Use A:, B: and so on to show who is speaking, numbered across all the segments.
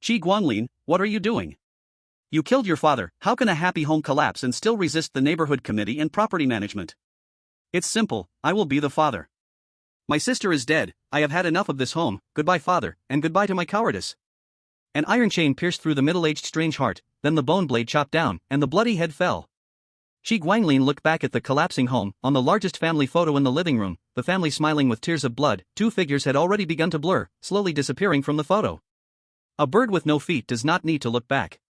A: Qi Guanglin, what are you doing? You killed your father. How can a happy home collapse and still resist the neighborhood committee and property management? It's simple, I will be the father. My sister is dead, I have had enough of this home, goodbye father, and goodbye to my cowardice. An iron chain pierced through the middle-aged strange heart, then the bone blade chopped down, and the bloody head fell. Qi Guanglin looked back at the collapsing home. On the largest family photo in the living room, the family smiling with tears of blood, two figures had already begun to blur, slowly disappearing from the photo. A bird with no feet does not need to look back.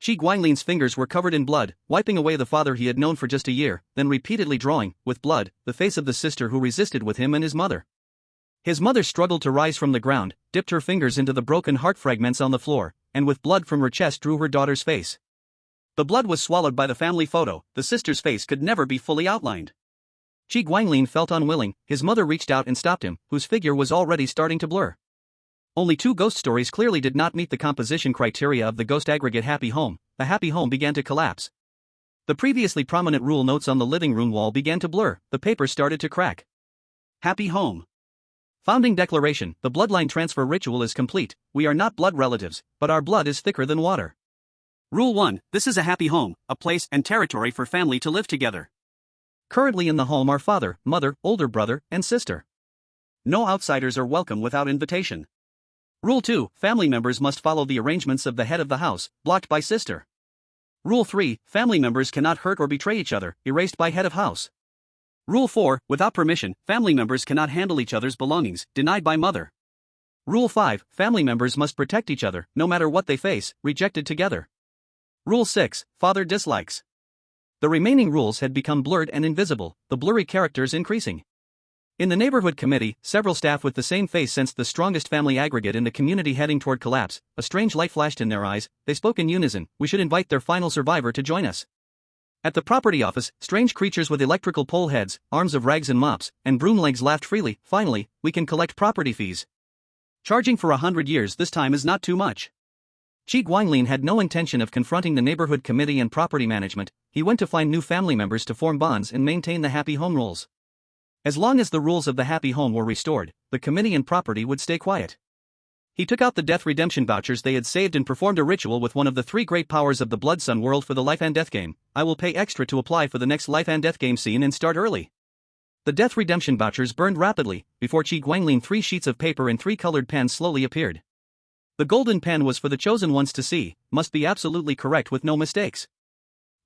A: Qi Guanglin's fingers were covered in blood, wiping away the father he had known for just a year, then repeatedly drawing, with blood, the face of the sister who resisted with him and his mother. His mother struggled to rise from the ground, dipped her fingers into the broken heart fragments on the floor, and with blood from her chest drew her daughter's face. The blood was swallowed by the family photo. The sister's face could never be fully outlined. Qi Guanglin felt unwilling. His mother reached out and stopped him, whose figure was already starting to blur. Only two ghost stories clearly did not meet the composition criteria of the ghost aggregate happy home. The happy home began to collapse. The previously prominent rule notes on the living room wall began to blur, the paper started to crack. Happy home. Founding declaration, the bloodline transfer ritual is complete. We are not blood relatives, but our blood is thicker than water. Rule 1, this is a happy home, a place and territory for family to live together. Currently in the home are father, mother, older brother, and sister. No outsiders are welcome without invitation. Rule 2, family members must follow the arrangements of the head of the house, blocked by sister. Rule 3, family members cannot hurt or betray each other, erased by head of house. Rule 4, without permission, family members cannot handle each other's belongings, denied by mother. Rule 5, family members must protect each other, no matter what they face, rejected together. Rule 6, father dislikes. The remaining rules had become blurred and invisible, the blurry characters increasing. In the neighborhood committee, several staff with the same face sensed the strongest family aggregate in the community heading toward collapse. A strange light flashed in their eyes. They spoke in unison. We should invite their final survivor to join us. At the property office, strange creatures with electrical pole heads, arms of rags and mops, and broom legs laughed freely. Finally, we can collect property fees. Charging for 100 years this time is not too much. Qi Guanglin had no intention of confronting the neighborhood committee and property management. He went to find new family members to form bonds and maintain the happy home rules. As long as the rules of the happy home were restored, the committee and property would stay quiet. He took out the death redemption vouchers they had saved and performed a ritual with one of the three great powers of the Blood Sun world for the life and death game. I will pay extra to apply for the next life and death game scene and start early. The death redemption vouchers burned rapidly. Before Qi Guanglin, 3 sheets of paper and 3 colored pens slowly appeared. The golden pen was for the chosen ones to see, must be absolutely correct with no mistakes.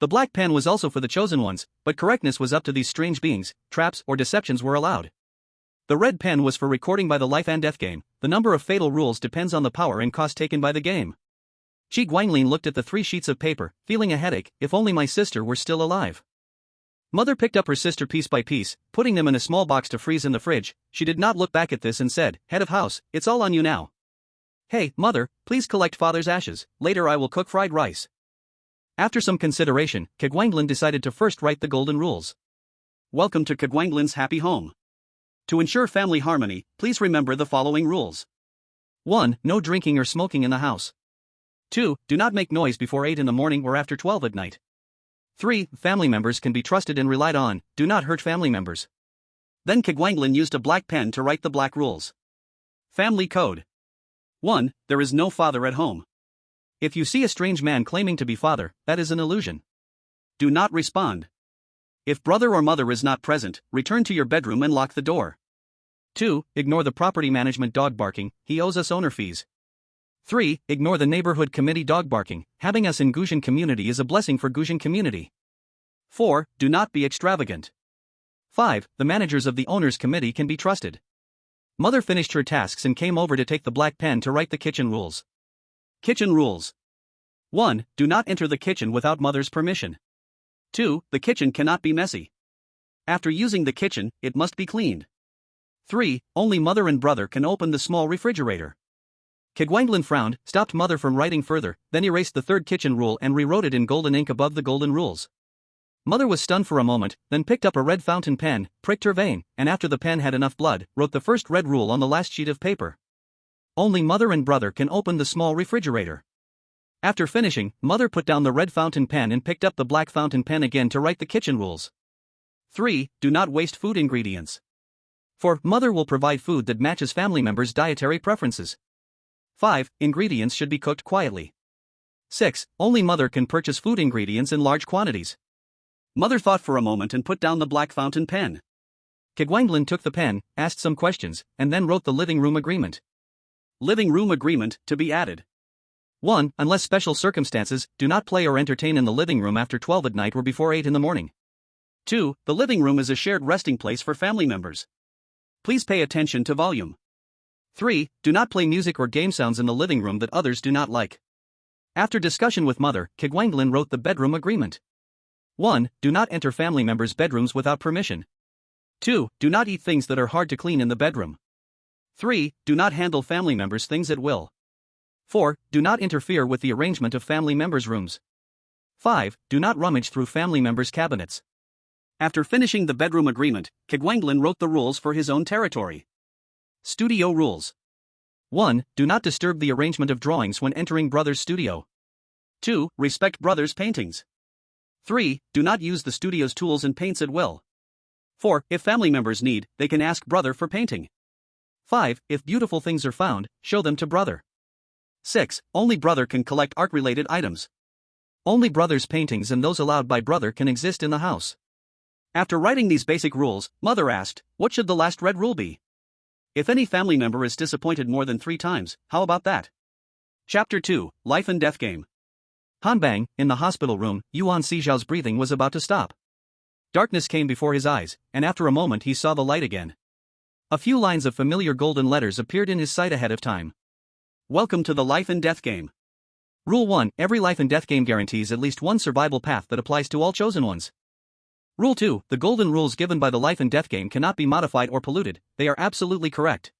A: The black pen was also for the chosen ones, but correctness was up to these strange beings. Traps or deceptions were allowed. The red pen was for recording by the life and death game. The number of fatal rules depends on the power and cost taken by the game. Qi Guanglin looked at the 3 sheets of paper, feeling a headache. If only my sister were still alive. Mother picked up her sister piece by piece, putting them in a small box to freeze in the fridge. She did not look back at this and said, "Head of house, it's all on you now. Hey, mother, please collect father's ashes, later I will cook fried rice." After some consideration, Qi Guanglin decided to first write the golden rules. Welcome to Qi Guanglin's happy home. To ensure family harmony, please remember the following rules. 1. No drinking or smoking in the house. 2. Do not make noise before 8 in the morning or after 12 at night. 3. Family members can be trusted and relied on, do not hurt family members. Then Qi Guanglin used a black pen to write the black rules. Family Code. 1. There is no father at home. If you see a strange man claiming to be father, that is an illusion. Do not respond. If brother or mother is not present, return to your bedroom and lock the door. 2. Ignore the property management dog barking, he owes us owner fees. 3. Ignore the neighborhood committee dog barking, having us in Guzheng community is a blessing for Guzheng community. 4. Do not be extravagant. 5. The managers of the owners committee can be trusted. Mother finished her tasks and came over to take the black pen to write the kitchen rules. Kitchen rules. 1. Do not enter the kitchen without mother's permission. 2. The kitchen cannot be messy. After using the kitchen, it must be cleaned. 3. Only mother and brother can open the small refrigerator. Qi Guanglin frowned, stopped mother from writing further, then erased the third kitchen rule and rewrote it in golden ink above the golden rules. Mother was stunned for a moment, then picked up a red fountain pen, pricked her vein, and after the pen had enough blood, wrote the first red rule on the last sheet of paper. Only mother and brother can open the small refrigerator. After finishing, mother put down the red fountain pen and picked up the black fountain pen again to write the kitchen rules. 3. Do not waste food ingredients. 4. Mother will provide food that matches family members' dietary preferences. 5. Ingredients should be cooked quietly. 6. Only mother can purchase food ingredients in large quantities. Mother thought for a moment and put down the black fountain pen. Kegwanglan took the pen, asked some questions, and then wrote the living room agreement. Living room agreement, to be added. 1. Unless special circumstances, do not play or entertain in the living room after 12 at night or before 8 in the morning. 2. The living room is a shared resting place for family members. Please pay attention to volume. 3. Do not play music or game sounds in the living room that others do not like. After discussion with mother, Kegwanglan wrote the bedroom agreement. 1. Do not enter family members' bedrooms without permission. 2. Do not eat things that are hard to clean in the bedroom. 3. Do not handle family members' things at will. 4. Do not interfere with the arrangement of family members' rooms. 5. Do not rummage through family members' cabinets. After finishing the bedroom agreement, Kegwanglan wrote the rules for his own territory. Studio rules. 1. Do not disturb the arrangement of drawings when entering brother's studio. 2. Respect brother's paintings. 3. Do not use the studio's tools and paints at will. 4. If family members need, they can ask brother for painting. 5. If beautiful things are found, show them to brother. 6. Only brother can collect art-related items. Only brother's paintings and those allowed by brother can exist in the house. After writing these basic rules, mother asked, what should the last red rule be? If any family member is disappointed more than 3 times, how about that? Chapter 2, Life and Death Game. Hanbang, in the hospital room, Yuan Xijiao's breathing was about to stop. Darkness came before his eyes, and after a moment he saw the light again. A few lines of familiar golden letters appeared in his sight ahead of time. Welcome to the Life and Death Game. Rule 1. Every life and death game guarantees at least one survival path that applies to all chosen ones. Rule 2. The golden rules given by the life and death game cannot be modified or polluted, they are absolutely correct.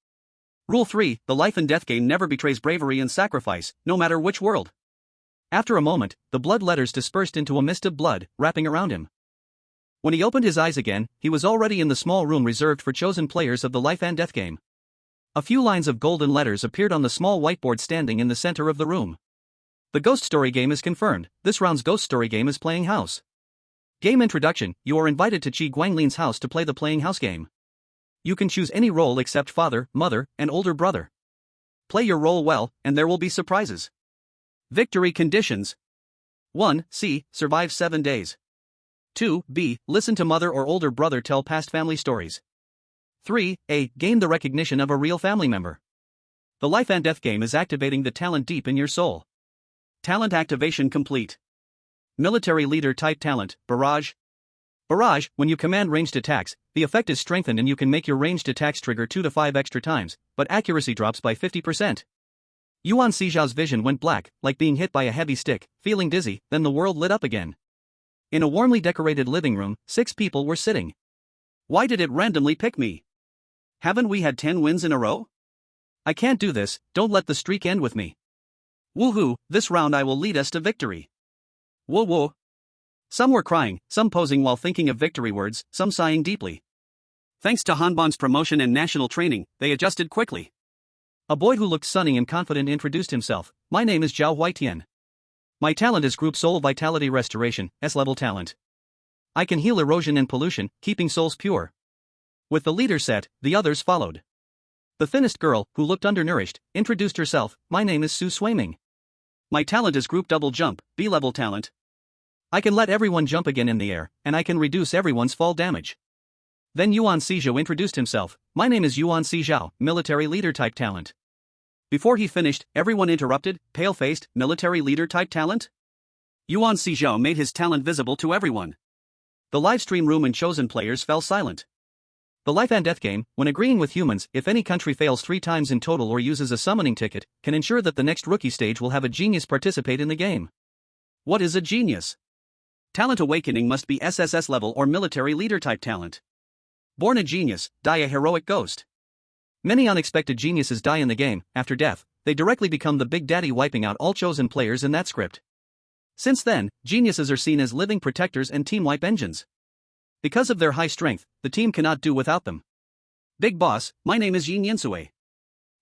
A: Rule 3. The life and death game never betrays bravery and sacrifice, no matter which world. After a moment, the blood letters dispersed into a mist of blood, wrapping around him. When he opened his eyes again, he was already in the small room reserved for chosen players of the life and death game. A few lines of golden letters appeared on the small whiteboard standing in the center of the room. The ghost story game is confirmed. This round's ghost story game is Playing House. Game introduction. You are invited to Qi Guanglin's house to play the Playing House game. You can choose any role except father, mother, and older brother. Play your role well, and there will be surprises. Victory conditions. 1. C. Survive 7 days. 2. B. Listen to mother or older brother tell past family stories. 3. A. Gain the recognition of a real family member. The life and death game is activating the talent deep in your soul. Talent activation complete. Military leader type talent, Barrage. Barrage, when you command ranged attacks, the effect is strengthened and you can make your ranged attacks trigger 2 to 5 extra times, but accuracy drops by 50%. Yuan Xijiao's vision went black, like being hit by a heavy stick, feeling dizzy, then the world lit up again. In a warmly decorated living room, 6 people were sitting. Why did it randomly pick me? Haven't we had 10 wins in a row? I can't do this, don't let the streak end with me. Woohoo, this round I will lead us to victory. Whoa whoa. Some were crying, some posing while thinking of victory words, some sighing deeply. Thanks to Hanban's promotion and national training, they adjusted quickly. A boy who looked sunny and confident introduced himself. My name is Zhao Huitian. My talent is Group Soul Vitality Restoration, S-level talent. I can heal erosion and pollution, keeping souls pure. With the leader set, the others followed. The thinnest girl, who looked undernourished, introduced herself. My name is Su Swaiming. My talent is Group Double Jump, B-level talent. I can let everyone jump again in the air, and I can reduce everyone's fall damage. Then Yuan Xijiao introduced himself. My name is Yuan Xijiao, military leader type talent. Before he finished, everyone interrupted. Pale-faced, military leader type talent? Yuan Xijiao made his talent visible to everyone. The livestream room and chosen players fell silent. The life and death game, when agreeing with humans, if any country fails 3 times in total or uses a summoning ticket, can ensure that the next rookie stage will have a genius participate in the game. What is a genius? Talent awakening must be SSS level or military leader type talent. Born a genius, die a heroic ghost. Many unexpected geniuses die in the game. After death, they directly become the Big Daddy, wiping out all chosen players in that script. Since then, geniuses are seen as living protectors and team wipe engines. Because of their high strength, the team cannot do without them. Big Boss, my name is Yin Yinsue.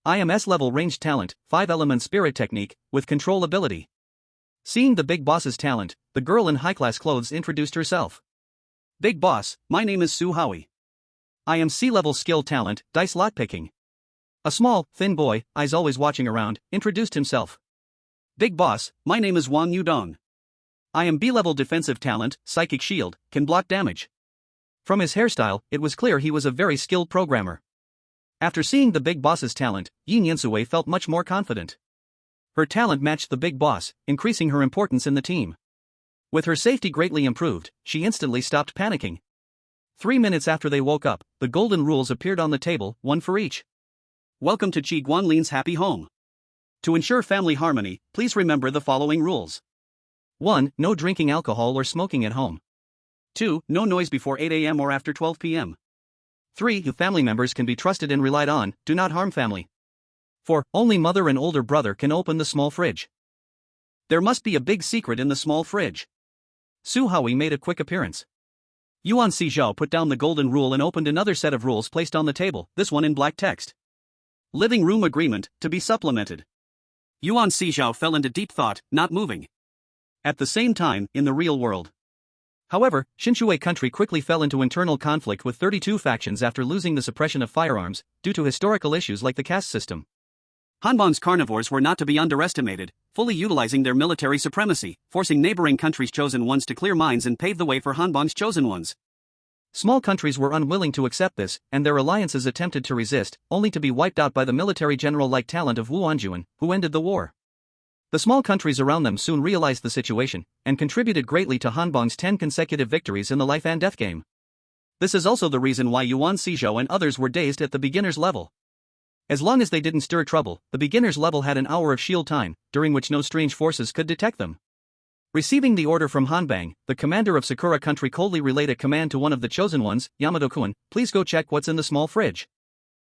A: I am S-level ranged talent, 5-element spirit technique, with control ability. Seeing the Big Boss's talent, the girl in high-class clothes introduced herself. Big Boss, my name is Su Howie. I am C-level skill talent, dice lot picking. A small, thin boy, eyes always watching around, introduced himself. Big boss, my name is Wang Yudong. I am B-level defensive talent, psychic shield, can block damage. From his hairstyle, it was clear he was a very skilled programmer. After seeing the big boss's talent, Yin Yansui felt much more confident. Her talent matched the big boss, increasing her importance in the team. With her safety greatly improved, she instantly stopped panicking. 3 minutes after they woke up, the golden rules appeared on the table, one for each. Welcome to Qi Guanlin's happy home. To ensure family harmony, please remember the following rules. 1. No drinking alcohol or smoking at home. 2. No noise before 8 a.m. or after 12 p.m. 3. Your family members can be trusted and relied on, do not harm family. 4. Only mother and older brother can open the small fridge. There must be a big secret in the small fridge. Su Haoui made a quick appearance. Yuan Xizhou put down the golden rule and opened another set of rules placed on the table, this one in black text. Living room agreement, to be supplemented. Yuan Xizhou fell into deep thought, not moving. At the same time, in the real world. However, Xinshui country quickly fell into internal conflict with 32 factions after losing the suppression of firearms, due to historical issues like the caste system. Hanbang's carnivores were not to be underestimated, fully utilizing their military supremacy, forcing neighboring countries' chosen ones to clear mines and pave the way for Hanbang's chosen ones. Small countries were unwilling to accept this, and their alliances attempted to resist, only to be wiped out by the military general-like talent of Wu Anjuan, who ended the war. The small countries around them soon realized the situation, and contributed greatly to Hanbang's 10 consecutive victories in the life and death game. This is also the reason why Yuan Xizhou and others were dazed at the beginner's level. As long as they didn't stir trouble, the beginner's level had an hour of shield time, during which no strange forces could detect them. Receiving the order from Hanbang, the commander of Sakura country coldly relayed a command to one of the chosen ones, Yamato-kun, please go check what's in the small fridge.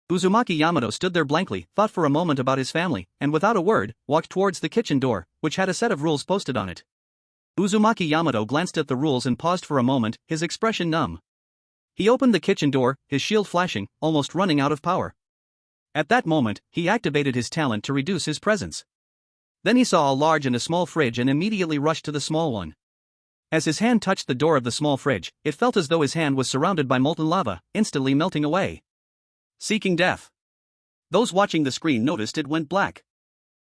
A: Uzumaki Yamato stood there blankly, thought for a moment about his family, and without a word, walked towards the kitchen door, which had a set of rules posted on it. Uzumaki Yamato glanced at the rules and paused for a moment, his expression numb. He opened the kitchen door, his shield flashing, almost running out of power. At that moment, he activated his talent to reduce his presence. Then he saw a large and a small fridge and immediately rushed to the small one. As his hand touched the door of the small fridge, it felt as though his hand was surrounded by molten lava, instantly melting away. Seeking death. Those watching the screen noticed it went black.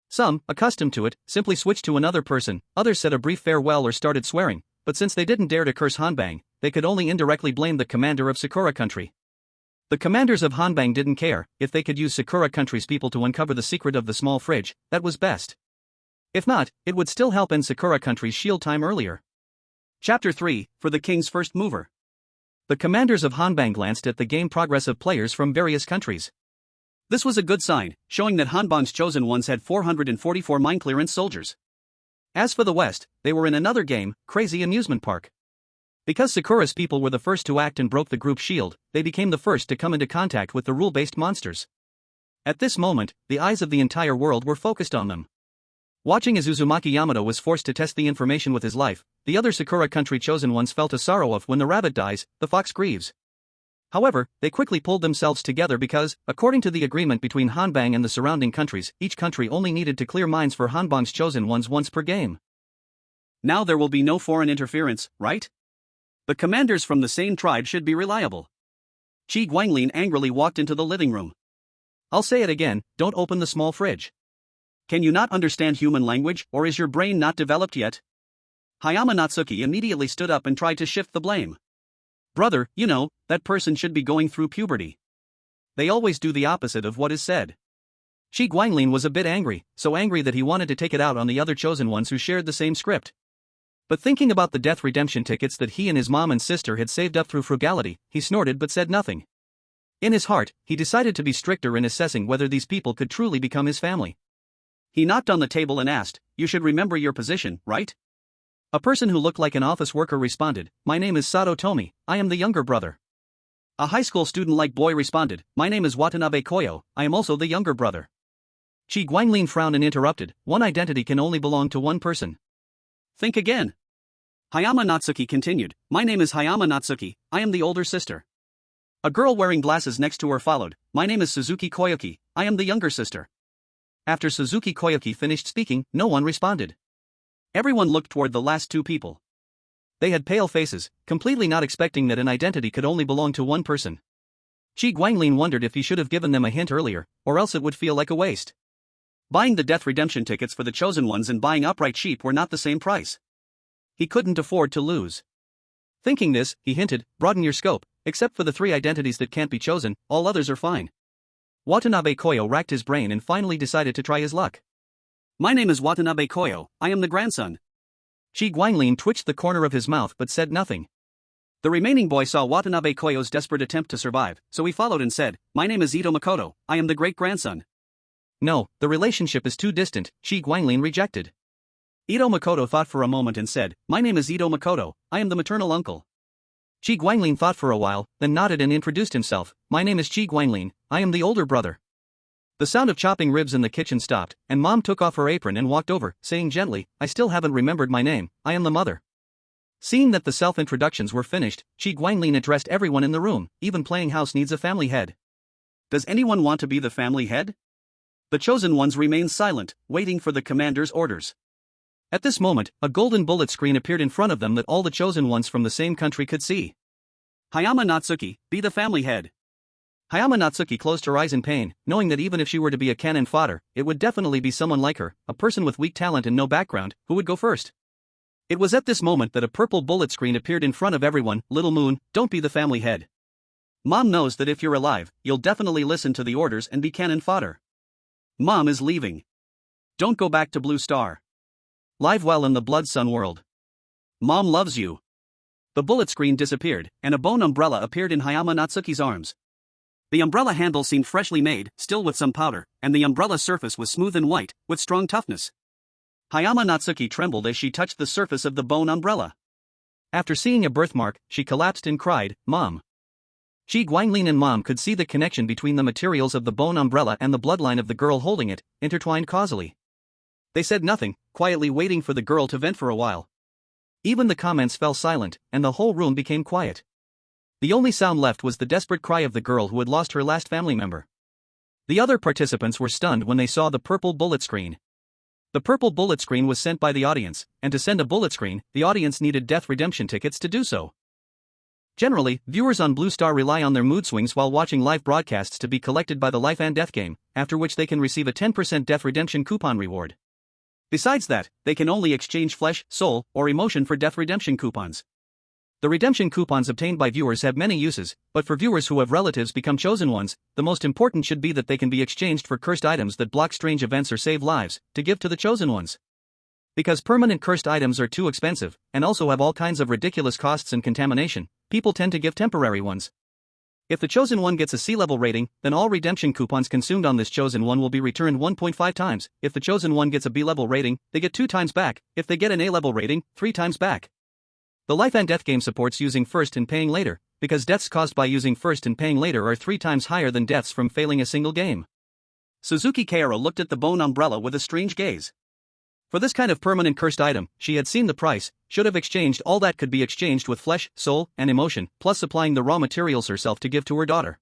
A: Some, accustomed to it, simply switched to another person, others said a brief farewell or started swearing, but since they didn't dare to curse Hanbang, they could only indirectly blame the commander of Sakura country. The commanders of Hanbang didn't care, if they could use Sakura country's people to uncover the secret of the small fridge, that was best. If not, it would still help end Sakura country's shield time earlier. Chapter 3, for the king's first mover. The commanders of Hanbang glanced at the game progress of players from various countries. This was a good sign, showing that Hanbang's chosen ones had 444 mine clearance soldiers. As for the West, they were in another game, Crazy Amusement Park. Because Sakura's people were the first to act and broke the group shield, they became the first to come into contact with the rule-based monsters. At this moment, the eyes of the entire world were focused on them. Watching as Uzumaki Yamato was forced to test the information with his life, the other Sakura country chosen ones felt a sorrow of when the rabbit dies, the fox grieves. However, they quickly pulled themselves together because, according to the agreement between Hanbang and the surrounding countries, each country only needed to clear mines for Hanbang's chosen ones once per game. Now there will be no foreign interference, right? The commanders from the same tribe should be reliable. Qi Guanglin angrily walked into the living room. I'll say it again, don't open the small fridge. Can you not understand human language, or is your brain not developed yet? Hayama Natsuki immediately stood up and tried to shift the blame. Brother, you know, that person should be going through puberty. They always do the opposite of what is said. Qi Guanglin was a bit angry, so angry that he wanted to take it out on the other chosen ones who shared the same script. But thinking about the death redemption tickets that he and his mom and sister had saved up through frugality, he snorted but said nothing. In his heart, he decided to be stricter in assessing whether these people could truly become his family. He knocked on the table and asked, "You should remember your position, right?" A person who looked like an office worker responded, "My name is Sato Tomi, I am the younger brother." A high school student-like boy responded, "My name is Watanabe Koyo, I am also the younger brother." Qi Guanglin frowned and interrupted, "One identity can only belong to one person. Think again." Hayama Natsuki continued, "My name is Hayama Natsuki, I am the older sister." A girl wearing glasses next to her followed, "My name is Suzuki Koyuki, I am the younger sister." After Suzuki Koyuki finished speaking, no one responded. Everyone looked toward the last two people. They had pale faces, completely not expecting that an identity could only belong to one person. Qi Guanglin wondered if he should have given them a hint earlier, or else it would feel like a waste. Buying the death redemption tickets for the chosen ones and buying upright sheep were not the same price. He couldn't afford to lose. Thinking this, he hinted, broaden your scope, except for the 3 identities that can't be chosen, all others are fine. Watanabe Koyo racked his brain and finally decided to try his luck. My name is Watanabe Koyo, I am the grandson. Qi Guanglin twitched the corner of his mouth but said nothing. The remaining boy saw Watanabe Koyo's desperate attempt to survive, so he followed and said, my name is Ito Makoto, I am the great-grandson. No, the relationship is too distant, Qi Guanglin rejected. Ito Makoto thought for a moment and said, my name is Ito Makoto, I am the maternal uncle. Qi Guanglin thought for a while, then nodded and introduced himself, my name is Qi Guanglin, I am the older brother. The sound of chopping ribs in the kitchen stopped, and Mom took off her apron and walked over, saying gently, I still haven't remembered my name, I am the mother. Seeing that the self-introductions were finished, Qi Guanglin addressed everyone in the room, even playing house needs a family head. Does anyone want to be the family head? The chosen ones remained silent, waiting for the commander's orders. At this moment, a golden bullet screen appeared in front of them that all the chosen ones from the same country could see. Hayama Natsuki, be the family head. Hayama Natsuki closed her eyes in pain, knowing that even if she were to be a cannon fodder, it would definitely be someone like her, a person with weak talent and no background, who would go first. It was at this moment that a purple bullet screen appeared in front of everyone, Little Moon, don't be the family head. Mom knows that if you're alive, you'll definitely listen to the orders and be cannon fodder. Mom is leaving. Don't go back to Blue Star. Live well in the Blood Sun world. Mom loves you. The bullet screen disappeared, and a bone umbrella appeared in Hayama Natsuki's arms. The umbrella handle seemed freshly made, still with some powder, and the umbrella surface was smooth and white, with strong toughness. Hayama Natsuki trembled as she touched the surface of the bone umbrella. After seeing a birthmark, she collapsed and cried, Mom. Qi Guanglin and Mom could see the connection between the materials of the bone umbrella and the bloodline of the girl holding it, intertwined causally. They said nothing, quietly waiting for the girl to vent for a while. Even the comments fell silent, and the whole room became quiet. The only sound left was the desperate cry of the girl who had lost her last family member. The other participants were stunned when they saw the purple bullet screen. The purple bullet screen was sent by the audience, and to send a bullet screen, the audience needed death redemption tickets to do so. Generally, viewers on Blue Star rely on their mood swings while watching live broadcasts to be collected by the Life and Death game, after which they can receive a 10% death redemption coupon reward. Besides that, they can only exchange flesh, soul, or emotion for death redemption coupons. The redemption coupons obtained by viewers have many uses, but for viewers who have relatives become chosen ones, the most important should be that they can be exchanged for cursed items that block strange events or save lives, to give to the chosen ones. Because permanent cursed items are too expensive, and also have all kinds of ridiculous costs and contamination, people tend to give temporary ones. If the chosen one gets a C-level rating, then all redemption coupons consumed on this chosen one will be returned 1.5 times. If the chosen one gets a B-level rating, they get 2 times back. If they get an A-level rating, 3 times back. The Life and Death game supports using first and paying later, because deaths caused by using first and paying later are 3 times higher than deaths from failing a single game. Suzuki Kaoru looked at the bone umbrella with a strange gaze. For this kind of permanent cursed item, she had seen the price, should have exchanged all that could be exchanged with flesh, soul, and emotion, plus supplying the raw materials herself to give to her daughter.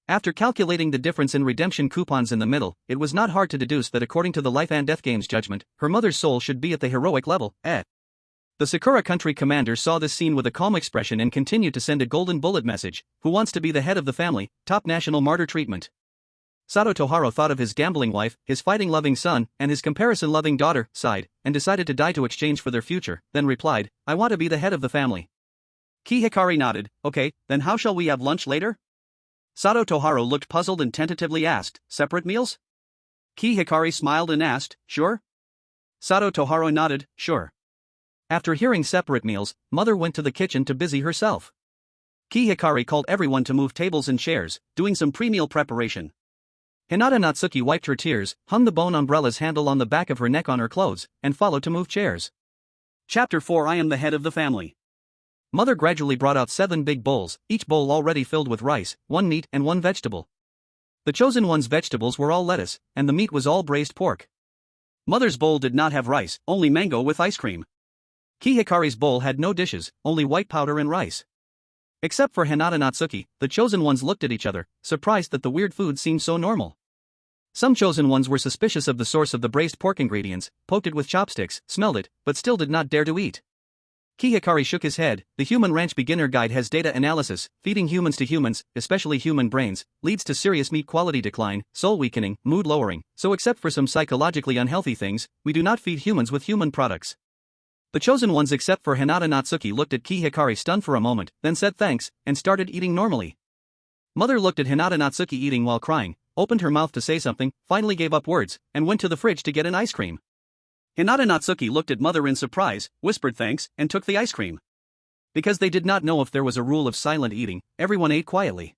A: After calculating the difference in redemption coupons in the middle, it was not hard to deduce that according to the Life and Death game's judgment, her mother's soul should be at the heroic level, The Sakura country commander saw this scene with a calm expression and continued to send a golden bullet message, who wants to be the head of the family, top national martyr treatment. Sato Toharo thought of his gambling wife, his fighting-loving son, and his comparison-loving daughter, sighed, and decided to die to exchange for their future, then replied, I want to be the head of the family. Ki Hikari nodded, okay, then how shall we have lunch later? Sato Toharo looked puzzled and tentatively asked, separate meals? Ki Hikari smiled and asked, sure? Sato Toharo nodded, sure. After hearing separate meals, Mother went to the kitchen to busy herself. Ki Hikari called everyone to move tables and chairs, doing some pre-meal preparation. Hinata Natsuki wiped her tears, hung the bone umbrella's handle on the back of her neck on her clothes, and followed to move chairs. Chapter 4 I am the head of the family. Mother gradually brought out 7 big bowls, each bowl already filled with rice, 1 meat and 1 vegetable. The chosen one's vegetables were all lettuce, and the meat was all braised pork. Mother's bowl did not have rice, only mango with ice cream. Ki Hikari's bowl had no dishes, only white powder and rice. Except for Hinata Natsuki, the chosen ones looked at each other, surprised that the weird food seemed so normal. Some chosen ones were suspicious of the source of the braised pork ingredients, poked it with chopsticks, smelled it, but still did not dare to eat. Hikari shook his head. The Human Ranch Beginner Guide has data analysis. Feeding humans to humans, especially human brains, leads to serious meat quality decline, soul weakening, mood lowering, so except for some psychologically unhealthy things, we do not feed humans with human products. The chosen ones except for Hinata Natsuki looked at Hikari stunned for a moment, then said thanks, and started eating normally. Mother looked at Hinata Natsuki eating while crying, opened her mouth to say something, finally gave up words, and went to the fridge to get an ice cream. Hinata Natsuki looked at Mother in surprise, whispered thanks, and took the ice cream. Because they did not know if there was a rule of silent eating, everyone ate quietly.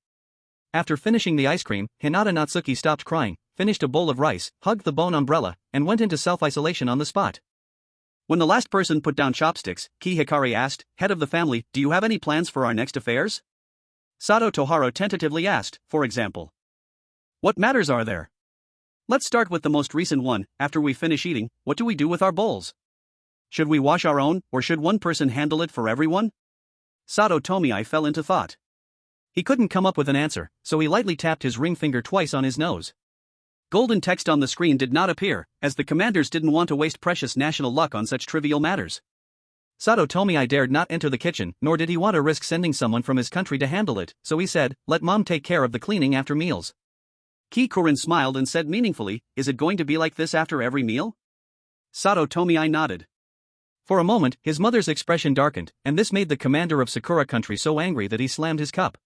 A: After finishing the ice cream, Hinata Natsuki stopped crying, finished a bowl of rice, hugged the bone umbrella, and went into self-isolation on the spot. When the last person put down chopsticks, Hikari asked, "Head of the family, do you have any plans for our next affairs?" Sato Toharo tentatively asked, "For example, what matters are there?" "Let's start with the most recent one. After we finish eating, what do we do with our bowls? Should we wash our own, or should one person handle it for everyone?" Sato Tomii fell into thought. He couldn't come up with an answer, so he lightly tapped his ring finger twice on his nose. Golden text on the screen did not appear, as the commanders didn't want to waste precious national luck on such trivial matters. Sato Tomii dared not enter the kitchen, nor did he want to risk sending someone from his country to handle it, so he said, "Let Mom take care of the cleaning after meals." Kikurin smiled and said meaningfully, "Is it going to be like this after every meal?" Sato Tomii nodded. For a moment, his mother's expression darkened, and this made the commander of Sakura country so angry that he slammed his cup.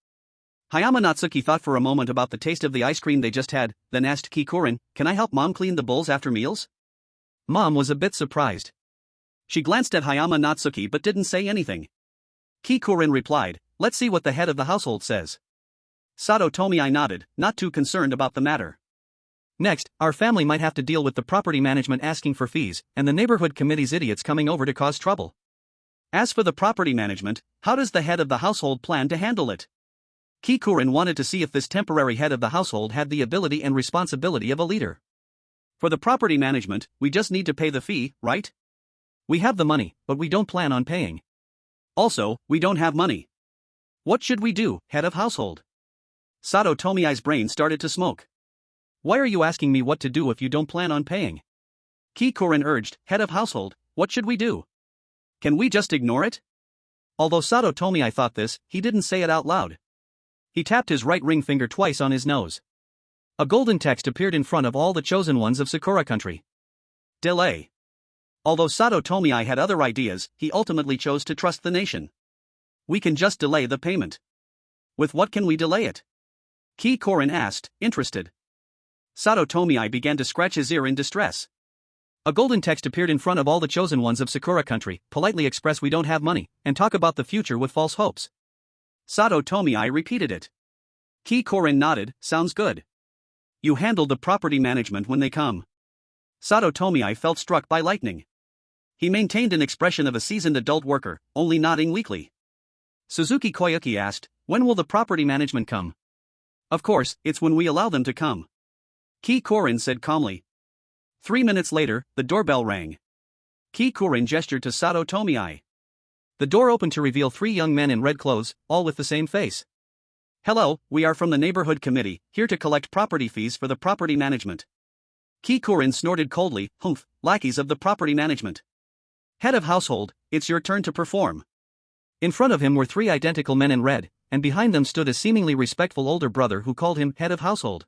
A: Hayama Natsuki thought for a moment about the taste of the ice cream they just had, then asked Kikurin, "Can I help Mom clean the bowls after meals?" Mom was a bit surprised. She glanced at Hayama Natsuki but didn't say anything. Kikurin replied, "Let's see what the head of the household says." Sato Tomii nodded, not too concerned about the matter. "Next, our family might have to deal with the property management asking for fees, and the neighborhood committee's idiots coming over to cause trouble. As for the property management, how does the head of the household plan to handle it?" Kikurin wanted to see if this temporary head of the household had the ability and responsibility of a leader. "For the property management, we just need to pay the fee, right? We have the money, but we don't plan on paying. Also, we don't have money. What should we do, head of household?" Sato Tomii's brain started to smoke. "Why are you asking me what to do if you don't plan on paying?" Kikurin urged, "Head of household, what should we do? Can we just ignore it?" Although Sato Tomii thought this, he didn't say it out loud. He tapped his right ring finger twice on his nose. A golden text appeared in front of all the chosen ones of Sakura country. Delay. Although Sato Tomii had other ideas, he ultimately chose to trust the nation. "We can just delay the payment." "With what can we delay it?" Kikurin asked, interested. Sato Tomii began to scratch his ear in distress. A golden text appeared in front of all the chosen ones of Sakura country, politely express we don't have money, and talk about the future with false hopes. Sato Tomii repeated it. Kikurin nodded, "Sounds good. You handle the property management when they come." Sato Tomii felt struck by lightning. He maintained an expression of a seasoned adult worker, only nodding weakly. Suzuki Koyuki asked, "When will the property management come?" "Of course, it's when we allow them to come," Kikurin said calmly. 3 minutes later, the doorbell rang. Kikurin gestured to Sato Tomii. The door opened to reveal 3 young men in red clothes, all with the same face. "Hello, we are from the neighborhood committee, here to collect property fees for the property management." Kikurin snorted coldly, "Humph, lackeys of the property management. Head of household, it's your turn to perform." In front of him were 3 identical men in red, and behind them stood a seemingly respectful older brother who called him head of household.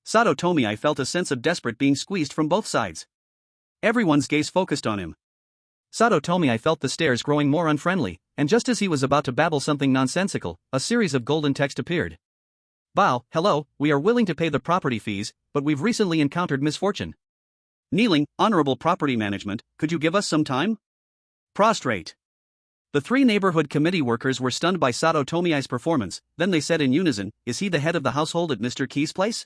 A: Sato Tomii felt a sense of desperate being squeezed from both sides. Everyone's gaze focused on him. Sato Tomii felt the stares growing more unfriendly, and just as he was about to babble something nonsensical, a series of golden text appeared. "Bow, hello, we are willing to pay the property fees, but we've recently encountered misfortune. Kneeling, honorable property management, could you give us some time? Prostrate." The 3 neighborhood committee workers were stunned by Sato Tomii's performance, then they said in unison, "Is he the head of the household at Mr. Key's place?"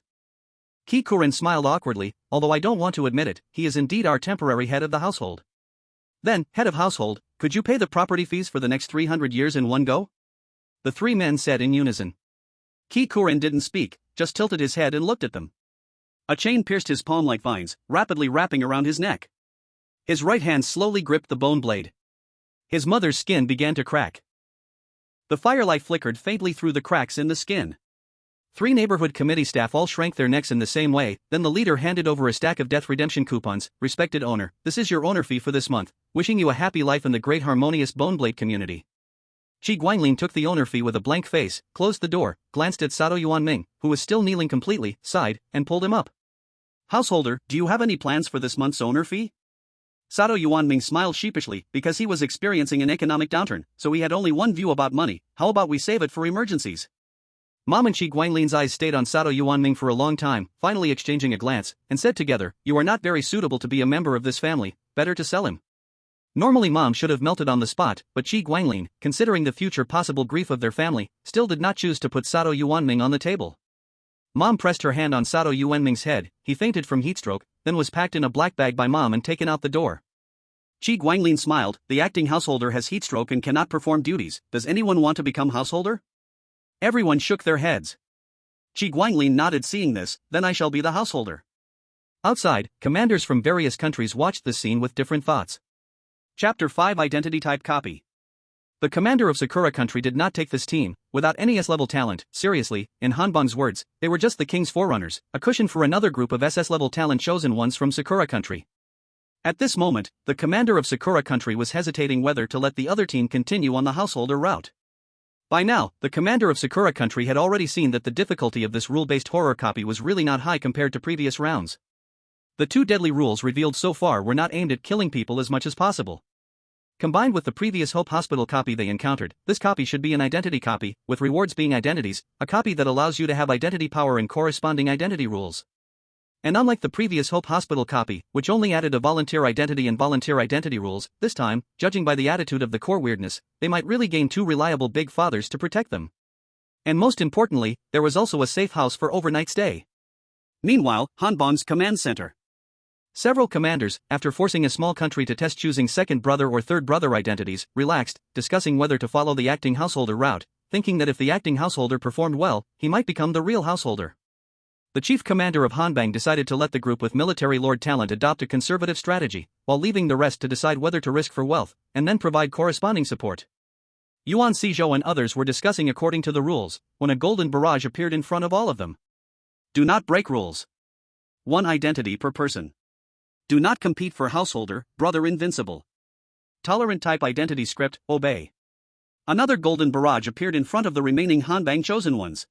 A: Kikurin smiled awkwardly, "Although I don't want to admit it, he is indeed our temporary head of the household." "Then, head of household, could you pay the property fees for the next 300 years in one go?" The 3 men said in unison. Kikurin didn't speak, just tilted his head and looked at them. A chain pierced his palm like vines, rapidly wrapping around his neck. His right hand slowly gripped the bone blade. His mother's skin began to crack. The firelight flickered faintly through the cracks in the skin. 3 neighborhood committee staff all shrank their necks in the same way, then the leader handed over a stack of death redemption coupons. Respected owner, this is your owner fee for this month, wishing you a happy life in the great harmonious Boneblade community. Qi Guanglin took the owner fee with a blank face, closed the door, glanced at Sato Yuanming, who was still kneeling completely, sighed, and pulled him up. Householder, do you have any plans for this month's owner fee? Sato Yuanming smiled sheepishly, because he was experiencing an economic downturn, so he had only one view about money: how about we save it for emergencies? Mom and Qi Guanglin's eyes stayed on Sato Yuanming for a long time, finally exchanging a glance, and said together, you are not very suitable to be a member of this family, better to sell him. Normally Mom should have melted on the spot, but Qi Guanglin, considering the future possible grief of their family, still did not choose to put Sato Yuanming on the table. Mom pressed her hand on Sato Yuanming's head, he fainted from heatstroke, then was packed in a black bag by Mom and taken out the door. Qi Guanglin smiled, the acting householder has heatstroke and cannot perform duties, does anyone want to become householder? Everyone shook their heads. Qi Guanglin nodded seeing this, then I shall be the householder. Outside, commanders from various countries watched this scene with different thoughts. Chapter 5 Identity Type Copy. The commander of Sakura country did not take this team, without any S-level talent, seriously. In Hanbang's words, they were just the king's forerunners, a cushion for another group of SS-level talent chosen ones from Sakura country. At this moment, the commander of Sakura country was hesitating whether to let the other team continue on the householder route. By now, the commander of Sakura country had already seen that the difficulty of this rule-based horror copy was really not high compared to previous rounds. The 2 deadly rules revealed so far were not aimed at killing people as much as possible. Combined with the previous Hope Hospital copy they encountered, this copy should be an identity copy, with rewards being identities, a copy that allows you to have identity power and corresponding identity rules. And unlike the previous Hope Hospital copy, which only added a volunteer identity and volunteer identity rules, this time, judging by the attitude of the core weirdness, they might really gain 2 reliable big fathers to protect them. And most importantly, there was also a safe house for overnight stay. Meanwhile, Hanbang's command center. Several commanders, after forcing a small country to test choosing second brother or third brother identities, relaxed, discussing whether to follow the acting householder route, thinking that if the acting householder performed well, he might become the real householder. The chief commander of Hanbang decided to let the group with military lord talent adopt a conservative strategy, while leaving the rest to decide whether to risk for wealth, and then provide corresponding support. Yuan Xizhou and others were discussing according to the rules, when a golden barrage appeared in front of all of them. Do not break rules. 1 identity per person. Do not compete for householder, brother invincible. Tolerant type identity script, obey. Another golden barrage appeared in front of the remaining Hanbang chosen ones.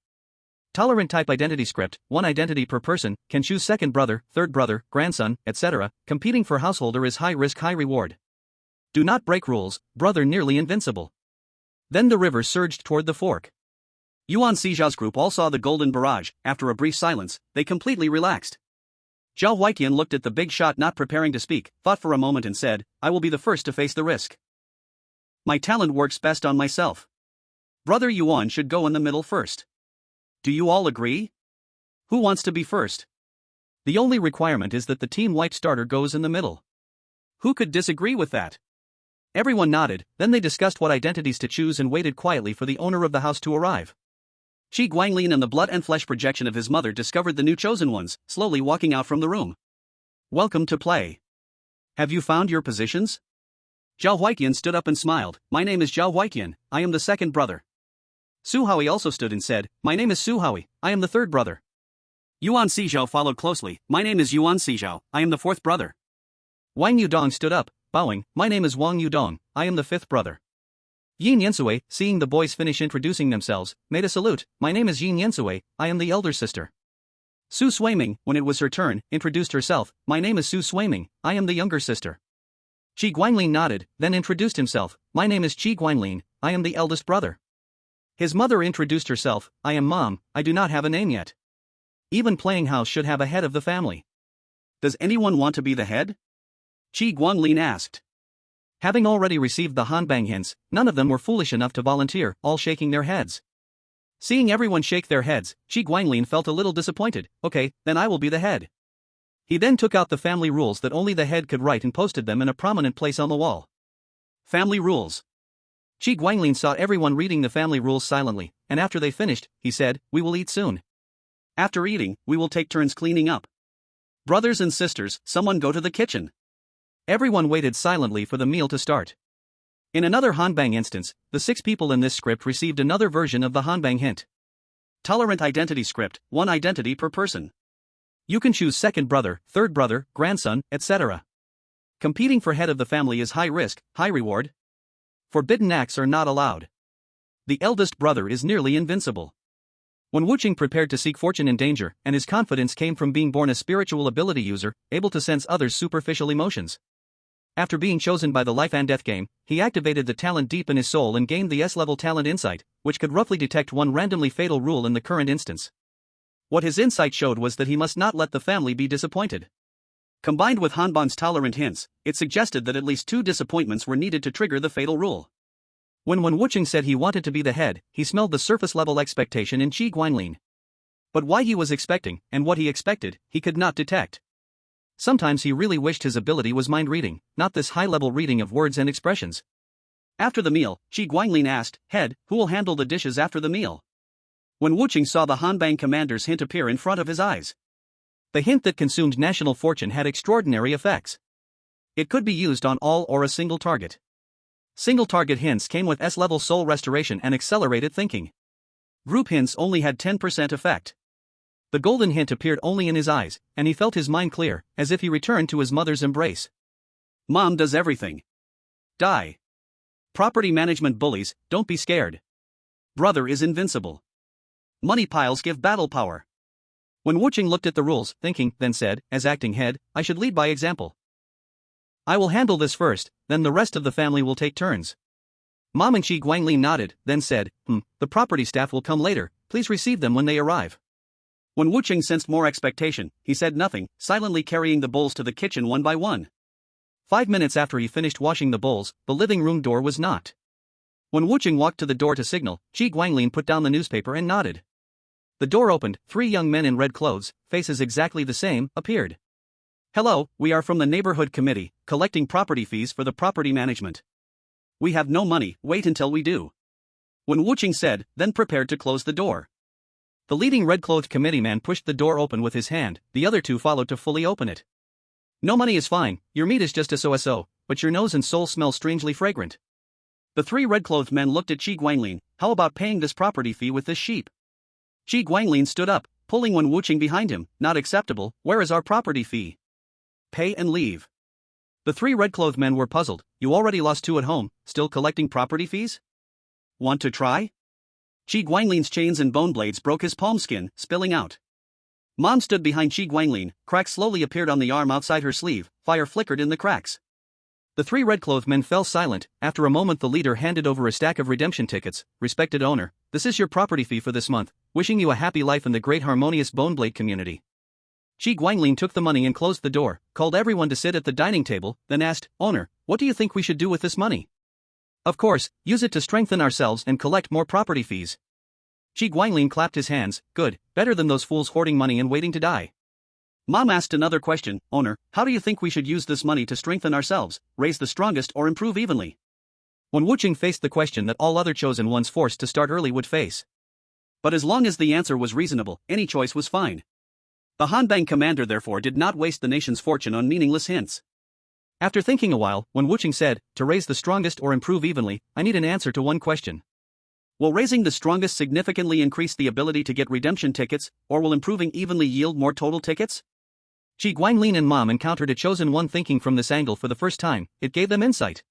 A: Tolerant type identity script, 1 identity per person, can choose second brother, third brother, grandson, etc. Competing for householder is high risk high reward. Do not break rules, brother nearly invincible. Then the river surged toward the fork. Yuan Xizhao's group all saw the golden barrage. After a brief silence, they completely relaxed. Zhao Huitian looked at the big shot not preparing to speak, thought for a moment and said, I will be the first to face the risk. My talent works best on myself. Brother Yuan should go in the middle first. Do you all agree? Who wants to be first? The only requirement is that the team wipe starter goes in the middle. Who could disagree with that? Everyone nodded, then they discussed what identities to choose and waited quietly for the owner of the house to arrive. Qi Guanglin and the blood and flesh projection of his mother discovered the new chosen ones, slowly walking out from the room. Welcome to play. Have you found your positions? Zhao Huitian stood up and smiled, my name is Zhao Huitian, I am the second brother. Su Haui also stood and said, my name is Su Haui, I am the third brother. Yuan Xizhou followed closely, my name is Yuan Xizhou, I am the fourth brother. Wang Yudong stood up, bowing, my name is Wang Yudong, I am the fifth brother. Yin Yensui, seeing the boys finish introducing themselves, made a salute, my name is Yin Yensui, I am the elder sister. Su Suiming, when it was her turn, introduced herself, my name is Su Suiming, I am the younger sister. Qi Guanglin nodded, then introduced himself, my name is Qi Guanglin, I am the eldest brother. His mother introduced herself, I am Mom, I do not have a name yet. Even playing house should have a head of the family. Does anyone want to be the head? Qi Guanglin asked. Having already received the Hanbang hints, none of them were foolish enough to volunteer, all shaking their heads. Seeing everyone shake their heads, Qi Guanglin felt a little disappointed, okay, then I will be the head. He then took out the family rules that only the head could write and posted them in a prominent place on the wall. Family rules. Qi Guanglin saw everyone reading the family rules silently, and after they finished, he said, we will eat soon. After eating, we will take turns cleaning up. Brothers and sisters, someone go to the kitchen. Everyone waited silently for the meal to start. In another Hanbang instance, the 6 people in this script received another version of the Hanbang hint. Tolerant identity script, one identity per person. You can choose second brother, third brother, grandson, etc. Competing for head of the family is high risk, high reward. Forbidden acts are not allowed. The eldest brother is nearly invincible. When Wuching prepared to seek fortune in danger, and his confidence came from being born a spiritual ability user, able to sense others' superficial emotions. After being chosen by the life and death game, he activated the talent deep in his soul and gained the S-level talent insight, which could roughly detect one randomly fatal rule in the current instance. What his insight showed was that he must not let the family be disappointed. Combined with Hanban's tolerant hints, it suggested that at least 2 disappointments were needed to trigger the fatal rule. When Wuching said he wanted to be the head, he smelled the surface-level expectation in Qi Guanglin. But why he was expecting, and what he expected, he could not detect. Sometimes he really wished his ability was mind-reading, not this high-level reading of words and expressions. After the meal, Qi Guanglin asked, "Head, who will handle the dishes after the meal?" When Wuching saw the Hanbang commander's hint appear in front of his eyes. The hint that consumed national fortune had extraordinary effects. It could be used on all or a single target. Single target hints came with S-level soul restoration and accelerated thinking. Group hints only had 10% effect. The golden hint appeared only in his eyes, and he felt his mind clear, as if he returned to his mother's embrace. Mom does everything. Die. Property management bullies, don't be scared. Brother is invincible. Money piles give battle power. When Wuching looked at the rules, thinking, then said, as acting head, I should lead by example. I will handle this first, then the rest of the family will take turns. Mom and Qi Guanglin nodded, then said, the property staff will come later, please receive them when they arrive. When Wuching sensed more expectation, he said nothing, silently carrying the bowls to the kitchen one by one. 5 minutes after he finished washing the bowls, the living room door was knocked. When Wuching walked to the door to signal, Qi Guanglin put down the newspaper and nodded. The door opened, 3 young men in red clothes, faces exactly the same, appeared. Hello, we are from the neighborhood committee, collecting property fees for the property management. We have no money, wait until we do. When Wuching said, then prepared to close the door. The leading red-clothed committeeman pushed the door open with his hand, the other 2 followed to fully open it. No money is fine, your meat is just so, but your nose and soul smell strangely fragrant. The 3 red-clothed men looked at Qi Guanglin, how about paying this property fee with this sheep? Qi Guanglin stood up, pulling When Wuching behind him, not acceptable, where is our property fee? Pay and leave. The 3 red-clothed men were puzzled, you already lost 2 at home, still collecting property fees? Want to try? Qi Guanglin's chains and bone blades broke his palm skin, spilling out. Mom stood behind Qi Guanglin, cracks slowly appeared on the arm outside her sleeve, fire flickered in the cracks. The 3 red-clothed men fell silent. After a moment the leader handed over a stack of redemption tickets. Respected owner, this is your property fee for this month, wishing you a happy life in the great harmonious Boneblade community. Qi Guanglin took the money and closed the door, called everyone to sit at the dining table, then asked, Owner, what do you think we should do with this money? Of course, use it to strengthen ourselves and collect more property fees. Qi Guanglin clapped his hands, good, better than those fools hoarding money and waiting to die. Mom asked another question, Owner, how do you think we should use this money to strengthen ourselves, raise the strongest or improve evenly? When Wuching faced the question that all other chosen ones forced to start early would face. But as long as the answer was reasonable, any choice was fine. The Hanbang commander therefore did not waste the nation's fortune on meaningless hints. After thinking a while, when Wuching said, to raise the strongest or improve evenly, I need an answer to one question. Will raising the strongest significantly increase the ability to get redemption tickets, or will improving evenly yield more total tickets? Qi Guanglin and Mom encountered a chosen one thinking from this angle for the first time, it gave them insight.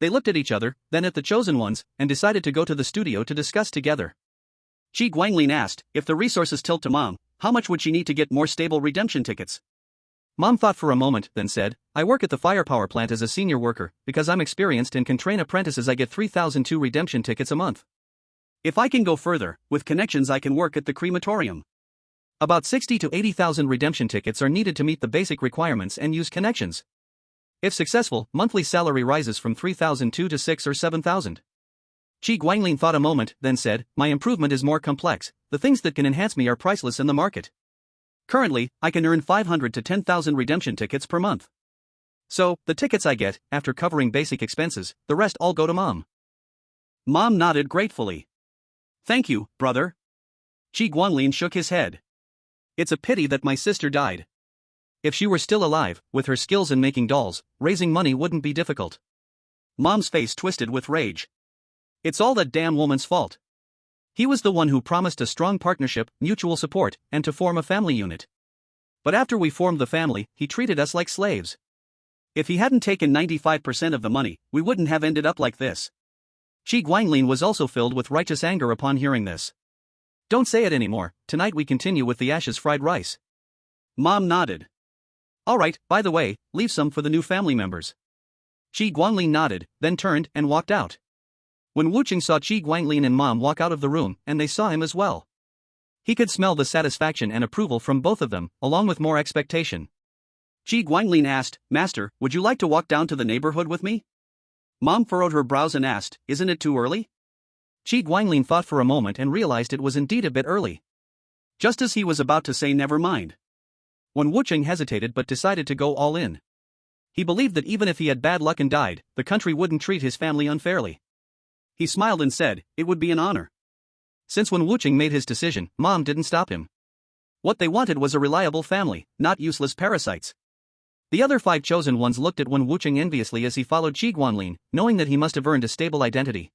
A: They looked at each other, then at the chosen ones, and decided to go to the studio to discuss together. Qi Guanglin asked, if the resources tilt to Mom, how much would she need to get more stable redemption tickets? Mom thought for a moment, then said, I work at the firepower plant as a senior worker, because I'm experienced and can train apprentices I get 3,002 redemption tickets a month. If I can go further, with connections I can work at the crematorium. About 60 to 80,000 redemption tickets are needed to meet the basic requirements and use connections. If successful, monthly salary rises from 3,002 to 6 or 7,000. Qi Guanglin thought a moment, then said, my improvement is more complex, the things that can enhance me are priceless in the market. Currently, I can earn 500 to 10,000 redemption tickets per month. So, the tickets I get, after covering basic expenses, the rest all go to Mom. Mom nodded gratefully. Thank you, brother. Qi Guanglin shook his head. It's a pity that my sister died. If she were still alive, with her skills in making dolls, raising money wouldn't be difficult. Mom's face twisted with rage. It's all that damn woman's fault. He was the one who promised a strong partnership, mutual support, and to form a family unit. But after we formed the family, he treated us like slaves. If he hadn't taken 95% of the money, we wouldn't have ended up like this. Qi Guanglin was also filled with righteous anger upon hearing this. Don't say it anymore, tonight we continue with the ashes fried rice. Mom nodded. Alright, by the way, leave some for the new family members. Qi Guanglin nodded, then turned and walked out. When Wuqing saw Qi Guanglin and Mom walk out of the room, and they saw him as well. He could smell the satisfaction and approval from both of them, along with more expectation. Qi Guanglin asked, Master, would you like to walk down to the neighborhood with me? Mom furrowed her brows and asked, Isn't it too early? Qi Guanglin thought for a moment and realized it was indeed a bit early. Just as he was about to say never mind, when Wuqing hesitated but decided to go all in. He believed that even if he had bad luck and died, the country wouldn't treat his family unfairly. He smiled and said, it would be an honor. Since when Wuqing made his decision, Mom didn't stop him. What they wanted was a reliable family, not useless parasites. The other 5 chosen ones looked at Wen Wuqing enviously as he followed Qi Guanglin, knowing that he must have earned a stable identity.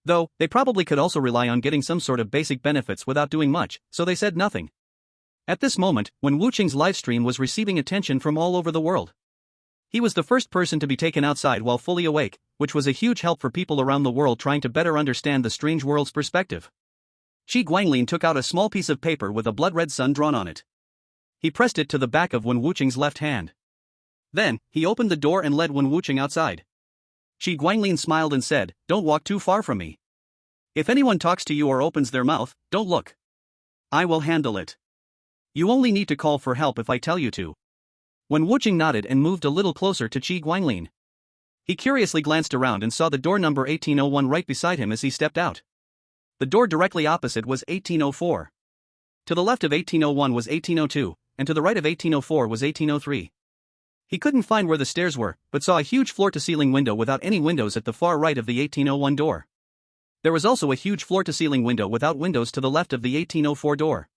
A: Though, they probably could also rely on getting some sort of basic benefits without doing much, so they said nothing. At this moment, Wen Wuqing's livestream was receiving attention from all over the world. He was the first person to be taken outside while fully awake, which was a huge help for people around the world trying to better understand the strange world's perspective. Qi Guanglin took out a small piece of paper with a blood-red sun drawn on it. He pressed it to the back of Wen Wuqing's left hand. Then, he opened the door and led Wen Wuqing outside. Qi Guanglin smiled and said, Don't walk too far from me. If anyone talks to you or opens their mouth, don't look. I will handle it. You only need to call for help if I tell you to. Wen Wuqing nodded and moved a little closer to Qi Guanglin. He curiously glanced around and saw the door number 1801 right beside him as he stepped out. The door directly opposite was 1804. To the left of 1801 was 1802, and to the right of 1804 was 1803. He couldn't find where the stairs were, but saw a huge floor-to-ceiling window without any windows at the far right of the 1801 door. There was also a huge floor-to-ceiling window without windows to the left of the 1804 door.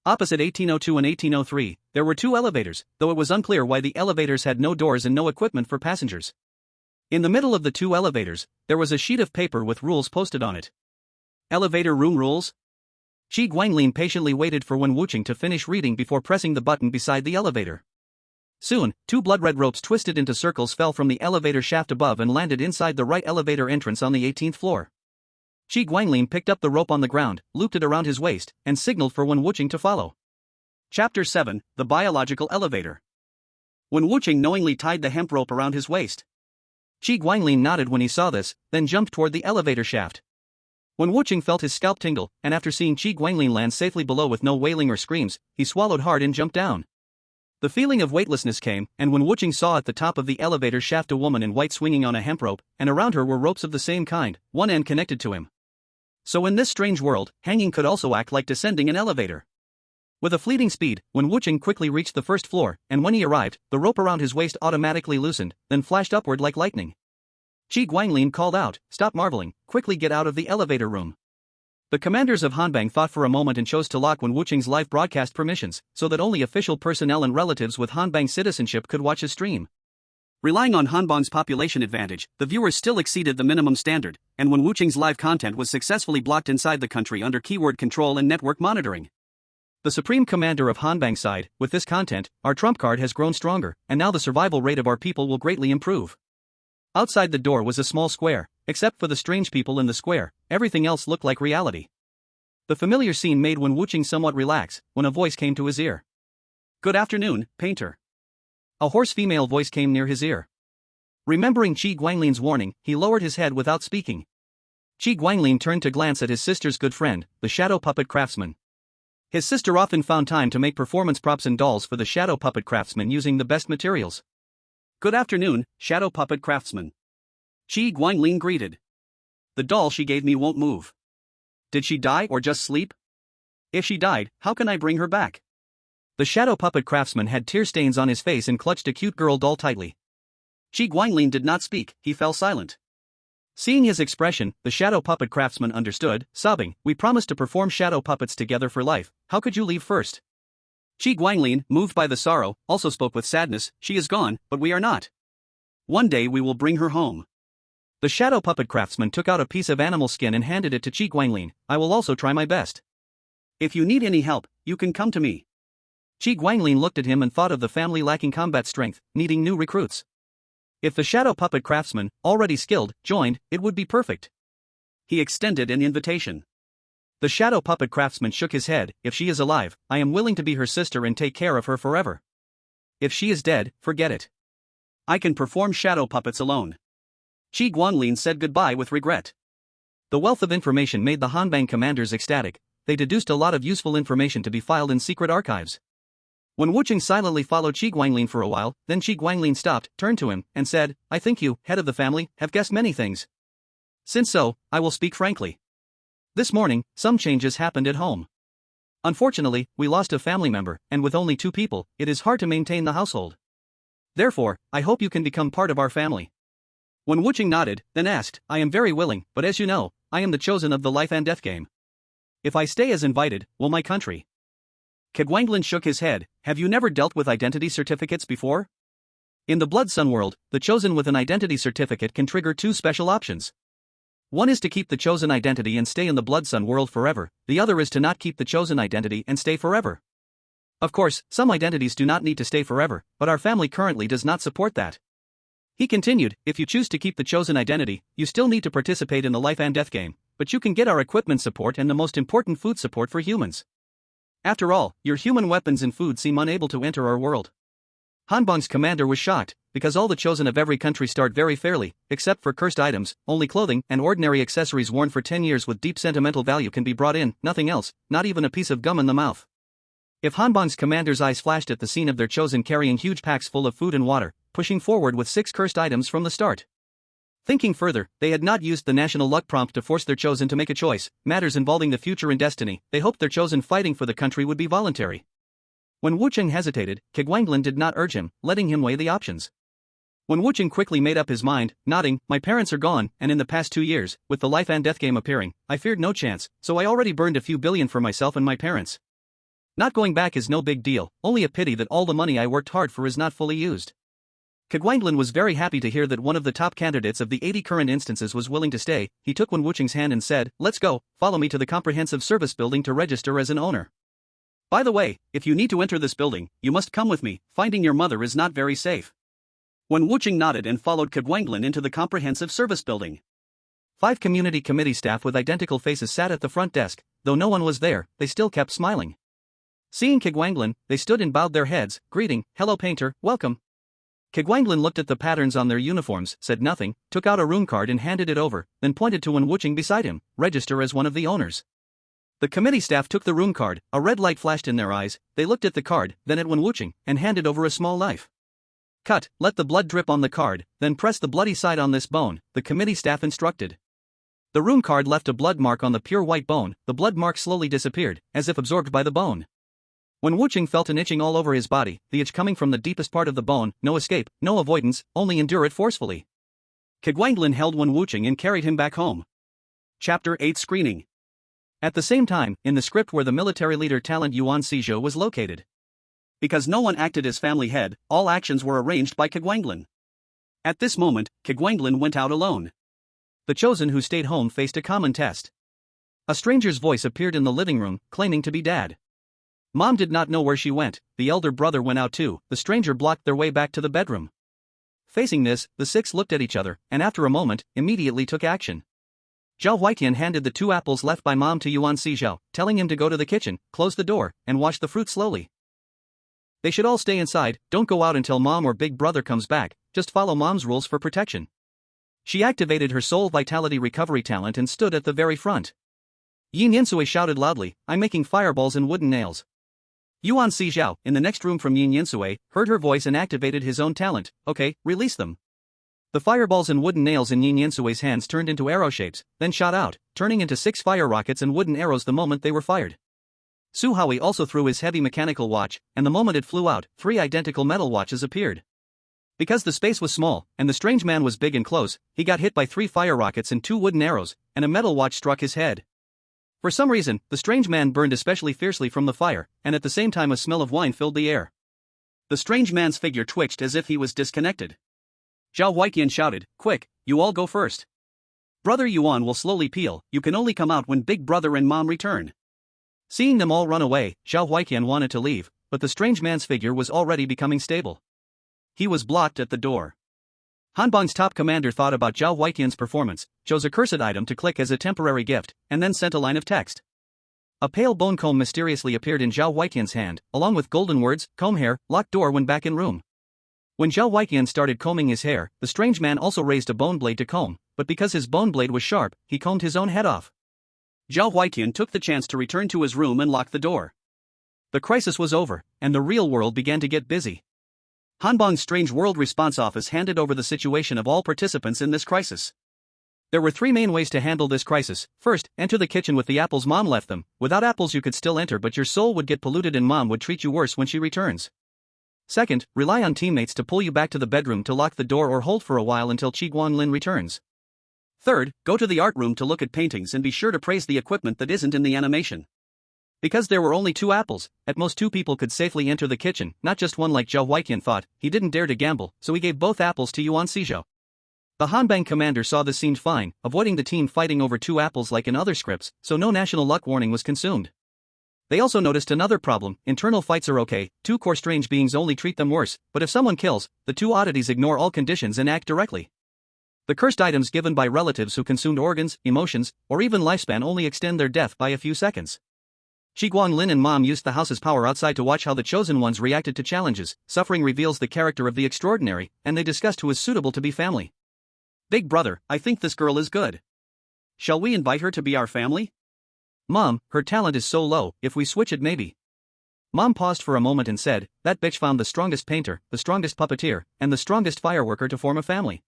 A: Opposite 1802 and 1803, there were 2 elevators, though it was unclear why the elevators had no doors and no equipment for passengers. In the middle of the 2 elevators, there was a sheet of paper with rules posted on it. Elevator room rules? Qi Guanglin patiently waited for Wen Wuqing to finish reading before pressing the button beside the elevator. Soon, 2 blood-red ropes twisted into circles fell from the elevator shaft above and landed inside the right elevator entrance on the 18th floor. Qi Guanglin picked up the rope on the ground, looped it around his waist, and signaled for Wen Wuqing to follow. Chapter 7, The Biological Elevator. Wen Wuqing knowingly tied the hemp rope around his waist. Qi Guanglin nodded when he saw this, then jumped toward the elevator shaft. Wen Wuqing felt his scalp tingle, and after seeing Qi Guanglin land safely below with no wailing or screams, he swallowed hard and jumped down. The feeling of weightlessness came, and Wen Wuqing saw at the top of the elevator shaft a woman in white swinging on a hemp rope, and around her were ropes of the same kind, one end connected to him. So in this strange world, hanging could also act like descending an elevator. With a fleeting speed, Wen Wuqing quickly reached the first floor, and when he arrived, the rope around his waist automatically loosened, then flashed upward like lightning. Qi Guanglin called out, Stop marveling, quickly get out of the elevator room. The commanders of Hanbang thought for a moment and chose to lock Wen Wuqing's live broadcast permissions, so that only official personnel and relatives with Hanbang citizenship could watch his stream. Relying on Hanbang's population advantage, the viewers still exceeded the minimum standard, and Wen Wuqing's live content was successfully blocked inside the country under keyword control and network monitoring. The supreme commander of Hanbang's side, with this content, our trump card has grown stronger, and now the survival rate of our people will greatly improve. Outside the door was a small square. Except for the strange people in the square, everything else looked like reality. The familiar scene made Wen Wuqing somewhat relax, when a voice came to his ear. Good afternoon, painter. A hoarse female voice came near his ear. Remembering Qi Guanglin's warning, he lowered his head without speaking. Qi Guanglin turned to glance at his sister's good friend, the shadow puppet craftsman. His sister often found time to make performance props and dolls for the shadow puppet craftsman using the best materials. Good afternoon, shadow puppet craftsman. Qi Guanglin greeted. The doll she gave me won't move. Did she die or just sleep? If she died, how can I bring her back? The shadow puppet craftsman had tear stains on his face and clutched a cute girl doll tightly. Qi Guanglin did not speak, he fell silent. Seeing his expression, the shadow puppet craftsman understood, sobbing, We promised to perform shadow puppets together for life, how could you leave first? Qi Guanglin, moved by the sorrow, also spoke with sadness, She is gone, but we are not. One day we will bring her home. The shadow puppet craftsman took out a piece of animal skin and handed it to Qi Guanglin. I will also try my best. If you need any help, you can come to me. Qi Guanglin looked at him and thought of the family lacking combat strength, needing new recruits. If the shadow puppet craftsman, already skilled, joined, it would be perfect. He extended an invitation. The shadow puppet craftsman shook his head. If she is alive, I am willing to be her sister and take care of her forever. If she is dead, forget it. I can perform shadow puppets alone. Qi Guanglin said goodbye with regret. The wealth of information made the Hanbang commanders ecstatic. They deduced a lot of useful information to be filed in secret archives. When Wucheng silently followed Qi Guanglin for a while, then Qi Guanglin stopped, turned to him, and said, I think you, head of the family, have guessed many things. Since so, I will speak frankly. This morning, some changes happened at home. Unfortunately, we lost a family member, and with only 2 people, it is hard to maintain the household. Therefore, I hope you can become part of our family. When Wucheng nodded, then asked, I am very willing, but as you know, I am the chosen of the life and death game. If I stay as invited, will my country? Guanglin shook his head. Have you never dealt with identity certificates before? In the Blood Sun world, the chosen with an identity certificate can trigger 2 special options. One is to keep the chosen identity and stay in the Blood Sun world forever, the other is to not keep the chosen identity and stay forever. Of course, some identities do not need to stay forever, but our family currently does not support that. He continued, if you choose to keep the chosen identity, you still need to participate in the life and death game, but you can get our equipment support and the most important food support for humans. After all, your human weapons and food seem unable to enter our world. Hanbang's commander was shocked, because all the chosen of every country start very fairly, except for cursed items, only clothing and ordinary accessories worn for 10 years with deep sentimental value can be brought in, nothing else, not even a piece of gum in the mouth. If Hanbang's commander's eyes flashed at the scene of their chosen carrying huge packs full of food and water, pushing forward with 6 cursed items from the start. Thinking further, they had not used the national luck prompt to force their chosen to make a choice, matters involving the future and destiny, they hoped their chosen fighting for the country would be voluntary. When Wucheng hesitated, Guanglin did not urge him, letting him weigh the options. When Wucheng quickly made up his mind, nodding, my parents are gone, and in the past 2 years, with the life and death game appearing, I feared no chance, so I already burned a few billion for myself and my parents. Not going back is no big deal, only a pity that all the money I worked hard for is not fully used. Guanglin was very happy to hear that one of the top candidates of the 80 current instances was willing to stay. He took Wen Wucheng's hand and said, let's go, follow me to the comprehensive service building to register as an owner. By the way, if you need to enter this building, you must come with me, finding your mother is not very safe. When Wucheng nodded and followed Guanglin into the comprehensive service building. 5 community committee staff with identical faces sat at the front desk, though no one was there, they still kept smiling. Seeing Guanglin, they stood and bowed their heads, greeting, hello painter, welcome. Guanglin looked at the patterns on their uniforms, said nothing, took out a rune card and handed it over, then pointed to Wen Wucheng beside him, register as one of the owners. The committee staff took the rune card, a red light flashed in their eyes, they looked at the card, then at Wen Wucheng, and handed over a small knife. Cut, let the blood drip on the card, then press the bloody side on this bone, the committee staff instructed. The rune card left a blood mark on the pure white bone, the blood mark slowly disappeared, as if absorbed by the bone. When Wucheng felt an itching all over his body, the itch coming from the deepest part of the bone, no escape, no avoidance, only endure it forcefully. Guanglin held Wen Wucheng and carried him back home. Chapter 8 Screening. At the same time, in the script where the military leader talent Yuan Sizhou was located. Because no one acted as family head, all actions were arranged by Guanglin. At this moment, Guanglin went out alone. The chosen who stayed home faced a common test. A stranger's voice appeared in the living room, claiming to be Dad. Mom did not know where she went, the elder brother went out too, the stranger blocked their way back to the bedroom. Facing this, the 6 looked at each other, and after a moment, immediately took action. Zhao Huitian handed the 2 apples left by Mom to Yuan Sizhou, telling him to go to the kitchen, close the door, and wash the fruit slowly. They should all stay inside, don't go out until Mom or Big Brother comes back, just follow Mom's rules for protection. She activated her soul vitality recovery talent and stood at the very front. Yin Yinsui shouted loudly, I'm making fireballs and wooden nails. Yuan Sizhou, in the next room from Yin Yinsui, heard her voice and activated his own talent. Okay, release them. The fireballs and wooden nails in Yin Yinsui's hands turned into arrow shapes, then shot out, turning into 6 fire rockets and wooden arrows the moment they were fired. Su Haoi also threw his heavy mechanical watch, and the moment it flew out, 3 identical metal watches appeared. Because the space was small, and the strange man was big and close, he got hit by 3 fire rockets and 2 wooden arrows, and a metal watch struck his head. For some reason, the strange man burned especially fiercely from the fire, and at the same time a smell of wine filled the air. The strange man's figure twitched as if he was disconnected. Zhao Huitian shouted, quick, you all go first. Brother Yuan will slowly peel, you can only come out when big brother and mom return. Seeing them all run away, Zhao Huaiqian wanted to leave, but the strange man's figure was already becoming stable. He was blocked at the door. Hanbang's top commander thought about Zhao Huaiqian's performance, chose a cursed item to click as a temporary gift, and then sent a line of text. A pale bone comb mysteriously appeared in Zhao Huaiqian's hand, along with golden words, comb hair, locked door when back in room. When Zhao Huaiqian started combing his hair, the strange man also raised a bone blade to comb, but because his bone blade was sharp, he combed his own head off. Zhao Huaiqian took the chance to return to his room and lock the door. The crisis was over, and the real world began to get busy. Hanbang's Strange World Response Office handed over the situation of all participants in this crisis. There were 3 main ways to handle this crisis. First, enter the kitchen with the apples mom left them. Without apples you could still enter, but your soul would get polluted and mom would treat you worse when she returns. Second, rely on teammates to pull you back to the bedroom to lock the door or hold for a while until Qi Guanlin returns. Third, go to the art room to look at paintings and be sure to praise the equipment that isn't in the animation. Because there were only 2 apples, at most 2 people could safely enter the kitchen, not just one like Zhao Huaiqian thought. He didn't dare to gamble, so he gave both apples to Yuan Xizhou. The Hanbang commander saw this seemed fine, avoiding the team fighting over 2 apples like in other scripts, so no national luck warning was consumed. They also noticed another problem: internal fights are okay, 2 core strange beings only treat them worse, but if someone kills, the 2 oddities ignore all conditions and act directly. The cursed items given by relatives who consumed organs, emotions, or even lifespan only extend their death by a few seconds. Qi Guanlin and mom used the house's power outside to watch how the chosen ones reacted to challenges. Suffering reveals the character of the extraordinary, and they discussed who is suitable to be family. Big brother, I think this girl is good. Shall we invite her to be our family? Mom, her talent is so low, if we switch it maybe. Mom paused for a moment and said, that bitch found the strongest painter, the strongest puppeteer, and the strongest fireworker to form a family.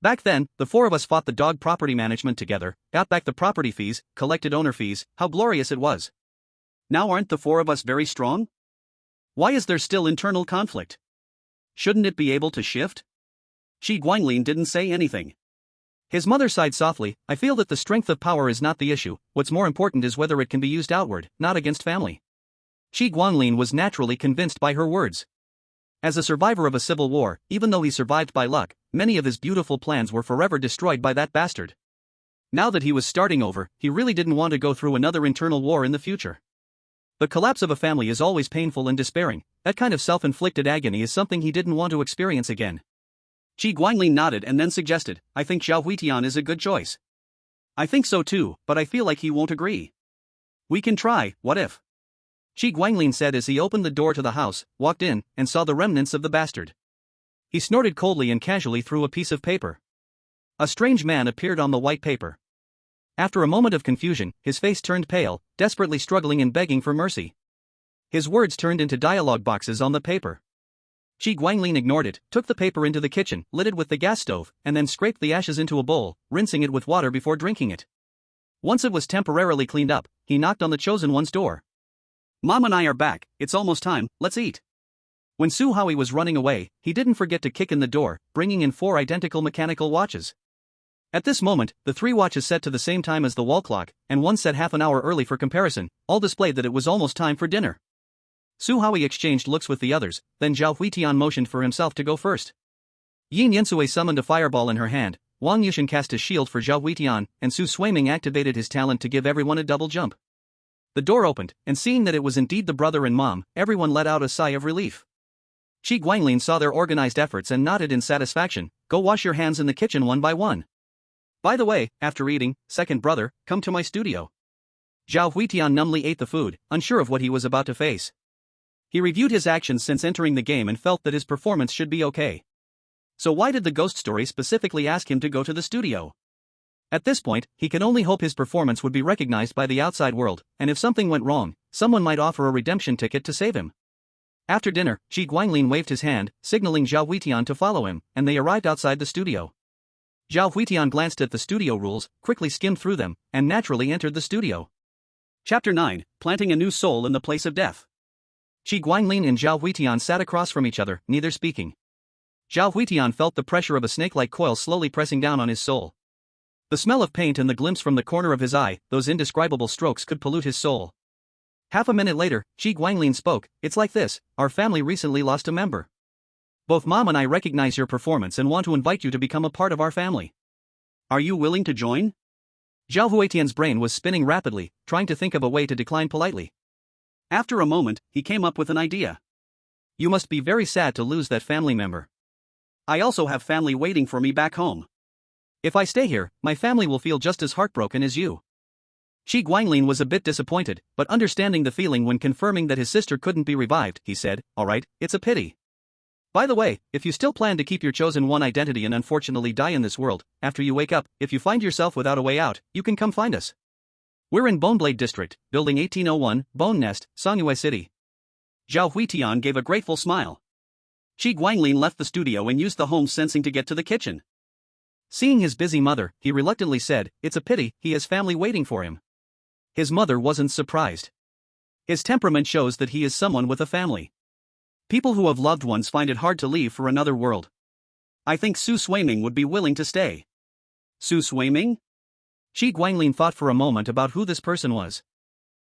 A: Back then, the 4 of us fought the dog property management together, got back the property fees, collected owner fees. How glorious it was. Now aren't the 4 of us very strong? Why is there still internal conflict? Shouldn't it be able to shift? Qi Guanlin didn't say anything. His mother sighed softly. I feel that the strength of power is not the issue, what's more important is whether it can be used outward, not against family. Qi Guanlin was naturally convinced by her words. As a survivor of a civil war, even though he survived by luck, many of his beautiful plans were forever destroyed by that bastard. Now that he was starting over, he really didn't want to go through another internal war in the future. The collapse of a family is always painful and despairing. That kind of self-inflicted agony is something he didn't want to experience again. Qi Guanlin nodded and then suggested, I think Zhao Huitian is a good choice. I think so too, but I feel like he won't agree. We can try, what if? Qi Guanlin said as he opened the door to the house, walked in, and saw the remnants of the bastard. He snorted coldly and casually threw a piece of paper. A strange man appeared on the white paper. After a moment of confusion, his face turned pale, desperately struggling and begging for mercy. His words turned into dialogue boxes on the paper. Qi Guanlin ignored it, took the paper into the kitchen, lit it with the gas stove, and then scraped the ashes into a bowl, rinsing it with water before drinking it. Once it was temporarily cleaned up, he knocked on the chosen one's door. Mom and I are back, it's almost time, let's eat. When Su Haui was running away, he didn't forget to kick in the door, bringing in 4 identical mechanical watches. At this moment, the 3 watches set to the same time as the wall clock, and one set half an hour early for comparison, all displayed that it was almost time for dinner. Su Haui exchanged looks with the others, then Zhao Huitian motioned for himself to go first. Yin Yensui summoned a fireball in her hand, Wang Yushin cast his shield for Zhao Huitian, and Su Suiming activated his talent to give everyone a double jump. The door opened, and seeing that it was indeed the brother and mom, everyone let out a sigh of relief. Qi Guanlin saw their organized efforts and nodded in satisfaction. Go wash your hands in the kitchen one by one. By the way, after eating, second brother, come to my studio. Zhao Huitian numbly ate the food, unsure of what he was about to face. He reviewed his actions since entering the game and felt that his performance should be okay. So why did the ghost story specifically ask him to go to the studio? At this point, he can only hope his performance would be recognized by the outside world, and if something went wrong, someone might offer a redemption ticket to save him. After dinner, Qi Guanlin waved his hand, signaling Zhao Huitian to follow him, and they arrived outside the studio. Zhao Huitian glanced at the studio rules, quickly skimmed through them, and naturally entered the studio. Chapter 9, Planting a New Soul in the Place of Death. Qi Guanlin and Zhao Huitian sat across from each other, neither speaking. Zhao Huitian felt the pressure of a snake-like coil slowly pressing down on his soul. The smell of paint and the glimpse from the corner of his eye, those indescribable strokes could pollute his soul. Half a minute later, Qi Guanlin spoke, it's like this, our family recently lost a member. Both Mom and I recognize your performance and want to invite you to become a part of our family. Are you willing to join? Zhao Huitian's brain was spinning rapidly, trying to think of a way to decline politely. After a moment, he came up with an idea. You must be very sad to lose that family member. I also have family waiting for me back home. If I stay here, my family will feel just as heartbroken as you. Qi Guanglin was a bit disappointed, but understanding the feeling when confirming that his sister couldn't be revived, he said, "Alright, it's a pity. By the way, if you still plan to keep your chosen one identity and unfortunately die in this world, after you wake up, if you find yourself without a way out, you can come find us. We're in Boneblade District, Building 1801, Bone Nest, Songyue City." Zhao Huitian gave a grateful smile. Qi Guanglin left the studio and used the home sensing to get to the kitchen. Seeing his busy mother, he reluctantly said, "It's a pity, he has family waiting for him." His mother wasn't surprised. His temperament shows that he is someone with a family. People who have loved ones find it hard to leave for another world. I think Su Suiming would be willing to stay. Su Suiming? Qi Guanglin thought for a moment about who this person was.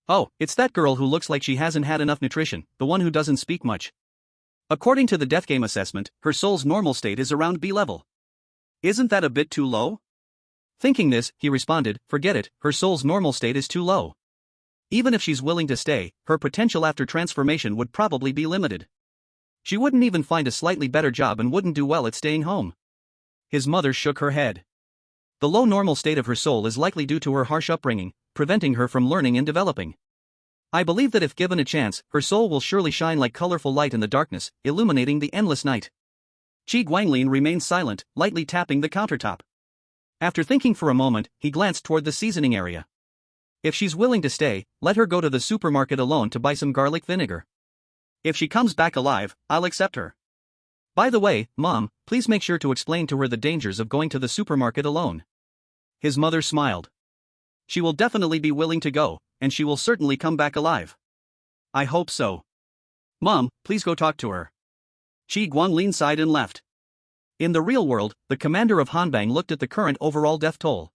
A: Oh, it's that girl who looks like she hasn't had enough nutrition, the one who doesn't speak much. According to the death game assessment, her soul's normal state is around B level. Isn't that a bit too low? Thinking this, he responded, "Forget it, her soul's normal state is too low. Even if she's willing to stay, her potential after transformation would probably be limited. She wouldn't even find a slightly better job and wouldn't do well at staying home." His mother shook her head. The low normal state of her soul is likely due to her harsh upbringing, preventing her from learning and developing. I believe that if given a chance, her soul will surely shine like colorful light in the darkness, illuminating the endless night. Qi Guanglin remained silent, lightly tapping the countertop. After thinking for a moment, he glanced toward the seasoning area. If she's willing to stay, let her go to the supermarket alone to buy some garlic vinegar. If she comes back alive, I'll accept her. By the way, Mom, please make sure to explain to her the dangers of going to the supermarket alone. His mother smiled. She will definitely be willing to go, and she will certainly come back alive. I hope so. Mom, please go talk to her. Qi Guanglin sighed and left. In the real world, the commander of Hanbang looked at the current overall death toll.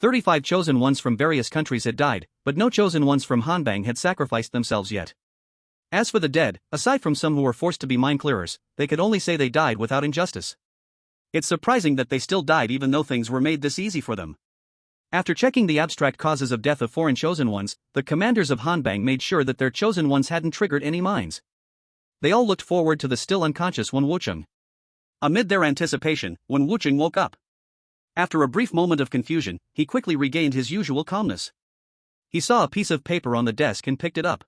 A: 35 chosen ones from various countries had died, but no chosen ones from Hanbang had sacrificed themselves yet. As for the dead, aside from some who were forced to be mind clearers, they could only say they died without injustice. It's surprising that they still died even though things were made this easy for them. After checking the abstract causes of death of foreign chosen ones, the commanders of Hanbang made sure that their chosen ones hadn't triggered any minds. They all looked forward to the still unconscious Wen Wucheng. Amid their anticipation, Wen Wucheng woke up. After a brief moment of confusion, he quickly regained his usual calmness. He saw a piece of paper on the desk and picked it up.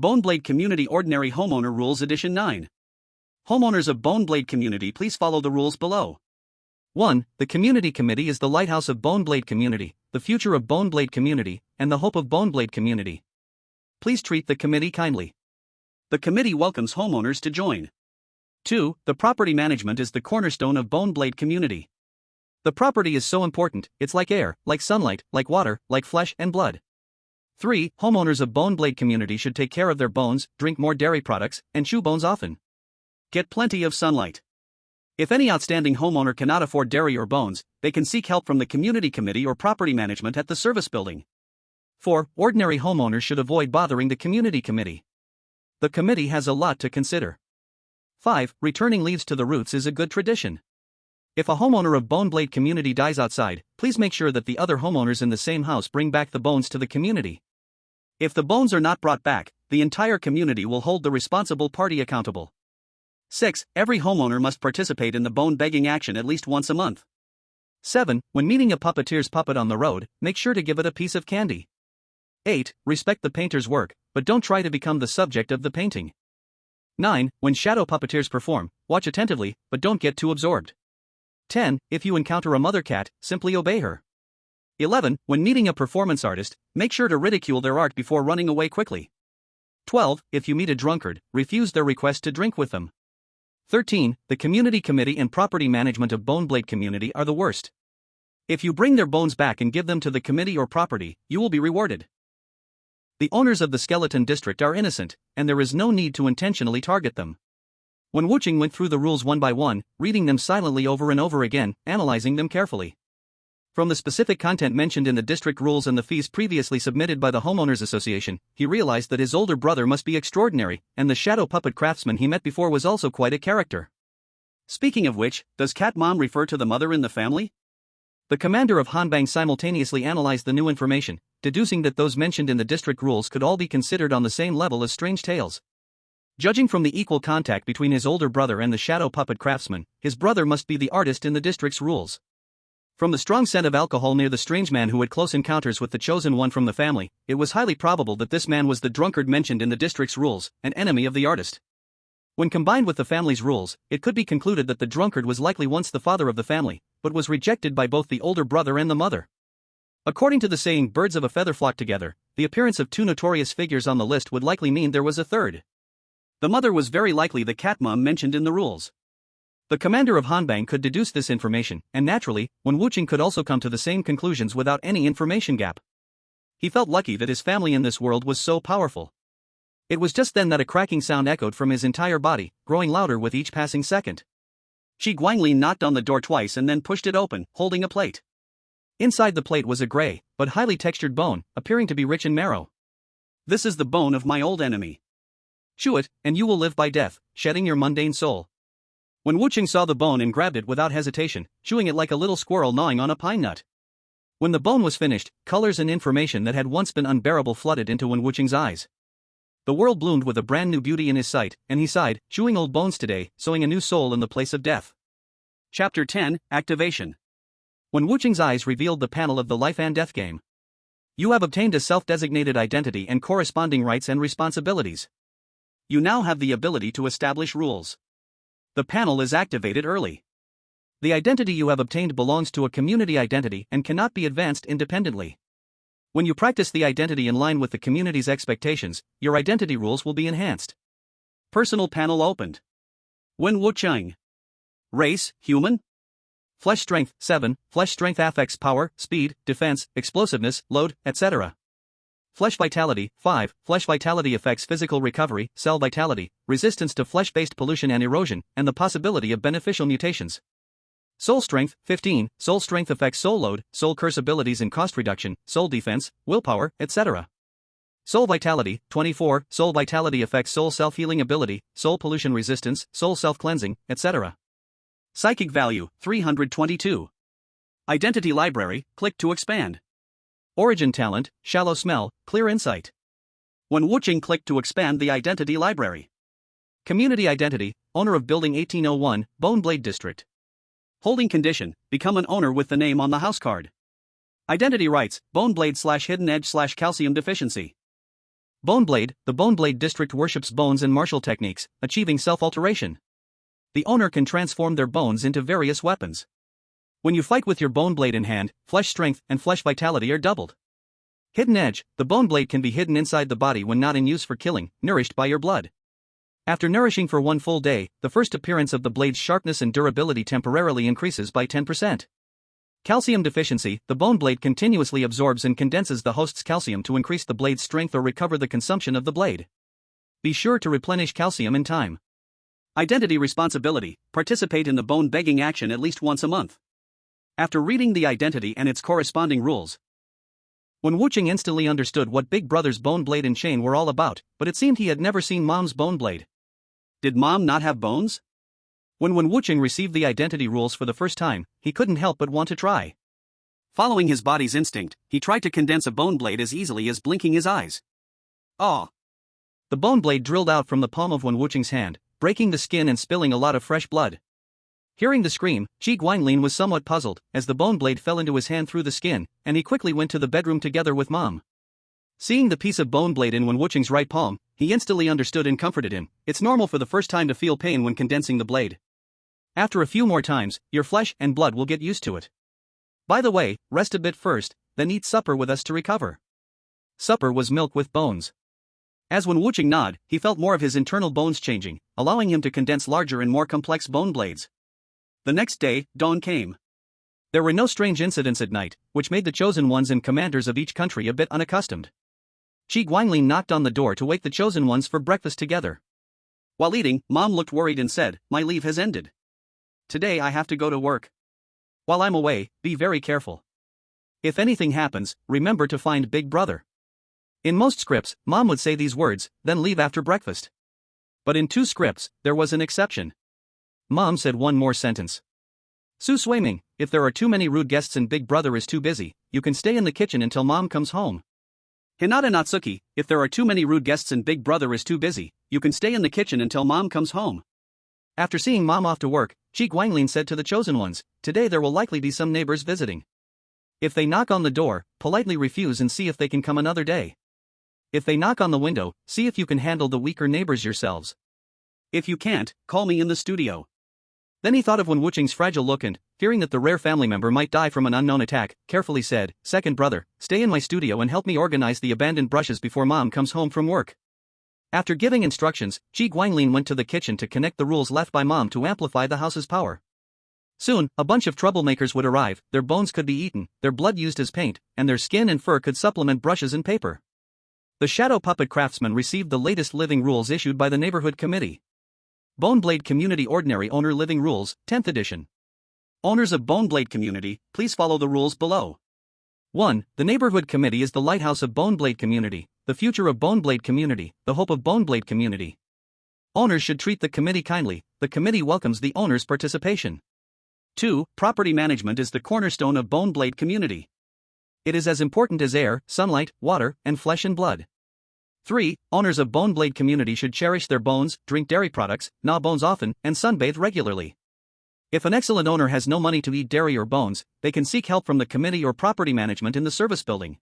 A: Boneblade Community Ordinary Homeowner Rules Edition 9. Homeowners of Boneblade Community, please follow the rules below. 1. The Community Committee is the lighthouse of Boneblade Community, the future of Boneblade Community, and the hope of Boneblade Community. Please treat the committee kindly. The committee welcomes homeowners to join. 2. The property management is the cornerstone of Boneblade Community. The property is so important, it's like air, like sunlight, like water, like flesh and blood. 3. Homeowners of Boneblade Community should take care of their bones, drink more dairy products, and chew bones often. Get plenty of sunlight. If any outstanding homeowner cannot afford dairy or bones, they can seek help from the community committee or property management at the service building. 4. Ordinary homeowners should avoid bothering the community committee. The committee has a lot to consider. 5. Returning leaves to the roots is a good tradition. If a homeowner of Boneblade Community dies outside, please make sure that the other homeowners in the same house bring back the bones to the community. If the bones are not brought back, the entire community will hold the responsible party accountable. 6. Every homeowner must participate in the bone begging action at least once a month. 7. When meeting a puppeteer's puppet on the road, make sure to give it a piece of candy. 8. Respect the painter's work, but don't try to become the subject of the painting. 9. When shadow puppeteers perform, watch attentively, but don't get too absorbed. 10. If you encounter a mother cat, simply obey her. 11. When meeting a performance artist, make sure to ridicule their art before running away quickly. 12. If you meet a drunkard, refuse their request to drink with them. 13. The community committee and property management of Boneblade Community are the worst. If you bring their bones back and give them to the committee or property, you will be rewarded. The owners of the skeleton district are innocent, and there is no need to intentionally target them. Wen Wucheng went through the rules one by one, reading them silently over and over again, analyzing them carefully. From the specific content mentioned in the district rules and the fees previously submitted by the Homeowners Association, he realized that his older brother must be extraordinary, and the shadow puppet craftsman he met before was also quite a character. Speaking of which, does Cat Mom refer to the mother in the family? The commander of Hanbang simultaneously analyzed the new information, deducing that those mentioned in the district rules could all be considered on the same level as strange tales. Judging from the equal contact between his older brother and the shadow puppet craftsman, his brother must be the artist in the district's rules. From the strong scent of alcohol near the strange man who had close encounters with the chosen one from the family, it was highly probable that this man was the drunkard mentioned in the district's rules, an enemy of the artist. When combined with the family's rules, it could be concluded that the drunkard was likely once the father of the family, but was rejected by both the older brother and the mother. According to the saying birds of a feather flock together, the appearance of two notorious figures on the list would likely mean there was a third. The mother was very likely the cat mom mentioned in the rules. The commander of Hanbang could deduce this information, and naturally, Wen Wucheng could also come to the same conclusions without any information gap. He felt lucky that his family in this world was so powerful. It was just then that a cracking sound echoed from his entire body, growing louder with each passing second. Shi Guanglin knocked on the door twice and then pushed it open, holding a plate. Inside the plate was a gray, but highly textured bone, appearing to be rich in marrow. This is the bone of my old enemy. Chew it, and you will live by death, shedding your mundane soul. Wen Wucheng saw the bone and grabbed it without hesitation, chewing it like a little squirrel gnawing on a pine nut. When the bone was finished, colors and information that had once been unbearable flooded into Wen Wucheng's eyes. The world bloomed with a brand new beauty in his sight, and he sighed, chewing old bones today, sowing a new soul in the place of death. Chapter 10, Activation. Wen Wucheng's eyes revealed the panel of the life and death game. You have obtained a self-designated identity and corresponding rights and responsibilities. You now have the ability to establish rules. The panel is activated early. The identity you have obtained belongs to a community identity and cannot be advanced independently. When you practice the identity in line with the community's expectations, your identity rules will be enhanced. Personal panel opened. Wen Wucheng. Race, human. Flesh strength, 7, flesh strength affects power, speed, defense, explosiveness, load, etc. Flesh vitality, 5, flesh vitality affects physical recovery, cell vitality, resistance to flesh-based pollution and erosion, and the possibility of beneficial mutations. Soul strength, 15, soul strength affects soul load, soul curse abilities and cost reduction, soul defense, willpower, etc. Soul vitality, 24, soul vitality affects soul self-healing ability, soul pollution resistance, soul self-cleansing, etc. Psychic value, 322. Identity library, click to expand. Origin talent, shallow smell, clear insight. Wen Wucheng clicked to expand the identity library. Community identity, owner of building 1801, Bone Blade District. Holding condition, become an owner with the name on the house card. Identity rights, Bone Blade / Hidden Edge / Calcium Deficiency. Bone Blade, the Bone Blade District worships bones and martial techniques, achieving self-alteration. The owner can transform their bones into various weapons. When you fight with your bone blade in hand, flesh strength and flesh vitality are doubled. Hidden Edge, the bone blade can be hidden inside the body when not in use for killing, nourished by your blood. After nourishing for one full day, the first appearance of the blade's sharpness and durability temporarily increases by 10%. Calcium deficiency, the bone blade continuously absorbs and condenses the host's calcium to increase the blade's strength or recover the consumption of the blade. Be sure to replenish calcium in time. Identity responsibility, participate in the bone begging action at least once a month. After reading the identity and its corresponding rules, Wen Wucheng instantly understood what Big Brother's bone blade and chain were all about, but it seemed he had never seen Mom's bone blade. Did Mom not have bones? When Wen Wucheng received the identity rules for the first time, he couldn't help but want to try. Following his body's instinct, he tried to condense a bone blade as easily as blinking his eyes. Ah! The bone blade drilled out from the palm of Wen Wucheng's hand, breaking the skin and spilling a lot of fresh blood. Hearing the scream, Shi Guanglin was somewhat puzzled, as the bone blade fell into his hand through the skin, and he quickly went to the bedroom together with Mom. Seeing the piece of bone blade in Wen Wucheng's right palm, he instantly understood and comforted him. It's normal for the first time to feel pain when condensing the blade. After a few more times, your flesh and blood will get used to it. By the way, rest a bit first, then eat supper with us to recover. Supper was milk with bones. As Wen Wucheng nodded, he felt more of his internal bones changing, allowing him to condense larger and more complex bone blades. The next day, dawn came. There were no strange incidents at night, which made the chosen ones and commanders of each country a bit unaccustomed. Shi Guanglin knocked on the door to wake the chosen ones for breakfast together. While eating, Mom looked worried and said, "My leave has ended. Today I have to go to work. While I'm away, be very careful. If anything happens, remember to find Big Brother." In most scripts, Mom would say these words, then leave after breakfast. But in 2 scripts, there was an exception. Mom said one more sentence. Su Suiming, if there are too many rude guests and Big Brother is too busy, you can stay in the kitchen until Mom comes home. Hinata Natsuki, if there are too many rude guests and Big Brother is too busy, you can stay in the kitchen until Mom comes home. After seeing Mom off to work, Chi Guanglin said to the chosen ones, today there will likely be some neighbors visiting. If they knock on the door, politely refuse and see if they can come another day. If they knock on the window, see if you can handle the weaker neighbors yourselves. If you can't, call me in the studio. Then he thought of Wen Wuqing's fragile look and, fearing that the rare family member might die from an unknown attack, carefully said, second brother, stay in my studio and help me organize the abandoned brushes before Mom comes home from work. After giving instructions, Chi Guanglin went to the kitchen to connect the rules left by Mom to amplify the house's power. Soon, a bunch of troublemakers would arrive, their bones could be eaten, their blood used as paint, and their skin and fur could supplement brushes and paper. The shadow puppet craftsman received the latest living rules issued by the neighborhood committee. Boneblade Community Ordinary Owner Living Rules, 10th edition. Owners of Boneblade Community, please follow the rules below. 1. The neighborhood committee is the lighthouse of Boneblade Community, the future of Boneblade Community, the hope of Boneblade Community. Owners should treat the committee kindly, the committee welcomes the owner's participation. 2. Property management is the cornerstone of Boneblade Community. It is as important as air, sunlight, water, and flesh and blood. 3. Owners of Boneblade Community should cherish their bones, drink dairy products, gnaw bones often, and sunbathe regularly. If an excellent owner has no money to eat dairy or bones, they can seek help from the committee or property management in the service building.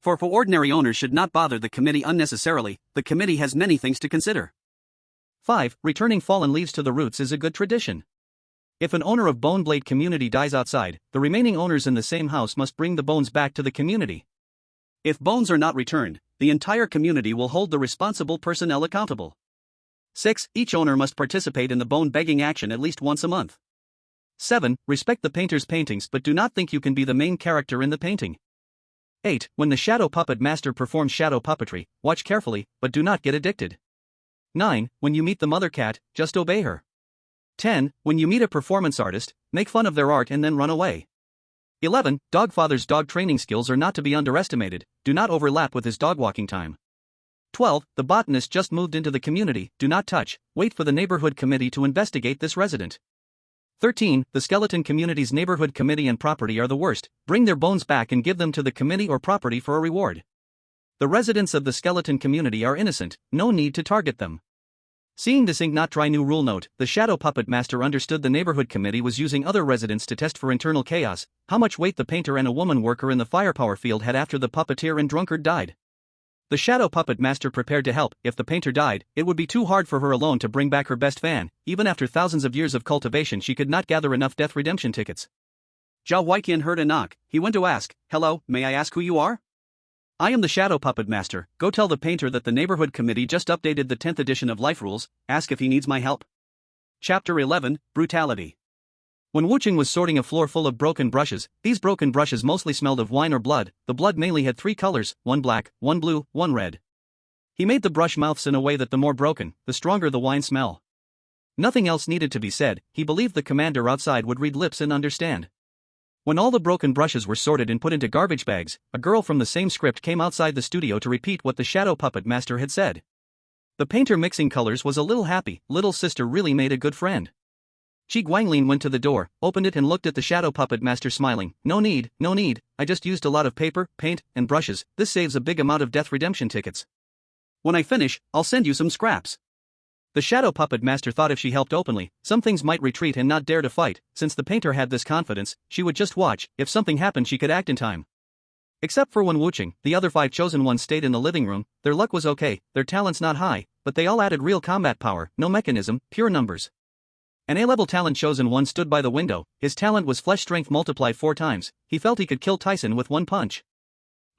A: For ordinary owners should not bother the committee unnecessarily, the committee has many things to consider. 5. Returning fallen leaves to the roots is a good tradition. If an owner of Boneblade Community dies outside, the remaining owners in the same house must bring the bones back to the community. If bones are not returned, the entire community will hold the responsible personnel accountable. 6. Each owner must participate in the bone begging action at least once a month. 7. Respect the painter's paintings but do not think you can be the main character in the painting. 8. When the shadow puppet master performs shadow puppetry, watch carefully, but do not get addicted. 9. When you meet the mother cat, just obey her. 10. When you meet a performance artist, make fun of their art and then run away. 11. Dogfather's dog training skills are not to be underestimated, do not overlap with his dog walking time. 12. The botanist just moved into the community, do not touch, wait for the neighborhood committee to investigate this resident. 13. The skeleton community's neighborhood committee and property are the worst, bring their bones back and give them to the committee or property for a reward. The residents of the skeleton community are innocent, no need to target them. Seeing this ink not try new rule note, the shadow puppet master understood the neighborhood committee was using other residents to test for internal chaos, how much weight the painter and a woman worker in the firepower field had after the puppeteer and drunkard died. The shadow puppet master prepared to help. If the painter died, it would be too hard for her alone to bring back her best fan, even after thousands of years of cultivation she could not gather enough death redemption tickets. Zhao Huaiqian heard a knock, he went to ask, hello, may I ask who you are? I am the shadow puppet master, go tell the painter that the neighborhood committee just updated the 10th edition of Life Rules, ask if he needs my help. Chapter 11, Brutality. When Wuqing was sorting a floor full of broken brushes, these broken brushes mostly smelled of wine or blood, the blood mainly had 3 colors, one black, one blue, one red. He made the brush mouths in a way that the more broken, the stronger the wine smell. Nothing else needed to be said, he believed the commander outside would read lips and understand. When all the broken brushes were sorted and put into garbage bags, a girl from the same script came outside the studio to repeat what the shadow puppet master had said. The painter mixing colors was a little happy, little sister really made a good friend. Chi Guanglin went to the door, opened it and looked at the shadow puppet master smiling, no need, I just used a lot of paper, paint, and brushes, this saves a big amount of death redemption tickets. When I finish, I'll send you some scraps. The shadow puppet master thought if she helped openly, some things might retreat and not dare to fight. Since the painter had this confidence, she would just watch, if something happened she could act in time. Except for Wen Wuqing, the other 5 chosen ones stayed in the living room, their luck was okay, their talents not high, but they all added real combat power, no mechanism, pure numbers. An A-level talent chosen one stood by the window, his talent was flesh strength multiplied 4 times, he felt he could kill Tyson with one punch.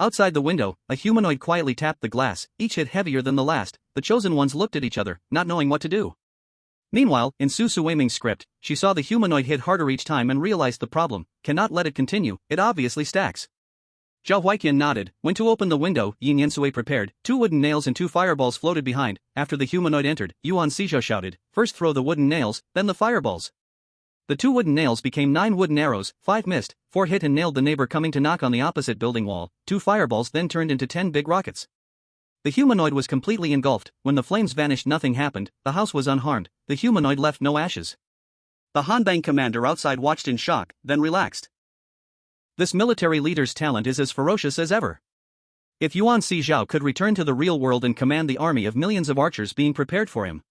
A: Outside the window, a humanoid quietly tapped the glass, each hit heavier than the last, the chosen ones looked at each other, not knowing what to do. Meanwhile, in Su Suiming's script, she saw the humanoid hit harder each time and realized the problem, cannot let it continue, it obviously stacks. Zhao Huaiqian nodded, went to open the window, Yin Yansui prepared, 2 wooden nails and 2 fireballs floated behind, after the humanoid entered, Yuan Shizhou shouted, first throw the wooden nails, then the fireballs. The 2 wooden nails became 9 wooden arrows, 5 missed, 4 hit and nailed the neighbor coming to knock on the opposite building wall, 2 fireballs then turned into 10 big rockets. The humanoid was completely engulfed, when the flames vanished nothing happened, the house was unharmed, the humanoid left no ashes. The Hanbang commander outside watched in shock, then relaxed. This military leader's talent is as ferocious as ever. If Yuan Xizhao could return to the real world and command the army of millions of archers being prepared for him.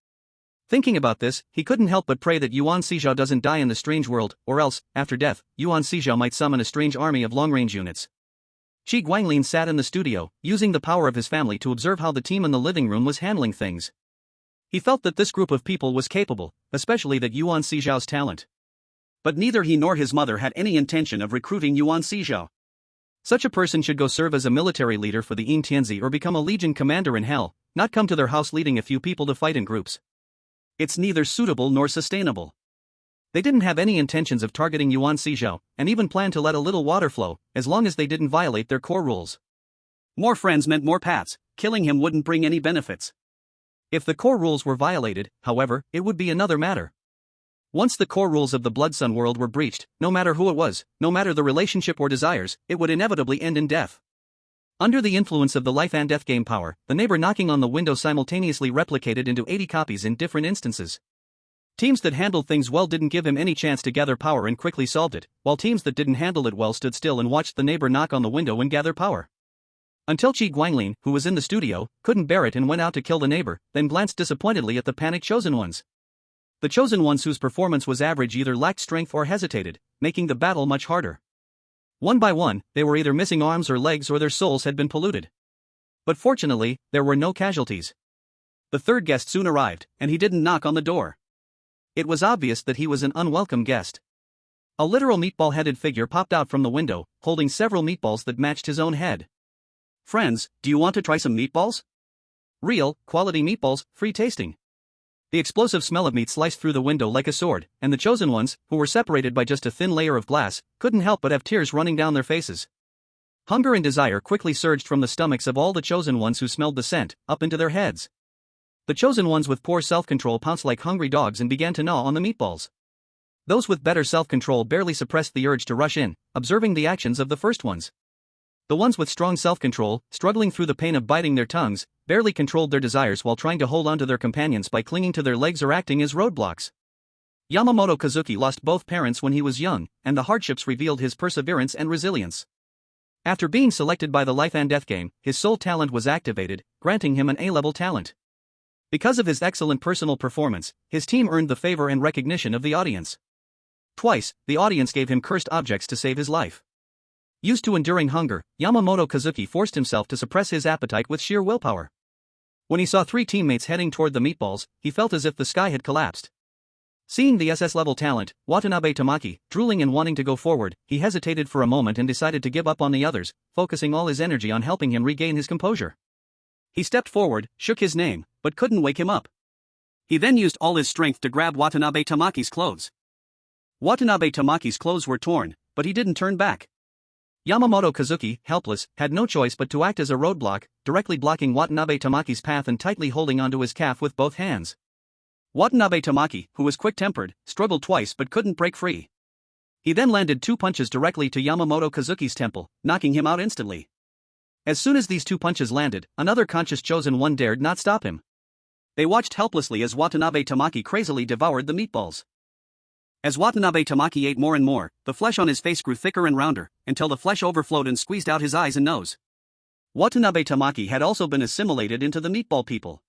A: Thinking about this, he couldn't help but pray that Yuan Xizhao doesn't die in the strange world, or else, after death, Yuan Xizhao might summon a strange army of long-range units. Qi Guanglin sat in the studio, using the power of his family to observe how the team in the living room was handling things. He felt that this group of people was capable, especially that Yuan Xizhao's talent. But neither he nor his mother had any intention of recruiting Yuan Xizhao. Such a person should go serve as a military leader for the Yin Tianzi or become a legion commander in hell, not come to their house leading a few people to fight in groups. It's neither suitable nor sustainable. They didn't have any intentions of targeting Yuan Xizhao, and even planned to let a little water flow, as long as they didn't violate their core rules. More friends meant more paths, killing him wouldn't bring any benefits. If the core rules were violated, however, it would be another matter. Once the core rules of the Blood Sun world were breached, no matter who it was, no matter the relationship or desires, it would inevitably end in death. Under the influence of the life and death game power, the neighbor knocking on the window simultaneously replicated into 80 copies in different instances. Teams that handled things well didn't give him any chance to gather power and quickly solved it, while teams that didn't handle it well stood still and watched the neighbor knock on the window and gather power. Until Qi Guanglin, who was in the studio, couldn't bear it and went out to kill the neighbor, then glanced disappointedly at the panicked chosen ones. The chosen ones whose performance was average either lacked strength or hesitated, making the battle much harder. One by one, they were either missing arms or legs or their souls had been polluted. But fortunately, there were no casualties. The third guest soon arrived, and he didn't knock on the door. It was obvious that he was an unwelcome guest. A literal meatball-headed figure popped out from the window, holding several meatballs that matched his own head. Friends, do you want to try some meatballs? Real, quality meatballs, free tasting. The explosive smell of meat sliced through the window like a sword, and the chosen ones, who were separated by just a thin layer of glass, couldn't help but have tears running down their faces. Hunger and desire quickly surged from the stomachs of all the chosen ones who smelled the scent, up into their heads. The chosen ones with poor self-control pounced like hungry dogs and began to gnaw on the meatballs. Those with better self-control barely suppressed the urge to rush in, observing the actions of the first ones. The ones with strong self-control, struggling through the pain of biting their tongues, barely controlled their desires while trying to hold on to their companions by clinging to their legs or acting as roadblocks. Yamamoto Kazuki lost both parents when he was young, and the hardships revealed his perseverance and resilience. After being selected by the Life and Death game, his soul talent was activated, granting him an A-level talent. Because of his excellent personal performance, his team earned the favor and recognition of the audience. Twice, the audience gave him cursed objects to save his life. Used to enduring hunger, Yamamoto Kazuki forced himself to suppress his appetite with sheer willpower. When he saw three teammates heading toward the meatballs, he felt as if the sky had collapsed. Seeing the SS-level talent, Watanabe Tamaki, drooling and wanting to go forward, he hesitated for a moment and decided to give up on the others, focusing all his energy on helping him regain his composure. He stepped forward, shook his name, but couldn't wake him up. He then used all his strength to grab Watanabe Tamaki's clothes. Watanabe Tamaki's clothes were torn, but he didn't turn back. Yamamoto Kazuki, helpless, had no choice but to act as a roadblock, directly blocking Watanabe Tamaki's path and tightly holding onto his calf with both hands. Watanabe Tamaki, who was quick-tempered, struggled twice but couldn't break free. He then landed two punches directly to Yamamoto Kazuki's temple, knocking him out instantly. As soon as these two punches landed, another conscious chosen one dared not stop him. They watched helplessly as Watanabe Tamaki crazily devoured the meatballs. As Watanabe Tamaki ate more and more, the flesh on his face grew thicker and rounder, until the flesh overflowed and squeezed out his eyes and nose. Watanabe Tamaki had also been assimilated into the meatball people.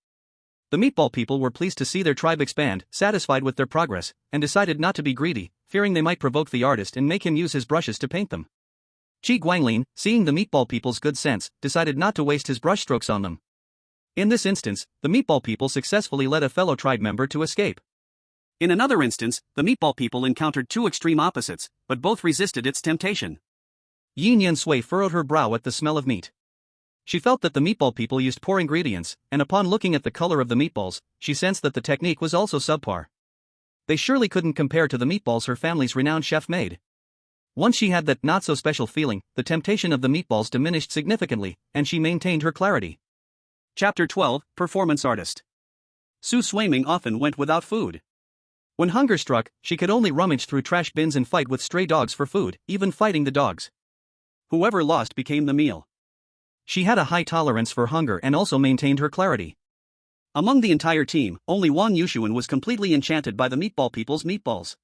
A: The meatball people were pleased to see their tribe expand, satisfied with their progress, and decided not to be greedy, fearing they might provoke the artist and make him use his brushes to paint them. Qi Guanglin, seeing the meatball people's good sense, decided not to waste his brushstrokes on them. In this instance, the meatball people successfully led a fellow tribe member to escape. In another instance, the meatball people encountered two extreme opposites, but both resisted its temptation. Yin Yan Sui furrowed her brow at the smell of meat. She felt that the meatball people used poor ingredients, and upon looking at the color of the meatballs, she sensed that the technique was also subpar. They surely couldn't compare to the meatballs her family's renowned chef made. Once she had that not-so-special feeling, the temptation of the meatballs diminished significantly, and she maintained her clarity. Chapter 12, Performance Artist. Su Suiming often went without food. When hunger struck, she could only rummage through trash bins and fight with stray dogs for food, even fighting the dogs. Whoever lost became the meal. She had a high tolerance for hunger and also maintained her clarity. Among the entire team, only Wang Yushuan was completely enchanted by the meatball people's meatballs.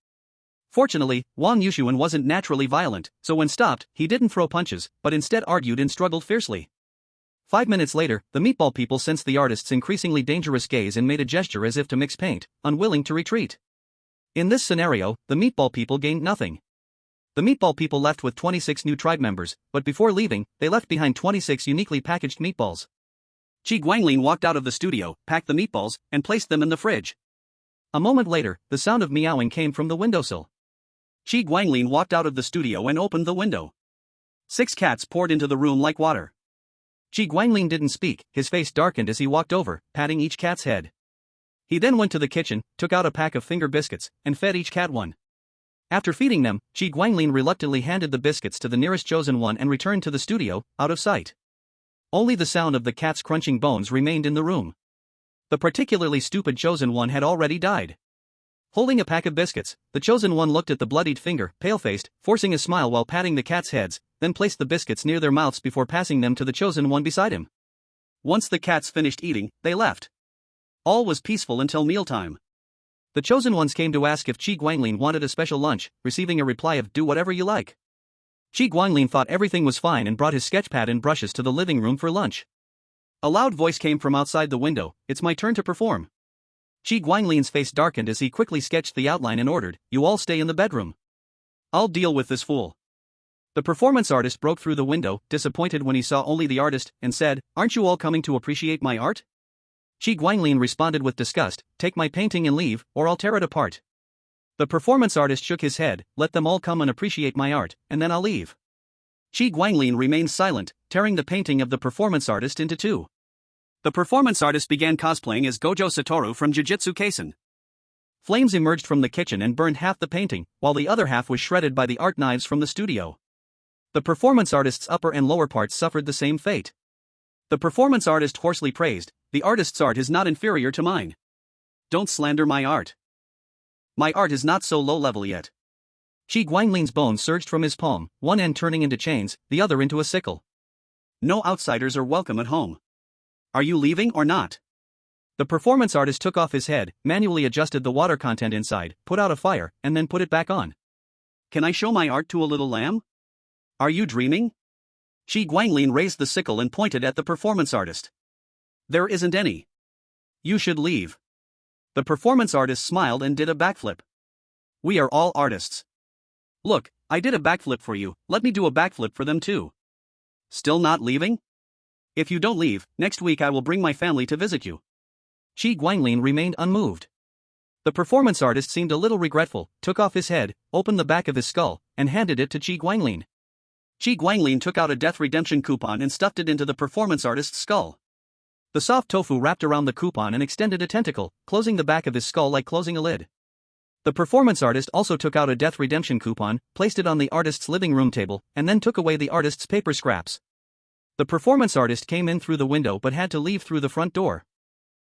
A: Fortunately, Wang Yushuan wasn't naturally violent, so when stopped, he didn't throw punches, but instead argued and struggled fiercely. 5 minutes later, the meatball people sensed the artist's increasingly dangerous gaze and made a gesture as if to mix paint, unwilling to retreat. In this scenario, the meatball people gained nothing. The meatball people left with 26 new tribe members, but before leaving, they left behind 26 uniquely packaged meatballs. Qi Guanglin walked out of the studio, packed the meatballs, and placed them in the fridge. A moment later, the sound of meowing came from the windowsill. Qi Guanglin walked out of the studio and opened the window. 6 cats poured into the room like water. Qi Guanglin didn't speak, his face darkened as he walked over, patting each cat's head. He then went to the kitchen, took out a pack of finger biscuits, and fed each cat one. After feeding them, Qi Guanglin reluctantly handed the biscuits to the nearest chosen one and returned to the studio, out of sight. Only the sound of the cat's crunching bones remained in the room. The particularly stupid chosen one had already died. Holding a pack of biscuits, the chosen one looked at the bloodied finger, pale-faced, forcing a smile while patting the cats' heads, then placed the biscuits near their mouths before passing them to the chosen one beside him. Once the cats finished eating, they left. All was peaceful until mealtime. The chosen ones came to ask if Qi Guanglin wanted a special lunch, receiving a reply of "do whatever you like." Qi Guanglin thought everything was fine and brought his sketchpad and brushes to the living room for lunch. A loud voice came from outside the window, "It's my turn to perform." Qi Guanglin's face darkened as he quickly sketched the outline and ordered, "You all stay in the bedroom. I'll deal with this fool." The performance artist broke through the window, disappointed when he saw only the artist, and said, "Aren't you all coming to appreciate my art?" Qi Guanglin responded with disgust, "Take my painting and leave, or I'll tear it apart." The performance artist shook his head, "Let them all come and appreciate my art, and then I'll leave." Qi Guanglin remained silent, tearing the painting of the performance artist into two. The performance artist began cosplaying as Gojo Satoru from Jujutsu Kaisen. Flames emerged from the kitchen and burned half the painting, while the other half was shredded by the art knives from the studio. The performance artist's upper and lower parts suffered the same fate. The performance artist hoarsely praised, "The artist's art is not inferior to mine. Don't slander my art. My art is not so low level yet." Qi Guanglin's bones surged from his palm, one end turning into chains, the other into a sickle. "No outsiders are welcome at home. Are you leaving or not?" The performance artist took off his head, manually adjusted the water content inside, put out a fire, and then put it back on. "Can I show my art to a little lamb? Are you dreaming?" Qi Guanglin raised the sickle and pointed at the performance artist. "There isn't any. You should leave." The performance artist smiled and did a backflip. "We are all artists. Look, I did a backflip for you, let me do a backflip for them too. Still not leaving? If you don't leave, next week I will bring my family to visit you." Qi Guanglin remained unmoved. The performance artist seemed a little regretful, took off his head, opened the back of his skull, and handed it to Qi Guanglin. Qi Guanglin took out a death redemption coupon and stuffed it into the performance artist's skull. The soft tofu wrapped around the coupon and extended a tentacle, closing the back of his skull like closing a lid. The performance artist also took out a death redemption coupon, placed it on the artist's living room table, and then took away the artist's paper scraps. The performance artist came in through the window but had to leave through the front door.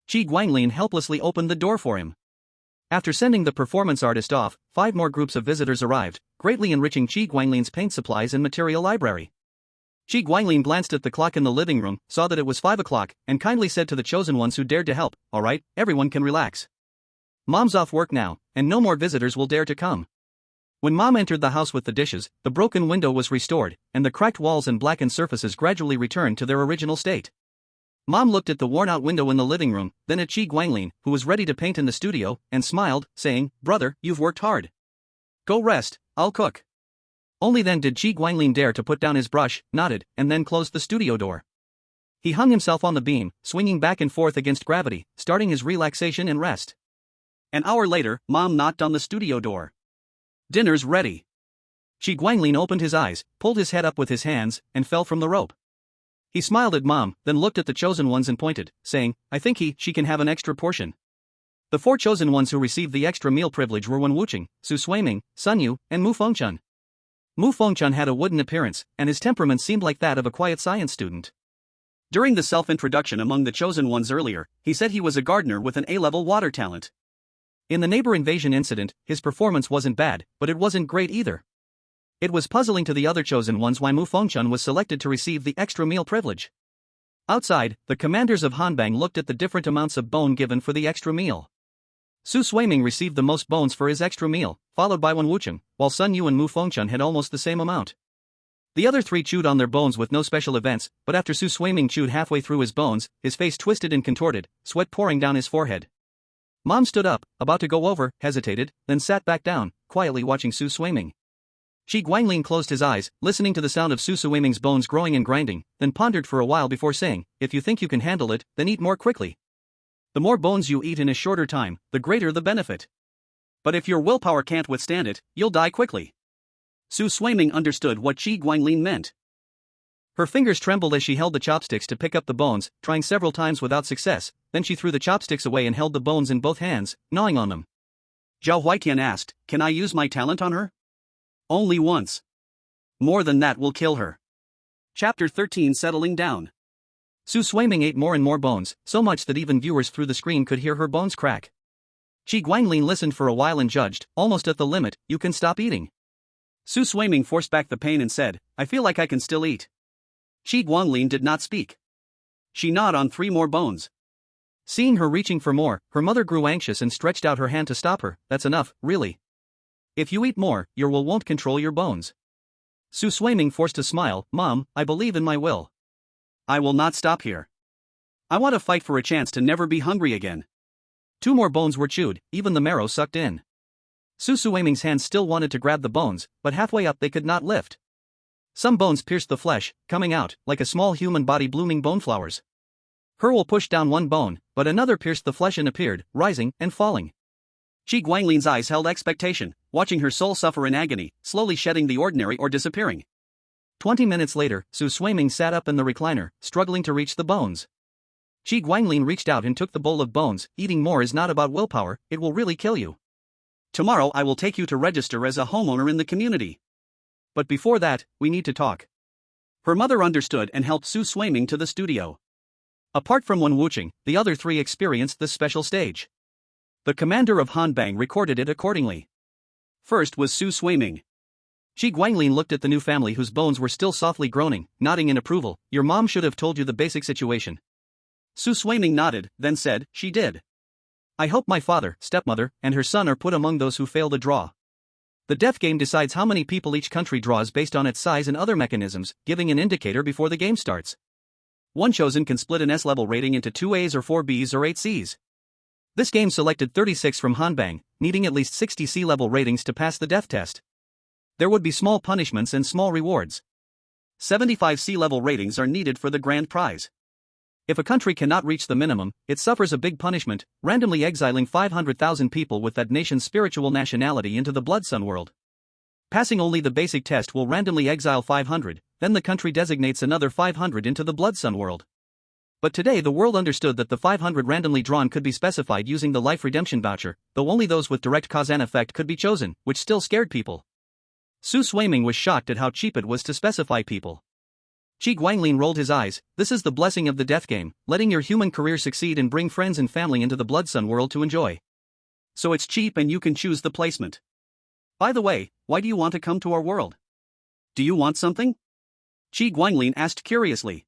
A: Qi Guanglin helplessly opened the door for him. After sending the performance artist off, 5 more groups of visitors arrived, greatly enriching Qi Guanglin's paint supplies and material library. Qi Guanglin glanced at the clock in the living room, saw that it was 5 o'clock, and kindly said to the chosen ones who dared to help, "All right, everyone can relax. Mom's off work now, and no more visitors will dare to come." When Mom entered the house with the dishes, the broken window was restored, and the cracked walls and blackened surfaces gradually returned to their original state. Mom looked at the worn-out window in the living room, then at Qi Guanglin, who was ready to paint in the studio, and smiled, saying, "Brother, you've worked hard. Go rest, I'll cook." Only then did Qi Guanglin dare to put down his brush, nodded, and then closed the studio door. He hung himself on the beam, swinging back and forth against gravity, starting his relaxation and rest. An hour later, Mom knocked on the studio door. "Dinner's ready." Qi Guanglin opened his eyes, pulled his head up with his hands, and fell from the rope. He smiled at Mom, then looked at the chosen ones and pointed, saying, "I think she can have an extra portion." The 4 chosen ones who received the extra meal privilege were Wen Wuqing, Su Suiming, Sun Yu, and Mu Fengchun. Mu Fengchun had a wooden appearance, and his temperament seemed like that of a quiet science student. During the self-introduction among the chosen ones earlier, he said he was a gardener with an A-level water talent. In the neighbor invasion incident, his performance wasn't bad, but it wasn't great either. It was puzzling to the other chosen ones why Mu Fengchun was selected to receive the extra meal privilege. Outside, the commanders of Hanbang looked at the different amounts of bone given for the extra meal. Su Suiming received the most bones for his extra meal, followed by Wen Wucheng, while Sun Yu and Mu Fengchun had almost the same amount. The other three chewed on their bones with no special events, but after Su Suiming chewed halfway through his bones, his face twisted and contorted, sweat pouring down his forehead. Mom stood up, about to go over, hesitated, then sat back down, quietly watching Su Suiming. Shi Guanglin closed his eyes, listening to the sound of Su Suiming's bones growing and grinding, then pondered for a while before saying, "If you think you can handle it, then eat more quickly. The more bones you eat in a shorter time, the greater the benefit. But if your willpower can't withstand it, you'll die quickly." Su Suiming understood what Shi Guanglin meant. Her fingers trembled as she held the chopsticks to pick up the bones, trying several times without success, then she threw the chopsticks away and held the bones in both hands, gnawing on them. Zhao Huaiqian asked, "Can I use my talent on her?" "Only once. More than that will kill her." Chapter 13 Settling Down. Su Suiming ate more and more bones, so much that even viewers through the screen could hear her bones crack. Shi Guanglin listened for a while and judged, "Almost at the limit, you can stop eating." Su Suiming forced back the pain and said, "I feel like I can still eat." Shi Guanglin did not speak. She gnawed on 3 more bones. Seeing her reaching for more, her mother grew anxious and stretched out her hand to stop her. "That's enough, really. If you eat more, your will won't control your bones." Su Suiming forced a smile. "Mom, I believe in my will. I will not stop here. I want to fight for a chance to never be hungry again." 2 more bones were chewed, even the marrow sucked in. Su Suiming's hands still wanted to grab the bones, but halfway up they could not lift. Some bones pierced the flesh, coming out, like a small human body blooming bone flowers. Her will pushed down one bone, but another pierced the flesh and appeared, rising and falling. Shi Guanglin's eyes held expectation, watching her soul suffer in agony, slowly shedding the ordinary or disappearing. 20 minutes later, Su Suiming sat up in the recliner, struggling to reach the bones. Shi Guanglin reached out and took the bowl of bones. "Eating more is not about willpower, it will really kill you. Tomorrow I will take you to register as a homeowner in the community. But before that, we need to talk." Her mother understood and helped Su Suiming to the studio. Apart from Wen Wucheng, the other 3 experienced this special stage. The commander of Hanbang recorded it accordingly. First was Su Suiming. Shi Guanglin looked at the new family whose bones were still softly groaning, nodding in approval. "Your mom should have told you the basic situation." Su Suiming nodded, then said, "She did. I hope my father, stepmother, and her son are put among those who fail to draw. The death game decides how many people each country draws based on its size and other mechanisms, giving an indicator before the game starts. One chosen can split an S-level rating into 2 A's or 4 B's or 8 C's. This game selected 36 from Hanbang, needing at least 60 C-level ratings to pass the death test. There would be small punishments and small rewards. 75 C-level ratings are needed for the grand prize. If a country cannot reach the minimum, it suffers a big punishment, randomly exiling 500,000 people with that nation's spiritual nationality into the Blood Sun world. Passing only the basic test will randomly exile 500, then the country designates another 500 into the Blood Sun world. But today the world understood that the 500 randomly drawn could be specified using the life redemption voucher, though only those with direct cause and effect could be chosen, which still scared people. Su Suiming was shocked at how cheap it was to specify people. Shi Guanglin rolled his eyes. "This is the blessing of the death game, letting your human career succeed and bring friends and family into the Blood Sun world to enjoy. So it's cheap and you can choose the placement. By the way, why do you want to come to our world? Do you want something?" Shi Guanglin asked curiously.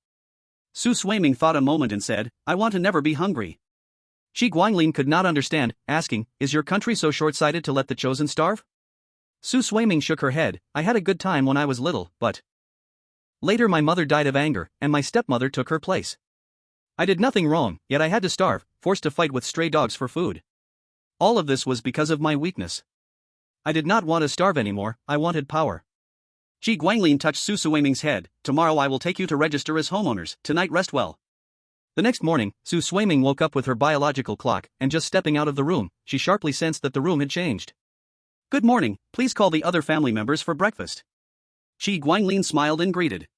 A: Su Suiming thought a moment and said, "I want to never be hungry." Shi Guanglin could not understand, asking, "Is your country so short-sighted to let the chosen starve?" Su Suiming shook her head. "I had a good time when I was little, but later my mother died of anger, and my stepmother took her place. I did nothing wrong, yet I had to starve, forced to fight with stray dogs for food. All of this was because of my weakness. I did not want to starve anymore, I wanted power." Shi Guanglin touched Su Suiming's head. "Tomorrow I will take you to register as homeowners, tonight rest well." The next morning, Su Suiming woke up with her biological clock, and just stepping out of the room, she sharply sensed that the room had changed. "Good morning, please call the other family members for breakfast." Shi Guanglin smiled and greeted.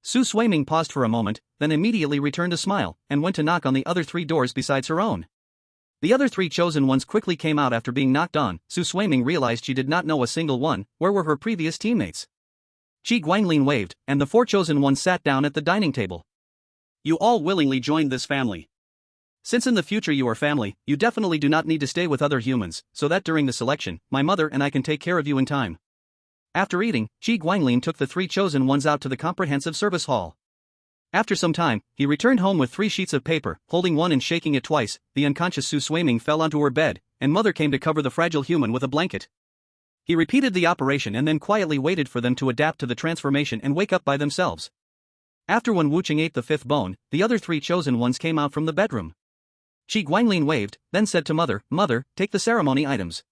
A: Su Suiming paused for a moment, then immediately returned a smile, and went to knock on the other 3 doors besides her own. The other 3 chosen ones quickly came out after being knocked on. Su Suiming realized she did not know a single one. Where were her previous teammates? Shi Guanglin waved, and the 4 chosen ones sat down at the dining table. "You all willingly joined this family. Since in the future you are family, you definitely do not need to stay with other humans, so that during the selection, my mother and I can take care of you in time." After eating, Shi Guanglin took the 3 chosen ones out to the comprehensive service hall. After some time, he returned home with 3 sheets of paper, holding one and shaking it twice. The unconscious Su Suiming fell onto her bed, and Mother came to cover the fragile human with a blanket. He repeated the operation and then quietly waited for them to adapt to the transformation and wake up by themselves. After Wen Wucheng ate the fifth bone, the other three chosen ones came out from the bedroom. Qi Guanglin waved, then said to Mother, "Mother, take the ceremony items."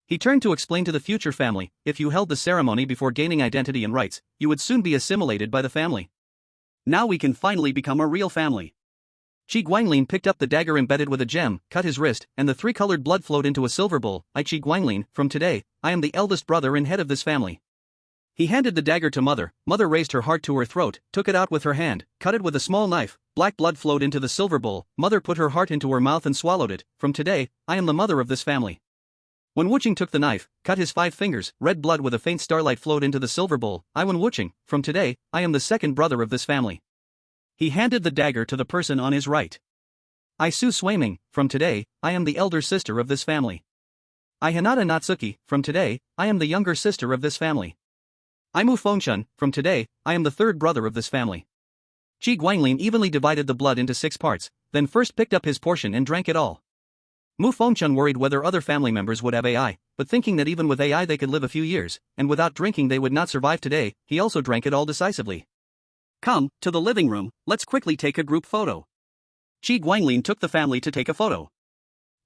A: He turned to explain to the future family, if you held the ceremony before gaining identity and rights, you would soon be assimilated by the family. Now we can finally become a real family. Qi Guanglin picked up the dagger embedded with a gem, cut his wrist, and the three-colored blood flowed into a silver bowl. I Qi Guanglin, from today, I am the eldest brother and head of this family. He handed the dagger to Mother. Mother raised her heart to her throat, took it out with her hand, cut it with a small knife. Black blood flowed into the silver bowl. Mother put her heart into her mouth and swallowed it. From today, I am the mother of this family. Wen Wucheng took the knife, cut his 5 fingers. Red blood with a faint starlight flowed into the silver bowl. I Wen Wucheng, from today, I am the second brother of this family. He handed the dagger to the person on his right. I Su Suiming, from today, I am the elder sister of this family. I Hinata Natsuki, from today, I am the younger sister of this family. I Mu Fengchun, from today, I am the third brother of this family. Qi Guanglin evenly divided the blood into 6 parts, then first picked up his portion and drank it all. Mu Fengchun worried whether other family members would have AI, but thinking that even with AI they could live a few years, and without drinking they would not survive today, he also drank it all decisively. Come, to the living room, let's quickly take a group photo. Qi Guanglin took the family to take a photo.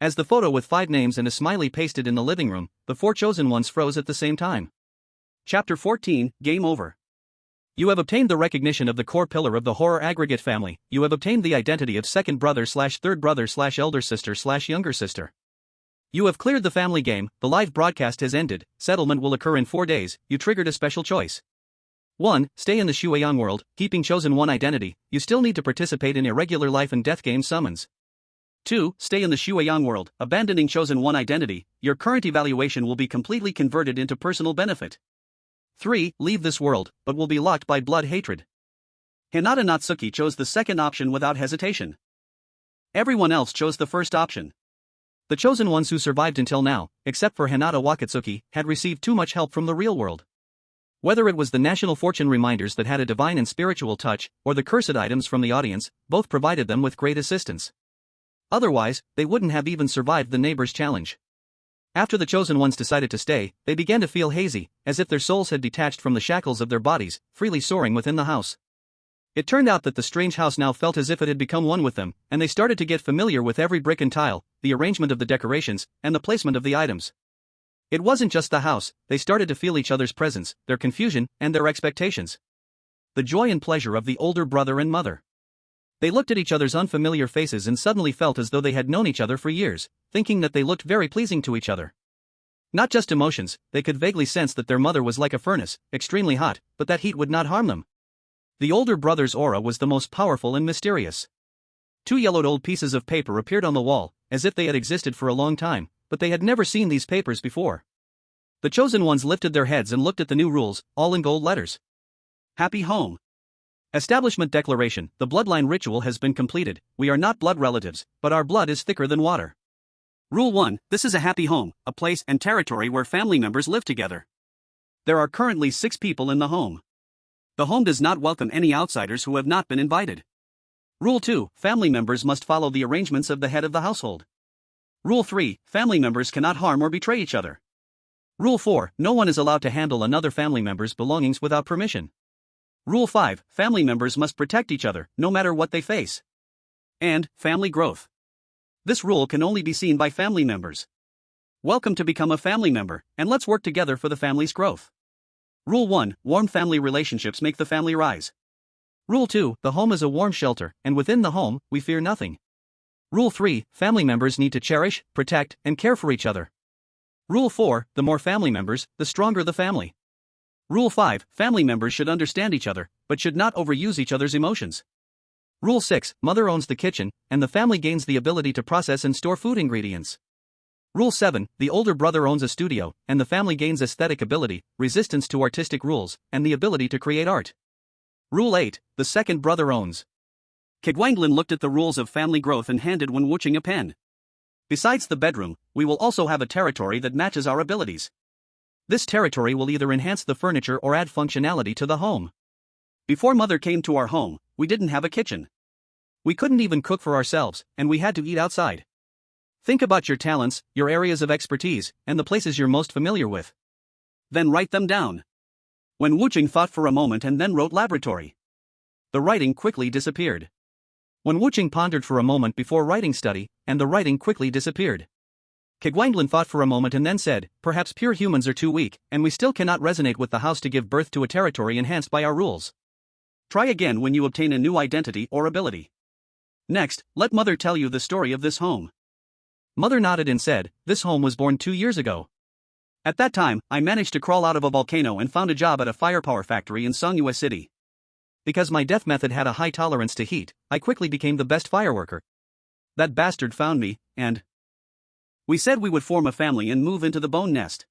A: As the photo with 5 names and a smiley pasted in the living room, the 4 chosen ones froze at the same time. Chapter 14, Game Over. You have obtained the recognition of the core pillar of the horror aggregate family. You have obtained the identity of second brother / third brother / elder sister / younger sister. You have cleared the family game. The live broadcast has ended. Settlement will occur in 4 days. You triggered a special choice. 1. Stay in the Shueyang world, keeping chosen one identity. You still need to participate in irregular life and death game summons. 2. Stay in the Shueyang world, abandoning chosen one identity. Your current evaluation will be completely converted into personal benefit. 3. Leave this world, but will be locked by blood hatred. Hinata Natsuki chose the second option without hesitation. Everyone else chose the first option. The chosen ones who survived until now, except for Hinata Wakatsuki, had received too much help from the real world. Whether it was the national fortune reminders that had a divine and spiritual touch, or the cursed items from the audience, both provided them with great assistance. Otherwise, they wouldn't have even survived the neighbor's challenge. After the chosen ones decided to stay, they began to feel hazy, as if their souls had detached from the shackles of their bodies, freely soaring within the house. It turned out that the strange house now felt as if it had become one with them, and they started to get familiar with every brick and tile, the arrangement of the decorations, and the placement of the items. It wasn't just the house, they started to feel each other's presence, their confusion, and their expectations. The joy and pleasure of the older brother and mother. They looked at each other's unfamiliar faces and suddenly felt as though they had known each other for years, thinking that they looked very pleasing to each other. Not just emotions, they could vaguely sense that their mother was like a furnace, extremely hot, but that heat would not harm them. The older brother's aura was the most powerful and mysterious. 2 yellowed old pieces of paper appeared on the wall, as if they had existed for a long time, but they had never seen these papers before. The chosen ones lifted their heads and looked at the new rules, all in gold letters. Happy home. Establishment declaration. The bloodline ritual has been completed. We are not blood relatives, but our blood is thicker than water. Rule 1. This is a happy home, a place and territory where family members live together. There are currently 6 people in the home. The home does not welcome any outsiders who have not been invited. Rule 2. Family members must follow the arrangements of the head of the household. Rule 3. Family members cannot harm or betray each other. Rule 4. No one is allowed to handle another family member's belongings without permission. Rule 5. Family members must protect each other, no matter what they face. And, family growth. This rule can only be seen by family members. Welcome to become a family member, and let's work together for the family's growth. Rule 1. Warm family relationships make the family rise. Rule 2. The home is a warm shelter, and within the home, we fear nothing. Rule 3. Family members need to cherish, protect, and care for each other. Rule 4. The more family members, the stronger the family. Rule 5. Family members should understand each other, but should not overuse each other's emotions. Rule 6. Mother owns the kitchen, and the family gains the ability to process and store food ingredients. Rule 7. The older brother owns a studio, and the family gains aesthetic ability, resistance to artistic rules, and the ability to create art. Rule 8. The second brother owns. Kegwanglin looked at the rules of family growth and handed Wen Wucheng a pen. Besides the bedroom, we will also have a territory that matches our abilities. This territory will either enhance the furniture or add functionality to the home. Before Mother came to our home, we didn't have a kitchen. We couldn't even cook for ourselves, and we had to eat outside. Think about your talents, your areas of expertise, and the places you're most familiar with. Then write them down. Wen Wucheng thought for a moment and then wrote laboratory. The writing quickly disappeared. Wen Wucheng pondered for a moment before writing study, and the writing quickly disappeared. Keguanglin thought for a moment and then said, perhaps pure humans are too weak, and we still cannot resonate with the house to give birth to a territory enhanced by our rules. Try again when you obtain a new identity or ability. Next, let Mother tell you the story of this home. Mother nodded and said, this home was born 2 years ago. At that time, I managed to crawl out of a volcano and found a job at a firepower factory in Songyue City. Because my death method had a high tolerance to heat, I quickly became the best fireworker. That bastard found me, and we said we would form a family and move into the bone nest.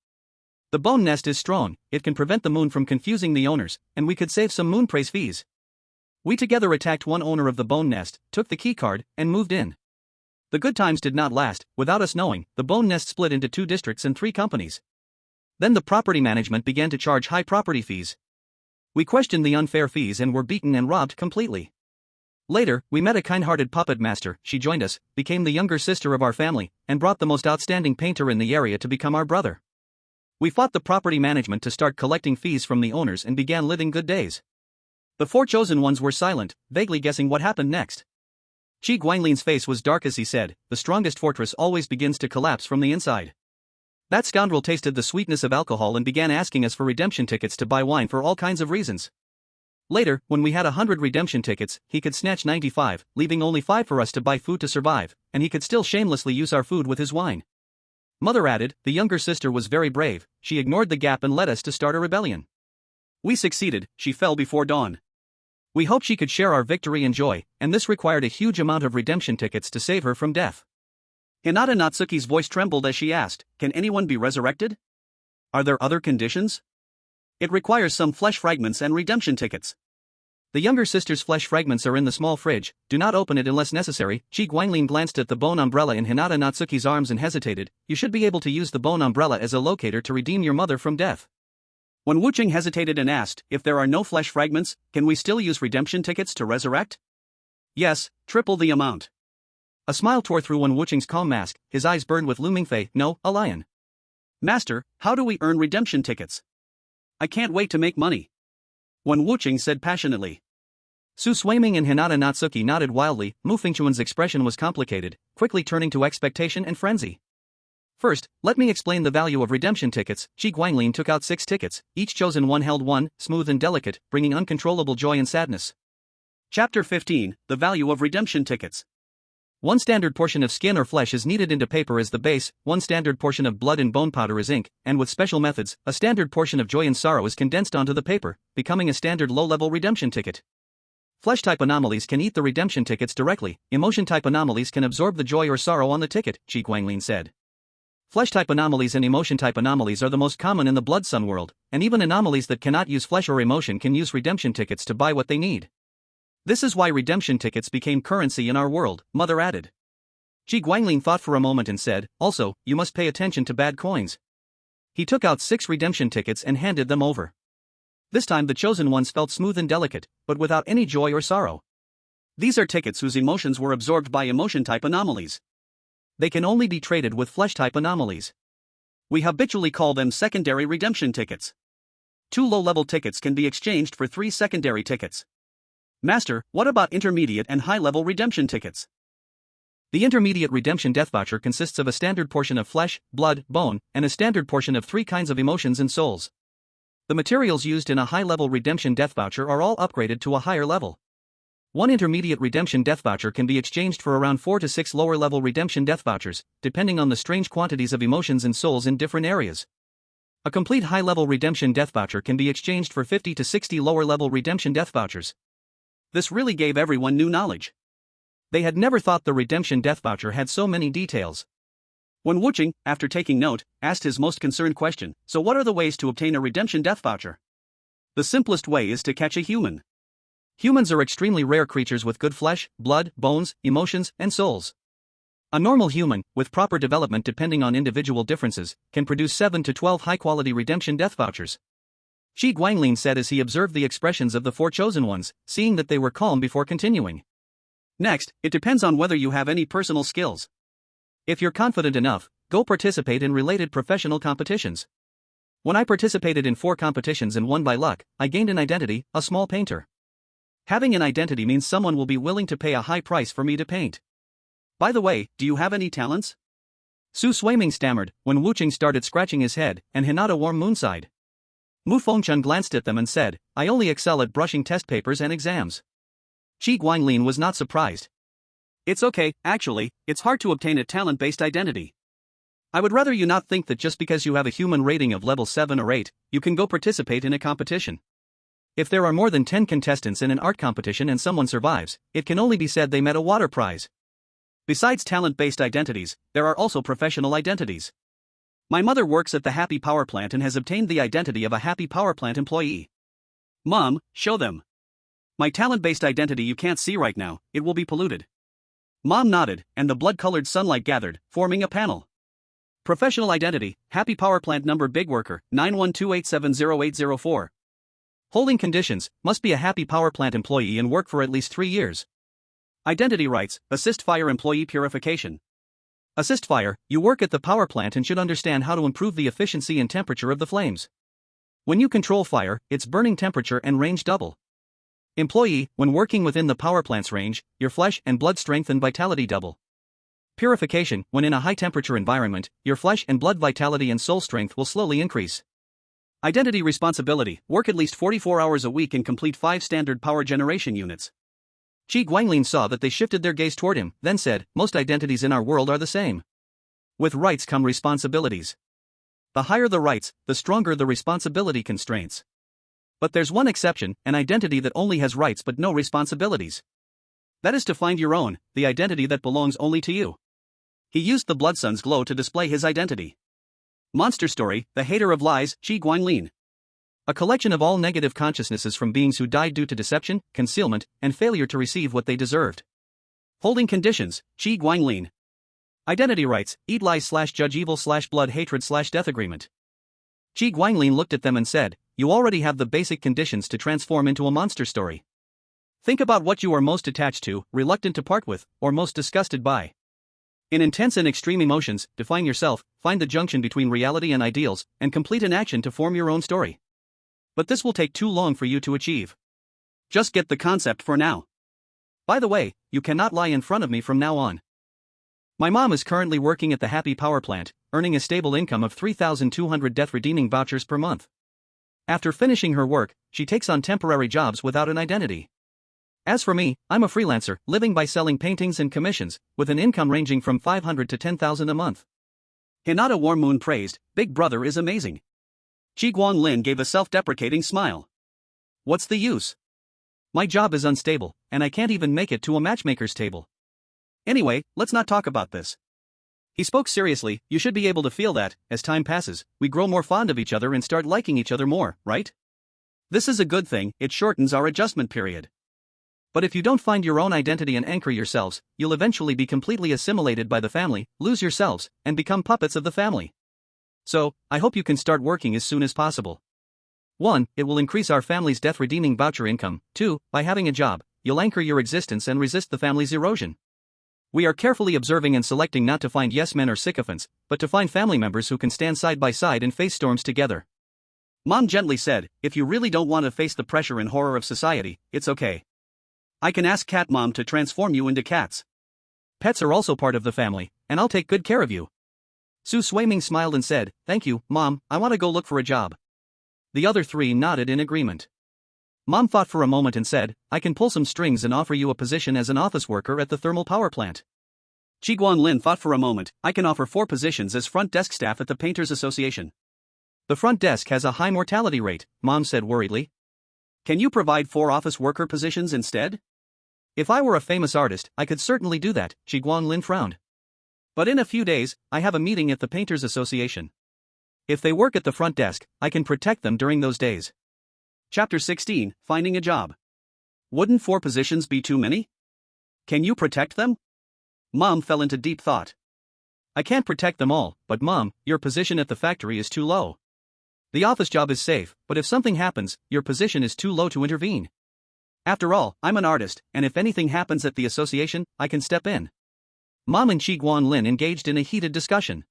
A: The bone nest is strong, it can prevent the moon from confusing the owners, and we could save some moon praise fees. We together attacked one owner of the bone nest, took the key card, and moved in. The good times did not last. Without us knowing, the bone nest split into 2 districts and 3 companies. Then the property management began to charge high property fees. We questioned the unfair fees and were beaten and robbed completely. Later, we met a kind-hearted puppet master. She joined us, became the younger sister of our family, and brought the most outstanding painter in the area to become our brother. We fought the property management to start collecting fees from the owners and began living good days. The 4 chosen ones were silent, vaguely guessing what happened next. Qi Guangling's face was dark as he said, the strongest fortress always begins to collapse from the inside. That scoundrel tasted the sweetness of alcohol and began asking us for redemption tickets to buy wine for all kinds of reasons. Later, when we had 100 redemption tickets, he could snatch 95, leaving only 5 for us to buy food to survive, and he could still shamelessly use our food with his wine. Mother added, the younger sister was very brave, she ignored the gap and led us to start a rebellion. We succeeded, she fell before dawn. We hoped she could share our victory and joy, and this required a huge amount of redemption tickets to save her from death. Hinata Natsuki's voice trembled as she asked, can anyone be resurrected? Are there other conditions? It requires some flesh fragments and redemption tickets. The younger sister's flesh fragments are in the small fridge, do not open it unless necessary. Qi Guanglin glanced at the bone umbrella in Hinata Natsuki's arms and hesitated, you should be able to use the bone umbrella as a locator to redeem your mother from death. When Wucheng hesitated and asked, if there are no flesh fragments, can we still use redemption tickets to resurrect? Yes, triple the amount. A smile tore through Wen Wucheng's calm mask, his eyes burned with looming fei, no, a lion. Master, how do we earn redemption tickets? I can't wait to make money. Wen Wucheng said passionately. Su Suiming and Hinata Natsuki nodded wildly. Mu Fengchuan's expression was complicated, quickly turning to expectation and frenzy. First, let me explain the value of redemption tickets. Qi Guanglin took out 6 tickets, each chosen one held 1, smooth and delicate, bringing uncontrollable joy and sadness. Chapter 15, The Value of Redemption Tickets. 1 standard portion of skin or flesh is kneaded into paper as the base, 1 standard portion of blood and bone powder is ink, and with special methods, a standard portion of joy and sorrow is condensed onto the paper, becoming a standard low-level redemption ticket. Flesh-type anomalies can eat the redemption tickets directly, emotion-type anomalies can absorb the joy or sorrow on the ticket, Qi Guanglin said. Flesh-type anomalies and emotion-type anomalies are the most common in the Blood-Sun world, and even anomalies that cannot use flesh or emotion can use redemption tickets to buy what they need. This is why redemption tickets became currency in our world, Mother added. Qi Guanglin thought for a moment and said, also, you must pay attention to bad coins. He took out 6 redemption tickets and handed them over. This time the chosen ones felt smooth and delicate, but without any joy or sorrow. These are tickets whose emotions were absorbed by emotion-type anomalies. They can only be traded with flesh-type anomalies. We habitually call them secondary redemption tickets. 2 low-level tickets can be exchanged for 3 secondary tickets. Master, what about intermediate and high-level redemption tickets? The intermediate redemption death voucher consists of a standard portion of flesh, blood, bone, and a standard portion of 3 kinds of emotions and souls. The materials used in a high-level redemption death voucher are all upgraded to a higher level. 1 intermediate redemption death voucher can be exchanged for around 4 to 6 lower-level redemption death vouchers, depending on the strange quantities of emotions and souls in different areas. A complete high-level redemption death voucher can be exchanged for 50 to 60 lower-level redemption death vouchers. This really gave everyone new knowledge. They had never thought the redemption death voucher had so many details. Wen Wucheng, after taking note, asked his most concerned question, so what are the ways to obtain a redemption death voucher? The simplest way is to catch a human. Humans are extremely rare creatures with good flesh, blood, bones, emotions, and souls. A normal human, with proper development depending on individual differences, can produce 7 to 12 high-quality redemption death vouchers. Qi Guanglin said as he observed the expressions of the 4 chosen ones, seeing that they were calm before continuing. Next, it depends on whether you have any personal skills. If you're confident enough, go participate in related professional competitions. When I participated in 4 competitions and won by luck, I gained an identity, a small painter. Having an identity means someone will be willing to pay a high price for me to paint. By the way, do you have any talents? Su Swaiming stammered, when Wuching started scratching his head, and Hinata warm moonside. Mu Fengchun glanced at them and said, I only excel at brushing test papers and exams. Qi Guanglin was not surprised. It's okay, actually, it's hard to obtain a talent-based identity. I would rather you not think that just because you have a human rating of level 7 or 8, you can go participate in a competition. If there are more than 10 contestants in an art competition and someone survives, it can only be said they met a water prize. Besides talent-based identities, there are also professional identities. My mother works at the Happy Power Plant and has obtained the identity of a Happy Power Plant employee. Mom, show them. My talent-based identity you can't see right now, it will be polluted. Mom nodded, and the blood-colored sunlight gathered, forming a panel. Professional identity, Happy Power Plant number Big Worker, 912870804. Holding conditions, must be a Happy Power Plant employee and work for at least 3 years. Identity rights, assist fire employee purification. Assist fire, you work at the power plant and should understand how to improve the efficiency and temperature of the flames. When you control fire, its burning temperature and range double. Employee, when working within the power plant's range, your flesh and blood strength and vitality double. Purification, when in a high temperature environment, your flesh and blood vitality and soul strength will slowly increase. Identity responsibility, work at least 44 hours a week and complete 5 standard power generation units. Qi Guanglin saw that they shifted their gaze toward him, then said, most identities in our world are the same. With rights come responsibilities. The higher the rights, the stronger the responsibility constraints. But there's one exception, an identity that only has rights but no responsibilities. That is to find your own, the identity that belongs only to you. He used the blood sun's glow to display his identity. Monster Story, The Hater of Lies, Qi Guanglin. A collection of all negative consciousnesses from beings who died due to deception, concealment, and failure to receive what they deserved. Holding conditions, Qi Guanglin. Identity rights, eat lies/judge evil/blood hatred/death agreement. Qi Guanglin looked at them and said, you already have the basic conditions to transform into a monster story. Think about what you are most attached to, reluctant to part with, or most disgusted by. In intense and extreme emotions, define yourself, find the junction between reality and ideals, and complete an action to form your own story. But this will take too long for you to achieve. Just get the concept for now. By the way, you cannot lie in front of me from now on. My mom is currently working at the Happy Power Plant, earning a stable income of 3,200 death redeeming vouchers per month. After finishing her work, she takes on temporary jobs without an identity. As for me, I'm a freelancer, living by selling paintings and commissions, with an income ranging from 500 to 10,000 a month. Hinata Warm Moon praised, Big Brother is amazing. Qi Guanglin gave a self-deprecating smile. What's the use? My job is unstable, and I can't even make it to a matchmaker's table. Anyway, let's not talk about this. He spoke seriously, you should be able to feel that, as time passes, we grow more fond of each other and start liking each other more, right? This is a good thing, it shortens our adjustment period. But if you don't find your own identity and anchor yourselves, you'll eventually be completely assimilated by the family, lose yourselves, and become puppets of the family. So, I hope you can start working as soon as possible. 1. It will increase our family's death redeeming voucher income. 2. By having a job, you'll anchor your existence and resist the family's erosion. We are carefully observing and selecting not to find yes-men or sycophants, but to find family members who can stand side by side and face storms together. Mom gently said, if you really don't want to face the pressure and horror of society, it's okay. I can ask Cat Mom to transform you into cats. Pets are also part of the family, and I'll take good care of you. Su Swaiming smiled and said, thank you, Mom, I want to go look for a job. The other 3 nodded in agreement. Mom thought for a moment and said, I can pull some strings and offer you a position as an office worker at the thermal power plant. Qi Guanglin thought for a moment, I can offer 4 positions as front desk staff at the Painters Association. The front desk has a high mortality rate, Mom said worriedly. Can you provide 4 office worker positions instead? If I were a famous artist, I could certainly do that, Qi Guanglin frowned. But in a few days, I have a meeting at the Painters Association. If they work at the front desk, I can protect them during those days. Chapter 16, Finding a Job. Wouldn't 4 positions be too many? Can you protect them? Mom fell into deep thought. I can't protect them all, but Mom, your position at the factory is too low. The office job is safe, but if something happens, your position is too low to intervene. After all, I'm an artist, and if anything happens at the association, I can step in. Mom and Chi Guanlin engaged in a heated discussion.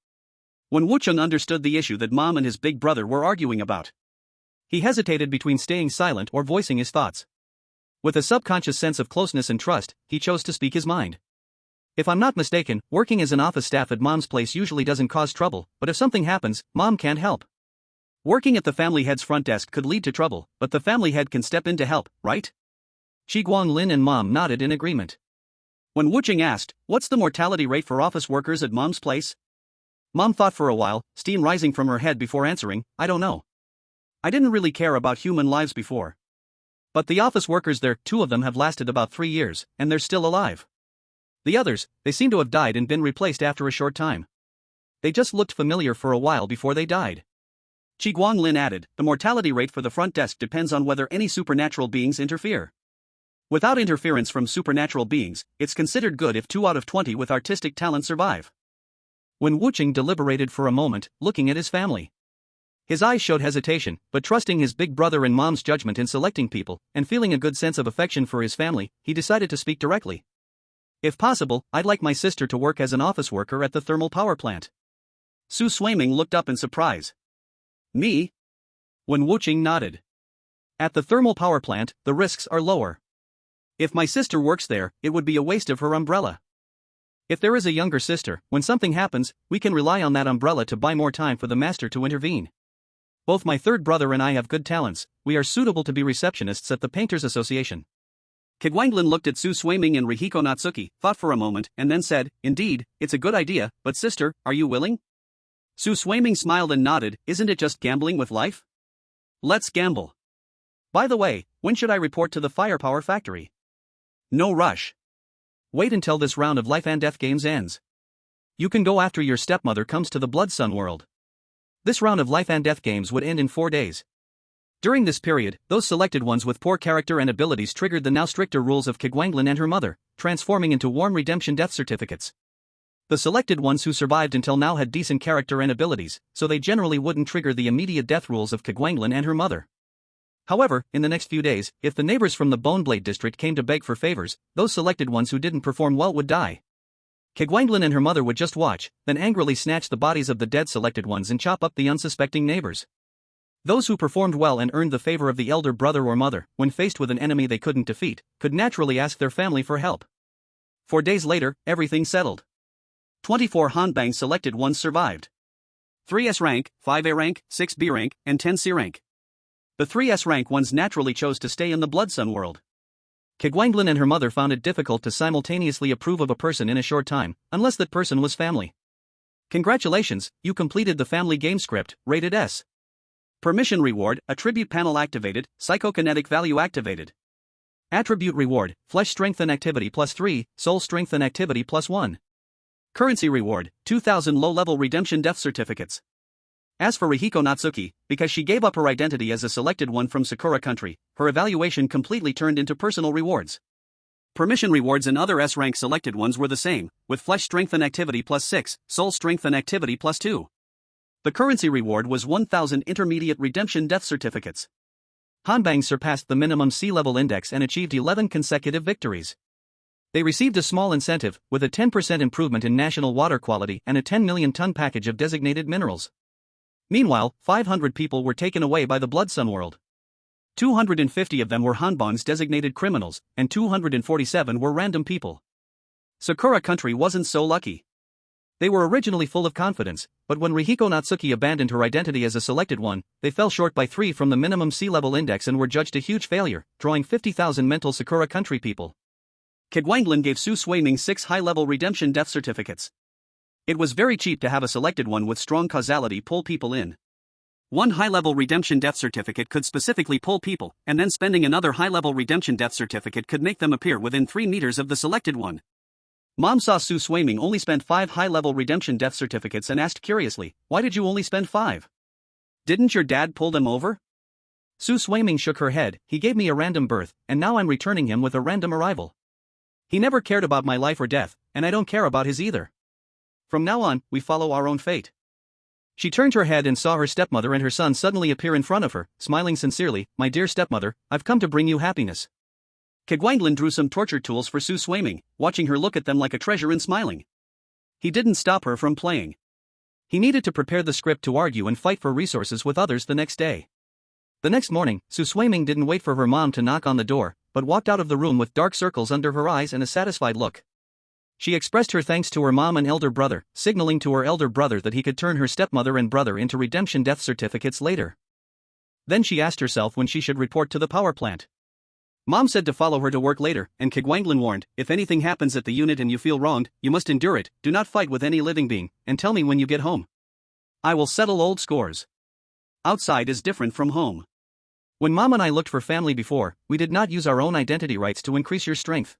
A: When Wucheng understood the issue that Mom and his big brother were arguing about, he hesitated between staying silent or voicing his thoughts. With a subconscious sense of closeness and trust, he chose to speak his mind. If I'm not mistaken, working as an office staff at Mom's place usually doesn't cause trouble, but if something happens, Mom can't help. Working at the family head's front desk could lead to trouble, but the family head can step in to help, right? Chi Guanglin and Mom nodded in agreement. When Wucheng asked, "What's the mortality rate for office workers at Mom's place?" Mom thought for a while, steam rising from her head before answering, "I don't know. I didn't really care about human lives before. But the office workers there, 2 of them have lasted about 3 years, and they're still alive. The others, they seem to have died and been replaced after a short time. They just looked familiar for a while before they died." Chi Guanglin added, "The mortality rate for the front desk depends on whether any supernatural beings interfere. Without interference from supernatural beings, it's considered good if 2 out of 20 with artistic talent survive." When Wucheng deliberated for a moment, looking at his family, his eyes showed hesitation, but trusting his big brother and Mom's judgment in selecting people, and feeling a good sense of affection for his family, he decided to speak directly. "If possible, I'd like my sister to work as an office worker at the thermal power plant." Su Shuiming looked up in surprise. "Me?" When Wucheng nodded. "At the thermal power plant, the risks are lower. If my sister works there, it would be a waste of her umbrella. If there is a younger sister, when something happens, we can rely on that umbrella to buy more time for the master to intervene. Both my third brother and I have good talents, we are suitable to be receptionists at the Painters Association." Kiguanglin looked at Su Shuiming and Rihiko Natsuki, thought for a moment, and then said, "Indeed, it's a good idea, but sister, are you willing?" Su Shuiming smiled and nodded, "Isn't it just gambling with life? Let's gamble. By the way, when should I report to the firepower factory?" "No rush. Wait until this round of life and death games ends. You can go after your stepmother comes to the Blood Sun world. This round of life and death games would end in 4 days. During this period, those selected ones with poor character and abilities triggered the now stricter rules of Kiguanglin and her mother, transforming into warm redemption death certificates. The selected ones who survived until now had decent character and abilities, so they generally wouldn't trigger the immediate death rules of Kiguanglin and her mother. However, in the next few days, if the neighbors from the Boneblade district came to beg for favors, those selected ones who didn't perform well would die. Kiguanglin and her mother would just watch, then angrily snatch the bodies of the dead selected ones and chop up the unsuspecting neighbors. Those who performed well and earned the favor of the elder brother or mother, when faced with an enemy they couldn't defeat, could naturally ask their family for help. 4 days later, everything settled. 24 Hanbang selected ones survived. 3 S rank, 5 A rank, 6 B rank, and 10 C rank. The 3 S rank ones naturally chose to stay in the Blood Sun world. Kiguanglin and her mother found it difficult to simultaneously approve of a person in a short time, unless that person was family. Congratulations, you completed the family game script, rated S. Permission reward, attribute panel activated, psychokinetic value activated. Attribute reward, flesh strength and activity +3, soul strength and activity +1. Currency reward, 2,000 low-level redemption death certificates. As for Rihiko Natsuki, because she gave up her identity as a selected one from Sakura country, her evaluation completely turned into personal rewards. Permission rewards and other S-rank selected ones were the same, with flesh strength and activity +6, soul strength and activity +2. The currency reward was 1,000 intermediate redemption death certificates. Hanbang surpassed the minimum sea-level index and achieved 11 consecutive victories. They received a small incentive, with a 10% improvement in national water quality and a 10 million ton package of designated minerals. Meanwhile, 500 people were taken away by the Blood Sun world. 250 of them were Hanbang's designated criminals, and 247 were random people. Sakura country wasn't so lucky. They were originally full of confidence, but when Rihiko Natsuki abandoned her identity as a selected one, they fell short by 3 from the minimum sea-level index and were judged a huge failure, drawing 50,000 mental Sakura country people. Kiguanglin gave Su Shuiming 6 high-level redemption death certificates. It was very cheap to have a selected one with strong causality pull people in. One high-level redemption death certificate could specifically pull people, and then spending another high-level redemption death certificate could make them appear within 3 meters of the selected one. Mom saw Su Shuiming only spent 5 high-level redemption death certificates and asked curiously, "Why did you only spend 5? Didn't your dad pull them over?" Su Shuiming shook her head, "He gave me a random birth, and now I'm returning him with a random arrival. He never cared about my life or death, and I don't care about his either. From now on, we follow our own fate." She turned her head and saw her stepmother and her son suddenly appear in front of her, smiling sincerely, "My dear stepmother, I've come to bring you happiness." Kiguanglin drew some torture tools for Su Shuiming, watching her look at them like a treasure and smiling. He didn't stop her from playing. He needed to prepare the script to argue and fight for resources with others the next day. The next morning, Su Swaiming didn't wait for her mom to knock on the door, but walked out of the room with dark circles under her eyes and a satisfied look. She expressed her thanks to her mom and elder brother, signaling to her elder brother that he could turn her stepmother and brother into redemption death certificates later. Then she asked herself when she should report to the power plant. Mom said to follow her to work later, and Kigwanglin warned, if anything happens at the unit and you feel wronged, you must endure it, do not fight with any living being, and tell me when you get home. I will settle old scores. Outside is different from home. When Mom and I looked for family before, we did not use our own identity rights to increase your strength.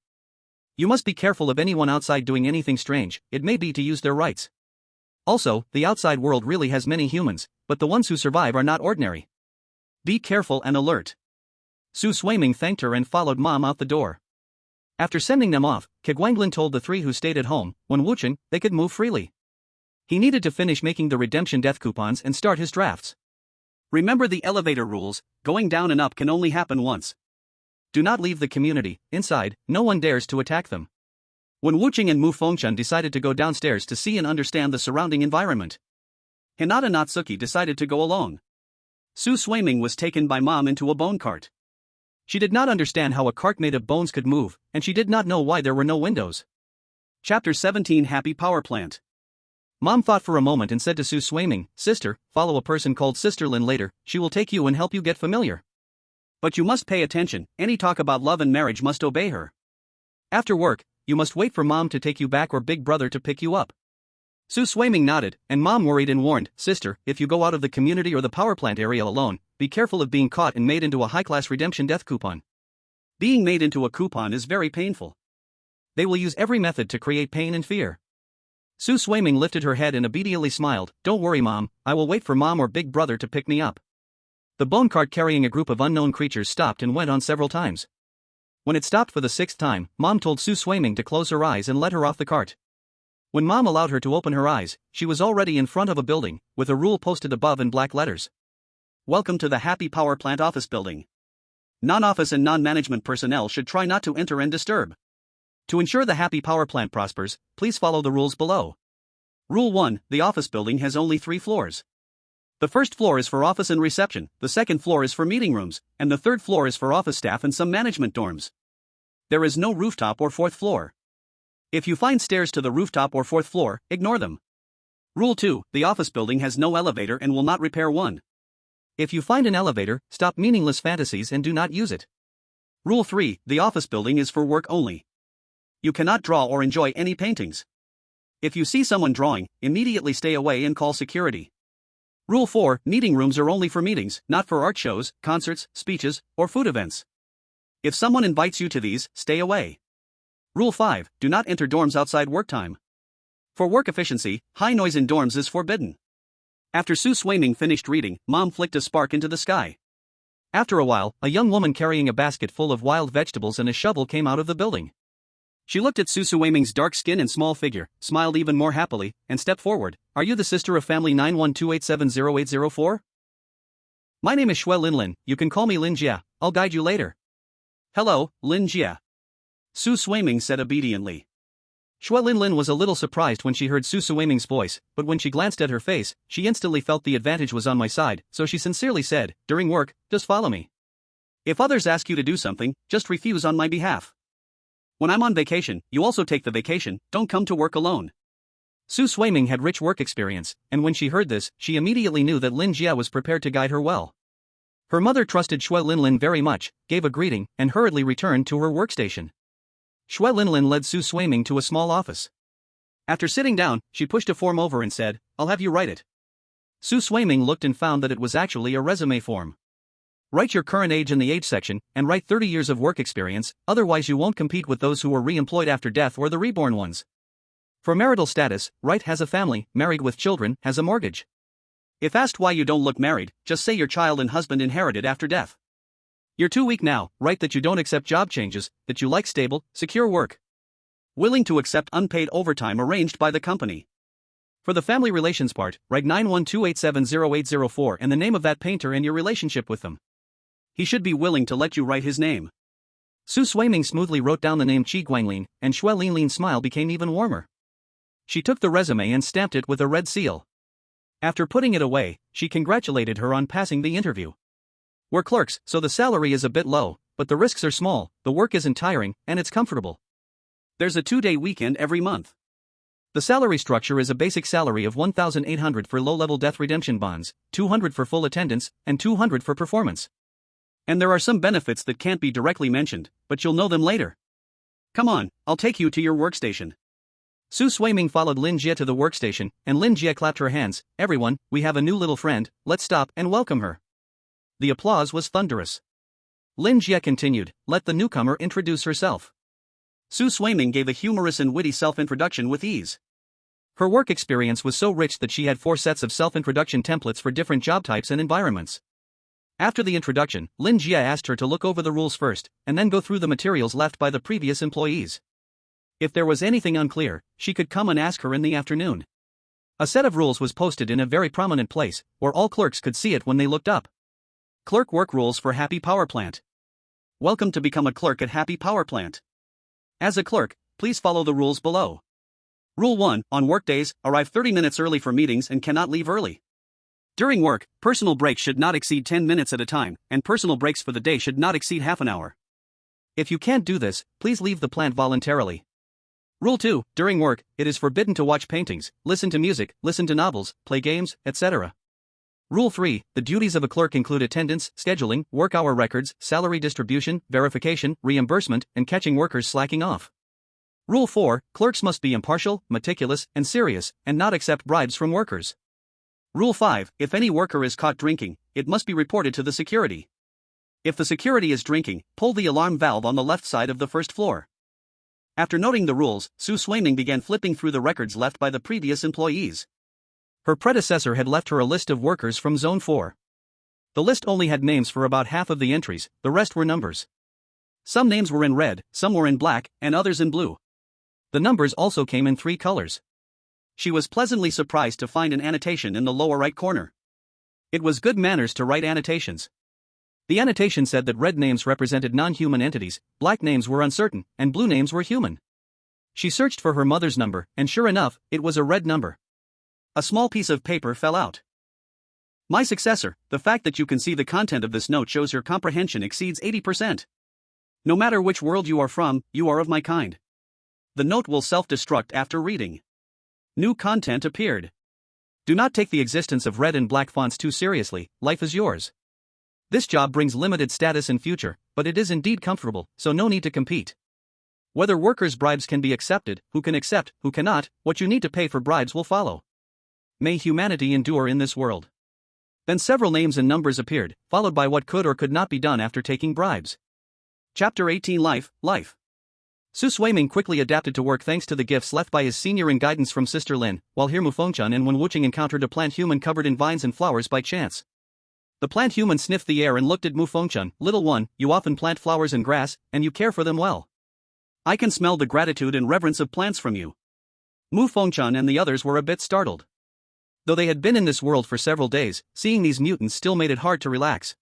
A: You must be careful of anyone outside doing anything strange, it may be to use their rights. Also, the outside world really has many humans, but the ones who survive are not ordinary. Be careful and alert. Su Swaiming thanked her and followed Mom out the door. After sending them off, Kigwanglin told the three who stayed at home, when Wucheng, they could move freely. He needed to finish making the redemption death coupons and start his drafts. Remember the elevator rules, going down and up can only happen once. Do not leave the community, inside, no one dares to attack them. When Wucheng and Mu Fengchun decided to go downstairs to see and understand the surrounding environment, Hinata Natsuki decided to go alone. Su Swaiming was taken by Mom into a bone cart. She did not understand how a cart made of bones could move, and she did not know why there were no windows. Chapter 17 Happy Power Plant. Mom thought for a moment and said to Su Swaiming, Sister, follow a person called Sister Lin later, she will take you and help you get familiar. But you must pay attention, any talk about love and marriage must obey her. After work, you must wait for Mom to take you back or Big Brother to pick you up. Su Swaiming nodded, and Mom worried and warned, Sister, if you go out of the community or the power plant area alone, be careful of being caught and made into a high-class redemption death coupon. Being made into a coupon is very painful. They will use every method to create pain and fear. Su Swaiming lifted her head and obediently smiled, Don't worry Mom, I will wait for Mom or Big Brother to pick me up. The bone cart carrying a group of unknown creatures stopped and went on several times. When it stopped for the 6th time, Mom told Su Swaiming to close her eyes and let her off the cart. When Mom allowed her to open her eyes, she was already in front of a building, with a rule posted above in black letters. Welcome to the Happy Power Plant office building. Non-office and non-management personnel should try not to enter and disturb. To ensure the Happy Power Plant prospers, please follow the rules below. Rule 1, the office building has only 3 floors. The first floor is for office and reception, the second floor is for meeting rooms, and the third floor is for office staff and some management dorms. There is no rooftop or 4th floor. If you find stairs to the rooftop or 4th floor, ignore them. Rule 2, the office building has no elevator and will not repair one. If you find an elevator, stop meaningless fantasies and do not use it. Rule 3, the office building is for work only. You cannot draw or enjoy any paintings. If you see someone drawing, immediately stay away and call security. Rule 4, meeting rooms are only for meetings, not for art shows, concerts, speeches, or food events. If someone invites you to these, stay away. Rule 5, do not enter dorms outside work time. For work efficiency, high noise in dorms is forbidden. After Su Swaiming finished reading, Mom flicked a spark into the sky. After a while, a young woman carrying a basket full of wild vegetables and a shovel came out of the building. She looked at Su Swaiming's dark skin and small figure, smiled even more happily, and stepped forward. Are you the sister of family 912870804? My name is Shui Linlin, you can call me Lin Jia, I'll guide you later. Hello, Lin Jia. Su Swaiming said obediently. Shui Linlin was a little surprised when she heard Su Swaiming's voice, but when she glanced at her face, she instantly felt the advantage was on my side, so she sincerely said, during work, just follow me. If others ask you to do something, just refuse on my behalf. When I'm on vacation, you also take the vacation, don't come to work alone. Su Swaiming had rich work experience, and when she heard this, she immediately knew that Lin Jia was prepared to guide her well. Her mother trusted Shui Linlin very much, gave a greeting, and hurriedly returned to her workstation. Shui Linlin led Su Swaiming to a small office. After sitting down, she pushed a form over and said, I'll have you write it. Su Swaiming looked and found that it was actually a resume form. Write your current age in the age section, and write 30 years of work experience, otherwise you won't compete with those who were re-employed after death or the reborn ones. For marital status, write has a family, married with children, has a mortgage. If asked why you don't look married, just say your child and husband inherited after death. You're too weak now, write that you don't accept job changes, that you like stable, secure work. Willing to accept unpaid overtime arranged by the company. For the family relations part, write 912870804 and the name of that painter and your relationship with them. He should be willing to let you write his name. Su Swaiming smoothly wrote down the name Qi Guanglin, and Shui Linlin's smile became even warmer. She took the resume and stamped it with a red seal. After putting it away, she congratulated her on passing the interview. We're clerks, so the salary is a bit low, but the risks are small, the work isn't tiring, and it's comfortable. There's a 2-day weekend every month. The salary structure is a basic salary of $1,800 for low-level death redemption bonds, $200 for full attendance, and $200 for performance. And there are some benefits that can't be directly mentioned, but you'll know them later. Come on, I'll take you to your workstation. Su Swaiming followed Lin Jie to the workstation, and Lin Jie clapped her hands. Everyone, we have a new little friend, let's stop and welcome her. The applause was thunderous. Lin Jie continued, let the newcomer introduce herself. Su Swaiming gave a humorous and witty self-introduction with ease. Her work experience was so rich that she had 4 sets of self-introduction templates for different job types and environments. After the introduction, Lin Jie asked her to look over the rules first, and then go through the materials left by the previous employees. If there was anything unclear, she could come and ask her in the afternoon. A set of rules was posted in a very prominent place, where all clerks could see it when they looked up. Clerk work rules for Happy Power Plant. Welcome to become a clerk at Happy Power Plant. As a clerk, please follow the rules below. Rule 1, on workdays, arrive 30 minutes early for meetings and cannot leave early. During work, personal breaks should not exceed 10 minutes at a time, and personal breaks for the day should not exceed half an hour. If you can't do this, please leave the plant voluntarily. Rule 2, during work, it is forbidden to watch paintings, listen to music, listen to novels, play games, etc. Rule 3, the duties of a clerk include attendance, scheduling, work hour records, salary distribution, verification, reimbursement, and catching workers slacking off. Rule 4, clerks must be impartial, meticulous, and serious, and not accept bribes from workers. Rule 5, if any worker is caught drinking, it must be reported to the security. If the security is drinking, pull the alarm valve on the left side of the first floor. After noting the rules, Su Swaiming began flipping through the records left by the previous employees. Her predecessor had left her a list of workers from Zone 4. The list only had names for about half of the entries, the rest were numbers. Some names were in red, some were in black, and others in blue. The numbers also came in 3 colors. She was pleasantly surprised to find an annotation in the lower right corner. It was good manners to write annotations. The annotation said that red names represented non-human entities, black names were uncertain, and blue names were human. She searched for her mother's number, and sure enough, it was a red number. A small piece of paper fell out. My successor, the fact that you can see the content of this note shows your comprehension exceeds 80%. No matter which world you are from, you are of my kind. The note will self-destruct after reading. New content appeared. Do not take the existence of red and black fonts too seriously, life is yours. This job brings limited status in future, but it is indeed comfortable, so no need to compete. Whether workers' bribes can be accepted, who can accept, who cannot, what you need to pay for bribes will follow. May humanity endure in this world. Then several names and numbers appeared, followed by what could or could not be done after taking bribes. Chapter 18 Life. Su Swaiming quickly adapted to work thanks to the gifts left by his senior and guidance from Sister Lin, while here Mufengchun and Wen Wuching encountered a plant human covered in vines and flowers by chance. The plant human sniffed the air and looked at Mufengchun. Little one, you often plant flowers and grass, and you care for them well. I can smell the gratitude and reverence of plants from you. Mufengchun and the others were a bit startled. Though they had been in this world for several days, seeing these mutants still made it hard to relax.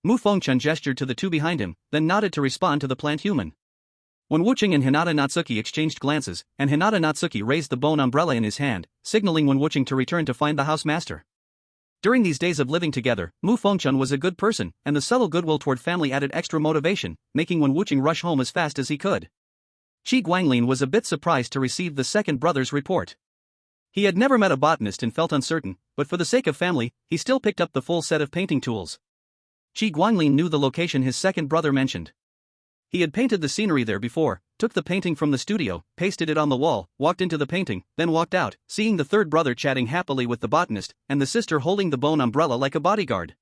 A: Mufengchun gestured to the 2 behind him, then nodded to respond to the plant human. When Wuching and Hinata Natsuki exchanged glances, and Hinata Natsuki raised the bone umbrella in his hand, signaling Wen Wuching to return to find the housemaster. During these days of living together, Mufengchun was a good person, and the subtle goodwill toward family added extra motivation, making Wen Wuching rush home as fast as he could. Qi Guanglin was a bit surprised to receive the second brother's report. He had never met a botanist and felt uncertain, but for the sake of family, he still picked up the full set of painting tools. Qi Guanglin knew the location his second brother mentioned. He had painted the scenery there before, took the painting from the studio, pasted it on the wall, walked into the painting, then walked out, seeing the third brother chatting happily with the botanist, and the sister holding the bone umbrella like a bodyguard.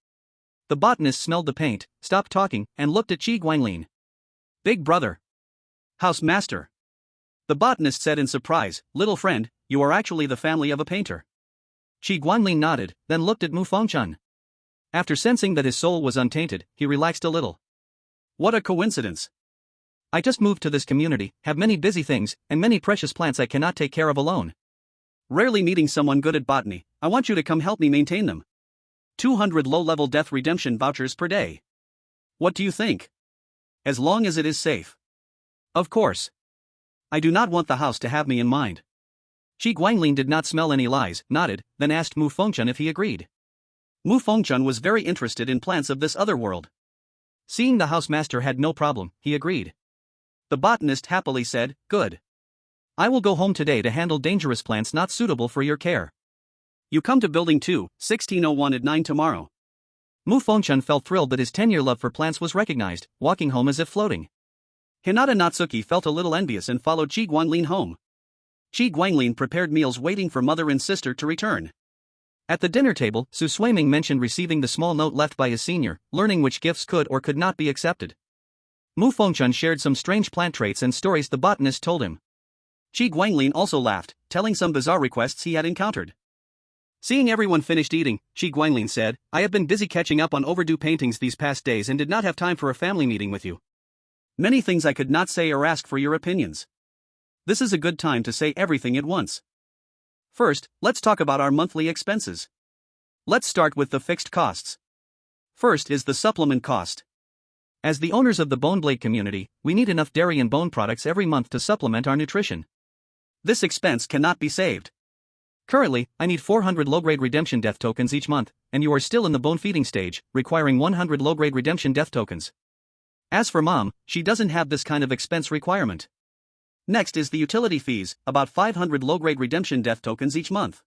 A: The botanist smelled the paint, stopped talking, and looked at Qi Guanglin. Big brother. House master. The botanist said in surprise, little friend, you are actually the family of a painter. Qi Guanglin nodded, then looked at Mufengchun. After sensing that his soul was untainted, he relaxed a little. What a coincidence. I just moved to this community, have many busy things, and many precious plants I cannot take care of alone. Rarely meeting someone good at botany, I want you to come help me maintain them. 200 low-level death redemption vouchers per day. What do you think? As long as it is safe. Of course. I do not want the house to have me in mind. Qi Guanglin did not smell any lies, nodded, then asked Mu Fengchun if he agreed. Mu Fengchun was very interested in plants of this other world. Seeing the housemaster had no problem, he agreed. The botanist happily said, "Good. I will go home today to handle dangerous plants not suitable for your care. You come to Building 2, 1601 at 9 tomorrow." Mu Fengchun felt thrilled that his 10-year love for plants was recognized, walking home as if floating. Hinata Natsuki felt a little envious and followed Qi Guanglin home. Qi Guanglin prepared meals waiting for mother and sister to return. At the dinner table, Su Suiming mentioned receiving the small note left by his senior, learning which gifts could or could not be accepted. Mu Fengchun shared some strange plant traits and stories the botanist told him. Qi Guanglin also laughed, telling some bizarre requests he had encountered. Seeing everyone finished eating, Qi Guanglin said, "I have been busy catching up on overdue paintings these past days and did not have time for a family meeting with you. Many things I could not say or ask for your opinions. This is a good time to say everything at once. First, let's talk about our monthly expenses. Let's start with the fixed costs. First is the supplement cost. As the owners of the bone blade community, we need enough dairy and bone products every month to supplement our nutrition. This expense cannot be saved. Currently, I need 400 low-grade redemption death tokens each month, and you are still in the bone feeding stage, requiring 100 low-grade redemption death tokens. As for Mom, she doesn't have this kind of expense requirement. Next is the utility fees, about 500 low-grade redemption death tokens each month.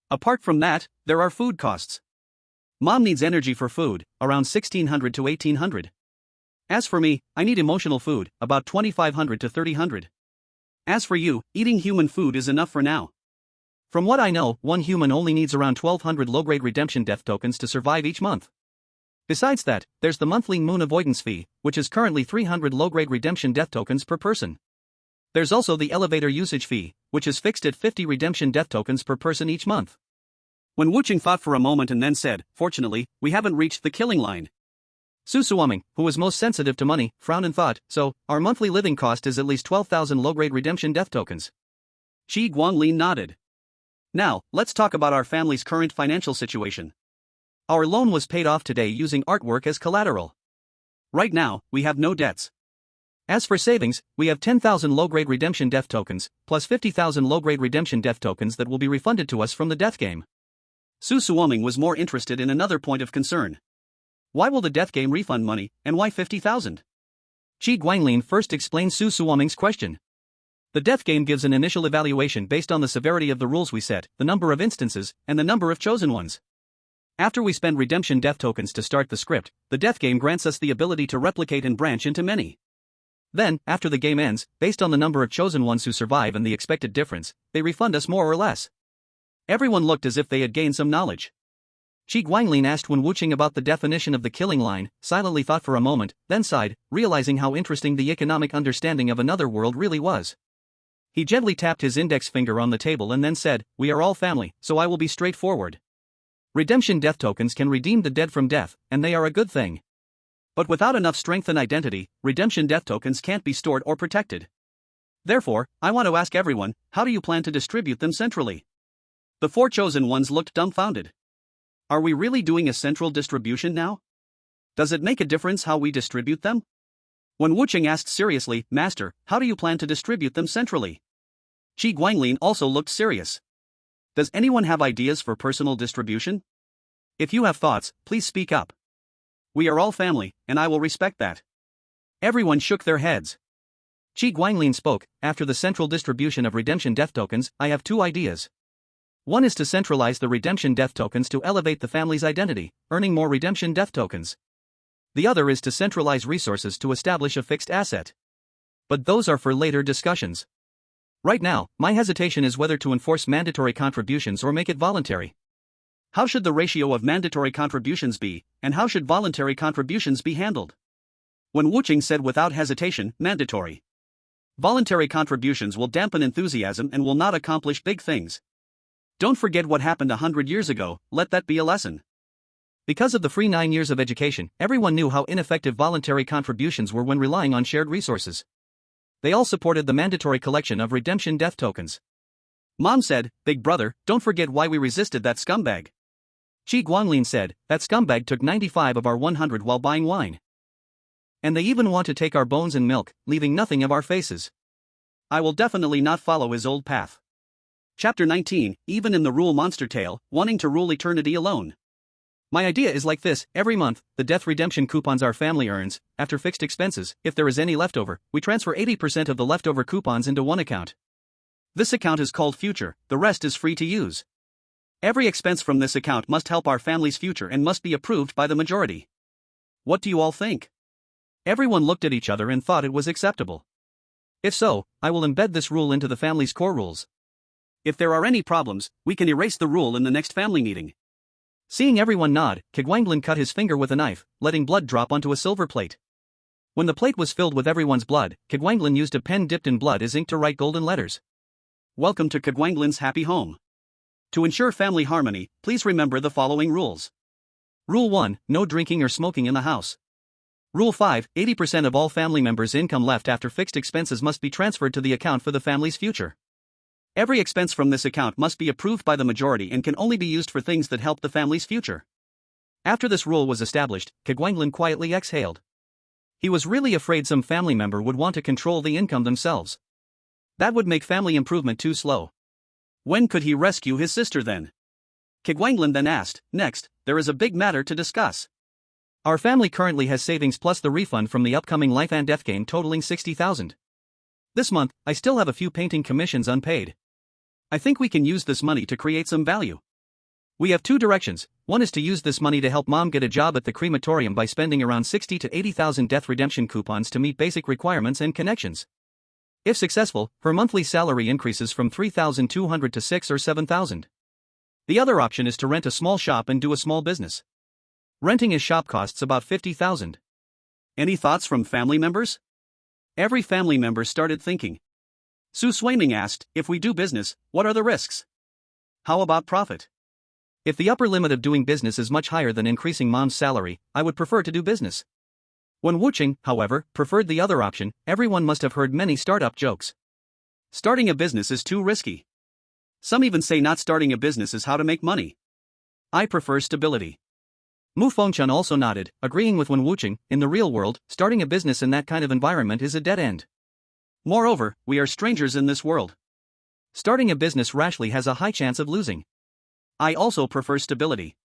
A: Apart from that, there are food costs. Mom needs energy for food, around 1600 to 1800. As for me, I need emotional food, about 2500 to 3000. As for you, eating human food is enough for now. From what I know, one human only needs around 1200 low-grade redemption death tokens to survive each month. Besides that, there's the monthly moon avoidance fee, which is currently 300 low-grade redemption death tokens per person. There's also the elevator usage fee, which is fixed at 50 redemption death tokens per person each month. Wen Wuqing thought for a moment and then said, "Fortunately, we haven't reached the killing line." Su Suoming, who was most sensitive to money, frowned and thought, "So, our monthly living cost is at least 12,000 low-grade redemption death tokens." Qi Guanglin nodded. Now, let's talk about our family's current financial situation. Our loan was paid off today using artwork as collateral. Right now, we have no debts. As for savings, we have 10,000 low-grade redemption death tokens, plus 50,000 low-grade redemption death tokens that will be refunded to us from the death game. Su Suoming was more interested in another point of concern. Why will the death game refund money, and why 50,000? Qi Guanglin first explained Su Suoming's question. The death game gives an initial evaluation based on the severity of the rules we set, the number of instances, and the number of chosen ones. After we spend redemption death tokens to start the script, the death game grants us the ability to replicate and branch into many. Then, after the game ends, based on the number of chosen ones who survive and the expected difference, they refund us more or less. Everyone looked as if they had gained some knowledge. Qi Guanglin asked Wen Wuqing about the definition of the killing line, silently thought for a moment, then sighed, realizing how interesting the economic understanding of another world really was. He gently tapped his index finger on the table and then said, "We are all family, so I will be straightforward. Redemption death tokens can redeem the dead from death, and they are a good thing. But without enough strength and identity, redemption death tokens can't be stored or protected. Therefore, I want to ask everyone, how do you plan to distribute them centrally?" The 4 chosen ones looked dumbfounded. Are we really doing a central distribution now? Does it make a difference how we distribute them? Wen Wuqing asked seriously, "Master, how do you plan to distribute them centrally?" Qi Guanglin also looked serious. Does anyone have ideas for personal distribution? If you have thoughts, please speak up. We are all family, and I will respect that. Everyone shook their heads. Qi Guanglin spoke, "After the central distribution of redemption death tokens, I have 2 ideas. One is to centralize the redemption death tokens to elevate the family's identity, earning more redemption death tokens. The other is to centralize resources to establish a fixed asset. But those are for later discussions. Right now, my hesitation is whether to enforce mandatory contributions or make it voluntary. How should the ratio of mandatory contributions be, and how should voluntary contributions be handled?" Wen Wuqing said without hesitation, "Mandatory. Voluntary contributions will dampen enthusiasm and will not accomplish big things. Don't forget what happened 100 years ago, let that be a lesson." Because of the free 9 years of education, everyone knew how ineffective voluntary contributions were when relying on shared resources. They all supported the mandatory collection of redemption death tokens. Mom said, "Big brother, don't forget why we resisted that scumbag." Qi Guanglin said, "That scumbag took 95 of our 100 while buying wine. And they even want to take our bones and milk, leaving nothing of our faces. I will definitely not follow his old path." Chapter 19, even in the rule monster tale, wanting to rule eternity alone. My idea is like this: every month, the death redemption coupons our family earns, after fixed expenses, if there is any leftover, we transfer 80% of the leftover coupons into one account. This account is called Future, the rest is free to use. Every expense from this account must help our family's future and must be approved by the majority. What do you all think? Everyone looked at each other and thought it was acceptable. If so, I will embed this rule into the family's core rules. If there are any problems, we can erase the rule in the next family meeting. Seeing everyone nod, Kegwanglin cut his finger with a knife, letting blood drop onto a silver plate. When the plate was filled with everyone's blood, Kegwanglin used a pen dipped in blood as ink to write golden letters. Welcome to Kegwanglin's happy home. To ensure family harmony, please remember the following rules. Rule 1, no drinking or smoking in the house. Rule 5, 80% of all family members' income left after fixed expenses must be transferred to the account for the family's future. Every expense from this account must be approved by the majority and can only be used for things that help the family's future. After this rule was established, Kegwanglin quietly exhaled. He was really afraid some family member would want to control the income themselves. That would make family improvement too slow. When could he rescue his sister then? Kegwanglin then asked, next, there is a big matter to discuss. Our family currently has savings plus the refund from the upcoming life and death gain totaling 60,000. This month, I still have a few painting commissions unpaid. I think we can use this money to create some value. We have two directions. One is to use this money to help mom get a job at the crematorium by spending around 60 to 80,000 death redemption coupons to meet basic requirements and connections. If successful, her monthly salary increases from 3,200 to 6 or 7,000. The other option is to rent a small shop and do a small business. Renting his shop costs about 50,000. Any thoughts from family members? Every family member started thinking. Su Swaiming asked, if we do business, what are the risks? How about profit? If the upper limit of doing business is much higher than increasing mom's salary, I would prefer to do business. When Wuching, however, preferred the other option, everyone must have heard many startup jokes. Starting a business is too risky. Some even say not starting a business is how to make money. I prefer stability. Mu Fengchun also nodded, agreeing with Wen Wuching. In the real world, starting a business in that kind of environment is a dead end. Moreover, we are strangers in this world. Starting a business rashly has a high chance of losing. I also prefer stability.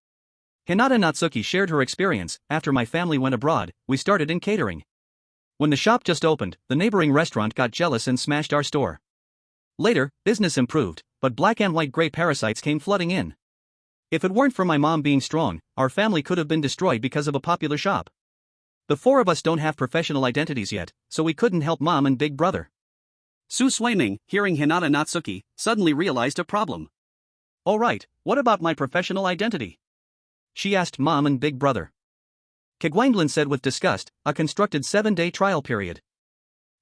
A: Hinata Natsuki shared her experience. After my family went abroad, we started in catering. When the shop just opened, the neighboring restaurant got jealous and smashed our store. Later, business improved, but black and white gray parasites came flooding in. If it weren't for my mom being strong, our family could have been destroyed because of a popular shop. The four of us don't have professional identities yet, so we couldn't help mom and big brother. Su Swaiming, hearing Hinata Natsuki, suddenly realized a problem. Oh right, what about my professional identity? She asked mom and big brother. Kegwanglin said with disgust, a constructed 7-day trial period.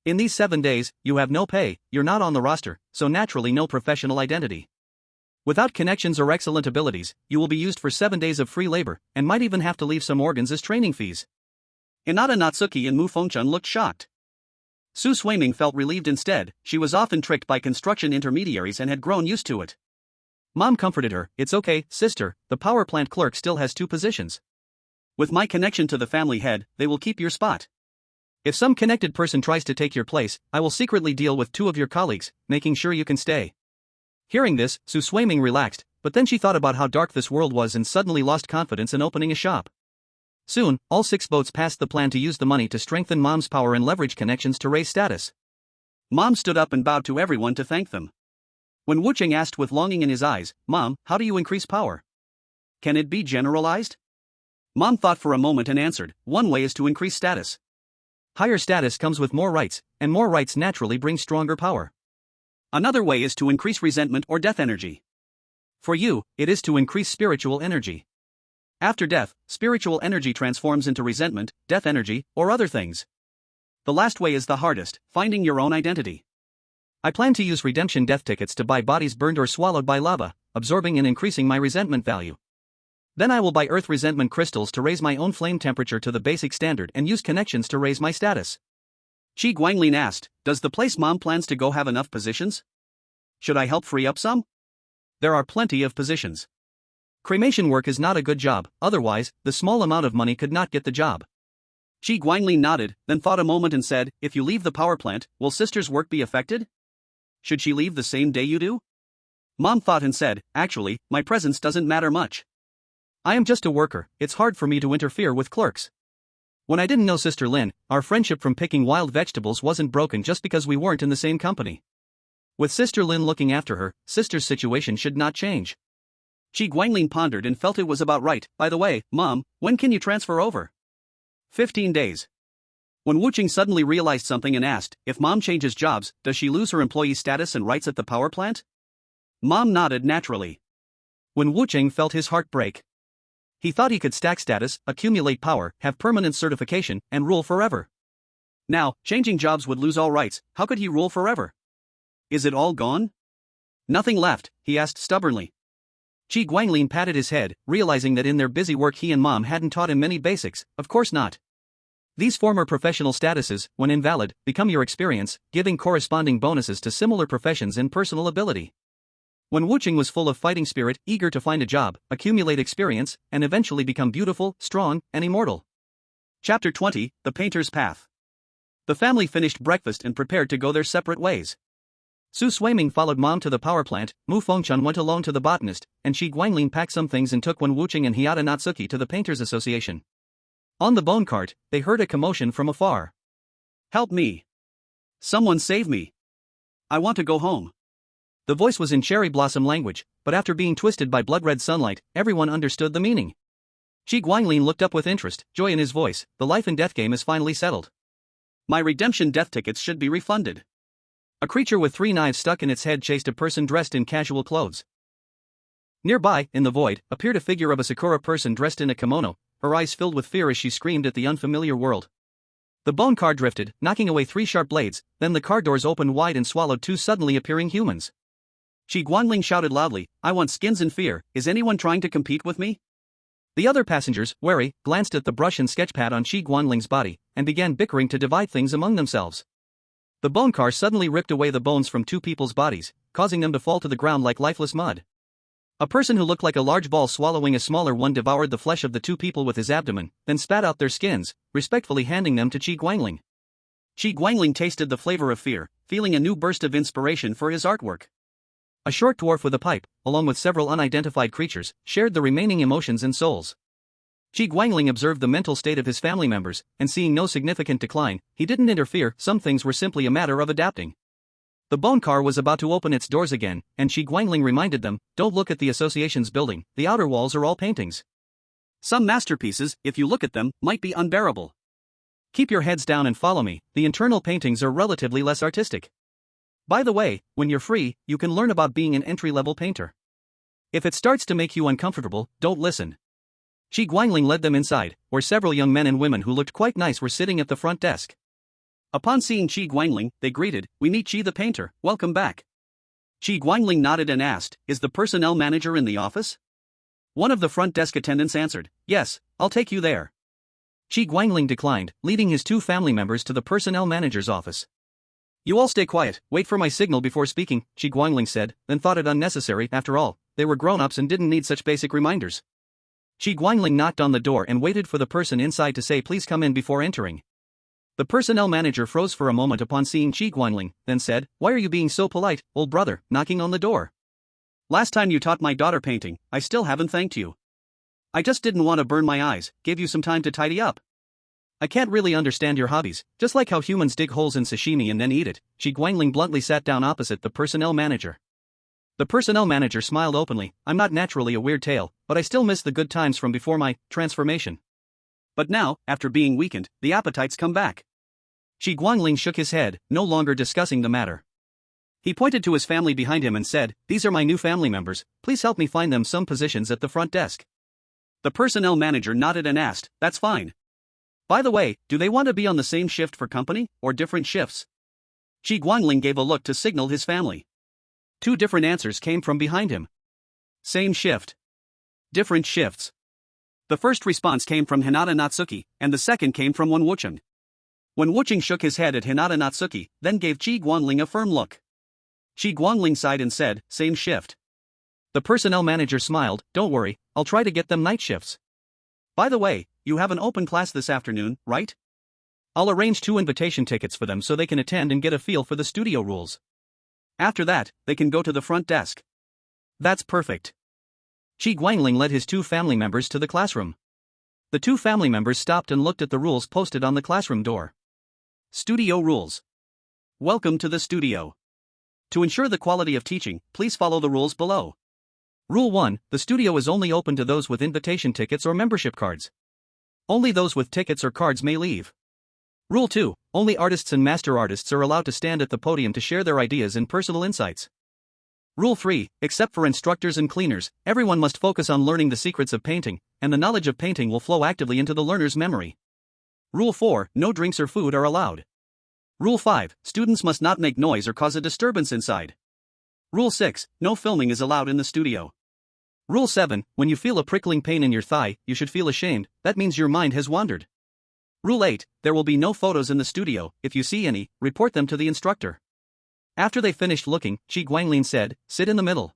A: In these 7 days, you have no pay, you're not on the roster, so naturally no professional identity. Without connections or excellent abilities, you will be used for 7 days of free labor, and might even have to leave some organs as training fees. Hinata Natsuki and Mu Fengchun looked shocked. Su Swaiming felt relieved instead. She was often tricked by construction intermediaries and had grown used to it. Mom comforted her, it's okay, sister, the power plant clerk still has 2 positions. With my connection to the family head, they will keep your spot. If some connected person tries to take your place, I will secretly deal with 2 of your colleagues, making sure you can stay. Hearing this, Su Swaiming relaxed, but then she thought about how dark this world was and suddenly lost confidence in opening a shop. Soon, all 6 boats passed the plan to use the money to strengthen mom's power and leverage connections to raise status. Mom stood up and bowed to everyone to thank them. When Wuching asked with longing in his eyes, Mom, how do you increase power? Can it be generalized? Mom thought for a moment and answered, one way is to increase status. Higher status comes with more rights, and more rights naturally bring stronger power. Another way is to increase resentment or death energy. For you, it is to increase spiritual energy. After death, spiritual energy transforms into resentment, death energy, or other things. The last way is the hardest, finding your own identity. I plan to use redemption death tickets to buy bodies burned or swallowed by lava, absorbing and increasing my resentment value. Then I will buy earth resentment crystals to raise my own flame temperature to the basic standard and use connections to raise my status. Qi Guanglin asked, does the place mom plans to go have enough positions? Should I help free up some? There are plenty of positions. Cremation work is not a good job, otherwise, the small amount of money could not get the job. Qi Guanglin nodded, then thought a moment and said, if you leave the power plant, will sister's work be affected? Should she leave the same day you do? Mom thought and said, actually, my presence doesn't matter much. I am just a worker, it's hard for me to interfere with clerks. When I didn't know Sister Lin, our friendship from picking wild vegetables wasn't broken just because we weren't in the same company. With Sister Lin looking after her, Sister's situation should not change. Qi Guanglin pondered and felt it was about right. By the way, Mom, when can you transfer over? 15 days. When Wuqing suddenly realized something and asked, if Mom changes jobs, does she lose her employee status and rights at the power plant? Mom nodded naturally. When Wuqing felt his heart break. He thought he could stack status, accumulate power, have permanent certification, and rule forever. Now, changing jobs would lose all rights. How could he rule forever? Is it all gone? Nothing left, he asked stubbornly. Qi Guanglin patted his head, realizing that in their busy work he and Mom hadn't taught him many basics. Of course not. These former professional statuses, when invalid, become your experience, giving corresponding bonuses to similar professions and personal ability. When Wuqing was full of fighting spirit, eager to find a job, accumulate experience, and eventually become beautiful, strong, and immortal. Chapter 20, The Painter's Path. The family finished breakfast and prepared to go their separate ways. Su Suiming followed Mom to the power plant, Mu Fengchun went alone to the botanist, and Qi Guanglin packed some things and took Wen Wuqing and Hiata Natsuki to the Painters Association. On the bone cart, they heard a commotion from afar. Help me! Someone save me! I want to go home. The voice was in cherry blossom language, but after being twisted by blood-red sunlight, everyone understood the meaning. Qi Guanglin looked up with interest, joy in his voice. The life and death game is finally settled. My redemption death tickets should be refunded. A creature with 3 knives stuck in its head chased a person dressed in casual clothes. Nearby, in the void, appeared a figure of a Sakura person dressed in a kimono, her eyes filled with fear as she screamed at the unfamiliar world. The bone car drifted, knocking away 3 sharp blades, then the car doors opened wide and swallowed 2 suddenly appearing humans. Qi Guanglin shouted loudly, I want skins and fear, is anyone trying to compete with me? The other passengers, wary, glanced at the brush and sketchpad on Qi Guangling's body, and began bickering to divide things among themselves. The bone car suddenly ripped away the bones from 2 people's bodies, causing them to fall to the ground like lifeless mud. A person who looked like a large ball swallowing a smaller one devoured the flesh of the 2 people with his abdomen, then spat out their skins, respectfully handing them to Qi Guangling. Qi Guangling tasted the flavor of fear, feeling a new burst of inspiration for his artwork. A short dwarf with a pipe, along with several unidentified creatures, shared the remaining emotions and souls. Qi Guangling observed the mental state of his family members, and seeing no significant decline, he didn't interfere. Some things were simply a matter of adapting. The bone car was about to open its doors again, and Qi Guangling reminded them, don't look at the association's building, the outer walls are all paintings. Some masterpieces, if you look at them, might be unbearable. Keep your heads down and follow me, the internal paintings are relatively less artistic. By the way, when you're free, you can learn about being an entry-level painter. If it starts to make you uncomfortable, don't listen. Qi Guangling led them inside, where several young men and women who looked quite nice were sitting at the front desk. Upon seeing Qi Guangling, they greeted, we meet Qi the painter, welcome back. Qi Guangling nodded and asked, is the personnel manager in the office? One of the front desk attendants answered, yes, I'll take you there. Qi Guangling declined, leading his 2 family members to the personnel manager's office. You all stay quiet, wait for my signal before speaking, Qi Guangling said, then thought it unnecessary. After all, they were grown-ups and didn't need such basic reminders. Qi Guangling knocked on the door and waited for the person inside to say please come in before entering. The personnel manager froze for a moment upon seeing Qi Guangling, then said, why are you being so polite, old brother, knocking on the door? Last time you taught my daughter painting, I still haven't thanked you. I just didn't want to burn my eyes, gave you some time to tidy up. I can't really understand your hobbies, just like how humans dig holes in sashimi and then eat it. Qi Guangling bluntly sat down opposite the personnel manager. The personnel manager smiled openly, I'm not naturally a weird tale, but I still miss the good times from before my transformation. But now, after being weakened, the appetites come back. Qi Guangling shook his head, no longer discussing the matter. He pointed to his family behind him and said, these are my new family members, please help me find them some positions at the front desk. The personnel manager nodded and asked, that's fine. By the way, do they want to be on the same shift for company, or different shifts? Qi Guangling gave a look to signal his family. 2 different answers came from behind him. Same shift. Different shifts. The first response came from Hinata Natsuki, and the second came from Wen Wuqing. Wen Wuqing shook his head at Hinata Natsuki, then gave Qi Guangling a firm look. Qi Guangling sighed and said, same shift. The personnel manager smiled, don't worry, I'll try to get them night shifts. By the way, you have an open class this afternoon, right? I'll arrange 2 invitation tickets for them so they can attend and get a feel for the studio rules. After that, they can go to the front desk. That's perfect. Qi Guangling led his two family members to the classroom. The two family members stopped and looked at the rules posted on the classroom door. Studio rules. Welcome to the studio. To ensure the quality of teaching, please follow the rules below. Rule 1. The studio is only open to those with invitation tickets or membership cards. Only those with tickets or cards may leave. Rule 2. Only artists and master artists are allowed to stand at the podium to share their ideas and personal insights. Rule 3. Except for instructors and cleaners, everyone must focus on learning the secrets of painting, and the knowledge of painting will flow actively into the learner's memory. Rule 4. No drinks or food are allowed. Rule 5. Students must not make noise or cause a disturbance inside. Rule 6. No filming is allowed in the studio. Rule 7. When you feel a prickling pain in your thigh, you should feel ashamed, that means your mind has wandered. Rule 8. There will be no photos in the studio. If you see any, report them to the instructor. After they finished looking, Qi Guanglin said, sit in the middle.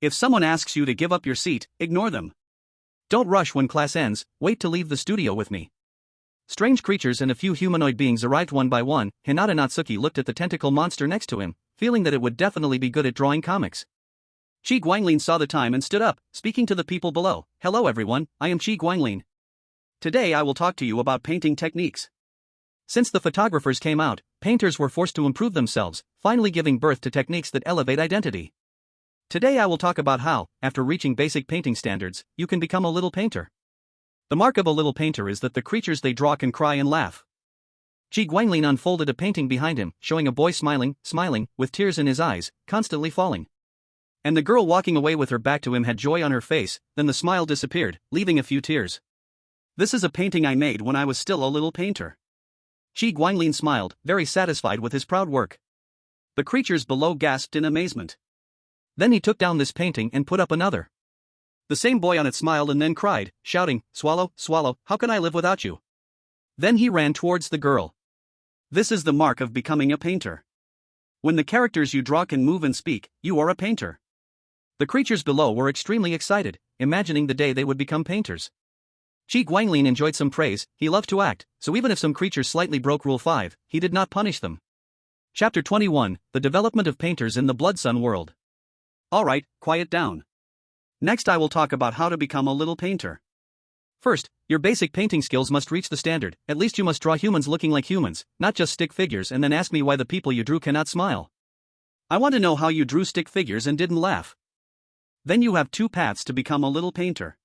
A: If someone asks you to give up your seat, ignore them. Don't rush when class ends, wait to leave the studio with me. Strange creatures and a few humanoid beings arrived one by one. Hinata Natsuki looked at the tentacle monster next to him, feeling that it would definitely be good at drawing comics. Qi Guanglin saw the time and stood up, speaking to the people below. Hello everyone, I am Qi Guanglin. Today I will talk to you about painting techniques. Since the photographers came out, painters were forced to improve themselves, finally giving birth to techniques that elevate identity. Today I will talk about how, after reaching basic painting standards, you can become a little painter. The mark of a little painter is that the creatures they draw can cry and laugh. Qi Guanglin unfolded a painting behind him, showing a boy smiling, with tears in his eyes, constantly falling. And the girl walking away with her back to him had joy on her face, then the smile disappeared, leaving a few tears. This is a painting I made when I was still a little painter. Qi Guanglin smiled, very satisfied with his proud work. The creatures below gasped in amazement. Then he took down this painting and put up another. The same boy on it smiled and then cried, shouting, swallow, swallow, how can I live without you? Then he ran towards the girl. This is the mark of becoming a painter. When the characters you draw can move and speak, you are a painter. The creatures below were extremely excited, imagining the day they would become painters. Qi Guanglin enjoyed some praise. He loved to act, so even if some creatures slightly broke Rule 5, he did not punish them. Chapter 21, The Development of Painters in the Blood Sun World. Alright, quiet down. Next I will talk about how to become a little painter. First, your basic painting skills must reach the standard. At least you must draw humans looking like humans, not just stick figures, and then ask me why the people you drew cannot smile. I want to know how you drew stick figures and didn't laugh. Then you have two paths to become a little painter.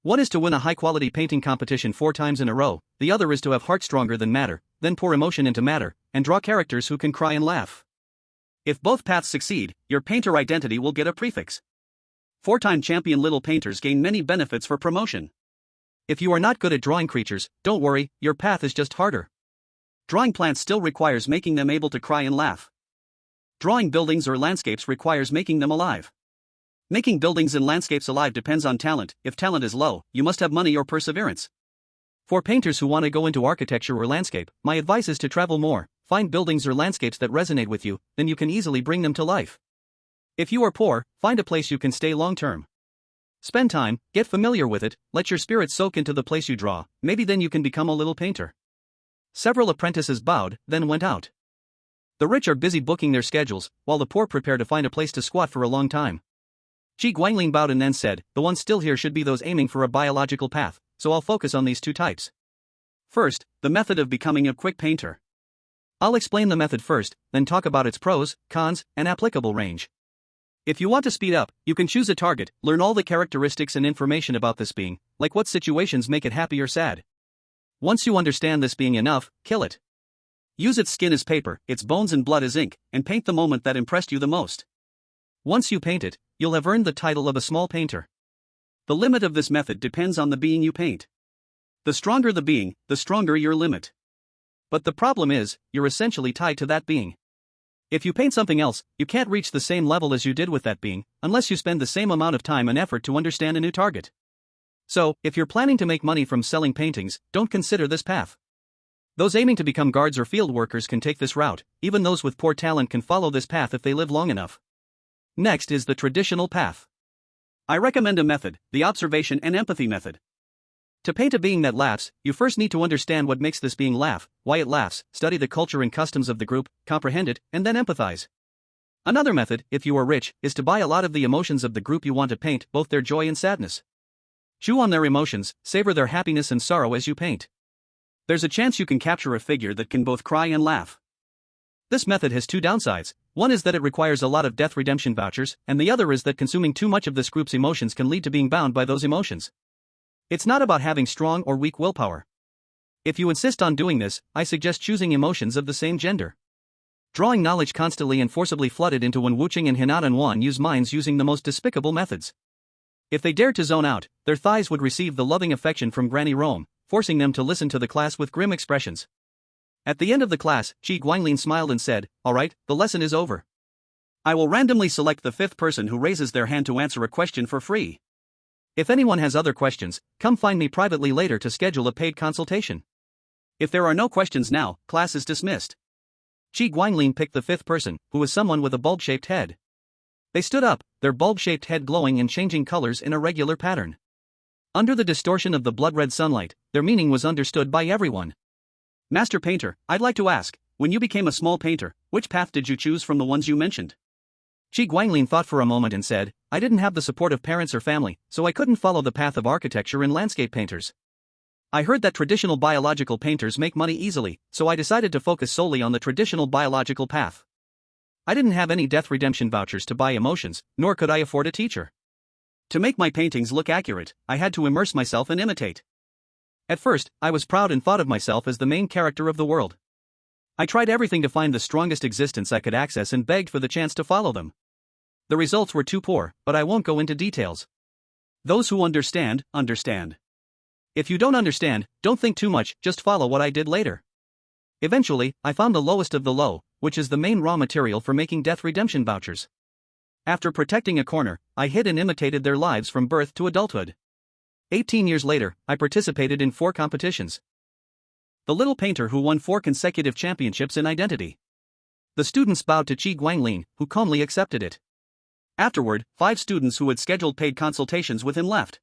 A: One is to win a high-quality painting competition 4 times in a row, the other is to have heart stronger than matter, then pour emotion into matter, and draw characters who can cry and laugh. If both paths succeed, your painter identity will get a prefix. 4-time champion little painters gain many benefits for promotion. If you are not good at drawing creatures, don't worry, your path is just harder. Drawing plants still requires making them able to cry and laugh. Drawing buildings or landscapes requires making them alive. Making buildings and landscapes alive depends on talent. If talent is low, you must have money or perseverance. For painters who want to go into architecture or landscape, my advice is to travel more, find buildings or landscapes that resonate with you, then you can easily bring them to life. If you are poor, find a place you can stay long-term. Spend time, get familiar with it, let your spirit soak into the place you draw, maybe then you can become a little painter. Several apprentices bowed, then went out. The rich are busy booking their schedules, while the poor prepare to find a place to squat for a long time. Qi Guanglin bowed and then said, the ones still here should be those aiming for a biological path, so I'll focus on these 2 types. First, the method of becoming a quick painter. I'll explain the method first, then talk about its pros, cons, and applicable range. If you want to speed up, you can choose a target, learn all the characteristics and information about this being, like what situations make it happy or sad. Once you understand this being enough, kill it. Use its skin as paper, its bones and blood as ink, and paint the moment that impressed you the most. Once you paint it, you'll have earned the title of a small painter. The limit of this method depends on the being you paint. The stronger the being, the stronger your limit. But the problem is, you're essentially tied to that being. If you paint something else, you can't reach the same level as you did with that being, unless you spend the same amount of time and effort to understand a new target. So, if you're planning to make money from selling paintings, don't consider this path. Those aiming to become guards or field workers can take this route, even those with poor talent can follow this path if they live long enough. Next is the traditional path. I recommend a method, the observation and empathy method. To paint a being that laughs, you first need to understand what makes this being laugh, why it laughs, study the culture and customs of the group, comprehend it, and then empathize. Another method, if you are rich, is to buy a lot of the emotions of the group you want to paint, both their joy and sadness. Chew on their emotions, savor their happiness and sorrow as you paint. There's a chance you can capture a figure that can both cry and laugh. This method has two downsides. One is that it requires a lot of death redemption vouchers, and the other is that consuming too much of this group's emotions can lead to being bound by those emotions. It's not about having strong or weak willpower. If you insist on doing this, I suggest choosing emotions of the same gender. Drawing knowledge constantly and forcibly flooded into when Wuching and Hinata and Wan use minds using the most despicable methods. If they dared to zone out, their thighs would receive the loving affection from Granny Rome, forcing them to listen to the class with grim expressions. At the end of the class, Qi Guanglin smiled and said, "Alright, the lesson is over. I will randomly select the fifth person who raises their hand to answer a question for free. If anyone has other questions, come find me privately later to schedule a paid consultation. If there are no questions now, class is dismissed." Qi Guanglin picked the fifth person, who was someone with a bulb-shaped head. They stood up, their bulb-shaped head glowing and changing colors in a regular pattern. Under the distortion of the blood-red sunlight, their meaning was understood by everyone. "Master Painter, I'd like to ask, when you became a small painter, which path did you choose from the ones you mentioned?" Qi Guanglin thought for a moment and said, "I didn't have the support of parents or family, so I couldn't follow the path of architecture and landscape painters. I heard that traditional biological painters make money easily, so I decided to focus solely on the traditional biological path. I didn't have any death redemption vouchers to buy emotions, nor could I afford a teacher. To make my paintings look accurate, I had to immerse myself and imitate. At first, I was proud and thought of myself as the main character of the world. I tried everything to find the strongest existence I could access and begged for the chance to follow them. The results were too poor, but I won't go into details. Those who understand, understand. If you don't understand, don't think too much, just follow what I did later. Eventually, I found the lowest of the low, which is the main raw material for making death redemption vouchers. After protecting a corner, I hid and imitated their lives from birth to adulthood. 18 years later, I participated in 4 competitions. The little painter who won 4 consecutive championships in identity. The students bowed to Qi Guanglin, who calmly accepted it. Afterward, 5 students who had scheduled paid consultations with him left.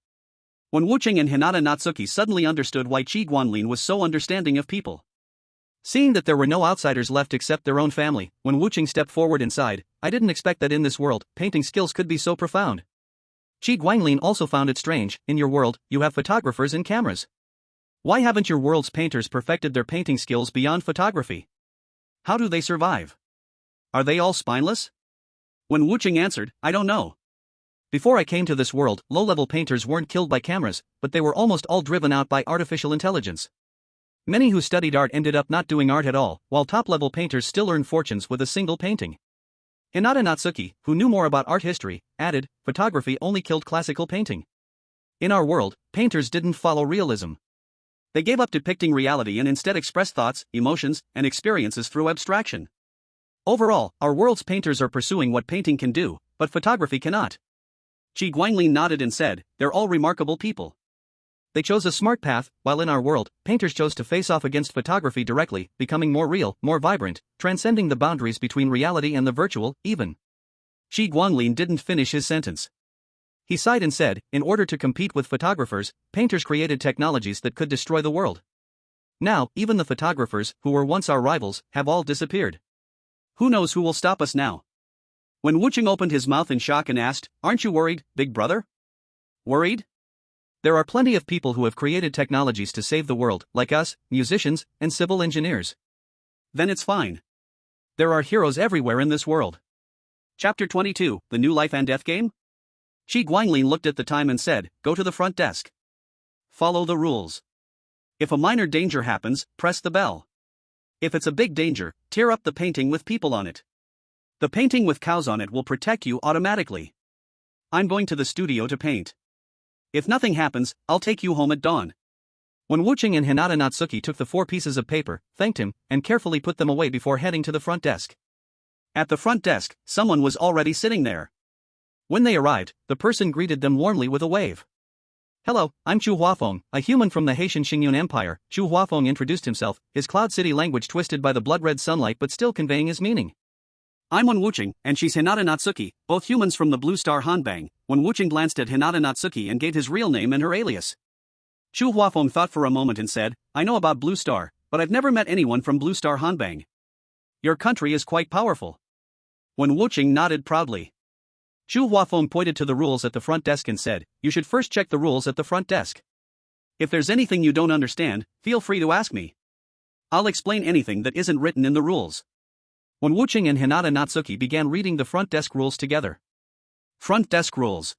A: When Wuching and Hinata Natsuki suddenly understood why Qi Guanglin was so understanding of people. Seeing that there were no outsiders left except their own family, when Wuching stepped forward inside, I didn't expect that in this world, painting skills could be so profound. Qi Guanglin also found it strange, in your world, you have photographers and cameras. Why haven't your world's painters perfected their painting skills beyond photography? How do they survive? Are they all spineless? When Wuching answered, I don't know. Before I came to this world, low-level painters weren't killed by cameras, but they were almost all driven out by artificial intelligence. Many who studied art ended up not doing art at all, while top-level painters still earn fortunes with a single painting. Hinata Natsuki, who knew more about art history, added, photography only killed classical painting. In our world, painters didn't follow realism. They gave up depicting reality and instead expressed thoughts, emotions, and experiences through abstraction. Overall, our world's painters are pursuing what painting can do, but photography cannot. Qi Guanglin nodded and said, they're all remarkable people. They chose a smart path, while in our world, painters chose to face off against photography directly, becoming more real, more vibrant, transcending the boundaries between reality and the virtual, even. Qi Guanglin didn't finish his sentence. He sighed and said, in order to compete with photographers, painters created technologies that could destroy the world. Now, even the photographers, who were once our rivals, have all disappeared. Who knows who will stop us now? When Wuching opened his mouth in shock and asked, aren't you worried, big brother? Worried? There are plenty of people who have created technologies to save the world, like us, musicians, and civil engineers. Then it's fine. There are heroes everywhere in this world. Chapter 22, The New Life and Death Game? Qi Guanglin looked at the time and said, go to the front desk. Follow the rules. If a minor danger happens, press the bell. If it's a big danger, tear up the painting with people on it. The painting with cows on it will protect you automatically. I'm going to the studio to paint. If nothing happens, I'll take you home at dawn. When Wuching and Hinata Natsuki took the 4 pieces of paper, thanked him, and carefully put them away before heading to the front desk. At the front desk, someone was already sitting there. When they arrived, the person greeted them warmly with a wave. Hello, I'm Chu Huafeng, a human from the Haitian Xingyun Empire. Chu Huafeng introduced himself, his Cloud City language twisted by the blood-red sunlight but still conveying his meaning. I'm Wen Wuching, and she's Hinata Natsuki, both humans from the Blue Star Hanbang. When Wuching glanced at Hinata Natsuki and gave his real name and her alias. Chu Huafeng thought for a moment and said, I know about Blue Star, but I've never met anyone from Blue Star Hanbang. Your country is quite powerful. Wen Wucheng nodded proudly. Chu Huafeng pointed to the rules at the front desk and said, "You should first check the rules at the front desk. If there's anything you don't understand, feel free to ask me. I'll explain anything that isn't written in the rules." Wen Wucheng and Hinata Natsuki began reading the front desk rules together. Front desk rules.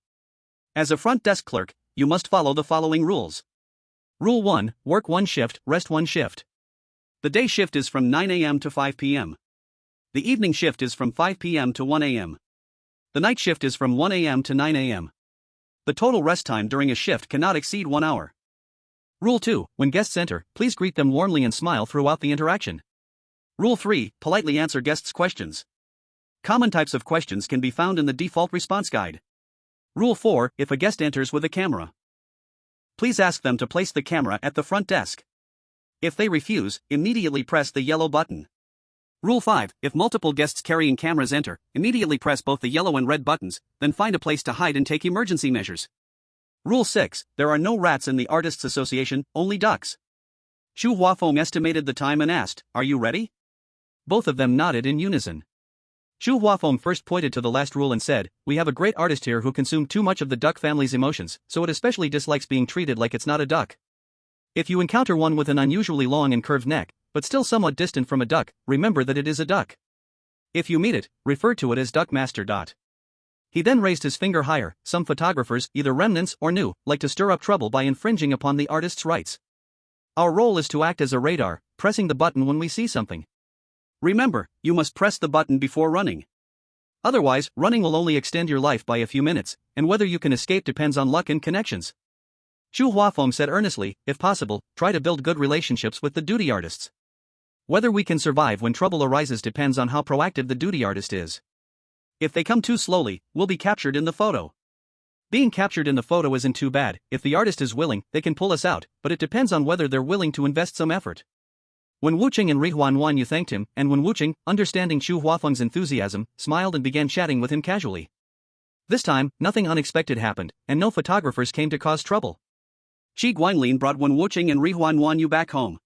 A: As a front desk clerk, you must follow the following rules. Rule 1, work one shift, rest one shift. The day shift is from 9 a.m. to 5 p.m. The evening shift is from 5 p.m. to 1 a.m. The night shift is from 1 a.m. to 9 a.m. The total rest time during a shift cannot exceed 1 hour. Rule 2, when guests enter, please greet them warmly and smile throughout the interaction. Rule 3, politely answer guests' questions. Common types of questions can be found in the default response guide. Rule 4, if a guest enters with a camera, please ask them to place the camera at the front desk. If they refuse, immediately press the yellow button. Rule 5, if multiple guests carrying cameras enter, immediately press both the yellow and red buttons, then find a place to hide and take emergency measures. Rule 6, there are no rats in the Artists Association, only ducks. Chu Huafeng estimated the time and asked, "Are you ready?" Both of them nodded in unison. Chu Huafeng first pointed to the last rule and said, "We have a great artist here who consumed too much of the duck family's emotions, so it especially dislikes being treated like it's not a duck. If you encounter one with an unusually long and curved neck, but still somewhat distant from a duck, remember that it is a duck. If you meet it, refer to it as Duckmaster. He then raised his finger higher. Some photographers, either remnants or new, like to stir up trouble by infringing upon the artist's rights. Our role is to act as a radar, pressing the button when we see something. Remember, you must press the button before running. Otherwise, running will only extend your life by a few minutes, and whether you can escape depends on luck and connections." Chu Huafeng said earnestly, "If possible, try to build good relationships with the duty artists. Whether we can survive when trouble arises depends on how proactive the duty artist is. If they come too slowly, we'll be captured in the photo. Being captured in the photo isn't too bad. If the artist is willing, they can pull us out, but it depends on whether they're willing to invest some effort." Wen Wucheng and Wan Yu thanked him, and Wen Wucheng, understanding Chu Huafeng's enthusiasm, smiled and began chatting with him casually. This time, nothing unexpected happened, and no photographers came to cause trouble. Qi Guanglin brought Wen Wucheng and Wan Yu back home.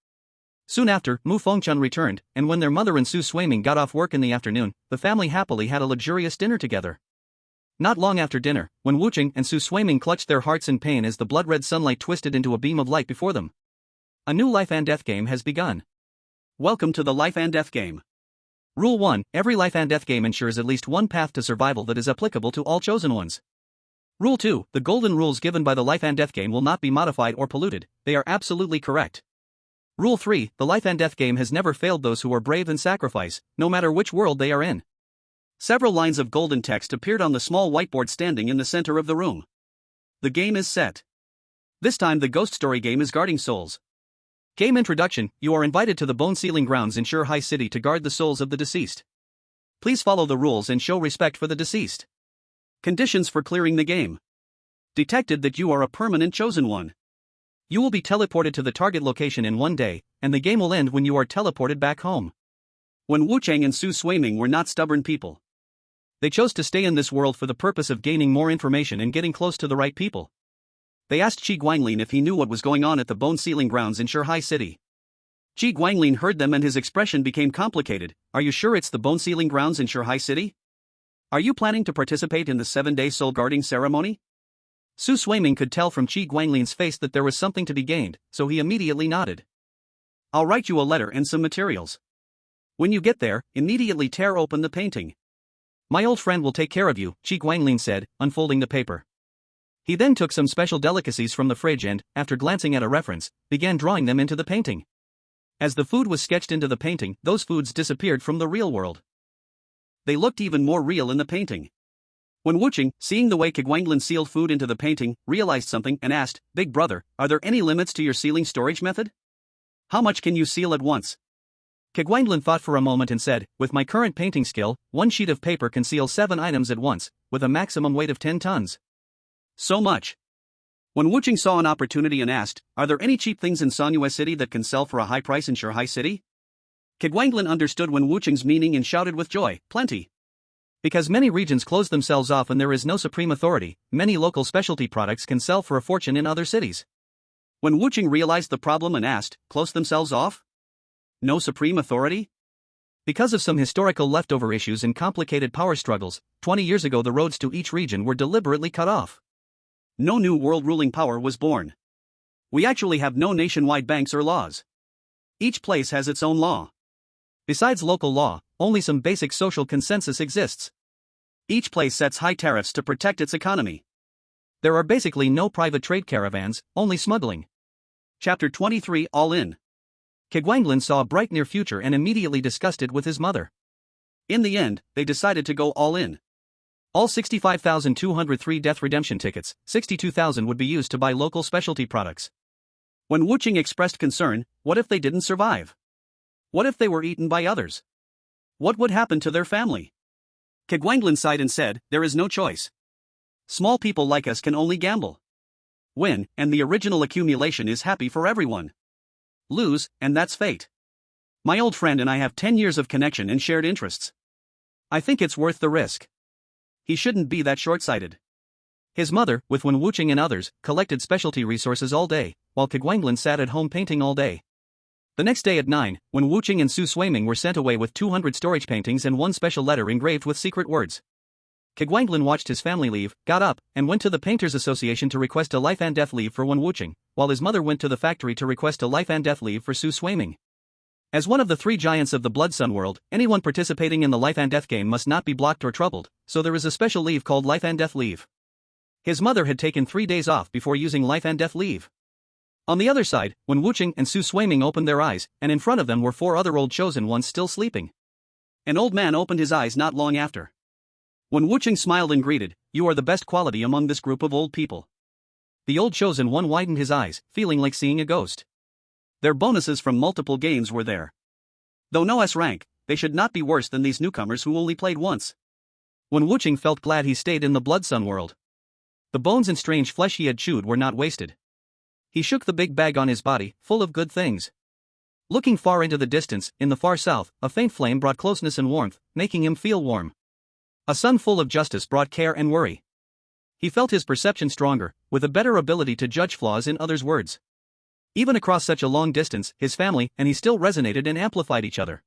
A: Soon after, Mu Fengchun returned, and when their mother and Su Suiming got off work in the afternoon, the family happily had a luxurious dinner together. Not long after dinner, Wen Wucheng and Su Suiming clutched their hearts in pain as the blood-red sunlight twisted into a beam of light before them. A new life and death game has begun. Welcome to the life and death game. Rule 1, every life and death game ensures at least one path to survival that is applicable to all chosen ones. Rule 2, the golden rules given by the life and death game will not be modified or polluted, they are absolutely correct. Rule 3, the life and death game has never failed those who are brave and sacrifice, no matter which world they are in. Several lines of golden text appeared on the small whiteboard standing in the center of the room. The game is set. This time the ghost story game is Guarding Souls. Game introduction, you are invited to the Bone Sealing Grounds in Shurhai City to guard the souls of the deceased. Please follow the rules and show respect for the deceased. Conditions for clearing the game. Detected that you are a permanent chosen one. You will be teleported to the target location in 1 day, and the game will end when you are teleported back home. Wen Wucheng and Su Suiming were not stubborn people. They chose to stay in this world for the purpose of gaining more information and getting close to the right people. They asked Qi Guanglin if he knew what was going on at the Bone Sealing Grounds in Shurhai City. Qi Guanglin heard them and his expression became complicated. Are you sure it's the Bone Sealing Grounds in Shurhai City? Are you planning to participate in the 7-day soul guarding ceremony? Su Suiming could tell from Qi Guanglin's face that there was something to be gained, so he immediately nodded. I'll write you a letter and some materials. When you get there, immediately tear open the painting. My old friend will take care of you, Qi Guanglin said, unfolding the paper. He then took some special delicacies from the fridge and, after glancing at a reference, began drawing them into the painting. As the food was sketched into the painting, those foods disappeared from the real world. They looked even more real in the painting. Wen Wucheng, seeing the way Guanglin sealed food into the painting, realized something and asked, Big brother, are there any limits to your sealing storage method? How much can you seal at once? Guanglin thought for a moment and said, with my current painting skill, 1 sheet of paper can seal 7 items at once, with a maximum weight of 10 tons. So much. Wen Wucheng saw an opportunity and asked, are there any cheap things in Sanyue City that can sell for a high price in Shurhai City? Guanglin understood Wen Wucheng's meaning and shouted with joy, plenty. Because many regions close themselves off and there is no supreme authority, many local specialty products can sell for a fortune in other cities. Wen Wucheng realized the problem and asked, close themselves off? No supreme authority? Because of some historical leftover issues and complicated power struggles, 20 years ago the roads to each region were deliberately cut off. No new world ruling power was born. We actually have no nationwide banks or laws. Each place has its own law. Besides local law, only some basic social consensus exists. Each place sets high tariffs to protect its economy. There are basically no private trade caravans, only smuggling. Chapter 23 All In. Kegwanglin saw a bright near future and immediately discussed it with his mother. In the end, they decided to go all in. All 65,203 death redemption tickets, 62,000 would be used to buy local specialty products. When Wuching expressed concern, what if they didn't survive? What if they were eaten by others? What would happen to their family? Kegwanglin sighed and said, there is no choice. Small people like us can only gamble. Win, and the original accumulation is happy for everyone. Lose, and that's fate. My old friend and I have 10 years of connection and shared interests. I think it's worth the risk. He shouldn't be that short-sighted. His mother, with Wen Wuching and others, collected specialty resources all day, while Kegwanglin sat at home painting all day. The next day at 9, Wen Wuching and Su Shuiming were sent away with 200 storage paintings and one special letter engraved with secret words. Kegwanglin watched his family leave, got up, and went to the Painters Association to request a life and death leave for Wen Wuching, while his mother went to the factory to request a life and death leave for Su Shuiming. As one of the three giants of the Blood Sun world, anyone participating in the life and death game must not be blocked or troubled, so there is a special leave called life and death leave. His mother had taken 3 days off before using life and death leave. On the other side, Wen Wuching and Su Shuiming opened their eyes, and in front of them were 4 other old chosen ones still sleeping. An old man opened his eyes not long after. Wen Wuching smiled and greeted, "You are the best quality among this group of old people." The old chosen one widened his eyes, feeling like seeing a ghost. Their bonuses from multiple games were there. Though no S rank, they should not be worse than these newcomers who only played once. Wen Wuching felt glad he stayed in the Blood Sun world. The bones and strange flesh he had chewed were not wasted. He shook the big bag on his body, full of good things. Looking far into the distance, in the far south, a faint flame brought closeness and warmth, making him feel warm. A sun full of justice brought care and worry. He felt his perception stronger, with a better ability to judge flaws in others' words. Even across such a long distance, his family and he still resonated and amplified each other.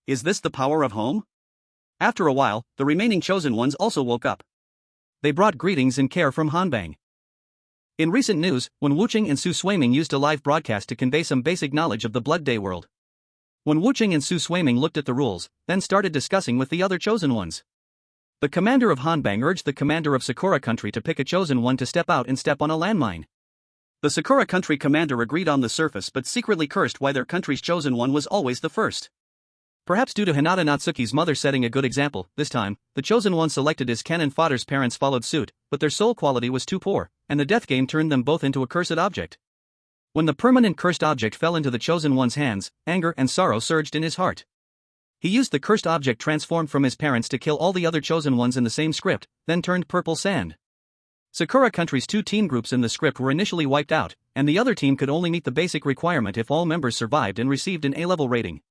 A: Is this the power of home? After a while, the remaining chosen ones also woke up. They brought greetings and care from Hanbang. In recent news, Wen Wuching and Su Shuiming used a live broadcast to convey some basic knowledge of the Blood Day world. Wen Wuching and Su Shuiming looked at the rules, then started discussing with the other chosen ones. The commander of Hanbang urged the commander of Sakura country to pick a chosen one to step out and step on a landmine. The Sakura country commander agreed on the surface but secretly cursed why their country's chosen one was always the first. Perhaps due to Hinata Natsuki's mother setting a good example, this time, the chosen one selected as cannon fodder's parents followed suit, but their soul quality was too poor, and the death game turned them both into a cursed object. When the permanent cursed object fell into the chosen one's hands, anger and sorrow surged in his heart. He used the cursed object transformed from his parents to kill all the other chosen ones in the same script, then turned purple sand. Sakura country's 2 team groups in the script were initially wiped out, and the other team could only meet the basic requirement if all members survived and received an A-level rating.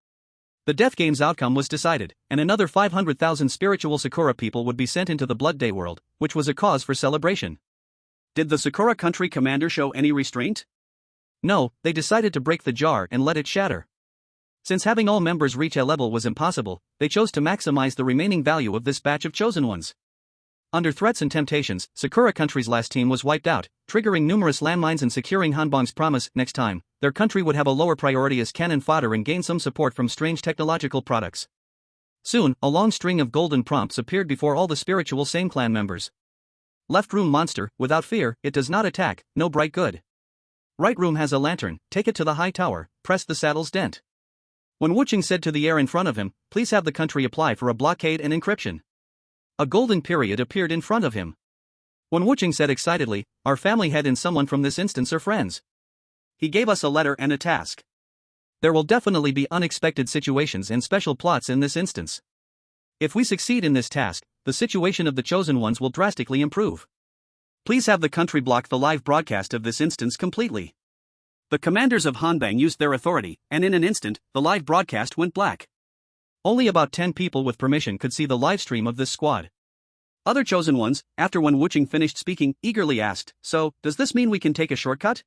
A: The death game's outcome was decided, and another 500,000 spiritual Sakura people would be sent into the Blood Day world, which was a cause for celebration. Did the Sakura country commander show any restraint? No, they decided to break the jar and let it shatter. Since having all members reach A-level was impossible, they chose to maximize the remaining value of this batch of chosen ones. Under threats and temptations, Sakura country's last team was wiped out, triggering numerous landmines and securing Hanbang's promise. Next time, their country would have a lower priority as cannon fodder and gain some support from strange technological products. Soon, a long string of golden prompts appeared before all the spiritual same clan members. Left room monster, without fear, it does not attack, no bright good. Right room has a lantern, take it to the high tower, press the saddle's dent. Wen Wuching said to the air in front of him, please have the country apply for a blockade and encryption. A golden period appeared in front of him. Wen Wuching said excitedly, our family head and someone from this instance are friends. He gave us a letter and a task. There will definitely be unexpected situations and special plots in this instance. If we succeed in this task, the situation of the chosen ones will drastically improve. Please have the country block the live broadcast of this instance completely. The commanders of Hanbang used their authority, and in an instant, the live broadcast went black. Only about 10 people with permission could see the live stream of this squad. Other chosen ones, after Wen Wuching finished speaking, eagerly asked, so, does this mean we can take a shortcut?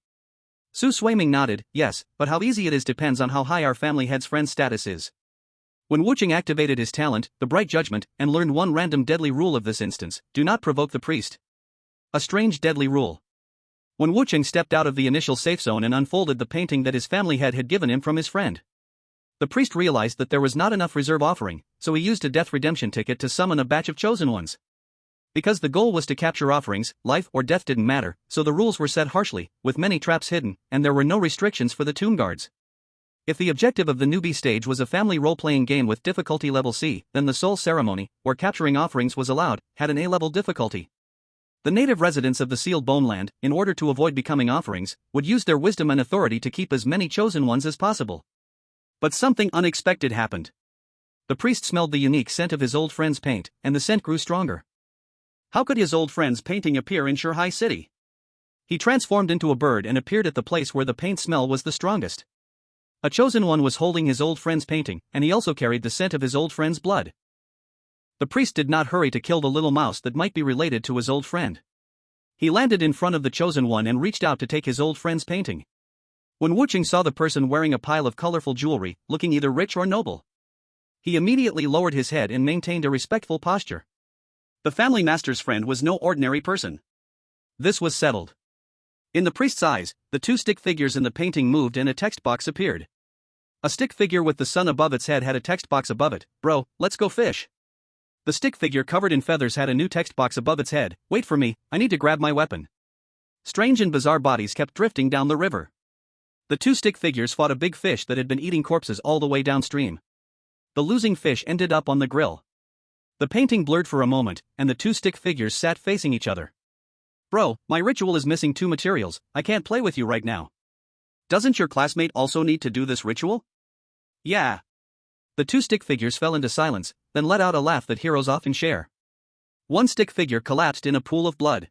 A: Su Shuiming nodded, yes, but how easy it is depends on how high our family head's friend's status is. When Wuching activated his talent, the Bright Judgment, and learned one random deadly rule of this instance: do not provoke the priest. A strange deadly rule. When Wuching stepped out of the initial safe zone and unfolded the painting that his family had given him from his friend, the priest realized that there was not enough reserve offering, so he used a death redemption ticket to summon a batch of chosen ones. Because the goal was to capture offerings, life or death didn't matter, so the rules were set harshly, with many traps hidden, and there were no restrictions for the tomb guards. If the objective of the newbie stage was a family role-playing game with difficulty level C, then the soul ceremony, where capturing offerings was allowed, had an A-level difficulty. The native residents of the sealed bone land, in order to avoid becoming offerings, would use their wisdom and authority to keep as many chosen ones as possible. But something unexpected happened. The priest smelled the unique scent of his old friend's paint, and the scent grew stronger. How could his old friend's painting appear in Shurhai City? He transformed into a bird and appeared at the place where the paint smell was the strongest. A chosen one was holding his old friend's painting, and he also carried the scent of his old friend's blood. The priest did not hurry to kill the little mouse that might be related to his old friend. He landed in front of the chosen one and reached out to take his old friend's painting. When Wuching saw the person wearing a pile of colorful jewelry, looking either rich or noble, he immediately lowered his head and maintained a respectful posture. The family master's friend was no ordinary person. This was settled. In the priest's eyes, the two stick figures in the painting moved and a text box appeared. A stick figure with the sun above its head had a text box above it: "Bro, let's go fish." The stick figure covered in feathers had a new text box above its head: "Wait for me, I need to grab my weapon." Strange and bizarre bodies kept drifting down the river. The two stick figures fought a big fish that had been eating corpses all the way downstream. The losing fish ended up on the grill. The painting blurred for a moment, and the two stick figures sat facing each other. "Bro, my ritual is missing two materials, I can't play with you right now." "Doesn't your classmate also need to do this ritual?" "Yeah." The two stick figures fell into silence, then let out a laugh that heroes often share. One stick figure collapsed in a pool of blood.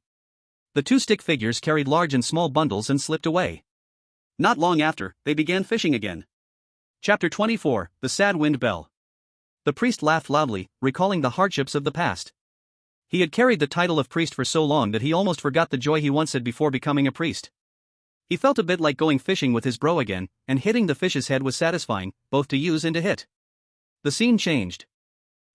A: The two stick figures carried large and small bundles and slipped away. Not long after, they began fishing again. Chapter 24, The Sad Wind Bell. The priest laughed loudly, recalling the hardships of the past. He had carried the title of priest for so long that he almost forgot the joy he once had before becoming a priest. He felt a bit like going fishing with his bro again, and hitting the fish's head was satisfying, both to use and to hit. The scene changed.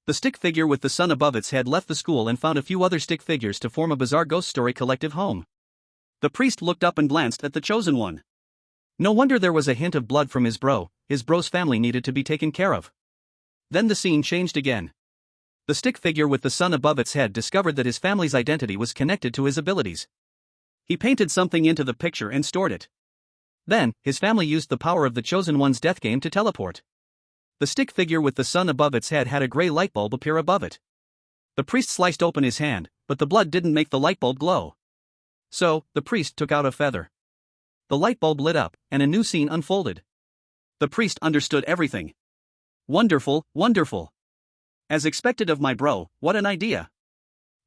A: The stick figure with the sun above its head left the school and found a few other stick figures to form a bizarre ghost story collective home. The priest looked up and glanced at the chosen one. No wonder there was a hint of blood from his bro's family needed to be taken care of. Then the scene changed again. The stick figure with the sun above its head discovered that his family's identity was connected to his abilities. He painted something into the picture and stored it. Then, his family used the power of the chosen one's death game to teleport. The stick figure with the sun above its head had a gray light bulb appear above it. The priest sliced open his hand, but the blood didn't make the light bulb glow. So, the priest took out a feather. The light bulb lit up, and a new scene unfolded. The priest understood everything. Wonderful, wonderful. As expected of my bro, what an idea.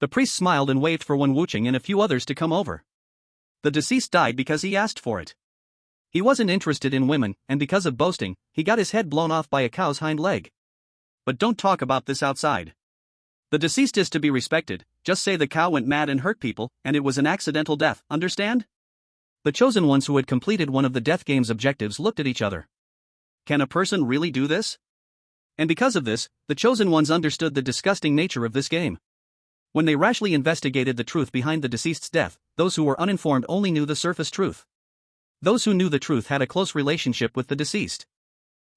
A: The priest smiled and waved for Wen Wuching and a few others to come over. The deceased died because he asked for it. He wasn't interested in women, and because of boasting, he got his head blown off by a cow's hind leg. But don't talk about this outside. The deceased is to be respected, just say the cow went mad and hurt people, and it was an accidental death, understand? The chosen ones who had completed one of the death game's objectives looked at each other. Can a person really do this? And because of this, the chosen ones understood the disgusting nature of this game. When they rashly investigated the truth behind the deceased's death, those who were uninformed only knew the surface truth. Those who knew the truth had a close relationship with the deceased.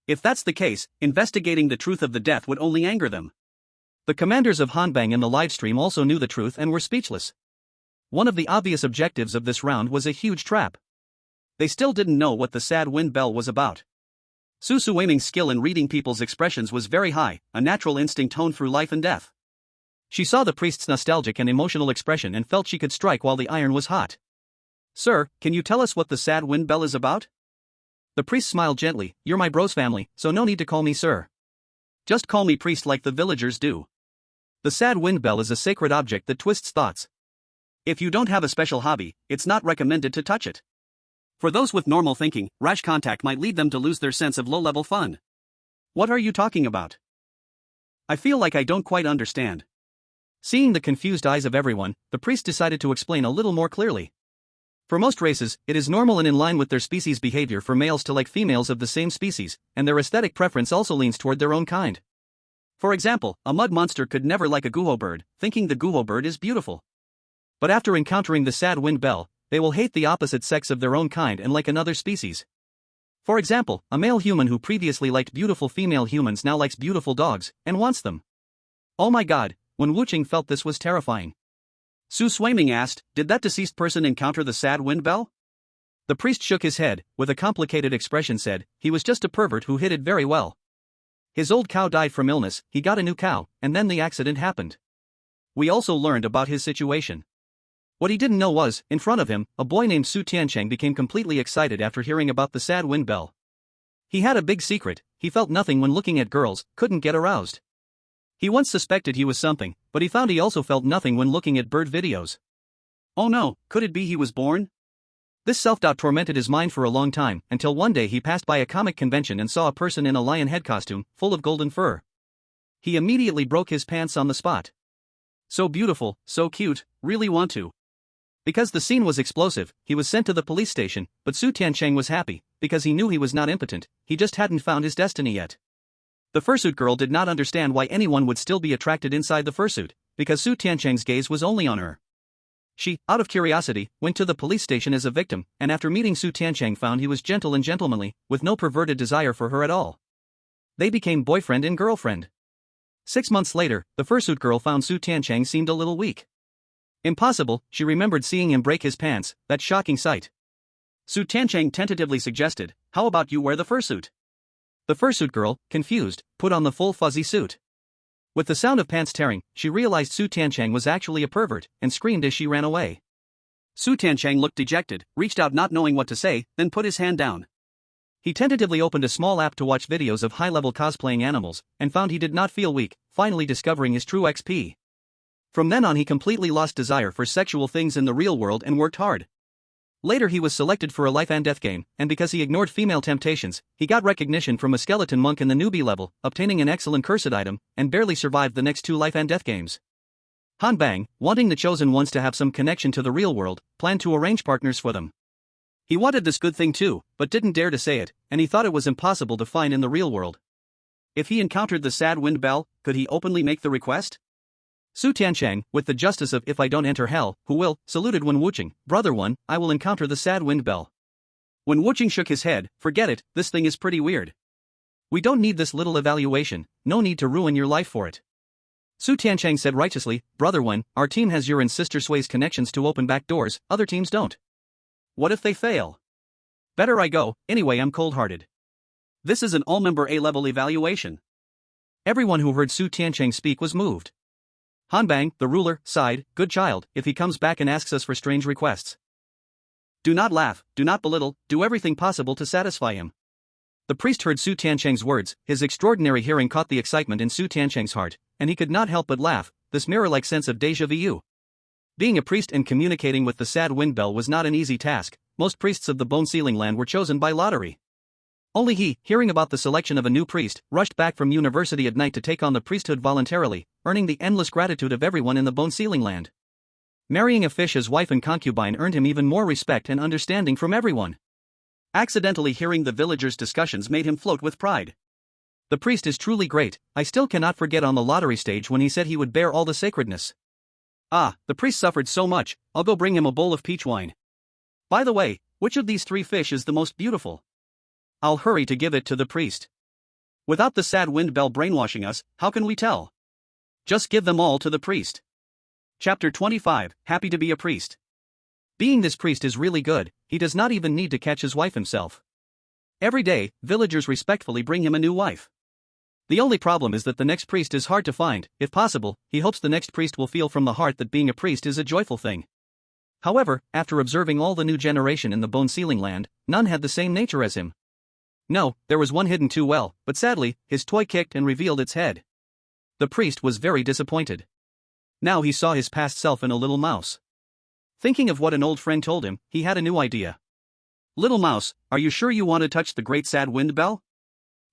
A: If that's the case, investigating the truth of the death would only anger them. The commanders of Hanbang in the livestream also knew the truth and were speechless. One of the obvious objectives of this round was a huge trap. They still didn't know what the sad wind bell was about. Su Suaming's skill in reading people's expressions was very high, a natural instinct honed through life and death. She saw the priest's nostalgic and emotional expression and felt she could strike while the iron was hot. "Sir, can you tell us what the sad wind bell is about?" The priest smiled gently. "You're my bro's family, so no need to call me sir. Just call me priest like the villagers do. The sad wind bell is a sacred object that twists thoughts. If you don't have a special hobby, it's not recommended to touch it. For those with normal thinking, rash contact might lead them to lose their sense of low-level fun." "What are you talking about? I feel like I don't quite understand." Seeing the confused eyes of everyone, the priest decided to explain a little more clearly. For most races, it is normal and in line with their species' behavior for males to like females of the same species, and their aesthetic preference also leans toward their own kind. For example, a mud monster could never like a guho bird, thinking the guho bird is beautiful. But after encountering the sad wind bell, they will hate the opposite sex of their own kind and like another species. For example, a male human who previously liked beautiful female humans now likes beautiful dogs, and wants them. Oh my god, when Wuching felt this was terrifying. Su Swaiming asked, did that deceased person encounter the sad wind bell? The priest shook his head, with a complicated expression said, he was just a pervert who hid it very well. His old cow died from illness, he got a new cow, and then the accident happened. We also learned about his situation. What he didn't know was, in front of him, a boy named Su Tiancheng became completely excited after hearing about the sad wind bell. He had a big secret, he felt nothing when looking at girls, couldn't get aroused. He once suspected he was something, but he found he also felt nothing when looking at bird videos. Oh no, could it be he was born? This self-doubt tormented his mind for a long time, until one day he passed by a comic convention and saw a person in a lion head costume, full of golden fur. He immediately broke his pants on the spot. So beautiful, so cute, really want to. Because the scene was explosive, he was sent to the police station, but Su Tiancheng was happy, because he knew he was not impotent, he just hadn't found his destiny yet. The fursuit girl did not understand why anyone would still be attracted inside the fursuit, because Su Tiancheng's gaze was only on her. She, out of curiosity, went to the police station as a victim, and after meeting Su Tiancheng found he was gentle and gentlemanly, with no perverted desire for her at all. They became boyfriend and girlfriend. 6 months later, the fursuit girl found Su Tiancheng seemed a little weak. Impossible, she remembered seeing him break his pants, that shocking sight. Su Tiancheng tentatively suggested, how about you wear the fursuit? The fursuit girl, confused, put on the full fuzzy suit. With the sound of pants tearing, she realized Su Tiancheng was actually a pervert, and screamed as she ran away. Su Tiancheng looked dejected, reached out not knowing what to say, then put his hand down. He tentatively opened a small app to watch videos of high-level cosplaying animals, and found he did not feel weak, finally discovering his true XP. From then on he completely lost desire for sexual things in the real world and worked hard. Later he was selected for a life and death game, and because he ignored female temptations, he got recognition from a skeleton monk in the newbie level, obtaining an excellent cursed item, and barely survived the next 2 life and death games. Han Bang, wanting the chosen ones to have some connection to the real world, planned to arrange partners for them. He wanted this good thing too, but didn't dare to say it, and he thought it was impossible to find in the real world. If he encountered the sad wind bell, could he openly make the request? Su Tiancheng, with the justice of if I don't enter hell, who will, saluted when Wuching, brother one, I will encounter the sad wind bell. When Wuching shook his head, forget it, this thing is pretty weird. We don't need this little evaluation, no need to ruin your life for it. Su Tiancheng said righteously, brother one, our team has your and sister Sui's connections to open back doors, other teams don't. What if they fail? Better I go, anyway I'm cold-hearted. This is an all-member A-level evaluation. Everyone who heard Su Tiancheng speak was moved. Han Bang, the ruler, sighed, good child, if he comes back and asks us for strange requests. Do not laugh, do not belittle, do everything possible to satisfy him. The priest heard Su Tiancheng's words, his extraordinary hearing caught the excitement in Su Tiancheng's heart, and he could not help but laugh, this mirror-like sense of déjà vu. Being a priest and communicating with the sad wind bell was not an easy task, most priests of the Bone Ceiling Land were chosen by lottery. Only he, hearing about the selection of a new priest, rushed back from university at night to take on the priesthood voluntarily, earning the endless gratitude of everyone in the Bone Ceiling Land. Marrying a fish as wife and concubine earned him even more respect and understanding from everyone. Accidentally hearing the villagers' discussions made him float with pride. The priest is truly great, I still cannot forget on the lottery stage when he said he would bear all the sacredness. Ah, the priest suffered so much, I'll go bring him a bowl of peach wine. By the way, which of these 3 fish is the most beautiful? I'll hurry to give it to the priest. Without the sad wind bell brainwashing us, how can we tell? Just give them all to the priest. Chapter 25, Happy to be a priest. Being this priest is really good, he does not even need to catch his wife himself. Every day, villagers respectfully bring him a new wife. The only problem is that the next priest is hard to find, if possible, he hopes the next priest will feel from the heart that being a priest is a joyful thing. However, after observing all the new generation in the Bone Ceiling Land, none had the same nature as him. No, there was one hidden too well, but sadly, his toy kicked and revealed its head. The priest was very disappointed. Now he saw his past self in a little mouse. Thinking of what an old friend told him, he had a new idea. Little mouse, are you sure you want to touch the great sad wind bell?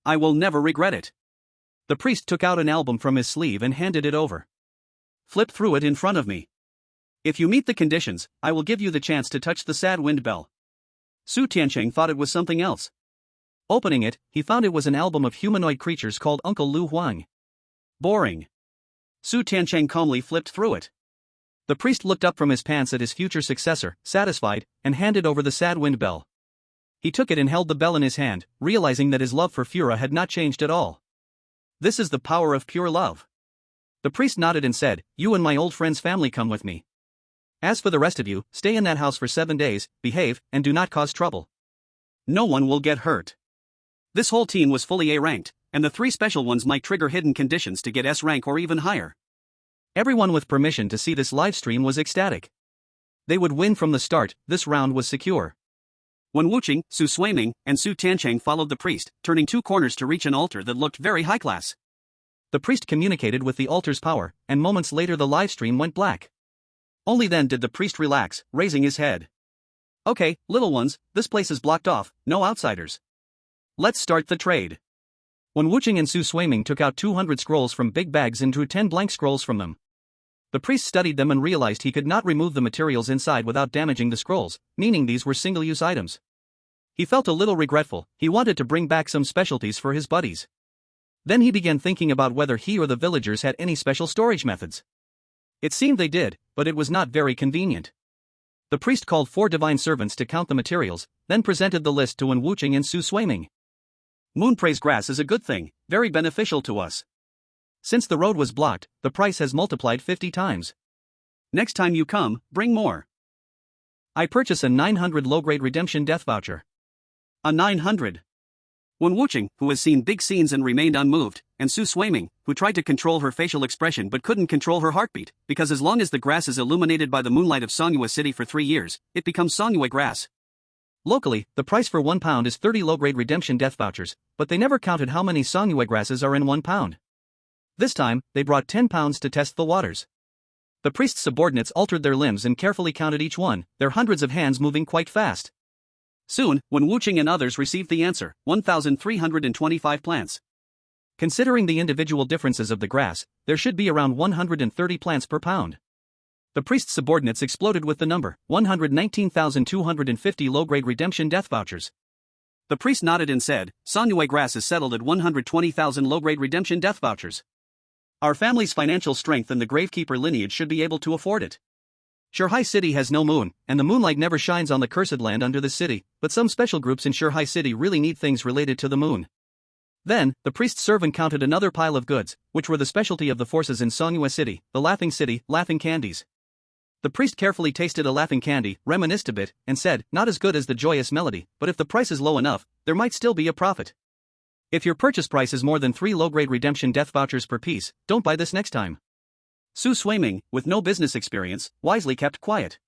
A: I will never regret it. The priest took out an album from his sleeve and handed it over. Flip through it in front of me. If you meet the conditions, I will give you the chance to touch the sad wind bell. Su Tiancheng thought it was something else. Opening it, he found it was an album of humanoid creatures called Uncle Lu Huang. Boring. Su Tiancheng calmly flipped through it. The priest looked up from his pants at his future successor, satisfied, and handed over the sad wind bell. He took it and held the bell in his hand, realizing that his love for Fura had not changed at all. This is the power of pure love. The priest nodded and said, "You and my old friend's family come with me. As for the rest of you, stay in that house for 7 days, behave, and do not cause trouble. No one will get hurt." This whole team was fully A-ranked, and the 3 special ones might trigger hidden conditions to get S rank or even higher. Everyone with permission to see this livestream was ecstatic. They would win from the start, this round was secure. When Wuqing, Su Suiming, and Su Tiancheng followed the priest, turning 2 corners to reach an altar that looked very high class. The priest communicated with the altar's power, and moments later the livestream went black. Only then did the priest relax, raising his head. "Okay, little ones, this place is blocked off, no outsiders. Let's start the trade." When Wuqing and Su Suiming took out 200 scrolls from big bags and drew 10 blank scrolls from them, the priest studied them and realized he could not remove the materials inside without damaging the scrolls, meaning these were single-use items. He felt a little regretful, he wanted to bring back some specialties for his buddies. Then he began thinking about whether he or the villagers had any special storage methods. It seemed they did, but it was not very convenient. The priest called 4 divine servants to count the materials, then presented the list to Wen Wuqing and Su Suiming. "Moonpraise grass is a good thing, very beneficial to us. Since the road was blocked, the price has multiplied 50 times. Next time you come, bring more. I purchase a 900 low-grade redemption death voucher." A 900. Wen Wuqing, who has seen big scenes and remained unmoved, and Su Suiming, who tried to control her facial expression but couldn't control her heartbeat, because as long as the grass is illuminated by the moonlight of Songhua City for 3 years, it becomes Songhua grass. Locally, the price for 1 pound is 30 low-grade redemption death vouchers, but they never counted how many Songhua grasses are in 1 pound. This time, they brought 10 pounds to test the waters. The priest's subordinates altered their limbs and carefully counted each one, their hundreds of hands moving quite fast. Soon, Wen Wuqing and others received the answer, 1,325 plants. Considering the individual differences of the grass, there should be around 130 plants per pound. The priest's subordinates exploded with the number, 119,250 low-grade redemption death vouchers. The priest nodded and said, "Songhua grass is settled at 120,000 low-grade redemption death vouchers. Our family's financial strength and the Gravekeeper lineage should be able to afford it. Shurhai City has no moon, and the moonlight never shines on the cursed land under the city, but some special groups in Shurhai City really need things related to the moon." Then, the priest's servant counted another pile of goods, which were the specialty of the forces in Songhua City, the Laughing City, laughing candies. The priest carefully tasted a laughing candy, reminisced a bit, and said, "Not as good as the joyous melody, but if the price is low enough, there might still be a profit. If your purchase price is more than 3 low-grade redemption death vouchers per piece, don't buy this next time." Su Suiming, with no business experience, wisely kept quiet.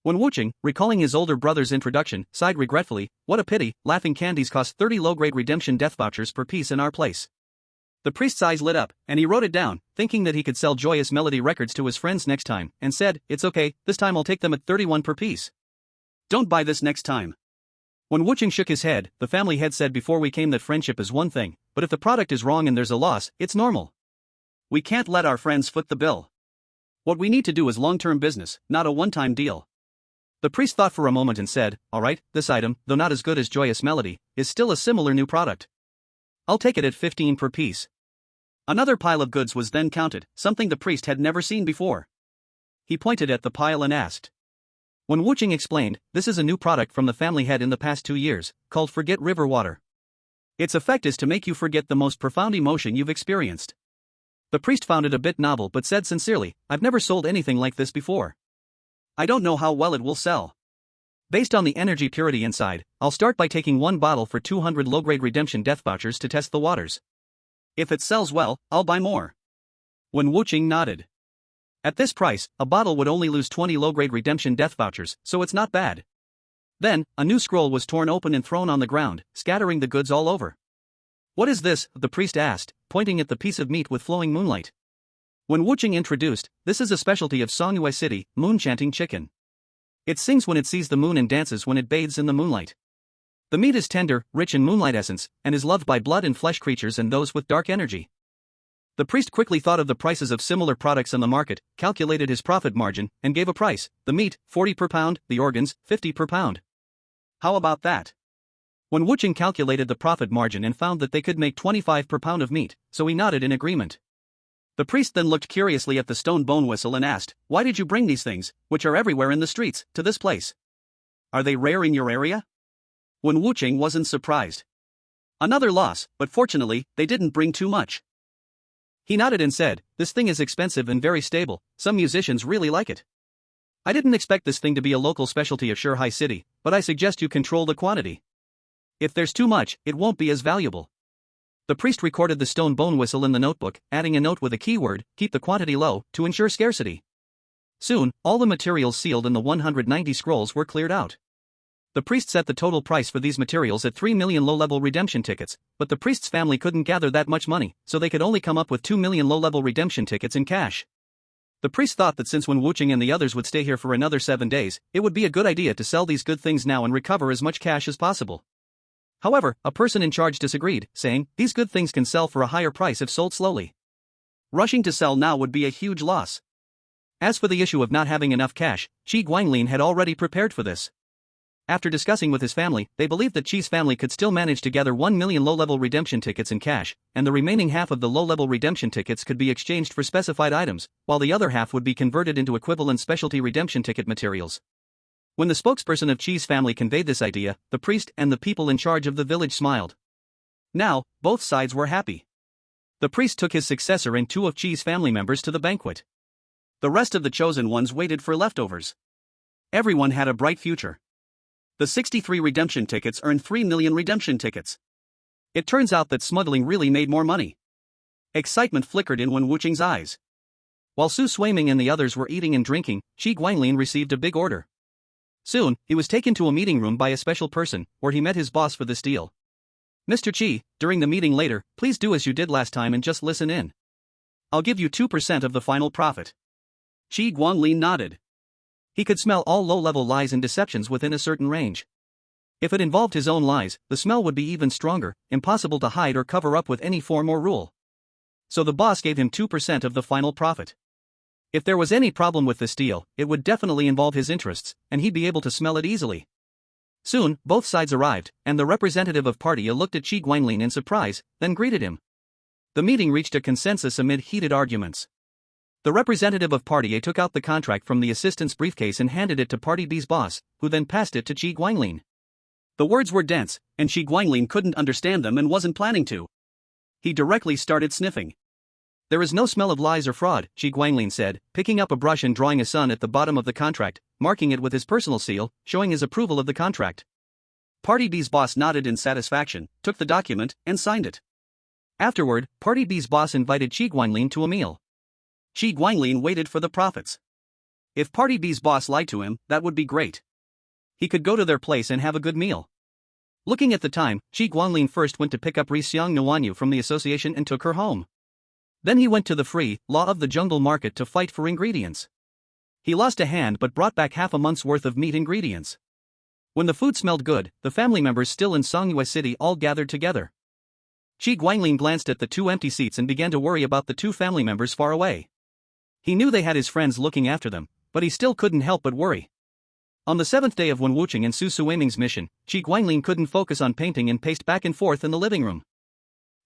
A: Wen Wuqing, recalling his older brother's introduction, sighed regretfully, "What a pity, laughing candies cost 30 low-grade redemption death vouchers per piece in our place." The priest's eyes lit up, and he wrote it down, thinking that he could sell Joyous Melody records to his friends next time, and said, "It's okay, this time I'll take them at 31 per piece. Don't buy this next time." When Wuqing shook his head, the family had said before we came that friendship is one thing, but if the product is wrong and there's a loss, it's normal. We can't let our friends foot the bill. What we need to do is long-term business, not a one-time deal. The priest thought for a moment and said, "Alright, this item, though not as good as Joyous Melody, is still a similar new product. I'll take it at 15 per piece." Another pile of goods was then counted, something the priest had never seen before. He pointed at the pile and asked. When Wuqing explained, "This is a new product from the family head in the past 2 years, called Forget River Water. Its effect is to make you forget the most profound emotion you've experienced." The priest found it a bit novel but said sincerely, "I've never sold anything like this before. I don't know how well it will sell. Based on the energy purity inside, I'll start by taking 1 bottle for 200 low-grade redemption death vouchers to test the waters. If it sells well, I'll buy more." When Wuqing nodded. At this price, a bottle would only lose 20 low-grade redemption death vouchers, so it's not bad. Then, a new scroll was torn open and thrown on the ground, scattering the goods all over. "What is this?" the priest asked, pointing at the piece of meat with flowing moonlight. When Wuqing introduced, "This is a specialty of Songhua City, moon-chanting chicken. It sings when it sees the moon and dances when it bathes in the moonlight. The meat is tender, rich in moonlight essence, and is loved by blood and flesh creatures and those with dark energy." The priest quickly thought of the prices of similar products on the market, calculated his profit margin, and gave a price: the meat, 40 per pound, the organs, 50 per pound. How about that? When Wuqing calculated the profit margin and found that they could make 25 per pound of meat, so he nodded in agreement. The priest then looked curiously at the stone bone whistle and asked, "Why did you bring these things, which are everywhere in the streets, to this place? Are they rare in your area?" Wen Wucheng wasn't surprised. Another loss, but fortunately, they didn't bring too much. He nodded and said, "This thing is expensive and very stable, some musicians really like it. I didn't expect this thing to be a local specialty of Shanghai City, but I suggest you control the quantity. If there's too much, it won't be as valuable." The priest recorded the stone bone whistle in the notebook, adding a note with a keyword, "Keep the quantity low," to ensure scarcity. Soon, all the materials sealed in the 190 scrolls were cleared out. The priest set the total price for these materials at 3 million low-level redemption tickets, but the priest's family couldn't gather that much money, so they could only come up with 2 million low-level redemption tickets in cash. The priest thought that since Wen Wucheng and the others would stay here for another 7 days, it would be a good idea to sell these good things now and recover as much cash as possible. However, a person in charge disagreed, saying, "These good things can sell for a higher price if sold slowly. Rushing to sell now would be a huge loss." As for the issue of not having enough cash, Qi Guanglin had already prepared for this. After discussing with his family, they believed that Qi's family could still manage to gather 1 million low-level redemption tickets in cash, and the remaining half of the low-level redemption tickets could be exchanged for specified items, while the other half would be converted into equivalent specialty redemption ticket materials. When the spokesperson of Qi's family conveyed this idea, the priest and the people in charge of the village smiled. Now, both sides were happy. The priest took his successor and 2 of Qi's family members to the banquet. The rest of the chosen ones waited for leftovers. Everyone had a bright future. The 63 redemption tickets earned 3 million redemption tickets. It turns out that smuggling really made more money. Excitement flickered in Wen Wucheng's eyes. While Su Suiming and the others were eating and drinking, Qi Guanglin received a big order. Soon, he was taken to a meeting room by a special person, where he met his boss for this deal. "Mr. Qi, during the meeting later, please do as you did last time and just listen in. I'll give you 2% of the final profit." Qi Guanglin nodded. He could smell all low-level lies and deceptions within a certain range. If it involved his own lies, the smell would be even stronger, impossible to hide or cover up with any form or rule. So the boss gave him 2% of the final profit. If there was any problem with this deal, it would definitely involve his interests, and he'd be able to smell it easily. Soon, both sides arrived, and the representative of Party A looked at Qi Guanglin in surprise, then greeted him. The meeting reached a consensus amid heated arguments. The representative of Party A took out the contract from the assistant's briefcase and handed it to Party B's boss, who then passed it to Qi Guanglin. The words were dense, and Qi Guanglin couldn't understand them and wasn't planning to. He directly started sniffing. "There is no smell of lies or fraud," Qi Guanglin said, picking up a brush and drawing a sun at the bottom of the contract, marking it with his personal seal, showing his approval of the contract. Party B's boss nodded in satisfaction, took the document, and signed it. Afterward, Party B's boss invited Qi Guanglin to a meal. Qi Guanglin waited for the profits. If Party B's boss lied to him, that would be great. He could go to their place and have a good meal. Looking at the time, Qi Guanglin first went to pick up Ri Xiang Nuanyu from the association and took her home. Then he went to the free law of the jungle market to fight for ingredients. He lost a hand but brought back half a month's worth of meat ingredients. When the food smelled good, the family members still in Songyue City all gathered together. Qi Guanglin glanced at the 2 empty seats and began to worry about the 2 family members far away. He knew they had his friends looking after them, but he still couldn't help but worry. On the 7th day of Wen Wucheng and Su Suiming's mission, Qi Guanglin couldn't focus on painting and paced back and forth in the living room.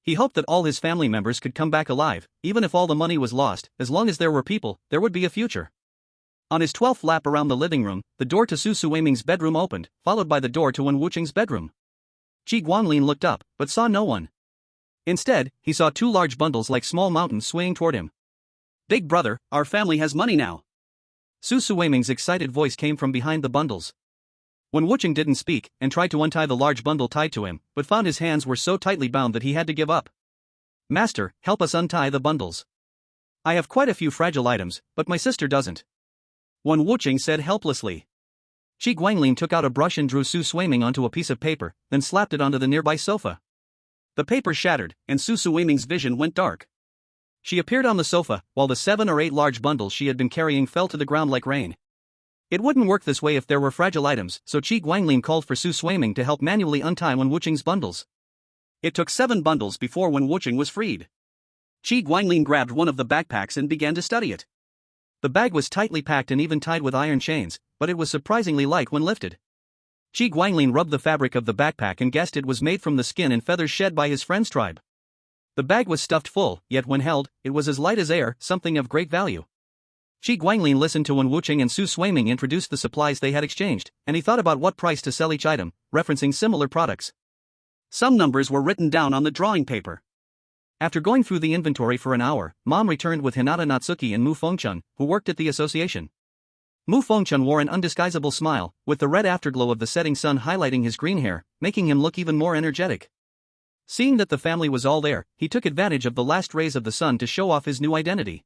A: He hoped that all his family members could come back alive, even if all the money was lost. As long as there were people, there would be a future. On his 12th lap around the living room, the door to Su Suiming's bedroom opened, followed by the door to Wen Wucheng's bedroom. Qi Guanglin looked up, but saw no one. Instead, he saw 2 large bundles like small mountains swaying toward him. "Big brother, our family has money now." Su Suiming's excited voice came from behind the bundles. Wen Wucheng didn't speak, and tried to untie the large bundle tied to him, but found his hands were so tightly bound that he had to give up. "Master, help us untie the bundles. I have quite a few fragile items, but my sister doesn't," Wen Wucheng said helplessly. Qi Guanglin took out a brush and drew Su Suiming onto a piece of paper, then slapped it onto the nearby sofa. The paper shattered, and Su Suiming's vision went dark. She appeared on the sofa, while the 7 or 8 large bundles she had been carrying fell to the ground like rain. It wouldn't work this way if there were fragile items, so Qi Guanglin called for Su Suiming to help manually untie Wen Wucheng's bundles. It took 7 bundles before Wen Wucheng was freed. Qi Guanglin grabbed one of the backpacks and began to study it. The bag was tightly packed and even tied with iron chains, but it was surprisingly light when lifted. Qi Guanglin rubbed the fabric of the backpack and guessed it was made from the skin and feathers shed by his friend's tribe. The bag was stuffed full, yet when held, it was as light as air, something of great value. Shi Guanglin listened to when Wu Qing and Su Suiming introduced the supplies they had exchanged, and he thought about what price to sell each item, referencing similar products. Some numbers were written down on the drawing paper. After going through the inventory for an hour, Mom returned with Hinata Natsuki and Mu Fengchun, who worked at the association. Mu Fengchun wore an undisguisable smile, with the red afterglow of the setting sun highlighting his green hair, making him look even more energetic. Seeing that the family was all there, he took advantage of the last rays of the sun to show off his new identity.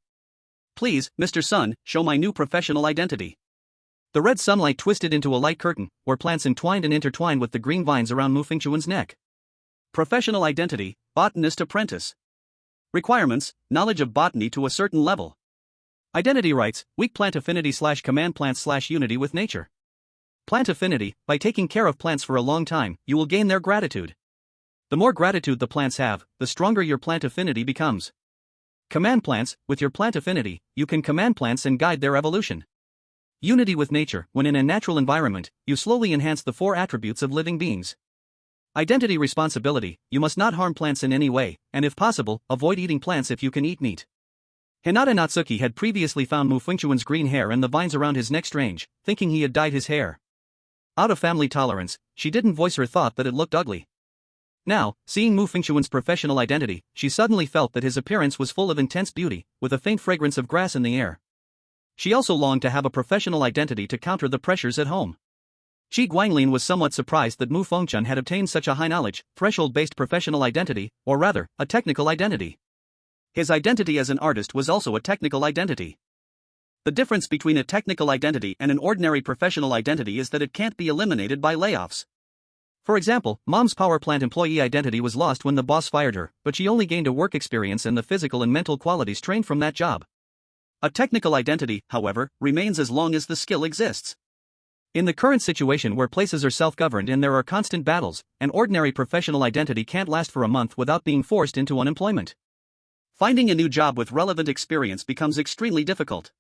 A: Please, Mr. Sun, show my new professional identity. The red sunlight twisted into a light curtain, where plants entwined and intertwined with the green vines around Mu Fengchuan's neck. Professional identity, botanist apprentice. Requirements, knowledge of botany to a certain level. Identity rights, weak plant affinity / command plants / unity with nature. Plant affinity, by taking care of plants for a long time, you will gain their gratitude. The more gratitude the plants have, the stronger your plant affinity becomes. Command plants, with your plant affinity, you can command plants and guide their evolution. Unity with nature, when in a natural environment, you slowly enhance the 4 attributes of living beings. Identity responsibility, you must not harm plants in any way, and if possible, avoid eating plants if you can eat meat. Hinata Natsuki had previously found Mu Fengchuan's green hair and the vines around his neck strange, thinking he had dyed his hair. Out of family tolerance, she didn't voice her thought that it looked ugly. Now, seeing Mu Fengchuan's professional identity, she suddenly felt that his appearance was full of intense beauty, with a faint fragrance of grass in the air. She also longed to have a professional identity to counter the pressures at home. Shi Guanglin was somewhat surprised that Mu Fengchun had obtained such a high-knowledge, threshold-based professional identity, or rather, a technical identity. His identity as an artist was also a technical identity. The difference between a technical identity and an ordinary professional identity is that it can't be eliminated by layoffs. For example, Mom's power plant employee identity was lost when the boss fired her, but she only gained a work experience and the physical and mental qualities trained from that job. A technical identity, however, remains as long as the skill exists. In the current situation where places are self-governed and there are constant battles, an ordinary professional identity can't last for a month without being forced into unemployment. Finding a new job with relevant experience becomes extremely difficult.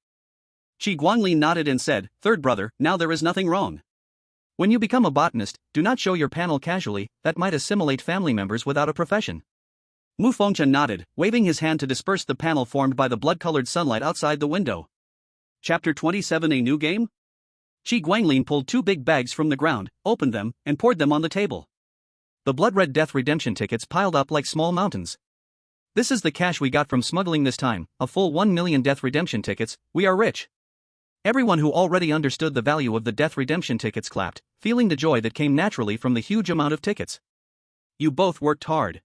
A: Shi Guanglin nodded and said, "Third brother, now there is nothing wrong. When you become a botanist, do not show your panel casually, that might assimilate family members without a profession." Mu Fengchun nodded, waving his hand to disperse the panel formed by the blood-colored sunlight outside the window. Chapter 27: A New Game? Shi Guanglin pulled 2 big bags from the ground, opened them, and poured them on the table. The blood-red death redemption tickets piled up like small mountains. "This is the cash we got from smuggling this time, a full 1 million death redemption tickets, we are rich." Everyone who already understood the value of the death redemption tickets clapped, feeling the joy that came naturally from the huge amount of tickets. "You both worked hard.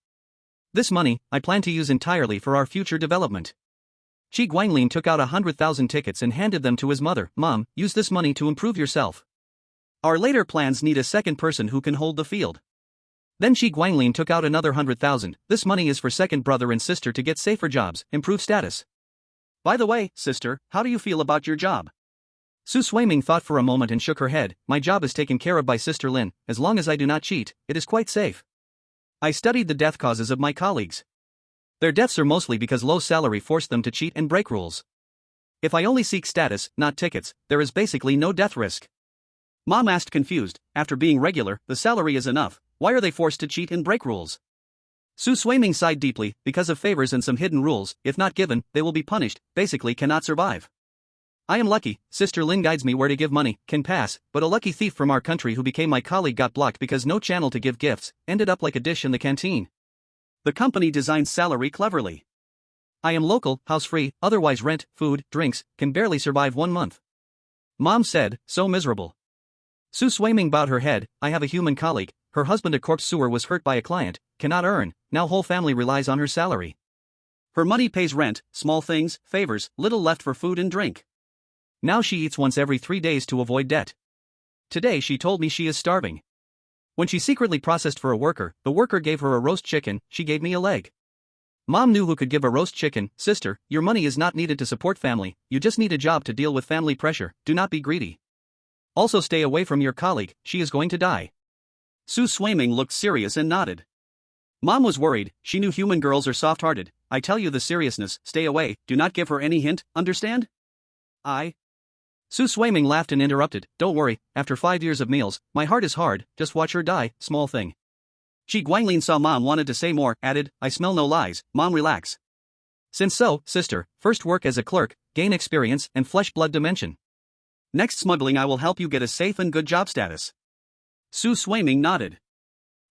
A: This money, I plan to use entirely for our future development." Shi Guanglin took out 100,000 tickets and handed them to his mother. "Mom, use this money to improve yourself. Our later plans need a second person who can hold the field." Then Shi Guanglin took out another 100,000, "This money is for second brother and sister to get safer jobs, improve status. By the way, sister, how do you feel about your job?" Su Suiming thought for a moment and shook her head. "My job is taken care of by Sister Lin, as long as I do not cheat, it is quite safe. I studied the death causes of my colleagues. Their deaths are mostly because low salary forced them to cheat and break rules. If I only seek status, not tickets, there is basically no death risk." Mom asked confused, "After being regular, the salary is enough, why are they forced to cheat and break rules?" Su Suiming sighed deeply, "Because of favors and some hidden rules, if not given, they will be punished, basically cannot survive. I am lucky, Sister Lin guides me where to give money, can pass, but a lucky thief from our country who became my colleague got blocked because no channel to give gifts, ended up like a dish in the canteen. The company designs salary cleverly. I am local, house-free, otherwise rent, food, drinks, can barely survive 1 month." Mom said, "So miserable." Su Suiming bowed her head, "I have a human colleague, her husband a corpse sewer was hurt by a client, cannot earn, now whole family relies on her salary. Her money pays rent, small things, favors, little left for food and drink. Now she eats once every 3 days to avoid debt. Today she told me she is starving. When she secretly processed for a worker, the worker gave her a roast chicken, she gave me a leg. Mom knew who could give a roast chicken. Sister, your money is not needed to support family, you just need a job to deal with family pressure, do not be greedy. Also stay away from your colleague, she is going to die." Su Suiming looked serious and nodded. Mom was worried, she knew human girls are soft-hearted. "I tell you the seriousness, stay away, do not give her any hint, understand?" Su Suiming laughed and interrupted, "Don't worry, after 5 years of meals, my heart is hard, just watch her die, small thing. Ji Guanglin saw Mom wanted to say more, added, I smell no lies, Mom relax. Since so, sister, first work as a clerk, gain experience and flesh-blood dimension. Next smuggling I will help you get a safe and good job status. Su Swaiming nodded.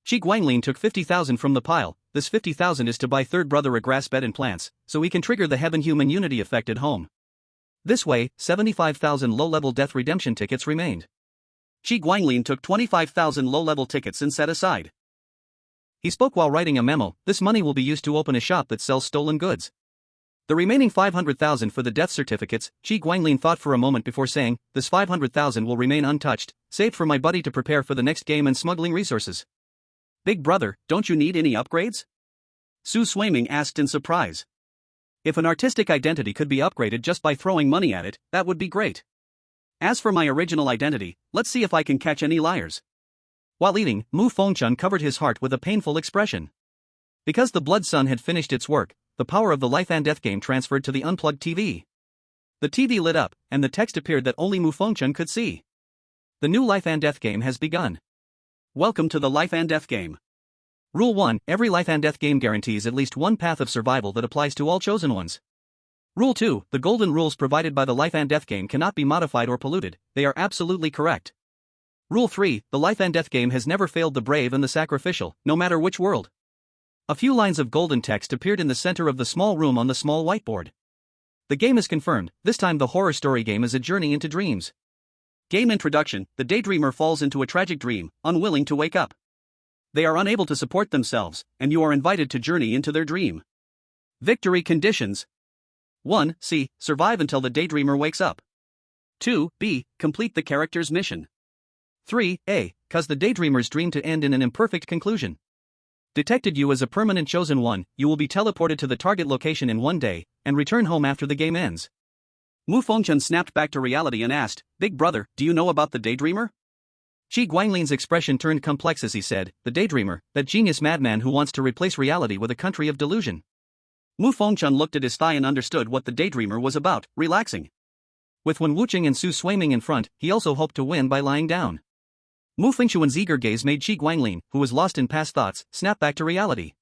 A: Ji Guanglin took 50,000 from the pile. This 50,000 is to buy third brother a grass bed and plants, so he can trigger the heaven-human unity effect at home. This way, 75,000 low-level death redemption tickets remained. Ji Guanglin took 25,000 low-level tickets and set aside. He spoke while writing a memo. This money will be used to open a shop that sells stolen goods. The remaining 500,000 for the death certificates, Ji Guanglin thought for a moment before saying, this 500,000 will remain untouched, saved for my buddy to prepare for the next game and smuggling resources. Big brother, don't you need any upgrades? Su Swaiming asked in surprise. If an artistic identity could be upgraded just by throwing money at it, that would be great. As for my original identity, let's see if I can catch any liars. While eating, Mu Fengchun covered his heart with a painful expression. Because the Blood Sun had finished its work, the power of the life and death game transferred to the unplugged TV. The TV lit up, and the text appeared that only Mu Fengchun could see. The new life and death game has begun. Welcome to the life and death game. Rule 1. Every life and death game guarantees at least one path of survival that applies to all chosen ones. Rule 2. The golden rules provided by the life and death game cannot be modified or polluted, they are absolutely correct. Rule 3. The life and death game has never failed the brave and the sacrificial, no matter which world. A few lines of golden text appeared in the center of the small room on the small whiteboard. The game is confirmed. This time the horror story game is a journey into dreams. Game introduction. The daydreamer falls into a tragic dream, unwilling to wake up. They are unable to support themselves, and you are invited to journey into their dream. Victory conditions. 1. C. Survive until the daydreamer wakes up. 2. B. Complete the character's mission. 3. A. Cause the daydreamer's dream to end in an imperfect conclusion. Detected you as a permanent chosen one, you will be teleported to the target location in 1 day, and return home after the game ends. Mu Fengchun snapped back to reality and asked, Big brother, do you know about the daydreamer? Ji Guanglin's expression turned complex as he said, the daydreamer, that genius madman who wants to replace reality with a country of delusion. Mu Fengchun looked at his thigh and understood what the daydreamer was about, relaxing. With Wen Wucheng and Su Swaiming in front, he also hoped to win by lying down. Mu Fengchuan's eager gaze made Ji Guanglin, who was lost in past thoughts, snap back to reality.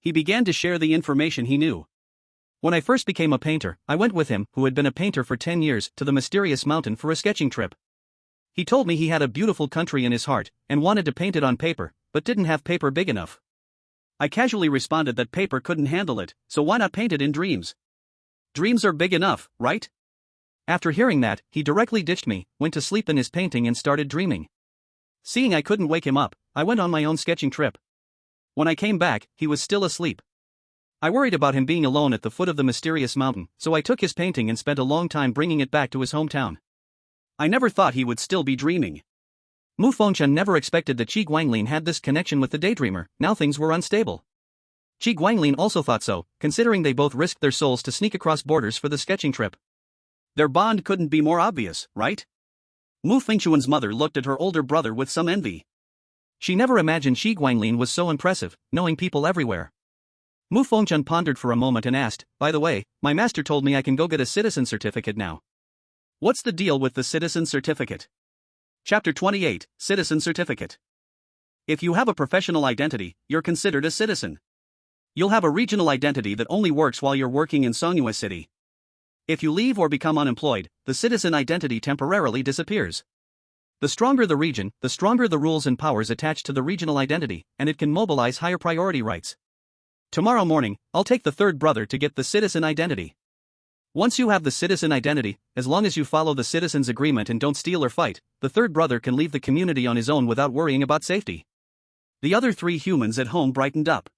A: He began to share the information he knew. When I first became a painter, I went with him, who had been a painter for 10 years, to the mysterious mountain for a sketching trip. He told me he had a beautiful country in his heart, and wanted to paint it on paper, but didn't have paper big enough. I casually responded that paper couldn't handle it, so why not paint it in dreams? Dreams are big enough, right? After hearing that, he directly ditched me, went to sleep in his painting and started dreaming. Seeing I couldn't wake him up, I went on my own sketching trip. When I came back, he was still asleep. I worried about him being alone at the foot of the mysterious mountain, so I took his painting and spent a long time bringing it back to his hometown. I never thought he would still be dreaming. Mu Fengchun never expected that Ji Guanglin had this connection with the daydreamer. Now things were unstable. Ji Guanglin also thought so, considering they both risked their souls to sneak across borders for the sketching trip. Their bond couldn't be more obvious, right? Mu Fengchuan's mother looked at her older brother with some envy. She never imagined Ji Guanglin was so impressive, knowing people everywhere. Mu Fengchun pondered for a moment and asked, by the way, my master told me I can go get a citizen certificate now. What's the deal with the citizen certificate? Chapter 28, Citizen Certificate. If you have a professional identity, you're considered a citizen. You'll have a regional identity that only works while you're working in Songhua City. If you leave or become unemployed, the citizen identity temporarily disappears. The stronger the region, the stronger the rules and powers attached to the regional identity, and it can mobilize higher priority rights. Tomorrow morning, I'll take the third brother to get the citizen identity. Once you have the citizen identity, as long as you follow the citizen's agreement and don't steal or fight, the third brother can leave the community on his own without worrying about safety. The other 3 humans at home brightened up.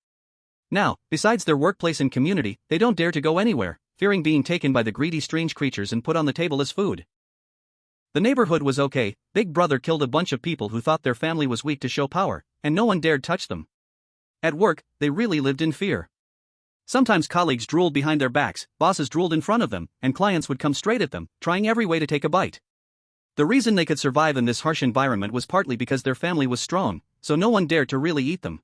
A: Now, besides their workplace and community, they don't dare to go anywhere, fearing being taken by the greedy strange creatures and put on the table as food. The neighborhood was okay. Big brother killed a bunch of people who thought their family was weak to show power, and no one dared touch them. At work, they really lived in fear. Sometimes colleagues drooled behind their backs, bosses drooled in front of them, and clients would come straight at them, trying every way to take a bite. The reason they could survive in this harsh environment was partly because their family was strong, so no one dared to really eat them.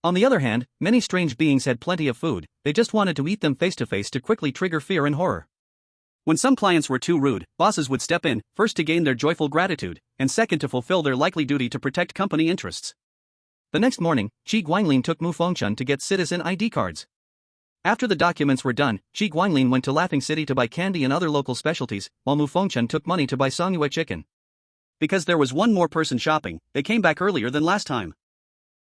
A: On the other hand, many strange beings had plenty of food, they just wanted to eat them face to face to quickly trigger fear and horror. When some clients were too rude, bosses would step in, first to gain their joyful gratitude, and second to fulfill their likely duty to protect company interests. The next morning, Qi Guanglin took Mu Fengchun to get citizen ID cards. After the documents were done, Qi Guanglin went to Laughing City to buy candy and other local specialties, while Mu Fengchun took money to buy Songyue chicken. Because there was one more person shopping, they came back earlier than last time.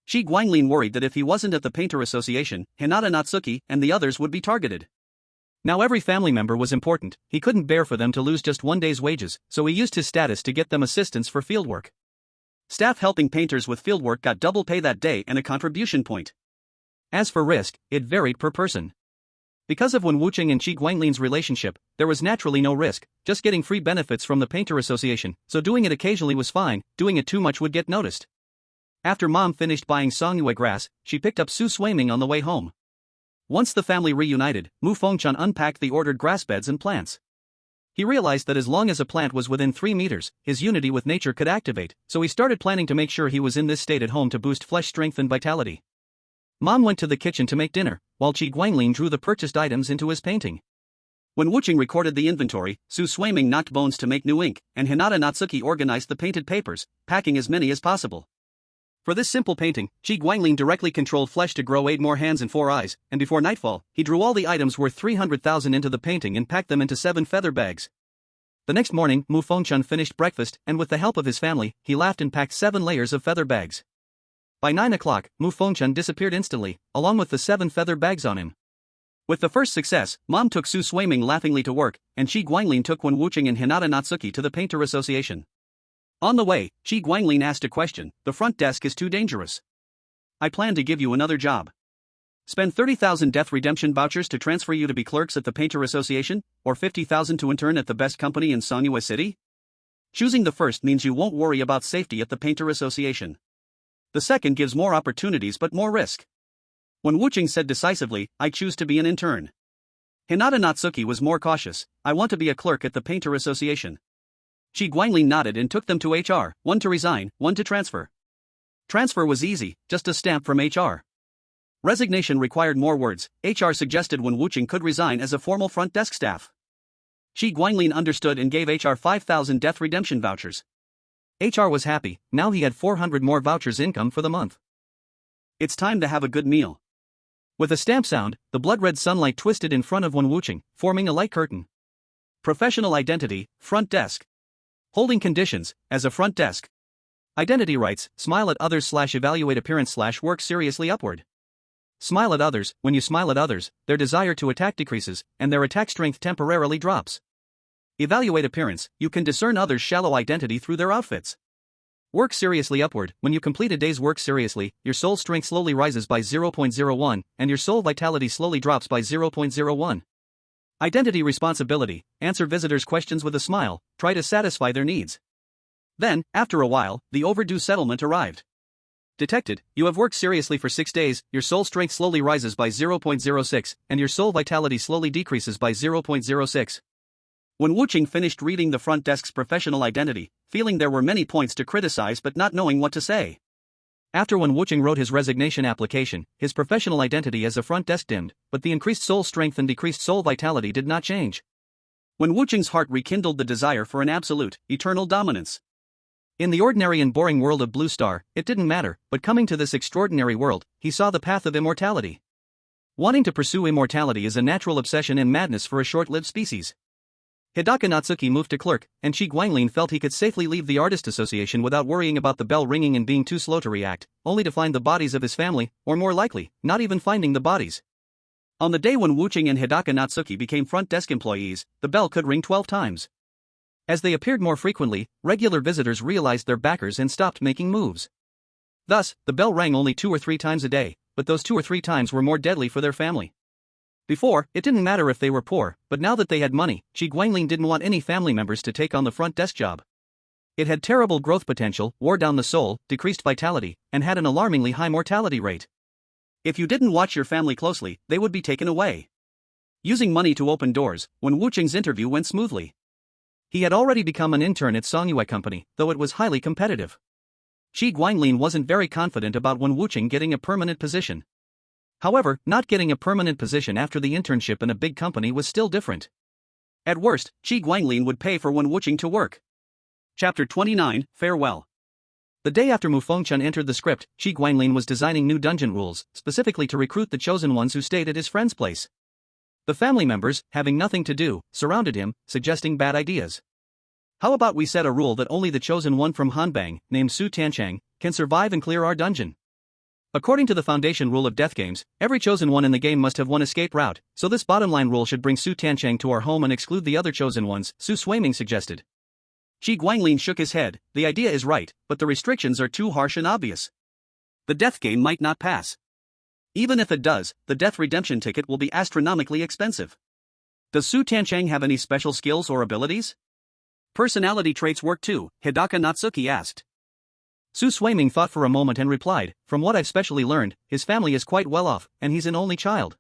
A: Qi Guanglin worried that if he wasn't at the Painter Association, Hinata Natsuki and the others would be targeted. Now every family member was important, he couldn't bear for them to lose just one day's wages, so he used his status to get them assistance for fieldwork. Staff helping painters with fieldwork got double pay that day and a contribution point. As for risk, it varied per person. Because of Wen Wuqing and Qi Guanglin's relationship, there was naturally no risk, just getting free benefits from the Painter Association, so doing it occasionally was fine, doing it too much would get noticed. After Mom finished buying Songyue grass, she picked up Su Swaiming on the way home. Once the family reunited, Mu Fengchun unpacked the ordered grass beds and plants. He realized that as long as a plant was within 3 meters, his unity with nature could activate, so he started planning to make sure he was in this state at home to boost flesh strength and vitality. Mom went to the kitchen to make dinner, while Qi Guanglin drew the purchased items into his painting. When Wuqing recorded the inventory, Su Swaiming knocked bones to make new ink, and Hinata Natsuki organized the painted papers, packing as many as possible. For this simple painting, Qi Guanglin directly controlled flesh to grow 8 more hands and 4 eyes, and before nightfall, he drew all the items worth 300,000 into the painting and packed them into 7 feather bags. The next morning, Mu Fengchun finished breakfast, and with the help of his family, he laughed and packed 7 layers of feather bags. By 9 o'clock, Mu Fengchun disappeared instantly, along with the 7 feather bags on him. With the first success, Mom took Su Swaiming laughingly to work, and Qi Guanglin took Wen Wuqing and Hinata Natsuki to the Painter Association. On the way, Qi Guanglin asked a question: "The front desk is too dangerous. I plan to give you another job. Spend 30,000 death redemption vouchers to transfer you to be clerks at the Painter Association, or 50,000 to intern at the best company in Songyue City? Choosing the first means you won't worry about safety at the Painter Association. The second gives more opportunities but more risk." When Wuqing said decisively, "I choose to be an intern." Hinata Natsuki was more cautious: "I want to be a clerk at the Painter Association." Qi Guanglin nodded and took them to HR, one to resign, one to transfer. Transfer was easy, just a stamp from HR. Resignation required more words. HR suggested Wen Wuqing could resign as a formal front desk staff. Qi Guanglin understood and gave HR 5,000 death redemption vouchers. HR was happy, now he had 400 more vouchers income for the month. It's time to have a good meal. With a stamp sound, the blood-red sunlight twisted in front of Wen Wuqing, forming a light curtain. Professional identity, front desk. Holding conditions: as a front desk. Identity rights: smile at others / evaluate appearance / work seriously upward. Smile at others: when you smile at others, their desire to attack decreases, and their attack strength temporarily drops. Evaluate appearance: you can discern others' shallow identity through their outfits. Work seriously upward: when you complete a day's work seriously, your soul strength slowly rises by 0.01, and your soul vitality slowly drops by 0.01. Identity responsibility: answer visitors' questions with a smile, try to satisfy their needs. Then, after a while, the overdue settlement arrived. Detected: you have worked seriously for 6 days, your soul strength slowly rises by 0.06, and your soul vitality slowly decreases by 0.06. When Wuqing finished reading the front desk's professional identity, feeling there were many points to criticize but not knowing what to say. After Wen Wuqing wrote his resignation application, his professional identity as a front desk dimmed, but the increased soul strength and decreased soul vitality did not change. Wen Wuqing's heart rekindled the desire for an absolute, eternal dominance. In the ordinary and boring world of Blue Star, it didn't matter, but coming to this extraordinary world, he saw the path of immortality. Wanting to pursue immortality is a natural obsession and madness for a short-lived species. Hidaka Natsuki moved to clerk, and Qi Guanglin felt he could safely leave the Artist Association without worrying about the bell ringing and being too slow to react, only to find the bodies of his family, or more likely, not even finding the bodies. On the day when Wuqing and Hidaka Natsuki became front desk employees, the bell could ring 12 times. As they appeared more frequently, regular visitors realized their backers and stopped making moves. Thus, the bell rang only 2 or 3 times a day, but those 2 or 3 times were more deadly for their family. Before, it didn't matter if they were poor, but now that they had money, Qi Guanglin didn't want any family members to take on the front desk job. It had terrible growth potential, wore down the soul, decreased vitality, and had an alarmingly high mortality rate. If you didn't watch your family closely, they would be taken away. Using money to open doors, Wen Wuqing's interview went smoothly. He had already become an intern at Songyue Company, though it was highly competitive. Qi Guanglin wasn't very confident about Wen Wuqing getting a permanent position. However, not getting a permanent position after the internship in a big company was still different. At worst, Qi Guanglin would pay for Wen Wuqing to work. Chapter 29, Farewell. The day after Mu Fengchun entered the script, Qi Guanglin was designing new dungeon rules, specifically to recruit the chosen ones who stayed at his friend's place. The family members, having nothing to do, surrounded him, suggesting bad ideas. How about we set a rule that only the chosen one from Hanbang, named Su Tianchang, can survive and clear our dungeon? According to the foundation rule of death games, every chosen one in the game must have one escape route, so this bottom line rule should bring Su Tianchang to our home and exclude the other chosen ones, Su Shuiming suggested. Qi Guanglin shook his head. The idea is right, but the restrictions are too harsh and obvious. The death game might not pass. Even if it does, the death redemption ticket will be astronomically expensive. Does Su Tianchang have any special skills or abilities? Personality traits work too, Hidaka Natsuki asked. Su Shuiming thought for a moment and replied, from what I've specially learned, his family is quite well off, and he's an only child.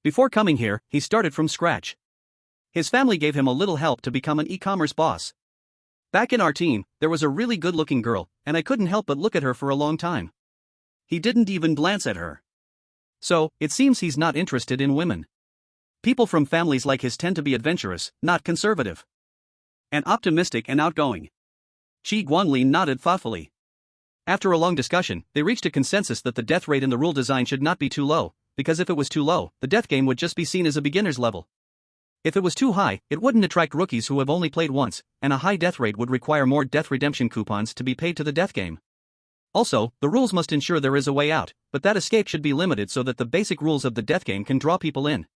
A: Before coming here, he started from scratch. His family gave him a little help to become an e-commerce boss. Back in our team, there was a really good-looking girl, and I couldn't help but look at her for a long time. He didn't even glance at her. So, it seems he's not interested in women. People from families like his tend to be adventurous, not conservative. And optimistic and outgoing. Qi Guanglin nodded thoughtfully. After a long discussion, they reached a consensus that the death rate in the rule design should not be too low, because if it was too low, the death game would just be seen as a beginner's level. If it was too high, it wouldn't attract rookies who have only played once, and a high death rate would require more death redemption coupons to be paid to the death game. Also, the rules must ensure there is a way out, but that escape should be limited so that the basic rules of the death game can draw people in.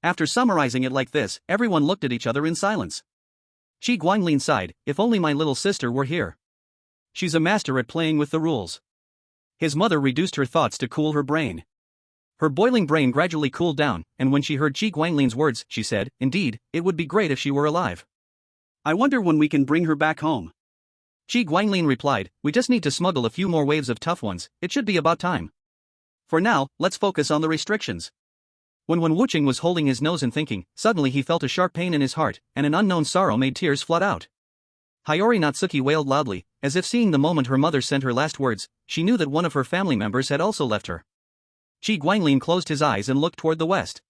A: After summarizing it like this, everyone looked at each other in silence. Qi Guanglin sighed, if only my little sister were here. She's a master at playing with the rules. His mother reduced her thoughts to cool her brain. Her boiling brain gradually cooled down, and when she heard Qi Guanglin's words, she said, indeed, it would be great if she were alive. I wonder when we can bring her back home. Qi Guanglin replied, we just need to smuggle a few more waves of tough ones, it should be about time. For now, let's focus on the restrictions. When Wuqing was holding his nose and thinking, suddenly he felt a sharp pain in his heart, and an unknown sorrow made tears flood out. Hayori Natsuki wailed loudly, as if seeing the moment her mother sent her last words, she knew that one of her family members had also left her. Qi Guanglin closed his eyes and looked toward the west.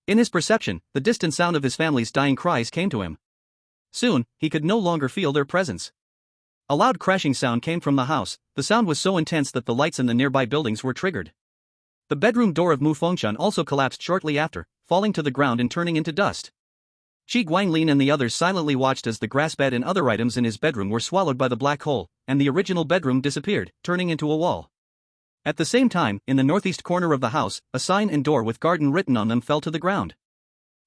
A: In his perception, the distant sound of his family's dying cries came to him. Soon, he could no longer feel their presence. A loud crashing sound came from the house. The sound was so intense that the lights in the nearby buildings were triggered. The bedroom door of Mu Fengchun also collapsed shortly after, falling to the ground and turning into dust. Qi Guanglin and the others silently watched as the grass bed and other items in his bedroom were swallowed by the black hole, and the original bedroom disappeared, turning into a wall. At the same time, in the northeast corner of the house, a sign and door with garden written on them fell to the ground.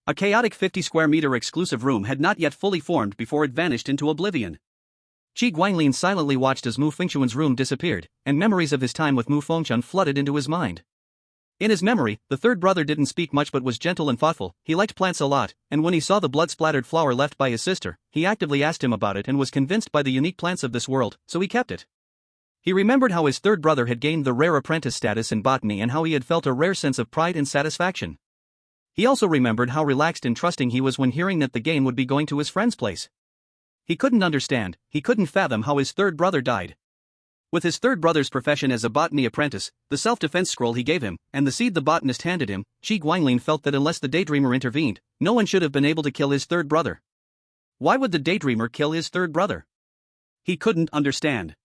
A: A chaotic 50-square-meter exclusive room had not yet fully formed before it vanished into oblivion. Qi Guanglin silently watched as Mu Fengchun's room disappeared, and memories of his time with Mu Fengchun flooded into his mind. In his memory, the third brother didn't speak much but was gentle and thoughtful. He liked plants a lot, and when he saw the blood-splattered flower left by his sister, he actively asked him about it and was convinced by the unique plants of this world, so he kept it. He remembered how his third brother had gained the rare apprentice status in botany and how he had felt a rare sense of pride and satisfaction. He also remembered how relaxed and trusting he was when hearing that the game would be going to his friend's place. He couldn't understand, he couldn't fathom how his third brother died. With his third brother's profession as a botany apprentice, the self-defense scroll he gave him, and the seed the botanist handed him, Qi Guanglin felt that unless the daydreamer intervened, no one should have been able to kill his third brother. Why would the daydreamer kill his third brother? He couldn't understand.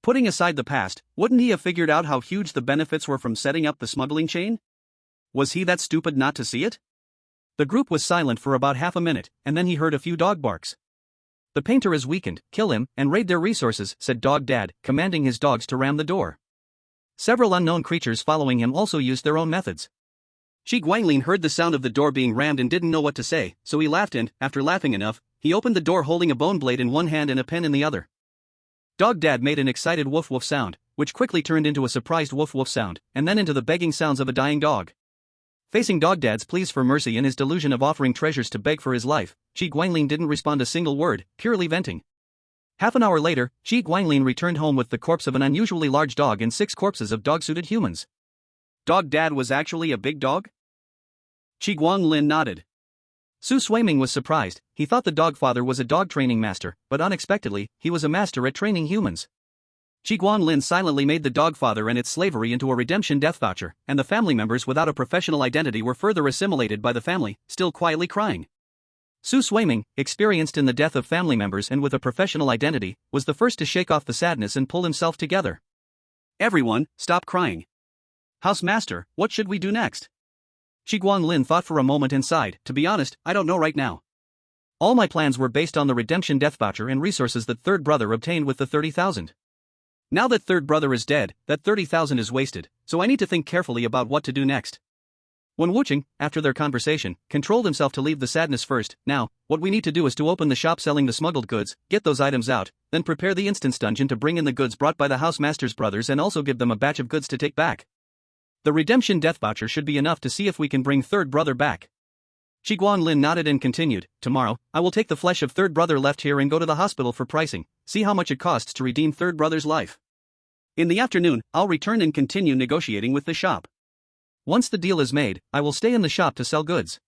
A: Putting aside the past, wouldn't he have figured out how huge the benefits were from setting up the smuggling chain? Was he that stupid not to see it? The group was silent for about half a minute, and then he heard a few dog barks. The painter is weakened, kill him, and raid their resources, said Dog Dad, commanding his dogs to ram the door. Several unknown creatures following him also used their own methods. Qi Guanglin heard the sound of the door being rammed and didn't know what to say, so he laughed and, after laughing enough, he opened the door holding a bone blade in one hand and a pen in the other. Dog Dad made an excited woof woof sound, which quickly turned into a surprised woof woof sound, and then into the begging sounds of a dying dog. Facing Dog Dad's pleas for mercy and his delusion of offering treasures to beg for his life, Qi Guanglin didn't respond a single word, purely venting. Half an hour later, Qi Guanglin returned home with the corpse of an unusually large dog and 6 corpses of dog-suited humans. Dog Dad was actually a big dog? Qi Guanglin nodded. Su Shuiming was surprised. He thought the dog father was a dog training master, but unexpectedly, he was a master at training humans. Qi Guanglin silently made the dog father and its slavery into a redemption death voucher, and the family members without a professional identity were further assimilated by the family, still quietly crying. Su Swaiming, experienced in the death of family members and with a professional identity, was the first to shake off the sadness and pull himself together. Everyone, stop crying. Housemaster, what should we do next? Chi Guanglin thought for a moment and sighed. To be honest, I don't know right now. All my plans were based on the redemption death voucher and resources that third brother obtained with the 30,000. Now that third brother is dead, that 30,000 is wasted, so I need to think carefully about what to do next. Wen Wucheng, after their conversation, controlled himself to leave the sadness first. Now, what we need to do is to open the shop selling the smuggled goods, get those items out, then prepare the instance dungeon to bring in the goods brought by the housemaster's brothers and also give them a batch of goods to take back. The redemption death voucher should be enough to see if we can bring third brother back. Chi Guanglin nodded and continued, tomorrow, I will take the flesh of third brother left here and go to the hospital for pricing, see how much it costs to redeem third brother's life. In the afternoon, I'll return and continue negotiating with the shop. Once the deal is made, I will stay in the shop to sell goods.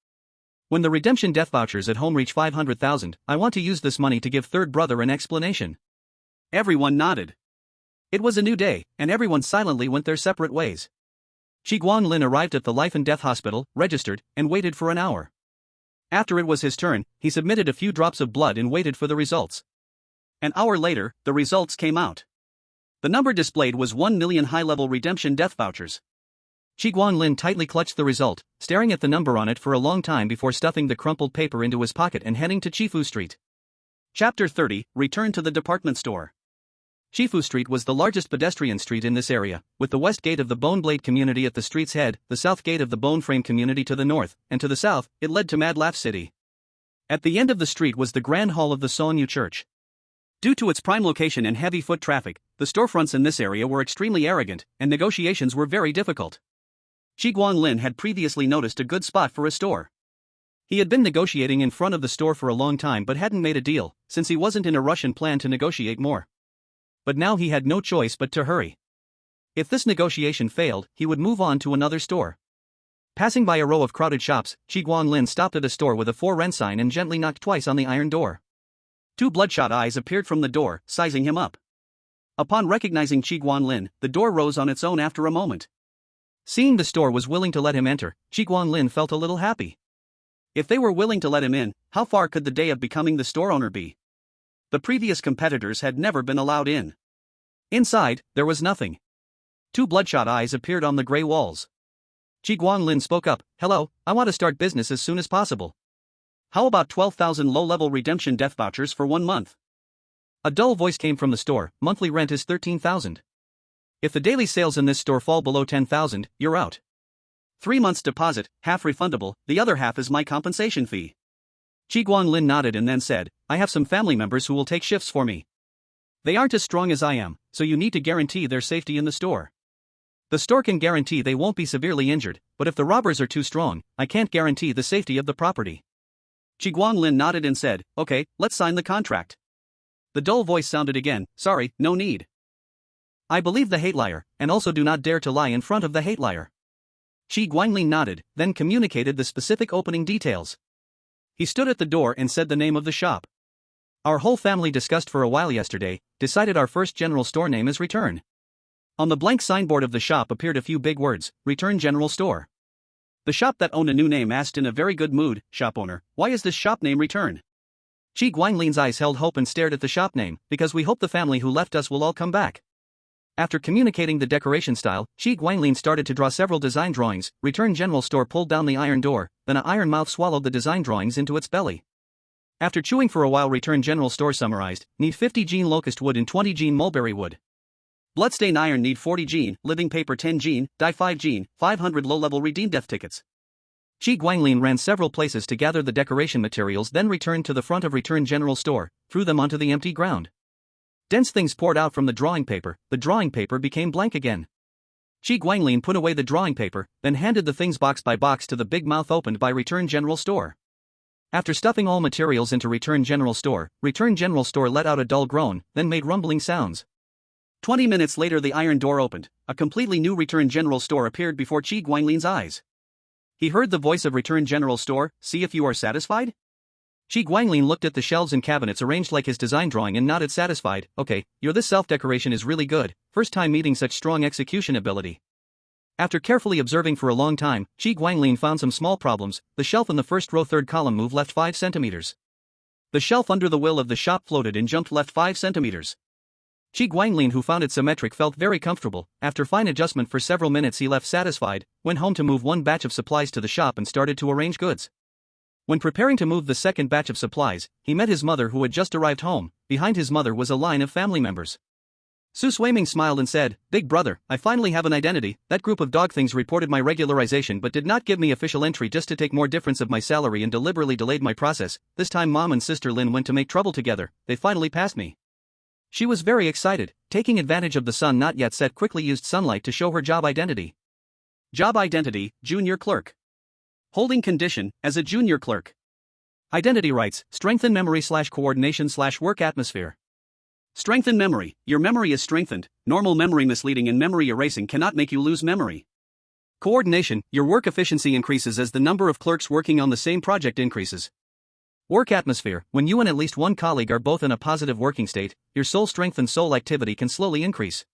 A: When the redemption death vouchers at home reach 500,000, I want to use this money to give third brother an explanation. Everyone nodded. It was a new day, and everyone silently went their separate ways. Chi Guanglin arrived at the life and death hospital, registered, and waited for an hour. After it was his turn, he submitted a few drops of blood and waited for the results. An hour later, the results came out. The number displayed was 1 million high-level redemption death vouchers. Chi Guanglin tightly clutched the result, staring at the number on it for a long time before stuffing the crumpled paper into his pocket and heading to Chifu Street. Chapter 30, Return to the Department Store. Chifu Street was the largest pedestrian street in this area, with the west gate of the Bone Blade community at the street's head, the south gate of the Bone Frame community to the north, and to the south, it led to Mad Laugh City. At the end of the street was the Grand Hall of the Sonyu Church. Due to its prime location and heavy foot traffic, the storefronts in this area were extremely arrogant, and negotiations were very difficult. Chi Guanglin had previously noticed a good spot for a store. He had been negotiating in front of the store for a long time but hadn't made a deal, since he wasn't in a rush and planned to negotiate more. But now he had no choice but to hurry. If this negotiation failed, he would move on to another store. Passing by a row of crowded shops, Chi Guanglin stopped at a store with a for rent sign and gently knocked twice on the iron door. Two bloodshot eyes appeared from the door, sizing him up. Upon recognizing Chi Guanglin, the door rose on its own after a moment. Seeing the store was willing to let him enter, Chi Guanglin felt a little happy. If they were willing to let him in, how far could the day of becoming the store owner be? The previous competitors had never been allowed in. Inside, there was nothing. Two bloodshot eyes appeared on the gray walls. Chi Guanglin spoke up, hello, I want to start business as soon as possible. How about 12,000 low-level redemption death vouchers for 1 month? A dull voice came from the store, monthly rent is 13,000. If the daily sales in this store fall below 10,000, you're out. 3 months deposit, half refundable, the other half is my compensation fee. Chi Guanglin nodded and then said, I have some family members who will take shifts for me. They aren't as strong as I am, so you need to guarantee their safety in the store. The store can guarantee they won't be severely injured, but if the robbers are too strong, I can't guarantee the safety of the property. Chi Guanglin nodded and said, okay, let's sign the contract. The dull voice sounded again, sorry, no need. I believe the hate liar, and also do not dare to lie in front of the hate liar. Chi Guanglin nodded, then communicated the specific opening details. He stood at the door and said the name of the shop. Our whole family discussed for a while yesterday, decided our first general store name is Return. On the blank signboard of the shop appeared a few big words, Return General Store. The shop that owned a new name asked in a very good mood, shop owner, why is this shop name Return? Chi Guanglin's eyes held hope and stared at the shop name, because we hope the family who left us will all come back. After communicating the decoration style, Chi Guanglin started to draw several design drawings. Return General Store pulled down the iron door, then an iron mouth swallowed the design drawings into its belly. After chewing for a while, Return General Store summarized, need 50 gene locust wood and 20 gene mulberry wood. Bloodstain iron need 40 gene, living paper 10 gene, dye 5 gene, 500 low-level redeem death tickets. Chi Guanglin ran several places to gather the decoration materials, then returned to the front of Return General Store, threw them onto the empty ground. Dense things poured out from the drawing paper became blank again. Chi Guanglin put away the drawing paper, then handed the things box by box to the big mouth opened by Return General Store. After stuffing all materials into Return General Store let out a dull groan, then made rumbling sounds. 20 minutes later the iron door opened, a completely new Return General Store appeared before Chi Guanglin's eyes. He heard the voice of Return General Store, see if you are satisfied? Chi Guanglin looked at the shelves and cabinets arranged like his design drawing and nodded satisfied, okay, this self-decoration is really good, first time meeting such strong execution ability. After carefully observing for a long time, Qi Guanglin found some small problems. The shelf in the first row third column move left 5 centimeters. The shelf under the wheel of the shop floated and jumped left 5 centimeters. Qi Guanglin, who found it symmetric, felt very comfortable. After fine adjustment for several minutes he left satisfied, went home to move one batch of supplies to the shop and started to arrange goods. When preparing to move the second batch of supplies, he met his mother who had just arrived home. Behind his mother was a line of family members. Su Suiming smiled and said, "Big brother, I finally have an identity. That group of dog things reported my regularization but did not give me official entry just to take more difference of my salary and deliberately delayed my process. This time mom and sister Lin went to make trouble together. They finally passed me." She was very excited, taking advantage of the sun not yet set, quickly used sunlight to show her job identity. Job identity, junior clerk. Holding condition, as a junior clerk. Identity rights, strengthen memory/coordination/work atmosphere. Strengthen memory, your memory is strengthened. Normal memory misleading and memory erasing cannot make you lose memory. Coordination, your work efficiency increases as the number of clerks working on the same project increases. Work atmosphere, when you and at least one colleague are both in a positive working state, your soul strength and soul activity can slowly increase.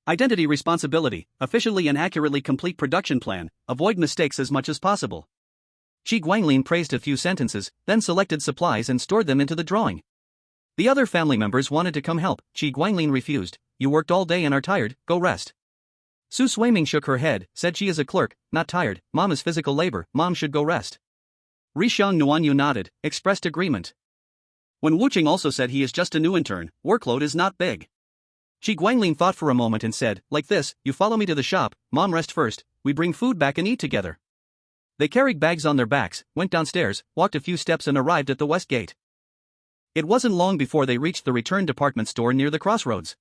A: Identity responsibility, efficiently and accurately complete production plan, avoid mistakes as much as possible. Qi Guanglin praised a few sentences, then selected supplies and stored them into the drawing. The other family members wanted to come help. Qi Guanglin refused. "You worked all day and are tired, go rest." Su Suiming shook her head, said she is a clerk, not tired. Mom is physical labor, mom should go rest. Rishang Nuanyu nodded, expressed agreement. When Wuqing also said he is just a new intern, workload is not big. Qi Guanglin thought for a moment and said, "Like this, you follow me to the shop, mom rest first, we bring food back and eat together." They carried bags on their backs, went downstairs, walked a few steps and arrived at the west gate. It wasn't long before they reached the return department store near the crossroads.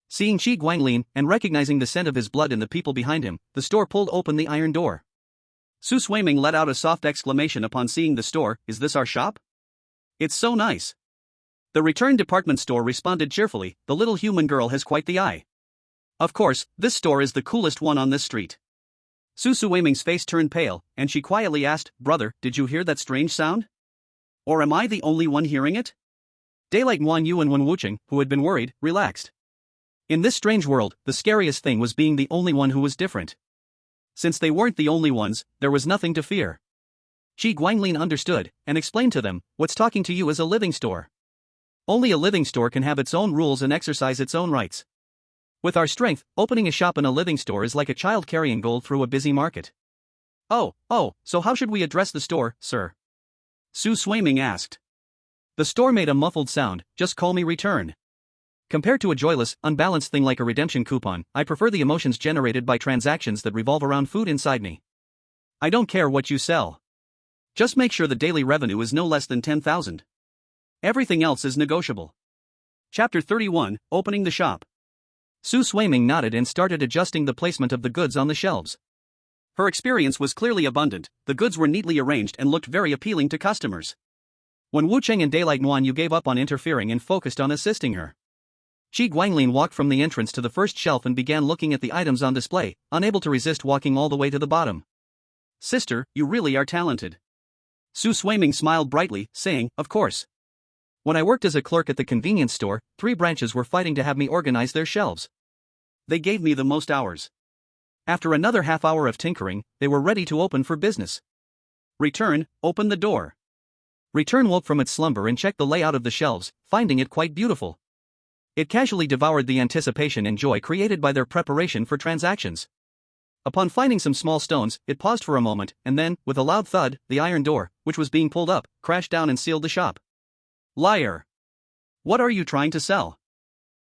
A: Seeing Qi Guanglin, and recognizing the scent of his blood in the people behind him, the store pulled open the iron door. Su Suiming let out a soft exclamation upon seeing the store. "Is this our shop? It's so nice." The return department store responded cheerfully, "The little human girl has quite the eye. Of course, this store is the coolest one on this street." Su Suiming's face turned pale, and she quietly asked, "Brother, did you hear that strange sound? Or am I the only one hearing it?" Daylight Nguan Yu and Wen Wuqing, who had been worried, relaxed. In this strange world, the scariest thing was being the only one who was different. Since they weren't the only ones, there was nothing to fear. Qi Guanglin understood, and explained to them, "What's talking to you is a living store. Only a living store can have its own rules and exercise its own rights. With our strength, opening a shop in a living store is like a child carrying gold through a busy market." Oh, so how should we address the store, sir?" Su Suiming asked. The store made a muffled sound, "Just call me Return. Compared to a joyless, unbalanced thing like a redemption coupon, I prefer the emotions generated by transactions that revolve around food inside me. I don't care what you sell. Just make sure the daily revenue is no less than 10,000. Everything else is negotiable." Chapter 31, Opening the Shop. Su Suiming nodded and started adjusting the placement of the goods on the shelves. Her experience was clearly abundant, the goods were neatly arranged and looked very appealing to customers. When Wuqing and Daylight Nguan Yu gave up on interfering and focused on assisting her, Qi Guanglin walked from the entrance to the first shelf and began looking at the items on display, unable to resist walking all the way to the bottom. "Sister, you really are talented." Su Suiming smiled brightly, saying, "Of course. When I worked as a clerk at the convenience store, 3 branches were fighting to have me organize their shelves. They gave me the most hours. After another half hour of tinkering, they were ready to open for business. Return, open the door." Return woke from its slumber and checked the layout of the shelves, finding it quite beautiful. It casually devoured the anticipation and joy created by their preparation for transactions. Upon finding some small stones, it paused for a moment, and then, with a loud thud, the iron door, which was being pulled up, crashed down and sealed the shop. "Liar! What are you trying to sell?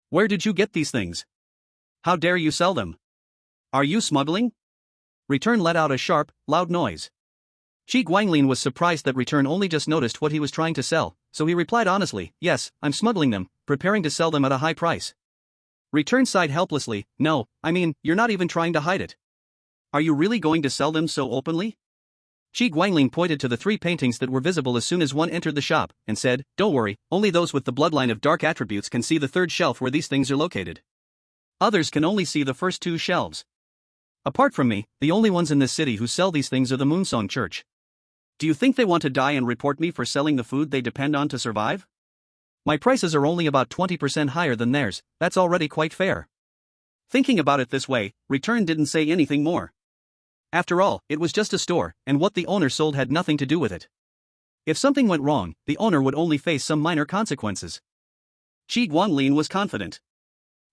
A: Where did you get these things? How dare you sell them? Are you smuggling?" Return let out a sharp, loud noise. Qi Guanglin was surprised that Return only just noticed what he was trying to sell, so he replied honestly, "Yes, I'm smuggling them, preparing to sell them at a high price." Return sighed helplessly, "No, I mean, you're not even trying to hide it. Are you really going to sell them so openly?" Qi Guanglin pointed to the 3 paintings that were visible as soon as one entered the shop, and said, "Don't worry, only those with the bloodline of dark attributes can see the 3rd shelf where these things are located. Others can only see the first 2 shelves. Apart from me, the only ones in this city who sell these things are the Moonsong Church. Do you think they want to die and report me for selling the food they depend on to survive? My prices are only about 20% higher than theirs, that's already quite fair." Thinking about it this way, Return didn't say anything more. After all, it was just a store, and what the owner sold had nothing to do with it. If something went wrong, the owner would only face some minor consequences. Qi Guanlin was confident.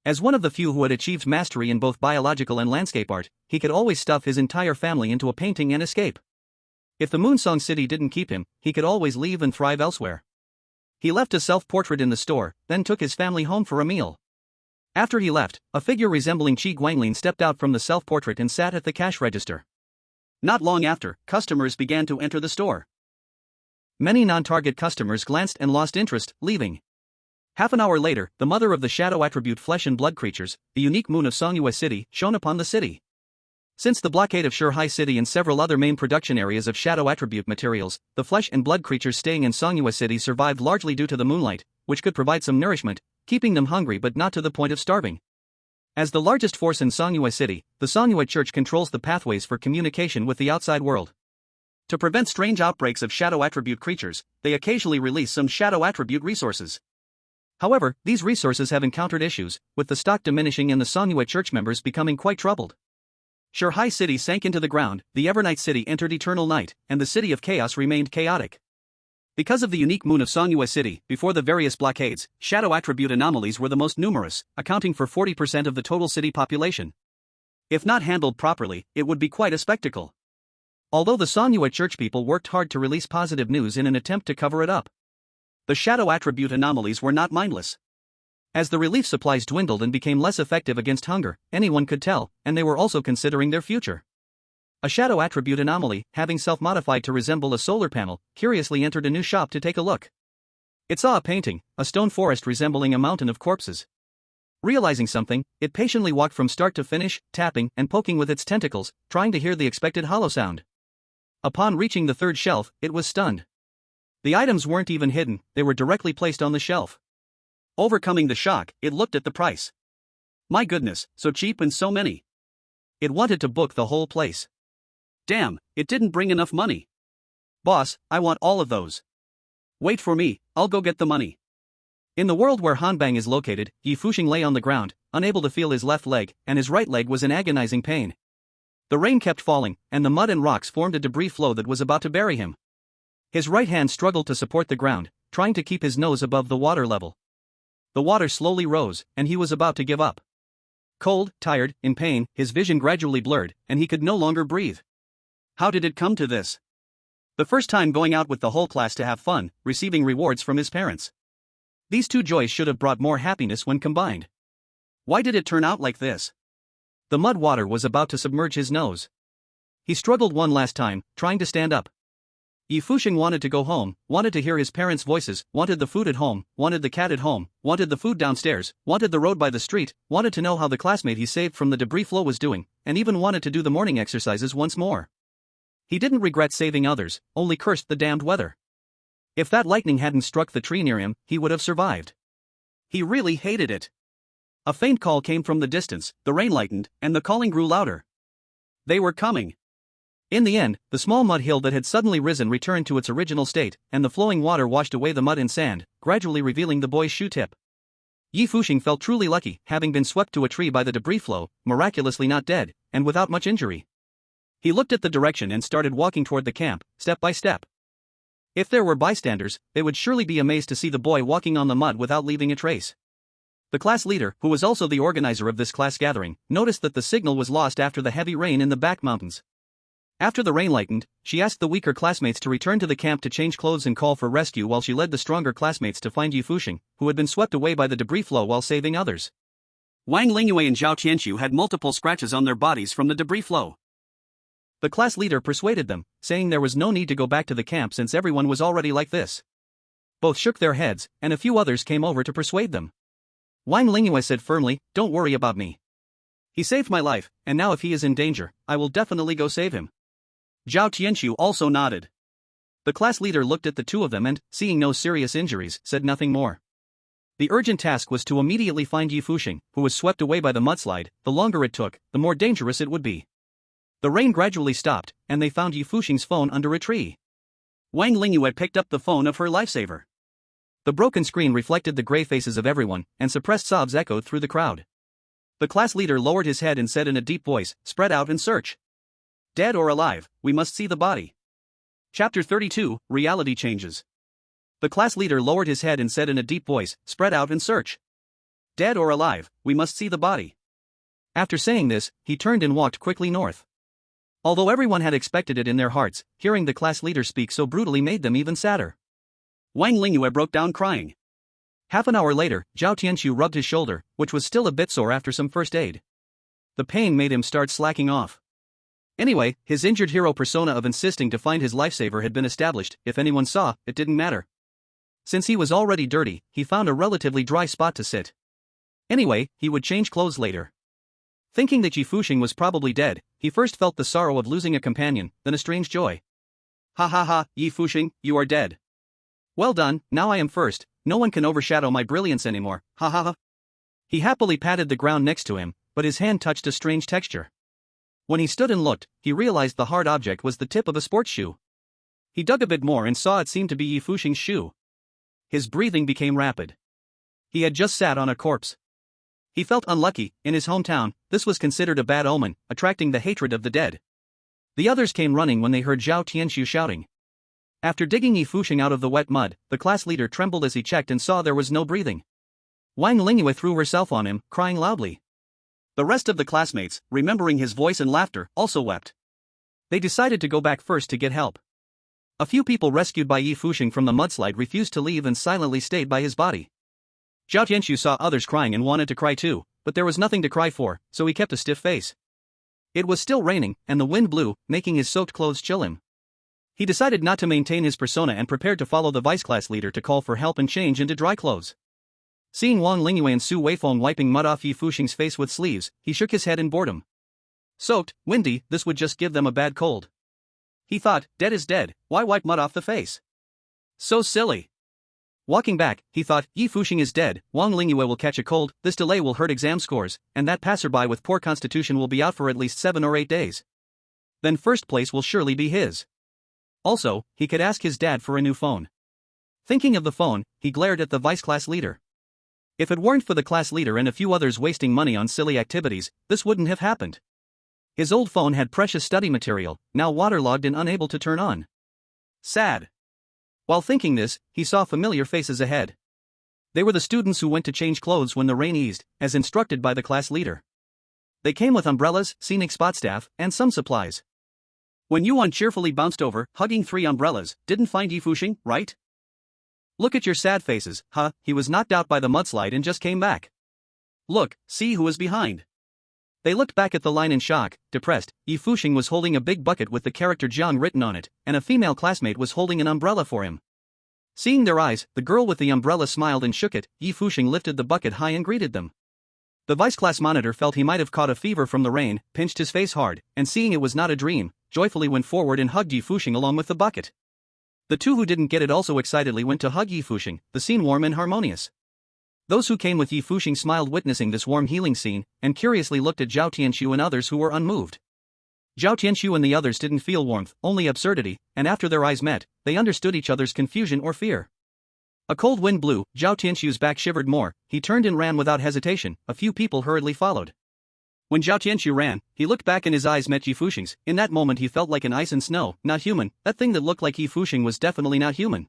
A: As one of the few who had achieved mastery in both biological and landscape art, he could always stuff his entire family into a painting and escape. If the Moonsong City didn't keep him, he could always leave and thrive elsewhere. He left a self-portrait in the store, then took his family home for a meal. After he left, a figure resembling Qi Guanglin stepped out from the self-portrait and sat at the cash register. Not long after, customers began to enter the store. Many non-target customers glanced and lost interest, leaving. Half an hour later, the mother of the shadow attribute flesh and blood creatures, the unique moon of Songyue City, shone upon the city. Since the blockade of Shanghai City and several other main production areas of shadow attribute materials, the flesh and blood creatures staying in Songyue City survived largely due to the moonlight, which could provide some nourishment, keeping them hungry but not to the point of starving. As the largest force in Songyue City, the Songyue Church controls the pathways for communication with the outside world. To prevent strange outbreaks of shadow attribute creatures, they occasionally release some shadow attribute resources. However, these resources have encountered issues, with the stock diminishing and the Songyue Church members becoming quite troubled. Shanghai City sank into the ground, the Evernight City entered eternal night, and the City of Chaos remained chaotic. Because of the unique moon of Songyue City, before the various blockades, shadow attribute anomalies were the most numerous, accounting for 40% of the total city population. If not handled properly, it would be quite a spectacle. Although the Songyue Church people worked hard to release positive news in an attempt to cover it up, the shadow attribute anomalies were not mindless. As the relief supplies dwindled and became less effective against hunger, anyone could tell, and they were also considering their future. A shadow attribute anomaly, having self-modified to resemble a solar panel, curiously entered a new shop to take a look. It saw a painting, a stone forest resembling a mountain of corpses. Realizing something, it patiently walked from start to finish, tapping and poking with its tentacles, trying to hear the expected hollow sound. Upon reaching the third shelf, it was stunned. The items weren't even hidden, they were directly placed on the shelf. Overcoming the shock, it looked at the price. My goodness, so cheap and so many. It wanted to book the whole place. Damn, it didn't bring enough money. Boss, I want all of those. Wait for me, I'll go get the money. In the world where Hanbang is located, Yi Fuxing lay on the ground, unable to feel his left leg, and his right leg was in agonizing pain. The rain kept falling, and the mud and rocks formed a debris flow that was about to bury him. His right hand struggled to support the ground, trying to keep his nose above the water level. The water slowly rose, and he was about to give up. Cold, tired, in pain, his vision gradually blurred, and he could no longer breathe. How did it come to this? The first time going out with the whole class to have fun, receiving rewards from his parents. These two joys should have brought more happiness when combined. Why did it turn out like this? The mud water was about to submerge his nose. He struggled one last time, trying to stand up. Yi Fuxing wanted to go home, wanted to hear his parents' voices, wanted the food at home, wanted the cat at home, wanted the food downstairs, wanted the road by the street, wanted to know how the classmate he saved from the debris flow was doing, and even wanted to do the morning exercises once more. He didn't regret saving others, only cursed the damned weather. If that lightning hadn't struck the tree near him, he would have survived. He really hated it. A faint call came from the distance, the rain lightened, and the calling grew louder. They were coming. In the end, the small mud hill that had suddenly risen returned to its original state, and the flowing water washed away the mud and sand, gradually revealing the boy's shoe tip. Yi Fuxing felt truly lucky, having been swept to a tree by the debris flow, miraculously not dead, and without much injury. He looked at the direction and started walking toward the camp, step by step. If there were bystanders, they would surely be amazed to see the boy walking on the mud without leaving a trace. The class leader, who was also the organizer of this class gathering, noticed that the signal was lost after the heavy rain in the back mountains. After the rain lightened, she asked the weaker classmates to return to the camp to change clothes and call for rescue while she led the stronger classmates to find Yi Fuxing, who had been swept away by the debris flow while saving others. Wang Lingyue and Zhao Qianxu had multiple scratches on their bodies from the debris flow. The class leader persuaded them, saying there was no need to go back to the camp since everyone was already like this. Both shook their heads, and a few others came over to persuade them. Wang Lingyue said firmly, "Don't worry about me. He saved my life, and now if he is in danger, I will definitely go save him." Zhao Qianxu also nodded. The class leader looked at the two of them and, seeing no serious injuries, said nothing more. The urgent task was to immediately find Yi Fuxing, who was swept away by the mudslide. The longer it took, the more dangerous it would be. The rain gradually stopped, and they found Yi Fuxing's phone under a tree. Wang Lingyue picked up the phone of her lifesaver. The broken screen reflected the gray faces of everyone, and suppressed sobs echoed through the crowd. The class leader lowered his head and said in a deep voice, "Spread out and search. Dead or alive, we must see the body." Chapter 32, Reality Changes. The class leader lowered his head and said in a deep voice, "Spread out and search. Dead or alive, we must see the body." After saying this, he turned and walked quickly north. Although everyone had expected it in their hearts, hearing the class leader speak so brutally made them even sadder. Wang Lingyue broke down crying. Half an hour later, Zhao Tianxiu rubbed his shoulder, which was still a bit sore after some first aid. The pain made him start slacking off. Anyway, his injured hero persona of insisting to find his lifesaver had been established. If anyone saw, it didn't matter. Since he was already dirty, he found a relatively dry spot to sit. Anyway, he would change clothes later. Thinking that Yi Fuxing was probably dead, he first felt the sorrow of losing a companion, then a strange joy. "Ha ha ha, Yi Fuxing, you are dead. Well done, now I am first, no one can overshadow my brilliance anymore, ha ha ha." He happily patted the ground next to him, but his hand touched a strange texture. When he stood and looked, he realized the hard object was the tip of a sports shoe. He dug a bit more and saw it seemed to be Yi Fuxing's shoe. His breathing became rapid. He had just sat on a corpse. He felt unlucky. In his hometown, this was considered a bad omen, attracting the hatred of the dead. The others came running when they heard Zhao Tianxiu shouting. After digging Yi Fuxing out of the wet mud, the class leader trembled as he checked and saw there was no breathing. Wang Lingyue threw herself on him, crying loudly. The rest of the classmates, remembering his voice and laughter, also wept. They decided to go back first to get help. A few people rescued by Yi Fuxing from the mudslide refused to leave and silently stayed by his body. Zhao Tianxiu saw others crying and wanted to cry too, but there was nothing to cry for, so he kept a stiff face. It was still raining, and the wind blew, making his soaked clothes chill him. He decided not to maintain his persona and prepared to follow the vice class leader to call for help and change into dry clothes. Seeing Wang Lingyue and Su Weifeng wiping mud off Yi Fuxing's face with sleeves, he shook his head in boredom. Soaked, windy, this would just give them a bad cold. He thought, dead is dead, why wipe mud off the face? So silly. Walking back, he thought, Yi Fuxing is dead, Wang Lingyue will catch a cold, this delay will hurt exam scores, and that passerby with poor constitution will be out for at least 7 or 8 days. Then first place will surely be his. Also, he could ask his dad for a new phone. Thinking of the phone, he glared at the vice class leader. If it weren't for the class leader and a few others wasting money on silly activities, this wouldn't have happened. His old phone had precious study material, now waterlogged and unable to turn on. Sad. While thinking this, he saw familiar faces ahead. They were the students who went to change clothes when the rain eased, as instructed by the class leader. They came with umbrellas, scenic spot staff, and some supplies. When Yuan cheerfully bounced over, hugging 3 umbrellas, didn't find Yi Fuxing, right? Look at your sad faces, huh? He was knocked out by the mudslide and just came back. Look, see who is behind. They looked back at the line in shock, depressed. Yi Fuxing was holding a big bucket with the character Jiang written on it, and a female classmate was holding an umbrella for him. Seeing their eyes, the girl with the umbrella smiled and shook it. Yi Fuxing lifted the bucket high and greeted them. The vice class monitor felt he might have caught a fever from the rain, pinched his face hard, and seeing it was not a dream, joyfully went forward and hugged Yi Fuxing along with the bucket. The two who didn't get it also excitedly went to hug Yi Fuxing, the scene warm and harmonious. Those who came with Yi Fuxing smiled witnessing this warm healing scene, and curiously looked at Zhao Tianxiu and others who were unmoved. Zhao Tianxiu and the others didn't feel warmth, only absurdity, and after their eyes met, they understood each other's confusion or fear. A cold wind blew, Zhao Tianxiu's back shivered more, he turned and ran without hesitation, a few people hurriedly followed. When Zhao Tianxiu ran, he looked back and his eyes met Yi Fuxing's. In that moment he felt like an ice and snow, not human. That thing that looked like Yi Fuxing was definitely not human.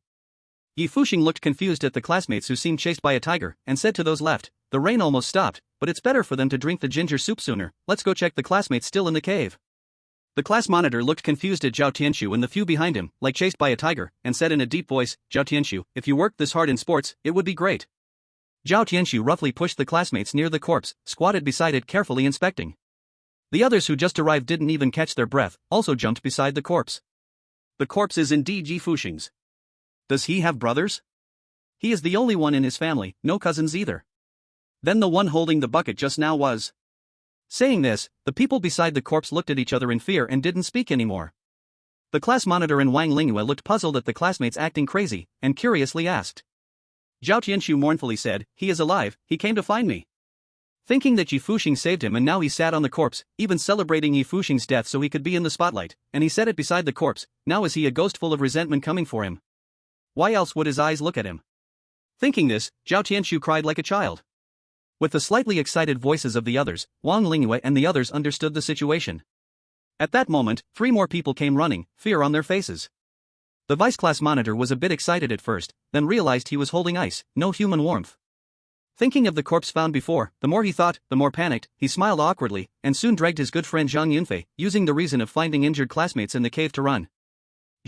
A: Yi Fuxing looked confused at the classmates who seemed chased by a tiger, and said to those left, "The rain almost stopped, but it's better for them to drink the ginger soup sooner, let's go check the classmates still in the cave." The class monitor looked confused at Zhao Tianxiu and the few behind him, like chased by a tiger, and said in a deep voice, "Zhao Tianxiu, if you worked this hard in sports, it would be great." Zhao Tianxiu roughly pushed the classmates near the corpse, squatted beside it carefully inspecting. The others who just arrived didn't even catch their breath, also jumped beside the corpse. The corpse is indeed Yi Fuxing's. Does he have brothers? He is the only one in his family, no cousins either. Then the one holding the bucket just now was. Saying this, the people beside the corpse looked at each other in fear and didn't speak anymore. The class monitor and Wang Lingyue looked puzzled at the classmates acting crazy, and curiously asked. Zhao Tianxiu mournfully said, "He is alive, he came to find me." Thinking that Yi Fuxing saved him and now he sat on the corpse, even celebrating Yi Fuxing's death so he could be in the spotlight, and he said it beside the corpse, now is he a ghost full of resentment coming for him? Why else would his eyes look at him? Thinking this, Zhao Tianxiu cried like a child. With the slightly excited voices of the others, Wang Lingyue and the others understood the situation. At that moment, 3 more people came running, fear on their faces. The vice-class monitor was a bit excited at first, then realized he was holding ice, no human warmth. Thinking of the corpse found before, the more he thought, the more panicked, he smiled awkwardly, and soon dragged his good friend Zhang Yunfei, using the reason of finding injured classmates in the cave to run.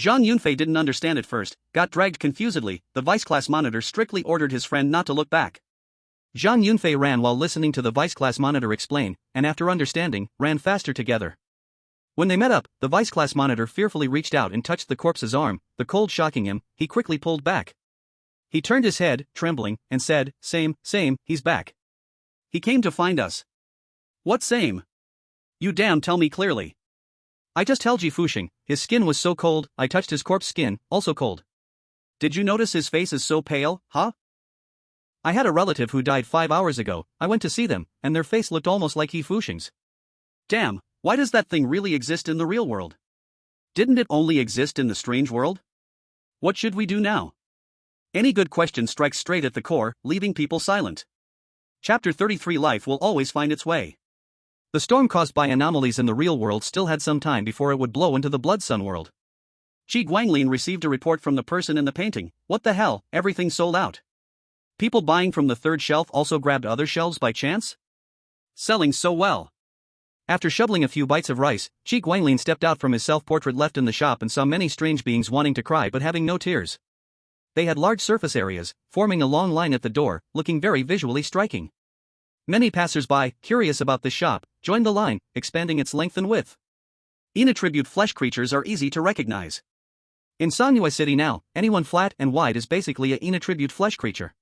A: Zhang Yunfei didn't understand at first, got dragged confusedly. The vice-class monitor strictly ordered his friend not to look back. Zhang Yunfei ran while listening to the vice-class monitor explain, and after understanding, ran faster together. When they met up, the vice-class monitor fearfully reached out and touched the corpse's arm, the cold shocking him. He quickly pulled back. He turned his head, trembling, and said, same, he's back. He came to find us. What same? You damn tell me clearly. I just held Ji Fuxing, his skin was so cold, I touched his corpse skin, also cold. Did you notice his face is so pale, huh? I had a relative who died 5 hours ago, I went to see them, and their face looked almost like Ji Fuxing's. Damn, why does that thing really exist in the real world? Didn't it only exist in the strange world? What should we do now? Any good question strikes straight at the core, leaving people silent. Chapter 33 Life will always find its way. The storm caused by anomalies in the real world still had some time before it would blow into the Blood Sun world. Qi Guanglin received a report from the person in the painting. What the hell, everything sold out. People buying from the 3rd shelf also grabbed other shelves by chance? Selling so well. After shoveling a few bites of rice, Qi Guanglin stepped out from his self-portrait left in the shop and saw many strange beings wanting to cry but having no tears. They had large surface areas, forming a long line at the door, looking very visually striking. Many passers-by, curious about this shop, joined the line, expanding its length and width. Inattribute flesh creatures are easy to recognize. In Sanyue City now, anyone flat and wide is basically a inattribute flesh creature.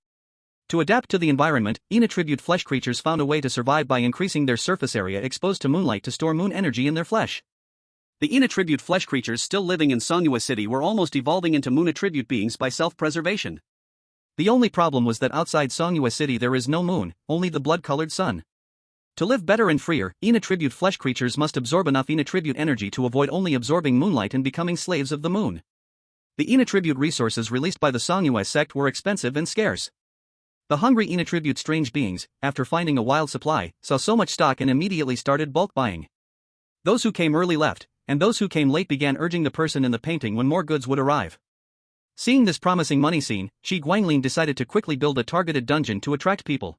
A: To adapt to the environment, inattribute flesh creatures found a way to survive by increasing their surface area exposed to moonlight to store moon energy in their flesh. The inattribute flesh creatures still living in Sanyue City were almost evolving into moon attribute beings by self-preservation. The only problem was that outside Sanyue City there is no moon, only the blood-colored sun. To live better and freer, inattribute flesh creatures must absorb enough inattribute energy to avoid only absorbing moonlight and becoming slaves of the moon. The inattribute resources released by the Sanyue sect were expensive and scarce. The hungry inattribute strange beings, after finding a wild supply, saw so much stock and immediately started bulk buying. Those who came early left, and those who came late began urging the person in the painting when more goods would arrive. Seeing this promising money scene, Qi Guanglin decided to quickly build a targeted dungeon to attract people.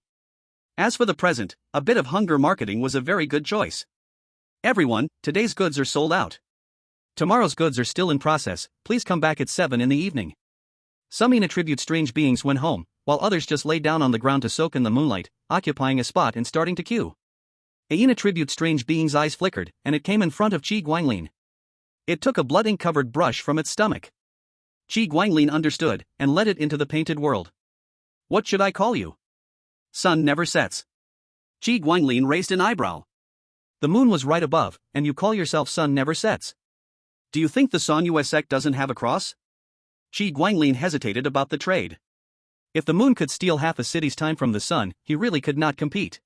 A: As for the present, a bit of hunger marketing was a very good choice. Everyone, today's goods are sold out. Tomorrow's goods are still in process, please come back at 7 in the evening. Some inattribute strange beings went home, while others just lay down on the ground to soak in the moonlight, occupying a spot and starting to queue. A inattribute strange being's eyes flickered, and it came in front of Qi Guanglin. It took a blood-ink-covered brush from its stomach. Qi Guanglin understood, and led it into the painted world. What should I call you? Sun never sets. Qi Guanglin raised an eyebrow. The moon was right above, and you call yourself sun never sets. Do you think the Sanyue sect doesn't have a cross? Qi Guanglin hesitated about the trade. If the moon could steal half a city's time from the sun, he really could not compete.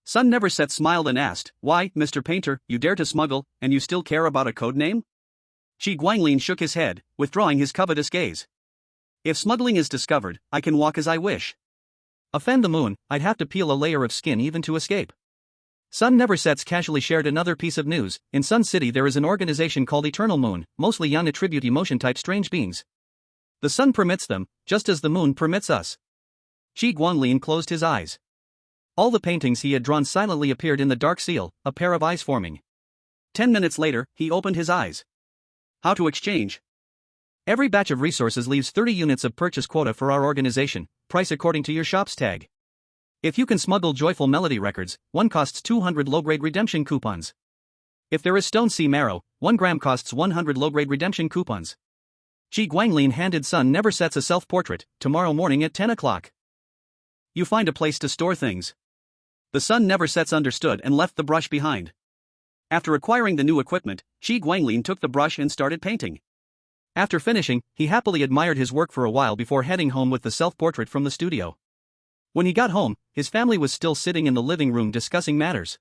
A: Sun Never Set smiled and asked, why, Mr. Painter, you dare to smuggle, and you still care about a code name? Qi Guanglin shook his head, withdrawing his covetous gaze. If smuggling is discovered, I can walk as I wish. Offend the moon, I'd have to peel a layer of skin even to escape. Sun Never Sets casually shared another piece of news. In Sun City there is an organization called Eternal Moon, mostly young attribute emotion-type strange beings. The sun permits them, just as the moon permits us. Qi Guanglin closed his eyes. All the paintings he had drawn silently appeared in the dark seal, a pair of eyes forming. 10 minutes later, he opened his eyes. How to exchange? Every batch of resources leaves 30 units of purchase quota for our organization, price according to your shop's tag. If you can smuggle Joyful Melody records, one costs 200 low-grade redemption coupons. If there is Stone Sea Marrow, 1 gram costs 100 low-grade redemption coupons. Qi Guanglin handed Sun Never Sets a self-portrait, tomorrow morning at 10 o'clock. You find a place to store things. The Sun Never Sets understood and left the brush behind. After acquiring the new equipment, Qi Guanglin took the brush and started painting. After finishing, he happily admired his work for a while before heading home with the self-portrait from the studio. When he got home, his family was still sitting in the living room discussing matters.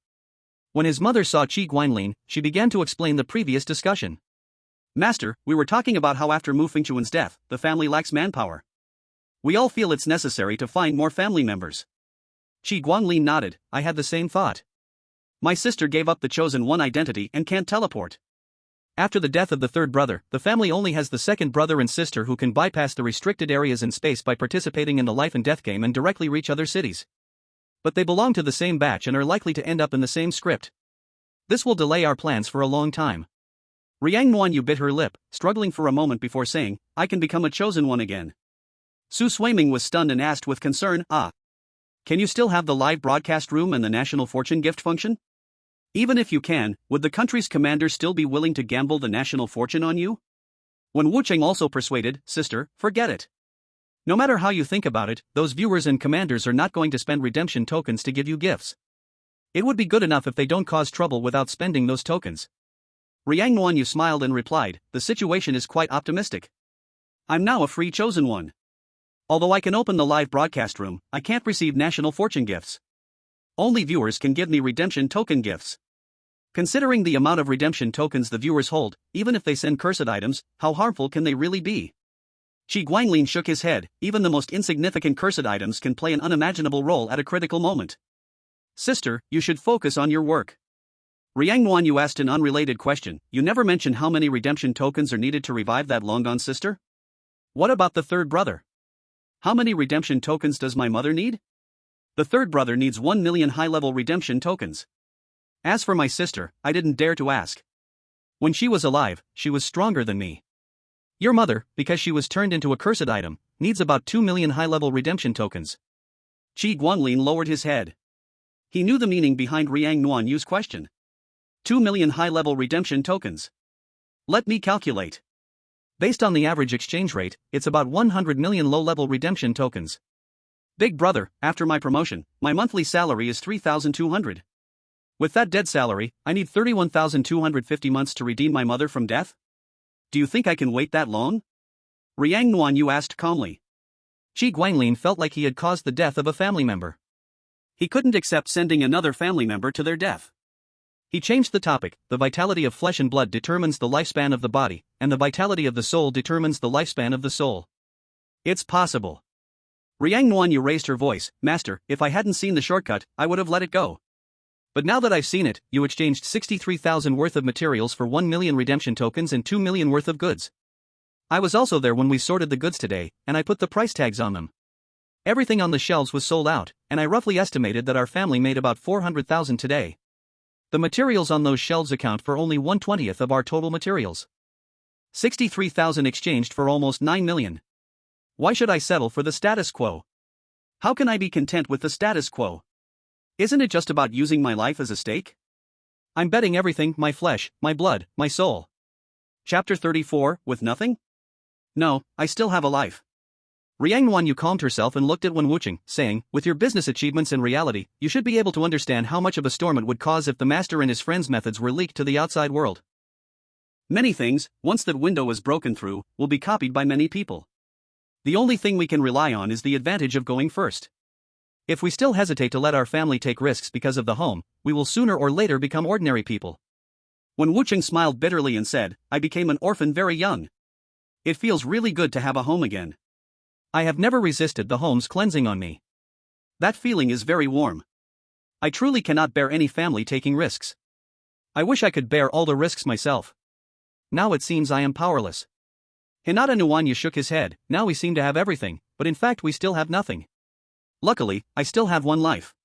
A: When his mother saw Qi Guanglin, she began to explain the previous discussion. Master, we were talking about how after Mu Fengchuan's death, the family lacks manpower. We all feel it's necessary to find more family members. Qi Guanglin nodded. I had the same thought. My sister gave up the chosen one identity and can't teleport. After the death of the third brother, the family only has the second brother and sister who can bypass the restricted areas in space by participating in the life and death game and directly reach other cities. But they belong to the same batch and are likely to end up in the same script. This will delay our plans for a long time. Riang Nuanyu bit her lip, struggling for a moment before saying, I can become a chosen one again. Su Suiming was stunned and asked with concern, can you still have the live broadcast room and the national fortune gift function? Even if you can, would the country's commander still be willing to gamble the national fortune on you? When Wucheng also persuaded, sister, forget it. No matter how you think about it, those viewers and commanders are not going to spend redemption tokens to give you gifts. It would be good enough if they don't cause trouble without spending those tokens. Riang Nuanyu smiled and replied, the situation is quite optimistic. I'm now a free chosen one. Although I can open the live broadcast room, I can't receive national fortune gifts. Only viewers can give me redemption token gifts. Considering the amount of redemption tokens the viewers hold, even if they send cursed items, how harmful can they really be? Qi Guanglin shook his head. Even the most insignificant cursed items can play an unimaginable role at a critical moment. Sister, you should focus on your work. Riang Nuanyu asked an unrelated question. You never mentioned how many redemption tokens are needed to revive that long-gone sister? What about the third brother? How many redemption tokens does my mother need? The third brother needs 1 million high-level redemption tokens. As for my sister, I didn't dare to ask. When she was alive, she was stronger than me. Your mother, because she was turned into a cursed item, needs about 2 million high-level redemption tokens. Qi Guanglin lowered his head. He knew the meaning behind Riang Nuanyu's question. 2 million high-level redemption tokens. Let me calculate. Based on the average exchange rate, it's about 100 million low-level redemption tokens. Big brother, after my promotion, my monthly salary is 3,200. With that dead salary, I need 31,250 months to redeem my mother from death? Do you think I can wait that long? Riang Nuanyu asked calmly. Qi Guanglin felt like he had caused the death of a family member. He couldn't accept sending another family member to their death. He changed the topic. The vitality of flesh and blood determines the lifespan of the body, and the vitality of the soul determines the lifespan of the soul. It's possible. Riang Nuanyu raised her voice. Master, if I hadn't seen the shortcut, I would have let it go. But now that I've seen it, you exchanged 63,000 worth of materials for 1 million redemption tokens and 2 million worth of goods. I was also there when we sorted the goods today, and I put the price tags on them. Everything on the shelves was sold out, and I roughly estimated that our family made about 400,000 today. The materials on those shelves account for only 1/20th of our total materials. 63,000 exchanged for almost 9 million. Why should I settle for the status quo? How can I be content with the status quo? Isn't it just about using my life as a stake? I'm betting everything, my flesh, my blood, my soul. Chapter 34, with nothing? No, I still have a life. Riang Nuanyu calmed herself and looked at Wen Wucheng, saying, with your business achievements and reality, you should be able to understand how much of a storm it would cause if the master and his friends' methods were leaked to the outside world. Many things, once that window is broken through, will be copied by many people. The only thing we can rely on is the advantage of going first. If we still hesitate to let our family take risks because of the home, we will sooner or later become ordinary people. When Wucheng smiled bitterly and said, I became an orphan very young. It feels really good to have a home again. I have never resisted the home's cleansing on me. That feeling is very warm. I truly cannot bear any family taking risks. I wish I could bear all the risks myself. Now it seems I am powerless. Hinata Nuanyu shook his head. Now we seem to have everything, but in fact we still have nothing. Luckily, I still have one life.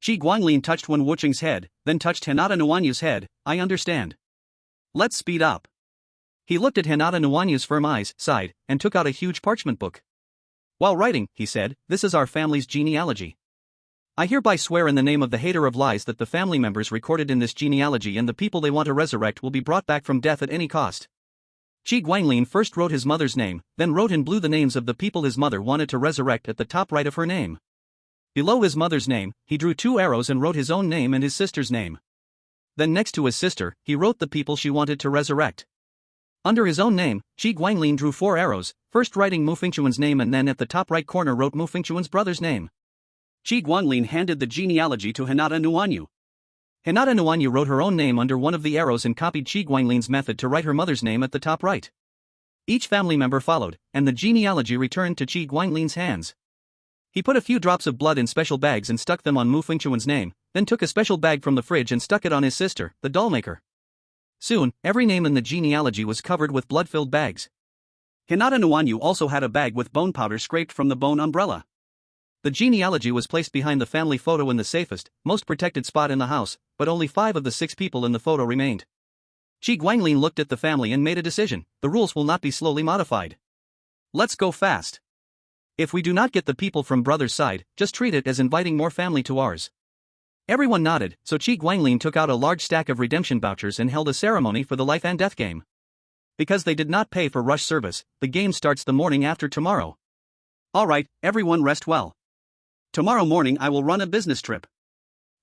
A: Qi Guanglin touched Wen Wucheng's head, then touched Hinata Nuanyu's head. I understand. Let's speed up. He looked at Hinata Nuanyu's firm eyes, sighed, and took out a huge parchment book. While writing, he said, this is our family's genealogy. I hereby swear in the name of the hater of lies that the family members recorded in this genealogy and the people they want to resurrect will be brought back from death at any cost. Qi Guanglin first wrote his mother's name, then wrote in blue the names of the people his mother wanted to resurrect at the top right of her name. Below his mother's name, he drew 2 arrows and wrote his own name and his sister's name. Then next to his sister, he wrote the people she wanted to resurrect. Under his own name, Qi Guanglin drew 4 arrows, first writing Mu Fengchuan's name and then at the top right corner wrote Mu Fengchuan's brother's name. Qi Guanglin handed the genealogy to Hinata Nuanyu. Hinata Nuanyu wrote her own name under one of the arrows and copied Qi Guanglin's method to write her mother's name at the top right. Each family member followed, and the genealogy returned to Qi Guanglin's hands. He put a few drops of blood in special bags and stuck them on Mu Fengchuan's name, then took a special bag from the fridge and stuck it on his sister, the dollmaker. Soon, every name in the genealogy was covered with blood-filled bags. Hinata Nuanyu also had a bag with bone powder scraped from the bone umbrella. The genealogy was placed behind the family photo in the safest, most protected spot in the house, but only 5 of the 6 people in the photo remained. Qi Guanglin looked at the family and made a decision: the rules will not be slowly modified. Let's go fast. If we do not get the people from brother's side, just treat it as inviting more family to ours. Everyone nodded, so Qi Guanglin took out a large stack of redemption vouchers and held a ceremony for the life and death game. Because they did not pay for rush service, the game starts the morning after tomorrow. Alright, everyone rest well. Tomorrow morning I will run a business trip.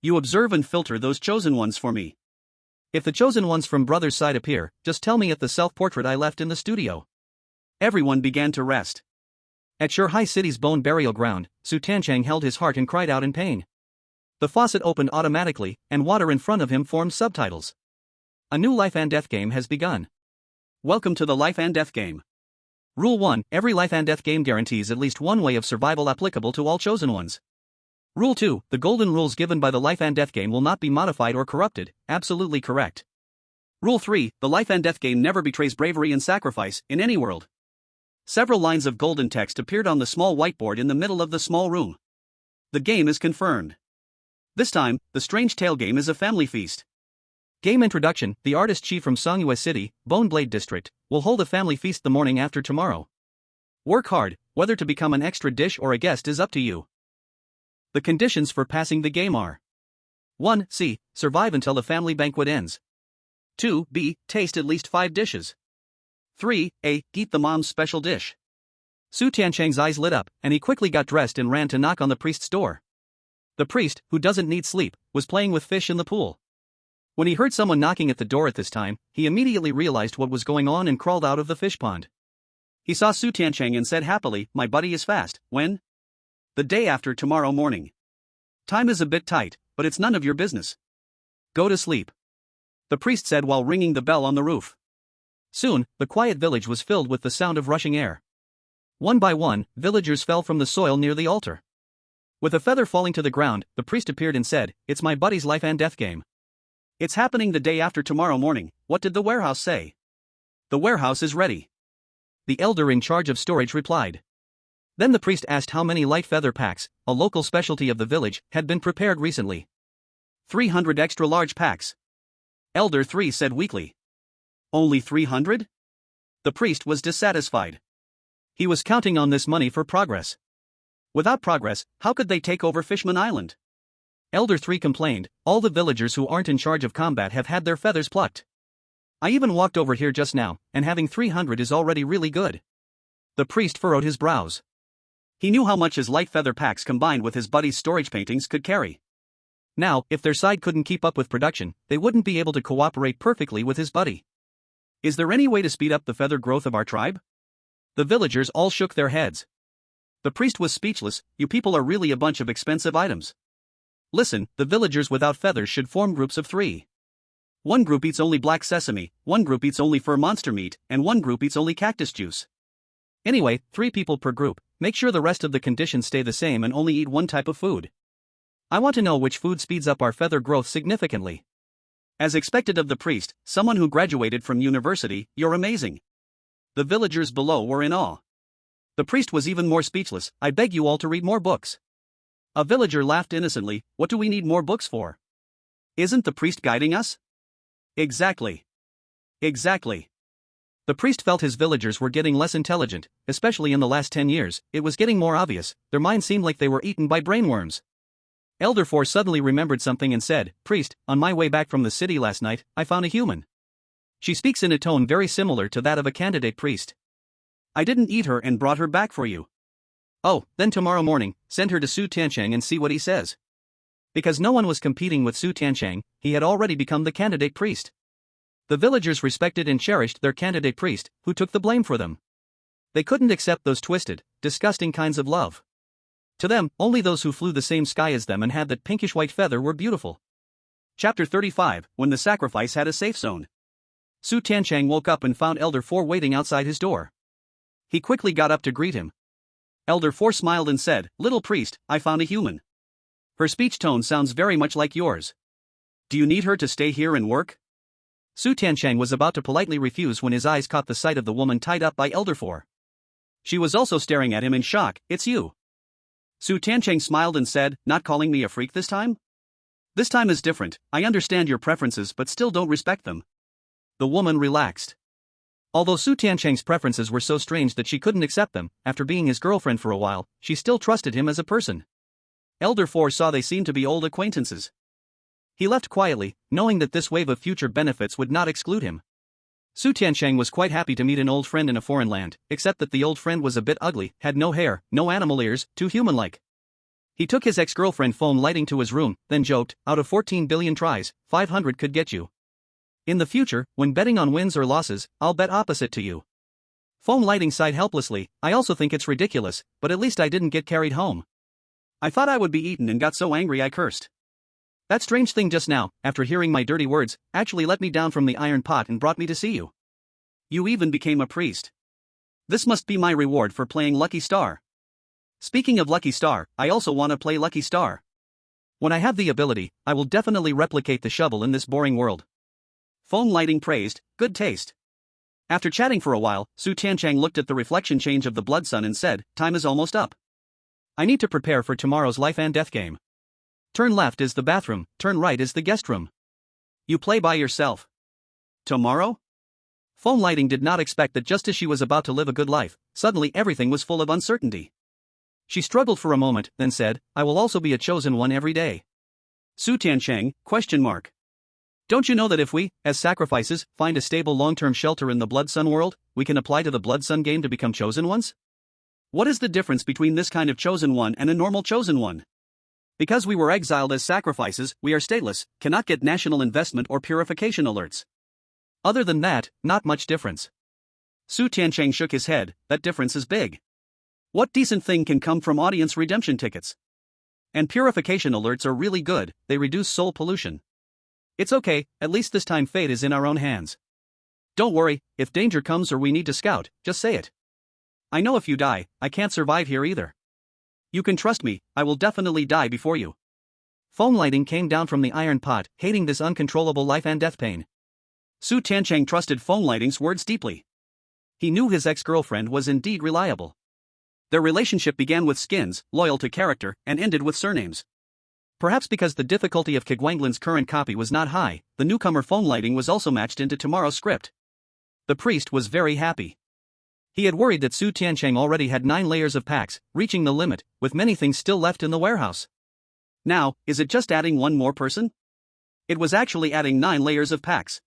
A: You observe and filter those chosen ones for me. If the chosen ones from brother's side appear, just tell me at the self-portrait I left in the studio. Everyone began to rest. At Shuhai City's bone burial ground, Su Tanchang held his heart and cried out in pain. The faucet opened automatically, and water in front of him formed subtitles. A new life and death game has begun. Welcome to the life and death game. Rule 1: every life and death game guarantees at least one way of survival applicable to all chosen ones. Rule 2: the golden rules given by the life and death game will not be modified or corrupted. Absolutely correct. Rule 3: the life and death game never betrays bravery and sacrifice, in any world. Several lines of golden text appeared on the small whiteboard in the middle of the small room. The game is confirmed. This time, the strange tale game is a family feast. Game introduction: the artist Chi from Songyue City, Bone Blade District, will hold a family feast the morning after tomorrow. Work hard, whether to become an extra dish or a guest is up to you. The conditions for passing the game are: 1. C. Survive until the family banquet ends. 2. B. Taste at least 5 dishes. 3. A. Eat the mom's special dish. Su Tianchang's eyes lit up, and he quickly got dressed and ran to knock on the priest's door. The priest, who doesn't need sleep, was playing with fish in the pool. When he heard someone knocking at the door at this time, he immediately realized what was going on and crawled out of the fish pond. He saw Su Tianchang and said happily, "My buddy is fast." When? The day after tomorrow morning. Time is a bit tight, but it's none of your business. Go to sleep, the priest said while ringing the bell on the roof. Soon, the quiet village was filled with the sound of rushing air. One by one, villagers fell from the soil near the altar. With a feather falling to the ground, the priest appeared and said, "It's my buddy's life and death game. It's happening the day after tomorrow morning. What did the warehouse say?" "The warehouse is ready," the elder in charge of storage replied. Then the priest asked how many light feather packs, a local specialty of the village, had been prepared recently. 300 extra large packs. Elder 3 said weakly. Only 300? The priest was dissatisfied. He was counting on this money for progress. Without progress, how could they take over Fishman Island? Elder 3 complained, "All the villagers who aren't in charge of combat have had their feathers plucked. I even walked over here just now, and having 300 is already really good." The priest furrowed his brows. He knew how much his light feather packs combined with his buddy's storage paintings could carry. Now, if their side couldn't keep up with production, they wouldn't be able to cooperate perfectly with his buddy. "Is there any way to speed up the feather growth of our tribe?" The villagers all shook their heads. The priest was speechless. "You people are really a bunch of expensive items. Listen, the villagers without feathers should form groups of 3. One group eats only black sesame, one group eats only fur monster meat, and one group eats only cactus juice. Anyway, 3 people per group. Make sure the rest of the conditions stay the same and only eat one type of food. I want to know which food speeds up our feather growth significantly." As expected of the priest, someone who graduated from university, "You're amazing." The villagers below were in awe. The priest was even more speechless. "I beg you all to read more books." A villager laughed innocently. "What do we need more books for? Isn't the priest guiding us?" Exactly. Exactly. The priest felt his villagers were getting less intelligent, especially in the last 10 years. It was getting more obvious. Their minds seemed like they were eaten by brainworms. Elder 4 suddenly remembered something and said, "Priest, on my way back from the city last night, I found a human. She speaks in a tone very similar to that of a candidate priest. I didn't eat her and brought her back for you." "Oh, then tomorrow morning, send her to Su Tianchang and see what he says." Because no one was competing with Su Tianchang, he had already become the candidate priest. The villagers respected and cherished their candidate priest, who took the blame for them. They couldn't accept those twisted, disgusting kinds of love. To them, only those who flew the same sky as them and had that pinkish-white feather were beautiful. Chapter 35, When the Sacrifice Had a Safe Zone. Su Tianchang woke up and found Elder 4 waiting outside his door. He quickly got up to greet him. Elder 4 smiled and said, "Little priest, I found a human. Her speech tone sounds very much like yours. Do you need her to stay here and work?" Su Tiancheng was about to politely refuse when his eyes caught the sight of the woman tied up by Elder 4. She was also staring at him in shock. "It's you." Su Tiancheng smiled and said, "Not calling me a freak this time? This time is different. I understand your preferences but still don't respect them." The woman relaxed. Although Su Tiancheng's preferences were so strange that she couldn't accept them, after being his girlfriend for a while, she still trusted him as a person. Elder 4 saw they seemed to be old acquaintances. He left quietly, knowing that this wave of future benefits would not exclude him. Su Tiancheng was quite happy to meet an old friend in a foreign land, except that the old friend was a bit ugly, had no hair, no animal ears, too human-like. He took his ex-girlfriend phone lighting to his room, then joked, "Out of 14 billion tries, 500 could get you. In the future, when betting on wins or losses, I'll bet opposite to you." Phone lighting sighed helplessly, "I also think it's ridiculous, but at least I didn't get carried home. I thought I would be eaten and got so angry I cursed. That strange thing just now, after hearing my dirty words, actually let me down from the iron pot and brought me to see you. You even became a priest. This must be my reward for playing Lucky Star. Speaking of Lucky Star, I also want to play Lucky Star. When I have the ability, I will definitely replicate the shovel in this boring world." Phone lighting praised, "Good taste." After chatting for a while, Su Tiancheng looked at the reflection change of the blood sun and said, "Time is almost up. I need to prepare for tomorrow's life and death game. Turn left is the bathroom, turn right is the guest room. You play by yourself. Tomorrow?" Phone lighting did not expect that just as she was about to live a good life, suddenly everything was full of uncertainty. She struggled for a moment, then said, "I will also be a chosen one every day." Su Tiancheng, ? Don't you know that if we, as sacrifices, find a stable long-term shelter in the Blood Sun world, we can apply to the Blood Sun game to become chosen ones? What is the difference between this kind of chosen one and a normal chosen one? Because we were exiled as sacrifices, we are stateless, cannot get national investment or purification alerts. Other than that, not much difference. Su Tiancheng shook his head, "That difference is big. What decent thing can come from audience redemption tickets? And purification alerts are really good, they reduce soul pollution. It's okay, at least this time fate is in our own hands. Don't worry, if danger comes or we need to scout, just say it. I know if you die, I can't survive here either. You can trust me, I will definitely die before you." Phone lighting came down from the iron pot, hating this uncontrollable life and death pain. Su Tiancheng trusted phone lighting's words deeply. He knew his ex-girlfriend was indeed reliable. Their relationship began with skins, loyal to character, and ended with surnames. Perhaps because the difficulty of Kegwanglin's current copy was not high, the newcomer phone lighting was also matched into tomorrow's script. The priest was very happy. He had worried that Su Tiancheng already had 9 layers of packs, reaching the limit, with many things still left in the warehouse. Now, is it just adding one more person? It was actually adding 9 layers of packs.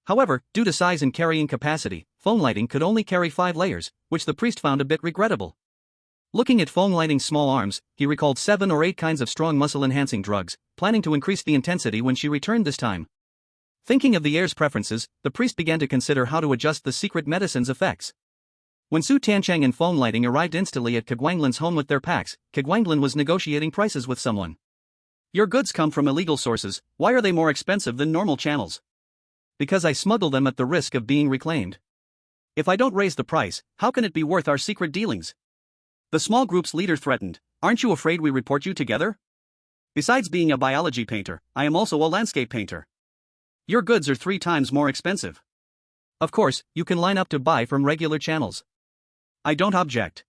A: However, due to size and carrying capacity, phone lighting could only carry 5 layers, which the priest found a bit regrettable. Looking at phone lighting's small arms, he recalled 7 or 8 kinds of strong muscle-enhancing drugs, planning to increase the intensity when she returned this time. Thinking of the heir's preferences, the priest began to consider how to adjust the secret medicine's effects. When Su Tiancheng and phone lighting arrived instantly at Kegwanglin's home with their packs, Kegwanglin was negotiating prices with someone. "Your goods come from illegal sources, why are they more expensive than normal channels?" "Because I smuggle them at the risk of being reclaimed. If I don't raise the price, how can it be worth our secret dealings?" The small group's leader threatened, "Aren't you afraid we report you together? Besides being a biology painter, I am also a landscape painter. Your goods are 3 times more expensive. Of course, you can line up to buy from regular channels. I don't object."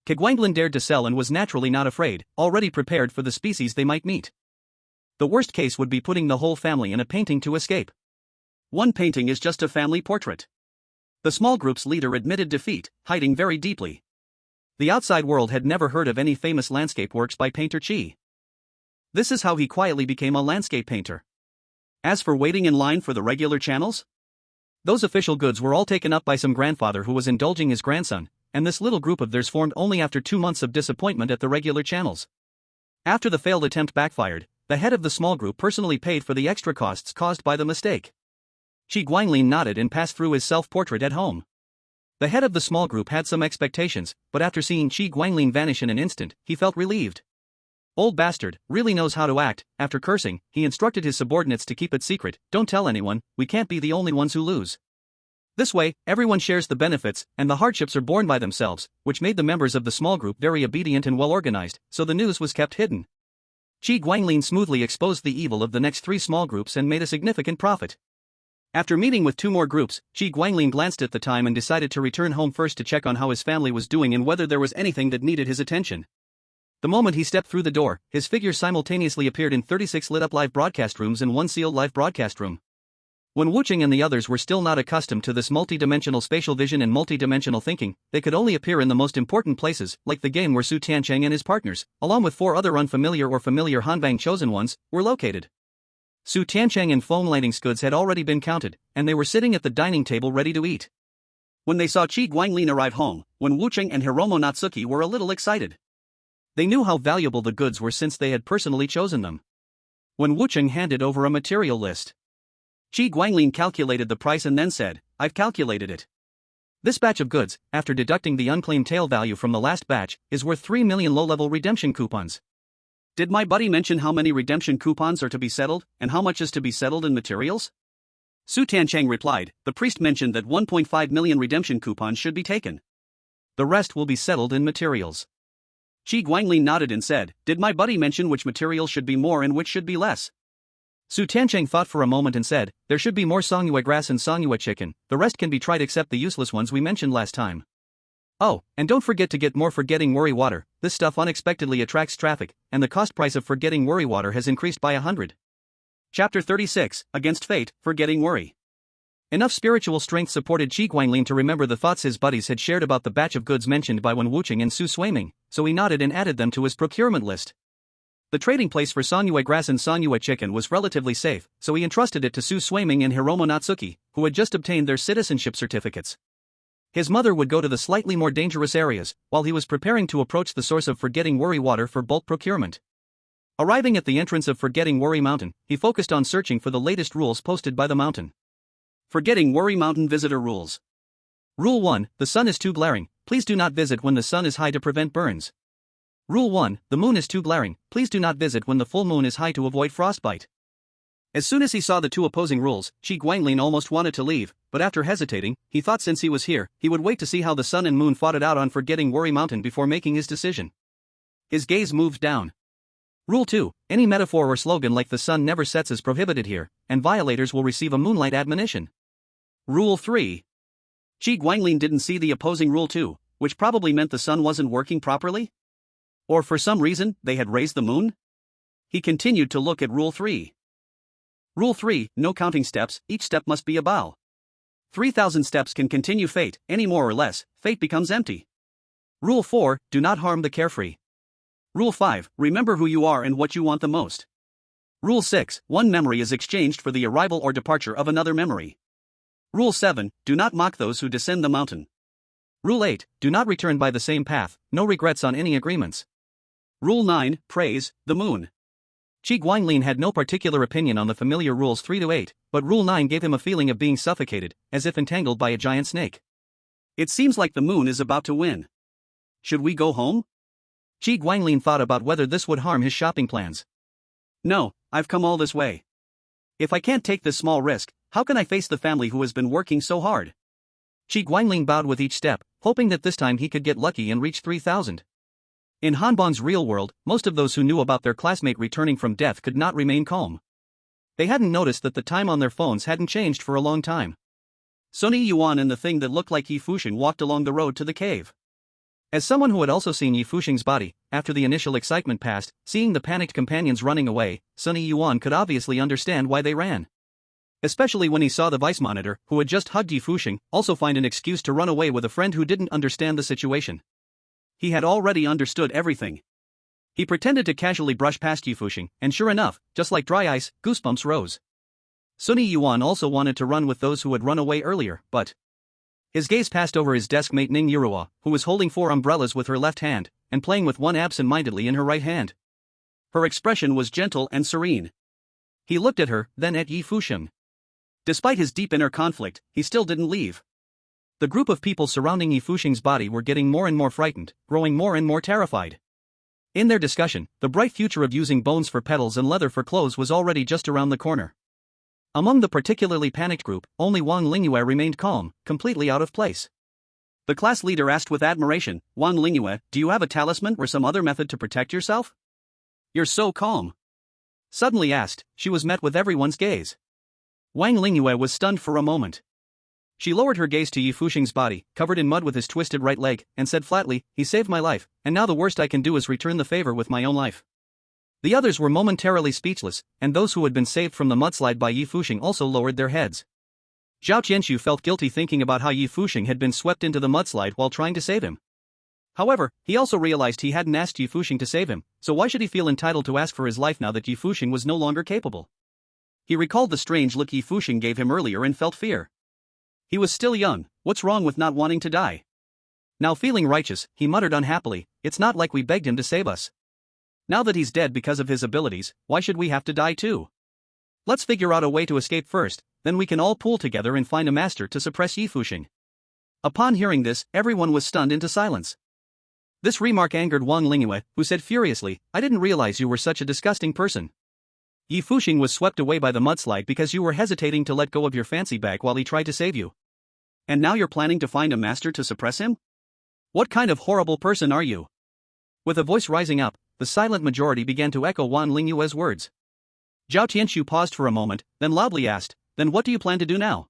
A: Kegwanglin dared to sell and was naturally not afraid, already prepared for the species they might meet. The worst case would be putting the whole family in a painting to escape. One painting is just a family portrait. The small group's leader admitted defeat, hiding very deeply. The outside world had never heard of any famous landscape works by painter Qi. This is how he quietly became a landscape painter. As for waiting in line for the regular channels, those official goods were all taken up by some grandfather who was indulging his grandson, and this little group of theirs formed only after 2 months of disappointment at the regular channels. After the failed attempt backfired, the head of the small group personally paid for the extra costs caused by the mistake. Qi Guanglin nodded and passed through his self-portrait at home. The head of the small group had some expectations, but after seeing Qi Guanglin vanish in an instant, he felt relieved. Old bastard, really knows how to act. After cursing, he instructed his subordinates to keep it secret, "Don't tell anyone, we can't be the only ones who lose." This way, everyone shares the benefits, and the hardships are borne by themselves, which made the members of the small group very obedient and well organized, so the news was kept hidden. Qi Guanglin smoothly exposed the evil of the next 3 small groups and made a significant profit. After meeting with 2 more groups, Qi Guanglin glanced at the time and decided to return home first to check on how his family was doing and whether there was anything that needed his attention. The moment he stepped through the door, his figure simultaneously appeared in 36 lit-up live broadcast rooms and 1 sealed live broadcast room. When Wu Qing and the others were still not accustomed to this multi-dimensional spatial vision and multi-dimensional thinking, they could only appear in the most important places, like the game where Su Tiancheng and his partners, along with 4 other unfamiliar or familiar Hanbang chosen ones, were located. Su Tiancheng and Feng Lighting's goods had already been counted, and they were sitting at the dining table ready to eat. When they saw Qi Guanglin arrive home, Wu Qing and Hiromo Natsuki were a little excited. They knew how valuable the goods were since they had personally chosen them. When Wu Qing handed over a material list, Qi Guanglin calculated the price and then said, "I've calculated it. This batch of goods, after deducting the unclaimed tail value from the last batch, is worth 3 million low-level redemption coupons." Did my buddy mention how many redemption coupons are to be settled, and how much is to be settled in materials? Su Tiancheng replied, "The priest mentioned that 1.5 million redemption coupons should be taken. The rest will be settled in materials." Qi Guanglin nodded and said, "Did my buddy mention which materials should be more and which should be less?" Su Tiancheng thought for a moment and said, "There should be more songyue grass and songyue chicken, the rest can be tried except the useless ones we mentioned last time. Oh, and don't forget to get more forgetting worry water, this stuff unexpectedly attracts traffic, and the cost price of forgetting worry water has increased by 100. Chapter 36, Against Fate, Forgetting Worry. Enough spiritual strength supported Qi Guanglin to remember the thoughts his buddies had shared about the batch of goods mentioned by Wu Qing and Su Suiming, so he nodded and added them to his procurement list. The trading place for songyue grass and songyue chicken was relatively safe, so he entrusted it to Su Suiming and Hiromo Natsuki, who had just obtained their citizenship certificates. His mother would go to the slightly more dangerous areas, while he was preparing to approach the source of Forgetting Worry water for bulk procurement. Arriving at the entrance of Forgetting Worry Mountain, he focused on searching for the latest rules posted by the mountain. Forgetting Worry Mountain Visitor Rules. Rule 1, the sun is too glaring, please do not visit when the sun is high to prevent burns. Rule 1, the moon is too glaring, please do not visit when the full moon is high to avoid frostbite. As soon as he saw the 2 opposing rules, Qi Guanglin almost wanted to leave, but after hesitating, he thought since he was here, he would wait to see how the sun and moon fought it out on Forgetting Worry Mountain before making his decision. His gaze moved down. Rule 2, any metaphor or slogan like the sun never sets is prohibited here, and violators will receive a moonlight admonition. Rule 3. Qi Guanglin didn't see the opposing Rule 2, which probably meant the sun wasn't working properly? Or for some reason, they had raised the moon? He continued to look at Rule 3. Rule 3, no counting steps, each step must be a bow. 3,000 steps can continue fate, any more or less, fate becomes empty. Rule 4, do not harm the carefree. Rule 5, remember who you are and what you want the most. Rule 6, one memory is exchanged for the arrival or departure of another memory. Rule 7, do not mock those who descend the mountain. Rule 8, do not return by the same path, no regrets on any agreements. Rule 9, praise the moon. Qi Guanglin had no particular opinion on the familiar rules 3 to 8, but Rule 9 gave him a feeling of being suffocated, as if entangled by a giant snake. It seems like the moon is about to win. Should we go home? Qi Guanglin thought about whether this would harm his shopping plans. No, I've come all this way. If I can't take this small risk, how can I face the family who has been working so hard? Qi Guanglin bowed with each step, hoping that this time he could get lucky and reach 3,000. In Hanban's real world, most of those who knew about their classmate returning from death could not remain calm. They hadn't noticed that the time on their phones hadn't changed for a long time. Sun Yuan and the thing that looked like Yi Fusheng walked along the road to the cave. As someone who had also seen Yi Fusheng's body, after the initial excitement passed, seeing the panicked companions running away, Sun Yuan could obviously understand why they ran. Especially when he saw the vice monitor, who had just hugged Yi Fusheng, also find an excuse to run away with a friend who didn't understand the situation. He had already understood everything. He pretended to casually brush past Yi Fusheng, and sure enough, just like dry ice, goosebumps rose. Sun Yuan also wanted to run with those who had run away earlier, but his gaze passed over his desk mate Ning Yurua, who was holding 4 umbrellas with her left hand, and playing with one absent-mindedly in her right hand. Her expression was gentle and serene. He looked at her, then at Yi Fusheng. Despite his deep inner conflict, he still didn't leave. The group of people surrounding Yi Fusheng's body were getting more and more frightened, growing more and more terrified. In their discussion, the bright future of using bones for petals and leather for clothes was already just around the corner. Among the particularly panicked group, only Wang Lingyue remained calm, completely out of place. The class leader asked with admiration, "Wang Lingyue, do you have a talisman or some other method to protect yourself? You're so calm." Suddenly asked, she was met with everyone's gaze. Wang Lingyue was stunned for a moment. She lowered her gaze to Yi Fuxing's body, covered in mud with his twisted right leg, and said flatly, "He saved my life, and now the worst I can do is return the favor with my own life." The others were momentarily speechless, and those who had been saved from the mudslide by Yi Fuxing also lowered their heads. Zhao Qianxu felt guilty thinking about how Yi Fuxing had been swept into the mudslide while trying to save him. However, he also realized he hadn't asked Yi Fuxing to save him, so why should he feel entitled to ask for his life now that Yi Fuxing was no longer capable? He recalled the strange look Yi Fuxing gave him earlier and felt fear. He was still young, what's wrong with not wanting to die? Now feeling righteous, he muttered unhappily, "It's not like we begged him to save us. Now that he's dead because of his abilities, why should we have to die too? Let's figure out a way to escape first, then we can all pool together and find a master to suppress Yi Fuxing." Upon hearing this, everyone was stunned into silence. This remark angered Wang Lingyue, who said furiously, "I didn't realize you were such a disgusting person. Yi Fuxing was swept away by the mudslide because you were hesitating to let go of your fancy bag while he tried to save you. And now you're planning to find a master to suppress him? What kind of horrible person are you?" With a voice rising up, the silent majority began to echo Wang Lingyue's words. Zhao Qianxu paused for a moment, then loudly asked, "Then what do you plan to do now?"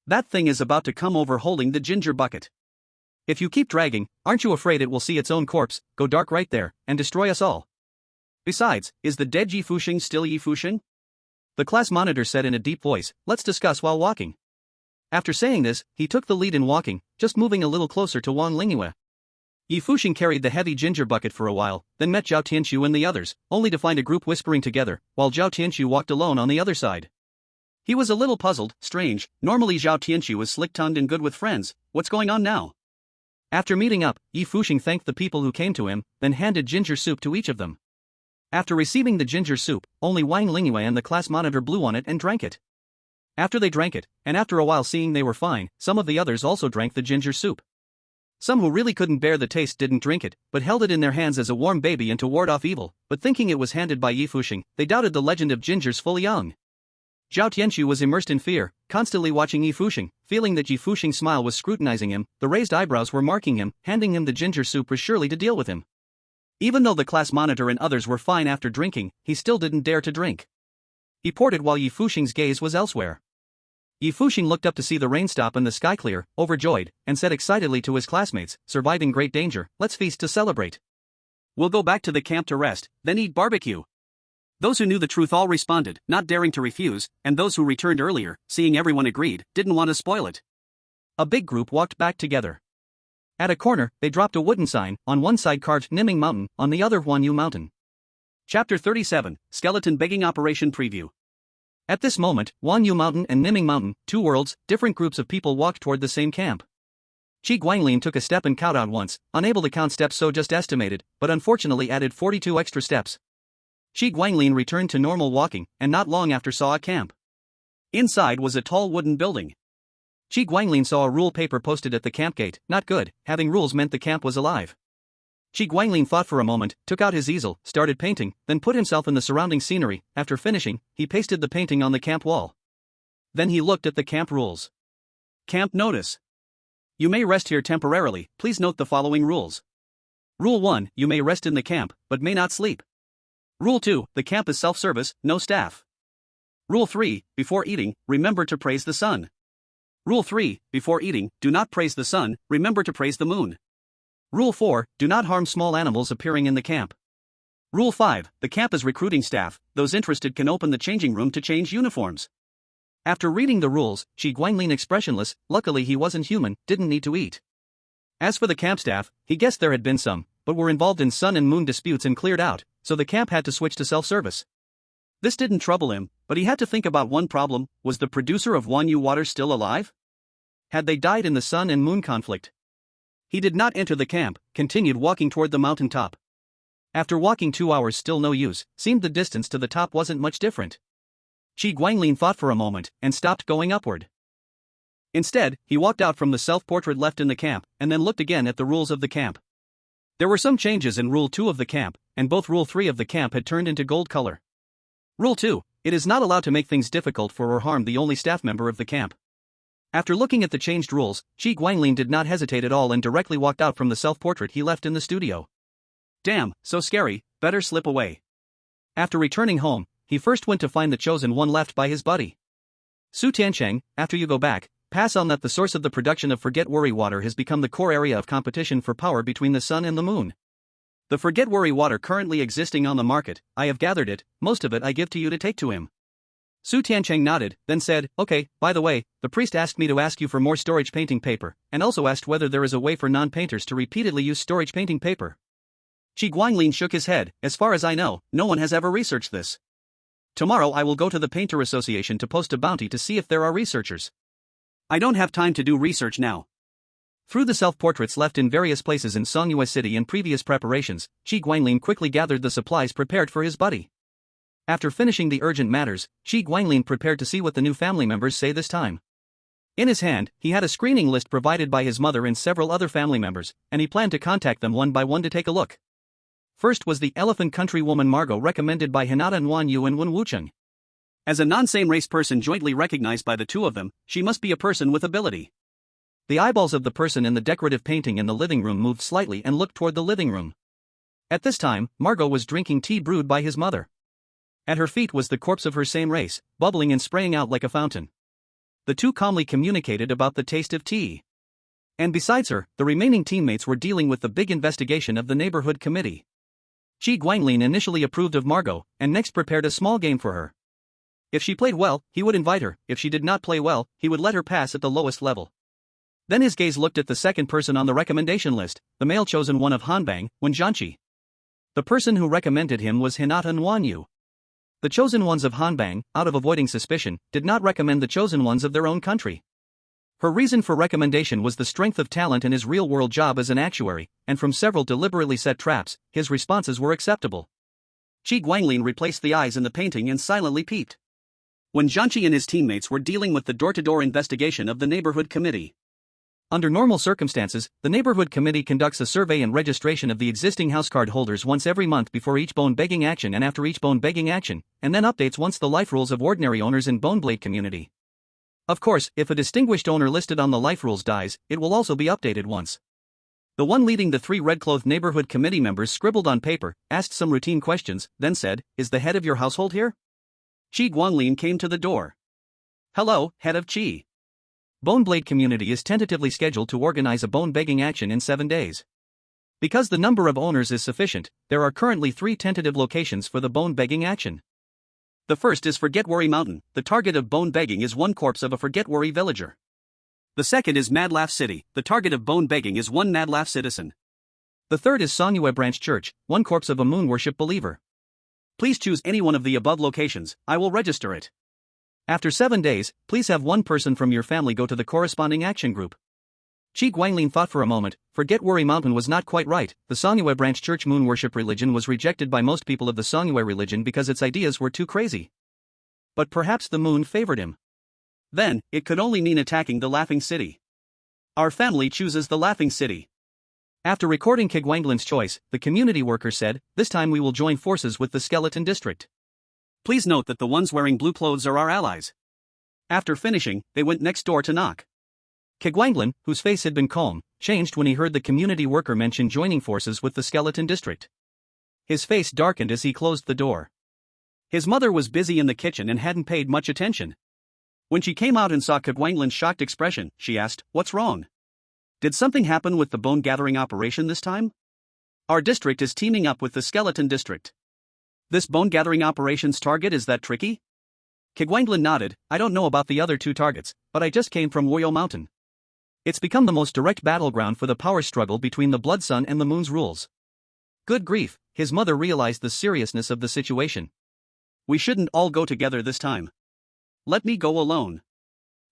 A: "That thing is about to come over holding the ginger bucket. If you keep dragging, aren't you afraid it will see its own corpse, go dark right there, and destroy us all? Besides, is the dead Yi Fuxing still Yi Fuxing?" The class monitor said in a deep voice, "Let's discuss while walking." After saying this, he took the lead in walking, just moving a little closer to Wang Lingyue. Yi Fuxing carried the heavy ginger bucket for a while, then met Zhao Tianxu and the others, only to find a group whispering together, while Zhao Tianxu walked alone on the other side. He was a little puzzled, strange, normally Zhao Tianxu was slick-tongued and good with friends, what's going on now? After meeting up, Yi Fuxing thanked the people who came to him, then handed ginger soup to each of them. After receiving the ginger soup, only Wang Lingyue and the class monitor blew on it and drank it. After they drank it, and after a while seeing they were fine, some of the others also drank the ginger soup. Some who really couldn't bear the taste didn't drink it, but held it in their hands as a warm baby and to ward off evil, but thinking it was handed by Yi Fuxing, they doubted the legend of Ginger's full young. Zhao Tianxu was immersed in fear, constantly watching Yi Fuxing, feeling that Yi Fuxing's smile was scrutinizing him, the raised eyebrows were marking him, handing him the ginger soup was surely to deal with him. Even though the class monitor and others were fine after drinking, he still didn't dare to drink. He poured it while Yi Fuxing's gaze was elsewhere. Yi Fuxing looked up to see the rain stop and the sky clear, overjoyed, and said excitedly to his classmates, "Surviving great danger, let's feast to celebrate. We'll go back to the camp to rest, then eat barbecue." Those who knew the truth all responded, not daring to refuse, and those who returned earlier, seeing everyone agreed, didn't want to spoil it. A big group walked back together. At a corner, they dropped a wooden sign, on one side carved Niming Mountain, on the other Huanyu Mountain. Chapter 37, Skeleton Begging Operation Preview. At this moment, Huanyu Mountain and Niming Mountain, two worlds, different groups of people walked toward the same camp. Qi Guanglin took a step and counted out once, unable to count steps so just estimated, but unfortunately added 42 extra steps. Qi Guanglin returned to normal walking, and not long after saw a camp. Inside was a tall wooden building. Qi Guanglin saw a rule paper posted at the camp gate, not good, having rules meant the camp was alive. Qi Guanglin thought for a moment, took out his easel, started painting, then put himself in the surrounding scenery. After finishing, he pasted the painting on the camp wall. Then he looked at the camp rules. Camp notice. You may rest here temporarily, please note the following rules. Rule 1, you may rest in the camp, but may not sleep. Rule 2, the camp is self-service, no staff. Rule 3, before eating, remember to praise the sun. Rule 3, before eating, do not praise the sun, remember to praise the moon. Rule 4, do not harm small animals appearing in the camp. Rule 5, the camp is recruiting staff, those interested can open the changing room to change uniforms. After reading the rules, Qi Guanglin expressionless, luckily he wasn't human, didn't need to eat. As for the camp staff, he guessed there had been some, but were involved in sun and moon disputes and cleared out, so the camp had to switch to self-service. This didn't trouble him, but he had to think about one problem: was the producer of Huanyu water still alive? Had they died in the sun and moon conflict? He did not enter the camp, continued walking toward the mountain top. After walking 2 hours still no use, seemed the distance to the top wasn't much different. Qi Guanglin thought for a moment, and stopped going upward. Instead, he walked out from the self-portrait left in the camp, and then looked again at the rules of the camp. There were some changes in Rule 2 of the camp, and both Rule 3 of the camp had turned into gold color. Rule 2, It is not allowed to make things difficult for or harm the only staff member of the camp. After looking at the changed rules, Chi Guanglin did not hesitate at all and directly walked out from the self-portrait he left in the studio. Damn, so scary, better slip away. After returning home, he first went to find the chosen one left by his buddy. Su Tiancheng, after you go back, pass on that the source of the production of Forget Worry water has become the core area of competition for power between the sun and the moon. The Forget Worry water currently existing on the market, I have gathered it, most of it I give to you to take to him. Su Tiancheng nodded, then said, okay, by the way, the priest asked me to ask you for more storage painting paper, and also asked whether there is a way for non-painters to repeatedly use storage painting paper. Chi Guanglin shook his head, as far as I know, no one has ever researched this. Tomorrow I will go to the Painter Association to post a bounty to see if there are researchers. I don't have time to do research now. Through the self-portraits left in various places in Songyue City and previous preparations, Chi Guanglin quickly gathered the supplies prepared for his buddy. After finishing the urgent matters, Chi Guanglin prepared to see what the new family members say this time. In his hand, he had a screening list provided by his mother and several other family members, and he planned to contact them one by one to take a look. First was the elephant country woman Margot recommended by Hinata Nguan Yu and Wen Wucheng. As a non-same race person jointly recognized by the two of them, she must be a person with ability. The eyeballs of the person in the decorative painting in the living room moved slightly and looked toward the living room. At this time, Margot was drinking tea brewed by his mother. At her feet was the corpse of her same race, bubbling and spraying out like a fountain. The two calmly communicated about the taste of tea. And besides her, the remaining teammates were dealing with the big investigation of the neighborhood committee. Chi Guanglin initially approved of Margot, and next prepared a small game for her. If she played well, he would invite her; if she did not play well, he would let her pass at the lowest level. Then his gaze looked at the second person on the recommendation list, the male chosen one of Hanbang, Wen Jianqi. The person who recommended him was Hinata Nguan Yu. The chosen ones of Hanbang, out of avoiding suspicion, did not recommend the chosen ones of their own country. Her reason for recommendation was the strength of talent in his real-world job as an actuary, and from several deliberately set traps, his responses were acceptable. Chi Guanglin replaced the eyes in the painting and silently peeped. When Jianqi and his teammates were dealing with the door-to-door investigation of the neighborhood committee. Under normal circumstances, the neighborhood committee conducts a survey and registration of the existing housecard holders once every month before each bone-begging action and after each bone-begging action, and then updates once the life rules of ordinary owners in Boneblade community. Of course, if a distinguished owner listed on the life rules dies, it will also be updated once. The one leading the three red-clothed neighborhood committee members scribbled on paper, asked some routine questions, then said, "Is the head of your household here?" Chi Guanglin came to the door. "Hello, head of Chi. Boneblade community is tentatively scheduled to organize a bone-begging action in 7 days. Because the number of owners is sufficient, there are currently 3 tentative locations for the bone-begging action. The first is Forget Worry Mountain. The target of bone-begging is one corpse of a Forget Worry villager. The second is Mad Laugh City. The target of bone-begging is one Mad Laugh citizen. The third is Songyue Branch Church, one corpse of a moon worship believer. Please choose any one of the above locations, I will register it. After 7 days, please have one person from your family go to the corresponding action group." Chi Guanglin thought for a moment. Forget Worry Mountain was not quite right. The Songyue Branch Church moon worship religion was rejected by most people of the Songyue religion because its ideas were too crazy. But perhaps the moon favored him. Then, it could only mean attacking the Laughing City. Our family chooses the Laughing City. After recording Chi Guanglin's choice, the community worker said, "This time we will join forces with the Skeleton District. Please note that the ones wearing blue clothes are our allies." After finishing, they went next door to knock. Chi Guanglin, whose face had been calm, changed when he heard the community worker mention joining forces with the Skeleton District. His face darkened as he closed the door. His mother was busy in the kitchen and hadn't paid much attention. When she came out and saw Chi Guanglin's shocked expression, she asked, "What's wrong? Did something happen with the bone gathering operation this time? Our district is teaming up with the Skeleton District. This bone-gathering operation's target is that tricky?" Chi Guanglin nodded. "I don't know about the other 2 targets, but I just came from Woyo Mountain. It's become the most direct battleground for the power struggle between the Blood Sun and the Moon's rules." Good grief, his mother realized the seriousness of the situation. "We shouldn't all go together this time. Let me go alone."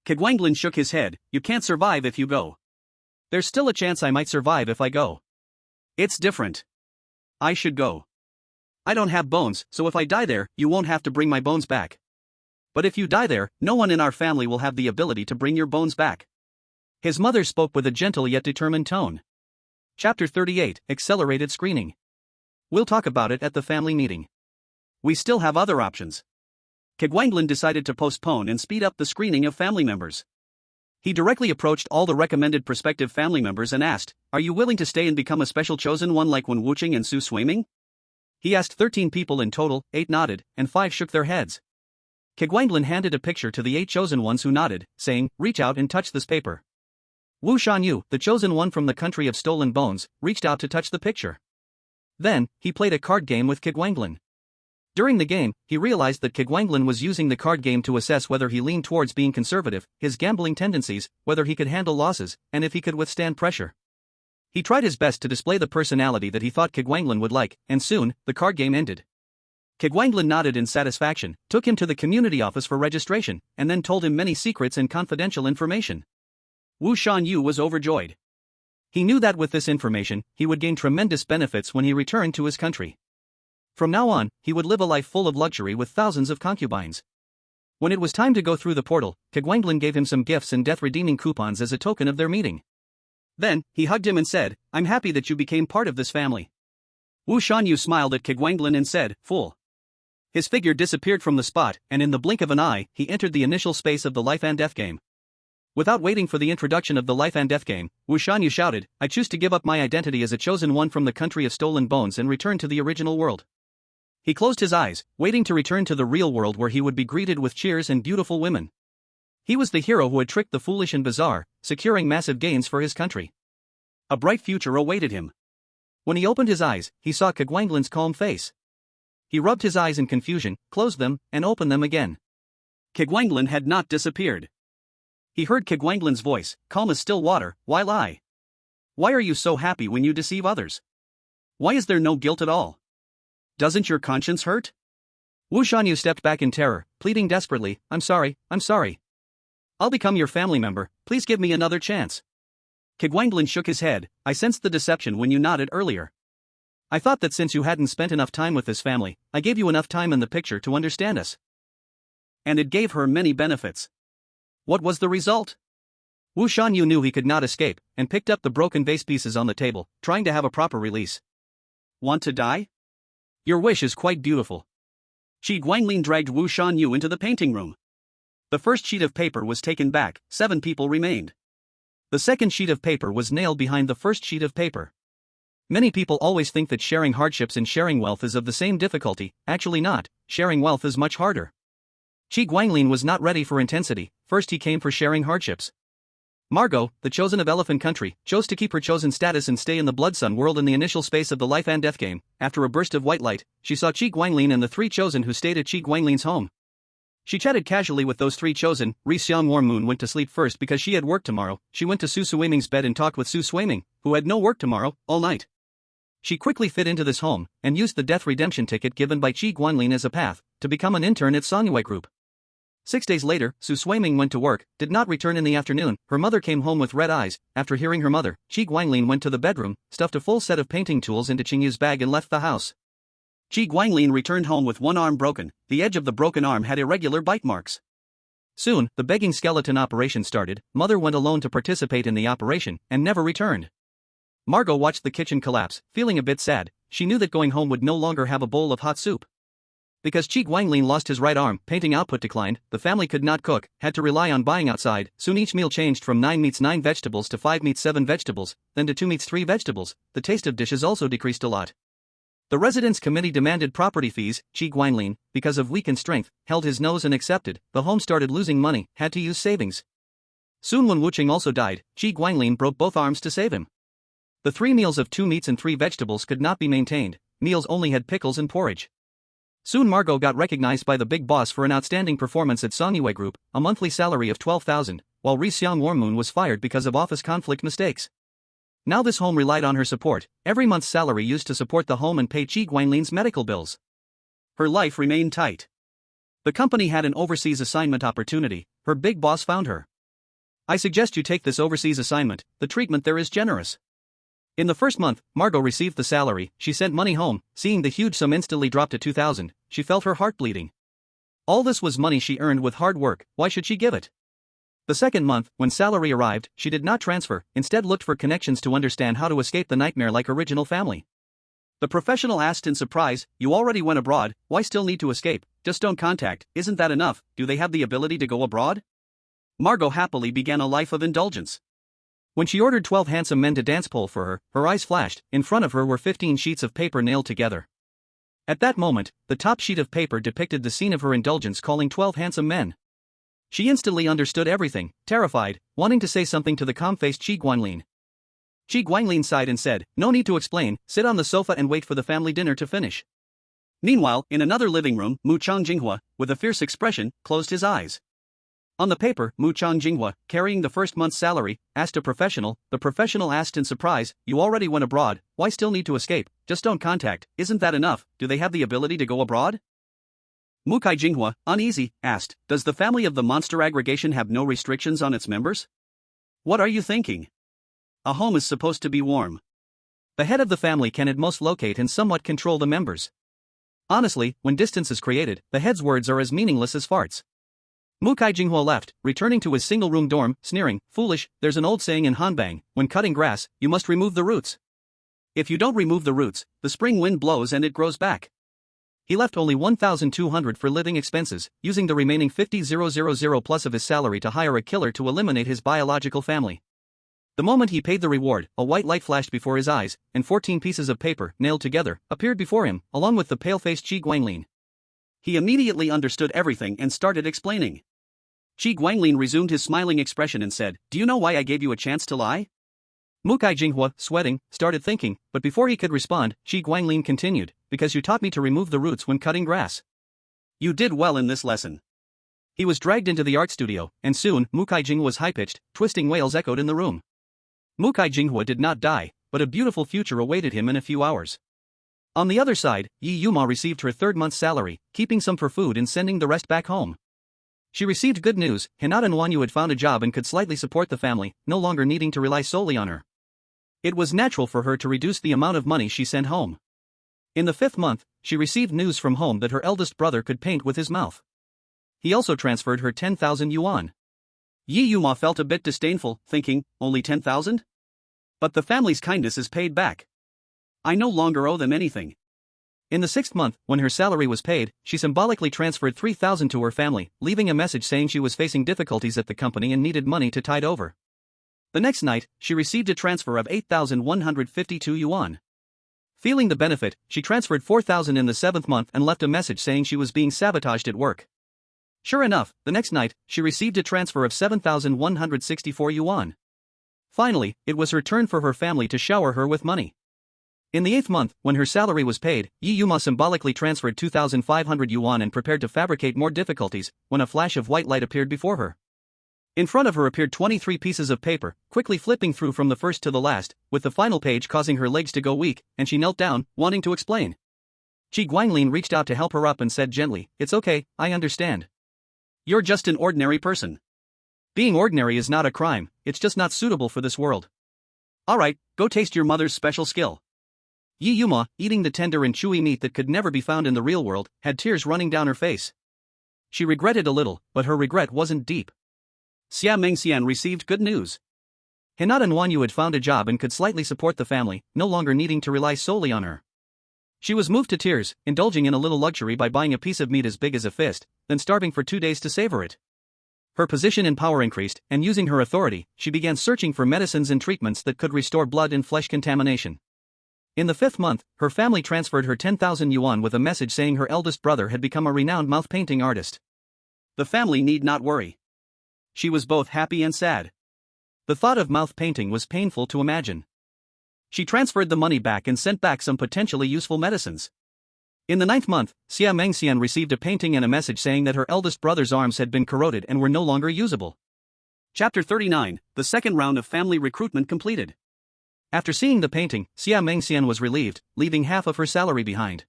A: Chi Guanglin shook his head. "You can't survive if you go. There's still a chance I might survive if I go. It's different. I should go. I don't have bones, so if I die there, you won't have to bring my bones back. But if you die there, no one in our family will have the ability to bring your bones back." His mother spoke with a gentle yet determined tone. Chapter 38, Accelerated Screening. "We'll talk about it at the family meeting. We still have other options." Kegwanglan decided to postpone and speed up the screening of family members. He directly approached all the recommended prospective family members and asked, "Are you willing to stay and become a special chosen one like Wen Wuching and Su Shuiming?" He asked 13 people in total, 8 nodded, and 5 shook their heads. Kegwanglan handed a picture to the 8 chosen ones who nodded, saying, "Reach out and touch this paper." Wu Shanyu, the chosen one from the country of stolen bones, reached out to touch the picture. Then, he played a card game with Kegwanglan. During the game, he realized that Kegwanglan was using the card game to assess whether he leaned towards being conservative, his gambling tendencies, whether he could handle losses, and if he could withstand pressure. He tried his best to display the personality that he thought Kegwanglan would like, and soon, the card game ended. Kegwanglan nodded in satisfaction, took him to the community office for registration, and then told him many secrets and confidential information. Wu Shanyu was overjoyed. He knew that with this information, he would gain tremendous benefits when he returned to his country. From now on, he would live a life full of luxury with thousands of concubines. When it was time to go through the portal, Kegwanglan gave him some gifts and death-redeeming coupons as a token of their meeting. Then, he hugged him and said, "I'm happy that you became part of this family." Wu Shanyu smiled at Kegwanglan and said, "Fool." His figure disappeared from the spot, and in the blink of an eye, he entered the initial space of the life and death game. Without waiting for the introduction of the life and death game, Wu Shanyu shouted, "I choose to give up my identity as a chosen one from the country of stolen bones and return to the original world." He closed his eyes, waiting to return to the real world where he would be greeted with cheers and beautiful women. He was the hero who had tricked the foolish and bizarre, securing massive gains for his country. A bright future awaited him. When he opened his eyes, he saw Kegwanglan's calm face. He rubbed his eyes in confusion, closed them, and opened them again. Kegwanglan had not disappeared. He heard Kegwanglan's voice, calm as still water, "Why lie? Why are you so happy when you deceive others? Why is there no guilt at all? Doesn't your conscience hurt?" Wu Shanyu stepped back in terror, pleading desperately, I'm sorry. I'll become your family member, please give me another chance." Kegwanglan shook his head, "I sensed the deception when you nodded earlier. I thought that since you hadn't spent enough time with this family, I gave you enough time in the picture to understand us. And it gave her many benefits. What was the result?" Wu Shanyu knew he could not escape, and picked up the broken vase pieces on the table, trying to have a proper release. "Want to die? Your wish is quite beautiful." Kegwanglan dragged Wu Shanyu into the painting room. The first sheet of paper was taken back, 7 people remained. The second sheet of paper was nailed behind the first sheet of paper. Many people always think that sharing hardships and sharing wealth is of the same difficulty, actually not, sharing wealth is much harder. Kegwanglan was not ready for intensity, first he came for sharing hardships. Margot, the chosen of Elephant Country, chose to keep her chosen status and stay in the Blood Sun world in the initial space of the life and death game. After a burst of white light, she saw Kegwanglan and the 3 chosen who stayed at Kegwanglan's home. She chatted casually with those 3 chosen. Xiang Warmoon went to sleep first because she had work tomorrow. She went to Su Shuiming's bed and talked with Su Shuiming, who had no work tomorrow, all night. She quickly fit into this home, and used the death redemption ticket given by Kegwanglan as a path, to become an intern at Songyue Group. 6 days later, Su Shuiming went to work, did not return in the afternoon. Her mother came home with red eyes. After hearing her mother, Kegwanglan went to the bedroom, stuffed a full set of painting tools into Qingyu's bag and left the house. Kegwanglan returned home with one arm broken. The edge of the broken arm had irregular bite marks. Soon, the begging skeleton operation started. Mother went alone to participate in the operation, and never returned. Margot watched the kitchen collapse, feeling a bit sad. She knew that going home would no longer have a bowl of hot soup. Because Kegwanglan lost his right arm, painting output declined, the family could not cook, had to rely on buying outside. Soon each meal changed from 9 meats 9 vegetables to 5 meats 7 vegetables, then to 2 meats 3 vegetables. The taste of dishes also decreased a lot. The residence committee demanded property fees. Kegwanglan, because of weakened strength, held his nose and accepted. The home started losing money, had to use savings. Soon Wen Wuching also died. Kegwanglan broke both arms to save him. The 3 meals of 2 meats and 3 vegetables could not be maintained. Meals only had pickles and porridge. Soon Margot got recognized by the big boss for an outstanding performance at Songyue Group, a monthly salary of 12,000, while Xiang Warmoon was fired because of office conflict mistakes. Now this home relied on her support, every month's salary used to support the home and pay Kegwanglan's medical bills. Her life remained tight. The company had an overseas assignment opportunity. Her big boss found her. "I suggest you take this overseas assignment, the treatment there is generous." In the first month, Margot received the salary. She sent money home. Seeing the huge sum instantly dropped to 2,000, she felt her heart bleeding. All this was money she earned with hard work, why should she give it? The second month, when salary arrived, she did not transfer, instead looked for connections to understand how to escape the nightmare like original family. The professional asked in surprise, "You already went abroad, why still need to escape? just don't contact, isn't that enough, do they have the ability to go abroad? Margot happily began a life of indulgence. When she ordered 12 handsome men to dance pole for her, her eyes flashed, in front of her were 15 sheets of paper nailed together. At that moment, the top sheet of paper depicted the scene of her indulgence calling 12 handsome men. She instantly understood everything, terrified, wanting to say something to the calm-faced Qi Guanlin. Qi Guanglin sighed and said, "No need to explain, sit on the sofa and wait for the family dinner to finish." Meanwhile, in another living room, Mu Chang Jinghua, with a fierce expression, closed his eyes. On the paper, Mu Chang Jinghua, carrying the first month's salary, asked a professional. The professional asked in surprise, "You already went abroad, why still need to escape? Just don't contact, isn't that enough, do they have the ability to go abroad?" Mu Kai Jinghua, uneasy, asked, "Does the family of the monster aggregation have no restrictions on its members? What are you thinking? A home is supposed to be warm. The head of the family can at most locate and somewhat control the members. Honestly, when distance is created, the head's words are as meaningless as farts." Mu Kai Jinghua left, returning to his single-room dorm, sneering, "Foolish, there's an old saying in Hanbang, when cutting grass, you must remove the roots. If you don't remove the roots, the spring wind blows and it grows back." He left only 1,200 for living expenses, using the remaining 50,000 plus of his salary to hire a killer to eliminate his biological family. The moment he paid the reward, a white light flashed before his eyes, and 14 pieces of paper, nailed together, appeared before him, along with the pale-faced Qi Guanglin. He immediately understood everything and started explaining. Qi Guanglin resumed his smiling expression and said, "Do you know why I gave you a chance to lie?" Mu Kai Jinghua, sweating, started thinking, but before he could respond, Qi Guanglin continued, "Because you taught me to remove the roots when cutting grass. You did well in this lesson." He was dragged into the art studio, and soon, Mu Kai Jinghua's high-pitched, twisting wails echoed in the room. Mu Kai Jinghua did not die, but a beautiful future awaited him in a few hours. On the other side, Yi Yuma received her third month's salary, keeping some for food and sending the rest back home. She received good news. Hinata Nwanyu had found a job and could slightly support the family, no longer needing to rely solely on her. It was natural for her to reduce the amount of money she sent home. In the 5th month, she received news from home that her eldest brother could paint with his mouth. He also transferred her 10,000 yuan. Yi Yuma felt a bit disdainful, thinking, "Only 10,000? But the family's kindness is paid back. I no longer owe them anything." In the 6th month, when her salary was paid, she symbolically transferred 3,000 to her family, leaving a message saying she was facing difficulties at the company and needed money to tide over. The next night, she received a transfer of 8,152 yuan. Feeling the benefit, she transferred 4,000 in the 7th month and left a message saying she was being sabotaged at work. Sure enough, the next night, she received a transfer of 7,164 yuan. Finally, it was her turn for her family to shower her with money. In the 8th month, when her salary was paid, Yi Yuma symbolically transferred 2,500 yuan and prepared to fabricate more difficulties, when a flash of white light appeared before her. In front of her appeared 23 pieces of paper, quickly flipping through from the first to the last, with the final page causing her legs to go weak, and she knelt down, wanting to explain. Qi Guanglin reached out to help her up and said gently, "It's okay, I understand. You're just an ordinary person. Being ordinary is not a crime, it's just not suitable for this world. Alright, go taste your mother's special skill." Yi Yuma, eating the tender and chewy meat that could never be found in the real world, had tears running down her face. She regretted a little, but her regret wasn't deep. Xia Mengxian received good news. Hinata Nwanyu had found a job and could slightly support the family, no longer needing to rely solely on her. She was moved to tears, indulging in a little luxury by buying a piece of meat as big as a fist, then starving for 2 days to savor it. Her position and power increased, and using her authority, she began searching for medicines and treatments that could restore blood and flesh contamination. In the 5th month, her family transferred her 10,000 yuan with a message saying her eldest brother had become a renowned mouth painting artist. The family need not worry. She was both happy and sad. The thought of mouth painting was painful to imagine. She transferred the money back and sent back some potentially useful medicines. In the 9th month, Xia Mengxian received a painting and a message saying that her eldest brother's arms had been corroded and were no longer usable. Chapter 39, the second round of family recruitment completed. After seeing the painting, Xia Mengxian was relieved, leaving half of her salary behind.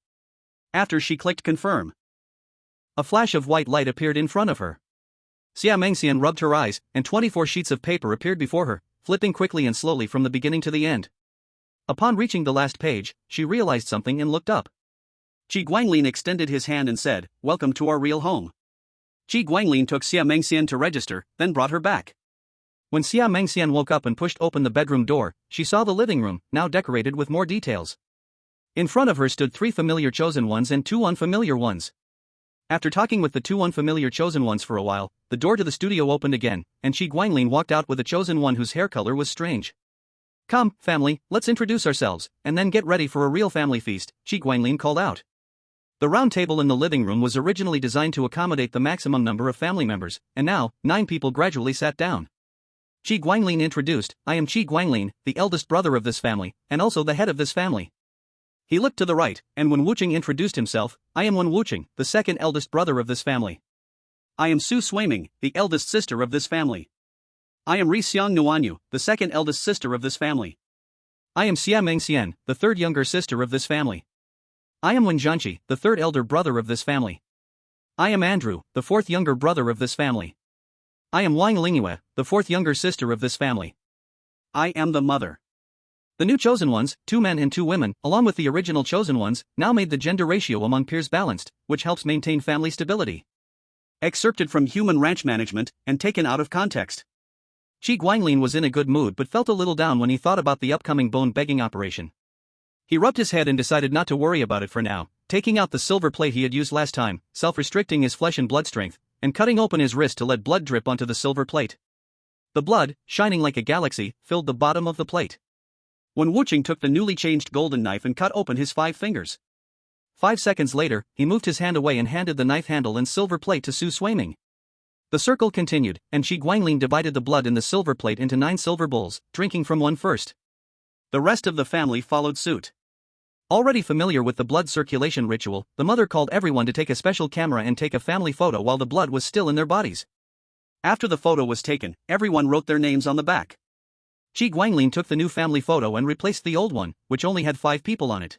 A: After she clicked confirm, a flash of white light appeared in front of her. Xia Mengxian rubbed her eyes, and 24 sheets of paper appeared before her, flipping quickly and slowly from the beginning to the end. Upon reaching the last page, she realized something and looked up. Qi Guanglin extended his hand and said, "Welcome to our real home." Qi Guanglin took Xia Mengxian to register, then brought her back. When Xia Mengxian woke up and pushed open the bedroom door, she saw the living room, now decorated with more details. In front of her stood 3 familiar chosen ones and 2 unfamiliar ones. After talking with the two unfamiliar chosen ones for a while, the door to the studio opened again, and Chi Guanglin walked out with a chosen one whose hair color was strange. "Come, family, let's introduce ourselves, and then get ready for a real family feast," Chi Guanglin called out. The round table in the living room was originally designed to accommodate the maximum number of family members, and now, 9 people gradually sat down. Chi Guanglin introduced, "I am Chi Guanglin, the eldest brother of this family, and also the head of this family." He looked to the right, and Wen Wucheng introduced himself, "I am Wen Wucheng, the second eldest brother of this family." "I am Su Suiming, the eldest sister of this family." "I am Ri Xiang Nuanyu, the second eldest sister of this family." "I am Xia Mengxian, the third younger sister of this family." "I am Wen Zhanqi, the third elder brother of this family." "I am Andrew, the fourth younger brother of this family." "I am Wang Lingyue, the fourth younger sister of this family." "I am the mother." The new chosen ones, 2 men and 2 women, along with the original chosen ones, now made the gender ratio among peers balanced, which helps maintain family stability. Excerpted from Human Ranch Management, and taken out of context. Chi Guanglin was in a good mood but felt a little down when he thought about the upcoming bone begging operation. He rubbed his head and decided not to worry about it for now, taking out the silver plate he had used last time, self-restricting his flesh and blood strength, and cutting open his wrist to let blood drip onto the silver plate. The blood, shining like a galaxy, filled the bottom of the plate. Wen Wucheng took the newly changed golden knife and cut open his 5 fingers. 5 seconds later, he moved his hand away and handed the knife handle and silver plate to Su Suiming. The circle continued, and Chi Guanglin divided the blood in the silver plate into 9 silver bowls, drinking from one first. The rest of the family followed suit. Already familiar with the blood circulation ritual, the mother called everyone to take a special camera and take a family photo while the blood was still in their bodies. After the photo was taken, everyone wrote their names on the back. Chi Guanglin took the new family photo and replaced the old one, which only had 5 people on it.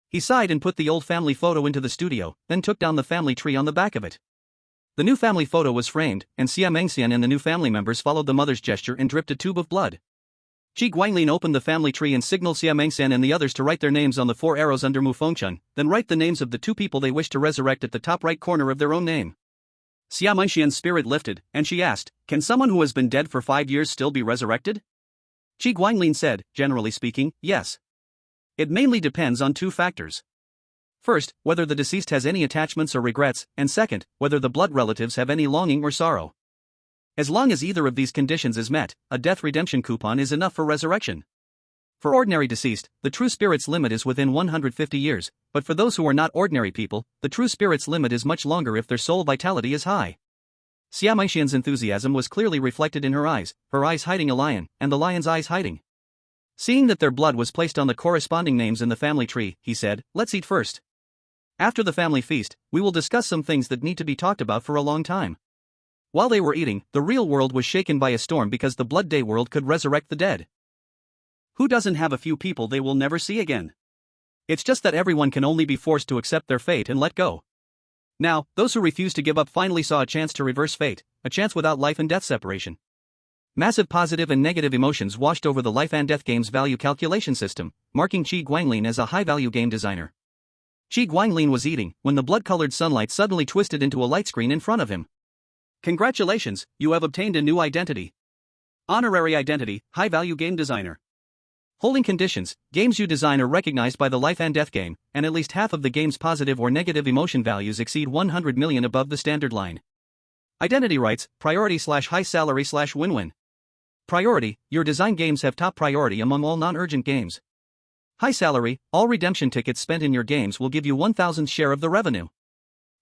A: He sighed and put the old family photo into the studio, then took down the family tree on the back of it. The new family photo was framed, and Xia Mengxian and the new family members followed the mother's gesture and dripped a tube of blood. Chi Guanglin opened the family tree and signaled Xia Mengxian and the others to write their names on the 4 arrows under Mu Fengchun, then write the names of the 2 people they wished to resurrect at the top right corner of their own name. Xia Mengxian's spirit lifted, and she asked, "Can someone who has been dead for 5 years still be resurrected?" Chi Guanglin said, "Generally speaking, yes. It mainly depends on 2 factors. First, whether the deceased has any attachments or regrets, and second, whether the blood relatives have any longing or sorrow. As long as either of these conditions is met, a death redemption coupon is enough for resurrection. For ordinary deceased, the true spirit's limit is within 150 years, but for those who are not ordinary people, the true spirit's limit is much longer if their soul vitality is high." Xia Mengxian's enthusiasm was clearly reflected in her eyes hiding a lion, and the lion's eyes hiding. Seeing that their blood was placed on the corresponding names in the family tree, he said, "Let's eat first. After the family feast, we will discuss some things that need to be talked about for a long time." While they were eating, the real world was shaken by a storm because the Blood Day world could resurrect the dead. Who doesn't have a few people they will never see again? It's just that everyone can only be forced to accept their fate and let go. Now, those who refused to give up finally saw a chance to reverse fate, a chance without life and death separation. Massive positive and negative emotions washed over the life and death game's value calculation system, marking Chi Guanglin as a high-value game designer. Chi Guanglin was eating when the blood-colored sunlight suddenly twisted into a light screen in front of him. "Congratulations, you have obtained a new identity. Honorary identity, high-value game designer. Holding conditions, games you design are recognized by the life and death game, and at least half of the game's positive or negative emotion values exceed 100 million above the standard line. Identity rights, priority/high salary/win-win. Priority, your design games have top priority among all non-urgent games. High salary, all redemption tickets spent in your games will give you 1,000th share of the revenue.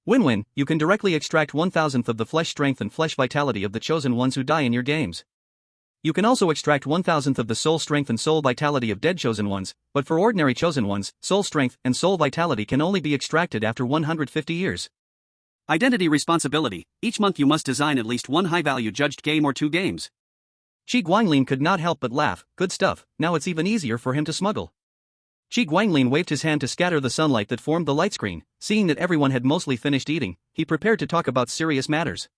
A: Win-win, you can directly extract 1,000th of the flesh strength and flesh vitality of the chosen ones who die in your games. You can also extract 1,000th of the soul strength and soul vitality of dead chosen ones, but for ordinary chosen ones, soul strength and soul vitality can only be extracted after 150 years. Identity responsibility, each month you must design at least 1 high-value judged game or 2 games." Chi Guanglin could not help but laugh. Good stuff, now it's even easier for him to smuggle. Chi Guanglin waved his hand to scatter the sunlight that formed the light screen. Seeing that everyone had mostly finished eating, he prepared to talk about serious matters.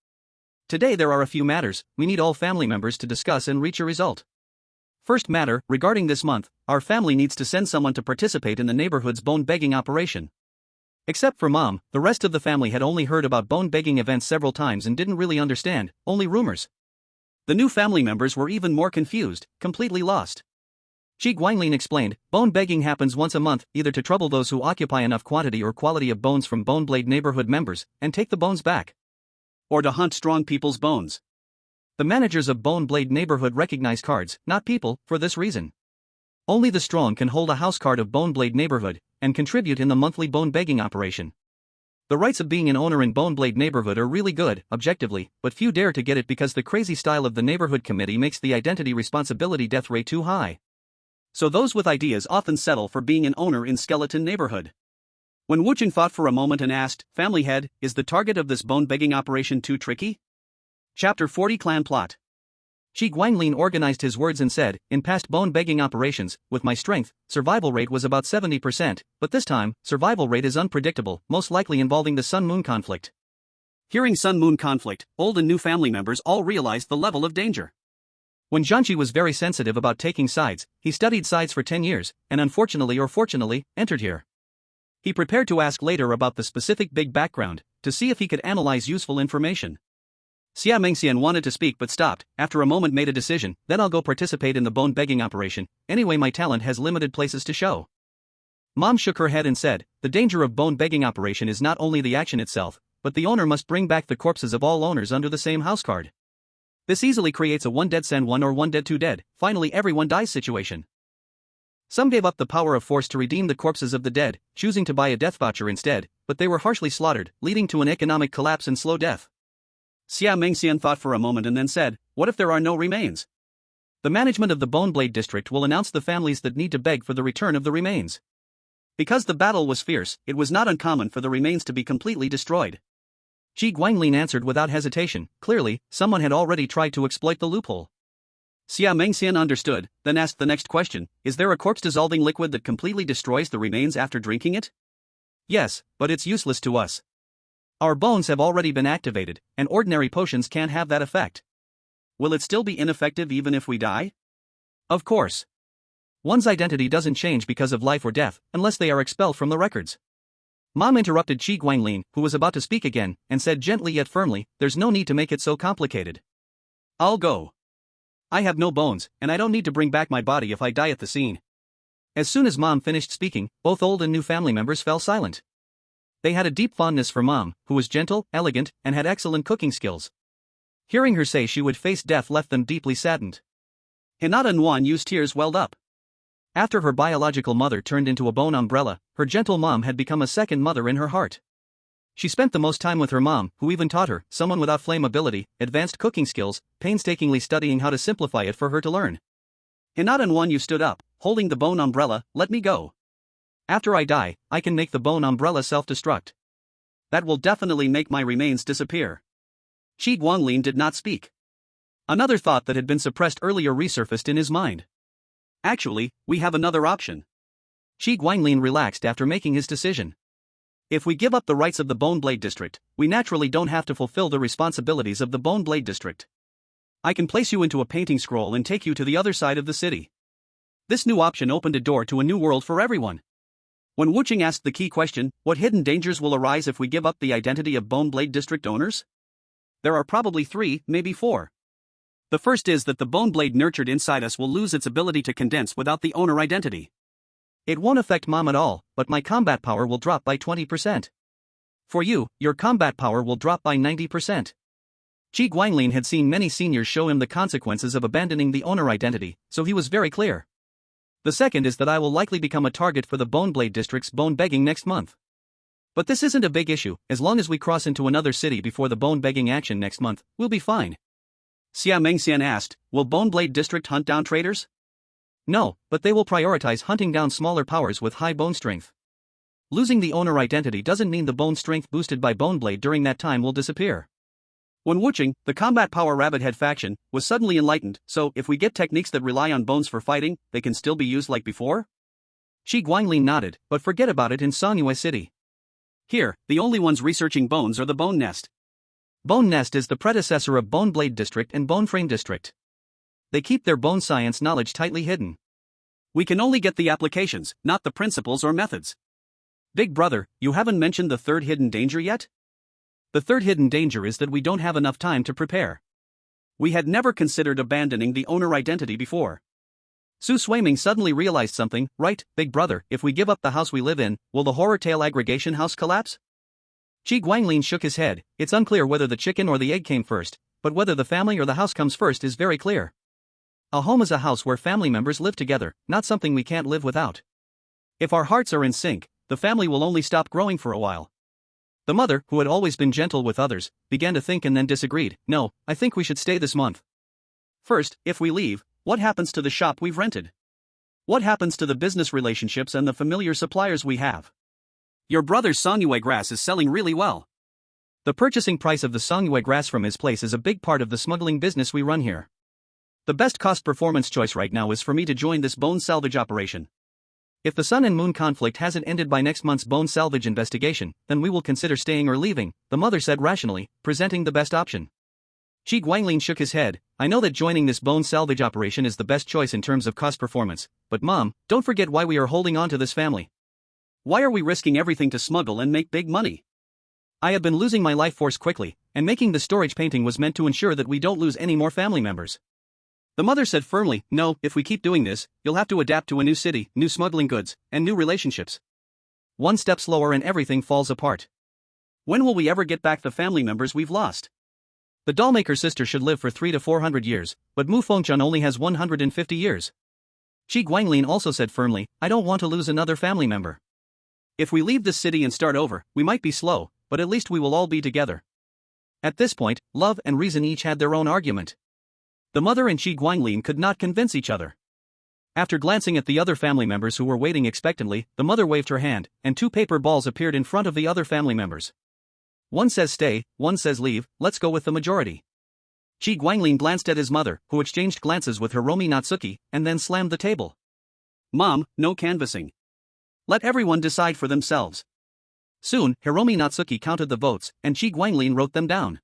A: "Today there are a few matters we need all family members to discuss and reach a result. First matter, regarding this month, our family needs to send someone to participate in the neighborhood's bone begging operation." Except for Mom, the rest of the family had only heard about bone begging events several times and didn't really understand, only rumors. The new family members were even more confused, completely lost. Shi Guanglin explained, bone begging happens once a month, either to trouble those who occupy enough quantity or quality of bones from Bone Blade neighborhood members, and take the bones back. Or to hunt strong people's bones. The managers of Bone Blade neighborhood recognize cards, not people, for this reason. Only the strong can hold a house card of Bone Blade neighborhood, and contribute in the monthly bone begging operation. The rights of being an owner in Bone Blade neighborhood are really good, objectively, but few dare to get it because the crazy style of the neighborhood committee makes the identity responsibility death rate too high. So those with ideas often settle for being an owner in Skeleton neighborhood. When Wucheng thought for a moment and asked, Family Head, is the target of this bone begging operation too tricky? Chapter 40 Clan Plot. Shi Guanglin organized his words and said, in past bone begging operations, with my strength, survival rate was about 70%, but this time, survival rate is unpredictable, most likely involving the Sun-Moon conflict. Hearing Sun-Moon conflict, old and new family members all realized the level of danger. When Zhanqi was very sensitive about taking sides, he studied sides for 10 years, and unfortunately or fortunately, entered here. He prepared to ask later about the specific big background, to see if he could analyze useful information. Xia Mengxian wanted to speak but stopped, after a moment made a decision, then I'll go participate in the bone begging operation, anyway my talent has limited places to show. Mom shook her head and said, the danger of bone begging operation is not only the action itself, but the owner must bring back the corpses of all owners under the same house card. This easily creates a one dead sen one or one dead two dead, finally everyone dies situation. Some gave up the power of force to redeem the corpses of the dead, choosing to buy a death voucher instead, but they were harshly slaughtered, leading to an economic collapse and slow death. Xia Mengxian thought for a moment and then said, what if there are no remains? The management of the Bone Blade district will announce the families that need to beg for the return of the remains. Because the battle was fierce, it was not uncommon for the remains to be completely destroyed. Shi Guanglin answered without hesitation, clearly, someone had already tried to exploit the loophole. Xia Mengxian understood, then asked the next question, is there a corpse-dissolving liquid that completely destroys the remains after drinking it? Yes, but it's useless to us. Our bones have already been activated, and ordinary potions can't have that effect. Will it still be ineffective even if we die? Of course. One's identity doesn't change because of life or death, unless they are expelled from the records. Mom interrupted Shi Guanglin, who was about to speak again, and said gently yet firmly, there's no need to make it so complicated. I'll go. I have no bones, and I don't need to bring back my body if I die at the scene. As soon as Mom finished speaking, both old and new family members fell silent. They had a deep fondness for Mom, who was gentle, elegant, and had excellent cooking skills. Hearing her say she would face death left them deeply saddened. Hinata and Wan Yu's tears welled up. After her biological mother turned into a bone umbrella, her gentle mom had become a second mother in her heart. She spent the most time with her mom, who even taught her, someone without flame ability, advanced cooking skills, painstakingly studying how to simplify it for her to learn. Hinata and Wan Yu stood up, holding the bone umbrella, let me go. After I die, I can make the bone umbrella self-destruct. That will definitely make my remains disappear. Shi Guanglin did not speak. Another thought that had been suppressed earlier resurfaced in his mind. Actually, we have another option. Shi Guanglin relaxed after making his decision. If we give up the rights of the Bone Blade District, we naturally don't have to fulfill the responsibilities of the Bone Blade District. I can place you into a painting scroll and take you to the other side of the city. This new option opened a door to a new world for everyone. When Wucheng asked the key question, what hidden dangers will arise if we give up the identity of Bone Blade District owners? There are probably 3, maybe 4. The first is that the bone blade nurtured inside us will lose its ability to condense without the owner identity. It won't affect Mom at all, but my combat power will drop by 20%. For you, your combat power will drop by 90%. Shi Guanglin had seen many seniors show him the consequences of abandoning the owner identity, so he was very clear. The second is that I will likely become a target for the Bone Blade District's bone begging next month. But this isn't a big issue, as long as we cross into another city before the bone begging action next month, we'll be fine. Xia Mengxian asked, will Bone Blade District hunt down traitors? No, but they will prioritize hunting down smaller powers with high bone strength. Losing the owner identity doesn't mean the bone strength boosted by Bone Blade during that time will disappear. When Wucheng, the combat power rabbit head faction, was suddenly enlightened, so if we get techniques that rely on bones for fighting, they can still be used like before? Shi Guanglin nodded, but forget about it in Songyue City. Here, the only ones researching bones are the Bone Nest. Bone Nest is the predecessor of Bone Blade District and Bone Frame District. They keep their bone science knowledge tightly hidden. We can only get the applications, not the principles or methods. Big brother, you haven't mentioned the third hidden danger yet? The third hidden danger is that we don't have enough time to prepare. We had never considered abandoning the owner identity before. Su Swaiming suddenly realized something. Right, big brother, if we give up the house we live in, will the horror tale aggregation house collapse? Qi Guanglin shook his head. It's unclear whether the chicken or the egg came first, but whether the family or the house comes first is very clear. A home is a house where family members live together, not something we can't live without. If our hearts are in sync, the family will only stop growing for a while. The mother, who had always been gentle with others, began to think and then disagreed. No, I think we should stay this month. First, if we leave, what happens to the shop we've rented? What happens to the business relationships and the familiar suppliers we have? Your brother's Songyue grass is selling really well. The purchasing price of the Songyue grass from his place is a big part of the smuggling business we run here. The best cost-performance choice right now is for me to join this bone salvage operation. If the Sun and Moon conflict hasn't ended by next month's bone salvage investigation, then we will consider staying or leaving, the mother said rationally, presenting the best option. Qi Guanglin shook his head. I know that joining this bone salvage operation is the best choice in terms of cost performance, but Mom, don't forget why we are holding on to this family. Why are we risking everything to smuggle and make big money? I have been losing my life force quickly, and making the storage painting was meant to ensure that we don't lose any more family members. The mother said firmly, no, if we keep doing this, you'll have to adapt to a new city, new smuggling goods, and new relationships. One step slower and everything falls apart. When will we ever get back the family members we've lost? The dollmaker's sister should live for 300 to 400 years, but Mu Fengchun only has 150 years. Qi Guanglin also said firmly, I don't want to lose another family member. If we leave this city and start over, we might be slow, but at least we will all be together. At this point, love and reason each had their own argument. The mother and Qi Guanglin could not convince each other. After glancing at the other family members who were waiting expectantly, the mother waved her hand, and 2 paper balls appeared in front of the other family members. One says stay, one says leave, let's go with the majority. Qi Guanglin glanced at his mother, who exchanged glances with Hiromi Natsuki, and then slammed the table. Mom, no canvassing. Let everyone decide for themselves. Soon, Hiromi Natsuki counted the votes, and Qi Guanglin wrote them down.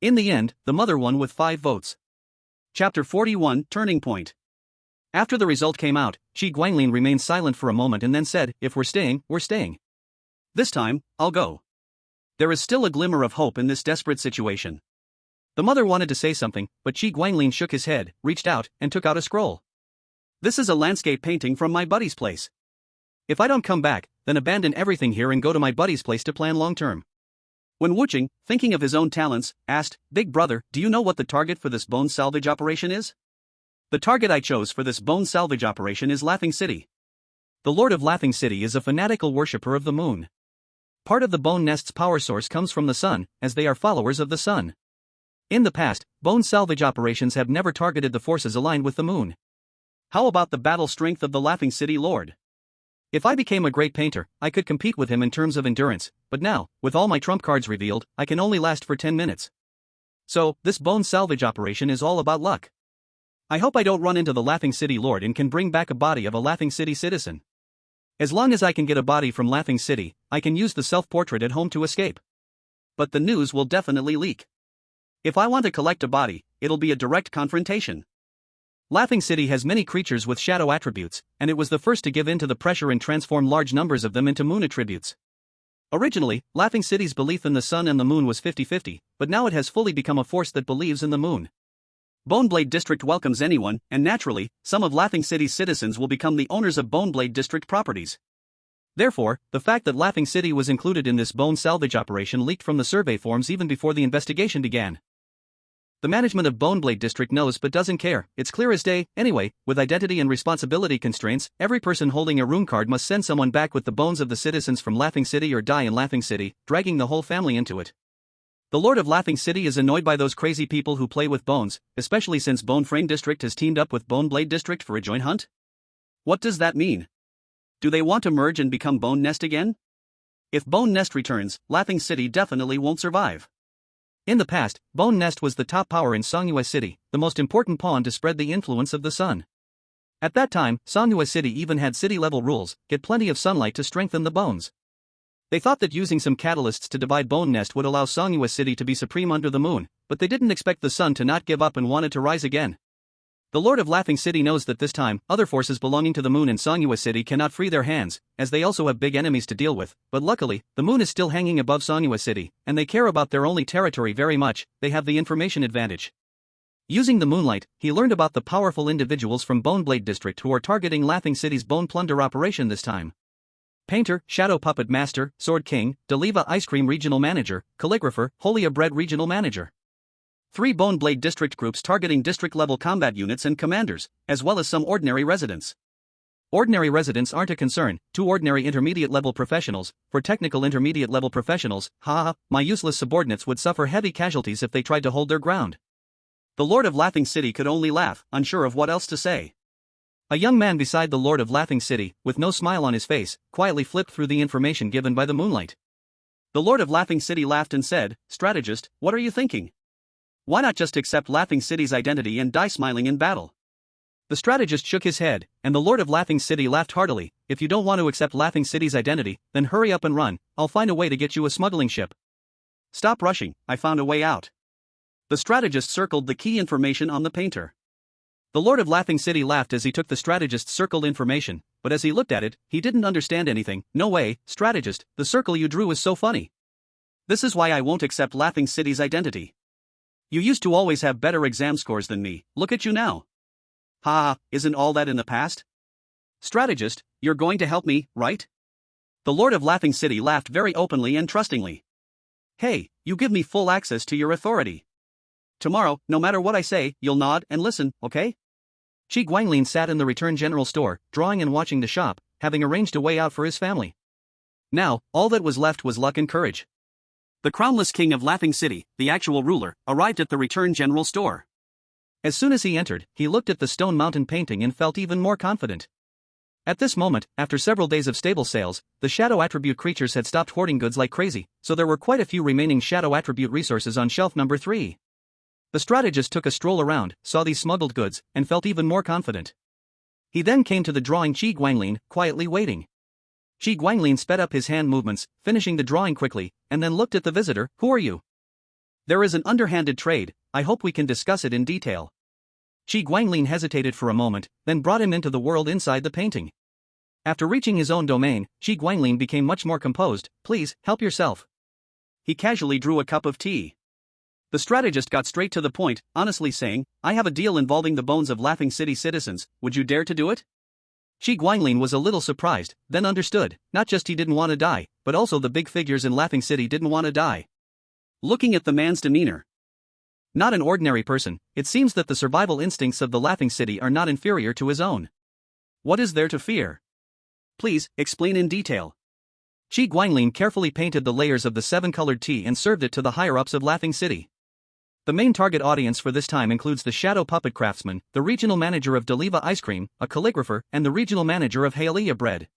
A: In the end, the mother won with 5 votes. Chapter 41, Turning Point. After the result came out, Qi Guanglin remained silent for a moment and then said, if we're staying, we're staying. This time, I'll go. There is still a glimmer of hope in this desperate situation. The mother wanted to say something, but Qi Guanglin shook his head, reached out, and took out a scroll. This is a landscape painting from my buddy's place. If I don't come back, then abandon everything here and go to my buddy's place to plan long-term. When Wuching, thinking of his own talents, asked, Big brother, do you know what the target for this bone salvage operation is? The target I chose for this bone salvage operation is Laughing City. The Lord of Laughing City is a fanatical worshipper of the moon. Part of the bone nest's power source comes from the sun, as they are followers of the sun. In the past, bone salvage operations have never targeted the forces aligned with the moon. How about the battle strength of the Laughing City Lord? If I became a great painter, I could compete with him in terms of endurance, but now, with all my trump cards revealed, I can only last for 10 minutes. So, this bone salvage operation is all about luck. I hope I don't run into the Laughing City Lord and can bring back a body of a Laughing City citizen. As long as I can get a body from Laughing City, I can use the self-portrait at home to escape. But the news will definitely leak. If I want to collect a body, it'll be a direct confrontation. Laughing City has many creatures with shadow attributes, and it was the first to give in to the pressure and transform large numbers of them into moon attributes. Originally, Laughing City's belief in the sun and the moon was 50-50, but now it has fully become a force that believes in the moon. Boneblade District welcomes anyone, and naturally, some of Laughing City's citizens will become the owners of Boneblade District properties. Therefore, the fact that Laughing City was included in this bone salvage operation leaked from the survey forms even before the investigation began. The management of Boneblade District knows but doesn't care, it's clear as day. Anyway, with identity and responsibility constraints, every person holding a rune card must send someone back with the bones of the citizens from Laughing City or die in Laughing City, dragging the whole family into it. The Lord of Laughing City is annoyed by those crazy people who play with bones, especially since Bone Frame District has teamed up with Boneblade District for a joint hunt. What does that mean? Do they want to merge and become Bone Nest again? If Bone Nest returns, Laughing City definitely won't survive. In the past, Bone Nest was the top power in Songyue City, the most important pawn to spread the influence of the sun. At that time, Songyue City even had city-level rules: get plenty of sunlight to strengthen the bones. They thought that using some catalysts to divide Bone Nest would allow Songyue City to be supreme under the moon, but they didn't expect the sun to not give up and wanted to rise again. The Lord of Laughing City knows that this time, other forces belonging to the moon in Songyue City cannot free their hands, as they also have big enemies to deal with, but luckily, the moon is still hanging above Songyue City, and they care about their only territory very much. They have the information advantage. Using the moonlight, he learned about the powerful individuals from Boneblade District who are targeting Laughing City's bone plunder operation this time. Painter, Shadow Puppet Master, Sword King, Deliva Ice Cream Regional Manager, Calligrapher, Holia Bread Regional Manager. 3 Boneblade District groups targeting district-level combat units and commanders, as well as some ordinary residents. Ordinary residents aren't a concern, 2 ordinary intermediate-level professionals. For technical intermediate-level professionals, my useless subordinates would suffer heavy casualties if they tried to hold their ground. The Lord of Laughing City could only laugh, unsure of what else to say. A young man beside the Lord of Laughing City, with no smile on his face, quietly flipped through the information given by the moonlight. The Lord of Laughing City laughed and said, "Strategist, what are you thinking? Why not just accept Laughing City's identity and die smiling in battle?" The strategist shook his head, and the Lord of Laughing City laughed heartily. "If you don't want to accept Laughing City's identity, then hurry up and run. I'll find a way to get you a smuggling ship." "Stop rushing, I found a way out." The strategist circled the key information on the painter. The Lord of Laughing City laughed as he took the strategist's circled information, but as he looked at it, he didn't understand anything. "No way, strategist, the circle you drew is so funny. This is why I won't accept Laughing City's identity. You used to always have better exam scores than me, look at you now. Isn't all that in the past? Strategist, you're going to help me, right?" The Lord of Laughing City laughed very openly and trustingly. "Hey, you give me full access to your authority. Tomorrow, no matter what I say, you'll nod and listen, okay?" Qi Guanglin sat in the return general store, drawing and watching the shop, having arranged a way out for his family. Now, all that was left was luck and courage. The crownless king of Laughing City, the actual ruler, arrived at the return general store. As soon as he entered, he looked at the stone mountain painting and felt even more confident. At this moment, after several days of stable sales, the shadow attribute creatures had stopped hoarding goods like crazy, so there were quite a few remaining shadow attribute resources on shelf number 3. The strategist took a stroll around, saw these smuggled goods, and felt even more confident. He then came to the drawing Qi Guanglin, quietly waiting. Qi Guanglin sped up his hand movements, finishing the drawing quickly, and then looked at the visitor. "Who are you? There is an underhanded trade, I hope we can discuss it in detail." Qi Guanglin hesitated for a moment, then brought him into the world inside the painting. After reaching his own domain, Qi Guanglin became much more composed. "Please, help yourself." He casually drew a cup of tea. The strategist got straight to the point, honestly saying, "I have a deal involving the bones of Laughing City citizens, would you dare to do it?" Qi Guanglin was a little surprised, then understood, not just he didn't want to die, but also the big figures in Laughing City didn't want to die. Looking at the man's demeanor. Not an ordinary person, it seems that the survival instincts of the Laughing City are not inferior to his own. What is there to fear? Please, explain in detail. Qi Guanglin carefully painted the layers of the 7-colored tea and served it to the higher-ups of Laughing City. The main target audience for this time includes the Shadow Puppet Craftsman, the regional manager of Deliva Ice Cream, a calligrapher, and the regional manager of Holia Bread.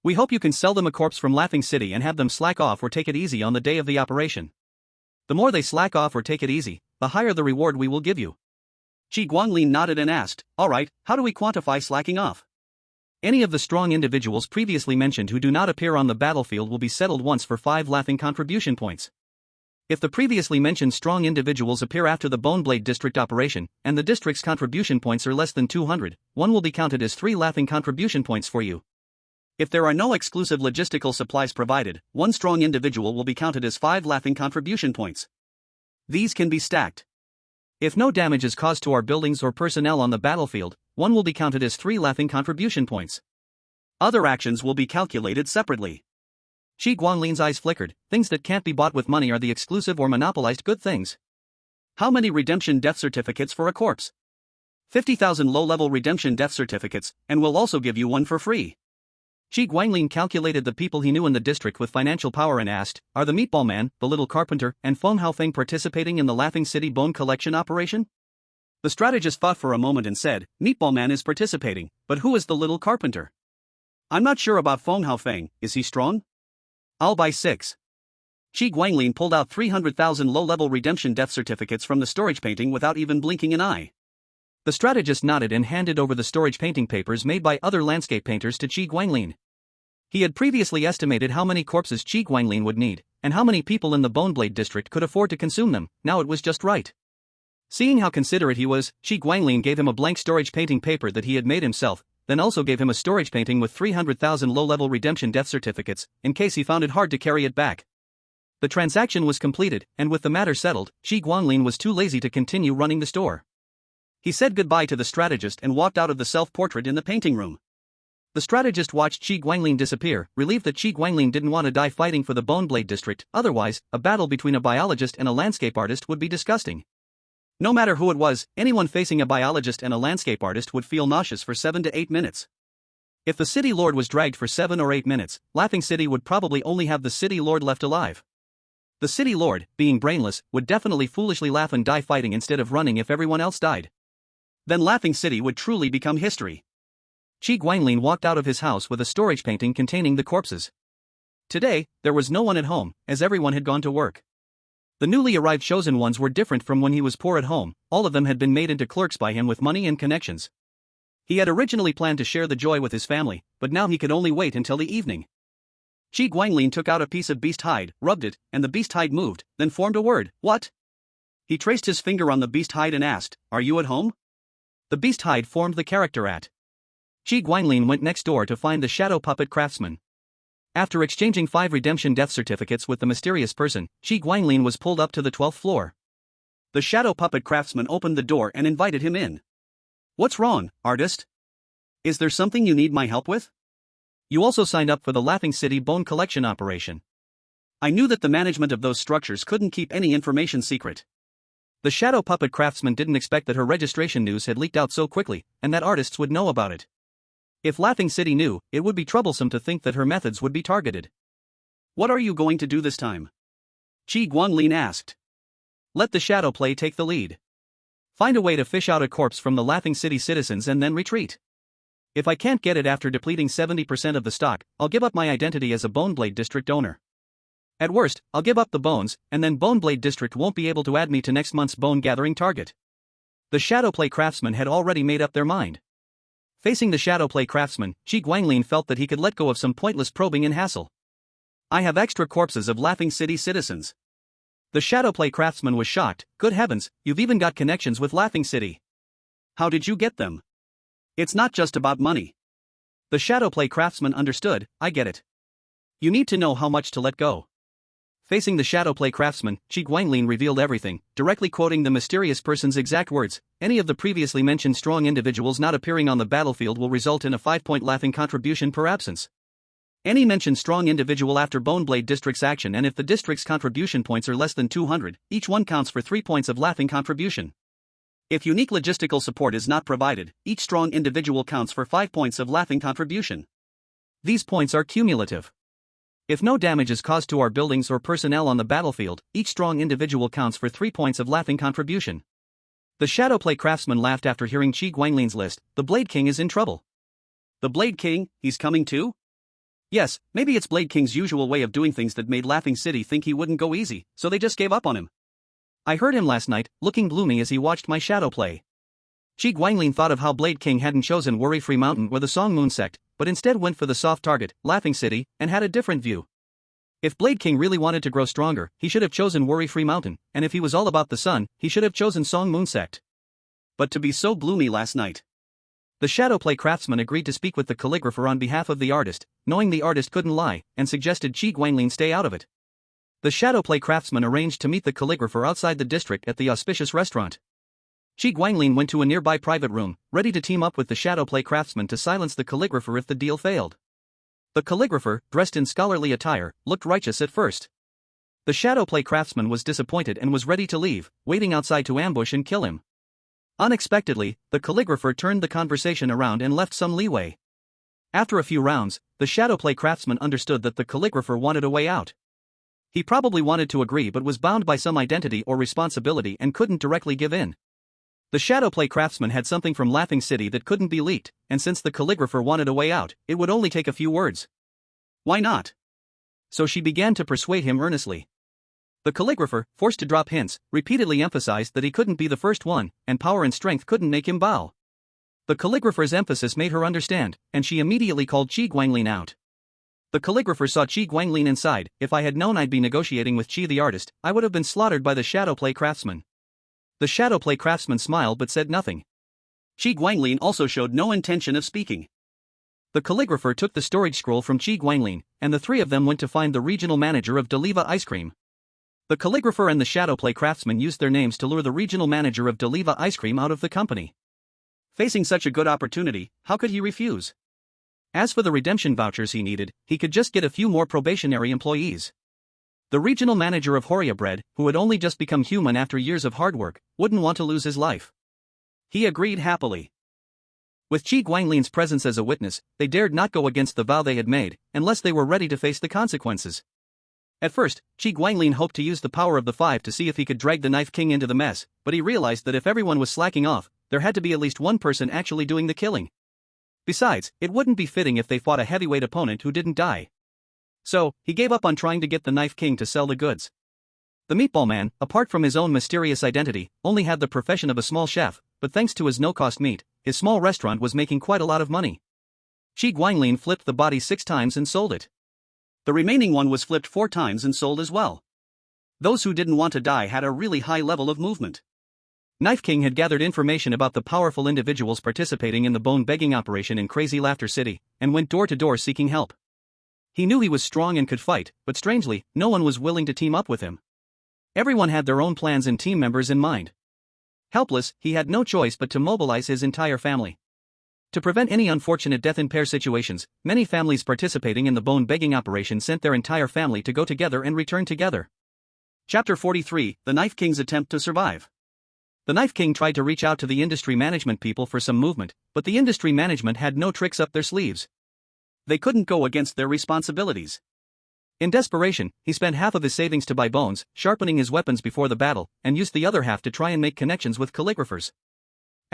A: We hope you can sell them a corpse from Laughing City and have them slack off or take it easy on the day of the operation. The more they slack off or take it easy, the higher the reward we will give you. Qi Guanglin nodded and asked, "Alright, how do we quantify slacking off?" Any of the strong individuals previously mentioned who do not appear on the battlefield will be settled once for 5 laughing contribution points. If the previously mentioned strong individuals appear after the Boneblade District operation, and the district's contribution points are less than 200, one will be counted as 3 laughing contribution points for you. If there are no exclusive logistical supplies provided, one strong individual will be counted as 5 laughing contribution points. These can be stacked. If no damage is caused to our buildings or personnel on the battlefield, one will be counted as 3 laughing contribution points. Other actions will be calculated separately. Qi Guanglin's eyes flickered. Things that can't be bought with money are the exclusive or monopolized good things. How many redemption death certificates for a corpse? 50,000 low-level redemption death certificates, and we'll also give you one for free. Qi Guanglin calculated the people he knew in the district with financial power and asked, "Are the Meatball Man, the Little Carpenter, and Feng Haofeng participating in the Laughing City Bone Collection operation?" The strategist thought for a moment and said, "Meatball Man is participating, but who is the Little Carpenter? I'm not sure about Feng Haofeng, is he strong? I'll buy 6. Qi Guanglin pulled out 300,000 low-level redemption death certificates from the storage painting without even blinking an eye. The strategist nodded and handed over the storage painting papers made by other landscape painters to Qi Guanglin. He had previously estimated how many corpses Qi Guanglin would need, and how many people in the Boneblade District could afford to consume them. Now it was just right. Seeing how considerate he was, Qi Guanglin gave him a blank storage painting paper that he had made himself, then also gave him a storage painting with 300,000 low-level redemption death certificates, in case he found it hard to carry it back. The transaction was completed, and with the matter settled, Qi Guanglin was too lazy to continue running the store. He said goodbye to the strategist and walked out of the self-portrait in the painting room. The strategist watched Qi Guanglin disappear, relieved that Qi Guanglin didn't want to die fighting for the Boneblade district. Otherwise, a battle between a biologist and a landscape artist would be disgusting. No matter who it was, anyone facing a biologist and a landscape artist would feel nauseous for 7 to 8 minutes. If the City Lord was dragged for 7 or 8 minutes, Laughing City would probably only have the City Lord left alive. The City Lord, being brainless, would definitely foolishly laugh and die fighting instead of running if everyone else died. Then Laughing City would truly become history. Qi Guanglin walked out of his house with a storage painting containing the corpses. Today, there was no one at home, as everyone had gone to work. The newly arrived chosen ones were different from when he was poor at home. All of them had been made into clerks by him with money and connections. He had originally planned to share the joy with his family, but now he could only wait until the evening. Qi Guanglin took out a piece of beast hide, rubbed it, and the beast hide moved, then formed a word. What? He traced his finger on the beast hide and asked, "Are you at home?" The beast hide formed the character at. Qi Guanglin went next door to find the shadow puppet craftsman. After exchanging 5 redemption death certificates with the mysterious person, Qi Guanglin was pulled up to the 12th floor. The shadow puppet craftsman opened the door and invited him in. "What's wrong, artist? Is there something you need my help with? You also signed up for the Laughing City bone collection operation. I knew that the management of those structures couldn't keep any information secret." The shadow puppet craftsman didn't expect that her registration news had leaked out so quickly, and that artists would know about it. If Laughing City knew, it would be troublesome to think that her methods would be targeted. "What are you going to do this time?" Qi Guanglin asked. "Let the shadow play take the lead. Find a way to fish out a corpse from the Laughing City citizens and then retreat. If I can't get it after depleting 70% of the stock, I'll give up my identity as a Boneblade district owner. At worst, I'll give up the bones, and then Boneblade district won't be able to add me to next month's bone gathering target." The Shadowplay craftsmen had already made up their mind. Facing the Shadowplay craftsman, Qi Guanglin felt that he could let go of some pointless probing and hassle. "I have extra corpses of Laughing City citizens." The Shadowplay craftsman was shocked. "Good heavens, you've even got connections with Laughing City. How did you get them? It's not just about money." The Shadowplay craftsman understood. "I get it. You need to know how much to let go." Facing the Shadowplay craftsman, Qi Guanglin revealed everything, directly quoting the mysterious person's exact words. "Any of the previously mentioned strong individuals not appearing on the battlefield will result in a 5-point laughing contribution per absence. Any mentioned strong individual after Boneblade district's action, and if the district's contribution points are less than 200, each one counts for 3 points of laughing contribution. If unique logistical support is not provided, each strong individual counts for 5 points of laughing contribution. These points are cumulative. If no damage is caused to our buildings or personnel on the battlefield, each strong individual counts for 3 points of laughing contribution." The Shadowplay craftsman laughed after hearing Qi Guanglin's list. "The Blade King is in trouble." "The Blade King, he's coming too?" "Yes, maybe it's Blade King's usual way of doing things that made Laughing City think he wouldn't go easy, so they just gave up on him. I heard him last night, looking gloomy as he watched my shadow play." Qi Guanglin thought of how Blade King hadn't chosen Worry-Free Mountain or the Song Moon sect, but instead went for the soft target, Laughing City, and had a different view. If Blade King really wanted to grow stronger, he should have chosen Worry-Free Mountain, and if he was all about the sun, he should have chosen Song Moon sect. But to be so gloomy last night. The Shadowplay craftsman agreed to speak with the calligrapher on behalf of the artist, knowing the artist couldn't lie, and suggested Qi Guanglin stay out of it. The Shadowplay craftsman arranged to meet the calligrapher outside the district at the auspicious restaurant. Qi Guanglin went to a nearby private room, ready to team up with the Shadowplay craftsman to silence the calligrapher if the deal failed. The calligrapher, dressed in scholarly attire, looked righteous at first. The Shadowplay craftsman was disappointed and was ready to leave, waiting outside to ambush and kill him. Unexpectedly, the calligrapher turned the conversation around and left some leeway. After a few rounds, the Shadowplay craftsman understood that the calligrapher wanted a way out. He probably wanted to agree but was bound by some identity or responsibility and couldn't directly give in. The Shadowplay craftsman had something from Laughing City that couldn't be leaked, and since the calligrapher wanted a way out, it would only take a few words. Why not? So she began to persuade him earnestly. The calligrapher, forced to drop hints, repeatedly emphasized that he couldn't be the first one, and power and strength couldn't make him bow. The calligrapher's emphasis made her understand, and she immediately called Qi Guanglin out. The calligrapher saw Qi Guanglin inside. "If I had known I'd be negotiating with Qi the artist, I would have been slaughtered by the Shadowplay craftsman." The Shadowplay craftsman smiled but said nothing. Qi Guanglin also showed no intention of speaking. The calligrapher took the storage scroll from Qi Guanglin, and the three of them went to find the regional manager of Deliva Ice Cream. The calligrapher and the shadowplay craftsman used their names to lure the regional manager of Deliva Ice Cream out of the company. Facing such a good opportunity, how could he refuse? As for the redemption vouchers he needed, he could just get a few more probationary employees. The regional manager of Horia Bread, who had only just become human after years of hard work, wouldn't want to lose his life. He agreed happily. With Qi Guanglin's presence as a witness, they dared not go against the vow they had made, unless they were ready to face the consequences. At first, Qi Guanglin hoped to use the power of the five to see if he could drag the Knife King into the mess, but he realized that if everyone was slacking off, there had to be at least one person actually doing the killing. Besides, it wouldn't be fitting if they fought a heavyweight opponent who didn't die. So, he gave up on trying to get the Knife King to sell the goods. The Meatball Man, apart from his own mysterious identity, only had the profession of a small chef, but thanks to his no-cost meat, his small restaurant was making quite a lot of money. Qi Guanglin flipped the body 6 times and sold it. The remaining one was flipped 4 times and sold as well. Those who didn't want to die had a really high level of movement. Knife King had gathered information about the powerful individuals participating in the bone-begging operation in Crazy Laughter City, and went door to door seeking help. He knew he was strong and could fight, but strangely, no one was willing to team up with him. Everyone had their own plans and team members in mind. Helpless, he had no choice but to mobilize his entire family. To prevent any unfortunate death in pair situations, many families participating in the bone-begging operation sent their entire family to go together and return together. Chapter 43, The Knife King's Attempt to Survive. The Knife King tried to reach out to the industry management people for some movement, but the industry management had no tricks up their sleeves. They couldn't go against their responsibilities. In desperation, he spent half of his savings to buy bones, sharpening his weapons before the battle, and used the other half to try and make connections with calligraphers.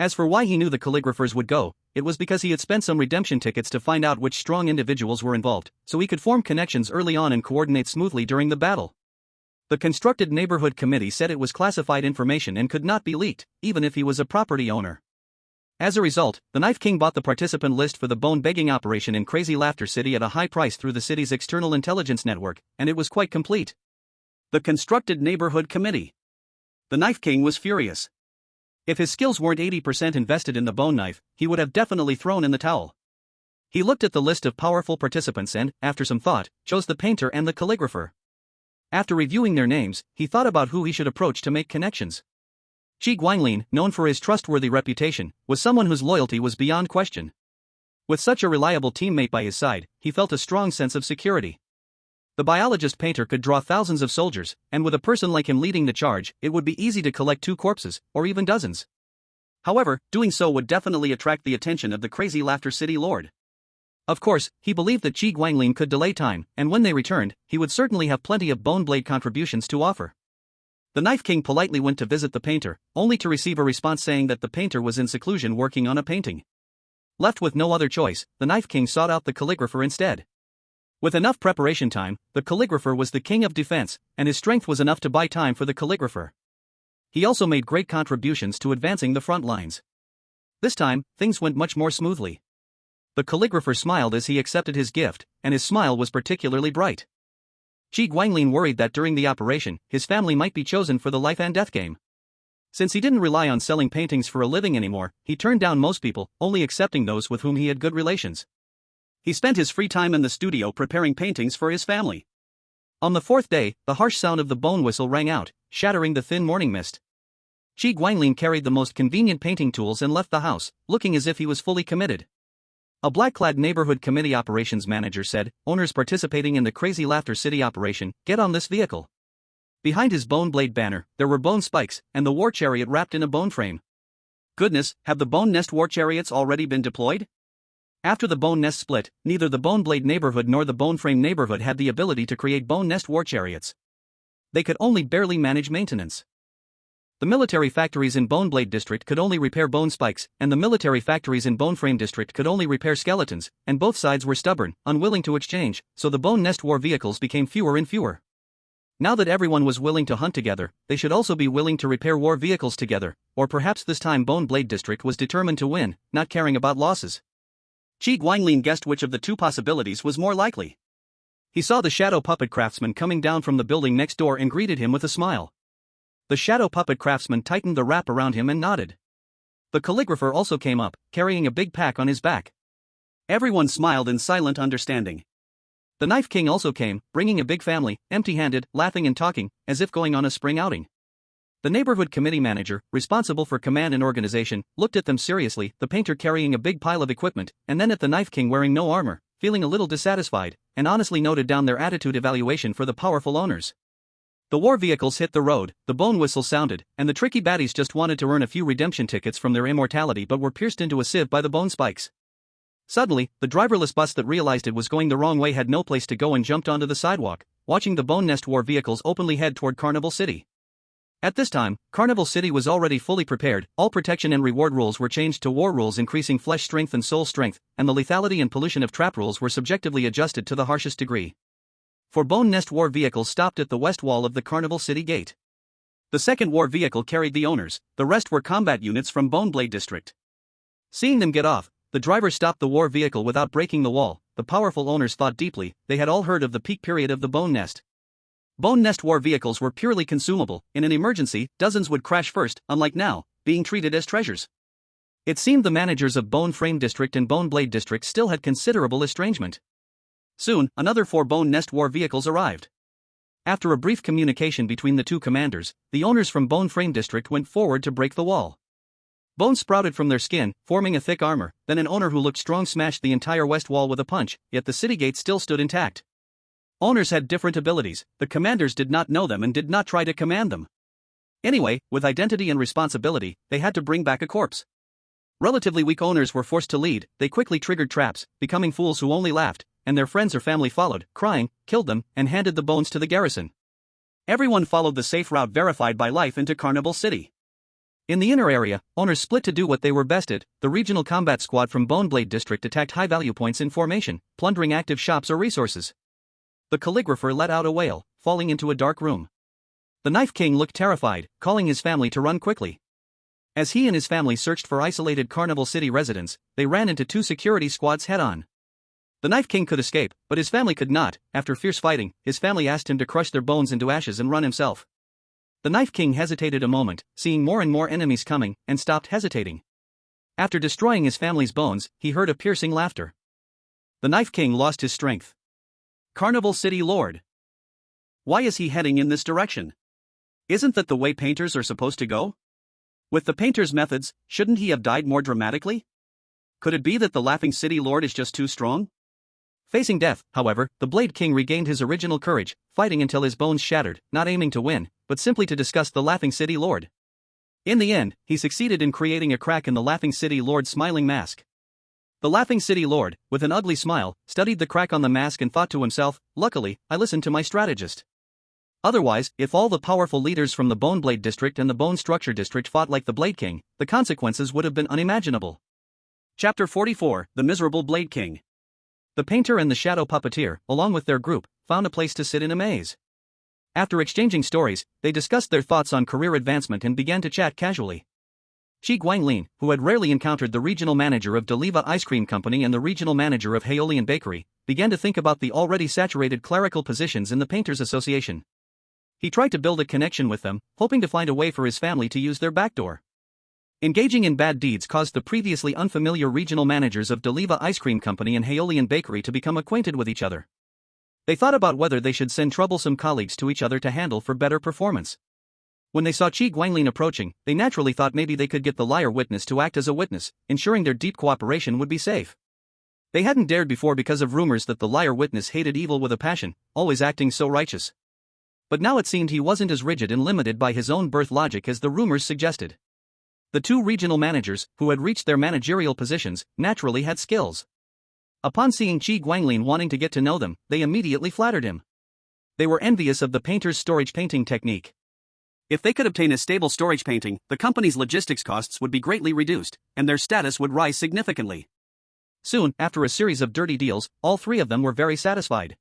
A: As for why he knew the calligraphers would go, it was because he had spent some redemption tickets to find out which strong individuals were involved, so he could form connections early on and coordinate smoothly during the battle. The constructed neighborhood committee said it was classified information and could not be leaked, even if he was a property owner. As a result, the Knife King bought the participant list for the bone-begging operation in Crazy Laughter City at a high price through the city's external intelligence network, and it was quite complete. The constructed neighborhood committee. The Knife King was furious. If his skills weren't 80% invested in the bone knife, he would have definitely thrown in the towel. He looked at the list of powerful participants and, after some thought, chose the painter and the calligrapher. After reviewing their names, he thought about who he should approach to make connections. Qi Guanglin, known for his trustworthy reputation, was someone whose loyalty was beyond question. With such a reliable teammate by his side, he felt a strong sense of security. The biologist painter could draw thousands of soldiers, and with a person like him leading the charge, it would be easy to collect 2 corpses, or even dozens. However, doing so would definitely attract the attention of the Crazy Laughter City Lord. Of course, he believed that Qi Guanglin could delay time, and when they returned, he would certainly have plenty of bone blade contributions to offer. The Knife King politely went to visit the painter, only to receive a response saying that the painter was in seclusion working on a painting. Left with no other choice, the Knife King sought out the calligrapher instead. With enough preparation time, the calligrapher was the king of defense, and his strength was enough to buy time for the calligrapher. He also made great contributions to advancing the front lines. This time, things went much more smoothly. The calligrapher smiled as he accepted his gift, and his smile was particularly bright. Qi Guanglin worried that during the operation, his family might be chosen for the life and death game. Since he didn't rely on selling paintings for a living anymore, he turned down most people, only accepting those with whom he had good relations. He spent his free time in the studio preparing paintings for his family. On the 4th day, the harsh sound of the bone whistle rang out, shattering the thin morning mist. Qi Guanglin carried the most convenient painting tools and left the house, looking as if he was fully committed. A black-clad neighborhood committee operations manager said, "Owners participating in the Crazy Laughter City operation, get on this vehicle." Behind his bone blade banner, there were bone spikes, and the war chariot wrapped in a bone frame. Goodness, have the bone nest war chariots already been deployed? After the bone nest split, neither the bone blade neighborhood nor the bone frame neighborhood had the ability to create bone nest war chariots. They could only barely manage maintenance. The military factories in Bone Blade District could only repair bone spikes, and the military factories in Bone Frame District could only repair skeletons, and both sides were stubborn, unwilling to exchange, so the bone nest war vehicles became fewer and fewer. Now that everyone was willing to hunt together, they should also be willing to repair war vehicles together, or perhaps this time Bone Blade District was determined to win, not caring about losses. Qi Guanglin guessed which of the 2 possibilities was more likely. He saw the shadow puppet craftsman coming down from the building next door and greeted him with a smile. The shadow puppet craftsman tightened the wrap around him and nodded. The calligrapher also came up, carrying a big pack on his back. Everyone smiled in silent understanding. The Knife King also came, bringing a big family, empty-handed, laughing and talking, as if going on a spring outing. The neighborhood committee manager, responsible for command and organization, looked at them seriously, the painter carrying a big pile of equipment, and then at the Knife King wearing no armor, feeling a little dissatisfied, and honestly noted down their attitude evaluation for the powerful owners. The war vehicles hit the road, the bone whistle sounded, and the tricky baddies just wanted to earn a few redemption tickets from their immortality but were pierced into a sieve by the bone spikes. Suddenly, the driverless bus that realized it was going the wrong way had no place to go and jumped onto the sidewalk, watching the Bone Nest war vehicles openly head toward Carnival City. At this time, Carnival City was already fully prepared, all protection and reward rules were changed to war rules increasing flesh strength and soul strength, and the lethality and pollution of trap rules were subjectively adjusted to the harshest degree. Four Bone Nest war vehicles stopped at the west wall of the Carnival City gate. The second war vehicle carried the owners, the rest were combat units from Bone Blade District. Seeing them get off, the driver stopped the war vehicle without breaking the wall. The powerful owners thought deeply, they had all heard of the peak period of the Bone Nest. Bone Nest war vehicles were purely consumable, in an emergency, dozens would crash first, unlike now, being treated as treasures. It seemed the managers of Bone Frame District and Bone Blade District still had considerable estrangement. Soon, another 4 Bone Nest war vehicles arrived. After a brief communication between the two commanders, the owners from Bone Frame District went forward to break the wall. Bones sprouted from their skin, forming a thick armor, then an owner who looked strong smashed the entire west wall with a punch, yet the city gate still stood intact. Owners had different abilities, the commanders did not know them and did not try to command them. Anyway, with identity and responsibility, they had to bring back a corpse. Relatively weak owners were forced to lead, they quickly triggered traps, becoming fools who only laughed, and their friends or family followed, crying, killed them, and handed the bones to the garrison. Everyone followed the safe route verified by life into Carnival City. In the inner area, owners split to do what they were best at. The regional combat squad from Bone Blade District attacked high-value points in formation, plundering active shops or resources. The calligrapher let out a wail, falling into a dark room. The Knife King looked terrified, calling his family to run quickly. As he and his family searched for isolated Carnival City residents, they ran into 2 security squads head-on. The Knife King could escape, but his family could not. After fierce fighting, his family asked him to crush their bones into ashes and run himself. The Knife King hesitated a moment, seeing more and more enemies coming, and stopped hesitating. After destroying his family's bones, he heard a piercing laughter. The Knife King lost his strength. Carnival City Lord. Why is he heading in this direction? Isn't that the way painters are supposed to go? With the painter's methods, shouldn't he have died more dramatically? Could it be that the Laughing City Lord is just too strong? Facing death, however, the Blade King regained his original courage, fighting until his bones shattered, not aiming to win, but simply to discuss the Laughing City Lord. In the end, he succeeded in creating a crack in the Laughing City Lord's smiling mask. The Laughing City Lord, with an ugly smile, studied the crack on the mask and thought to himself, luckily, I listened to my strategist. Otherwise, if all the powerful leaders from the Bone Blade District and the Bone Structure District fought like the Blade King, the consequences would have been unimaginable. Chapter 44, The Miserable Blade King. The painter and the shadow puppeteer, along with their group, found a place to sit in a maze. After exchanging stories, they discussed their thoughts on career advancement and began to chat casually. Qi Guanglin, who had rarely encountered the regional manager of Deliva Ice Cream Company and the regional manager of Haolian Bakery, began to think about the already saturated clerical positions in the Painters Association. He tried to build a connection with them, hoping to find a way for his family to use their backdoor. Engaging in bad deeds caused the previously unfamiliar regional managers of Deliva Ice Cream Company and Haolian Bakery to become acquainted with each other. They thought about whether they should send troublesome colleagues to each other to handle for better performance. When they saw Qi Guanglin approaching, they naturally thought maybe they could get the liar witness to act as a witness, ensuring their deep cooperation would be safe. They hadn't dared before because of rumors that the liar witness hated evil with a passion, always acting so righteous. But now it seemed he wasn't as rigid and limited by his own birth logic as the rumors suggested. The 2 regional managers, who had reached their managerial positions, naturally had skills. Upon seeing Qi Guanglin wanting to get to know them, they immediately flattered him. They were envious of the painter's storage painting technique. If they could obtain a stable storage painting, the company's logistics costs would be greatly reduced, and their status would rise significantly. Soon, after a series of dirty deals, all 3 of them were very satisfied.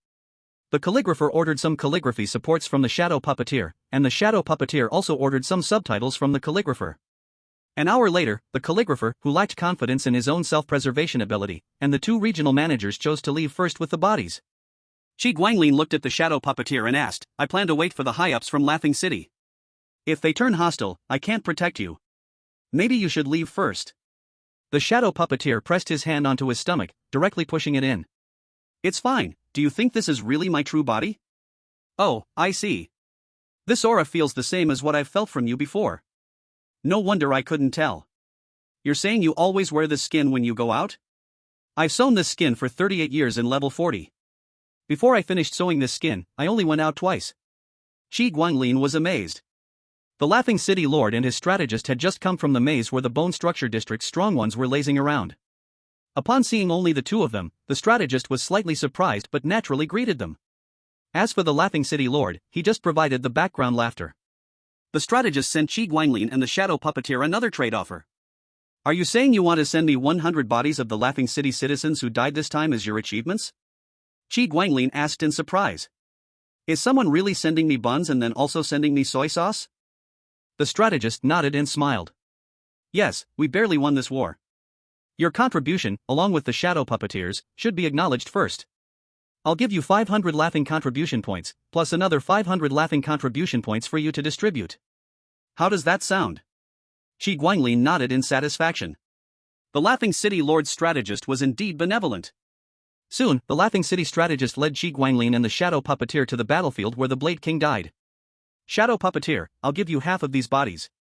A: The calligrapher ordered some calligraphy supports from the shadow puppeteer, and the shadow puppeteer also ordered some subtitles from the calligrapher. An hour later, the calligrapher, who lacked confidence in his own self-preservation ability, and the 2 regional managers chose to leave first with the bodies. Qi Guanglin looked at the shadow puppeteer and asked, I plan to wait for the high-ups from Laughing City. If they turn hostile, I can't protect you. Maybe you should leave first. The shadow puppeteer pressed his hand onto his stomach, directly pushing it in. It's fine, Do you think this is really my true body? Oh, I see. This aura feels the same as what I've felt from you before. No wonder I couldn't tell. You're saying you always wear this skin when you go out? I've sewn this skin for 38 years in level 40. Before I finished sewing this skin, I only went out twice. Qi Guanglin was amazed. The Laughing City Lord and his strategist had just come from the maze where the Bone Structure District's strong ones were lazing around. Upon seeing only the two of them, the strategist was slightly surprised but naturally greeted them. As for the Laughing City Lord, he just provided the background laughter. The strategist sent Qi Guanglin and the Shadow Puppeteer another trade offer. Are you saying you want to send me 100 bodies of the Laughing City citizens who died this time as your achievements? Qi Guanglin asked in surprise. Is someone really sending me buns and then also sending me soy sauce? The strategist nodded and smiled. Yes, we barely won this war. Your contribution, along with the Shadow Puppeteers, should be acknowledged first. I'll give you 500 laughing contribution points, plus another 500 laughing contribution points for you to distribute. How does that sound? Qi Guanglin nodded in satisfaction. The Laughing City Lord's strategist was indeed benevolent. Soon, the Laughing City strategist led Qi Guanglin and the Shadow Puppeteer to the battlefield where the Blade King died. Shadow Puppeteer, I'll give you half of these bodies.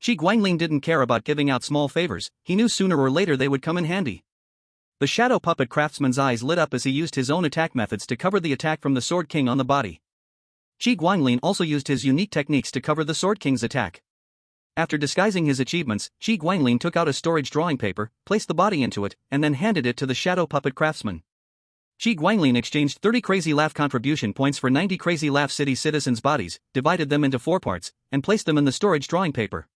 A: Qi Guanglin didn't care about giving out small favors, he knew sooner or later they would come in handy. The Shadow Puppet Craftsman's eyes lit up as he used his own attack methods to cover the attack from the Sword King on the body. Qi Guanglin also used his unique techniques to cover the Sword King's attack. After disguising his achievements, Qi Guanglin took out a storage drawing paper, placed the body into it, and then handed it to the Shadow Puppet Craftsman. Qi Guanglin exchanged 30 Crazy Laugh contribution points for 90 Crazy Laugh City citizens' bodies, divided them into 4 parts, and placed them in the storage drawing paper.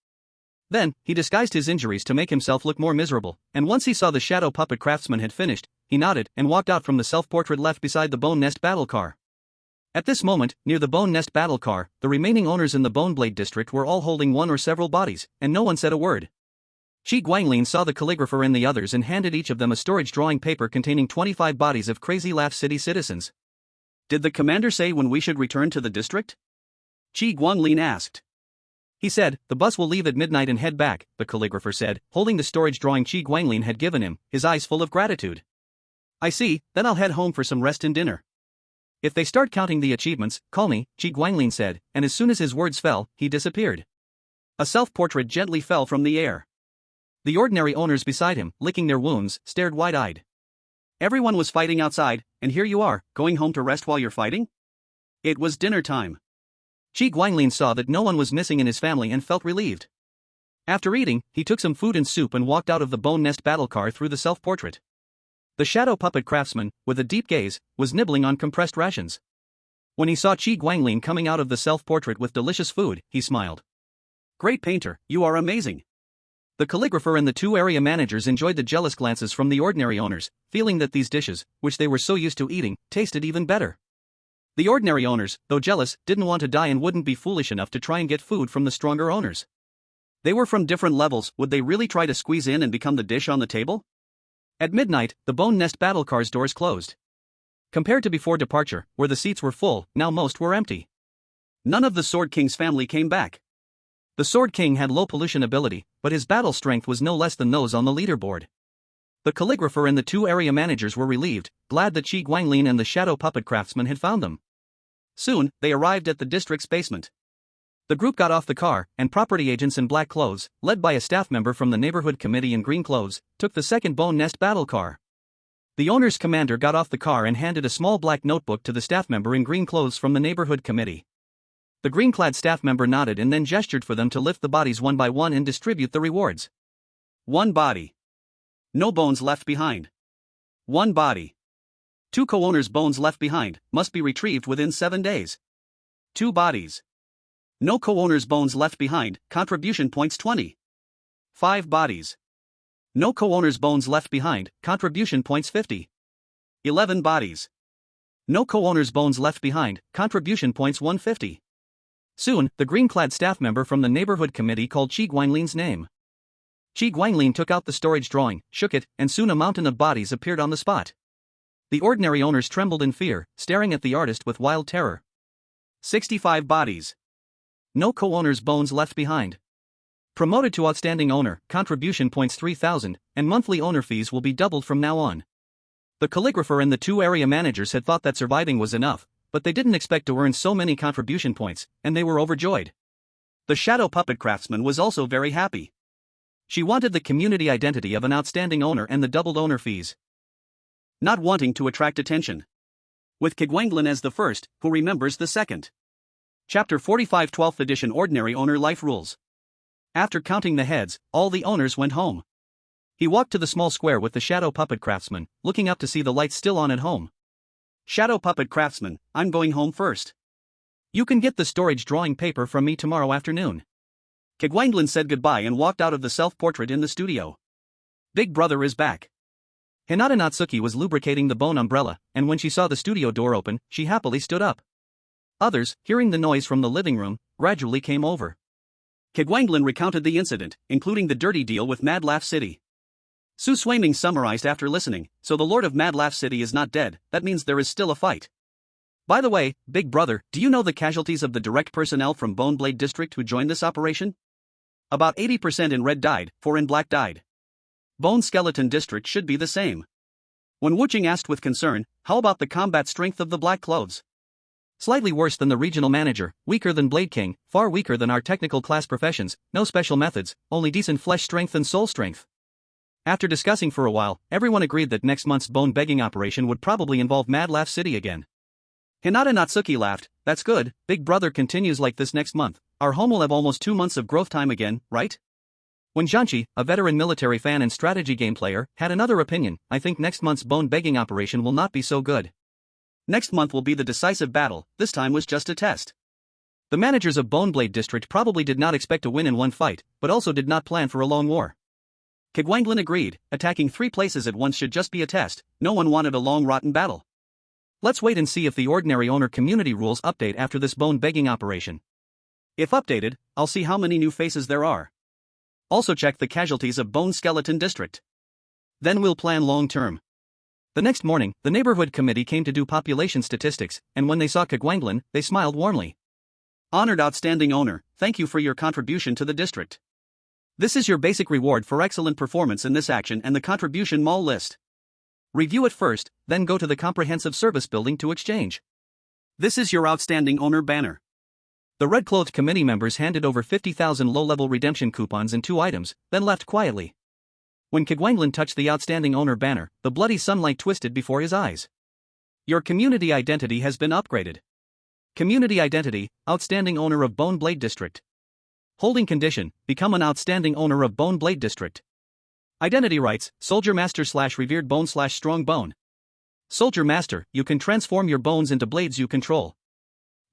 A: Then, he disguised his injuries to make himself look more miserable, and once he saw the Shadow Puppet Craftsman had finished, he nodded and walked out from the self-portrait left beside the Bone Nest battle car. At this moment, near the Bone Nest battle car, the remaining owners in the Boneblade district were all holding one or several bodies, and no one said a word. Qi Guanglin saw the calligrapher and the others and handed each of them a storage drawing paper containing 25 bodies of Crazy Laugh City citizens. Did the commander say when we should return to the district? Qi Guanglin asked. He said, the bus will leave at midnight and head back, the calligrapher said, holding the storage drawing Qi Guanglin had given him, his eyes full of gratitude. I see, then I'll head home for some rest and dinner. If they start counting the achievements, call me, Qi Guanglin said, and as soon as his words fell, he disappeared. A self-portrait gently fell from the air. The ordinary owners beside him, licking their wounds, stared wide-eyed. Everyone was fighting outside, and here you are, going home to rest while you're fighting? It was dinner time. Qi Guanglin saw that no one was missing in his family and felt relieved. After eating, he took some food and soup and walked out of the Bone Nest battle car through the self-portrait. The Shadow Puppet Craftsman, with a deep gaze, was nibbling on compressed rations. When he saw Qi Guanglin coming out of the self-portrait with delicious food, he smiled. Great painter, you are amazing. The calligrapher and the 2 area managers enjoyed the jealous glances from the ordinary owners, feeling that these dishes, which they were so used to eating, tasted even better. The ordinary owners, though jealous, didn't want to die and wouldn't be foolish enough to try and get food from the stronger owners. They were from different levels, would they really try to squeeze in and become the dish on the table? At midnight, the Bone Nest battle car's doors closed. Compared to before departure, where the seats were full, now most were empty. None of the Sword King's family came back. The Sword King had low pollution ability, but his battle strength was no less than those on the leaderboard. The calligrapher and the 2 area managers were relieved, glad that Qi Guanglin and the Shadow Puppet Craftsman had found them. Soon, they arrived at the district's basement. The group got off the car, and property agents in black clothes, led by a staff member from the neighborhood committee in green clothes, took the second Bone Nest battle car. The owner's commander got off the car and handed a small black notebook to the staff member in green clothes from the neighborhood committee. The green-clad staff member nodded and then gestured for them to lift the bodies one by one and distribute the rewards. 1 body. No bones left behind. 1 body. 2 co-owners' bones left behind, must be retrieved within 7 days. 2 bodies. No co-owners' bones left behind, contribution points 20. 5 bodies. No co-owners' bones left behind, contribution points 50. 11 bodies. No co-owners' bones left behind, contribution points 150. Soon, the green-clad staff member from the neighborhood committee called Qi Guanglin's name. Qi Guanglin took out the storage drawing, shook it, and soon a mountain of bodies appeared on the spot. The ordinary owners trembled in fear, staring at the artist with wild terror. 65 bodies. No co-owners' bones left behind. Promoted to outstanding owner, contribution points 3,000, and monthly owner fees will be doubled from now on. The calligrapher and the 2 area managers had thought that surviving was enough, but they didn't expect to earn so many contribution points, and they were overjoyed. The shadow puppet craftsman was also very happy. She wanted the community identity of an outstanding owner and the doubled owner fees. Not wanting to attract attention. With Kigwanglin as the first, who remembers the second. Chapter 45 12th edition Ordinary Owner Life Rules. After counting the heads, all the owners went home. He walked to the small square with the shadow puppet craftsman, looking up to see the lights still on at home. Shadow puppet craftsman, I'm going home first. You can get the storage drawing paper from me tomorrow afternoon. Kigwanglin said goodbye and walked out of the self-portrait in the studio. Big brother is back. Hinata Natsuki was lubricating the bone umbrella, and when she saw the studio door open, she happily stood up. Others, hearing the noise from the living room, gradually came over. Kigwanglin recounted the incident, including the dirty deal with Mad Laugh City. Su Swaiming summarized after listening, so the Lord of Mad Laugh City is not dead, that means there is still a fight. By the way, Big Brother, do you know the casualties of the direct personnel from Bone Blade District who joined this operation? About 80% in red died, 4 in black died. Bone Skeleton District should be the same. When Wuching asked with concern, how about the combat strength of the black clothes? Slightly worse than the regional manager, weaker than Blade King, far weaker than our technical class professions, no special methods, only decent flesh strength and soul strength. After discussing for a while, everyone agreed that next month's bone begging operation would probably involve Mad Laugh City again. Hinata Natsuki laughed, that's good, Big Brother continues like this next month, our home will have almost 2 months of growth time again, right? When Janchi, a veteran military fan and strategy game player, had another opinion, I think next month's bone begging operation will not be so good. Next month will be the decisive battle, this time was just a test. The managers of Bone Blade District probably did not expect to win in one fight, but also did not plan for a long war. Kigwanglin agreed, attacking 3 places at once should just be a test, no one wanted a long rotten battle. Let's wait and see if the ordinary owner community rules update after this bone begging operation. If updated, I'll see how many new faces there are. Also check the casualties of Bone Skeleton District. Then we'll plan long term. The next morning, the neighborhood committee came to do population statistics, and when they saw Kigwanglin, they smiled warmly. Honored outstanding owner, thank you for your contribution to the district. This is your basic reward for excellent performance in this action and the contribution mall list. Review it first, then go to the comprehensive service building to exchange. This is your outstanding owner banner. The red-clothed committee members handed over 50,000 low-level redemption coupons and 2 items, then left quietly. When Kigwanglin touched the outstanding owner banner, the bloody sunlight twisted before his eyes. Your community identity has been upgraded. Community identity, outstanding owner of Bone Blade District. Holding condition, become an outstanding owner of Bone Blade District. Identity rights, Soldier Master / Revered Bone / Strong Bone. Soldier Master, you can transform your bones into blades you control.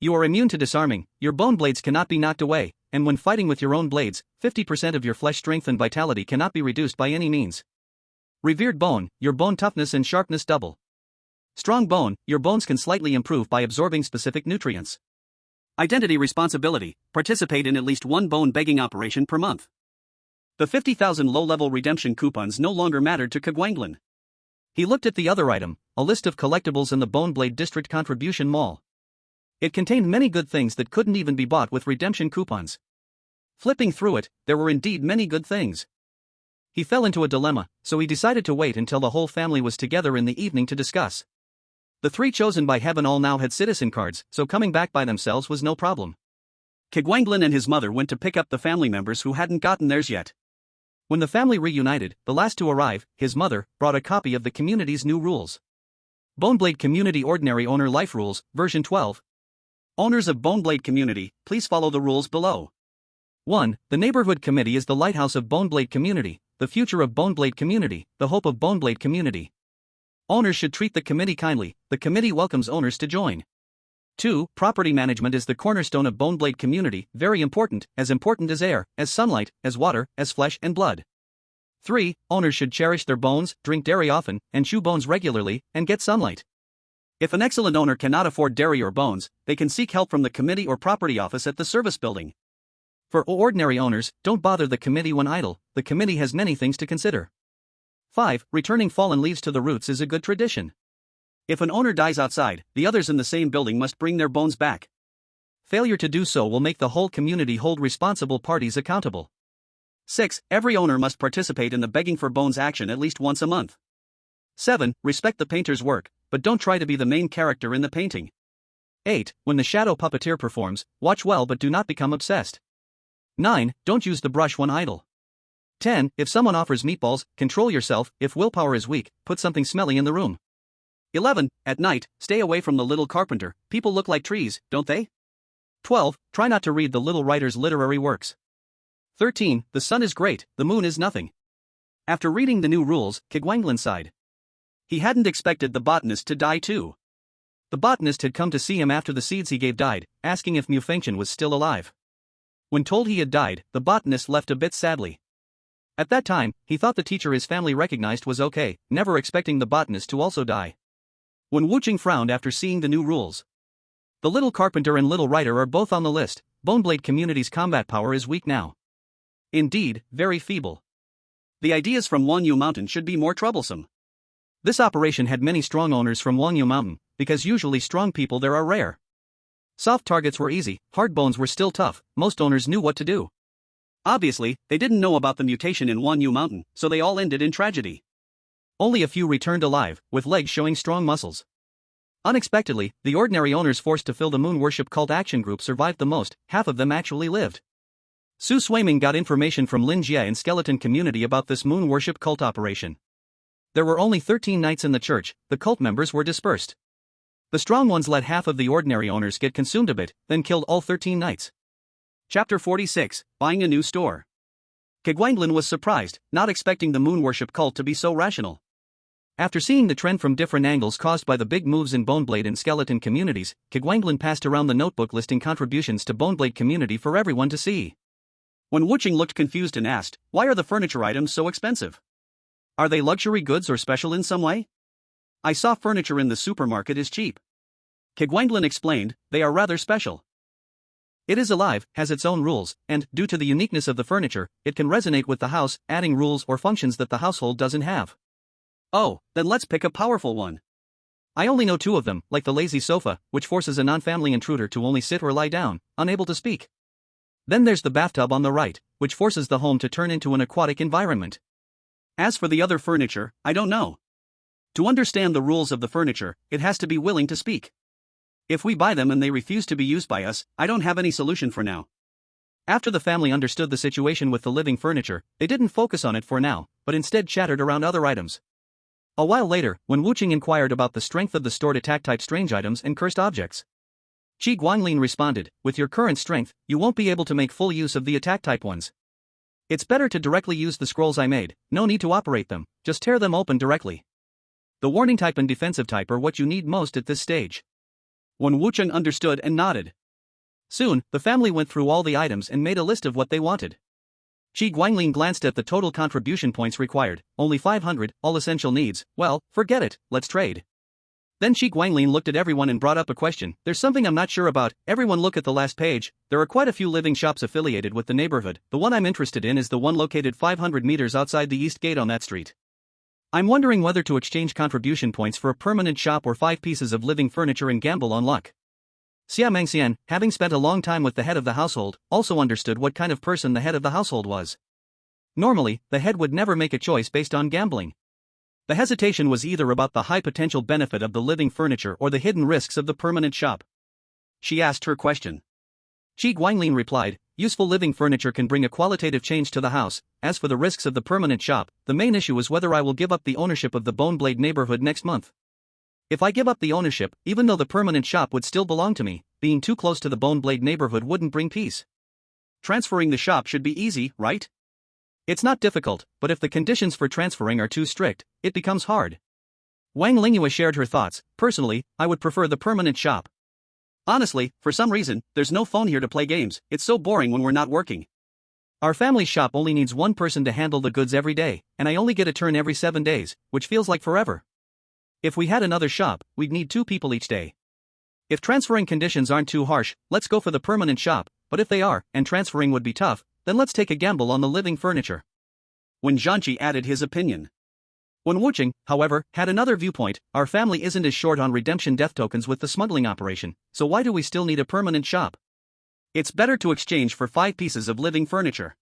A: You are immune to disarming, your bone blades cannot be knocked away, and when fighting with your own blades, 50% of your flesh strength and vitality cannot be reduced by any means. Revered Bone, your bone toughness and sharpness double. Strong Bone, your bones can slightly improve by absorbing specific nutrients. Identity responsibility, participate in at least 1 bone begging operation per month. The 50,000 low-level redemption coupons no longer mattered to Kigwanglin. He looked at the other item, a list of collectibles in the Bone Blade District Contribution Mall. It contained many good things that couldn't even be bought with redemption coupons. Flipping through it, there were indeed many good things. He fell into a dilemma, so he decided to wait until the whole family was together in the evening to discuss. The 3 chosen by Heaven all now had citizen cards, so coming back by themselves was no problem. Kigwanglin and his mother went to pick up the family members who hadn't gotten theirs yet. When the family reunited, the last to arrive, his mother, brought a copy of the community's new rules. Boneblade Community Ordinary Owner Life Rules, version 12. Owners of Boneblade Community, please follow the rules below. 1. The Neighborhood Committee is the lighthouse of Boneblade Community, the future of Boneblade Community, the hope of Boneblade Community. Owners should treat the committee kindly, the committee welcomes owners to join. 2. Property management is the cornerstone of Boneblade Community, very important as air, as sunlight, as water, as flesh and blood. 3. Owners should cherish their bones, drink dairy often, and chew bones regularly, and get sunlight. If an excellent owner cannot afford dairy or bones, they can seek help from the committee or property office at the service building. For ordinary owners, don't bother the committee when idle, the committee has many things to consider. 5. Returning fallen leaves to the roots is a good tradition. If an owner dies outside, the others in the same building must bring their bones back. Failure to do so will make the whole community hold responsible parties accountable. 6. Every owner must participate in the Begging for Bones action at least once a month. 7. Respect the painter's work, but don't try to be the main character in the painting. 8. When the shadow puppeteer performs, watch well but do not become obsessed. 9. Don't use the brush when idle. 10. If someone offers meatballs, control yourself. If willpower is weak, put something smelly in the room. 11. At night, stay away from the little carpenter. People look like trees, don't they? 12. Try not to read the little writer's literary works. 13. The sun is great, the moon is nothing. After reading the new rules, Kigwanglin sighed. He hadn't expected the botanist to die too. The botanist had come to see him after the seeds he gave died, asking if Mufengchen was still alive. When told he had died, the botanist left a bit sadly. At that time, he thought the teacher his family recognized was okay, never expecting the botanist to also die. When Wuching frowned after seeing the new rules. The little carpenter and little writer are both on the list. Boneblade community's combat power is weak now. Indeed, very feeble. The ideas from Wangyu Mountain should be more troublesome. This operation had many strong owners from Wangyu Mountain, because usually strong people there are rare. Soft targets were easy, hard bones were still tough, most owners knew what to do. Obviously, they didn't know about the mutation in Wangyu Mountain, so they all ended in tragedy. Only a few returned alive, with legs showing strong muscles. Unexpectedly, the ordinary owners forced to fill the moon worship cult action group survived the most, half of them actually lived. Su Suiming got information from Lin Jie and skeleton community about this moon worship cult operation. There were only 13 knights in the church, the cult members were dispersed. The strong ones let half of the ordinary owners get consumed a bit, then killed all 13 knights. Chapter 46, Buying a New Store. Kigwanglin was surprised, not expecting the moon worship cult to be so rational. After seeing the trend from different angles caused by the big moves in Boneblade and skeleton communities, Kigwanglin passed around the notebook listing contributions to Boneblade community for everyone to see. When Wuching looked confused and asked, "Why are the furniture items so expensive? Are they luxury goods or special in some way? I saw furniture in the supermarket is cheap." Kigwanglin explained, "They are rather special. It is alive, has its own rules, and, due to the uniqueness of the furniture, it can resonate with the house, adding rules or functions that the household doesn't have." "Oh, then let's pick a powerful one. I only know 2 of them, like the lazy sofa, which forces a non-family intruder to only sit or lie down, unable to speak. Then there's the bathtub on the right, which forces the home to turn into an aquatic environment. As for the other furniture, I don't know. To understand the rules of the furniture, it has to be willing to speak. If we buy them and they refuse to be used by us, I don't have any solution for now." After the family understood the situation with the living furniture, they didn't focus on it for now, but instead chattered around other items. A while later, when Wuching inquired about the strength of the stored attack-type strange items and cursed objects, Qi Guanglin responded, "With your current strength, you won't be able to make full use of the attack-type ones. It's better to directly use the scrolls I made, no need to operate them, just tear them open directly. The warning type and defensive type are what you need most at this stage." When Wucheng understood and nodded. Soon, the family went through all the items and made a list of what they wanted. Qi Guanglin glanced at the total contribution points required, only 500, all essential needs. "Well, forget it, let's trade." Then Qi Guanglin looked at everyone and brought up a question, "There's something I'm not sure about, everyone look at the last page, there are quite a few living shops affiliated with the neighborhood, the one I'm interested in is the one located 500 meters outside the east gate on that street. I'm wondering whether to exchange contribution points for a permanent shop or 5 pieces of living furniture and gamble on luck." Xia Mengxian, having spent a long time with the head of the household, also understood what kind of person the head of the household was. Normally, the head would never make a choice based on gambling. The hesitation was either about the high potential benefit of the living furniture or the hidden risks of the permanent shop. She asked her question. Qi Guanglin replied, "Useful living furniture can bring a qualitative change to the house. As for the risks of the permanent shop, the main issue is whether I will give up the ownership of the Boneblade neighborhood next month. If I give up the ownership, even though the permanent shop would still belong to me, being too close to the Boneblade neighborhood wouldn't bring peace. Transferring the shop should be easy, right? It's not difficult, but if the conditions for transferring are too strict, it becomes hard." Wang Lingyue shared her thoughts. "Personally, I would prefer the permanent shop. Honestly, for some reason, there's no phone here to play games, it's so boring when we're not working. Our family shop only needs one person to handle the goods every day, and I only get a turn every 7 days, which feels like forever. If we had another shop, we'd need 2 people each day. If transferring conditions aren't too harsh, let's go for the permanent shop, but if they are, and transferring would be tough, then let's take a gamble on the living furniture." When Zhanqi added his opinion. When Wucheng, however, had another viewpoint, "Our family isn't as short on redemption death tokens with the smuggling operation, so why do we still need a permanent shop? It's better to exchange for 5 pieces of living furniture.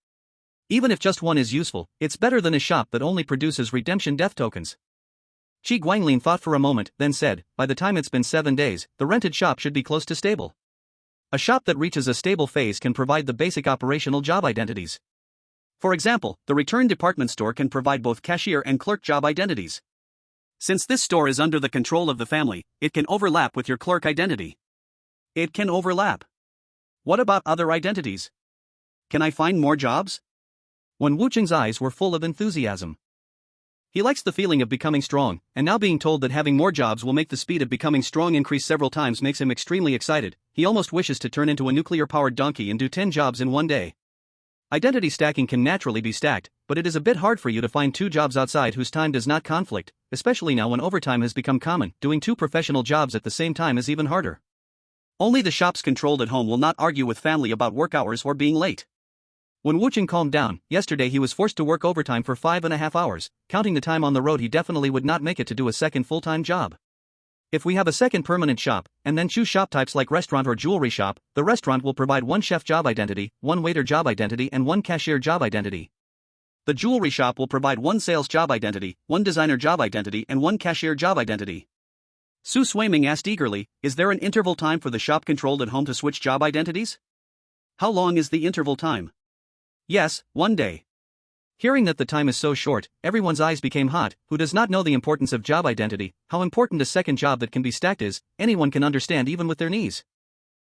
A: Even if just one is useful, it's better than a shop that only produces redemption death tokens." Qi Guanglin thought for a moment, then said, by the time it's been 7 days, the rented shop should be close to stable. A shop that reaches a stable phase can provide the basic operational job identities. For example, the return department store can provide both cashier and clerk job identities. Since this store is under the control of the family, it can overlap with your clerk identity. It can overlap. What about other identities? Can I find more jobs? Wen Wucheng's eyes were full of enthusiasm. He likes the feeling of becoming strong, and now being told that having more jobs will make the speed of becoming strong increase several times makes him extremely excited. He almost wishes to turn into a nuclear-powered donkey and do 10 jobs in one day. Identity stacking can naturally be stacked, but it is a bit hard for you to find 2 jobs outside whose time does not conflict, especially now when overtime has become common. Doing 2 professional jobs at the same time is even harder. Only the shops controlled at home will not argue with family about work hours or being late. When Wucheng calmed down, yesterday he was forced to work overtime for 5.5 hours, counting the time on the road he definitely would not make it to do a second full-time job. If we have a second permanent shop, and then choose shop types like restaurant or jewelry shop, the restaurant will provide 1 chef job identity, 1 waiter job identity and 1 cashier job identity. The jewelry shop will provide 1 sales job identity, 1 designer job identity and 1 cashier job identity. Su Shuiming asked eagerly, is there an interval time for the shop controlled at home to switch job identities? How long is the interval time? Yes, 1 day. Hearing that the time is so short, everyone's eyes became hot. Who does not know the importance of job identity, how important a second job that can be stacked is, anyone can understand even with their knees.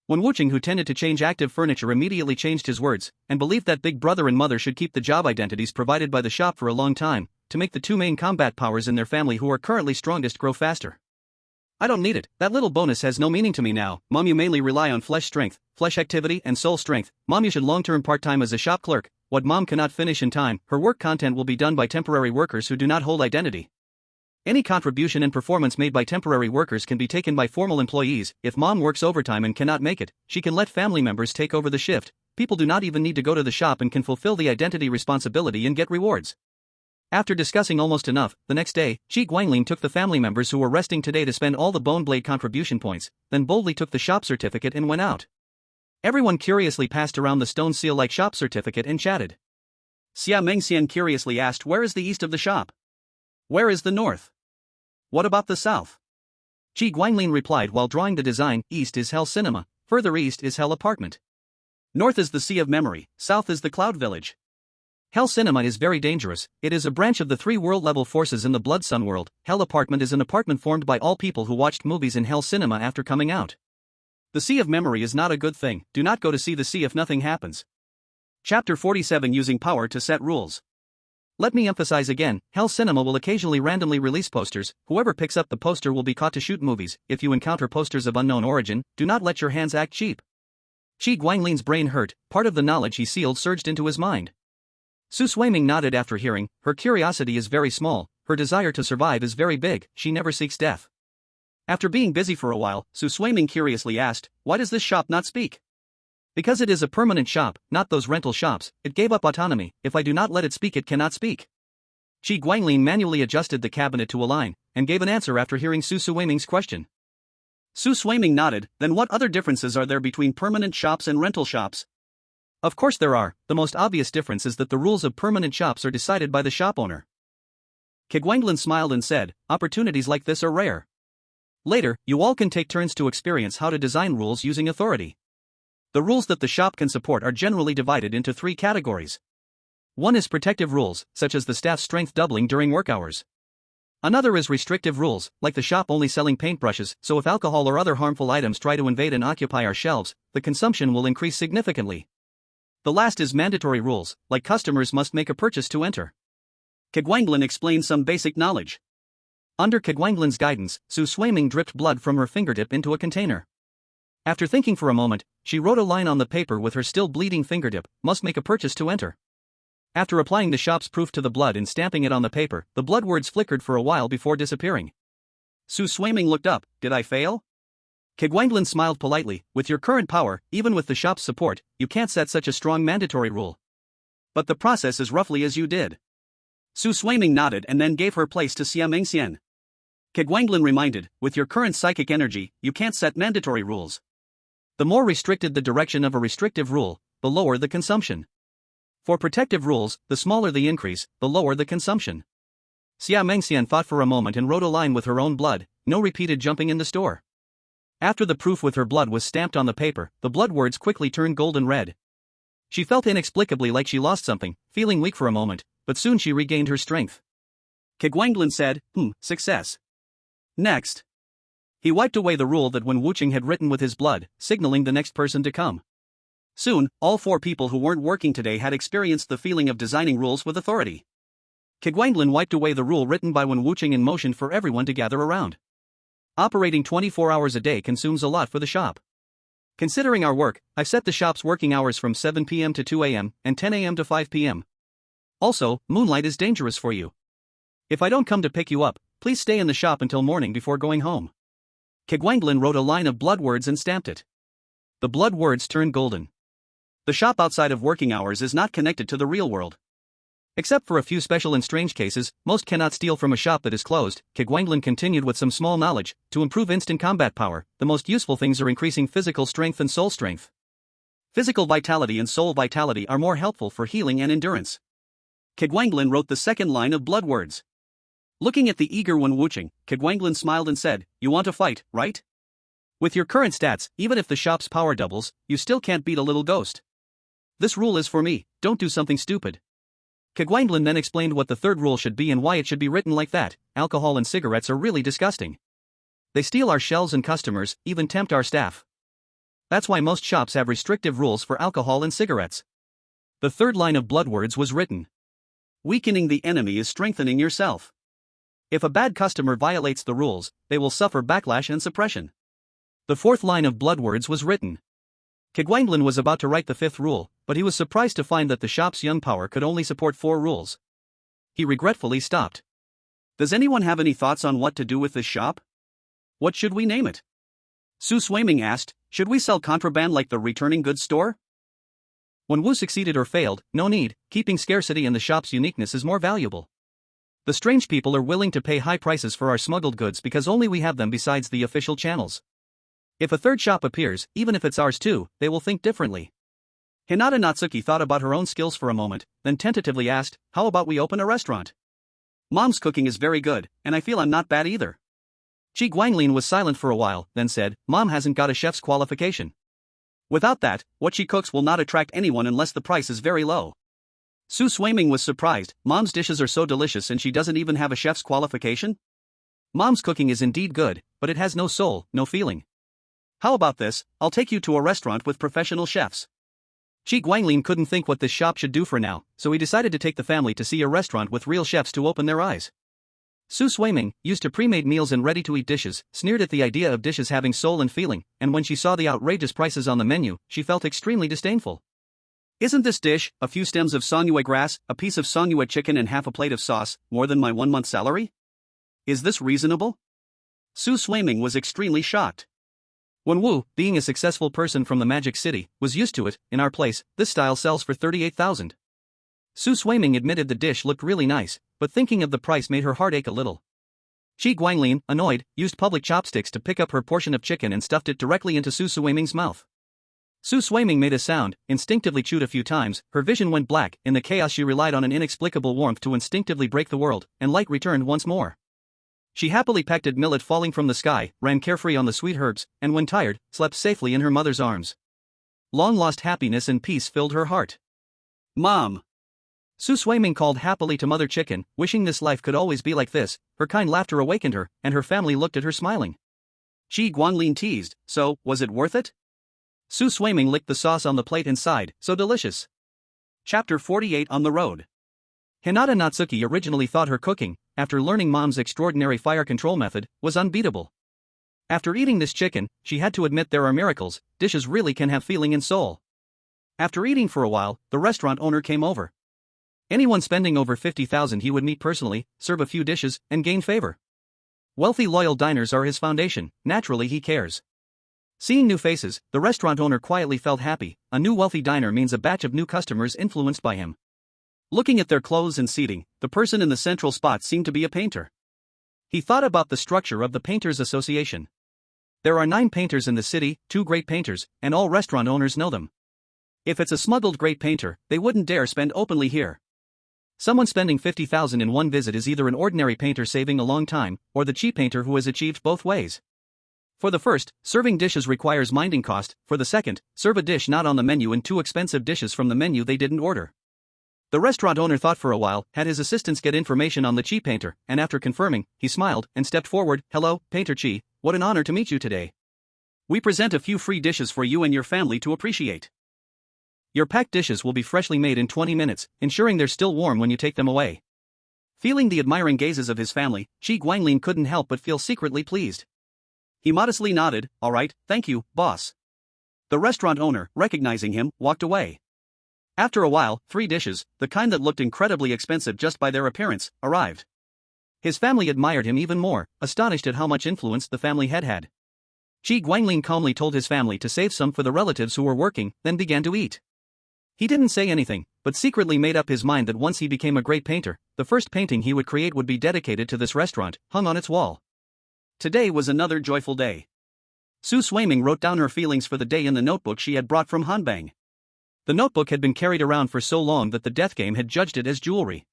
A: When Wucheng, who tended to change active furniture, immediately changed his words, and believed that big brother and mother should keep the job identities provided by the shop for a long time, to make the 2 main combat powers in their family who are currently strongest grow faster. I don't need it, that little bonus has no meaning to me now. Mom, you mainly rely on flesh strength, flesh activity and soul strength. Mom, you should long-term part-time as a shop clerk. What mom cannot finish in time, her work content will be done by temporary workers who do not hold identity. Any contribution and performance made by temporary workers can be taken by formal employees. If mom works overtime and cannot make it, she can let family members take over the shift. People do not even need to go to the shop and can fulfill the identity responsibility and get rewards. After discussing almost enough, the next day, Qi Guanglin took the family members who were resting today to spend all the bone blade contribution points, then boldly took the shop certificate and went out. Everyone curiously passed around the stone seal-like shop certificate and chatted. Xia Mengxian curiously asked, where is the east of the shop? Where is the north? What about the south? Qi Guanglin replied while drawing the design, east is Hell Cinema, further east is Hell Apartment. North is the Sea of Memory, south is the Cloud Village. Hell Cinema is very dangerous. It is a branch of the 3 world-level forces in the Blood Sun world. Hell Apartment is an apartment formed by all people who watched movies in Hell Cinema after coming out. The Sea of Memory is not a good thing. Do not go to see the sea if nothing happens. Chapter 47, Using Power to Set Rules. Let me emphasize again, Hell Cinema will occasionally randomly release posters. Whoever picks up the poster will be caught to shoot movies. If you encounter posters of unknown origin, do not let your hands act cheap. Qi Guanglin's brain hurt. Part of the knowledge he sealed surged into his mind. Su Shuiming nodded after hearing. Her curiosity is very small, her desire to survive is very big, she never seeks death. After being busy for a while, Su Shuiming curiously asked, why does this shop not speak? Because it is a permanent shop, not those rental shops. It gave up autonomy. If I do not let it speak, it cannot speak. Qi Guanglin manually adjusted the cabinet to align, and gave an answer after hearing Su Shuiming's question. Su Shuiming nodded, then what other differences are there between permanent shops and rental shops? Of course there are. The most obvious difference is that the rules of permanent shops are decided by the shop owner. Qi Guanglin smiled and said, opportunities like this are rare. Later, you all can take turns to experience how to design rules using authority. The rules that the shop can support are generally divided into 3 categories. One is protective rules, such as the staff's strength doubling during work hours. Another is restrictive rules, like the shop only selling paintbrushes, so if alcohol or other harmful items try to invade and occupy our shelves, the consumption will increase significantly. The last is mandatory rules, like customers must make a purchase to enter. Qi Guanglin explained some basic knowledge. Under Qi Guanglin's guidance, Su Shuiming dripped blood from her fingertip into a container. After thinking for a moment, she wrote a line on the paper with her still bleeding fingertip, must make a purchase to enter. After applying the shop's proof to the blood and stamping it on the paper, the blood words flickered for a while before disappearing. Su Shuiming looked up, did I fail? Qi Guanglin smiled politely, with your current power, even with the shop's support, you can't set such a strong mandatory rule. But the process is roughly as you did. Su Shuiming nodded and then gave her place to Xia Mengxian. Qi Guanglin reminded, with your current psychic energy, you can't set mandatory rules. The more restricted the direction of a restrictive rule, the lower the consumption. For protective rules, the smaller the increase, the lower the consumption. Xia Mengxian thought for a moment and wrote a line with her own blood, no repeated jumping in the store. After the proof with her blood was stamped on the paper, the blood words quickly turned golden red. She felt inexplicably like she lost something, feeling weak for a moment, but soon she regained her strength. Keguanglin said, success. Next. He wiped away the rule that Wen Wuqing had written with his blood, signaling the next person to come. Soon, all 4 people who weren't working today had experienced the feeling of designing rules with authority. Keguanglin wiped away the rule written by Wen Wuqing and motioned for everyone to gather around. Operating 24 hours a day consumes a lot for the shop. Considering our work, I've set the shop's working hours from 7 p.m. to 2 a.m. and 10 a.m. to 5 p.m. Also, moonlight is dangerous for you. If I don't come to pick you up, please stay in the shop until morning before going home. Keguanglin wrote a line of blood words and stamped it. The blood words turned golden. The shop outside of working hours is not connected to the real world. Except for a few special and strange cases, most cannot steal from a shop that is closed. Keguanglin continued with some small knowledge. To improve instant combat power, the most useful things are increasing physical strength and soul strength. Physical vitality and soul vitality are more helpful for healing and endurance. Keguanglin wrote the second line of blood words. Looking at the eager Wen Wuqing, Keguanglin smiled and said, "You want to fight, right? With your current stats, even if the shop's power doubles, you still can't beat a little ghost. This rule is for me, don't do something stupid." Keguanglin then explained what the third rule should be and why it should be written like that. Alcohol and cigarettes are really disgusting. They steal our shelves and customers, even tempt our staff. That's why most shops have restrictive rules for alcohol and cigarettes. The third line of blood words was written. Weakening the enemy is strengthening yourself. If a bad customer violates the rules, they will suffer backlash and suppression. The fourth line of blood words was written. Keguanglin was about to write the fifth rule, but he was surprised to find that the shop's young power could only support 4 rules. He regretfully stopped. Does anyone have any thoughts on what to do with this shop? What should we name it? Su Swaiming asked, should we sell contraband like the returning goods store? When Wu succeeded or failed, no need, keeping scarcity and the shop's uniqueness is more valuable. The strange people are willing to pay high prices for our smuggled goods because only we have them besides the official channels. If a third shop appears, even if it's ours too, they will think differently. Hinata Natsuki thought about her own skills for a moment, then tentatively asked, how about we open a restaurant? Mom's cooking is very good, and I feel I'm not bad either. Qi Guanglin was silent for a while, then said, Mom hasn't got a chef's qualification. Without that, what she cooks will not attract anyone unless the price is very low. Su Swaiming was surprised, Mom's dishes are so delicious and she doesn't even have a chef's qualification? Mom's cooking is indeed good, but it has no soul, no feeling. How about this, I'll take you to a restaurant with professional chefs. Qi Guanglin couldn't think what this shop should do for now, so he decided to take the family to see a restaurant with real chefs to open their eyes. Su Swaiming, used to pre-made meals and ready-to-eat dishes, sneered at the idea of dishes having soul and feeling, and when she saw the outrageous prices on the menu, she felt extremely disdainful. Isn't this dish, a few stems of songnyue grass, a piece of songnyue chicken and half a plate of sauce, more than my 1-month salary? Is this reasonable? Su Swaiming was extremely shocked. When Wu, being a successful person from the Magic City, was used to it, in our place, this style sells for 38,000. Su Swaiming admitted the dish looked really nice, but thinking of the price made her heart ache a little. Qi Guanglin, annoyed, used public chopsticks to pick up her portion of chicken and stuffed it directly into Su Swaiming's mouth. Su Swaiming made a sound, instinctively chewed a few times, her vision went black, in the chaos she relied on an inexplicable warmth to instinctively break the world, and light returned once more. She happily pecked at millet falling from the sky, ran carefree on the sweet herbs, and when tired, slept safely in her mother's arms. Long-lost happiness and peace filled her heart. Mom! Su Swaiming called happily to Mother Chicken, wishing this life could always be like this. Her kind laughter awakened her, and her family looked at her smiling. Qi Guanglin teased, so, was it worth it? Su Swaiming licked the sauce on the plate and sighed, so delicious. Chapter 48 On the Road. Hinata Natsuki originally thought her cooking, after learning Mom's extraordinary fire control method, was unbeatable. After eating this chicken, she had to admit there are miracles, dishes really can have feeling and soul. After eating for a while, the restaurant owner came over. Anyone spending over 50,000 he would meet personally, serve a few dishes, and gain favor. Wealthy loyal diners are his foundation, naturally he cares. Seeing new faces, the restaurant owner quietly felt happy. A new wealthy diner means a batch of new customers influenced by him. Looking at their clothes and seating, the person in the central spot seemed to be a painter. He thought about the structure of the Painters Association. There are 9 painters in the city, 2 great painters, and all restaurant owners know them. If it's a smuggled great painter, they wouldn't dare spend openly here. Someone spending 50,000 in one visit is either an ordinary painter saving a long time, or the cheap painter who has achieved both ways. For the first, serving dishes requires minding cost. For the second, serve a dish not on the menu and two expensive dishes from the menu they didn't order. The restaurant owner thought for a while, had his assistants get information on the cheap painter, and after confirming, he smiled and stepped forward. "Hello, Painter Chi, what an honor to meet you today. We present a few free dishes for you and your family to appreciate. Your packed dishes will be freshly made in 20 minutes, ensuring they're still warm when you take them away." Feeling the admiring gazes of his family, Chi Guanglin couldn't help but feel secretly pleased. He modestly nodded. "All right, thank you, boss." The restaurant owner, recognizing him, walked away. After a while, 3 dishes, the kind that looked incredibly expensive just by their appearance, arrived. His family admired him even more, astonished at how much influence the family had had. Chi Guanglin calmly told his family to save some for the relatives who were working, then began to eat. He didn't say anything, but secretly made up his mind that once he became a great painter, the first painting he would create would be dedicated to this restaurant, hung on its wall. Today was another joyful day. Su Swaiming wrote down her feelings for the day in the notebook she had brought from Hanbang. The notebook had been carried around for so long that the death game had judged it as jewelry.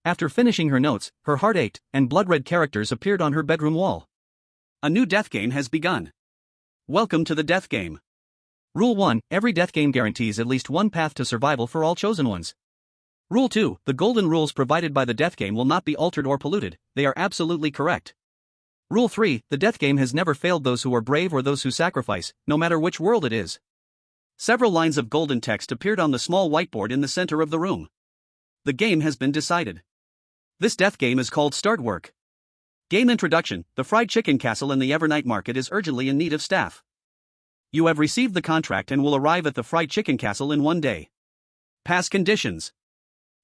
A: After finishing her notes, her heart ached, and blood-red characters appeared on her bedroom wall. A new death game has begun. Welcome to the death game. Rule 1, every death game guarantees at least one path to survival for all chosen ones. Rule 2, the golden rules provided by the death game will not be altered or polluted, they are absolutely correct. Rule 3, the death game has never failed those who are brave or those who sacrifice, no matter which world it is. Several lines of golden text appeared on the small whiteboard in the center of the room. The game has been decided. This death game is called Start Work. Game introduction, the fried chicken castle in the Evernight Market is urgently in need of staff. You have received the contract and will arrive at the fried chicken castle in 1 day. Pass conditions.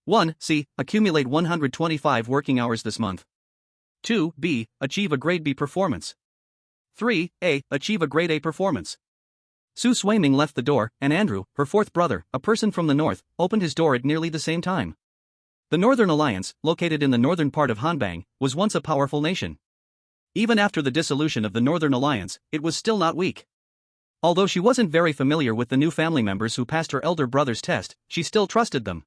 A: 1. C. Accumulate 125 working hours this month. 2. B. Achieve a grade B performance. 3. A. Achieve a grade A performance. Su Swaiming left the door, and Andrew, her fourth brother, a person from the north, opened his door at nearly the same time. The Northern Alliance, located in the northern part of Hanbang, was once a powerful nation. Even after the dissolution of the Northern Alliance, it was still not weak. Although she wasn't very familiar with the new family members who passed her elder brother's test, she still trusted them.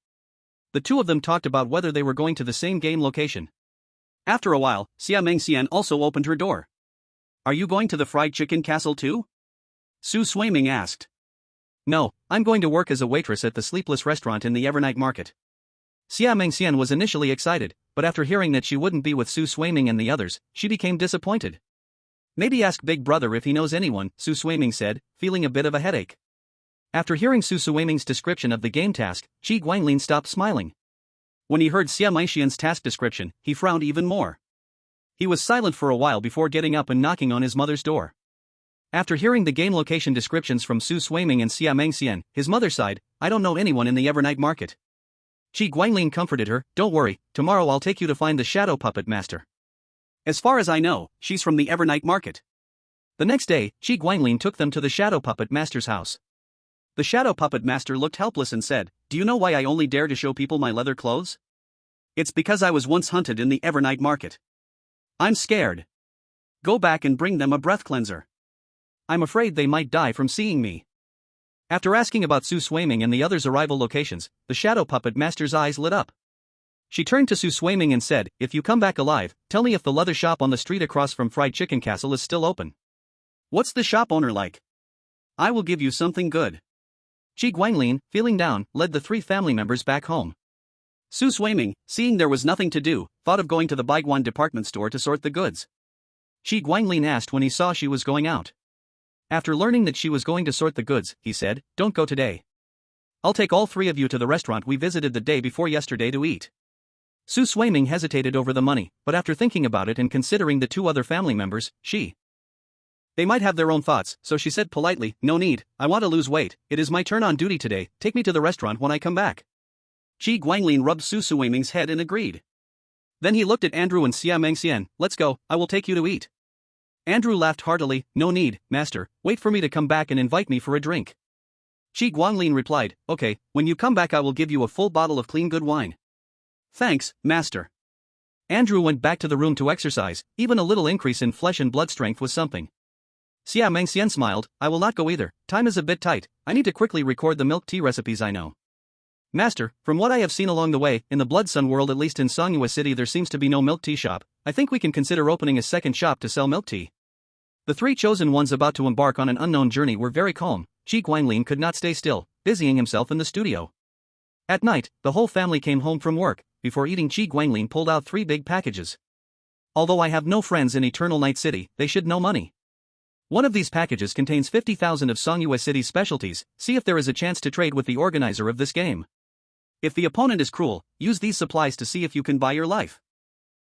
A: The two of them talked about whether they were going to the same game location. After a while, Xia Mengxian also opened her door. "Are you going to the fried chicken castle too?" Su Swaiming asked. "No, I'm going to work as a waitress at the sleepless restaurant in the Evernight Market." Xia Mengxian was initially excited, but after hearing that she wouldn't be with Su Swaiming and the others, she became disappointed. "Maybe ask Big Brother if he knows anyone," Su Swaiming said, feeling a bit of a headache. After hearing Su Swaiming's description of the game task, Chi Guanglin stopped smiling. When he heard Xia Mengxian's task description, he frowned even more. He was silent for a while before getting up and knocking on his mother's door. After hearing the game location descriptions from Su Swaiming and Xia Mengxian, his mother sighed, "I don't know anyone in the Evernight Market." Chi Guanglin comforted her, "Don't worry, tomorrow I'll take you to find the Shadow Puppet Master. As far as I know, she's from the Evernight Market." The next day, Chi Guanglin took them to the Shadow Puppet Master's house. The Shadow Puppet Master looked helpless and said, "Do you know why I only dare to show people my leather clothes? It's because I was once hunted in the Evernight Market. I'm scared. Go back and bring them a breath cleanser. I'm afraid they might die from seeing me." After asking about Su Swaiming and the others' arrival locations, the Shadow Puppet Master's eyes lit up. She turned to Su Swaiming and said, "If you come back alive, tell me if the leather shop on the street across from Fried Chicken Castle is still open. What's the shop owner like? I will give you something good." Chi Guanglin, feeling down, led the 3 family members back home. Su Swaiming, seeing there was nothing to do, thought of going to the Baiguan department store to sort the goods. Chi Guanglin asked when he saw she was going out. After learning that she was going to sort the goods, he said, "Don't go today. I'll take all 3 of you to the restaurant we visited the day before yesterday to eat." Su Swaiming hesitated over the money, but after thinking about it and considering the 2 other family members, they might have their own thoughts, so she said politely, "No need, I want to lose weight, it is my turn on duty today, take me to the restaurant when I come back." Chi Guanglin rubbed Su Swaiming's head and agreed. Then he looked at Andrew and Xia Mengxian, "Let's go, I will take you to eat." Andrew laughed heartily, "No need, master, wait for me to come back and invite me for a drink." Chi Guanglin replied, "Okay, when you come back I will give you a full bottle of clean good wine." "Thanks, master." Andrew went back to the room to exercise, even a little increase in flesh and blood strength was something. Xia Mengxian smiled, "I will not go either, time is a bit tight, I need to quickly record the milk tea recipes I know." Master, from what I have seen along the way, in the Blood Sun world, at least in Songhua City, there seems to be no milk tea shop. I think we can consider opening a second shop to sell milk tea. The three chosen ones about to embark on an unknown journey were very calm. Qi Guanglin could not stay still, busying himself in the studio. At night, the whole family came home from work. Before eating, Qi Guanglin pulled out 3 big packages. Although I have no friends in Eternal Night City, they should know money. One of these packages contains 50,000 of Songhua City's specialties. See if there is a chance to trade with the organizer of this game. If the opponent is cruel, use these supplies to see if you can buy your life.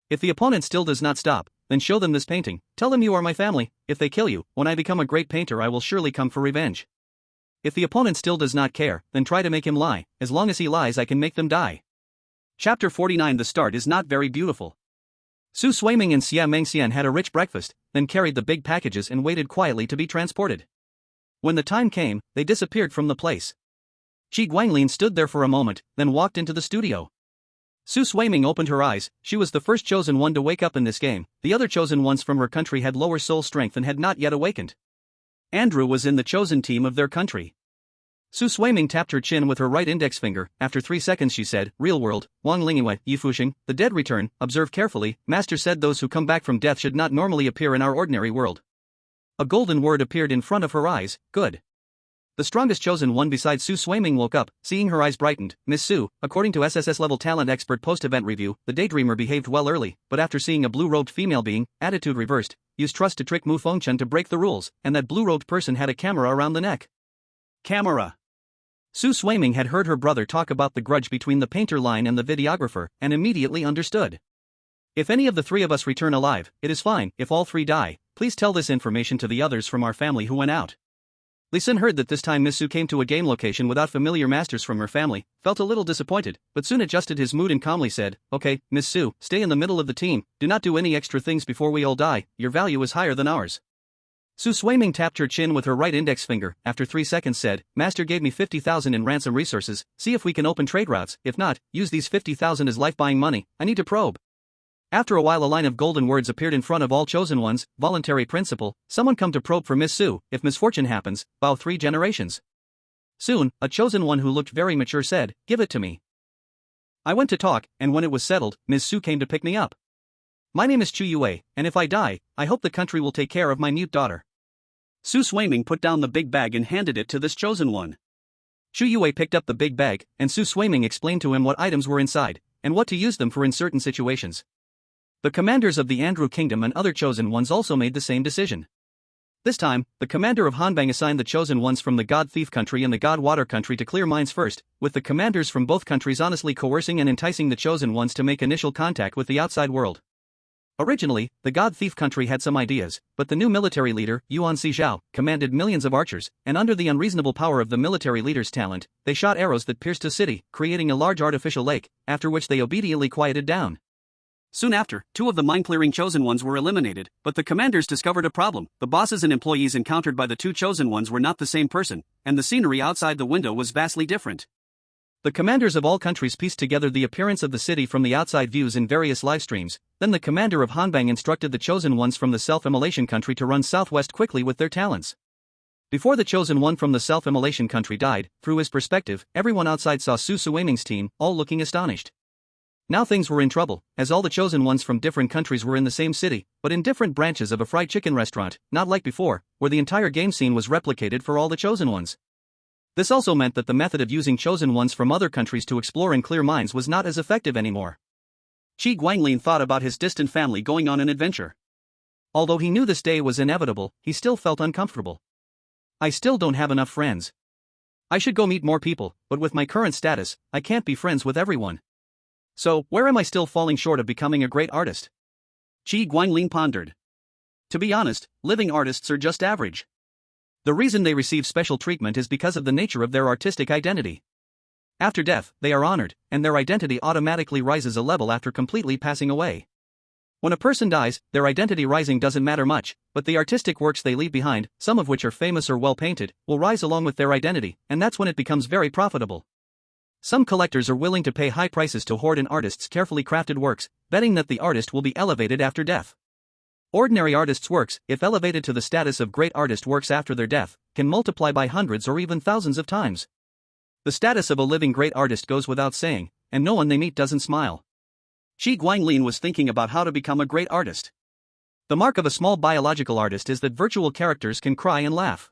A: If the opponent still does not stop, then show them this painting. Tell them you are my family. If they kill you, when I become a great painter, I will surely come for revenge. If the opponent still does not care, then try to make him lie. As long as he lies, I can make them die. Chapter 49. The start is not very beautiful. Su Suiming and Xia Mengxian had a rich breakfast, then carried the big packages and waited quietly to be transported. When the time came, they disappeared from the place. Qi Guanglin stood there for a moment, then walked into the studio. Su Suiming opened her eyes. She was the first chosen one to wake up in this game. The other chosen ones from her country had lower soul strength and had not yet awakened. Andrew was in the chosen team of their country. Su Suiming tapped her chin with her right index finger. After 3 seconds she said, "Real world, Wang Lingyue, Yifuxing, the dead return. Observe carefully. Master said those who come back from death should not normally appear in our ordinary world." A golden word appeared in front of her eyes. Good. The strongest chosen one besides Su Suiming woke up, seeing her eyes brightened. Miss Su, according to SSS level talent expert post-event review, the daydreamer behaved well early, but after seeing a blue-robed female being, attitude reversed, used trust to trick Mu Fengchen to break the rules, and that blue-robed person had a camera around the neck. Camera. Su Suiming had heard her brother talk about the grudge between the painter line and the videographer, and immediately understood. If any of the 3 of us return alive, it is fine. If all 3 die, please tell this information to the others from our family who went out. Li Sun heard that this time Miss Su came to a game location without familiar masters from her family, felt a little disappointed, but soon adjusted his mood and calmly said, "Okay, Miss Su, stay in the middle of the team, do not do any extra things before we all die, your value is higher than ours." Su Suiming tapped her chin with her right index finger. After 3 seconds said, "Master gave me 50,000 in ransom resources, see if we can open trade routes. If not, use these 50,000 as life-buying money. I need to probe." After a while a line of golden words appeared in front of all chosen ones. Voluntary principle, someone come to probe for Miss Su. If misfortune happens, bow 3 generations. Soon, a chosen one who looked very mature said, "Give it to me." I went to talk, and when it was settled, Miss Su came to pick me up. "My name is Chu Yue, and if I die, I hope the country will take care of my mute daughter." Su Suiming put down the big bag and handed it to this chosen one. Chu Yue picked up the big bag, and Su Suiming explained to him what items were inside, and what to use them for in certain situations. The commanders of the Andrew Kingdom and other chosen ones also made the same decision. This time, the commander of Hanbang assigned the chosen ones from the God Thief country and the God Water country to clear mines first, with the commanders from both countries honestly coercing and enticing the chosen ones to make initial contact with the outside world. Originally, the God Thief country had some ideas, but the new military leader, Yuan Xizhao, commanded millions of archers, and under the unreasonable power of the military leader's talent, they shot arrows that pierced a city, creating a large artificial lake, after which they obediently quieted down. Soon after, 2 of the mine-clearing chosen ones were eliminated, but the commanders discovered a problem. The bosses and employees encountered by the 2 chosen ones were not the same person, and the scenery outside the window was vastly different. The commanders of all countries pieced together the appearance of the city from the outside views in various live streams. Then the commander of Hanbang instructed the chosen ones from the self-immolation country to run southwest quickly with their talents. Before the chosen one from the self-immolation country died, through his perspective, everyone outside saw Su Suiming's team, all looking astonished. Now things were in trouble, as all the chosen ones from different countries were in the same city, but in different branches of a fried chicken restaurant, not like before, where the entire game scene was replicated for all the chosen ones. This also meant that the method of using chosen ones from other countries to explore and clear mines was not as effective anymore. Qi Guanglin thought about his distant family going on an adventure. Although he knew this day was inevitable, he still felt uncomfortable. I still don't have enough friends. I should go meet more people, but with my current status, I can't be friends with everyone. So, where am I still falling short of becoming a great artist? Qi Guanglin pondered. To be honest, living artists are just average. The reason they receive special treatment is because of the nature of their artistic identity. After death, they are honored, and their identity automatically rises a level after completely passing away. When a person dies, their identity rising doesn't matter much, but the artistic works they leave behind, some of which are famous or well painted, will rise along with their identity, and that's when it becomes very profitable. Some collectors are willing to pay high prices to hoard an artist's carefully crafted works, betting that the artist will be elevated after death. Ordinary artists' works, if elevated to the status of great artist works after their death, can multiply by hundreds or even thousands of times. The status of a living great artist goes without saying, and no one they meet doesn't smile. Qi Guanglin was thinking about how to become a great artist. The mark of a small biological artist is that virtual characters can cry and laugh.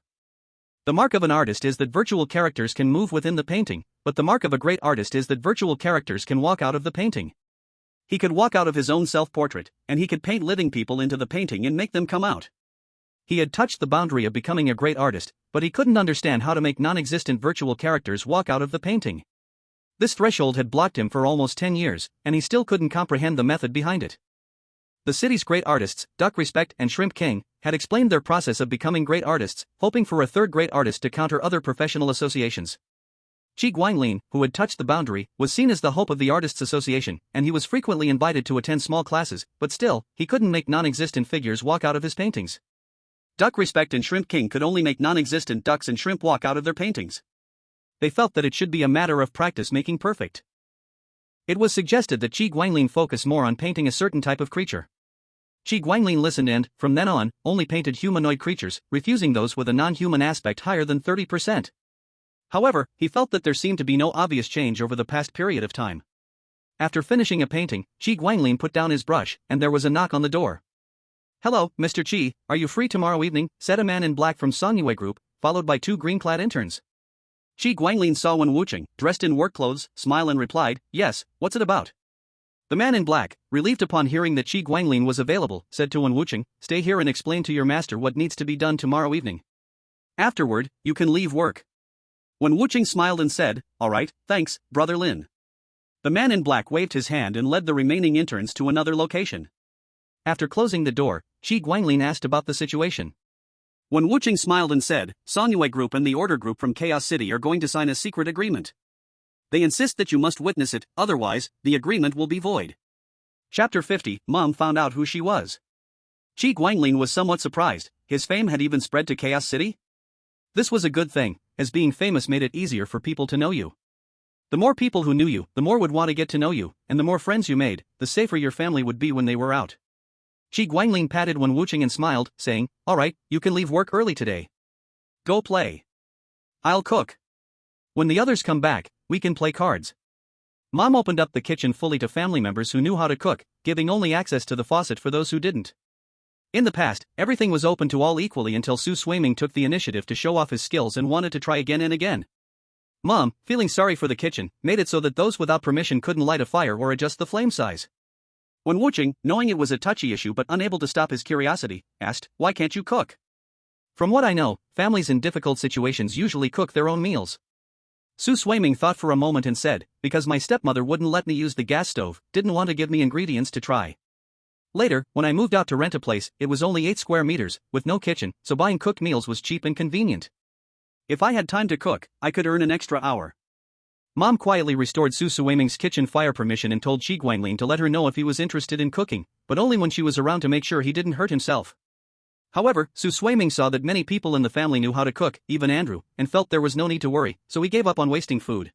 A: The mark of an artist is that virtual characters can move within the painting, but the mark of a great artist is that virtual characters can walk out of the painting. He could walk out of his own self-portrait, and he could paint living people into the painting and make them come out. He had touched the boundary of becoming a great artist, but he couldn't understand how to make non-existent virtual characters walk out of the painting. This threshold had blocked him for almost 10 years, and he still couldn't comprehend the method behind it. The city's great artists, Duck Respect and Shrimp King, had explained their process of becoming great artists, hoping for a third great artist to counter other professional associations. Qi Guanglin, who had touched the boundary, was seen as the hope of the Artists Association, and he was frequently invited to attend small classes, but still, he couldn't make non-existent figures walk out of his paintings. Duck Respect and Shrimp King could only make non-existent ducks and shrimp walk out of their paintings. They felt that it should be a matter of practice making perfect. It was suggested that Qi Guanglin focus more on painting a certain type of creature. Qi Guanglin listened and, from then on, only painted humanoid creatures, refusing those with a non-human aspect higher than 30%. However, he felt that there seemed to be no obvious change over the past period of time. After finishing a painting, Qi Guanglin put down his brush, and there was a knock on the door. "Hello, Mr. Qi, are you free tomorrow evening?" said a man in black from Songyue Group, followed by two green-clad interns. Qi Guanglin saw Wen Wucheng, dressed in work clothes, smile and replied, "Yes, what's it about?" The man in black, relieved upon hearing that Qi Guanglin was available, said to Wen Wucheng, "Stay here and explain to your master what needs to be done tomorrow evening. Afterward, you can leave work." Wen Wucheng smiled and said, "All right, thanks, Brother Lin." The man in black waved his hand and led the remaining interns to another location. After closing the door, Qi Guanglin asked about the situation. Wen Wucheng smiled and said, "Songyue Group and the Order Group from Chaos City are going to sign a secret agreement. They insist that you must witness it, otherwise, the agreement will be void." Chapter 50, Mom found out who she was. Qi Guanglin was somewhat surprised. His fame had even spread to Chaos City? This was a good thing, as being famous made it easier for people to know you. The more people who knew you, the more would want to get to know you, and the more friends you made, the safer your family would be when they were out. Qi Guanglin patted Wen Wucheng and smiled, saying, "All right, you can leave work early today. Go play. I'll cook. When the others come back, we can play cards." Mom opened up the kitchen fully to family members who knew how to cook, giving only access to the faucet for those who didn't. In the past, everything was open to all equally until Su Swaiming took the initiative to show off his skills and wanted to try again and again. Mom, feeling sorry for the kitchen, made it so that those without permission couldn't light a fire or adjust the flame size. Wen Wucheng, knowing it was a touchy issue but unable to stop his curiosity, asked, "Why can't you cook?" "From what I know, families in difficult situations usually cook their own meals." Su Swaiming thought for a moment and said, "Because my stepmother wouldn't let me use the gas stove, didn't want to give me ingredients to try. Later, when I moved out to rent a place, it was only 8 square meters, with no kitchen, so buying cooked meals was cheap and convenient. If I had time to cook, I could earn an extra hour." Mom quietly restored Su Swaiming's kitchen fire permission and told Qi Guanglin to let her know if he was interested in cooking, but only when she was around to make sure he didn't hurt himself. However, Su Swaiming saw that many people in the family knew how to cook, even Andrew, and felt there was no need to worry, so he gave up on wasting food.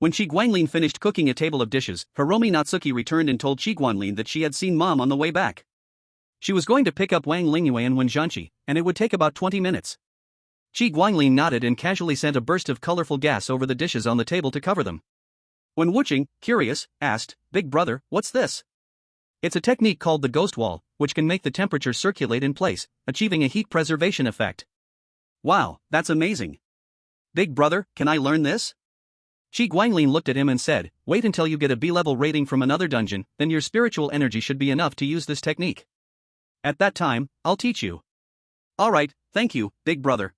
A: When Qi Guanglin finished cooking a table of dishes, Hiromi Natsuki returned and told Qi Guanglin that she had seen Mom on the way back. She was going to pick up Wang Lingyue and Wen Zhanqi, and it would take about 20 minutes. Qi Guanglin nodded and casually sent a burst of colorful gas over the dishes on the table to cover them. Wen Wucheng, curious, asked, "Big brother, what's this?" "It's a technique called the ghost wall, which can make the temperature circulate in place, achieving a heat preservation effect." "Wow, that's amazing. Big brother, can I learn this?" Qi Guanglin looked at him and said, "Wait until you get a B-level rating from another dungeon, then your spiritual energy should be enough to use this technique. At that time, I'll teach you." "All right, thank you, big brother."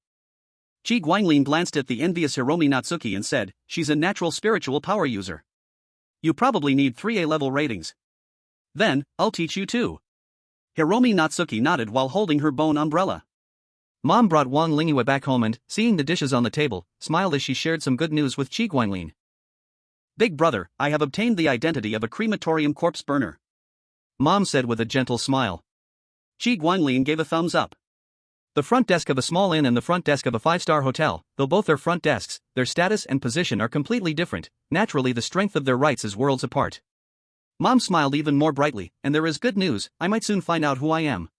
A: Qi Guanglin glanced at the envious Hiromi Natsuki and said, "She's a natural spiritual power user. You probably need 3 A-level ratings. Then, I'll teach you too." Hiromi Natsuki nodded while holding her bone umbrella. Mom brought Wang Lingyue back home and, seeing the dishes on the table, smiled as she shared some good news with Qi Guanglin. "Big brother, I have obtained the identity of a crematorium corpse burner," Mom said with a gentle smile. Qi Guanglin gave a thumbs up. The front desk of a small inn and the front desk of a 5-star hotel, though both are front desks, their status and position are completely different. Naturally, the strength of their rights is worlds apart. Mom smiled even more brightly, "And there is good news, I might soon find out who I am."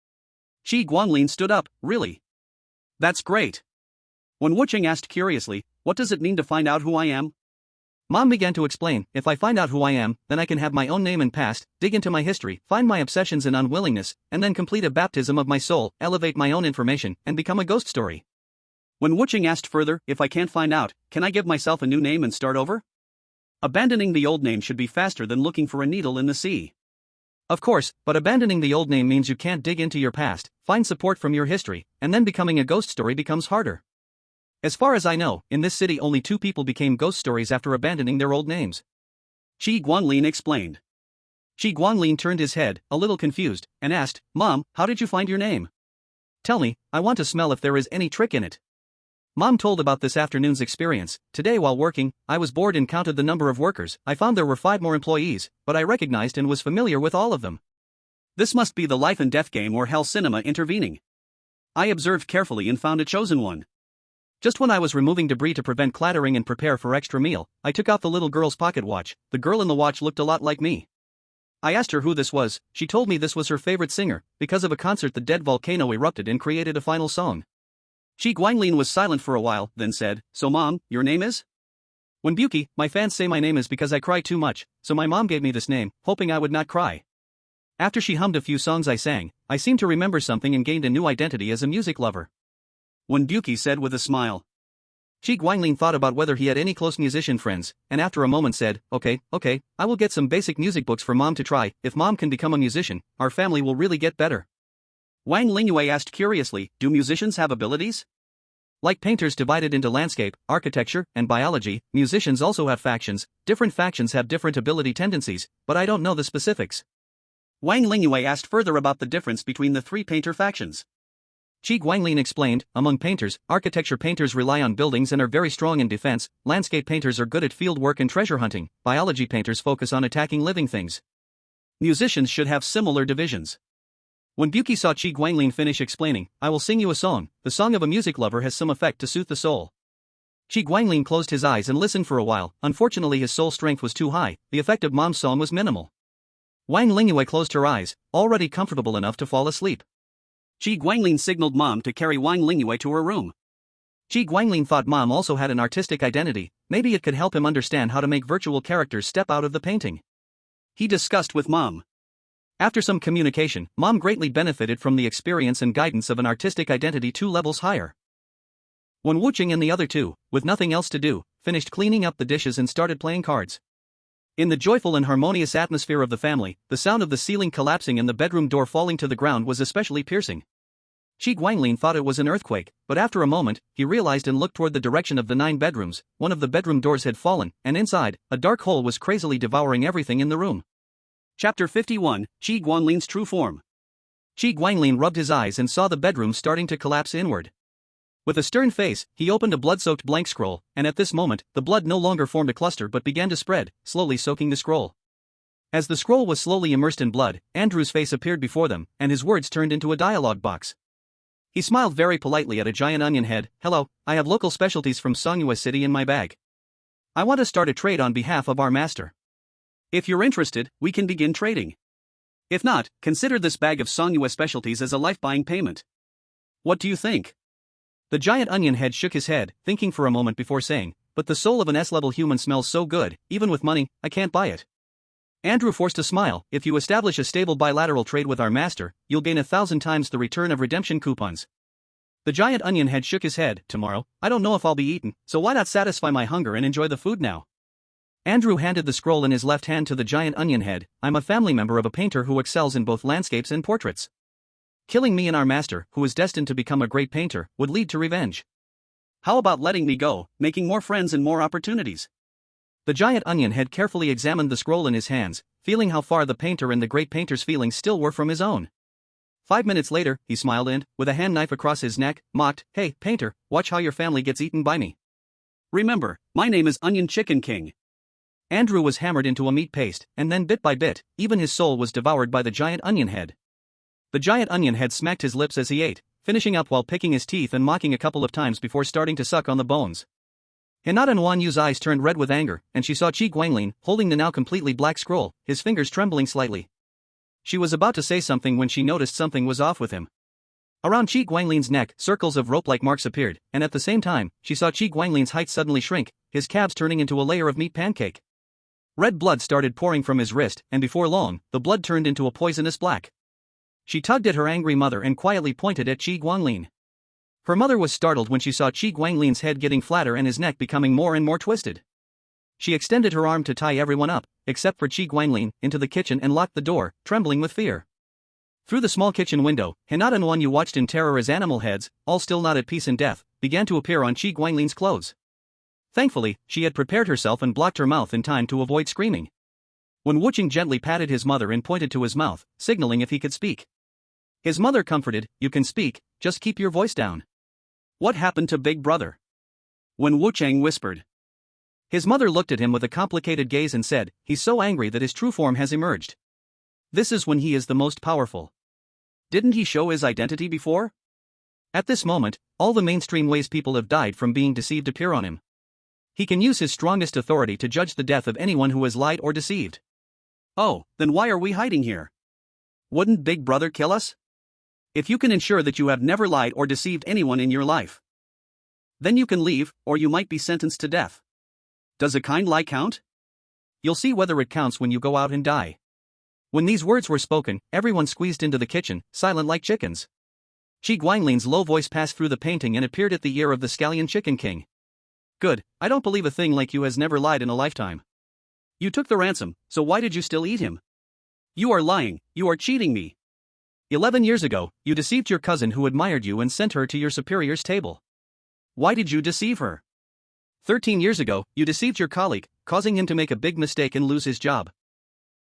A: Qi Guanglin stood up, "Really? That's great. When Wuching asked curiously, what does it mean to find out who I am?
B: Mom began to explain, if I find out who I am, then I can have my own name and past, dig into my history, find my obsessions and unwillingness, and then complete a baptism of my soul, elevate my own information, and become a ghost story.
A: When Wuching asked further, if I can't find out, can I give myself a new name and start over? Abandoning the old name should be faster than looking for a needle in the sea.
B: Of course, but abandoning the old name means you can't dig into your past, find support from your history, and then becoming a ghost story becomes harder. As far as I know, in this city only 2 people became ghost stories after abandoning their old names.
A: Qi Guanlin explained.
B: Qi Guanlin turned his head, a little confused, and asked, Mom, how did you find your name? Tell me, I want to smell if there is any trick in it. Mom told about this afternoon's experience. Today while working, I was bored and counted the number of workers. I found there were 5 more employees, but I recognized and was familiar with all of them.
A: This must be the life and death game or hell cinema intervening. I observed carefully and found a chosen one.
B: Just when I was removing debris to prevent clattering and prepare for extra meal, I took out the little girl's pocket watch. The girl in the watch looked a lot like me. I asked her who this was. She told me this was her favorite singer. Because of a concert the dead volcano erupted and created a final song.
A: Qi Guanlin was silent for a while, then said, so Mom, your name is?
B: Wenbuki, my fans say my name is because I cry too much, so my mom gave me this name, hoping I would not cry. After she hummed a few songs I sang, I seemed to remember something and gained a new identity as a music lover.
A: Wenbuki said with a smile.
B: Qi Guanlin thought about whether he had any close musician friends, and after a moment said, okay, I will get some basic music books for Mom to try. If Mom can become a musician, our family will really get better.
A: Wang Lingyue asked curiously, do musicians have abilities?
B: Like painters divided into landscape, architecture, and biology, musicians also have factions. Different factions have different ability tendencies, but I don't know the specifics.
A: Wang Lingyue asked further about the difference between the 3 painter factions.
B: Qi Guanlin explained, among painters, architecture painters rely on buildings and are very strong in defense, landscape painters are good at field work and treasure hunting, biology painters focus on attacking living things.
A: Musicians should have similar divisions.
B: When Buki saw Qi Guanlin finish explaining, I will sing you a song. The song of a music lover has some effect to soothe the soul. Qi Guanlin closed his eyes and listened for a while. Unfortunately his soul strength was too high, the effect of Mom's song was minimal. Wang Lingyue closed her eyes, already comfortable enough to fall asleep.
A: Qi Guanglin signaled Mom to carry Wang Lingyue to her room.
B: Qi Guanglin thought Mom also had an artistic identity, maybe it could help him understand how to make virtual characters step out of the painting.
A: He discussed with Mom.
B: After some communication, Mom greatly benefited from the experience and guidance of an artistic identity 2 levels higher. When Wuching and the other 2, with nothing else to do, finished cleaning up the dishes and started playing cards. In the joyful and harmonious atmosphere of the family, the sound of the ceiling collapsing and the bedroom door falling to the ground was especially piercing. Qi Guanglin thought it was an earthquake, but after a moment, he realized and looked toward the direction of the 9 bedrooms. One of the bedroom doors had fallen, and inside, a dark hole was crazily devouring everything in the room.
A: Chapter 51, Qi Guanlin's True Form.
B: Qi Guanglin rubbed his eyes and saw the bedroom starting to collapse inward. With a stern face, he opened a blood-soaked blank scroll, and at this moment, the blood no longer formed a cluster but began to spread, slowly soaking the scroll. As the scroll was slowly immersed in blood, Andrew's face appeared before them, and his words turned into a dialogue box. He smiled very politely at a giant onion head. Hello, I have local specialties from Songyue City in my bag. I want to start a trade on behalf of our master.
A: If you're interested, we can begin trading. If not, consider this bag of Songyue specialties as a life-buying payment. What do you think?
B: The giant onion head shook his head, thinking for a moment before saying, but the soul of an S-level human smells so good, even with money, I can't buy it. Andrew forced a smile. If you establish a stable bilateral trade with our master, you'll gain 1,000 times the return of redemption coupons. The giant onion head shook his head. Tomorrow, I don't know if I'll be eaten, so why not satisfy my hunger and enjoy the food now? Andrew handed the scroll in his left hand to the giant onion head. I'm a family member of a painter who excels in both landscapes and portraits. Killing me and our master, who is destined to become a great painter, would lead to revenge.
A: How about letting me go, making more friends and more opportunities?
B: The giant onion head carefully examined the scroll in his hands, feeling how far the painter and the great painter's feelings still were from his own. 5 minutes later, he smiled and, with a hand knife across his neck, mocked, Hey, painter, watch how your family gets eaten by me.
A: Remember, my name is Onion Chicken King.
B: Andrew was hammered into a meat paste, and then bit by bit, even his soul was devoured by the giant onion head. The giant onion head smacked his lips as he ate, finishing up while picking his teeth and mocking a couple of times before starting to suck on the bones. Hinata Nuanyu's eyes turned red with anger, and she saw Qi Guanglin holding the now completely black scroll, his fingers trembling slightly. She was about to say something when she noticed something was off with him. Around Qi Guanglin's neck, circles of rope-like marks appeared, and at the same time, she saw Qi Guanglin's height suddenly shrink, his calves turning into a layer of meat pancake. Red blood started pouring from his wrist, and before long, the blood turned into a poisonous black. She tugged at her angry mother and quietly pointed at Qi Guanglin. Her mother was startled when she saw Qi Guanglin's head getting flatter and his neck becoming more and more twisted. She extended her arm to tie everyone up, except for Qi Guanglin, into the kitchen and locked the door, trembling with fear. Through the small kitchen window, Hinata and Wan Yu watched in terror as animal heads, all still not at peace in death, began to appear on Qi Guanglin's clothes. Thankfully, she had prepared herself and blocked her mouth in time to avoid screaming. Wen Wucheng gently patted his mother and pointed to his mouth, signaling if he could speak. His mother comforted, "You can speak, just keep your voice down."
A: "What happened to Big Brother?" Wen Wucheng whispered.
B: His mother looked at him with a complicated gaze and said, "He's so angry that his true form has emerged. This is when he is the most powerful."
A: "Didn't he show his identity before?"
B: At this moment, all the mainstream ways people have died from being deceived appear on him. He can use his strongest authority to judge the death of anyone who has lied or deceived.
A: "Oh, then why are we hiding here? Wouldn't Big Brother kill us? If you can ensure that you have never lied or deceived anyone in your life, then you can leave, or you might be sentenced to death. Does a kind lie count?"
B: "You'll see whether it counts when you go out and die." When these words were spoken, everyone squeezed into the kitchen, silent like chickens. Qi Guanglin's low voice passed through the painting and appeared at the ear of the Scallion Chicken King.
A: "Good, I don't believe a thing like you has never lied in a lifetime. You took the ransom, so why did you still eat him? You are lying, you are cheating me.
B: 11 years ago, you deceived your cousin who admired you and sent her to your superior's table.
A: Why did you deceive her?
B: 13 years ago, you deceived your colleague, causing him to make a big mistake and lose his job.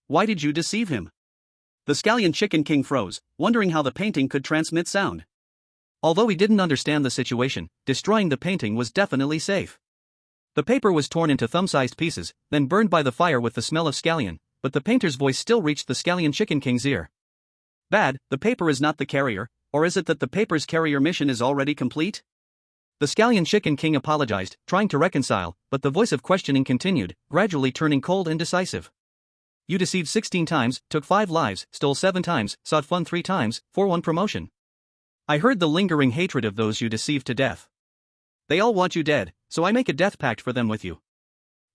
A: Why did you deceive him?" The Scallion Chicken King froze, wondering how the painting could transmit sound.
B: Although he didn't understand the situation, destroying the painting was definitely safe. The paper was torn into thumb-sized pieces, then burned by the fire with the smell of scallion, but the painter's voice still reached the Scallion Chicken King's ear.
A: "Bad, the paper is not the carrier, or is it that the paper's carrier mission is already complete?"
B: The Scallion Chicken King apologized, trying to reconcile, but the voice of questioning continued, gradually turning cold and decisive. "You deceived 16 times, took 5 lives, stole 7 times, sought fun 3 times, for 1 promotion. I heard the lingering hatred of those you deceived to death. They all want you dead, so I make a death pact for them with you.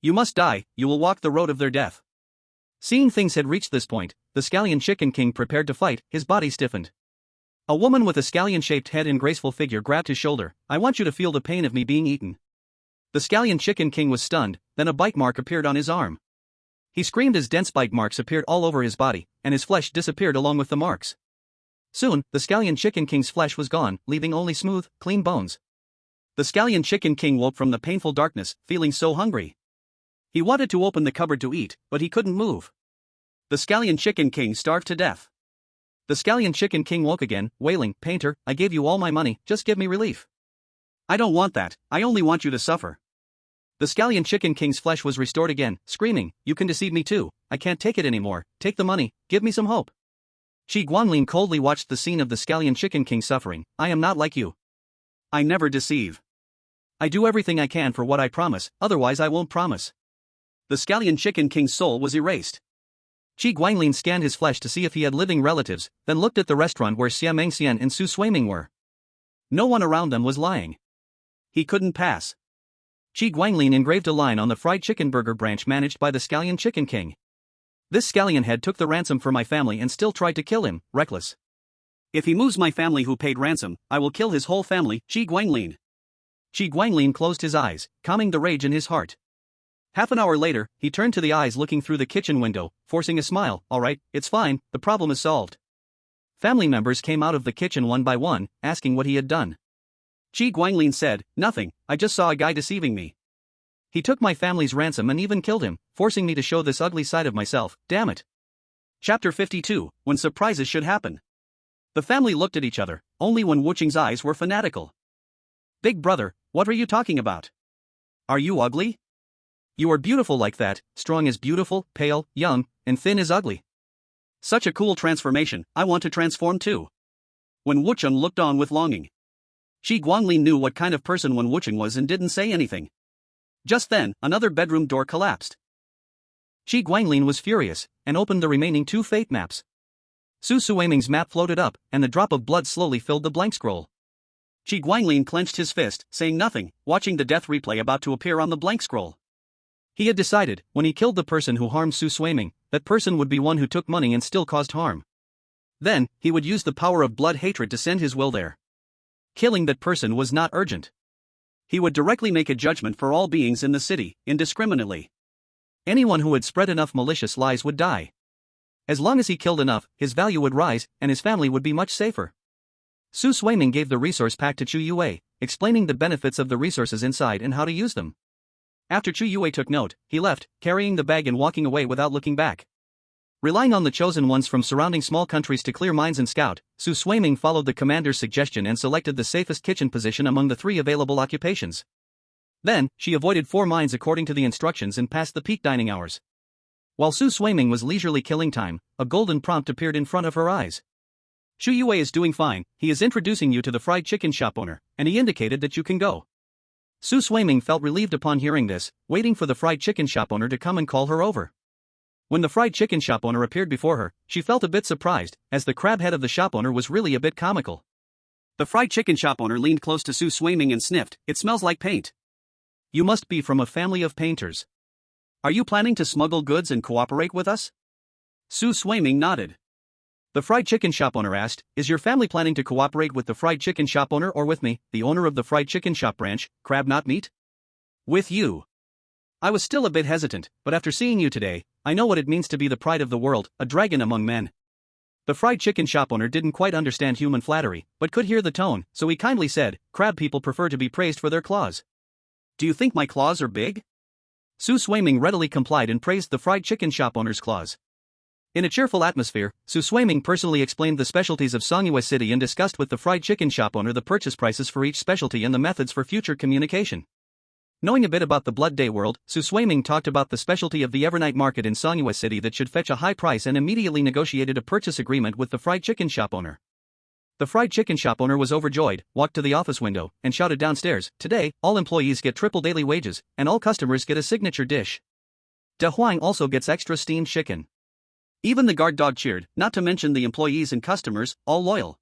B: You must die, you will walk the road of their death." Seeing things had reached this point, the Scallion Chicken King prepared to fight, his body stiffened. A woman with a scallion-shaped head and graceful figure grabbed his shoulder. "I want you to feel the pain of me being eaten." The Scallion Chicken King was stunned, then a bite mark appeared on his arm. He screamed as dense bite marks appeared all over his body, and his flesh disappeared along with the marks. Soon, the Scallion Chicken King's flesh was gone, leaving only smooth, clean bones.
A: The Scallion Chicken King woke from the painful darkness, feeling so hungry. He wanted to open the cupboard to eat, but he couldn't move. The Scallion Chicken King starved to death.
B: The Scallion Chicken King woke again, wailing, "Painter, I gave you all my money, just give me relief."
A: "I don't want that, I only want you to suffer."
B: The Scallion Chicken King's flesh was restored again, screaming, "You can deceive me too, I can't take it anymore, take the money, give me some hope." Qi Guanglin coldly watched the scene of the Scallion Chicken King suffering. "I am not like you.
A: I never deceive.
B: I do everything I can for what I promise, otherwise I won't promise."
A: The Scallion Chicken King's soul was erased.
B: Qi Guanglin scanned his flesh to see if he had living relatives, then looked at the restaurant where Xia Mengxian and Su Suiming were. No one around them was lying.
A: He couldn't pass.
B: Qi Guanglin engraved a line on the fried chicken burger branch managed by the Scallion Chicken King. "This scallion head took the ransom for my family and still tried to kill him, reckless.
A: If he moves my family who paid ransom, I will kill his whole family." Qi Guanglin.
B: Qi Guanglin closed his eyes, calming the rage in his heart. Half an hour later, he turned to the eyes looking through the kitchen window, forcing a smile. "All right, it's fine, the problem is solved." Family members came out of the kitchen one by one, asking what he had done.
A: Qi Guanglin said, "Nothing, I just saw a guy deceiving me.
B: He took my family's ransom and even killed him, forcing me to show this ugly side of myself, damn it."
A: Chapter 52, When Surprises Should Happen. The family looked at each other, only Wen Wucheng's eyes were fanatical.
B: "Big brother, what are you talking about?
A: Are you ugly?
B: You are beautiful like that, strong is beautiful, pale, young, and thin is ugly."
A: Such a cool transformation, I want to transform too. Wen Wucheng looked on with longing. Qi Guanglin knew what kind of person Wen Wucheng was and didn't say anything. Just then, another bedroom door collapsed.
B: Qi Guanglin was furious, and opened the remaining 2 fate maps. Su Suiming's map floated up, and the drop of blood slowly filled the blank scroll.
A: Qi Guanglin clenched his fist, saying nothing, watching the death replay about to appear on the blank scroll.
B: He had decided, when he killed the person who harmed Su Suiming, that person would be one who took money and still caused harm. Then, he would use the power of blood hatred to send his will there. Killing that person was not urgent.
A: He would directly make a judgment for all beings in the city, indiscriminately.
B: Anyone who had spread enough malicious lies would die. As long as he killed enough, his value would rise, and his family would be much safer. Su Suiming gave the resource pack to Chu Yue, explaining the benefits of the resources inside and how to use them. After Chu Yue took note, he left, carrying the bag and walking away without looking back. Relying on the chosen ones from surrounding small countries to clear mines and scout, Su Suiming followed the commander's suggestion and selected the safest kitchen position among the 3 available occupations. Then, she avoided 4 mines according to the instructions and passed the peak dining hours. While Su Suiming was leisurely killing time, a golden prompt appeared in front of her eyes. Chu Yue is doing fine, he is introducing you to the fried chicken shop owner, and he indicated that you can go. Su Suiming felt relieved upon hearing this, waiting for the fried chicken shop owner to come and call her over. When the fried chicken shop owner appeared before her, she felt a bit surprised, as the crab head of the shop owner was really a bit comical.
A: The fried chicken shop owner leaned close to Su Suiming and sniffed, "It smells like paint."
B: "You must be from a family of painters.
A: Are you planning to smuggle goods and cooperate with us?" Su Suiming nodded.
B: The fried chicken shop owner asked, "Is your family planning to cooperate with the fried chicken shop owner or with me, the owner of the fried chicken shop branch, Crab Not Meat?"
A: "With you."
B: I was still a bit hesitant, but after seeing you today, I know what it means to be the pride of the world, a dragon among men. The fried chicken shop owner didn't quite understand human flattery, but could hear the tone, so he kindly said, "Crab people prefer to be praised for their claws."
A: "Do you think my claws are big?"
B: Su Suiming readily complied and praised the fried chicken shop owner's claws. In a cheerful atmosphere, Su Suiming personally explained the specialties of Songyue City and discussed with the fried chicken shop owner the purchase prices for each specialty and the methods for future communication. Knowing a bit about the Blood Day world, Su Suiming talked about the specialty of the Evernight market in Songyue City that should fetch a high price and immediately negotiated a purchase agreement with the fried chicken shop owner. The fried chicken shop owner was overjoyed, walked to the office window, and shouted downstairs, "Today, all employees get triple daily wages, and all customers get a signature dish. De Huang also gets extra steamed chicken."
A: Even the guard dog cheered, not to mention the employees and customers, all loyal.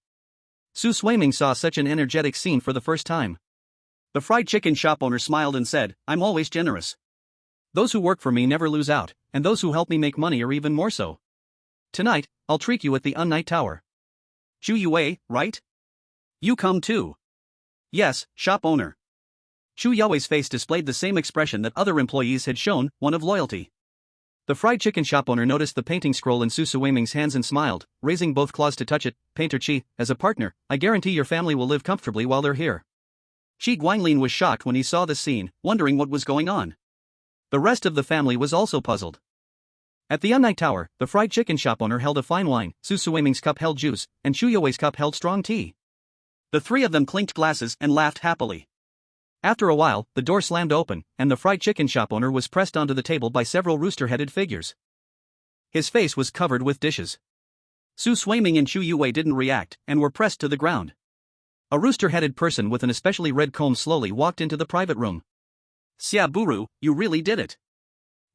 B: Su Suiming saw such an energetic scene for the first time.
A: The fried chicken shop owner smiled and said, "I'm always generous.
B: Those who work for me never lose out, and those who help me make money are even more so. Tonight, I'll treat you at the Unnight Tower."
A: "Chu Yue, right? You come too."
B: "Yes, shop owner." Chu Yue's face displayed the same expression that other employees had shown, one of loyalty. The fried chicken shop owner noticed the painting scroll in Su Suiming's hands and smiled, raising both claws to touch it. "Painter Qi, as a partner, I guarantee your family will live comfortably while they're here."
A: Qi Guanglin was shocked when he saw this scene, wondering what was going on.
B: The rest of the family was also puzzled. At the Unnight Tower, the fried chicken shop owner held a fine wine, Su Suiming's cup held juice, and Chu Yue's cup held strong tea.
A: The 3 of them clinked glasses and laughed happily.
B: After a while, the door slammed open, and the fried chicken shop owner was pressed onto the table by several rooster-headed figures. His face was covered with dishes.
A: Su Suiming and Chu Yue didn't react, and were pressed to the ground.
B: A rooster-headed person with an especially red comb slowly walked into the private room.
A: "Xia Buru, you really did it.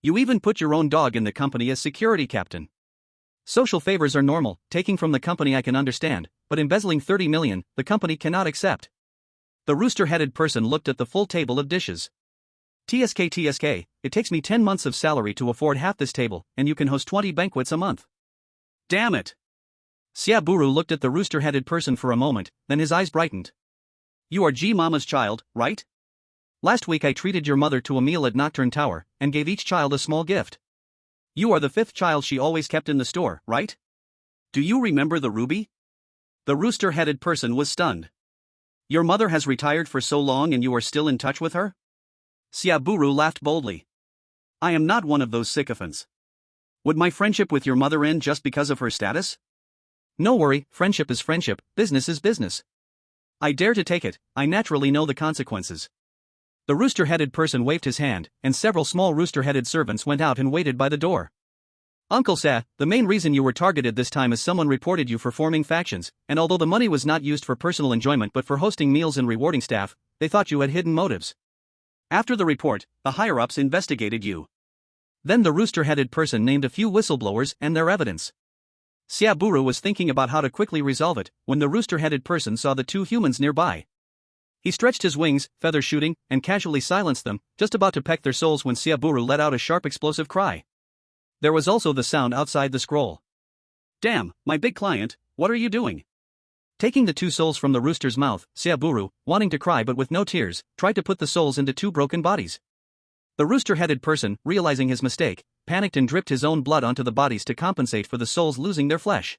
A: You even put your own dog in the company as security captain."
B: "Social favors are normal, taking from the company I can understand, but embezzling 30 million, the company cannot accept." The rooster-headed person looked at the full table of dishes. TSK, it takes me 10 months of salary to afford half this table, and you can host 20 banquets a month."
A: "Damn it."
B: Xia Buru looked at the rooster-headed person for a moment, then his eyes brightened.
A: "You are G Mama's child, right?
B: Last week I treated your mother to a meal at Nocturne Tower, and gave each child a small gift.
A: You are the 5th child she always kept in the store, right? Do you remember the ruby?" The rooster-headed person was stunned. "Your mother has retired for so long and you are still in touch with her?" Xia Buru laughed boldly. "I am not one of those sycophants. Would my friendship with your mother end just because of her status?"
B: "No worry, friendship is friendship, business is business.
A: I dare to take it, I naturally know the consequences."
B: The rooster-headed person waved his hand, and several small rooster-headed servants went out and waited by the door. "Uncle Sa, the main reason you were targeted this time is someone reported you for forming factions, and although the money was not used for personal enjoyment but for hosting meals and rewarding staff, they thought you had hidden motives.
A: After the report, the higher-ups investigated you."
B: Then the rooster-headed person named a few whistleblowers and their evidence. Siaburu was thinking about how to quickly resolve it when the rooster-headed person saw the two humans nearby. He stretched his wings, feather shooting, and casually silenced them, just about to peck their souls when Siaburu let out a sharp explosive cry. There was also the sound outside the scroll.
A: Damn, my big client, what are you doing?
B: Taking the two souls from the rooster's mouth, Siaburu, wanting to cry but with no tears, tried to put the souls into two broken bodies. The rooster-headed person, realizing his mistake, panicked and dripped his own blood onto the bodies to compensate for the souls losing their flesh.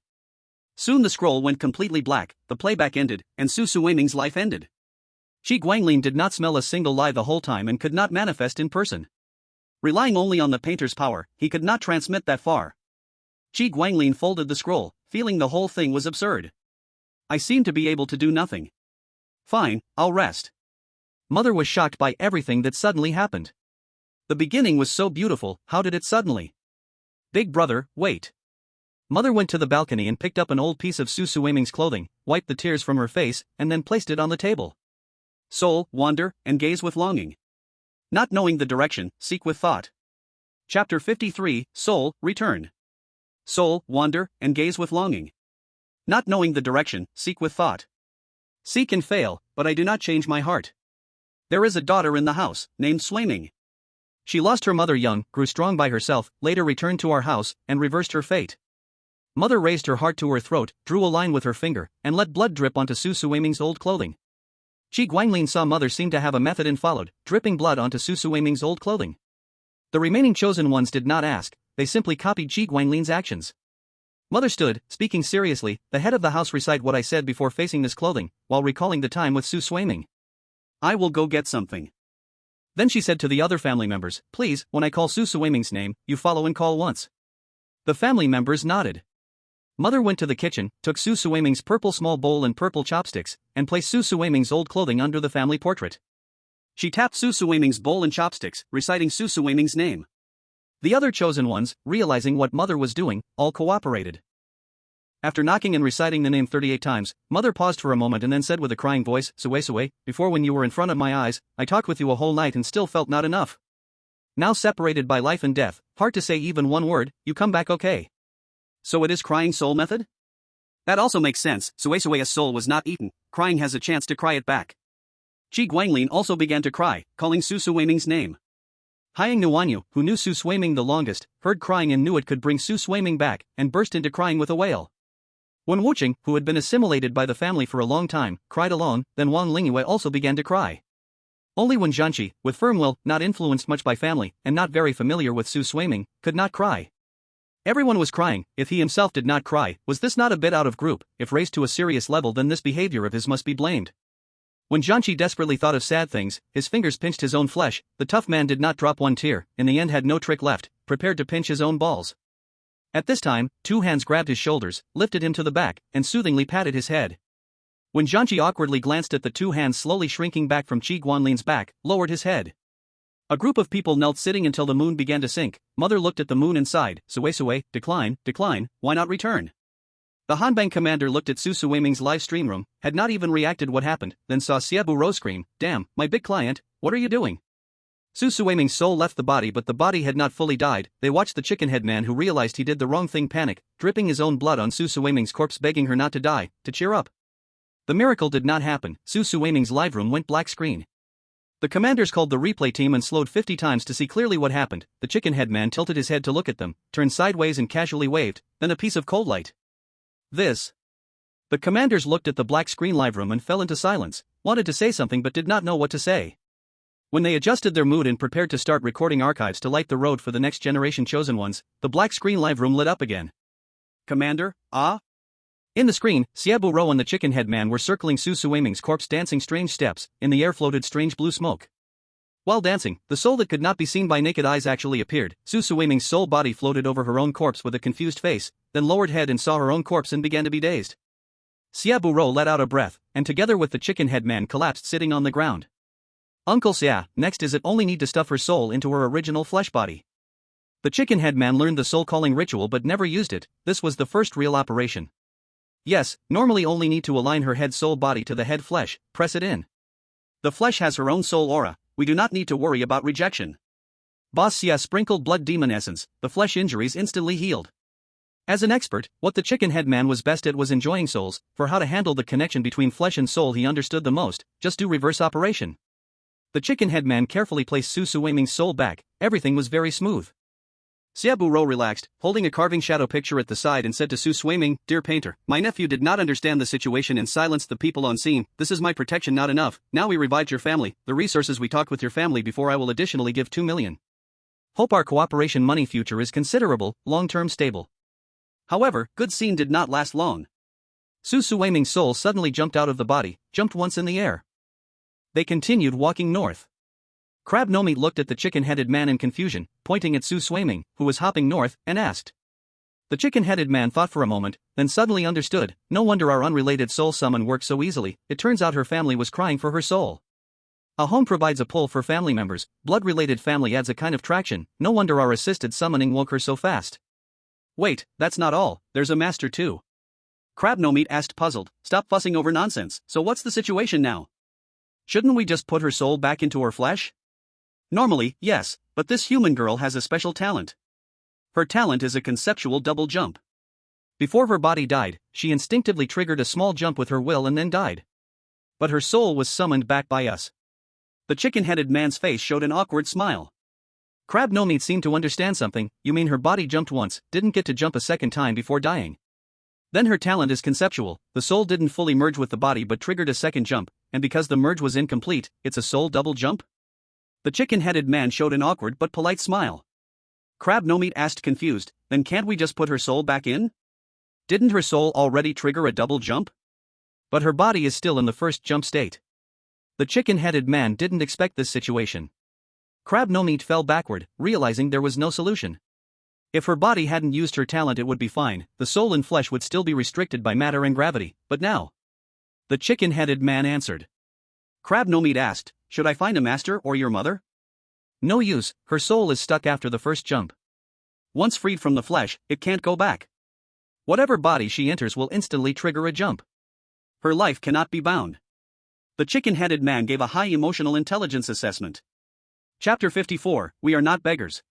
A: Soon the scroll went completely black, the playback ended, and Su Suiming's life ended.
B: Qi Guanglin did not smell a single lie the whole time and could not manifest in person.
A: Relying only on the painter's power, he could not transmit that far. Qi Guanglin folded the scroll, feeling the whole thing was absurd. I seem to be able to do nothing. Fine, I'll rest.
B: Mother was shocked by everything that suddenly happened.
A: The beginning was so beautiful, how did it suddenly?
B: Big brother, wait. Mother went to the balcony and picked up an old piece of Su Suiming's clothing, wiped the tears from her face, and then placed it on the table.
A: Soul, wander, and gaze with longing. Not knowing the direction, seek with thought. Chapter 53, Soul, Return. Soul, wander, and gaze with longing. Not knowing the direction, seek with thought. Seek and fail, but I do not change my heart. There is a daughter in the house, named Suiming.
B: She lost her mother young, grew strong by herself, later returned to our house, and reversed her fate. Mother raised her heart to her throat, drew a line with her finger, and let blood drip onto Su Suiming's old clothing. Qi Guanglin saw mother seem to have a method and followed, dripping blood onto Su Suiming's old clothing. The remaining chosen ones did not ask, they simply copied Qi Guanglin's actions. Mother stood, speaking seriously, the head of the house recite what I said before facing this clothing, while recalling the time with Su Suiming.
A: I will go get something.
B: Then she said to the other family members, please, when I call Su Suiming's name, you follow and call once. The family members nodded. Mother went to the kitchen, took Su Suiming's purple small bowl and purple chopsticks, and placed Su Suiming's old clothing under the family portrait.
A: She tapped Su Suiming's bowl and chopsticks, reciting Su Suiming's name.
B: The other chosen ones, realizing what Mother was doing, all cooperated. After knocking and reciting the name 38 times, Mother paused for a moment and then said with a crying voice, Suwe, before when you were in front of my eyes, I talked with you a whole night and still felt not enough. Now separated by life and death, hard to say even one word, you come back okay.
A: So it is crying soul method? That also makes sense, Suwe's soul was not eaten, crying has a chance to cry it back. Qi Guanglin also began to cry, calling Su Suiming's name.
B: Hyang Nuanyu, who knew Su Suiming the longest, heard crying and knew it could bring Su Suiming back, and burst into crying with a wail. When Wuching, who had been assimilated by the family for a long time, cried alone, then Wang Lingyue also began to cry. Only when Zhanqi, with firm will, not influenced much by family, and not very familiar with Su Suiming, could not cry. Everyone was crying. If he himself did not cry, was this not a bit out of group? If raised to a serious level, then this behavior of his must be blamed. When Zhanqi desperately thought of sad things, his fingers pinched his own flesh. The tough man did not drop one tear, in the end had no trick left, prepared to pinch his own balls. At this time, two hands grabbed his shoulders, lifted him to the back, and soothingly patted his head. When Zhanqi awkwardly glanced at the two hands slowly shrinking back from Qi Guanlin's back, lowered his head. A group of people knelt sitting until the moon began to sink. Mother looked at the moon and sighed, Suwe, decline, why not return? The Hanbang commander looked at Su Suiming's live stream room, had not even reacted what happened, then saw Siaburo scream, damn, my big client, what are you doing? Su Suiming's soul left the body but the body had not fully died. They watched the chicken head man who realized he did the wrong thing panic, dripping his own blood on Su Suiming's corpse begging her not to die, to cheer up. The miracle did not happen. Su Suiming's live room went black screen. The commanders called the replay team and slowed 50 times to see clearly what happened. The chicken head man tilted his head to look at them, turned sideways and casually waved, then a piece of cold light. This. The commanders looked at the black screen live room and fell into silence, wanted to say something but did not know what to say. When they adjusted their mood and prepared to start recording archives to light the road for the next generation chosen ones, the black screen live room lit up again.
A: Commander, ah?
B: In the screen, Siaburo and the chicken head man were circling Su Suiming's corpse dancing strange steps. In the air floated strange blue smoke. While dancing, the soul that could not be seen by naked eyes actually appeared. Su Suiming's soul body floated over her own corpse with a confused face, then lowered head and saw her own corpse and began to be dazed. Siaburo let out a breath, and together with the chicken head man collapsed sitting on the ground. Uncle Xia, next is it only need to stuff her soul into her original flesh body. The chicken head man learned the soul calling ritual but never used it. This was the first real operation. Yes, normally only need to align her head soul body to the head flesh, press it in.
A: The flesh has her own soul aura, we do not need to worry about rejection.
B: Boss Xia sprinkled blood demon essence, the flesh injuries instantly healed. As an expert, what the chicken head man was best at was enjoying souls. For how to handle the connection between flesh and soul he understood the most, just do reverse operation. The chicken head man carefully placed Su Suiming's soul back. Everything was very smooth.
A: Xiaobu relaxed, holding a carving shadow picture at the side, and said to Su Suiming, "Dear painter, my nephew did not understand the situation and silenced the people on scene. This is my protection not enough. Now we revived your family, the resources we talked with your family before. I will additionally give 2 million. Hope our cooperation money future is considerable, long-term stable." However, good scene did not last long. Su Suiming's soul suddenly jumped out of the body, jumped once in the air. They continued walking north. Crab No Meat looked at the chicken-headed man in confusion, pointing at Su Suiming, who was hopping north, and asked. The chicken-headed man thought for a moment, then suddenly understood. No wonder our unrelated soul summon worked so easily. It turns out her family was crying for her soul. A home provides a pull for family members. Blood-related family adds a kind of traction. No wonder our assisted summoning woke her so fast. Wait, that's not all, there's a master too. Crab No Meat asked, puzzled. Stop fussing over nonsense. So what's the situation now? Shouldn't we just put her soul back into her flesh? Normally, yes, but this human girl has a special talent. Her talent is a conceptual double jump. Before her body died, she instinctively triggered a small jump with her will and then died. But her soul was summoned back by us. The chicken-headed man's face showed an awkward smile. Crab No Meat seemed to understand something. You mean her body jumped once, didn't get to jump a second time before dying? Then her talent is conceptual. The soul didn't fully merge with the body but triggered a second jump, and because the merge was incomplete, it's a soul double jump? The chicken-headed man showed an awkward but polite smile. Crab No Meat asked, confused, then can't we just put her soul back in? Didn't her soul already trigger a double jump? But her body is still in the first jump state. The chicken-headed man didn't expect this situation. Crab No Meat fell backward, realizing there was no solution. If her body hadn't used her talent it would be fine, the soul in flesh would still be restricted by matter and gravity, but now? The chicken-headed man answered. Crab No Meat asked, should I find a master or your mother? No use, her soul is stuck after the first jump. Once freed from the flesh, it can't go back. Whatever body she enters will instantly trigger a jump. Her life cannot be bound. The chicken-headed man gave a high emotional intelligence assessment. Chapter 54, We Are Not Beggars.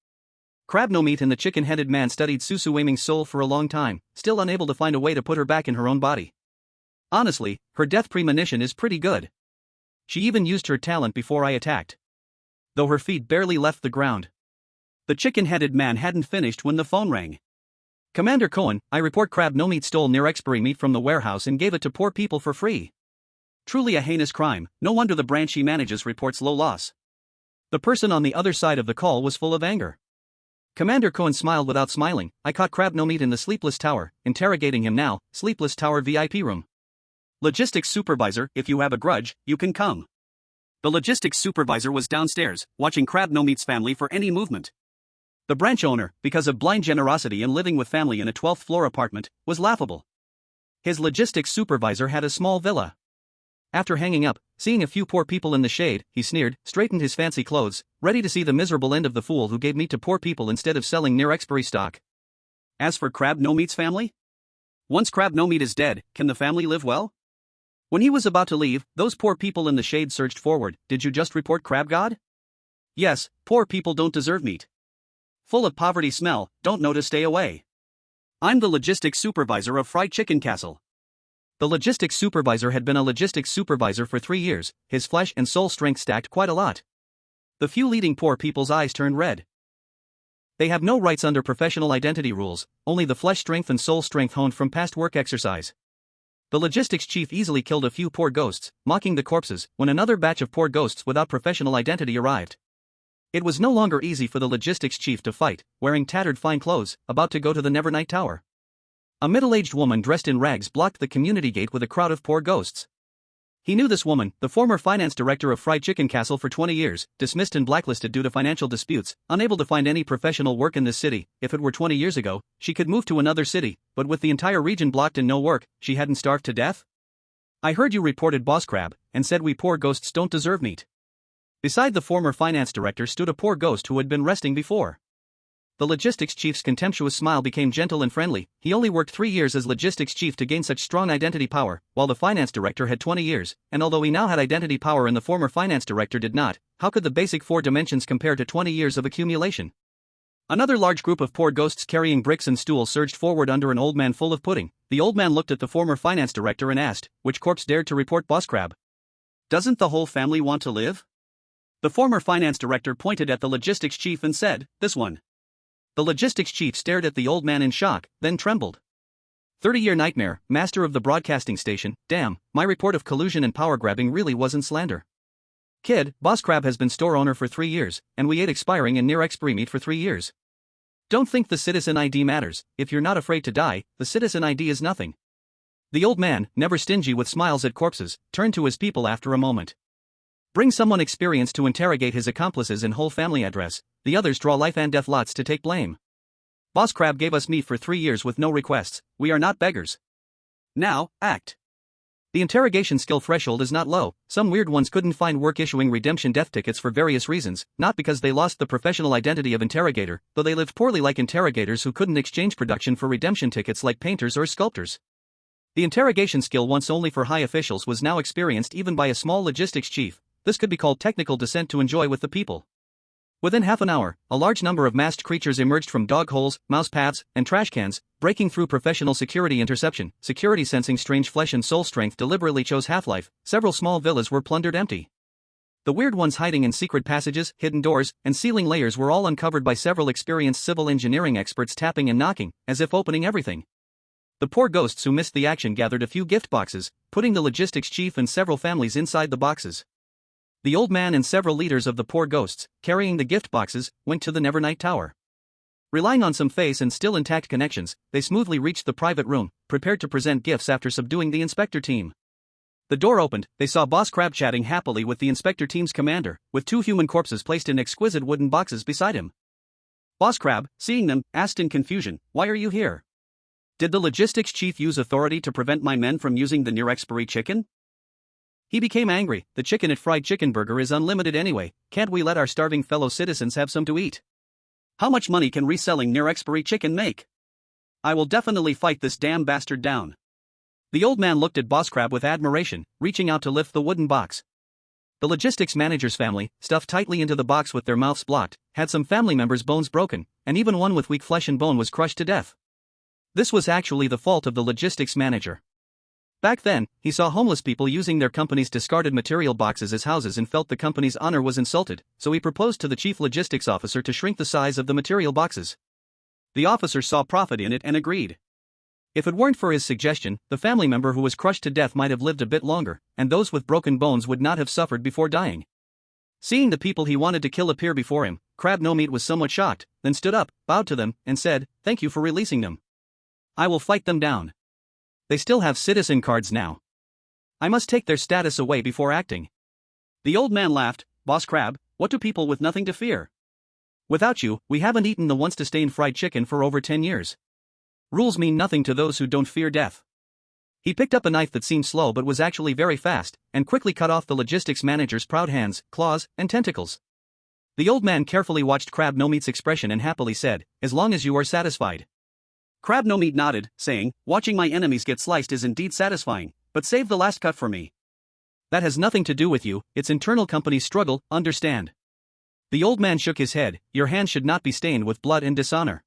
A: Crab No Meat and the chicken-headed man studied Su Suiming's soul for a long time, still unable to find a way to put her back in her own body. Honestly, her death premonition is pretty good. She even used her talent before I attacked. Though her feet barely left the ground. The chicken-headed man hadn't finished when the phone rang. Commander Cohen, I report Crab No Meat stole near expiry meat from the warehouse and gave it to poor people for free. Truly a heinous crime, no wonder the branch he manages reports low loss. The person on the other side of the call was full of anger. Commander Cohen smiled without smiling. I caught Crab No Meat in the Sleepless Tower, interrogating him now, Sleepless Tower VIP room. Logistics supervisor, if you have a grudge, you can come. The logistics supervisor was downstairs, watching Crab No Meat's family for any movement. The branch owner, because of blind generosity and living with family in a 12th floor apartment, was laughable. His logistics supervisor had a small villa. After hanging up, seeing a few poor people in the shade, he sneered, straightened his fancy clothes, ready to see the miserable end of the fool who gave meat to poor people instead of selling near expiry stock. As for Crab No Meat's family? Once Crab No Meat is dead, can the family live well? When he was about to leave, those poor people in the shade surged forward. Did you just report Crab God? Yes, poor people don't deserve meat. Full of poverty smell, don't know to stay away. I'm the logistics supervisor of Fried Chicken Castle. The logistics supervisor had been a logistics supervisor for 3 years, his flesh and soul strength stacked quite a lot. The few leading poor people's eyes turned red. They have no rights under professional identity rules, only the flesh strength and soul strength honed from past work exercise. The logistics chief easily killed a few poor ghosts, mocking the corpses, when another batch of poor ghosts without professional identity arrived. It was no longer easy for the logistics chief to fight, wearing tattered fine clothes, about to go to the Nevernight Tower. A middle-aged woman dressed in rags blocked the community gate with a crowd of poor ghosts. He knew this woman, the former finance director of Fried Chicken Castle for 20 years, dismissed and blacklisted due to financial disputes, unable to find any professional work in this city. If it were 20 years ago, she could move to another city, but with the entire region blocked and no work, she hadn't starved to death? I heard you reported Boss Crab, and said we poor ghosts don't deserve meat. Beside the former finance director stood a poor ghost who had been resting before. The logistics chief's contemptuous smile became gentle and friendly. He only worked 3 years as logistics chief to gain such strong identity power, while the finance director had 20 years, and although he now had identity power and the former finance director did not, how could the basic 4 dimensions compare to 20 years of accumulation?
B: Another large group of poor ghosts carrying bricks and stools surged forward under an old man full of pudding. The old man looked at the former finance director and asked, which corpse dared to report Boss Crab?
A: Doesn't the whole family want to live? The former finance director pointed at the logistics chief and said, this one. The logistics chief stared at the old man in shock, then trembled. 30-year nightmare, master of the broadcasting station, damn, my report of collusion and power grabbing really wasn't slander. Kid, Boss Crab has been store owner for 3 years, and we ate expiring and near expiry meat for 3 years. Don't think the citizen ID matters. If you're not afraid to die, the citizen ID is nothing. The old man, never stingy with smiles at corpses, turned to his people after a moment. Bring someone experienced to interrogate his accomplices and whole family address. The others draw life and death lots to take blame. Boss Crab gave us meat for 3 years with no requests. We are not beggars. Now, act. The interrogation skill threshold is not low. Some weird ones couldn't find work issuing redemption death tickets for various reasons, not because they lost the professional identity of interrogator, though they lived poorly like interrogators who couldn't exchange production for redemption tickets like painters or sculptors. The interrogation skill, once only for high officials, was now experienced even by a small logistics chief. This could be called technical descent to enjoy with the people. Within half an hour, a large number of masked creatures emerged from dog holes, mouse paths, and trash cans, breaking through professional security interception. Security, sensing strange flesh and soul strength, deliberately chose half-life. Several small villas were plundered empty. The weird ones hiding in secret passages, hidden doors, and ceiling layers were all uncovered by several experienced civil engineering experts, tapping and knocking, as if opening everything. The poor ghosts who missed the action gathered a few gift boxes, putting the logistics chief and several families inside the boxes. The old man and several leaders of the poor ghosts, carrying the gift boxes, went to the Nevernight Tower. Relying on some face and still intact connections, they smoothly reached the private room, prepared to present gifts after subduing the inspector team. The door opened, they saw Boss Crab chatting happily with the inspector team's commander, with 2 human corpses placed in exquisite wooden boxes beside him. Boss Crab, seeing them, asked in confusion, "Why are you here? Did the logistics chief use authority to prevent my men from using the near-expiry chicken?" He became angry. The chicken at Fried Chicken Burger is unlimited anyway. Can't we let our starving fellow citizens have some to eat? How much money can reselling near-expiry chicken make? I will definitely fight this damn bastard down. The old man looked at Boss Crab with admiration, reaching out to lift the wooden box. The logistics manager's family, stuffed tightly into the box with their mouths blocked, had some family members' bones broken, and even one with weak flesh and bone was crushed to death. This was actually the fault of the logistics manager. Back then, he saw homeless people using their company's discarded material boxes as houses and felt the company's honor was insulted, so he proposed to the chief logistics officer to shrink the size of the material boxes. The officer saw profit in it and agreed. If it weren't for his suggestion, the family member who was crushed to death might have lived a bit longer, and those with broken bones would not have suffered before dying. Seeing the people he wanted to kill appear before him, Crab No Meat was somewhat shocked, then stood up, bowed to them, and said, "Thank you for releasing them. I will fight them down. They still have citizen cards now. I must take their status away before acting." The old man laughed. "Boss Crab, what do people with nothing to fear? Without you, we haven't eaten the once-to-stained fried chicken for over 10 years. Rules mean nothing to those who don't fear death." He picked up a knife that seemed slow but was actually very fast, and quickly cut off the logistics manager's proud hands, claws, and tentacles. The old man carefully watched Crab No Meat's expression and happily said, "As long as you are satisfied." Crab No Meat nodded, saying, "Watching my enemies get sliced is indeed satisfying, but save the last cut for me." "That has nothing to do with you, it's internal company struggle, understand?" The old man shook his head. "Your hands should not be stained with blood and dishonor."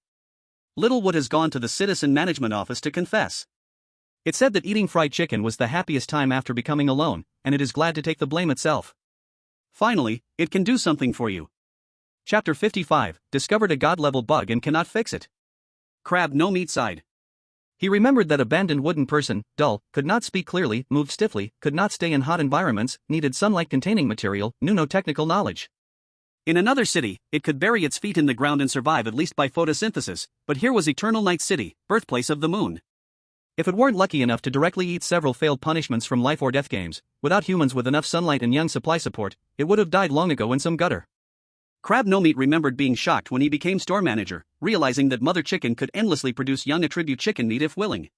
A: Littlewood has gone to the citizen management office to confess. It said that eating fried chicken was the happiest time after becoming alone, and it is glad to take the blame itself. Finally, it can do something for you. Chapter 55, discovered a god-level bug and cannot fix it. Crab No Meat sighed. He remembered that abandoned wooden person, dull, could not speak clearly, moved stiffly, could not stay in hot environments, needed sunlight-containing material, knew no technical knowledge. In another city, it could bury its feet in the ground and survive at least by photosynthesis, but here was Eternal Night City, birthplace of the moon. If it weren't lucky enough to directly eat several failed punishments from life or death games, without humans with enough sunlight and young supply support, it would have died long ago in some gutter. Crab No Meat remembered being shocked when he became store manager, realizing that Mother Chicken could endlessly produce young attribute chicken meat if willing.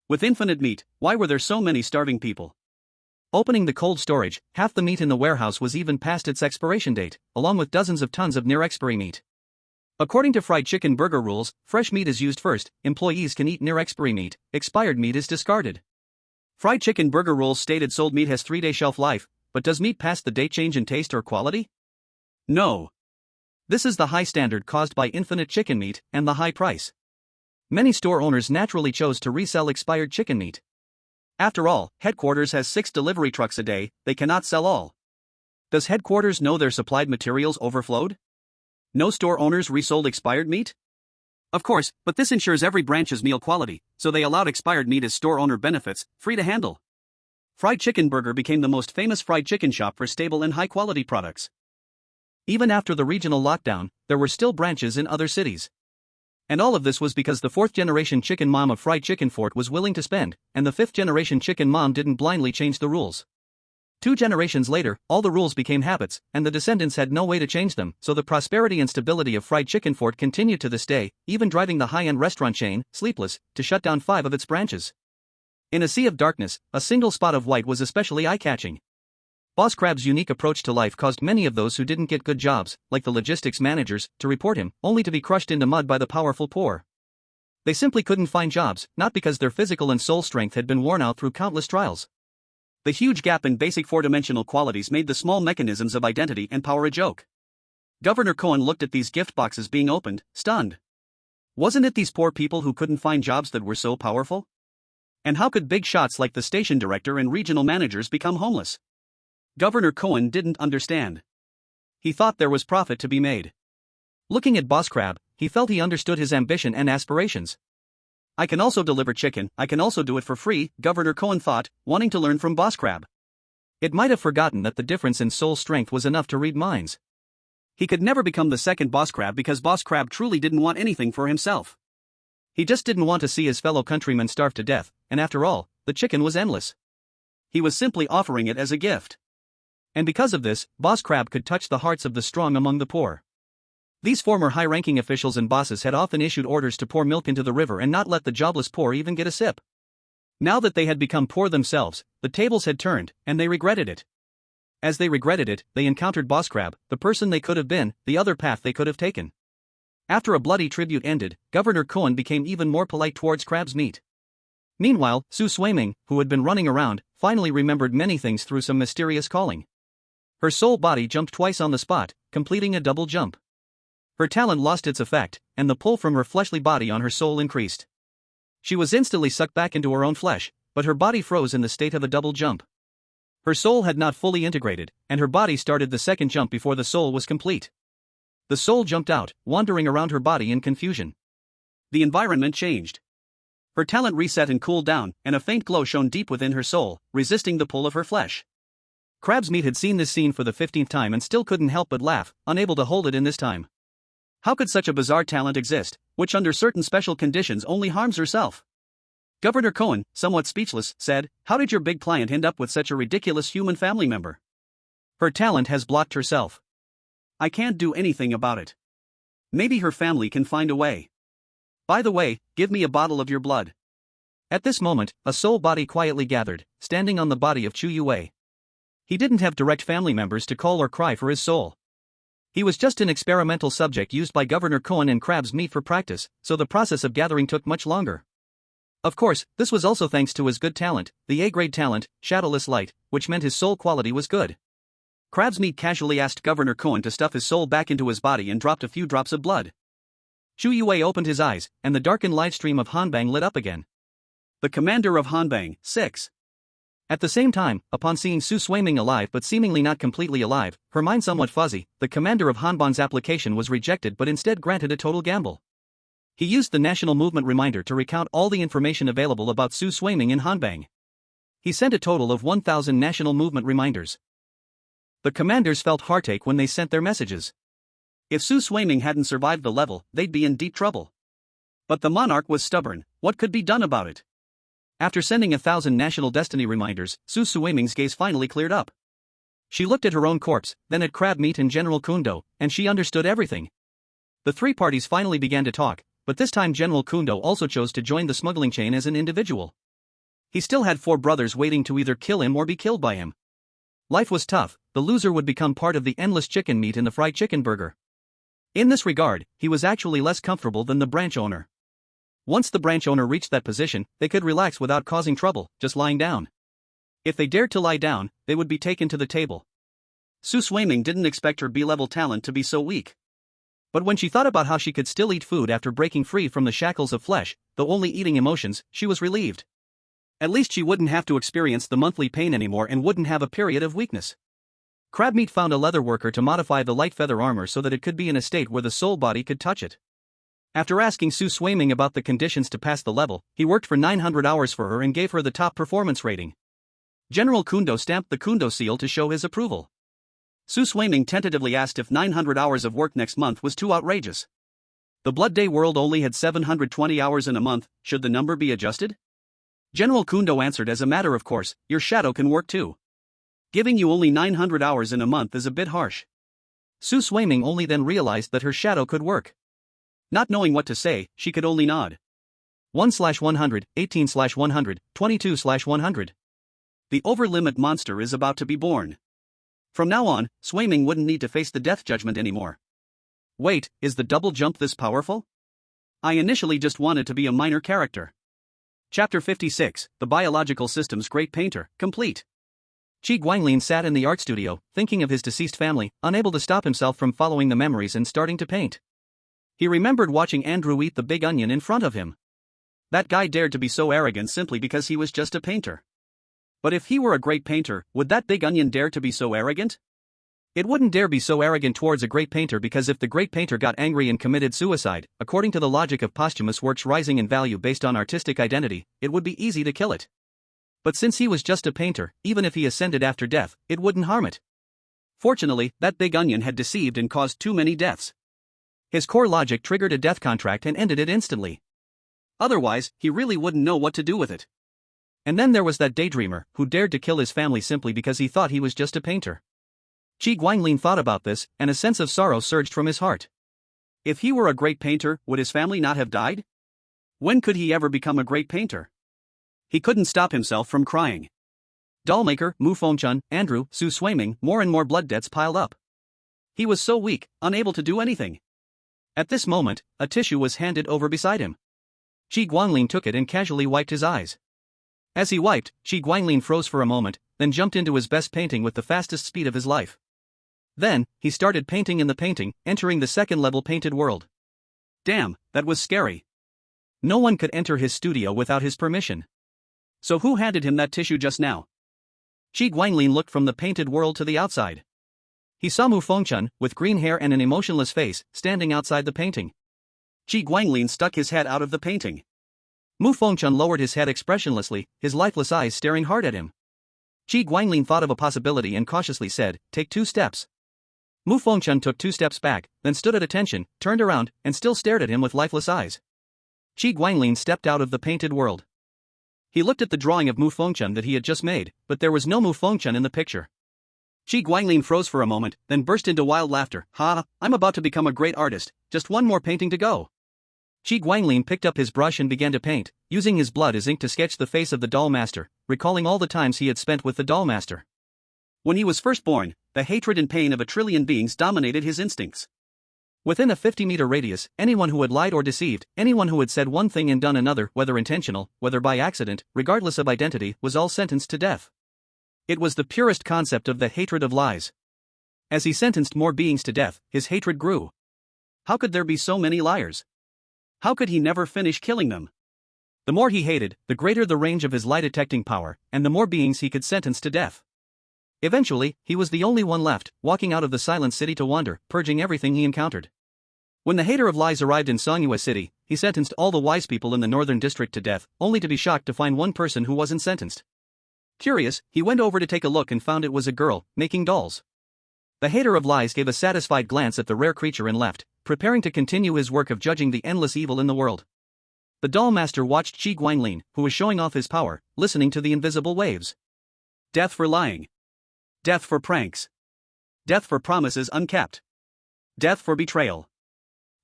A: With infinite meat, why were there so many starving people? Opening the cold storage, half the meat in the warehouse was even past its expiration date, along with dozens of tons of near-expiry meat. According to Fried Chicken Burger rules, fresh meat is used first, employees can eat near-expiry meat, expired meat is discarded. Fried Chicken Burger rules stated sold meat has 3-day shelf life, but does meat past the date change in taste or quality? No.
B: This is the high standard caused by infinite chicken meat and the high price. Many store owners naturally chose to resell expired chicken meat. After all, headquarters has 6 delivery trucks a day, they cannot sell all. Does headquarters know their supplied materials overflowed? No store owners resold expired meat? Of course, but this ensures every branch's meal quality, so they allowed expired meat as store owner benefits, free to handle. Fried Chicken Burger became the most famous fried chicken shop for stable and high-quality products. Even after the regional lockdown, there were still branches in other cities. And all of this was because the 4th-generation chicken mom of Fried Chicken Fort was willing to spend, and the 5th-generation chicken mom didn't blindly change the rules. 2 generations later, all the rules became habits, and the descendants had no way to change them, so the prosperity and stability of Fried Chicken Fort continued to this day, even driving the high-end restaurant chain, Sleepless, to shut down 5 of its branches. In a sea of darkness, a single spot of white was especially eye-catching. Boss Crab's unique approach to life caused many of those who didn't get good jobs, like the logistics managers, to report him, only to be crushed into mud by the powerful poor. They simply couldn't find jobs, not because their physical and soul strength had been worn out through countless trials. The huge gap in basic 4-dimensional qualities made the small mechanisms of identity and power a joke. Governor Cohen looked at these gift boxes being opened, stunned. Wasn't it these poor people who couldn't find jobs that were so powerful? And how could big shots like the station director and regional managers become homeless? Governor Cohen didn't understand. He thought there was profit to be made. Looking at Boss Crab, he felt he understood his ambition and aspirations. I can also deliver chicken, I can also do it for free, Governor Cohen thought, wanting to learn from Boss Crab. It might have forgotten that the difference in soul strength was enough to read minds. He could never become the second Boss Crab because Boss Crab truly didn't want anything for himself. He just didn't want to see his fellow countrymen starve to death, and after all, the chicken was endless. He was simply offering it as a gift. And because of this, Boss Crab could touch the hearts of the strong among the poor. These former high-ranking officials and bosses had often issued orders to pour milk into the river and not let the jobless poor even get a sip. Now that they had become poor themselves, the tables had turned, and they regretted it. As they regretted it, they encountered Boss Crab, the person they could have been, the other path they could have taken. After a bloody tribute ended, Governor Cohen became even more polite towards Crab's meat. Meanwhile, Sue Swaiming, who had been running around, finally remembered many things through some mysterious calling. Her soul body jumped twice on the spot, completing a double jump. Her talent lost its effect, and the pull from her fleshly body on her soul increased. She was instantly sucked back into her own flesh, but her body froze in the state of a double jump. Her soul had not fully integrated, and her body started the second jump before the soul was complete. The soul jumped out, wandering around her body in confusion. The environment changed. Her talent reset and cooled down, and a faint glow shone deep within her soul, resisting the pull of her flesh. Crab's meat had seen this scene for the 15th time and still couldn't help but laugh, unable to hold it in this time. How could such a bizarre talent exist, which under certain special conditions only harms herself? Governor Cohen, somewhat speechless, said, "How did your big client end up with such a ridiculous human family member? Her talent has blocked herself. I can't do anything about it. Maybe her family can find a way. By the way, give me a bottle of your blood." At this moment, a soul body quietly gathered, standing on the body of Chu Yue. He didn't have direct family members to call or cry for his soul. He was just an experimental subject used by Governor Cohen and Crab's meat for practice, so the process of gathering took much longer. Of course, this was also thanks to his good talent, the A-grade talent, Shadowless Light, which meant his soul quality was good. Crab's meat casually asked Governor Cohen to stuff his soul back into his body and dropped a few drops of blood. Chu Yue opened his eyes, and the darkened live stream of Hanbang lit up again. The commander of Hanbang, 6. At the same time, upon seeing Sue Swaiming alive but seemingly not completely alive, her mind somewhat fuzzy, the commander of Hanbang's application was rejected but instead granted a total gamble. He used the National Movement Reminder to recount all the information available about Sue Swaiming in Hanbang. He sent a total of 1,000 National Movement reminders. The commanders felt heartache when they sent their messages. If Sue Swaiming hadn't survived the level, they'd be in deep trouble. But the monarch was stubborn. What could be done about it? After sending 1,000 National Destiny reminders, Sue Swaiming's gaze finally cleared up. She looked at her own corpse, then at Crab Meat and General Kundo, and she understood everything. The three parties finally began to talk, but this time General Kundo also chose to join the smuggling chain as an individual. He still had 4 brothers waiting to either kill him or be killed by him. Life was tough, the loser would become part of the endless chicken meat in the fried chicken burger. In this regard, he was actually less comfortable than the branch owner. Once the branch owner reached that position, they could relax without causing trouble, just lying down. If they dared to lie down, they would be taken to the table. Sue Swaiming didn't expect her B-level talent to be so weak. But when she thought about how she could still eat food after breaking free from the shackles of flesh, though only eating emotions, she was relieved. At least she wouldn't have to experience the monthly pain anymore and wouldn't have a period of weakness. Crabmeat found a leather worker to modify the light feather armor so that it could be in a state where the soul body could touch it. After asking Sue Swaiming about the conditions to pass the level, he worked for 900 hours for her and gave her the top performance rating. General Kundo stamped the Kundo seal to show his approval. Sue Swaiming tentatively asked if 900 hours of work next month was too outrageous. The Blood Day world only had 720 hours in a month, should the number be adjusted? General Kundo answered, as a matter of course, your shadow can work too. Giving you only 900 hours in a month is a bit harsh. Sue Swaiming only then realized that her shadow could work. Not knowing what to say, she could only nod. 1/100, 18/100, 22/100. The over-limit monster is about to be born. From now on, Swaiming wouldn't need to face the death judgment anymore. Wait, is the double jump this powerful? I initially just wanted to be a minor character. Chapter 56, The Biological System's Great Painter, complete. Qi Guanglin sat in the art studio, thinking of his deceased family, unable to stop himself from following the memories and starting to paint. He remembered watching Andrew eat the big onion in front of him. That guy dared to be so arrogant simply because he was just a painter. But if he were a great painter, would that big onion dare to be so arrogant? It wouldn't dare be so arrogant towards a great painter, because if the great painter got angry and committed suicide, according to the logic of posthumous works rising in value based on artistic identity, it would be easy to kill it. But since he was just a painter, even if he ascended after death, it wouldn't harm it. Fortunately, that big onion had deceived and caused too many deaths. His core logic triggered a death contract and ended it instantly. Otherwise, he really wouldn't know what to do with it. And then there was that daydreamer, who dared to kill his family simply because he thought he was just a painter. Qi Guanglin thought about this, and a sense of sorrow surged from his heart. If he were a great painter, would his family not have died? When could he ever become a great painter? He couldn't stop himself from crying. Dollmaker, Mu Fengchun, Andrew, Sue Swaiming, more and more blood debts piled up. He was so weak, unable to do anything. At this moment, a tissue was handed over beside him. Qi Guanglin took it and casually wiped his eyes. As he wiped, Qi Guanglin froze for a moment, then jumped into his best painting with the fastest speed of his life. Then, he started painting in the painting, entering the second-level painted world. Damn, that was scary. No one could enter his studio without his permission. So who handed him that tissue just now? Qi Guanglin looked from the painted world to the outside. He saw Mu Fengchun, with green hair and an emotionless face, standing outside the painting. Qi Guanglin stuck his head out of the painting. Mu Fengchun lowered his head expressionlessly, his lifeless eyes staring hard at him. Qi Guanglin thought of a possibility and cautiously said, "Take 2 steps." Mu Fengchun took 2 steps back, then stood at attention, turned around, and still stared at him with lifeless eyes. Qi Guanglin stepped out of the painted world. He looked at the drawing of Mu Fengchun that he had just made, but there was no Mu Fengchun in the picture. Qi Guanglin froze for a moment, then burst into wild laughter. "Ha, I'm about to become a great artist, just one more painting to go." Qi Guanglin picked up his brush and began to paint, using his blood as ink to sketch the face of the doll master, recalling all the times he had spent with the doll master. When he was first born, the hatred and pain of a trillion beings dominated his instincts. Within a 50-meter radius, anyone who had lied or deceived, anyone who had said one thing and done another, whether intentional, whether by accident, regardless of identity, was all sentenced to death. It was the purest concept of the hatred of lies. As he sentenced more beings to death, his hatred grew. How could there be so many liars? How could he never finish killing them? The more he hated, the greater the range of his lie-detecting power, and the more beings he could sentence to death. Eventually, he was the only one left, walking out of the silent city to wander, purging everything he encountered. When the hater of lies arrived in Songhua City, he sentenced all the wise people in the northern district to death, only to be shocked to find one person who wasn't sentenced. Curious, he went over to take a look and found it was a girl, making dolls. The hater of lies gave a satisfied glance at the rare creature and left, preparing to continue his work of judging the endless evil in the world. The doll master watched Qi Guanglin, who was showing off his power, listening to the invisible waves. Death for lying. Death for pranks. Death for promises unkept. Death for betrayal.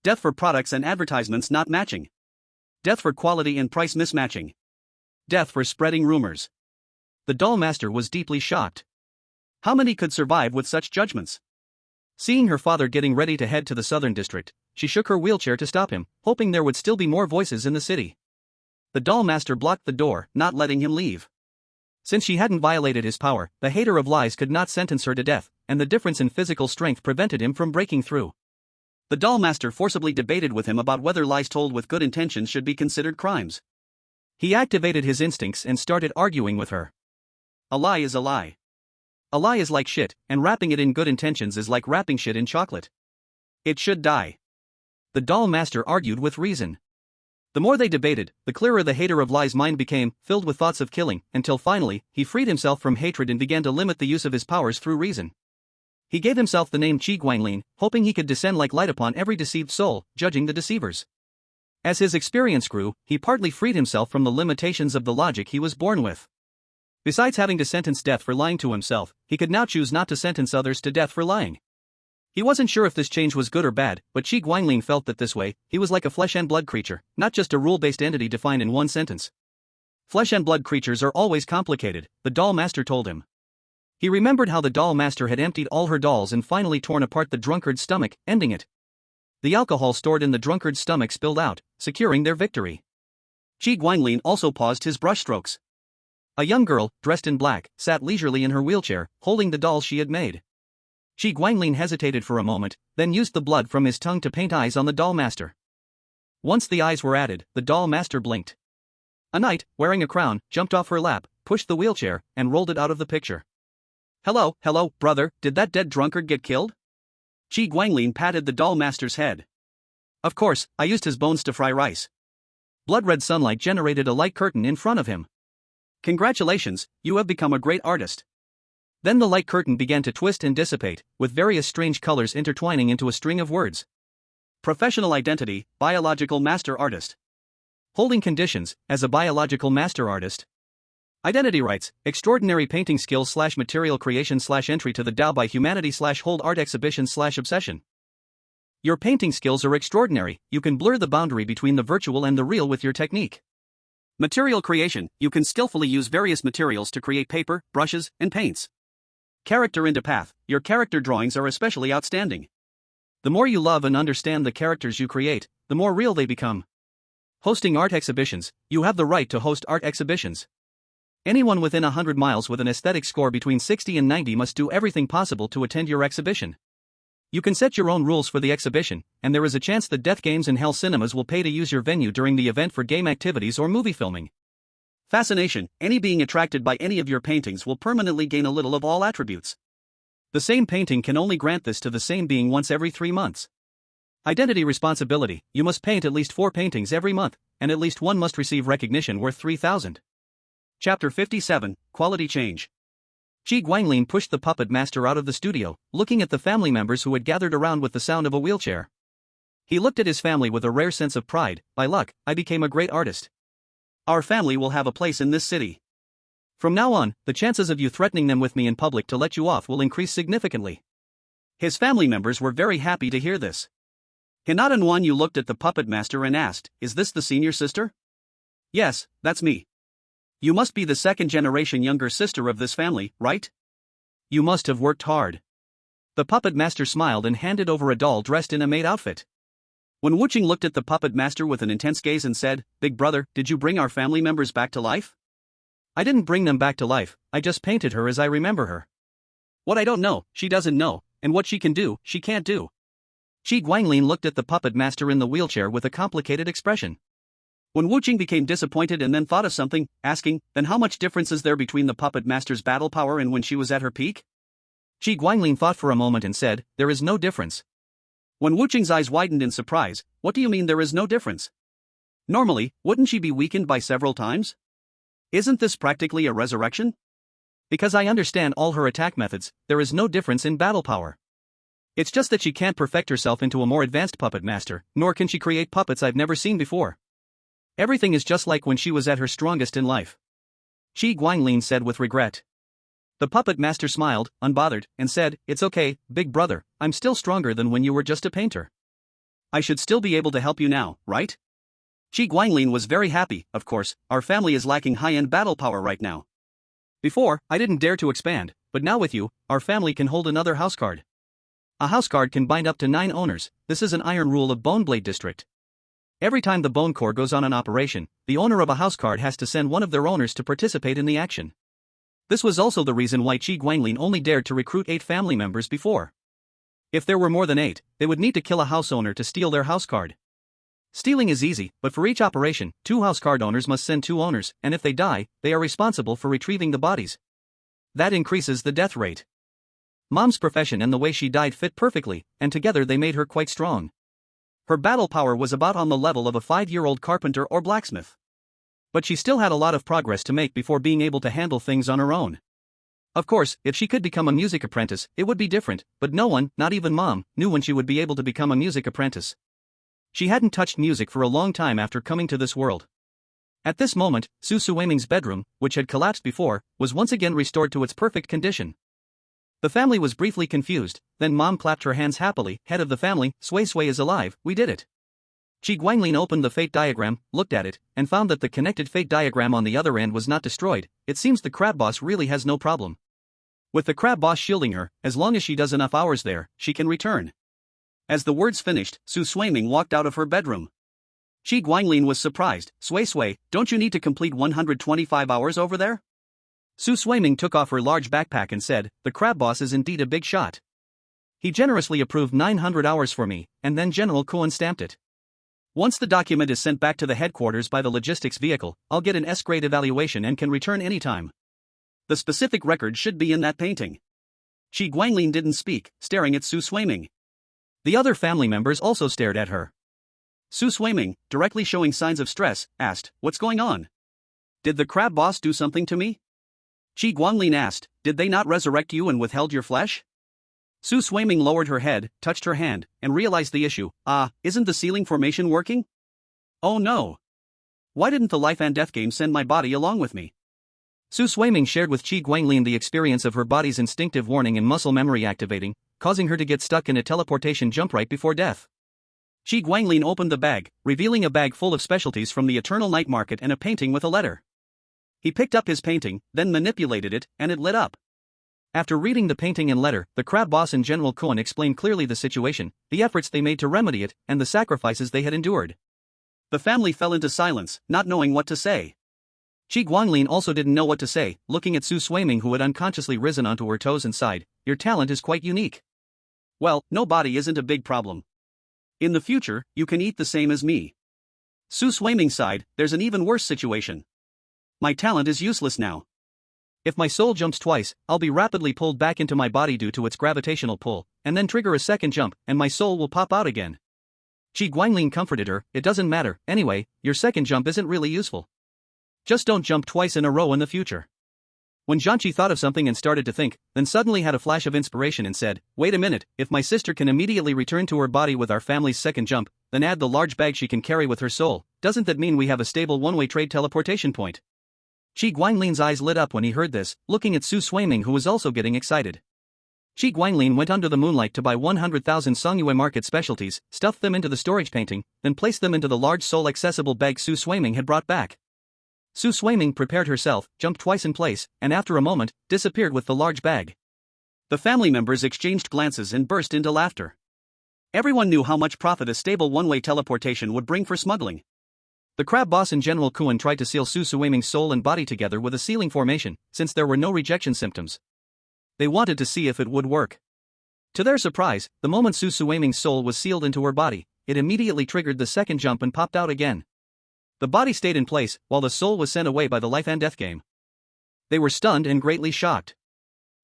B: Death for products and advertisements not matching. Death for quality and price mismatching. Death for spreading rumors. The doll master was deeply shocked. How many could survive with such judgments? Seeing her father getting ready to head to the southern district, she shook her wheelchair to stop him, hoping there would still be more voices in the city. The doll master blocked the door, not letting him leave. Since she hadn't violated his power, the hater of lies could not sentence her to death, and the difference in physical strength prevented him from breaking through.
A: The doll master forcibly debated with him about whether lies told with good intentions should be considered crimes.
B: He activated his instincts and started arguing with her.
A: A lie is a lie.
B: A lie is like shit, and wrapping it in good intentions is like wrapping shit in chocolate.
A: It should die.
B: The doll master argued with reason. The more they debated, the clearer the hater of lies' mind became, filled with thoughts of killing, until finally, he freed himself from hatred and began to limit the use of his powers through reason. He gave himself the name Qi Guanglin, hoping he could descend like light upon every deceived soul, judging the deceivers. As his experience grew, he partly freed himself from the limitations of the logic he was born with. Besides having to sentence death for lying to himself, he could now choose not to sentence others to death for lying. He wasn't sure if this change was good or bad, but Qi Guanglin felt that this way, he was like a flesh and blood creature, not just a rule-based entity defined in one sentence. Flesh and blood creatures are always complicated, the doll master told him. He remembered how the doll master had emptied all her dolls and finally torn apart the drunkard's stomach, ending it. The alcohol stored in the drunkard's stomach spilled out, securing their victory.
A: Qi Guanglin also paused his brushstrokes.
B: A young girl, dressed in black, sat leisurely in her wheelchair, holding the dolls she had made. Qi Guanglin hesitated for a moment, then used the blood from his tongue to paint eyes on the doll master. Once the eyes were added, the doll master blinked. A knight, wearing a crown, jumped off her lap, pushed the wheelchair, and rolled it out of the picture.
A: Hello, brother, did that dead drunkard get killed? Qi Guanglin patted the doll master's head.
B: Of course, I used his bones to fry rice. Blood-red sunlight generated a light curtain in front of him.
A: Congratulations, you have become a great artist.
B: Then the light curtain began to twist and dissipate, with various strange colors intertwining into a string of words.
A: Professional identity, biological master artist.
B: Holding conditions, as a biological master artist. Identity rights, extraordinary painting skills / material creation / entry to the Tao by humanity / hold art exhibition / obsession. Your painting skills are extraordinary, you can blur the boundary between the virtual and the real with your technique.
A: Material creation, you can skillfully use various materials to create paper, brushes, and paints. Character into path, your character drawings are especially outstanding.
B: The more you love and understand the characters you create, the more real they become. Hosting art exhibitions, you have the right to host art exhibitions. Anyone within 100 miles with an aesthetic score between 60 and 90 must do everything possible to attend your exhibition. You can set your own rules for the exhibition, and there is a chance that Death Games and Hell Cinemas will pay to use your venue during the event for game activities or movie filming.
A: Fascination, any being attracted by any of your paintings will permanently gain a little of all attributes.
B: The same painting can only grant this to the same being once every 3 months. Identity responsibility, you must paint at least 4 paintings every month, and at least one must receive recognition worth 3,000.
A: Chapter 57, Quality Change.
B: Qi Guanglin pushed the puppet master out of the studio, looking at the family members who had gathered around with the sound of a wheelchair. He looked at his family with a rare sense of pride. By luck, I became a great artist.
A: Our family will have a place in this city.
B: From now on, the chances of you threatening them with me in public to let you off will increase significantly.
A: His family members were very happy to hear this. Hinata and Wan Yu looked at the puppet master and asked, "Is this the senior sister?" "Yes, that's me." "You must be the second-generation younger sister of this family, right?"
B: "You must have worked hard." The puppet master smiled and handed over a doll dressed in a maid outfit.
A: When Wuching looked at the puppet master with an intense gaze and said, "Big brother, did you bring our family members back to life?"
B: "I didn't bring them back to life, I just painted her as I remember her."
A: "What I don't know, she doesn't know, and what she can do, she can't do."
B: Qi Guanglin looked at the puppet master in the wheelchair with a complicated expression.
A: When Wuching became disappointed and then thought of something, asking, "Then how much difference is there between the puppet master's battle power and when she was at her peak?"
B: Qi Guanglin thought for a moment and said, "There is no difference."
A: When Wuching's eyes widened in surprise, "What do you mean there is no difference? Normally, wouldn't she be weakened by several times? Isn't this practically a resurrection?"
B: "Because I understand all her attack methods, there is no difference in battle power. It's just that she can't perfect herself into a more advanced puppet master, nor can she create puppets I've never seen before. Everything is just like when she was at her strongest in life." Qi Guanglin said with regret. The puppet master smiled, unbothered, and said, "It's okay, big brother, I'm still stronger than when you were just a painter.
A: I should still be able to help you now, right?" Qi Guanglin was very happy. "Of course, our family is lacking high-end battle power right now.
B: Before, I didn't dare to expand, but now with you, our family can hold another house card. A house card can bind up to 9 owners, this is an iron rule of Boneblade District. Every time the Bone Core goes on an operation, the owner of a house card has to send one of their owners to participate in the action. This was also the reason why Qi Guanglin only dared to recruit 8 family members before. If there were more than 8, they would need to kill a house owner to steal their house card. Stealing is easy, but for each operation, 2 house card owners must send 2 owners, and if they die, they are responsible for retrieving the bodies. That increases the death rate. Mom's profession and the way she died fit perfectly, and together they made her quite strong. Her battle power was about on the level of a 5-year-old carpenter or blacksmith. But she still had a lot of progress to make before being able to handle things on her own. Of course, if she could become a music apprentice, it would be different, but no one, not even Mom, knew when she would be able to become a music apprentice. She hadn't touched music for a long time after coming to this world. At this moment, Su Suiming's bedroom, which had collapsed before, was once again restored to its perfect condition. The family was briefly confused, then Mom clapped her hands happily. Head of the family, Sui Sui is alive, we did it. Qi Guanglin opened the fate diagram, looked at it, and found that the connected fate diagram on the other end was not destroyed. It seems the crab boss really has no problem. With the crab boss shielding her, as long as she does enough hours there, she can return. As the words finished, Su Suiming walked out of her bedroom. Qi Guanglin was surprised. Sui Sui, don't you need to complete 125 hours over there? Su Suiming took off her large backpack and said, the crab boss is indeed a big shot. He generously approved 900 hours for me, and then General Kuan stamped it. Once the document is sent back to the headquarters by the logistics vehicle, I'll get an S-grade evaluation and can return anytime. The specific record should be in that painting. Qi Guanglin didn't speak, staring at Su Suiming. The other family members also stared at her. Su Suiming, directly showing signs of stress, asked, what's going on? Did the crab boss do something to me? Qi Guanglin asked, did they not resurrect you and withheld your flesh? Su Suiming lowered her head, touched her hand, and realized the issue. Isn't the sealing formation working? Oh no. Why didn't the life and death game send my body along with me? Su Suiming shared with Qi Guanglin the experience of her body's instinctive warning and muscle memory activating, causing her to get stuck in a teleportation jump right before death. Qi Guanglin opened the bag, revealing a bag full of specialties from the Eternal Night Market and a painting with a letter. He picked up his painting, then manipulated it, and it lit up. After reading the painting and letter, the crab boss and General Kuan explained clearly the situation, the efforts they made to remedy it, and the sacrifices they had endured. The family fell into silence, not knowing what to say. Qi Guanglin also didn't know what to say, looking at Su Suiming, who had unconsciously risen onto her toes and sighed, your talent is quite unique. Well, no body isn't a big problem. In the future, you can eat the same as me. Su Suiming sighed, there's an even worse situation. My talent is useless now. If my soul jumps twice, I'll be rapidly pulled back into my body due to its gravitational pull, and then trigger a second jump, and my soul will pop out again. Qi Guanglin comforted her, it doesn't matter, anyway, your second jump isn't really useful. Just don't jump twice in a row in the future. When Zhanqi thought of something and started to think, then suddenly had a flash of inspiration and said, wait a minute, if my sister can immediately return to her body with our family's second jump, then add the large bag she can carry with her soul, doesn't that mean we have a stable one-way trade teleportation point? Qi Guanglin's eyes lit up when he heard this, looking at Su Suiming, who was also getting excited. Qi Guanglin went under the moonlight to buy 100,000 Songyue market specialties, stuffed them into the storage painting, then placed them into the large soul-accessible bag Su Suiming had brought back. Su Suiming prepared herself, jumped twice in place, and after a moment, disappeared with the large bag. The family members exchanged glances and burst into laughter. Everyone knew how much profit a stable one-way teleportation would bring for smuggling. The crab boss and General Kuan tried to seal Su Suiming's soul and body together with a sealing formation, since there were no rejection symptoms. They wanted to see if it would work. To their surprise, the moment Su Suiming's soul was sealed into her body, it immediately triggered the second jump and popped out again. The body stayed in place, while the soul was sent away by the life and death game. They were stunned and greatly shocked.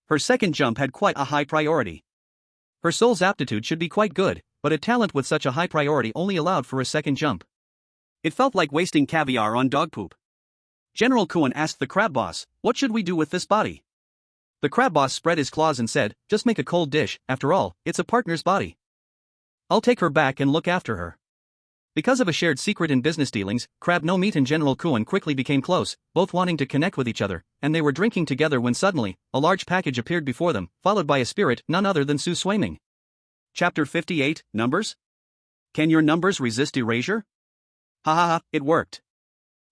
B: Her second jump had quite a high priority. Her soul's aptitude should be quite good, but a talent with such a high priority only allowed for a second jump. It felt like wasting caviar on dog poop. General Kuan asked the crab boss, what should we do with this body? The crab boss spread his claws and said, just make a cold dish, after all, it's a partner's body. I'll take her back and look after her. Because of a shared secret in business dealings, Crab No Meat and General Kuan quickly became close, both wanting to connect with each other, and they were drinking together when suddenly, a large package appeared before them, followed by a spirit none other than Su Suiming. Chapter 58, Numbers? Can your numbers resist erasure? Ha ha ha, it worked.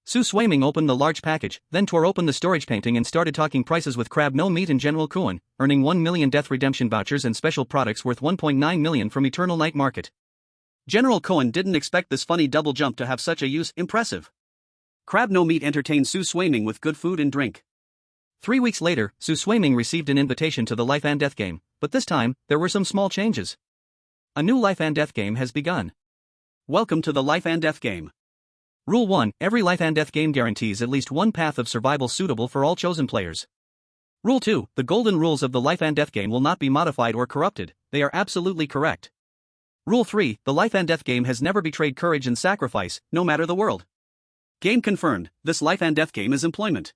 B: Su Suiming opened the large package, then tore open the storage painting and started talking prices with Crab No Meat and General Kuan, earning 1 million death redemption vouchers and special products worth 1.9 million from Eternal Night Market. General Kuan didn't expect this funny double jump to have such a use. Impressive. Crab No Meat entertained Su Suiming with good food and drink. 3 weeks later, Su Suiming received an invitation to the life and death game, but this time, there were some small changes. A new life and death game has begun.
A: Welcome to the life and death game.
B: Rule 1. Every life and death game guarantees at least one path of survival suitable for all chosen players. Rule 2. The golden rules of the life and death game will not be modified or corrupted, they are absolutely correct. Rule 3. The life and death game has never betrayed courage and sacrifice, no matter the world.
A: Game confirmed, this life and death game is employment.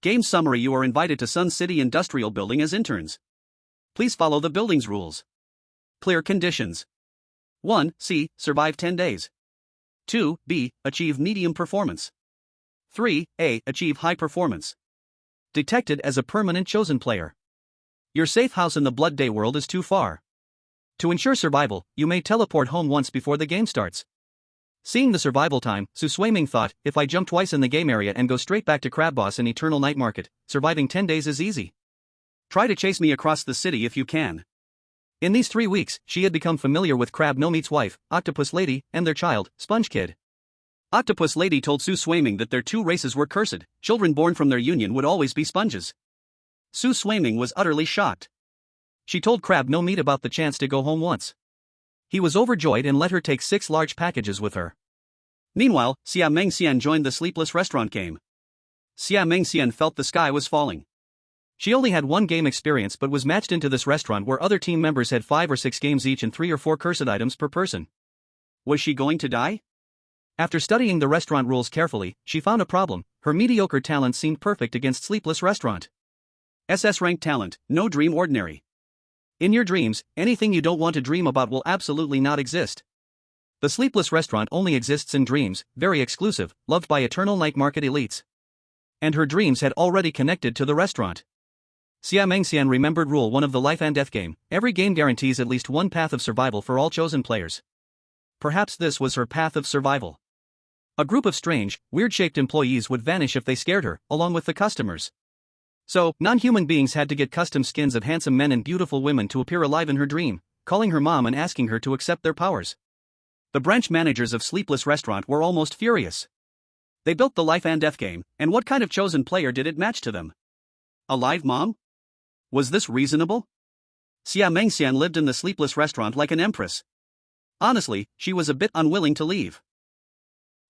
A: Game summary: you are invited to Sun City Industrial Building as interns. Please follow the building's rules. Clear conditions. 1. C. Survive 10 days. 2. B. Achieve medium performance. 3. A. Achieve high performance. Detected as a permanent chosen player. Your safe house in the Blood Day world is too far. To ensure survival, you may teleport home once before the game starts. Seeing the survival time, Su Swaiming thought, if I jump twice in the game area and go straight back to Crab Boss in Eternal Night Market, surviving 10 days is easy. Try to chase me across the city if you can.
B: In these 3 weeks, she had become familiar with Crab No Meat's wife, Octopus Lady, and their child, Sponge Kid.
A: Octopus Lady told Su Swaiming that their 2 races were cursed, children born from their union would always be sponges. Su Swaiming was utterly shocked. She told Crab No Meat about the chance to go home once. He was overjoyed and let her take 6 large packages with her. Meanwhile, Xia Mengxian joined the sleepless restaurant game. Xia Mengxian felt the sky was falling.
B: She only had 1 game experience but was matched into this restaurant where other team members had 5 or 6 games each and 3 or 4 cursed items per person.
A: Was she going to die?
B: After studying the restaurant rules carefully, she found a problem. Her mediocre talent seemed perfect against Sleepless Restaurant.
A: SS rank talent, no dream ordinary.
B: In your dreams, anything you don't want to dream about will absolutely not exist. The Sleepless Restaurant only exists in dreams, very exclusive, loved by Eternal Night Market elites. And her dreams had already connected to the restaurant. Xia Mengxian remembered Rule 1 of the life and death game: every game guarantees at least one path of survival for all chosen players. Perhaps this was her path of survival. A group of strange, weird-shaped employees would vanish if they scared her, along with the customers. So, non-human beings had to get custom skins of handsome men and beautiful women to appear alive in her dream, calling her mom and asking her to accept their powers. The branch managers of Sleepless Restaurant were almost furious. They built the life and death game, and what kind of chosen player did it match to them? A live mom? Was this reasonable? Xia Mengxian lived in the Sleepless Restaurant like an empress. Honestly, she was a bit unwilling to leave.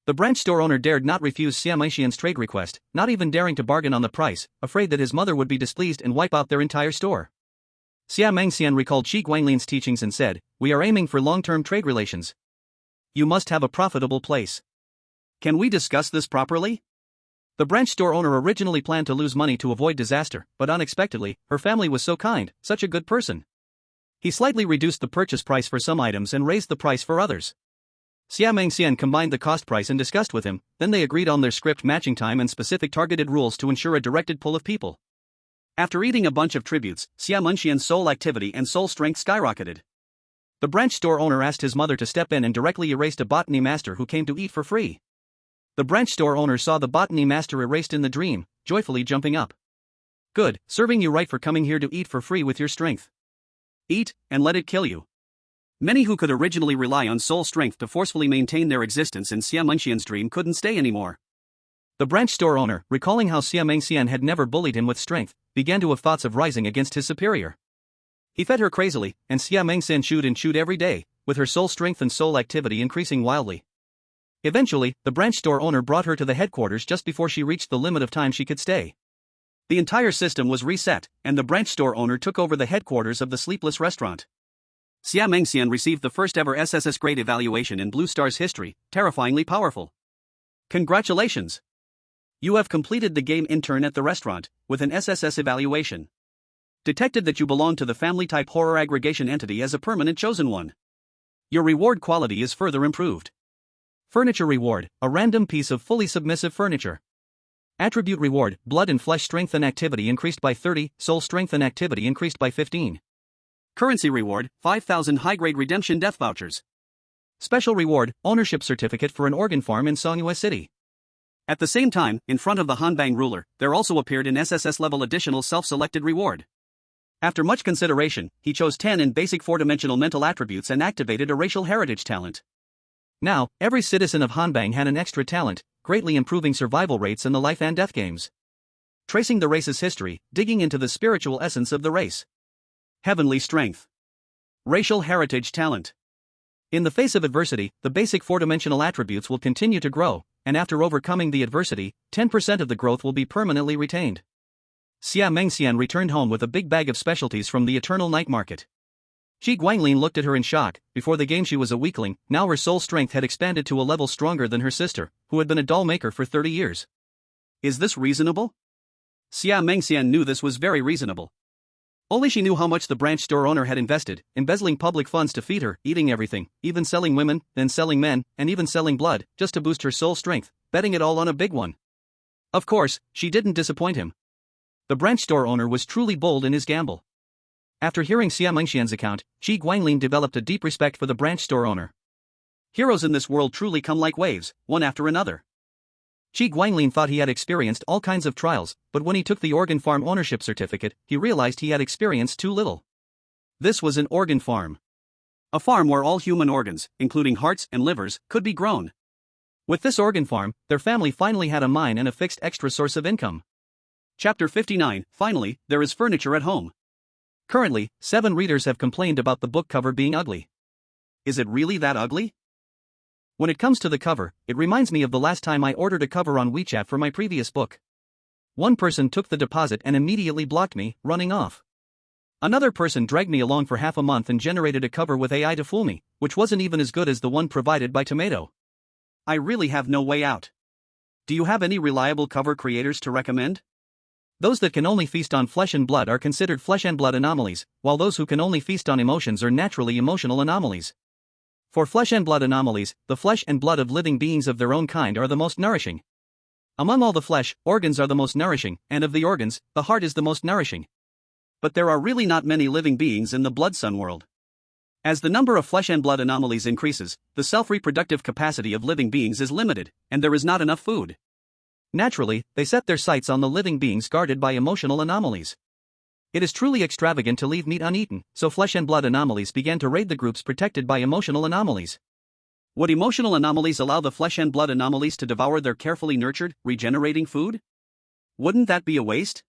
B: The branch store owner dared not refuse Xia Mengxian's trade request, not even daring to bargain on the price, afraid that his mother would be displeased and wipe out their entire store. Xia Mengxian recalled Qi Guanglian's teachings and said, "We are aiming for long-term trade relations. You must have a profitable place. Can we discuss this properly?" The branch store owner originally planned to lose money to avoid disaster, but unexpectedly, her family was so kind, such a good person. He slightly reduced the purchase price for some items and raised the price for others. Xia Mengxian combined the cost price and discussed with him, then they agreed on their script matching time and specific targeted rules to ensure a directed pull of people. After eating a bunch of tributes, Xia Mengxian's soul activity and soul strength skyrocketed. The branch store owner asked his mother to step in and directly erased a botany master who came to eat for free. The branch store owner saw the botany master erased in the dream, joyfully jumping up. "Good, serving you right for coming here to eat for free with your strength. Eat, and let it kill you." Many who could originally rely on soul strength to forcefully maintain their existence in Xia Mengxian's dream couldn't stay anymore. The branch store owner, recalling how Xia Mengxian had never bullied him with strength, began to have thoughts of rising against his superior. He fed her crazily, and Xia Mengxian chewed and chewed every day, with her soul strength and soul activity increasing wildly. Eventually, the branch store owner brought her to the headquarters just before she reached the limit of time she could stay. The entire system was reset, and the branch store owner took over the headquarters of the Sleepless Restaurant. Xia Mengxian received the first ever SSS grade evaluation in Blue Star's history, terrifyingly powerful. Congratulations! You have completed the game intern at the restaurant, with an SSS evaluation. Detected that you belong to the family-type horror aggregation entity as a permanent chosen one. Your reward quality is further improved. Furniture reward, a random piece of fully submissive furniture. Attribute reward, blood and flesh strength and activity increased by 30, soul strength and activity increased by 15. Currency reward, 5,000 high-grade redemption death vouchers. Special reward, ownership certificate for an organ farm in Songhua City. At the same time, in front of the Hanbang ruler, there also appeared an SSS level additional self-selected reward. After much consideration, he chose 10 in basic 4-dimensional mental attributes and activated a racial heritage talent. Now, every citizen of Hanbang had an extra talent, greatly improving survival rates in the life and death games. Tracing the race's history, digging into the spiritual essence of the race. Heavenly strength.
A: Racial heritage talent.
B: In the face of adversity, the basic four-dimensional attributes will continue to grow, and after overcoming the adversity, 10% of the growth will be permanently retained. Xia Mengxian returned home with a big bag of specialties from the eternal night market. Qi Guanglin looked at her in shock. Before the game she was a weakling, now her soul strength had expanded to a level stronger than her sister, who had been a doll maker for 30 years.
A: Is this reasonable? Xia Mengxian knew this was very reasonable. Only she knew how much the branch store owner had invested, embezzling public funds to feed her, eating everything, even selling women, then selling men, and even selling blood, just to boost her soul strength, betting it all on a big one. Of course, she didn't disappoint him. The branch store owner was truly bold in his gamble. After hearing Xia Mengxian's account, Qi Guanglin developed a deep respect for the branch store owner. Heroes in this world truly come like waves, one after another.
B: Qi Guanglin thought he had experienced all kinds of trials, but when he took the organ farm ownership certificate, he realized he had experienced too little.
A: This was an organ farm. A farm where all human organs, including hearts and livers, could be grown.
B: With this organ farm, their family finally had a mine and a fixed extra source of income.
A: Chapter 59, finally, there is furniture at home.
B: Currently, 7 readers have complained about the book cover being ugly.
A: Is it really that ugly?
B: When it comes to the cover, it reminds me of the last time I ordered a cover on WeChat for my previous book. One person took the deposit and immediately blocked me, running off. Another person dragged me along for half a month and generated a cover with AI to fool me, which wasn't even as good as the one provided by Tomato.
A: I really have no way out. Do you have any reliable cover creators to recommend?
B: Those that can only feast on flesh and blood are considered flesh and blood anomalies, while those who can only feast on emotions are naturally emotional anomalies. For flesh and blood anomalies, the flesh and blood of living beings of their own kind are the most nourishing. Among all the flesh, organs are the most nourishing, and of the organs, the heart is the most nourishing.
A: But there are really not many living beings in the blood sun world. As the number of flesh and blood anomalies increases, the self-reproductive capacity of living beings is limited, and there is not enough food.
B: Naturally, they set their sights on the living beings guarded by emotional anomalies. It is truly extravagant to leave meat uneaten, so flesh and blood anomalies began to raid the groups protected by emotional anomalies.
A: Would emotional anomalies allow the flesh and blood anomalies to devour their carefully nurtured, regenerating food? Wouldn't that be a waste?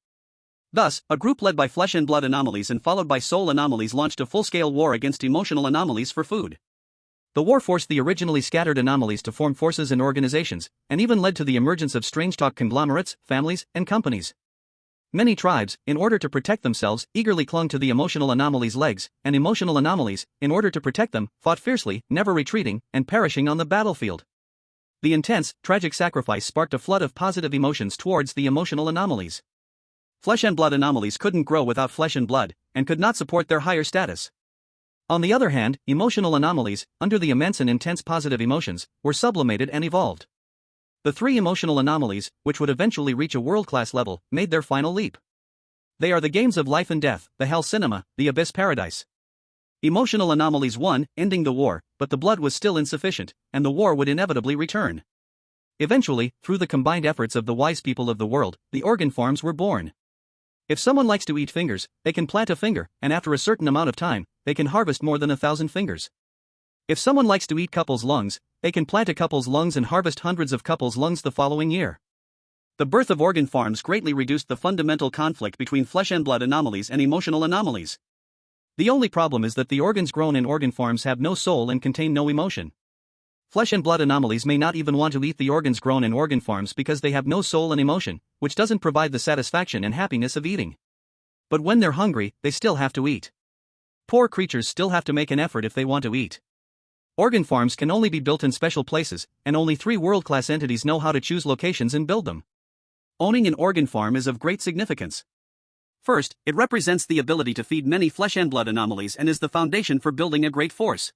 A: Thus, a group led by flesh and blood anomalies and followed by soul anomalies launched a full-scale war against emotional anomalies for food.
B: The war forced the originally scattered anomalies to form forces and organizations, and even led to the emergence of strange-talk conglomerates, families, and companies. Many tribes, in order to protect themselves, eagerly clung to the emotional anomalies' legs, and emotional anomalies, in order to protect them, fought fiercely, never retreating, and perishing on the battlefield. The intense, tragic sacrifice sparked a flood of positive emotions towards the emotional anomalies.
A: Flesh and blood anomalies couldn't grow without flesh and blood, and could not support their higher status.
B: On the other hand, emotional anomalies, under the immense and intense positive emotions, were sublimated and evolved. The 3 emotional anomalies, which would eventually reach a world-class level, made their final leap. They are the games of life and death, the hell cinema, the abyss paradise. Emotional anomalies won, ending the war, but the blood was still insufficient, and the war would inevitably return. Eventually, through the combined efforts of the wise people of the world, the organ farms were born. If someone likes to eat fingers, they can plant a finger, and after a certain amount of time, they can harvest more than 1,000 fingers. If someone likes to eat couples' lungs, they can plant a couple's lungs and harvest hundreds of couples' lungs the following year. The birth of organ farms greatly reduced the fundamental conflict between flesh and blood anomalies and emotional anomalies. The only problem is that the organs grown in organ farms have no soul and contain no emotion. Flesh and blood anomalies may not even want to eat the organs grown in organ farms because they have no soul and emotion, which doesn't provide the satisfaction and happiness of eating. But when they're hungry, they still have to eat. Poor creatures still have to make an effort if they want to eat. Organ farms can only be built in special places, and only 3 world-class entities know how to choose locations and build them.
A: Owning an organ farm is of great significance. First, it represents the ability to feed many flesh and blood anomalies and is the foundation for building a great force.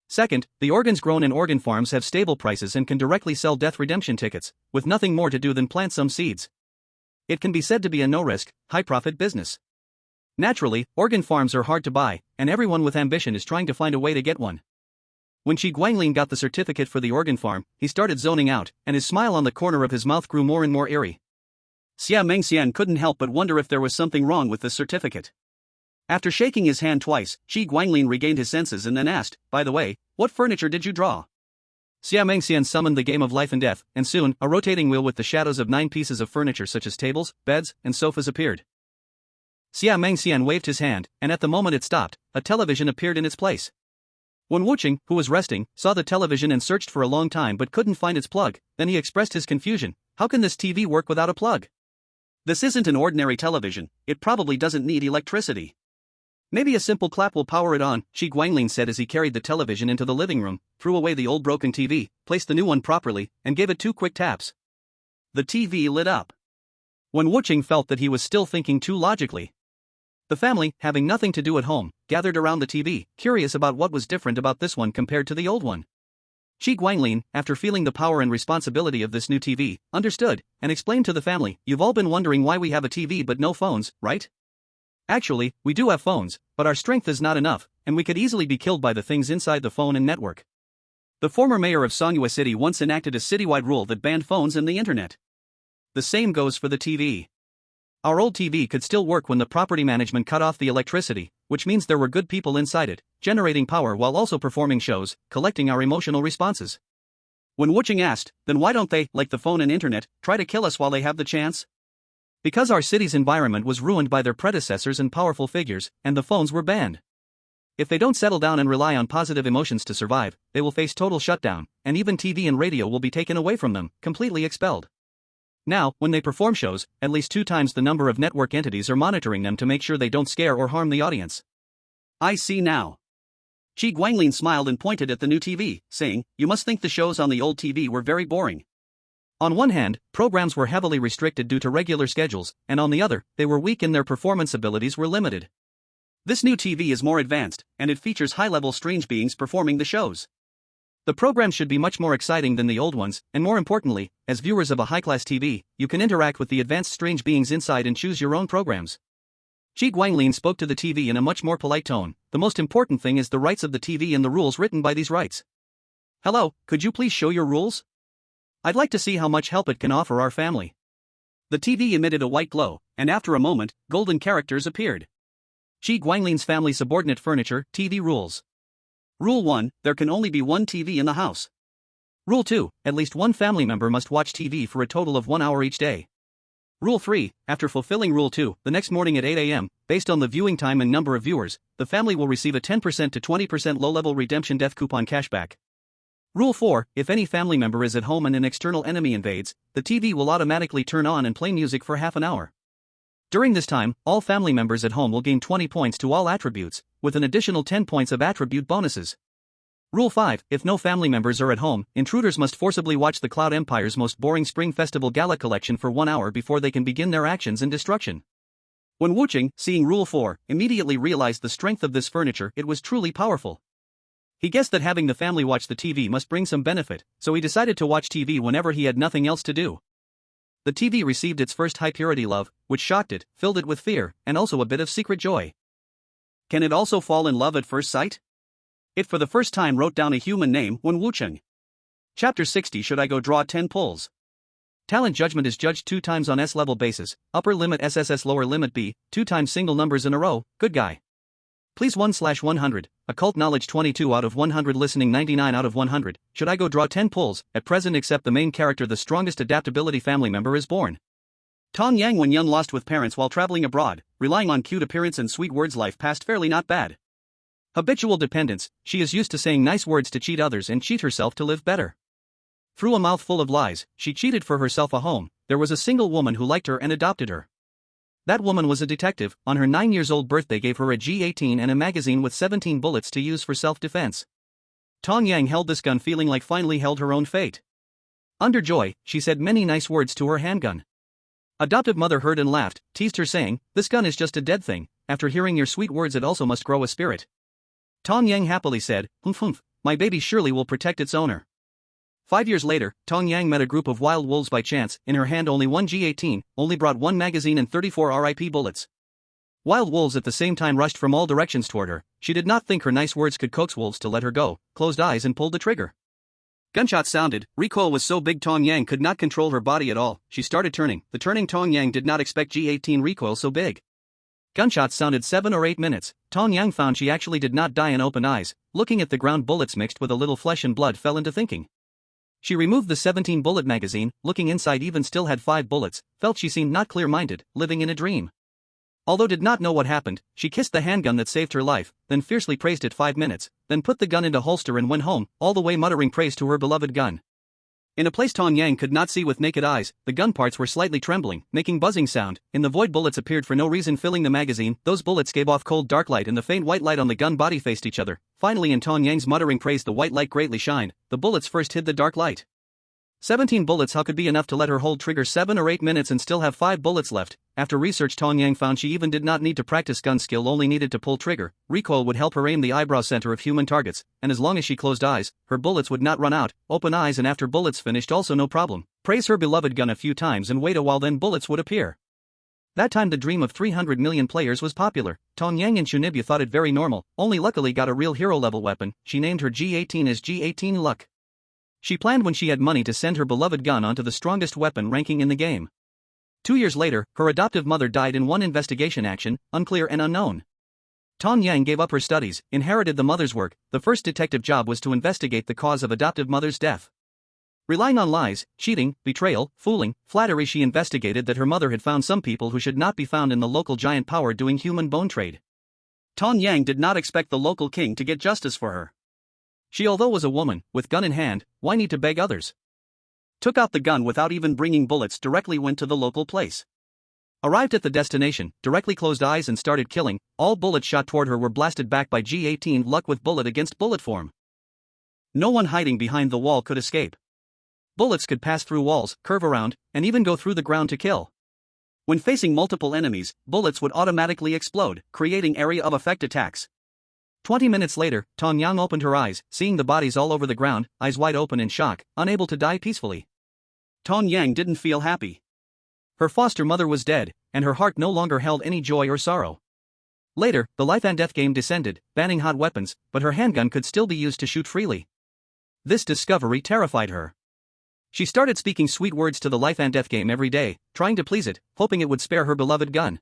B: Second, the organs grown in organ farms have stable prices and can directly sell death redemption tickets, with nothing more to do than plant some seeds. It can be said to be a no-risk, high-profit business. Naturally, organ farms are hard to buy, and everyone with ambition is trying to find a way to get one. When Qi Guanglin got the certificate for the organ farm, he started zoning out, and his smile on the corner of his mouth grew more and more eerie.
A: Xia Mengxian couldn't help but wonder if there was something wrong with the certificate. After shaking his hand twice, Qi Guanglin regained his senses and then asked, "By the way, what furniture did you draw?"
B: Xia Mengxian summoned the game of life and death, and soon, a rotating wheel with the shadows of 9 pieces of furniture such as tables, beds, and sofas appeared. Xia Mengxian waved his hand, and at the moment it stopped, a television appeared in its place. Wen Wuqing, who was resting, saw the television and searched for a long time but couldn't find its plug. Then he expressed his confusion. How can this TV work without a plug?
A: This isn't an ordinary television, it probably doesn't need electricity.
B: Maybe a simple clap will power it on, Shi Guanglin said as he carried the television into the living room, threw away the old broken TV, placed the new one properly, and gave it 2 quick taps.
A: The TV lit up.
B: Wen Wuqing felt that he was still thinking too logically. The family, having nothing to do at home, gathered around the TV, curious about what was different about this one compared to the old one. Shi Guanglin, after feeling the power and responsibility of this new TV, understood, and explained to the family, "You've all been wondering why we have a TV but no phones, right? Actually, we do have phones, but our strength is not enough, and we could easily be killed by the things inside the phone and network."
A: The former mayor of Songhua City once enacted a citywide rule that banned phones and the internet. The same goes for the TV.
B: Our old TV could still work when the property management cut off the electricity, which means there were good people inside it, generating power while also performing shows, collecting our emotional responses.
A: Wen Wuqing asked, then why don't they, like the phone and internet, try to kill us while they have the chance?
B: Because our city's environment was ruined by their predecessors and powerful figures, and the phones were banned. If they don't settle down and rely on positive emotions to survive, they will face total shutdown, and even TV and radio will be taken away from them, completely expelled. Now, when they perform shows, at least 2 times the number of network entities are monitoring them to make sure they don't scare or harm the audience.
A: I see now. Shi Guanglin smiled and pointed at the new TV, saying, "You must think the shows on the old TV were very boring."
B: On one hand, programs were heavily restricted due to regular schedules, and on the other, they were weak and their performance abilities were limited.
A: This new TV is more advanced, and it features high-level strange beings performing the shows.
B: The program should be much more exciting than the old ones, and more importantly, as viewers of a high-class TV, you can interact with the advanced strange beings inside and choose your own programs. Shi Guanglin spoke to the TV in a much more polite tone. The most important thing is the rights of the TV and the rules written by these rights. Hello, could you please show your rules? I'd like to see how much help it can offer our family.
A: The TV emitted a white glow, and after a moment, golden characters appeared.
B: Shi Guanglin's family subordinate furniture, TV rules.
A: Rule 1, there can only be one TV in the house.
B: Rule 2, at least one family member must watch TV for a total of 1 hour each day. Rule 3, after fulfilling Rule 2, the next morning at 8 a.m., based on the viewing time and number of viewers, the family will receive a 10% to 20% low-level redemption death coupon cashback. Rule 4, if any family member is at home and an external enemy invades, the TV will automatically turn on and play music for half an hour. During this time, all family members at home will gain 20 points to all attributes, with an additional 10 points of attribute bonuses. Rule 5, if no family members are at home, intruders must forcibly watch the Cloud Empire's most boring Spring Festival Gala collection for 1 hour before they can begin their actions and destruction.
A: Wen Wuqing, seeing Rule 4, immediately realized the strength of this furniture. It was truly powerful. He guessed that having the family watch the TV must bring some benefit, so he decided to watch TV whenever he had nothing else to do. The TV received its first high-purity love, which shocked it, filled it with fear, and also a bit of secret joy. Can it also fall in love at first sight? It for the first time wrote down a human name, Wen Wuqing. Chapter 60. Should I go draw 10 pulls? Talent judgment is judged 2 times on S-level basis, upper limit SSS lower limit B, 2 times single numbers in a row, good guy. Please 1/100, occult knowledge 22 out of 100, listening 99 out of 100, should I go draw 10 pulls, at present except the main character the strongest adaptability family member is born. Tong Yang when young lost with parents while traveling abroad, relying on cute appearance and sweet words life passed fairly not bad. Habitual dependence, she is used to saying nice words to cheat others and cheat herself to live better. Through a mouthful of lies, she cheated for herself a home. There was a single woman who liked her and adopted her. That woman was a detective. On her 9-year-old birthday gave her a G18 and a magazine with 17 bullets to use for self-defense. Tong Yang held this gun feeling like finally held her own fate. Under joy, she said many nice words to her handgun. Adoptive mother heard and laughed, teased her saying, "This gun is just a dead thing. After hearing your sweet words it also must grow a spirit." Tong Yang happily said, "Humph humph, my baby surely will protect its owner." 5 years later, Tong Yang met a group of wild wolves by chance. In her hand only one G18, only brought one magazine and 34 RIP bullets. Wild wolves at the same time rushed from all directions toward her. She did not think her nice words could coax wolves to let her go, closed eyes and pulled the trigger. Gunshots sounded. Recoil was so big Tong Yang could not control her body at all. She started turning. The turning Tong Yang did not expect G18 recoil so big. Gunshots sounded 7 or 8 minutes. Tong Yang found she actually did not die and opened eyes. Looking at the ground, bullets mixed with a little flesh and blood, fell into thinking. She removed the 17-bullet magazine, looking inside even still had 5 bullets, felt she seemed not clear-minded, living in a dream.
B: Although did not know what happened, she kissed the handgun that saved her life, then fiercely praised it 5 minutes, then put the gun into holster and went home, all the way muttering praise to her beloved gun. In a place Tong Yang could not see with naked eyes, the gun parts were slightly trembling, making buzzing sound. In the void, bullets appeared for no reason, filling the magazine. Those bullets gave off cold dark light, and the faint white light on the gun body faced each other. Finally, in Tong Yang's muttering praise, the white light greatly shined. The bullets first hid the dark light. 17 bullets. How could be enough to let her hold trigger 7 or 8 minutes and still have 5 bullets left? After research, Tong Yang found she even did not need to practice gun skill, only needed to pull trigger. Recoil would help her aim the eyebrow center of human targets, and as long as she closed eyes, her bullets would not run out. Open eyes and after bullets finished, also no problem. Praise her beloved gun a few times and wait a while, then bullets would appear. That time the dream of 300 million players was popular. Tong Yang and Shunibya thought it very normal, only luckily got a real hero level weapon. She named her G18 as G18 Luck. She planned when she had money to send her beloved gun onto the strongest weapon ranking in the game. 2 years later, her adoptive mother died in one investigation action, unclear and unknown. Tong Yang gave up her studies, inherited the mother's work. The first detective job was to investigate the cause of adoptive mother's death. Relying on lies, cheating, betrayal, fooling, flattery, she investigated that her mother had found some people who should not be found in the local giant power doing human bone trade.
A: Tong Yang did not expect the local king to get justice for her. She, although was a woman, with gun in hand, why need to beg others? Took out the gun without even bringing bullets, directly went to the local place. Arrived at the destination, directly closed eyes and started killing. All bullets shot toward her were blasted back by G18 Luck with bullet against bullet form. No one hiding behind the wall could escape. Bullets could pass through walls, curve around, and even go through the ground to kill. When facing multiple enemies, bullets would automatically explode, creating area of effect attacks. 20 minutes later, Tong Yang opened her eyes, seeing the bodies all over the ground, eyes wide open in shock, unable to die peacefully. Tong Yang didn't feel happy.
B: Her foster mother was dead, and her heart no longer held any joy or sorrow. Later, the life and death game descended, banning hot weapons, but her handgun could still be used to shoot freely. This discovery terrified her. She started speaking sweet words to the life and death game every day, trying to please it, hoping it would spare her beloved gun.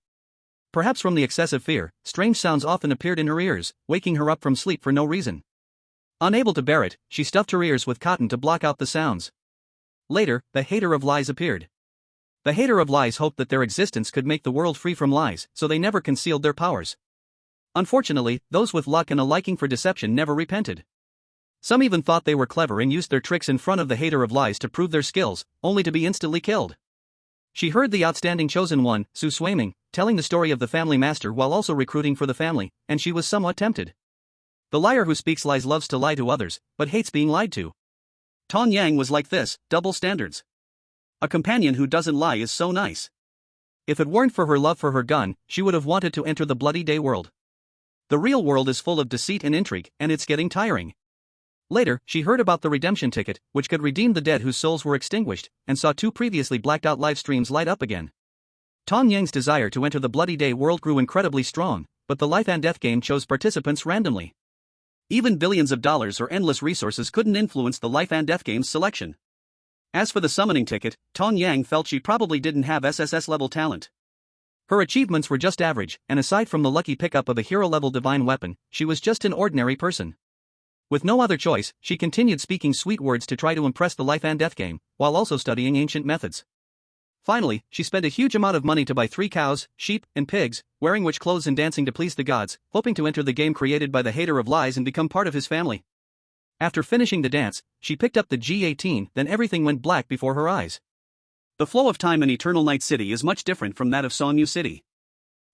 B: Perhaps from the excessive fear, strange sounds often appeared in her ears, waking her up from sleep for no reason. Unable to bear it, she stuffed her ears with cotton to block out the sounds. Later, the hater of lies appeared. The hater of lies hoped that their existence could make the world free from lies, so they never concealed their powers. Unfortunately, those with luck and a liking for deception never repented. Some even thought they were clever and used their tricks in front of the hater of lies to prove their skills, only to be instantly killed. She heard the outstanding chosen one, Su Swaiming, telling the story of the family master while also recruiting for the family, and she was somewhat tempted. The liar who speaks lies loves to lie to others, but hates being lied to.
A: Tong Yang was like this, double standards. A companion who doesn't lie is so nice.
B: If it weren't for her love for her gun, she would have wanted to enter the bloody day world. The real world is full of deceit and intrigue, and it's getting tiring. Later, she heard about the redemption ticket, which could redeem the dead whose souls were extinguished, and saw 2 previously blacked out live streams light up again. Tong Yang's desire to enter the bloody day world grew incredibly strong, but the life and death game chose participants randomly.
A: Even billions of dollars or endless resources couldn't influence the life and death game's selection. As for the summoning ticket, Tong Yang felt she probably didn't have SSS level talent.
B: Her achievements were just average, and aside from the lucky pickup of a hero level divine weapon, she was just an ordinary person. With no other choice, she continued speaking sweet words to try to impress the life and death game, while also studying ancient methods. Finally, she spent a huge amount of money to buy 3 cows, sheep, and pigs, wearing witch clothes and dancing to please the gods, hoping to enter the game created by the hater of lies and become part of his family. After finishing the dance, she picked up the G18, then everything went black before her eyes.
A: The flow of time in Eternal Night City is much different from that of Songyu City.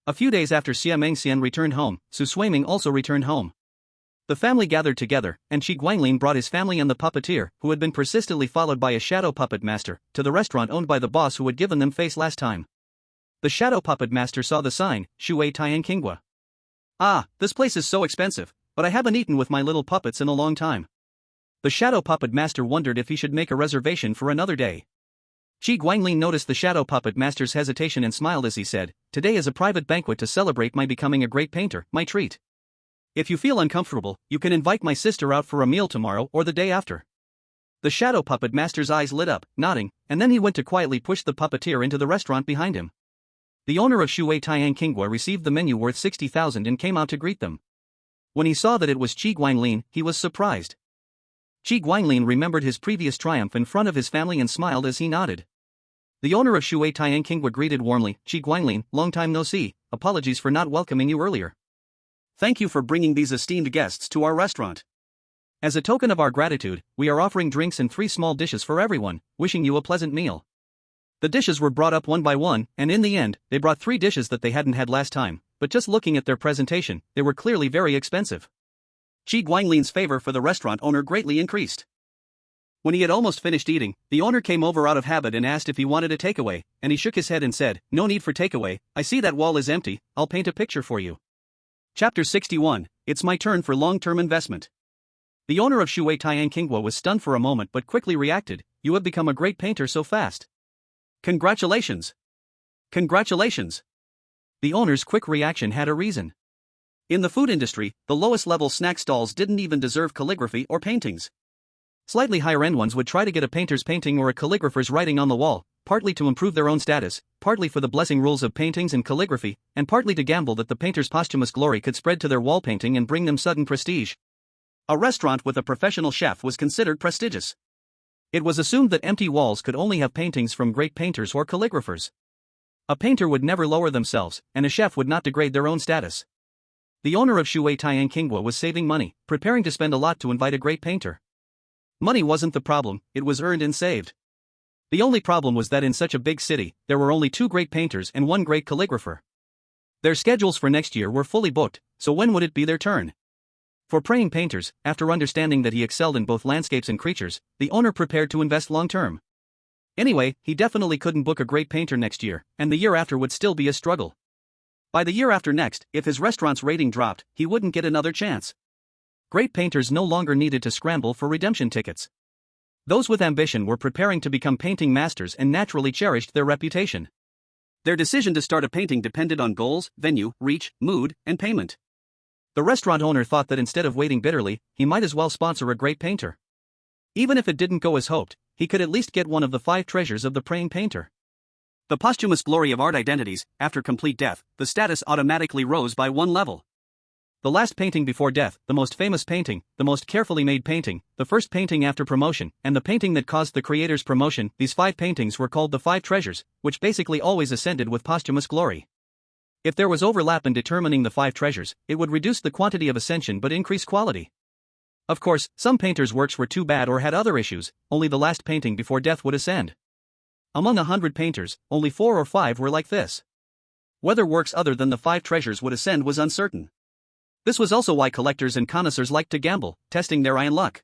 B: A few days after Xia Mengxian returned home, Su Swaiming also returned home. The family gathered together, and Qi Guanglin brought his family and the puppeteer, who had been persistently followed by a shadow puppet master, to the restaurant owned by the boss who had given them face last time. The shadow puppet master saw the sign, Shui Tian Qingua.
A: Ah, this place is so expensive, but I haven't eaten with my little puppets in a long time.
B: The shadow puppet master wondered if he should make a reservation for another day. Qi Guanglin noticed the shadow puppet master's hesitation and smiled as he said, "Today is a private banquet to celebrate my becoming a great painter, my treat. If you feel uncomfortable, you can invite my sister out for a meal tomorrow or the day after." The shadow puppet master's eyes lit up, nodding, and then he went to quietly push the puppeteer into the restaurant behind him. The owner of Shui Tian Qingua received the menu worth 60,000 and came out to greet them. When he saw that it was Qi Guanglin, he was surprised. Qi Guanglin remembered his previous triumph in front of his family and smiled as he nodded. The owner of Shui Tian Qingua greeted warmly, "Qi Guanglin, long time no see, apologies for not welcoming you earlier.
A: Thank you for bringing these esteemed guests to our restaurant.
B: As a token of our gratitude, we are offering drinks and 3 small dishes for everyone, wishing you a pleasant meal. The dishes were brought up one by one, and in the end, they brought 3 dishes that they hadn't had last time, but just looking at their presentation, they were clearly very expensive.
A: Ji Guangling's favor for the restaurant owner greatly increased. When he had almost finished eating, the owner came over out of habit and asked if he wanted a takeaway, and he shook his head and said, "No need for takeaway, I see that wall is empty, I'll paint a picture for you." Chapter 61, It's My Turn for Long-Term Investment. The owner of Shui Tianqingguo was stunned for a moment but quickly reacted, "You have become a great painter so fast. Congratulations! Congratulations!" The owner's quick reaction had a reason. In the food industry, the lowest level snack stalls didn't even deserve calligraphy or paintings. Slightly higher end ones would try to get a painter's painting or a calligrapher's writing on the wall, partly to improve their own status, partly for the blessing rules of paintings and calligraphy, and partly to gamble that the painter's posthumous glory could spread to their wall painting and bring them sudden prestige. A restaurant with a professional chef was considered prestigious. It was assumed that empty walls could only have paintings from great painters or calligraphers. A painter would never lower themselves, and a chef would not degrade their own status. The owner of Shui Tianqingguo was saving money, preparing to spend a lot to invite a great painter. Money wasn't the problem, it was earned and saved. The only problem was that in such a big city, there were only 2 great painters and 1 great calligrapher. Their schedules for next year were fully booked, so when would it be their turn? For praying painters, after understanding that he excelled in both landscapes and creatures, the owner prepared to invest long-term. Anyway, he definitely couldn't book a great painter next year, and the year after would still be a struggle. By the year after next, if his restaurant's rating dropped, he wouldn't get another chance. Great painters no longer needed to scramble for redemption tickets. Those with ambition were preparing to become painting masters and naturally cherished their reputation. Their decision to start a painting depended on goals, venue, reach, mood, and payment. The restaurant owner thought that instead of waiting bitterly, he might as well sponsor a great painter. Even if it didn't go as hoped, he could at least get one of the 5 treasures of the praying painter. The posthumous glory of art identities. After complete death, the status automatically rose by 1 level. The last painting before death, the most famous painting, the most carefully made painting, the first painting after promotion, and the painting that caused the creator's promotion, these 5 paintings were called the 5 treasures, which basically always ascended with posthumous glory. If there was overlap in determining the 5 treasures, it would reduce the quantity of ascension but increase quality. Of course, some painters' works were too bad or had other issues, only the last painting before death would ascend. Among 100 painters, only 4 or 5 were like this. Whether works other than the 5 treasures would ascend was uncertain. This was also why collectors and connoisseurs liked to gamble, testing their iron luck.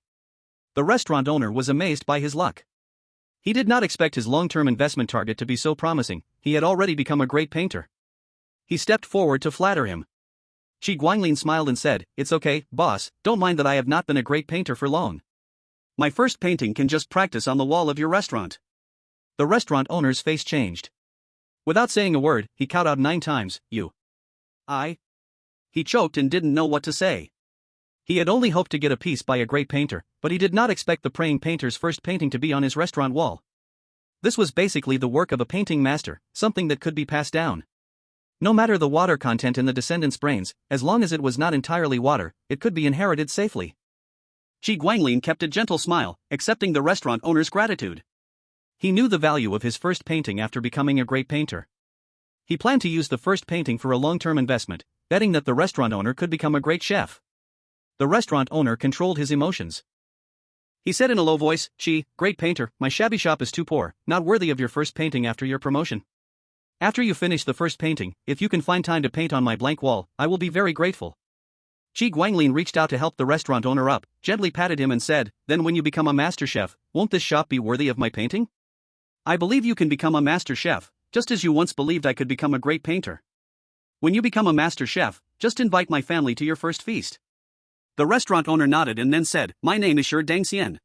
A: The restaurant owner was amazed by his luck. He did not expect his long-term investment target to be so promising. He had already become a great painter. He stepped forward to flatter him. Ji Guangling smiled and said, "It's okay, boss, don't mind that I have not been a great painter for long. My first painting can just practice on the wall of your restaurant." The restaurant owner's face changed. Without saying a word, he counted out 9 times, "You. I." He choked and didn't know what to say. He had only hoped to get a piece by a great painter, but he did not expect the praying painter's first painting to be on his restaurant wall. This was basically the work of a painting master, something that could be passed down. No matter the water content in the descendants' brains, as long as it was not entirely water, it could be inherited safely. Ji Guanglin kept a gentle smile, accepting the restaurant owner's gratitude. He knew the value of his first painting after becoming a great painter. He planned to use the first painting for a long-term investment, betting that the restaurant owner could become a great chef. The restaurant owner controlled his emotions. He said in a low voice, "Chi, great painter, my shabby shop is too poor, not worthy of your first painting after your promotion. After you finish the first painting, if you can find time to paint on my blank wall, I will be very grateful." Ji Guanglin reached out to help the restaurant owner up, gently patted him and said, "Then when you become a master chef, won't this shop be worthy of my painting? I believe you can become a master chef, just as you once believed I could become a great painter. When you become a master chef, just invite my family to your first feast." The restaurant owner nodded and then said, "My name is Shi Dangxian.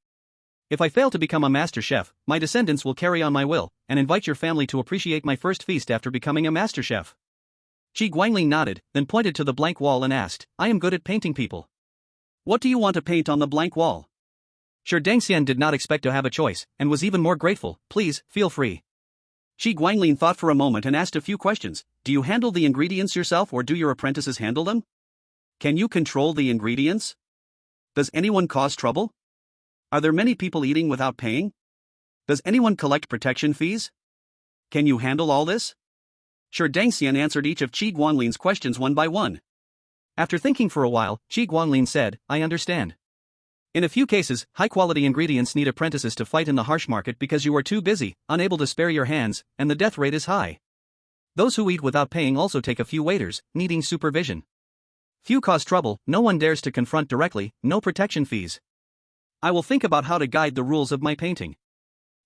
A: If I fail to become a master chef, my descendants will carry on my will, and invite your family to appreciate my first feast after becoming a master chef." Ji Guangling nodded, then pointed to the blank wall and asked, "I am good at painting people. What do you want to paint on the blank wall?" Shi Dangxian did not expect to have a choice, and was even more grateful. "Please, feel free." Ji Guanglin thought for a moment and asked a few questions. "Do you handle the ingredients yourself or do your apprentices handle them? Can you control the ingredients? Does anyone cause trouble? Are there many people eating without paying? Does anyone collect protection fees? Can you handle all this?" Shi Dangxian answered each of Qi Guanlin's questions one by one.
B: After thinking for a while, Qi Guanlin said, I understand. In a few cases, high-quality ingredients need apprentices to fight in the harsh market because you are too busy, unable to spare your hands, and the death rate is high. Those who eat without paying also take a few waiters, needing supervision. Few cause trouble, no one dares to confront directly, no protection fees.
A: I will think about how to guide the rules of my painting.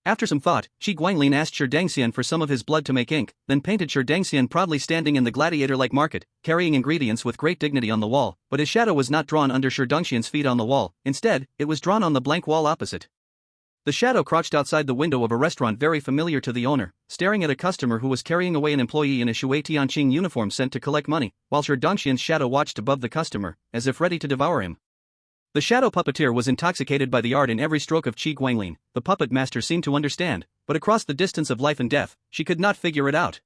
B: After some thought, Qi Guanglin asked Shi Dangxian for some of his blood to make ink, then painted Shi Dangxian proudly standing in the gladiator-like market, carrying ingredients with great dignity on the wall, but his shadow was not drawn under Shi Dangxian's feet on the wall, instead, it was drawn on the blank wall opposite. The shadow crouched outside the window of a restaurant very familiar to the owner, staring at a customer who was carrying away an employee in a Shui Tianqing uniform sent to collect money, while Shi Dangxian's shadow watched above the customer, as if ready to devour him. The shadow puppeteer was intoxicated by the art in every stroke of Qi Guanglin. The puppet master seemed to understand, but across the distance of life and death, she could not figure it out.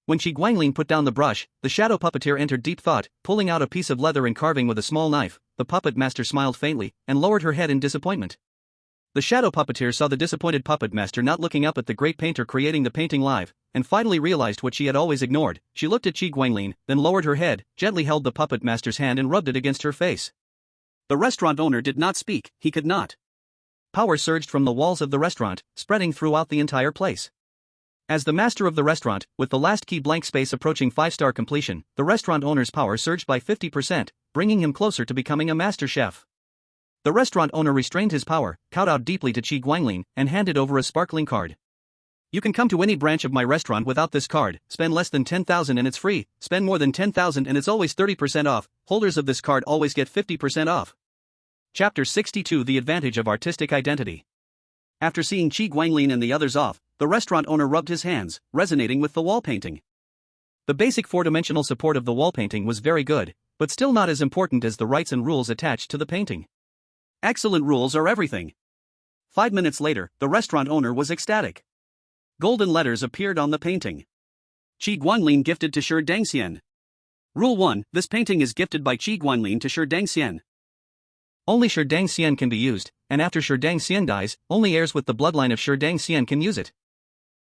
B: When Qi Guanglin put down the brush, the shadow puppeteer entered deep thought, pulling out a piece of leather and carving with a small knife. The puppet master smiled faintly, and lowered her head in disappointment. The shadow puppeteer saw the disappointed puppet master not looking up at the great painter creating the painting live, and finally realized what she had always ignored. She looked at Qi Guanglin, then lowered her head, gently held the puppet master's hand and rubbed it against her face.
A: The restaurant owner did not speak, he could not.
B: Power surged from the walls of the restaurant, spreading throughout the entire place. As the master of the restaurant, with the last key blank space approaching 5-star completion, the restaurant owner's power surged by 50%, bringing him closer to becoming a master chef. The restaurant owner restrained his power, kowtowed deeply to Qi Guanglin, and handed over a sparkling card. You can come to any branch of my restaurant without this card, spend less than 10,000 and it's free, spend more than 10,000 and it's always 30% off, holders of this card always get 50% off. Chapter 62 The Advantage of Artistic Identity. After seeing Qi Guanglin and the others off, the restaurant owner rubbed his hands, resonating with the wall painting. The basic 4-dimensional support of the wall painting was very good, but still not as important as the rights and rules attached to the painting.
A: Excellent rules are everything. 5 minutes later, the restaurant owner was ecstatic. Golden letters appeared on the painting. Qi Guanlin gifted to Shi Dangxian. Rule 1, this painting is gifted by Qi Guanlin to Shi Dangxian.
B: Only Shi Dangxian can be used, and after Shi Dangxian dies, only heirs with the bloodline of Shi Dangxian can use it.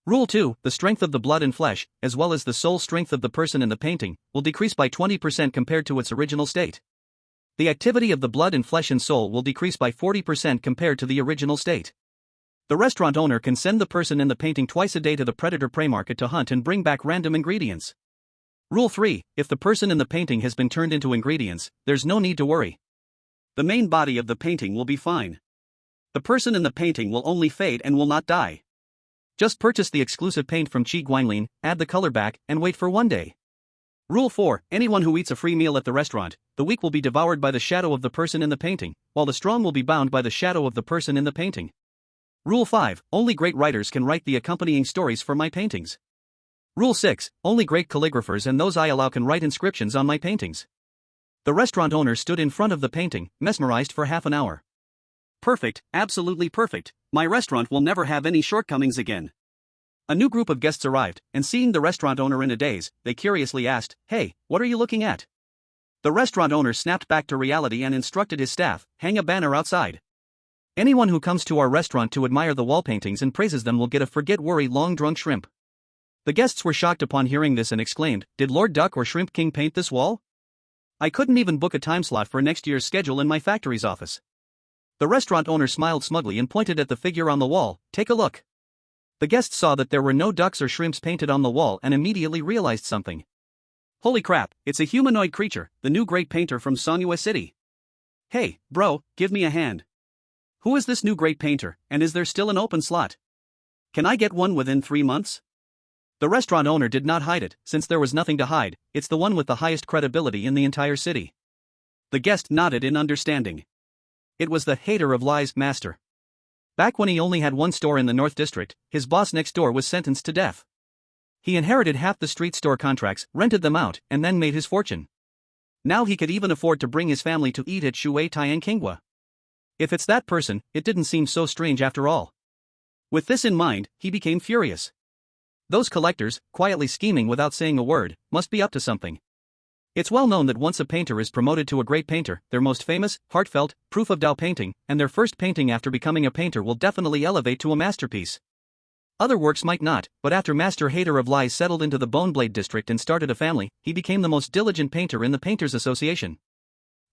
B: Rule 2, the strength of the blood and flesh, as well as the soul strength of the person in the painting, will decrease by 20% compared to its original state. The activity of the blood and flesh and soul will decrease by 40% compared to the original state. The restaurant owner can send the person in the painting twice a day to the predator-prey market to hunt and bring back random ingredients. Rule 3, if the person in the painting has been turned into ingredients, there's no need to worry.
A: The main body of the painting will be fine. The person in the painting will only fade and will not die.
B: Just purchase the exclusive paint from Qi Guanlin, add the color back, and wait for 1 day.
A: Rule 4, anyone who eats a free meal at the restaurant, the weak will be devoured by the shadow of the person in the painting, while the strong will be bound by the shadow of the person in the painting. Rule 5, only great writers can write the accompanying stories for my paintings. Rule 6, only great calligraphers and those I allow can write inscriptions on my paintings. The restaurant owner stood in front of the painting, mesmerized for half an hour. Perfect, absolutely perfect, my restaurant will never have any shortcomings again. A new group of guests arrived, and seeing the restaurant owner in a daze, they curiously asked, "Hey, what are you looking at?" The restaurant owner snapped back to reality and instructed his staff, "Hang a banner outside. Anyone who comes to our restaurant to admire the wall paintings and praises them will get a forget-worry long-drunk shrimp." The guests were shocked upon hearing this and exclaimed, "Did Lord Duck or Shrimp King paint this wall? I couldn't even book a time slot for next year's schedule in my factory's office." The restaurant owner smiled smugly and pointed at the figure on the wall, "Take a look." The guests saw that there were no ducks or shrimps painted on the wall and immediately realized something. Holy crap, it's a humanoid creature, the new great painter from Sonyue City. Hey, bro, give me a hand. Who is this new great painter, and is there still an open slot? Can I get one within 3 months? The restaurant owner did not hide it, since there was nothing to hide. It's the one with the highest credibility in the entire city. The guest nodded in understanding. It was the hater of lies master. Back when he only had one store in the North District, his boss next door was sentenced to death. He inherited half the street store contracts, rented them out, and then made his fortune. Now he could even afford to bring his family to eat at Shui Tianqingwa. If it's that person, it didn't seem so strange after all. With this in mind, he became furious. Those collectors, quietly scheming without saying a word, must be up to something. It's well known that once a painter is promoted to a great painter, their most famous, heartfelt, proof of Dao painting, and their first painting after becoming a painter will definitely elevate to a masterpiece.
B: Other works might not, but after Master Hater of Lies settled into the Boneblade district and started a family, he became the most diligent painter in the Painters Association.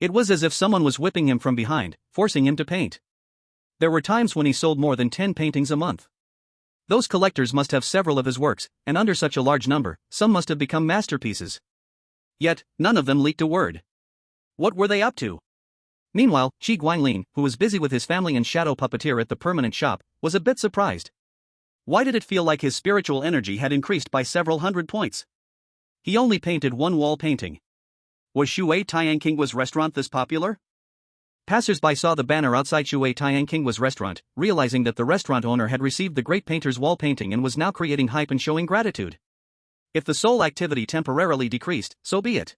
B: It was as if someone was whipping him from behind, forcing him to paint. There were times when he sold more than 10 paintings a month. Those collectors must have several of his works, and under such a large number, some must have become masterpieces. Yet, none of them leaked a word. What were they up to? Meanwhile, Qi Guanglin, who was busy with his family and shadow puppeteer at the permanent shop, was a bit surprised. Why did it feel like his spiritual energy had increased by several hundred points? He only painted one wall painting. Was Shui Tianqing's restaurant this popular? Passers-by saw the banner outside Shui Tianqing's restaurant, realizing that the restaurant owner had received the great painter's wall painting and was now creating hype and showing gratitude. If the soul activity temporarily decreased, so be it.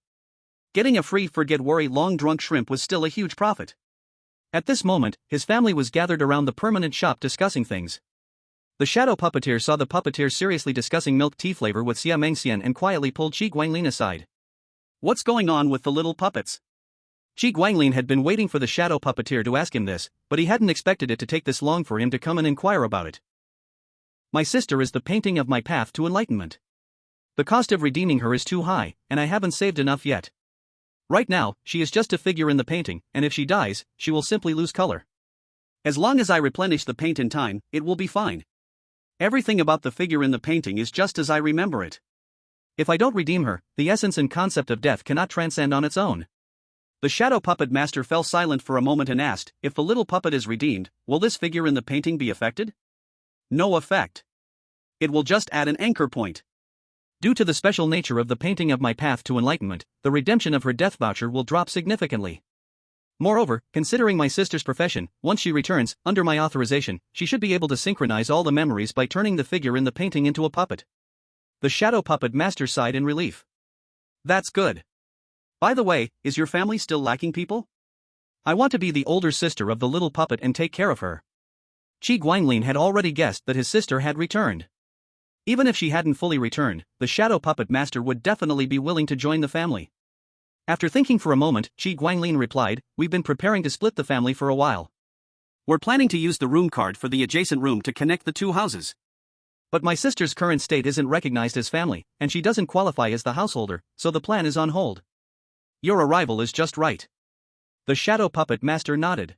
B: Getting a free forget-worry long-drunk shrimp was still a huge profit. At this moment, his family was gathered around the permanent shop discussing things. The shadow puppeteer saw the puppeteer seriously discussing milk tea flavor with Xia Mengxian and quietly pulled Qi Guanglin aside. What's going on with the little puppets? Qi Guanglin had been waiting for the shadow puppeteer to ask him this, but he hadn't expected it to take this long for him to come and inquire about it. My sister is the painting of my path to enlightenment. The cost of redeeming her is too high, and I haven't saved enough yet. Right now, she is just a figure in the painting, and if she dies, she will simply lose color. As long as I replenish the paint in time, it will be fine. Everything about the figure in the painting is just as I remember it. If I don't redeem her, the essence and concept of death cannot transcend on its own. The shadow puppet master fell silent for a moment and asked, if the little puppet is redeemed, will this figure in the painting be affected? No effect. It will just add an anchor point. Due to the special nature of the painting of my path to enlightenment, the redemption of her death voucher will drop significantly. Moreover, considering my sister's profession, once she returns, under my authorization, she should be able to synchronize all the memories by turning the figure in the painting into a puppet. The shadow puppet master sighed in relief. That's good. By the way, is your family still lacking people? I want to be the older sister of the little puppet and take care of her. Qi Guanglin had already guessed that his sister had returned. Even if she hadn't fully returned, the shadow puppet master would definitely be willing to join the family. After thinking for a moment, Qi Guanglin replied, we've been preparing to split the family for a while. We're planning to use the room card for the adjacent room to connect the two houses. But my sister's current state isn't recognized as family, and she doesn't qualify as the householder, so the plan is on hold. Your arrival is just right. The shadow puppet master nodded.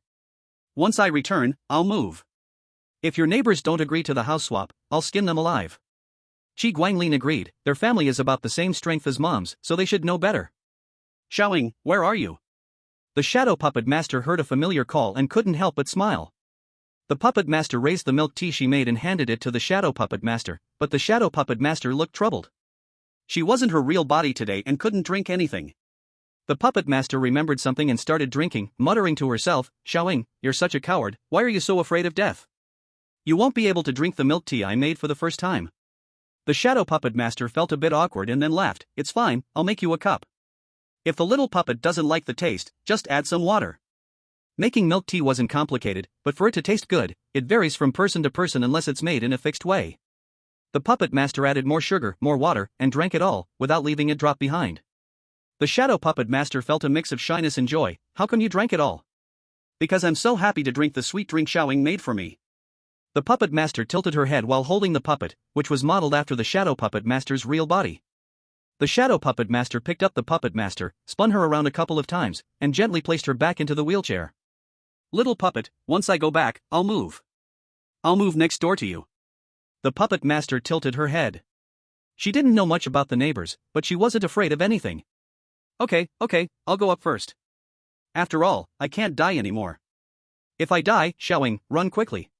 B: Once I return, I'll move. If your neighbors don't agree to the house swap, I'll skin them alive. Qi Guanglin agreed, their family is about the same strength as Mom's, so they should know better. Xiaoying, where are you? The shadow puppet master heard a familiar call and couldn't help but smile. The puppet master raised the milk tea she made and handed it to the shadow puppet master, but the shadow puppet master looked troubled. She wasn't her real body today and couldn't drink anything. The puppet master remembered something and started drinking, muttering to herself, Xiaoying, you're such a coward, why are you so afraid of death? You won't be able to drink the milk tea I made for the first time. The shadow puppet master felt a bit awkward and then laughed, it's fine, I'll make you a cup. If the little puppet doesn't like the taste, just add some water. Making milk tea wasn't complicated, but for it to taste good, it varies from person to person unless it's made in a fixed way. The puppet master added more sugar, more water, and drank it all, without leaving a drop behind. The shadow puppet master felt a mix of shyness and joy. How come you drank it all? Because I'm so happy to drink the sweet drink Xiaoying made for me. The puppet master tilted her head while holding the puppet, which was modeled after the shadow puppet master's real body. The shadow puppet master picked up the puppet master, spun her around a couple of times, and gently placed her back into the wheelchair. Little puppet, once I go back, I'll move. I'll move next door to you. The puppet master tilted her head. She didn't know much about the neighbors, but she wasn't afraid of anything. Okay, I'll go up first. After all, I can't die anymore. If I die, Xiaoying, run quickly.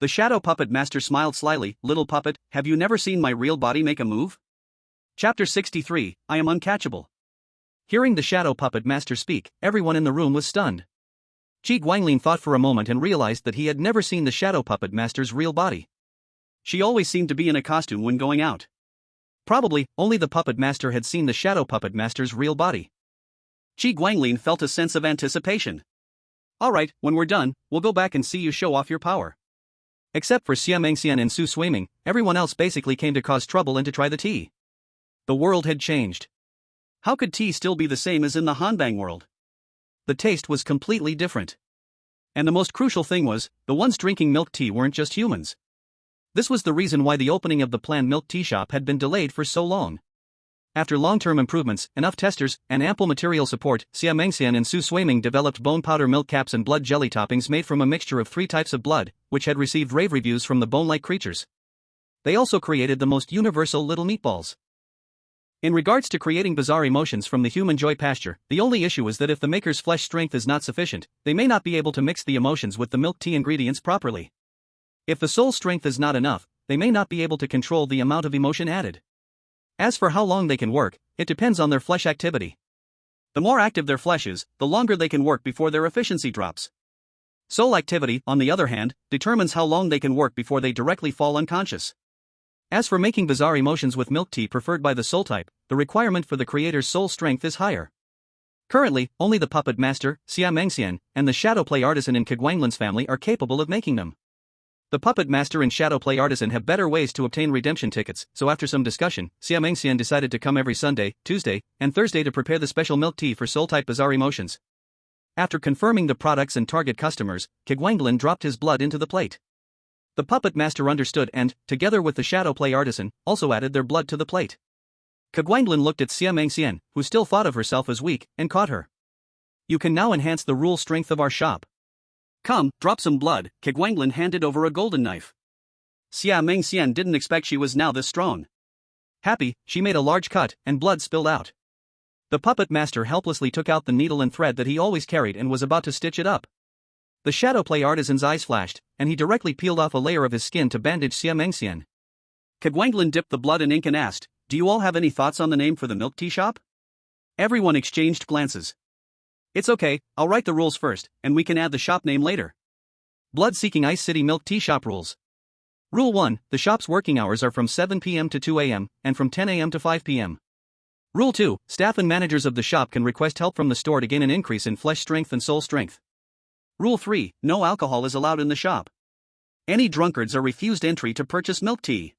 B: The shadow puppet master smiled slyly, little puppet, have you never seen my real body make a move? Chapter 63, I am uncatchable. Hearing the shadow puppet master speak, everyone in the room was stunned. Qi Guanglin thought for a moment and realized that he had never seen the shadow puppet master's real body. She always seemed to be in a costume when going out. Probably, only the puppet master had seen the shadow puppet master's real body. Qi Guanglin felt a sense of anticipation. Alright, when we're done, we'll go back and see you show off your power. Except for Xia Mengxian and Su Suiming, everyone else basically came to cause trouble and to try the tea. The world had changed. How could tea still be the same as in the Hanbang world? The taste was completely different. And the most crucial thing was, the ones drinking milk tea weren't just humans. This was the reason why the opening of the planned milk tea shop had been delayed for so long. After long-term improvements, enough testers, and ample material support, Xia Mengxian and Su Suiming developed bone powder milk caps and blood jelly toppings made from a mixture of 3 types of blood, which had received rave reviews from the bone-like creatures. They also created the most universal little meatballs. In regards to creating bizarre emotions from the human joy pasture, the only issue is that if the maker's flesh strength is not sufficient, they may not be able to mix the emotions with the milk tea ingredients properly. If the soul strength is not enough, they may not be able to control the amount of emotion added. As for how long they can work, it depends on their flesh activity. The more active their flesh is, the longer they can work before their efficiency drops. Soul activity, on the other hand, determines how long they can work before they directly fall unconscious. As for making bizarre emotions with milk tea preferred by the soul type, the requirement for the creator's soul strength is higher. Currently, only the puppet master, Xia Mengxian, and the shadow play artisan in Keguanglin's family are capable of making them. The puppet master and shadow play artisan have better ways to obtain redemption tickets, so after some discussion, Xia Mengxian decided to come every Sunday, Tuesday, and Thursday to prepare the special milk tea for soul-type bizarre emotions. After confirming the products and target customers, Keguanglin dropped his blood into the plate. The puppet master understood and, together with the shadow play artisan, also added their blood to the plate. Keguanglin looked at Xia Mengxian, who still thought of herself as weak, and caught her. "You can now enhance the rule strength of our shop. Come, drop some blood." Keguanglin handed over a golden knife. Xia Mengxian didn't expect she was now this strong. Happy, she made a large cut, and blood spilled out. The puppet master helplessly took out the needle and thread that he always carried and was about to stitch it up. The shadow play artisan's eyes flashed, and he directly peeled off a layer of his skin to bandage Xia Mengxian. Keguanglin dipped the blood in ink and asked, "Do you all have any thoughts on the name for the milk tea shop?" Everyone exchanged glances. "It's okay, I'll write the rules first, and we can add the shop name later." Blood-seeking Ice City Milk Tea Shop Rules. Rule 1, the shop's working hours are from 7 p.m. to 2 a.m., and from 10 a.m. to 5 p.m. Rule 2, staff and managers of the shop can request help from the store to gain an increase in flesh strength and soul strength. Rule 3, no alcohol is allowed in the shop. Any drunkards are refused entry to purchase milk tea.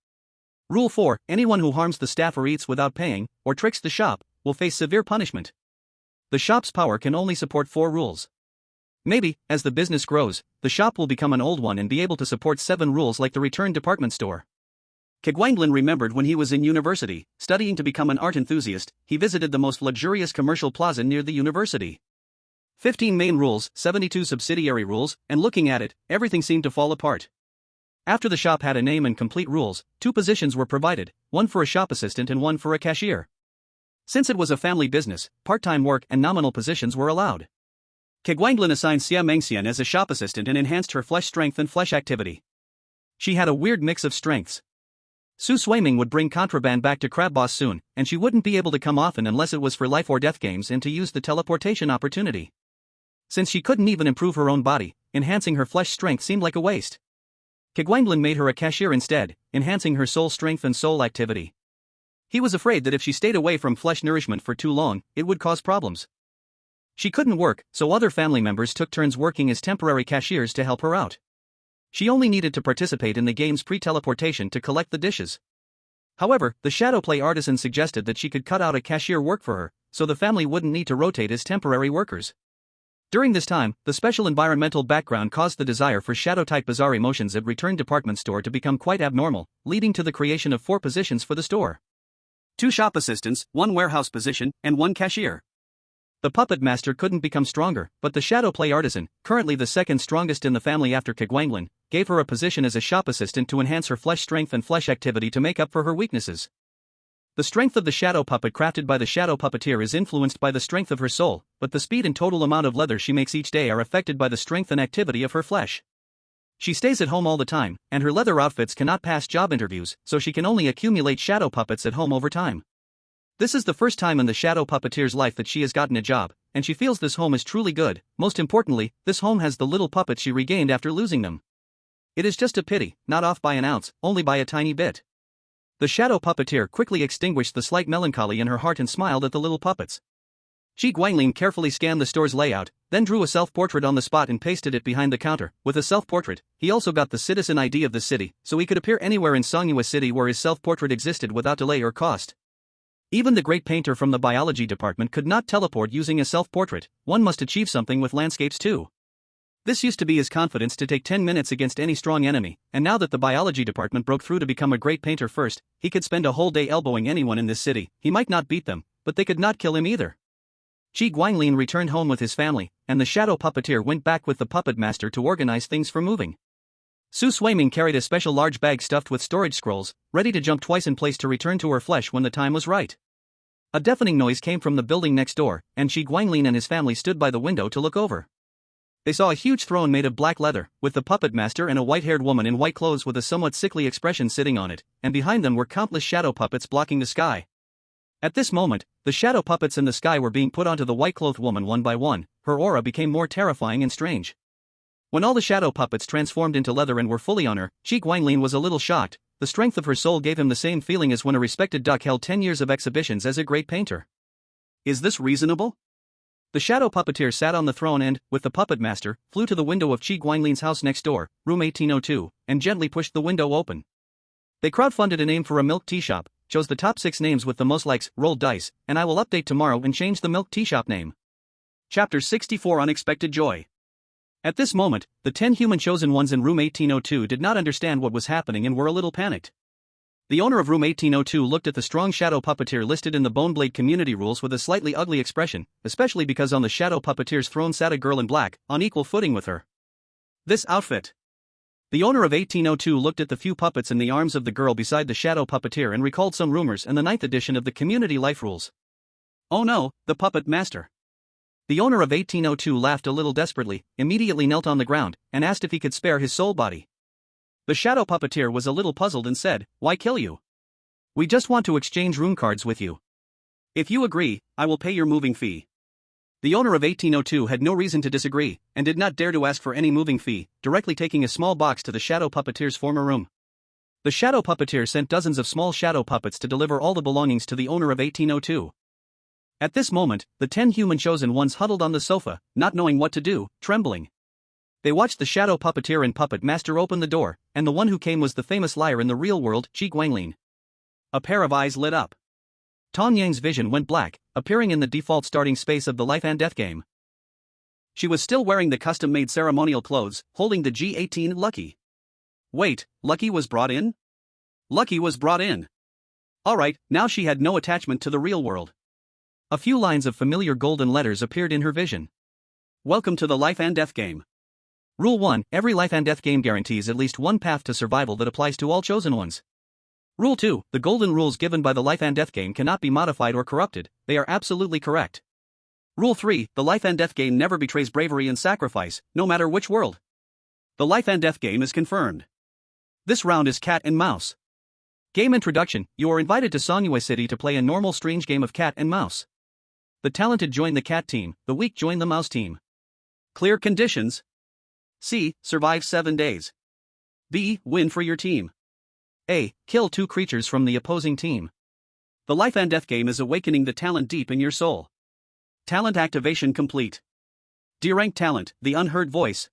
B: Rule 4, anyone who harms the staff or eats without paying, or tricks the shop, will face severe punishment. The shop's power can only support 4 rules. Maybe, as the business grows, the shop will become an old one and be able to support 7 rules like the return department store. Keguanglin remembered when he was in university, studying to become an art enthusiast, he visited the most luxurious commercial plaza near the university. 15 main rules, 72 subsidiary rules, and looking at it, everything seemed to fall apart. After the shop had a name and complete rules, 2 positions were provided, one for a shop assistant and one for a cashier. Since it was a family business, part-time work and nominal positions were allowed. Keguanglin assigned Xia Mengxian as a shop assistant and enhanced her flesh strength and flesh activity. She had a weird mix of strengths. Su Suiming would bring contraband back to Crab Boss soon, and she wouldn't be able to come often unless it was for life or death games and to use the teleportation opportunity. Since she couldn't even improve her own body, enhancing her flesh strength seemed like a waste. Keguanglin made her a cashier instead, enhancing her soul strength and soul activity. He was afraid that if she stayed away from flesh nourishment for too long, it would cause problems. She couldn't work, so other family members took turns working as temporary cashiers to help her out. She only needed to participate in the game's pre-teleportation to collect the dishes. However, the shadow play artisan suggested that she could cut out a cashier work for her, so the family wouldn't need to rotate as temporary workers. During this time, the special environmental background caused the desire for shadow-type bizarre emotions at Return Department Store to become quite abnormal, leading to the creation of 4 positions for the store. 2 shop assistants, 1 warehouse position, and 1 cashier. The puppet master couldn't become stronger, but the shadow play artisan, currently the second strongest in the family after Keguanglin, gave her a position as a shop assistant to enhance her flesh strength and flesh activity to make up for her weaknesses. The strength of the shadow puppet crafted by the shadow puppeteer is influenced by the strength of her soul, but the speed and total amount of leather she makes each day are affected by the strength and activity of her flesh. She stays at home all the time, and her leather outfits cannot pass job interviews, so she can only accumulate shadow puppets at home over time. This is the first time in the shadow puppeteer's life that she has gotten a job, and she feels this home is truly good. Most importantly, this home has the little puppets she regained after losing them. It is just a pity, not off by an ounce, only by a tiny bit. The shadow puppeteer quickly extinguished the slight melancholy in her heart and smiled at the little puppets. Ji Guanglin carefully scanned the store's layout, then drew a self-portrait on the spot and pasted it behind the counter. With a self-portrait, he also got the citizen ID of the city, so he could appear anywhere in Songhua City where his self-portrait existed without delay or cost. Even the great painter from the biology department could not teleport using a self-portrait, one must achieve something with landscapes too. This used to be his confidence to take 10 minutes against any strong enemy, and now that the biology department broke through to become a great painter first, he could spend a whole day elbowing anyone in this city. He might not beat them, but they could not kill him either. Qi Guanglin returned home with his family, and the shadow puppeteer went back with the puppet master to organize things for moving. Su Suiming carried a special large bag stuffed with storage scrolls, ready to jump twice in place to return to her flesh when the time was right. A deafening noise came from the building next door, and Qi Guanglin and his family stood by the window to look over. They saw a huge throne made of black leather, with the puppet master and a white-haired woman in white clothes with a somewhat sickly expression sitting on it, and behind them were countless shadow puppets blocking the sky. At this moment, the shadow puppets in the sky were being put onto the white-clothed woman one by one. Her aura became more terrifying and strange. When all the shadow puppets transformed into leather and were fully on her, Qi Guanglin was a little shocked. The strength of her soul gave him the same feeling as when a respected duck held 10 years of exhibitions as a great painter.
A: Is this reasonable?
B: The shadow puppeteer sat on the throne and, with the puppet master, flew to the window of Qi Guanglin's house next door, room 1802, and gently pushed the window open. They crowdfunded a name for a milk tea shop, chose the top 6 names with the most likes, rolled dice, and I will update tomorrow and change the milk tea shop name.
A: Chapter 64 Unexpected Joy.
B: At this moment, the 10 human chosen ones in room 1802 did not understand what was happening and were a little panicked. The owner of room 1802 looked at the strong shadow puppeteer listed in the Boneblade community rules with a slightly ugly expression, especially because on the shadow puppeteer's throne sat a girl in black, on equal footing with her.
A: This outfit.
B: The owner of 1802 looked at the few puppets in the arms of the girl beside the shadow puppeteer and recalled some rumors and the 9th edition of the community life rules.
A: Oh no, the puppet master.
B: The owner of 1802 laughed a little desperately, immediately knelt on the ground, and asked if he could spare his soul body.
A: The shadow puppeteer was a little puzzled and said, "Why kill you?
B: We just want to exchange room cards with you.
A: If you agree, I will pay your moving fee."
B: The owner of 1802 had no reason to disagree, and did not dare to ask for any moving fee, directly taking a small box to the shadow puppeteer's former room. The shadow puppeteer sent dozens of small shadow puppets to deliver all the belongings to the owner of 1802. At this moment, the 10 human chosen ones huddled on the sofa, not knowing what to do, trembling. They watched the shadow puppeteer and puppet master open the door, and the one who came was the famous liar in the real world, Qi Guanglin.
A: A pair of eyes lit up.
B: Tong Yang's vision went black, appearing in the default starting space of the life and death game.
A: She was still wearing the custom-made ceremonial clothes, holding the G18 Lucky. Wait, Lucky was brought in? Lucky was brought in. Alright, now she had no attachment to the real world.
B: A few lines of familiar golden letters appeared in her vision.
A: Welcome to the life and death game.
B: Rule 1, every life and death game guarantees at least one path to survival that applies to all chosen ones. Rule 2, the golden rules given by the life and death game cannot be modified or corrupted, they are absolutely correct.
A: Rule 3, the life and death game never betrays bravery and sacrifice, no matter which world. The life and death game is confirmed. This round is cat and mouse.
B: Game introduction, you are invited to Songyue City to play a normal strange game of cat and mouse. The talented join the cat team, the weak join the mouse team.
A: Clear conditions. C. Survive 7 days. B. Win for your team.
B: A. Kill 2 creatures from the opposing team.
A: The life and death game is awakening the talent deep in your soul. Talent activation complete. D-rank talent, the unheard voice.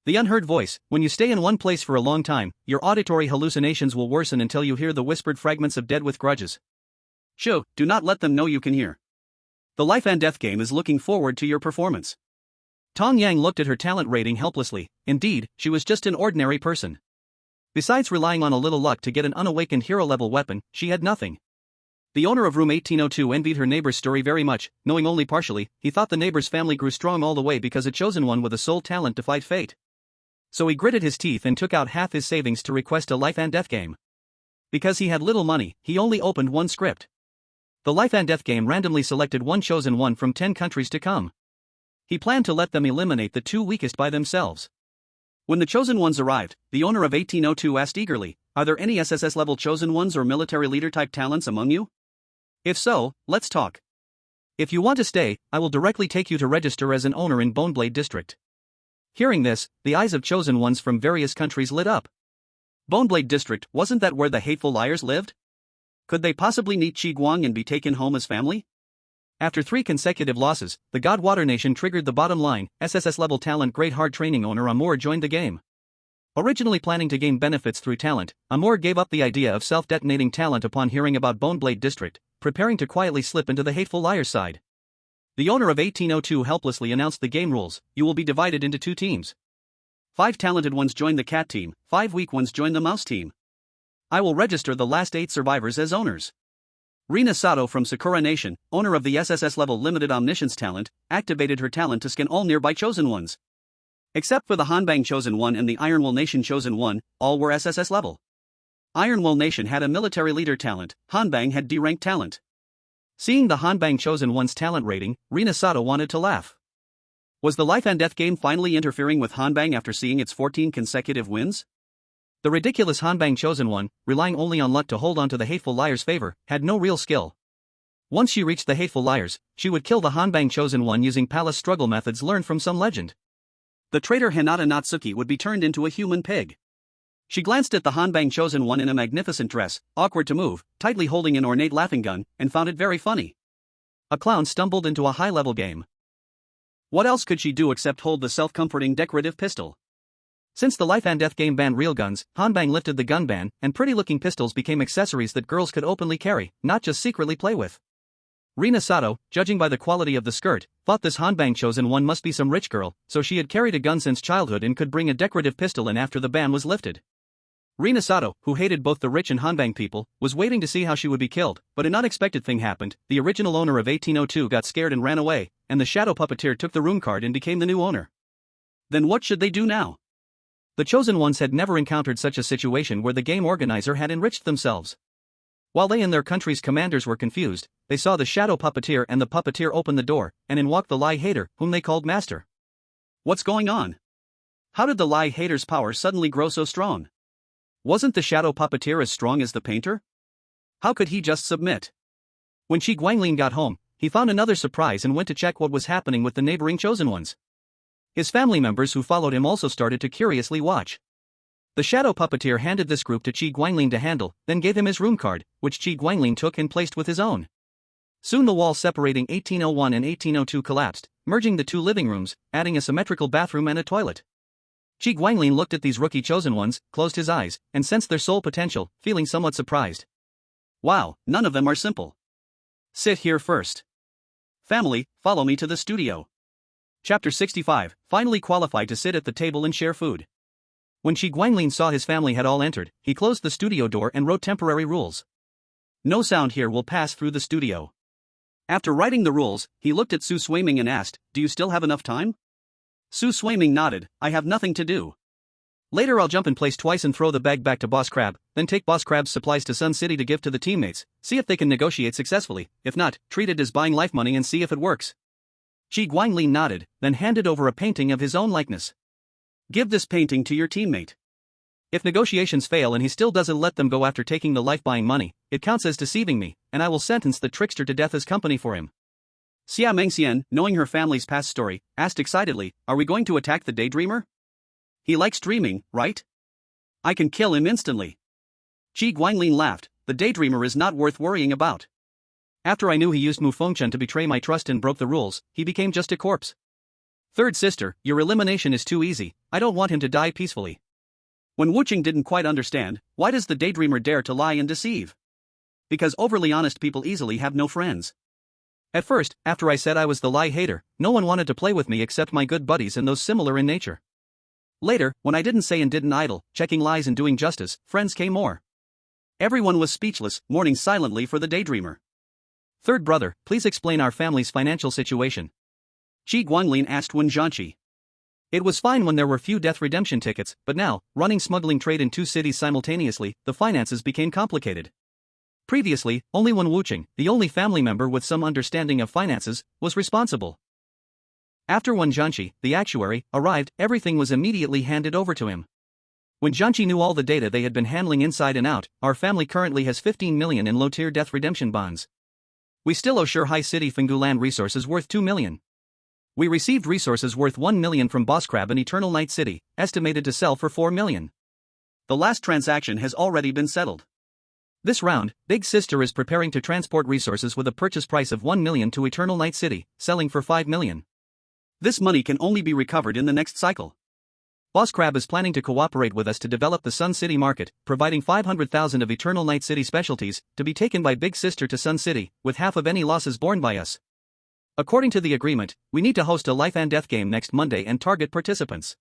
B: The unheard voice, when you stay in one place for a long time, your auditory hallucinations will worsen until you hear the whispered fragments of dead with grudges.
A: Shoo, do not let them know you can hear. The life and death game is looking forward to your performance.
B: Tong Yang looked at her talent rating helplessly. Indeed, she was just an ordinary person. Besides relying on a little luck to get an unawakened hero-level weapon, she had nothing. The owner of room 1802 envied her neighbor's story very much, knowing only partially. He thought the neighbor's family grew strong all the way because a chosen one with a sole talent defied fate. So he gritted his teeth and took out half his savings to request a life and death game. Because he had little money, he only opened one script. The life and death game randomly selected one chosen one from 10 countries to come. He planned to let them eliminate the 2 weakest by themselves.
A: When the chosen ones arrived, the owner of 1802 asked eagerly, "Are there any SSS-level chosen ones or military leader-type talents among you? If so, let's talk.
B: If you want to stay, I will directly take you to register as an owner in Boneblade District." Hearing this, the eyes of chosen ones from various countries lit up.
A: Boneblade District, wasn't that where the hateful liars lived? Could they possibly meet Qi Guang and be taken home as family?
B: After 3 consecutive losses, the Godwater Nation triggered the bottom line. SSS-level talent Great Hard Training owner Amor joined the game. Originally planning to gain benefits through talent, Amor gave up the idea of self-detonating talent upon hearing about Boneblade District, preparing to quietly slip into the hateful liar's side. The owner of 1802 helplessly announced the game rules: you will be divided into 2 teams.
A: 5 talented ones join the cat team, 5 weak ones join the mouse team. I will register the last 8 survivors as owners. Rina Sato from Sakura Nation, owner of the SSS level limited omniscience talent, activated her talent to scan all nearby chosen ones. Except for the Hanbang Chosen One and the Ironwool Nation Chosen One, all were SSS level. Ironwool Nation had a military leader talent, Hanbang had D-rank talent.
B: Seeing the Hanbang Chosen One's talent rating, Rina Sato wanted to laugh.
A: Was the life and death game finally interfering with Hanbang after seeing its 14 consecutive wins?
B: The ridiculous Hanbang Chosen One, relying only on luck to hold on to the Hateful Liar's favor, had no real skill. Once she reached the Hateful Liars, she would kill the Hanbang Chosen One using palace struggle methods learned from some legend.
A: The traitor Hinata Natsuki would be turned into a human pig. She glanced at the Hanbang Chosen One in a magnificent dress, awkward to move, tightly holding an ornate laughing gun, and found it very funny.
B: A clown stumbled into a high-level game.
A: What else could she do except hold the self-comforting decorative pistol?
B: Since the life and death game banned real guns, Hanbang lifted the gun ban, and pretty-looking pistols became accessories that girls could openly carry, not just secretly play with. Rina Sato, judging by the quality of the skirt, thought this Hanbang Chosen One must be some rich girl, so she had carried a gun since childhood and could bring a decorative pistol in after the ban was lifted. Rina Sato, who hated both the rich and Hanbang people, was waiting to see how she would be killed, but an unexpected thing happened. The original owner of 1802 got scared and ran away, and the shadow puppeteer took the room card and became the new owner.
A: Then what should they do now?
B: The Chosen Ones had never encountered such a situation where the game organizer had enriched themselves. While they and their country's commanders were confused, they saw the shadow puppeteer and the puppeteer open the door, and in walked the lie hater, whom they called master.
A: What's going on? How did the lie hater's power suddenly grow so strong? Wasn't the shadow puppeteer as strong as the painter? How could he just submit?
B: When Qi Guanglin got home, he found another surprise and went to check what was happening with the neighboring Chosen Ones. His family members who followed him also started to curiously watch. The shadow puppeteer handed this group to Qi Guanglin to handle, then gave him his room card, which Qi Guanglin took and placed with his own. Soon the wall separating 1801 and 1802 collapsed, merging the 2 living rooms, adding a symmetrical bathroom and a toilet. Qi Guanglin looked at these rookie Chosen Ones, closed his eyes, and sensed their soul potential, feeling somewhat surprised.
A: Wow, none of them are simple. Sit here first. Family, follow me to the studio. Chapter 65, finally qualified to sit at the table and share food.
B: When Qi Guanglin saw his family had all entered, he closed the studio door and wrote temporary rules.
A: No sound here will pass through the studio. After writing the rules, he looked at Su Swaiming and asked, do you still have enough time? Su Swaiming nodded, I have nothing to do.
B: Later I'll jump in place twice and throw the bag back to Boss Crab, then take Boss Crab's supplies to Sun City to give to the teammates, see if they can negotiate successfully, if not, treat it as buying life money and see if it works.
A: Qi Guanglin nodded, then handed over a painting of his own likeness. Give this painting to your teammate.
B: If negotiations fail and he still doesn't let them go after taking the life-buying money, it counts as deceiving me, and I will sentence the trickster to death as company for him.
A: Xia Mengxian, knowing her family's past story, asked excitedly, are we going to attack the daydreamer? He likes dreaming, right? I can kill him instantly. Qi Guanglin laughed, the daydreamer is not worth worrying about.
B: After I knew he used Mu Fengchen to betray my trust and broke the rules, he became just a corpse.
A: Third sister, your elimination is too easy, I don't want him to die peacefully. When Wuqing didn't quite understand, why does the daydreamer dare to lie and deceive? Because overly honest people easily have no friends.
B: At first, after I said I was the lie hater, no one wanted to play with me except my good buddies and those similar in nature. Later, when I didn't say and didn't idle, checking lies and doing justice, friends came more. Everyone was speechless, mourning silently for the daydreamer. Third brother, please explain our family's financial situation.
A: Qi Guanglin asked Wen Zhanqi.
B: It was fine when there were few death redemption tickets, but now, running smuggling trade in 2 cities simultaneously, the finances became complicated. Previously, only Wen Wuqing, the only family member with some understanding of finances, was responsible. After Wen Zhanqi, the actuary, arrived, everything was immediately handed over to him. When Zhanqi knew all the data they had been handling inside and out, our family currently has 15 million in low-tier death redemption bonds. We still owe Shanghai City Fenggu Land resources worth 2 million. We received resources worth 1 million from Boss Crab and Eternal Night City, estimated to sell for 4 million.
A: The last transaction has already been settled.
B: This round, Big Sister is preparing to transport resources with a purchase price of 1 million to Eternal Night City, selling for 5 million.
A: This money can only be recovered in the next cycle.
B: Boss Crab is planning to cooperate with us to develop the Sun City market, providing 500,000 of Eternal Night City specialties, to be taken by Big Sister to Sun City, with half of any losses borne by us. According to the agreement, we need to host a life and death game next Monday and target participants.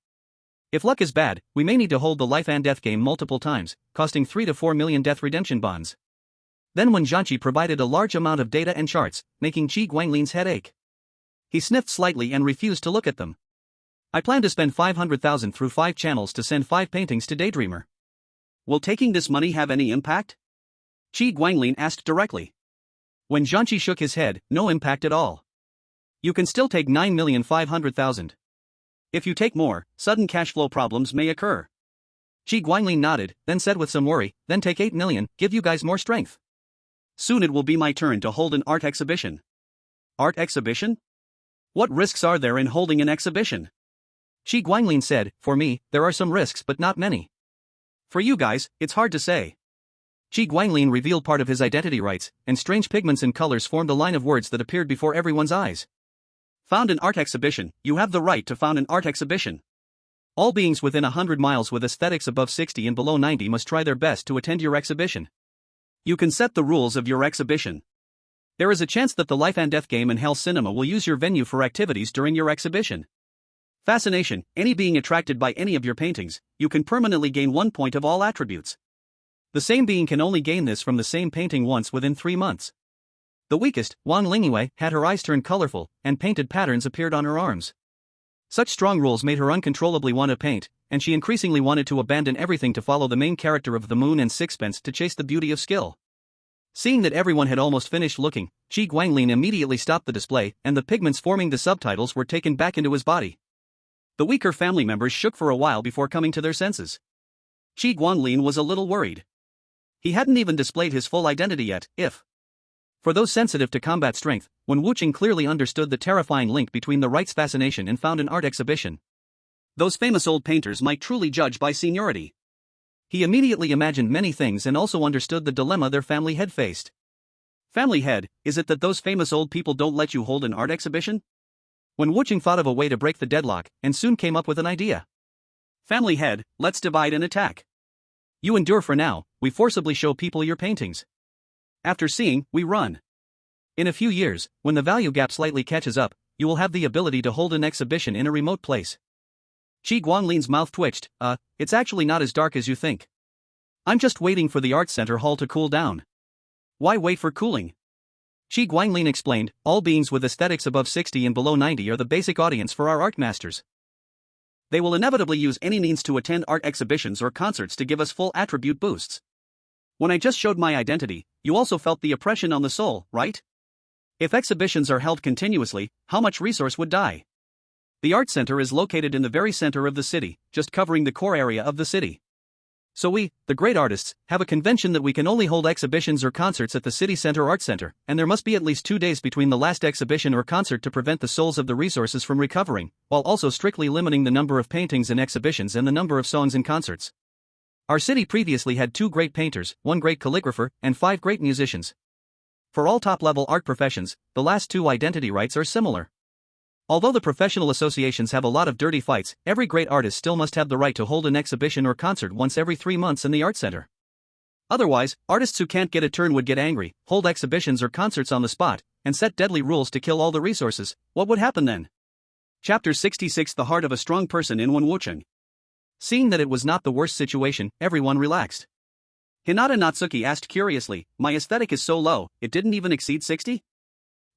B: If luck is bad, we may need to hold the life and death game multiple times, costing 3 to 4 million death redemption bonds. Then Wen Jianqi provided a large amount of data and charts, making Qi Guanglin's head ache. He sniffed slightly and refused to look at them. I plan to spend 500,000 through 5 channels to send 5 paintings to Daydreamer.
A: Will taking this money have any impact? Qi Guanglin asked directly.
B: Wen Jianqi shook his head, no impact at all. You can still take 9,500,000.
A: If you take more, sudden cash flow problems may occur.
B: Qi Guanglin nodded, then said with some worry, then take 8 million, give you guys more strength.
A: Soon it will be my turn to hold an art exhibition. Art exhibition? What risks are there in holding an exhibition?
B: Qi Guanglin said, for me, there are some risks but not many.
A: For you guys, it's hard to say.
B: Qi Guanglin revealed part of his identity rights, and strange pigments and colors formed a line of words that appeared before everyone's eyes.
A: Found an art exhibition, you have the right to found an art exhibition.
B: All beings within 100 miles with aesthetics above 60 and below 90 must try their best to attend your exhibition.
A: You can set the rules of your exhibition. There is a chance that the Life and Death Game and Hell Cinema will use your venue for activities during your exhibition. Fascination, any being attracted by any of your paintings, you can permanently gain 1 point of all attributes. The same being can only gain this from the same painting once within 3 months. The weakest, Wang Lingyue, had her eyes turn colorful, and painted patterns appeared on her arms. Such strong rules made her uncontrollably want to paint, and she increasingly wanted to abandon everything to follow the main character of The Moon and Sixpence to chase the beauty of skill. Seeing that everyone had almost finished looking, Qi Guanglin immediately stopped the display, and the pigments forming the subtitles were taken back into his body. The weaker family members shook for a while before coming to their senses. Qi Guanglin was a little worried. He hadn't even displayed his full identity yet, For those sensitive to combat strength, Wen Wuqing clearly understood the terrifying link between the right's fascination and found an art exhibition. Those famous old painters might truly judge by seniority. He immediately imagined many things and also understood the dilemma their family had faced. Family head, is it that those famous old people don't let you hold an art exhibition? Wen Wuqing thought of a way to break the deadlock, and soon came up with an idea. Family head, let's divide and attack. You endure for now, we forcibly show people your paintings. After seeing, we run. In a few years, when the value gap slightly catches up, you will have the ability to hold an exhibition in a remote place. Qi Guanglin's mouth twitched. It's actually not as dark as you think. I'm just waiting for the art center hall to cool down. Why wait for cooling? Qi Guanglin explained, all beings with aesthetics above 60 and below 90 are the basic audience for our art masters. They will inevitably use any means to attend art exhibitions or concerts to give us full attribute boosts. When I just showed my identity, you also felt the oppression on the soul, right? If exhibitions are held continuously, how much resource would die? The art center is located in the very center of the city, just covering the core area of the city. So we, the great artists, have a convention that we can only hold exhibitions or concerts at the city center art center, and there must be at least 2 days between the last exhibition or concert to prevent the souls of the resources from recovering, while also strictly limiting the number of paintings in exhibitions and the number of songs in concerts. Our city previously had 2 great painters, 1 great calligrapher, and 5 great musicians. For all top-level art professions, the last 2 identity rights are similar. Although the professional associations have a lot of dirty fights, every great artist still must have the right to hold an exhibition or concert once every 3 months in the art center. Otherwise, artists who can't get a turn would get angry, hold exhibitions or concerts on the spot, and set deadly rules to kill all the resources. What would happen then? Chapter 66 The Heart of a Strong Person in Wen Wuqing. Seeing that it was not the worst situation, everyone relaxed. Hinata Natsuki asked curiously, my aesthetic is so low, it didn't even exceed 60?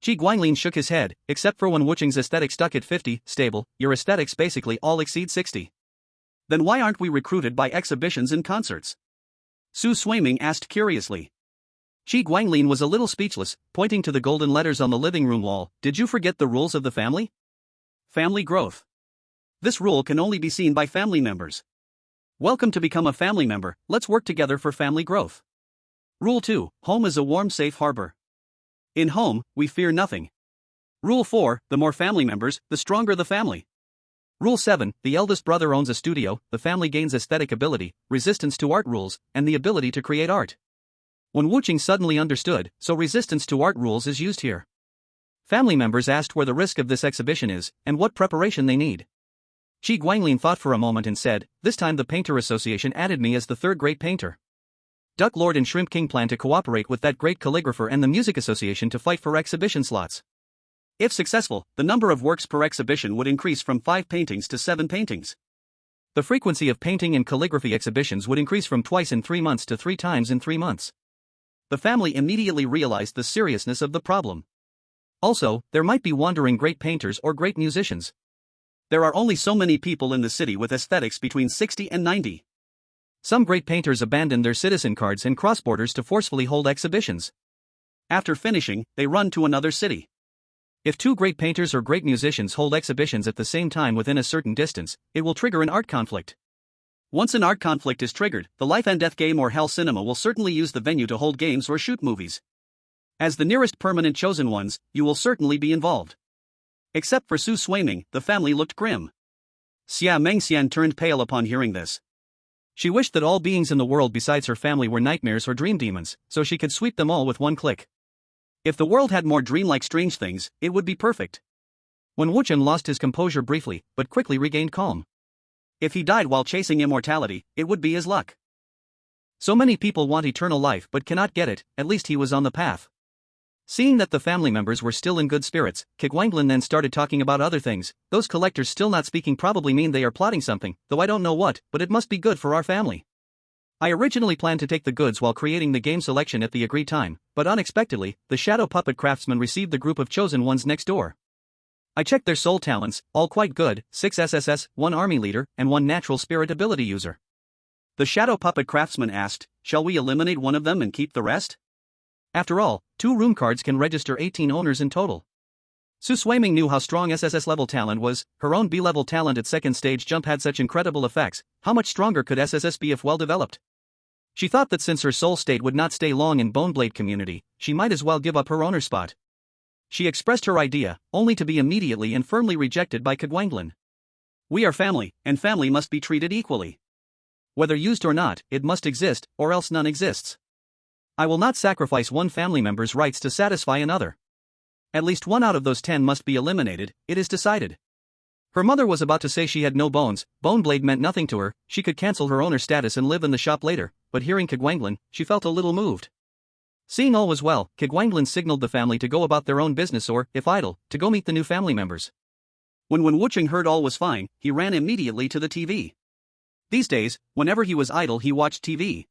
A: Qi Guanglin shook his head, except for Wen Wuqing's aesthetic stuck at 50, stable, your aesthetics basically all exceed 60. Then why aren't we recruited by exhibitions and concerts? Su Suiming asked curiously. Qi Guanglin was a little speechless, pointing to the golden letters on the living room wall. Did you forget the rules of the family? Family growth. This rule can only be seen by family members. Welcome to become a family member, let's work together for family growth. Rule 2, home is a warm safe harbor. In home, we fear nothing. Rule 4, the more family members, the stronger the family. Rule 7, the eldest brother owns a studio, the family gains aesthetic ability, resistance to art rules, and the ability to create art. Wen Wuqing suddenly understood, so resistance to art rules is used here. Family members asked where the risk of this exhibition is, and what preparation they need. Qi Guanglin thought for a moment and said, this time the Painter Association added me as the 3rd great painter. Duck Lord and Shrimp King plan to cooperate with that great calligrapher and the Music Association to fight for exhibition slots. If successful, the number of works per exhibition would increase from 5 paintings to 7 paintings.
B: The frequency of painting and calligraphy exhibitions would increase from twice in 3 months to 3 times in 3 months.
A: The family immediately realized the seriousness of the problem.
B: Also, there might be wandering great painters or great musicians.
A: There are only so many people in the city with aesthetics between 60 and 90.
B: Some great painters abandon their citizen cards and cross borders to forcefully hold exhibitions.
A: After finishing, they run to another city.
B: If 2 great painters or great musicians hold exhibitions at the same time within a certain distance, it will trigger an art conflict.
A: Once an art conflict is triggered, the Life and Death game or Hell Cinema will certainly use the venue to hold games or shoot movies. As the nearest permanent chosen ones, you will certainly be involved. Except for Su Swaiming, the family looked grim. Xia Mengxian turned pale upon hearing this.
B: She wished that all beings in the world besides her family were nightmares or dream demons, so she could sweep them all with one click.
A: If the world had more dreamlike strange things, it would be perfect.
B: Wen Wucheng lost his composure briefly, but quickly regained calm.
A: If he died while chasing immortality, it would be his luck.
B: So many people want eternal life but cannot get it, at least he was on the path. Seeing that the family members were still in good spirits, Kigwanglin then started talking about other things. Those collectors still not speaking probably mean they are plotting something, though I don't know what, but it must be good for our family. I originally planned to take the goods while creating the game selection at the agreed time, but unexpectedly, the shadow puppet craftsman received the group of chosen ones next door. I checked their soul talents, all quite good, 6 SSS, 1 army leader, and 1 natural spirit ability user.
A: The shadow puppet craftsman asked, shall we eliminate one of them and keep the rest?
B: After all, 2 room cards can register 18 owners in total. Su Swaiming knew how strong SSS level talent was. Her own B-level talent at second stage jump had such incredible effects. How much stronger could SSS be if well developed? She thought that since her soul state would not stay long in Boneblade community, she might as well give up her owner spot. She expressed her idea, only to be immediately and firmly rejected by Kigwanglin.
A: We are family, and family must be treated equally.
B: Whether used or not, it must exist, or else none exists. I will not sacrifice one family member's rights to satisfy another. At least 1 out of those 10 must be eliminated, it is decided. Her mother was about to say she had no bones, Boneblade meant nothing to her, she could cancel her owner status and live in the shop later, but hearing Kigwanglin, she felt a little moved. Seeing all was well, Kigwanglin signaled the family to go about their own business or, if idle, to go meet the new family members.
A: When Wen Wucheng heard all was fine, he ran immediately to the TV. These days, whenever he was idle he watched TV.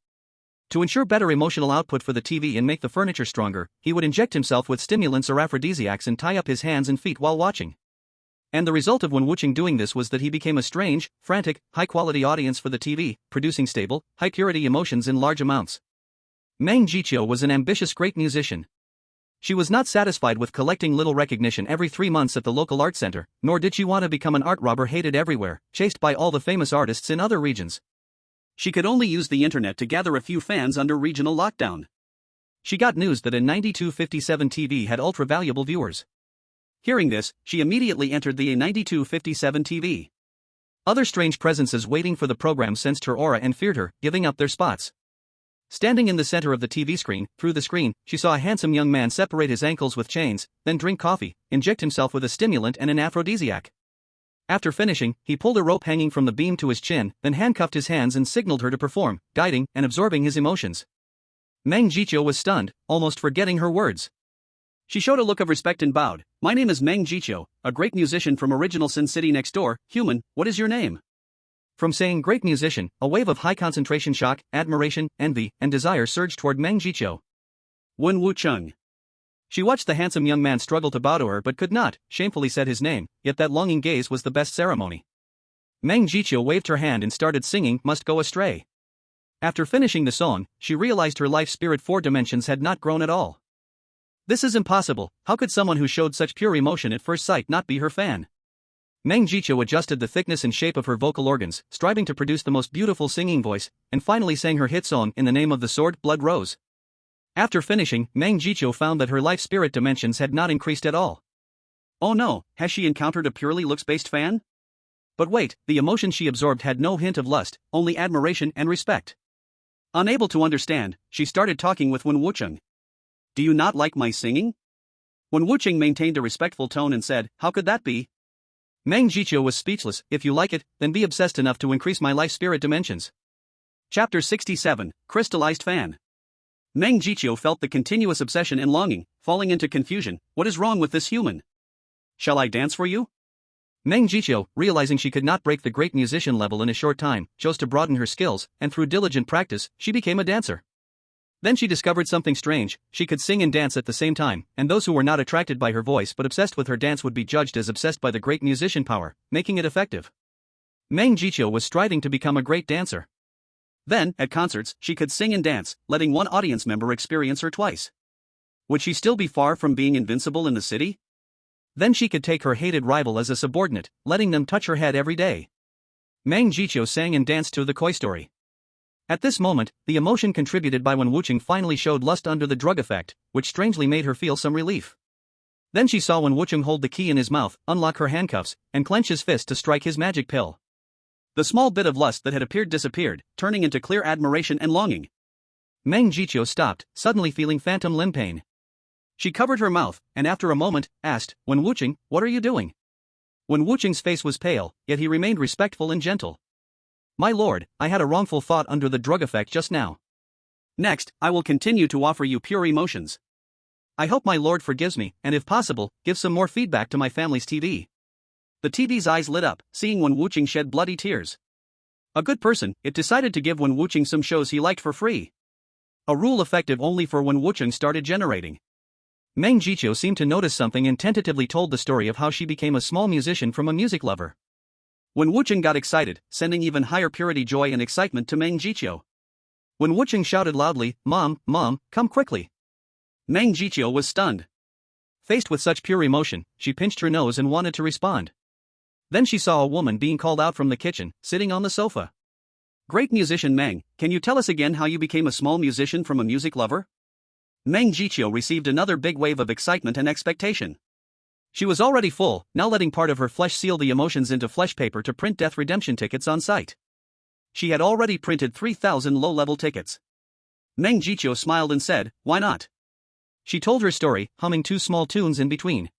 A: To ensure better emotional output for the TV and make the furniture stronger, he would inject himself with stimulants or aphrodisiacs and tie up his hands and feet while watching. And the result of Wen Wucheng doing this was that he became a strange, frantic, high-quality audience for the TV, producing stable, high-purity emotions in large amounts. Meng Jiqiu was an ambitious great musician. She was not satisfied with collecting little recognition every 3 months at the local art center, nor did she want to become an art robber hated everywhere, chased by all the famous artists in other regions. She could only use the internet to gather a few fans under regional lockdown.
B: She got news that a 9257 TV had ultra-valuable viewers.
A: Hearing this, she immediately entered the A9257 TV.
B: Other strange presences waiting for the program sensed her aura and feared her, giving up their spots. Standing in the center of the TV screen, through the screen, she saw a handsome young man separate his ankles with chains, then drink coffee, inject himself with a stimulant and an aphrodisiac. After finishing, he pulled a rope hanging from the beam to his chin, then handcuffed his hands and signaled her to perform, guiding and absorbing his emotions. Meng Jiqiu was stunned, almost forgetting her words.
A: She showed a look of respect and bowed. My name is Meng Jiqiu, a great musician from original Sin City next door. Human, what is your name?
B: From saying great musician, a wave of high concentration shock, admiration, envy, and desire surged toward Meng Jiqiu.
A: Wen Wucheng.
B: She watched the handsome young man struggle to bow to her but could not, shamefully said his name, yet that longing gaze was the best ceremony. Meng Jiqiu waved her hand and started singing Must Go Astray. After finishing the song, she realized her life spirit 4 dimensions had not grown at all. This is impossible, how could someone who showed such pure emotion at first sight not be her fan? Meng Jiqiu adjusted the thickness and shape of her vocal organs, striving to produce the most beautiful singing voice, and finally sang her hit song In the Name of the Sword, Blood Rose. After finishing, Meng Jiqiu found that her life spirit dimensions had not increased at all.
A: Oh no, has she encountered a purely looks-based fan?
B: But wait, the emotion she absorbed had no hint of lust, only admiration and respect.
A: Unable to understand, she started talking with Wen Wucheng. Do you not like my singing? Wen Wucheng maintained a respectful tone and said, how could that be?
B: Meng Jiqiu was speechless. If you like it, then be obsessed enough to increase my life spirit dimensions.
A: Chapter 67, Crystallized Fan. Meng Jiqiu felt the continuous obsession and longing, falling into confusion. What is wrong with this human? Shall I dance for you?
B: Meng Jiqiu, realizing she could not break the great musician level in a short time, chose to broaden her skills, and through diligent practice, she became a dancer. Then she discovered something strange: she could sing and dance at the same time, and those who were not attracted by her voice but obsessed with her dance would be judged as obsessed by the great musician power, making it effective. Meng Jiqiu was striving to become a great dancer.
A: Then, at concerts, she could sing and dance, letting one audience member experience her twice. Would she still be far from being invincible in the city?
B: Then she could take her hated rival as a subordinate, letting them touch her head every day. Meng Jiqiu sang and danced to the Koi story. At this moment, the emotion contributed by Wen Wucheng finally showed lust under the drug effect, which strangely made her feel some relief. Then she saw Wen Wucheng hold the key in his mouth, unlock her handcuffs, and clench his fist to strike his magic pill.
A: The small bit of lust that had appeared disappeared, turning into clear admiration and longing.
B: Meng Jiqiu stopped, suddenly feeling phantom limb pain.
A: She covered her mouth, and after a moment, asked, "Wen Wucheng, what are you doing?" Wen Wucheng's face was pale, yet he remained respectful and gentle.
B: "My lord, I had a wrongful thought under the drug effect just now.
A: Next, I will continue to offer you pure emotions.
B: I hope my lord forgives me, and if possible, give some more feedback to my family's TV."
A: The TV's eyes lit up, seeing Wen Wucheng shed bloody tears. A good person, it decided to give Wen Wucheng some shows he liked for free. A rule effective only for Wen Wucheng started generating.
B: Meng Jiqiu seemed to notice something and tentatively told the story of how she became a small musician from a music lover.
A: Wen Wucheng got excited, sending even higher purity joy and excitement to Meng Jiqiu.
B: Wen Wucheng shouted loudly, "Mom, Mom, come quickly."
A: Meng Jiqiu was stunned.
B: Faced with such pure emotion, she pinched her nose and wanted to respond. Then she saw a woman being called out from the kitchen, sitting on the sofa.
A: "Great musician Meng, can you tell us again how you became a small musician from a music lover?" Meng Jiqiu received another big wave of excitement and expectation.
B: She was already full, now letting part of her flesh seal the emotions into flesh paper to print death redemption tickets on site.
A: She had already printed 3,000 low-level tickets. Meng Jiqiu smiled and said, "Why not?"
B: She told her story, humming two small tunes in between.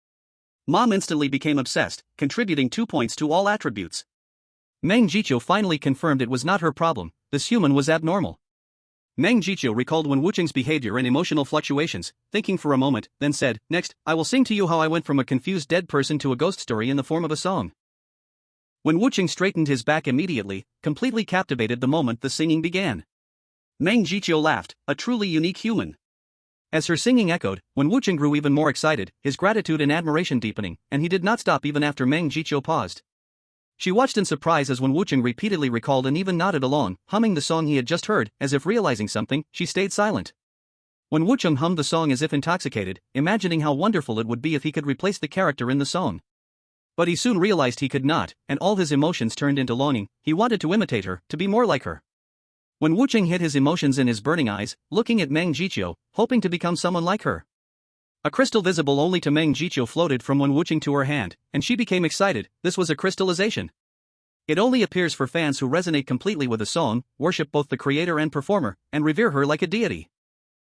A: Mom instantly became obsessed, contributing 2 points to all attributes.
B: Meng Jiqiu finally confirmed it was not her problem, this human was abnormal.
A: Meng Jiqiu recalled Wen Wucheng's behavior and emotional fluctuations, thinking for a moment, then said, "Next, I will sing to you how I went from a confused dead person to a ghost story in the form of a song." Wen Wucheng straightened his back immediately, completely captivated the moment the singing began. Meng Jiqiu laughed, a truly unique human.
B: As her singing echoed, Wen Wucheng grew even more excited, his gratitude and admiration deepening, and he did not stop even after Meng Jiqiu paused. She watched in surprise as Wen Wucheng repeatedly recalled and even nodded along, humming the song he had just heard. As if realizing something, she stayed silent. Wen Wucheng hummed the song as if intoxicated, imagining how wonderful it would be if he could replace the character in the song. But he soon realized he could not, and all his emotions turned into longing. He wanted to imitate her, to be more like her. Wen Wucheng hid his emotions in his burning eyes, looking at Meng Jiqiu, hoping to become someone like her. A crystal visible only to Meng Jiqiu floated from Wen Wucheng to her hand, and she became excited. This was a crystallization. It only appears for fans who resonate completely with a song, worship both the creator and performer, and revere her like a deity.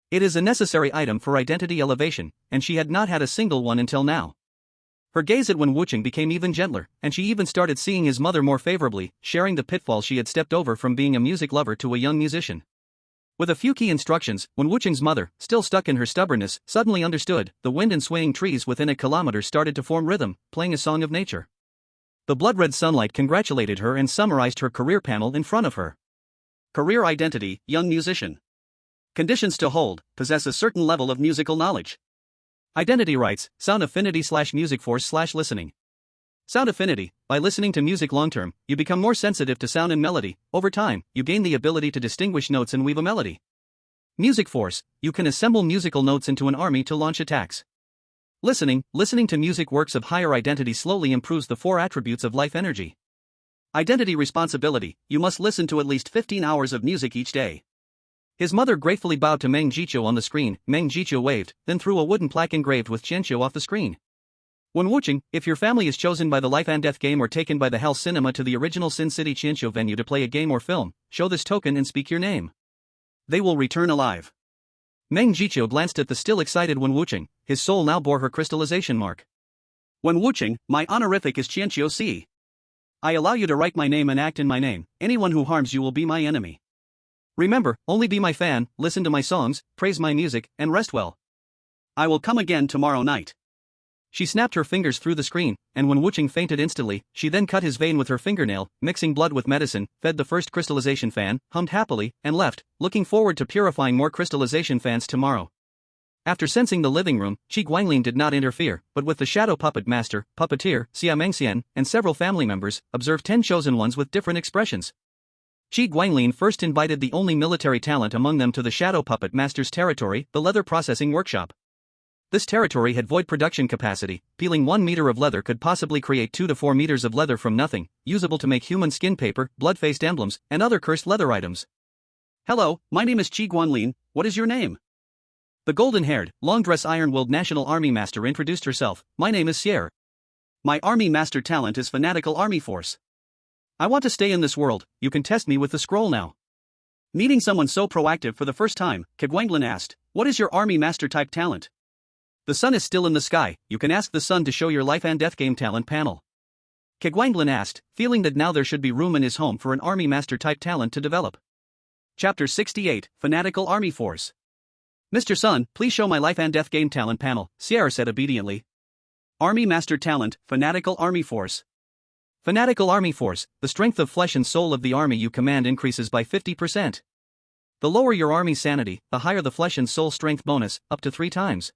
B: It is a necessary item for identity elevation, and she had not had a single one until now. Her gaze at Wen Wucheng became even gentler, and she even started seeing his mother more favorably, sharing the pitfalls she had stepped over from being a music lover to a young musician. With a few key instructions, Wen Wucheng's mother, still stuck in her stubbornness, suddenly understood. The wind and swaying trees within a kilometer started to form rhythm, playing a song of nature. The blood-red sunlight congratulated her and summarized her career panel in front of her.
A: Career identity, young musician. Conditions to hold, possess a certain level of musical knowledge.
B: Identity rights, sound affinity/music force/listening. Sound affinity: by listening to music long-term, you become more sensitive to sound and melody. Over time, you gain the ability to distinguish notes and weave a melody. Music force: you can assemble musical notes into an army to launch attacks. Listening to music works of higher identity slowly improves the 4 attributes of life energy.
A: Identity responsibility: you must listen to at least 15 hours of music each day.
B: His mother gratefully bowed to Meng Jiqiu on the screen. Meng Jiqiu waved, then threw a wooden plaque engraved with Qianqiu off the screen. Wen Wucheng, if your family is chosen by the Life and Death game or taken by the Hell Cinema to the original Sin City Qianqiu venue to play a game or film, show this token and speak your name.
A: They will return alive.
B: Meng Jiqiu glanced at the still excited Wen Wucheng. His soul now bore her crystallization mark.
A: Wen Wucheng, my honorific is Qianqiu C. I allow you to write my name and act in my name. Anyone who harms you will be my enemy.
B: Remember, only be my fan, listen to my songs, praise my music, and rest well.
A: I will come again tomorrow night.
B: She snapped her fingers through the screen, and when Wuching fainted instantly, she then cut his vein with her fingernail, mixing blood with medicine, fed the first crystallization fan, hummed happily, and left, looking forward to purifying more crystallization fans tomorrow. After sensing the living room, Qi Guanglin did not interfere, but with the shadow puppet master, puppeteer, Xia Mengxian, and several family members, observed 10 chosen ones with different expressions. Qi Guanglin first invited the only military talent among them to the shadow puppet master's territory, the leather processing workshop. This territory had void production capacity. Peeling 1 meter of leather could possibly create 2 to 4 meters of leather from nothing, usable to make human skin paper, blood-faced emblems, and other cursed leather items.
A: Hello, my name is Qi Guanlin, what is your name?
B: The golden-haired, long-dress iron-willed National Army Master introduced herself. My name is Sierra.
A: My Army Master talent is Fanatical Army Force.
B: I want to stay in this world, you can test me with the scroll now.
A: Meeting someone so proactive for the first time, Guanglin asked, what is your Army Master type talent?
B: The sun is still in the sky, you can ask the sun to show your life and death game talent panel.
A: Guanglin asked, feeling that now there should be room in his home for an Army Master type talent to develop. Chapter 68, Fanatical Army Force.
B: Mr. Sun, please show my life and death game talent panel, Sierra said obediently.
A: Army Master talent, Fanatical Army Force.
B: Fanatical Army Force, the strength of flesh and soul of the army you command increases by 50%. The lower your army's sanity, the higher the flesh and soul strength bonus, up to 3 times.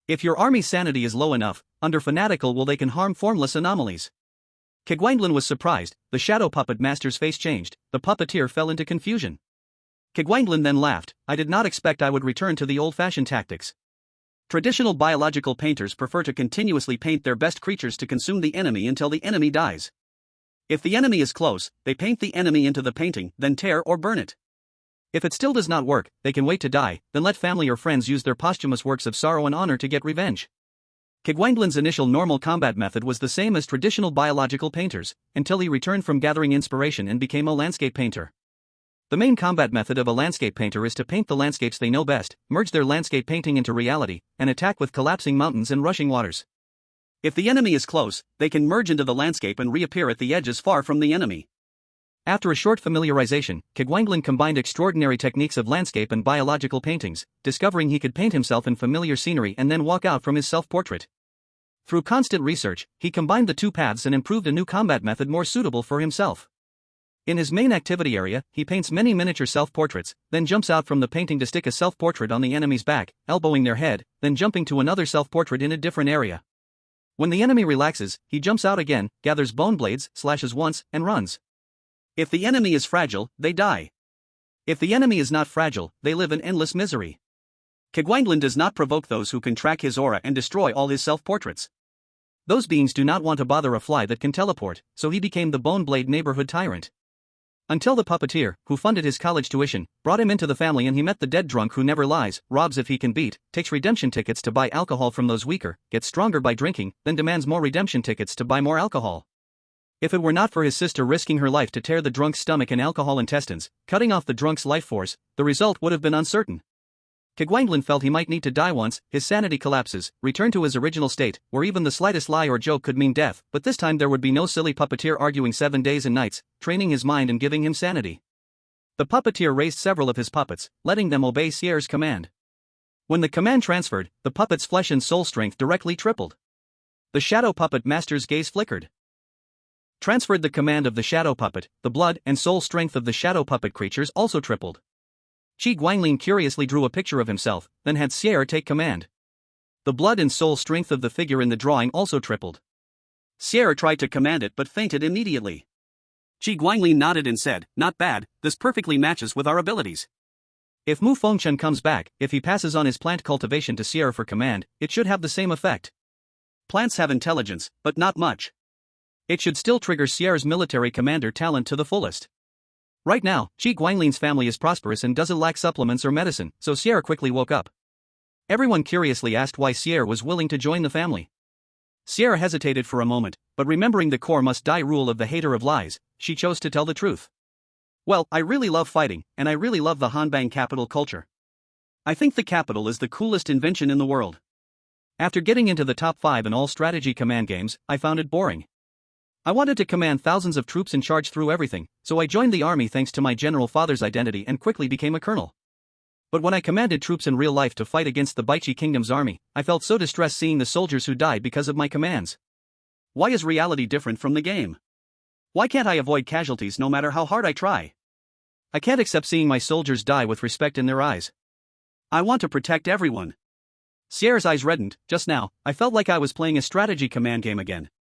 B: If your army's sanity is low enough, under Fanatical they can harm formless anomalies.
A: Guanglin was surprised, the shadow puppet master's face changed, the puppeteer fell into confusion.
B: Guanglin then laughed, I did not expect I would return to the old-fashioned tactics.
A: Traditional biological painters prefer to continuously paint their best creatures to consume the enemy until the enemy dies. If the enemy is close, they paint the enemy into the painting, then tear or burn it.
B: If it still does not work, they can wait to die, then let family or friends use their posthumous works of sorrow and honor to get revenge.
A: Guanglin's initial normal combat method was the same as traditional biological painters, until he returned from gathering inspiration and became a landscape painter.
B: The main combat method of a landscape painter is to paint the landscapes they know best, merge their landscape painting into reality, and attack with collapsing mountains and rushing waters.
A: If the enemy is close, they can merge into the landscape and reappear at the edges far from the enemy.
B: After a short familiarization, Guanglin combined extraordinary techniques of landscape and biological paintings, discovering he could paint himself in familiar scenery and then walk out from his self-portrait. Through constant research, he combined the 2 paths and improved a new combat method more suitable for himself. In his main activity area, he paints many miniature self-portraits, then jumps out from the painting to stick a self-portrait on the enemy's back, elbowing their head, then jumping to another self-portrait in a different area. When the enemy relaxes, he jumps out again, gathers bone blades, slashes once, and runs.
A: If the enemy is fragile, they die.
B: If the enemy is not fragile, they live in endless misery.
A: Guanglin does not provoke those who can track his aura and destroy all his self-portraits.
B: Those beings do not want to bother a fly that can teleport, so he became the Bone Blade neighborhood tyrant. Until the puppeteer, who funded his college tuition, brought him into the family and he met the dead drunk who never lies, robs if he can beat, takes redemption tickets to buy alcohol from those weaker, gets stronger by drinking, then demands more redemption tickets to buy more alcohol. If it were not for his sister risking her life to tear the drunk's stomach and alcohol intestines, cutting off the drunk's life force, the result would have been uncertain. Guanglin felt he might need to die once, his sanity collapses, return to his original state, where even the slightest lie or joke could mean death, but this time there would be no silly puppeteer arguing 7 days and nights, training his mind and giving him sanity. The puppeteer raised several of his puppets, letting them obey Sierra's command. When the command transferred, the puppet's flesh and soul strength directly tripled. The shadow puppet master's gaze flickered. Transferred the command of the shadow puppet, the blood and soul strength of the shadow puppet creatures also tripled. Qi Guanglin curiously drew a picture of himself, then had Sierra take command. The blood and soul strength of the figure in the drawing also tripled.
A: Sierra tried to command it but fainted immediately. Qi Guanglin nodded and said, not bad, this perfectly matches with our abilities.
B: If Mu Fengchen comes back, if he passes on his plant cultivation to Sierra for command, it should have the same effect.
A: Plants have intelligence, but not much.
B: It should still trigger Sierra's military commander talent to the fullest. Right now, Qi Guanglin's family is prosperous and doesn't lack supplements or medicine, so Sierra quickly woke up. Everyone curiously asked why Sierra was willing to join the family. Sierra hesitated for a moment, but remembering the core must die rule of the hater of lies, she chose to tell the truth.
A: Well, I really love fighting, and I really love the Hanbang capital culture. I think the capital is the coolest invention in the world.
B: After getting into the top 5 in all strategy command games, I found it boring. I wanted to command thousands of troops and charge through everything, so I joined the army thanks to my general father's identity and quickly became a colonel. But when I commanded troops in real life to fight against the Baichi Kingdom's army, I felt so distressed seeing the soldiers who died because of my commands.
A: Why is reality different from the game? Why can't I avoid casualties no matter how hard I try?
B: I can't accept seeing my soldiers die with respect in their eyes.
A: I want to protect everyone.
B: Sierra's eyes reddened. Just now, I felt like I was playing a strategy command game again.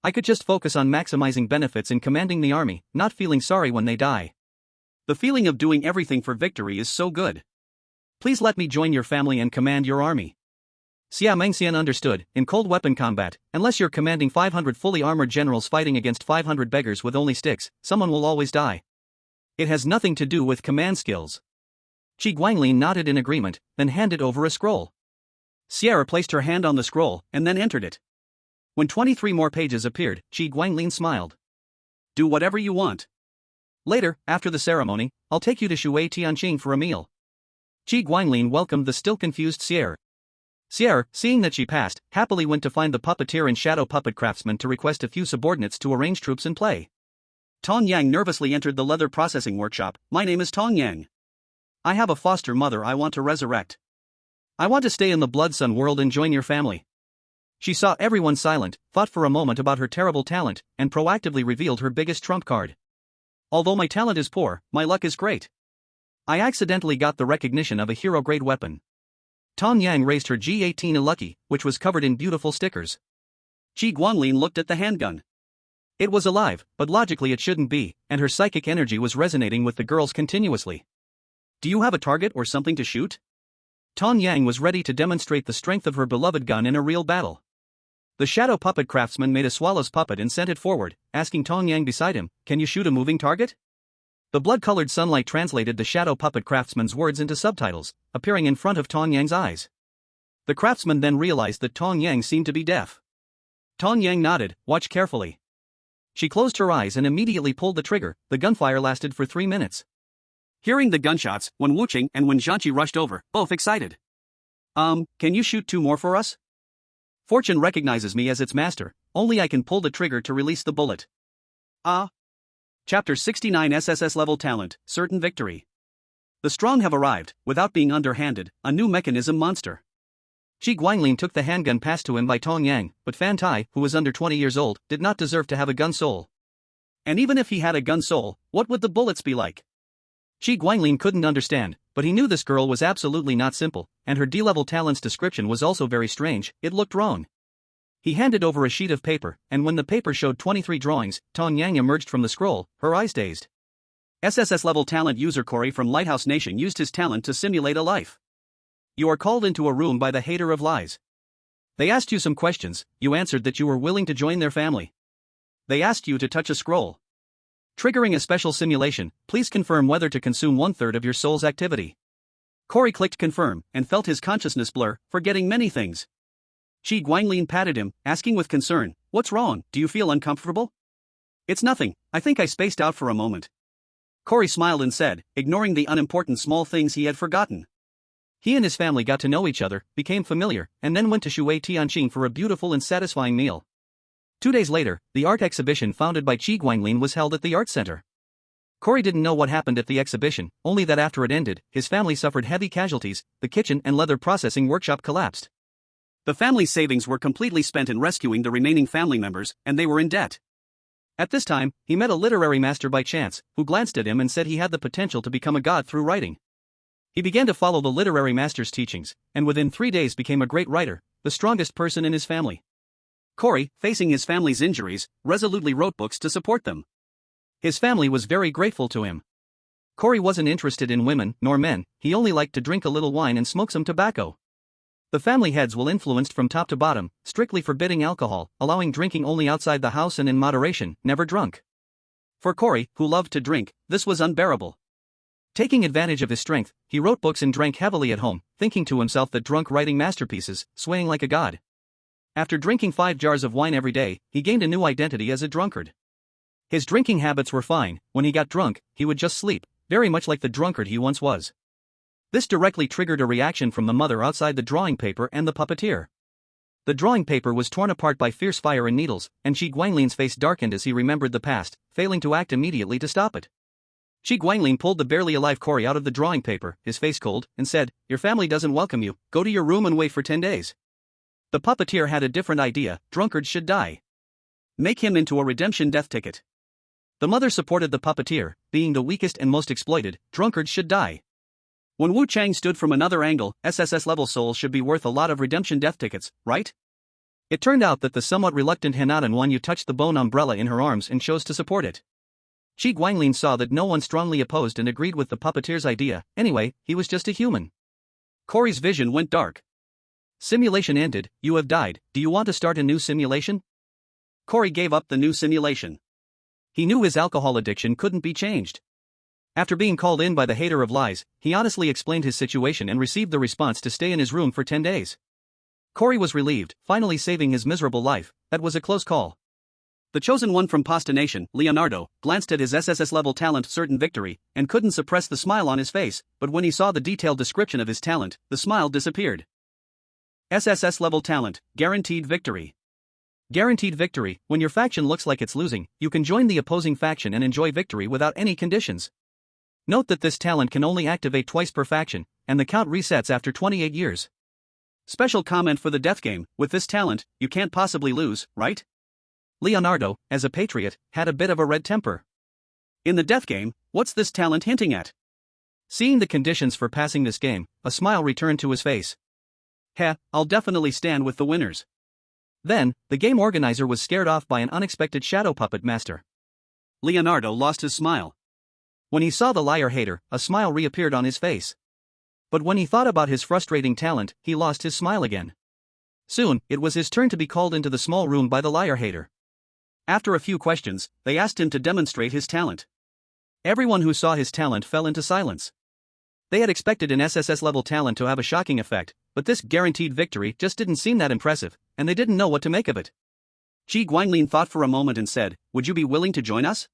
B: I could just focus on maximizing benefits in commanding the army, not feeling sorry when they die.
A: The feeling of doing everything for victory is so good.
B: Please let me join your family and command your army. Xia Mengxian understood. In cold weapon combat, unless you're commanding 500 fully armored generals fighting against 500 beggars with only sticks, someone will always die. It has nothing to do with command skills. Qi Guanglin nodded in agreement, then handed over a scroll.
A: Sierra placed her hand on the scroll and then entered it. When 23 more pages appeared, Qi Guanglin smiled. Do whatever you want.
B: Later, after the ceremony, I'll take you to Shui Tianqing for a meal. Qi Guanglin welcomed the still confused Sierra. Sierra, seeing that she passed, happily went to find the puppeteer and shadow puppet craftsman to request a few subordinates to arrange troops in play.
A: Tong Yang nervously entered the leather processing workshop. My name is Tong Yang. I have a foster mother I want to resurrect.
B: I want to stay in the Blood Sun world and join your family. She saw everyone silent, thought for a moment about her terrible talent, and proactively revealed her biggest trump card. Although my talent is poor, my luck is great. I accidentally got the recognition of a hero-grade weapon. Tong Yang raised her G18 Lucky, which was covered in beautiful stickers.
A: Qi Guanglin looked at the handgun.
B: It was alive, but logically it shouldn't be, and her psychic energy was resonating with the girls continuously.
A: Do you have a target or something to shoot?
B: Tong Yang was ready to demonstrate the strength of her beloved gun in a real battle. The shadow puppet craftsman made a swallow's puppet and sent it forward, asking Tong Yang beside him, "Can you shoot a moving target?" The blood-colored sunlight translated the shadow puppet craftsman's words into subtitles, appearing in front of Tong Yang's eyes. The craftsman then realized that Tong Yang seemed to be deaf. Tong Yang nodded, "Watch carefully." She closed her eyes and immediately pulled the trigger. The gunfire lasted for 3 minutes.
A: Hearing the gunshots, Wen Wuqing and Wen Zhanqi rushed over, both excited. Can you shoot 2 more for us?
B: Fortune recognizes me as its master, only I can pull the trigger to release the bullet.
A: Chapter 69 SSS Level Talent, Certain Victory. The strong have arrived, without being underhanded, a new mechanism monster.
B: Qi Guanglin took the handgun passed to him by Tong Yang, but Fan Tai, who was under 20 years old, did not deserve to have a gun soul.
A: And even if he had a gun soul, what would the bullets be like?
B: Qi Guanglin couldn't understand, but he knew this girl was absolutely not simple, and her D-level talent's description was also very strange. It looked wrong. He handed over a sheet of paper, and when the paper showed 23 drawings, Tong Yang emerged from the scroll, her eyes dazed.
A: SSS level talent user Corey from Lighthouse Nation used his talent to simulate a life. You are called into a room by the hater of lies. They asked you some questions, you answered that you were willing to join their family. They asked you to touch a scroll. Triggering a special simulation, please confirm whether to consume 1/3 of your soul's activity. Corey clicked confirm, and felt his consciousness blur, forgetting many things. Qi Guanglin patted him, asking with concern, "What's wrong, do you feel uncomfortable?" "It's nothing, I think I spaced out for a moment." Corey smiled and said, ignoring the unimportant small things he had forgotten.
B: He and his family got to know each other, became familiar, and then went to Shui Tianqing for a beautiful and satisfying meal. 2 days later, the art exhibition founded by Qi Guanglin was held at the art center. Corey didn't know what happened at the exhibition, only that after it ended, his family suffered heavy casualties, the kitchen and leather processing workshop collapsed.
A: The family's savings were completely spent in rescuing the remaining family members, and they were in debt.
B: At this time, he met a literary master by chance, who glanced at him and said he had the potential to become a god through writing. He began to follow the literary master's teachings, and within 3 days became a great writer, the strongest person in his family. Corey, facing his family's injuries, resolutely wrote books to support them. His family was very grateful to him. Corey wasn't interested in women nor men, he only liked to drink a little wine and smoke some tobacco. The family heads were influenced from top to bottom, strictly forbidding alcohol, allowing drinking only outside the house and in moderation, never drunk. For Corey, who loved to drink, this was unbearable. Taking advantage of his strength, he wrote books and drank heavily at home, thinking to himself that drunk writing masterpieces, swaying like a god. After drinking 5 jars of wine every day, he gained a new identity as a drunkard. His drinking habits were fine, when he got drunk, he would just sleep, very much like the drunkard he once was. This directly triggered a reaction from the mother outside the drawing paper and the puppeteer. The drawing paper was torn apart by fierce fire and needles, and Qi Guanglin's face darkened as he remembered the past, failing to act immediately to stop it. Chi Guanglin pulled the barely alive Cory out of the drawing paper, his face cold, and said, "Your family doesn't welcome you, go to your room and wait for 10 days. The puppeteer had a different idea, drunkards should die. Make him into a redemption death ticket. The mother supported the puppeteer, being the weakest and most exploited, drunkards should die. When Wu Chang stood from another angle, SSS level souls should be worth a lot of redemption death tickets, right? It turned out that the somewhat reluctant Hanadan Wan Yu touched the bone umbrella in her arms and chose to support it. Chi Guanglin saw that no one strongly opposed and agreed with the puppeteer's idea. Anyway, he was just a human. Cory's vision went dark. Simulation ended, you have died, do you want to start a new simulation? Cory gave up the new simulation. He knew his alcohol addiction couldn't be changed. After being called in by the hater of lies, he honestly explained his situation and received the response to stay in his room for 10 days. Cory was relieved, finally saving his miserable life. That was a close call. The chosen one from Pasta Nation, Leonardo, glanced at his SSS level talent Certain Victory, and couldn't suppress the smile on his face, but when he saw the detailed description of his talent, the smile disappeared. SSS level talent, Guaranteed Victory. Guaranteed victory. When your faction looks like it's losing, you can join the opposing faction and enjoy victory without any conditions. Note that this talent can only activate twice per faction, and the count resets after 28 years. Special comment for the death game, with this talent, you can't possibly lose, right? Leonardo, as a patriot, had a bit of a red temper. In the death game, what's this talent hinting at? Seeing the conditions for passing this game, a smile returned to his face. Heh, I'll definitely stand with the winners. Then, the game organizer was scared off by an unexpected shadow puppet master. Leonardo lost his smile. When he saw the liar hater, a smile reappeared on his face. But when he thought about his frustrating talent, he lost his smile again. Soon, it was his turn to be called into the small room by the liar hater. After a few questions, they asked him to demonstrate his talent. Everyone who saw his talent fell into silence. They had expected an SSS level talent to have a shocking effect, but this guaranteed victory just didn't seem that impressive, and they didn't know what to make of it. Chi Guanglin thought for a moment and said, "Would you be willing to join us?"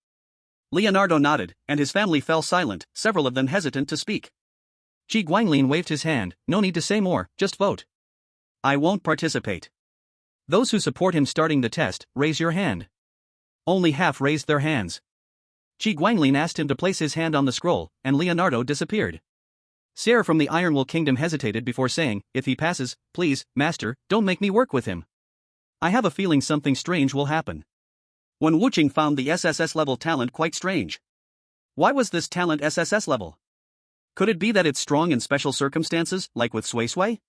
B: Leonardo nodded, and his family fell silent, several of them hesitant to speak. Chi Guanglin waved his hand, "No need to say more, just vote." "I won't participate." Those who support him starting the test, raise your hand. Only half raised their hands. Chi Guanglin asked him to place his hand on the scroll, and Leonardo disappeared. Sierra from the Ironwool Kingdom hesitated before saying, "If he passes, please, Master, don't make me work with him. I have a feeling something strange will happen." When Wuching found the SSS level talent quite strange. Why was this talent SSS level? Could it be that it's strong in special circumstances, like with Sui Sui?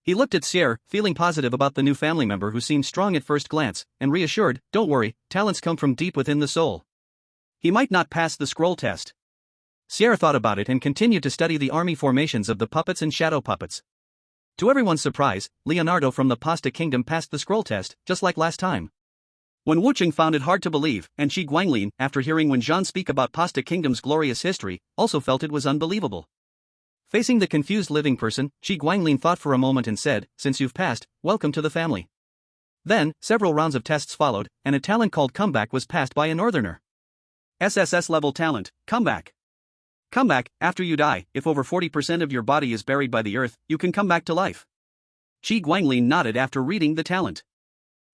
B: He looked at Sierra, feeling positive about the new family member who seemed strong at first glance, and reassured, "Don't worry, talents come from deep within the soul. He might not pass the scroll test." Sierra thought about it and continued to study the army formations of the puppets and shadow puppets. To everyone's surprise, Leonardo from the Pasta Kingdom passed the scroll test, just like last time. When Wuching found it hard to believe, and Chi Guanglin, after hearing Wen Zhan speak about Pasta Kingdom's glorious history, also felt it was unbelievable. Facing the confused living person, Chi Guanglin thought for a moment and said, "Since you've passed, welcome to the family." Then, several rounds of tests followed, and a talent called Comeback was passed by a northerner. SSS level talent, Comeback. Comeback, after you die, if over 40% of your body is buried by the earth, you can come back to life. Chi Guanglin nodded after reading the talent.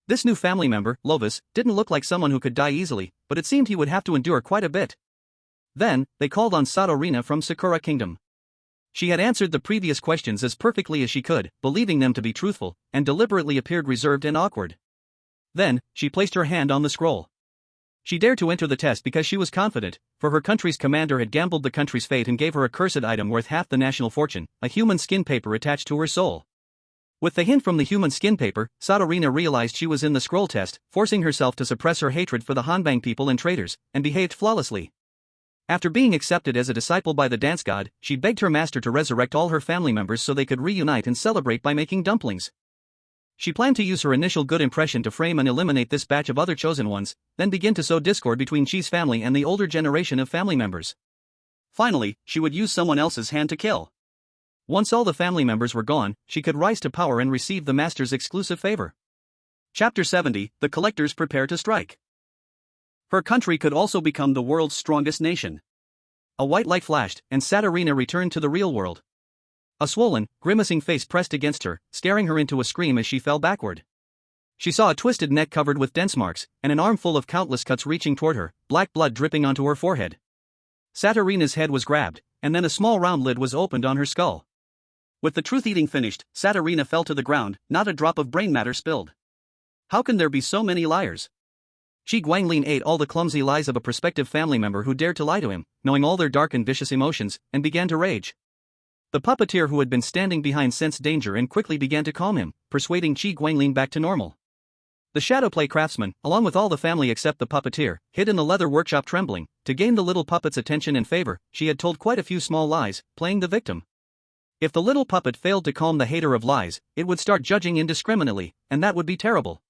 B: This new family member, Lovis, didn't look like someone who could die easily, but it seemed he would have to endure quite a bit. Then, they called on Satorina from Sakura Kingdom. She had answered the previous questions as perfectly as she could, believing them to be truthful, and deliberately appeared reserved and awkward. Then, she placed her hand on the scroll. She dared to enter the test because she was confident, for her country's commander had gambled the country's fate and gave her a cursed item worth half the national fortune, a human skin paper attached to her soul. With the hint from the human skin paper, Satorina realized she was in the scroll test, forcing herself to suppress her hatred for the Hanbang people and traitors, and behaved flawlessly. After being accepted as a disciple by the dance god, she begged her master to resurrect all her family members so they could reunite and celebrate by making dumplings. She planned to use her initial good impression to frame and eliminate this batch of other chosen ones, then begin to sow discord between Chi's family and the older generation of family members. Finally, she would use someone else's hand to kill. Once all the family members were gone, she could rise to power and receive the master's exclusive favor. Chapter 70, The Collectors Prepare to Strike. Her country could also become the world's strongest nation. A white light flashed, and Saturina returned to the real world. A swollen, grimacing face pressed against her, scaring her into a scream as she fell backward. She saw a twisted neck covered with dents marks, and an arm full of countless cuts reaching toward her, black blood dripping onto her forehead. Saturina's head was grabbed, and then a small round lid was opened on her skull.
A: With the truth eating finished, Saturina fell to the ground, not a drop of brain matter spilled. How can there be so many liars?
B: Qi Guanglin ate all the clumsy lies of a prospective family member who dared to lie to him, knowing all their dark and vicious emotions, and began to rage. The puppeteer who had been standing behind sensed danger and quickly began to calm him, persuading Qi Guanglin back to normal. The shadowplay craftsman, along with all the family except the puppeteer, hid in the leather workshop trembling. To gain the little puppet's attention and favor, she had told quite a few small lies, playing the victim. If the little puppet failed to calm the hater of lies, it would start judging indiscriminately, and that would be terrible.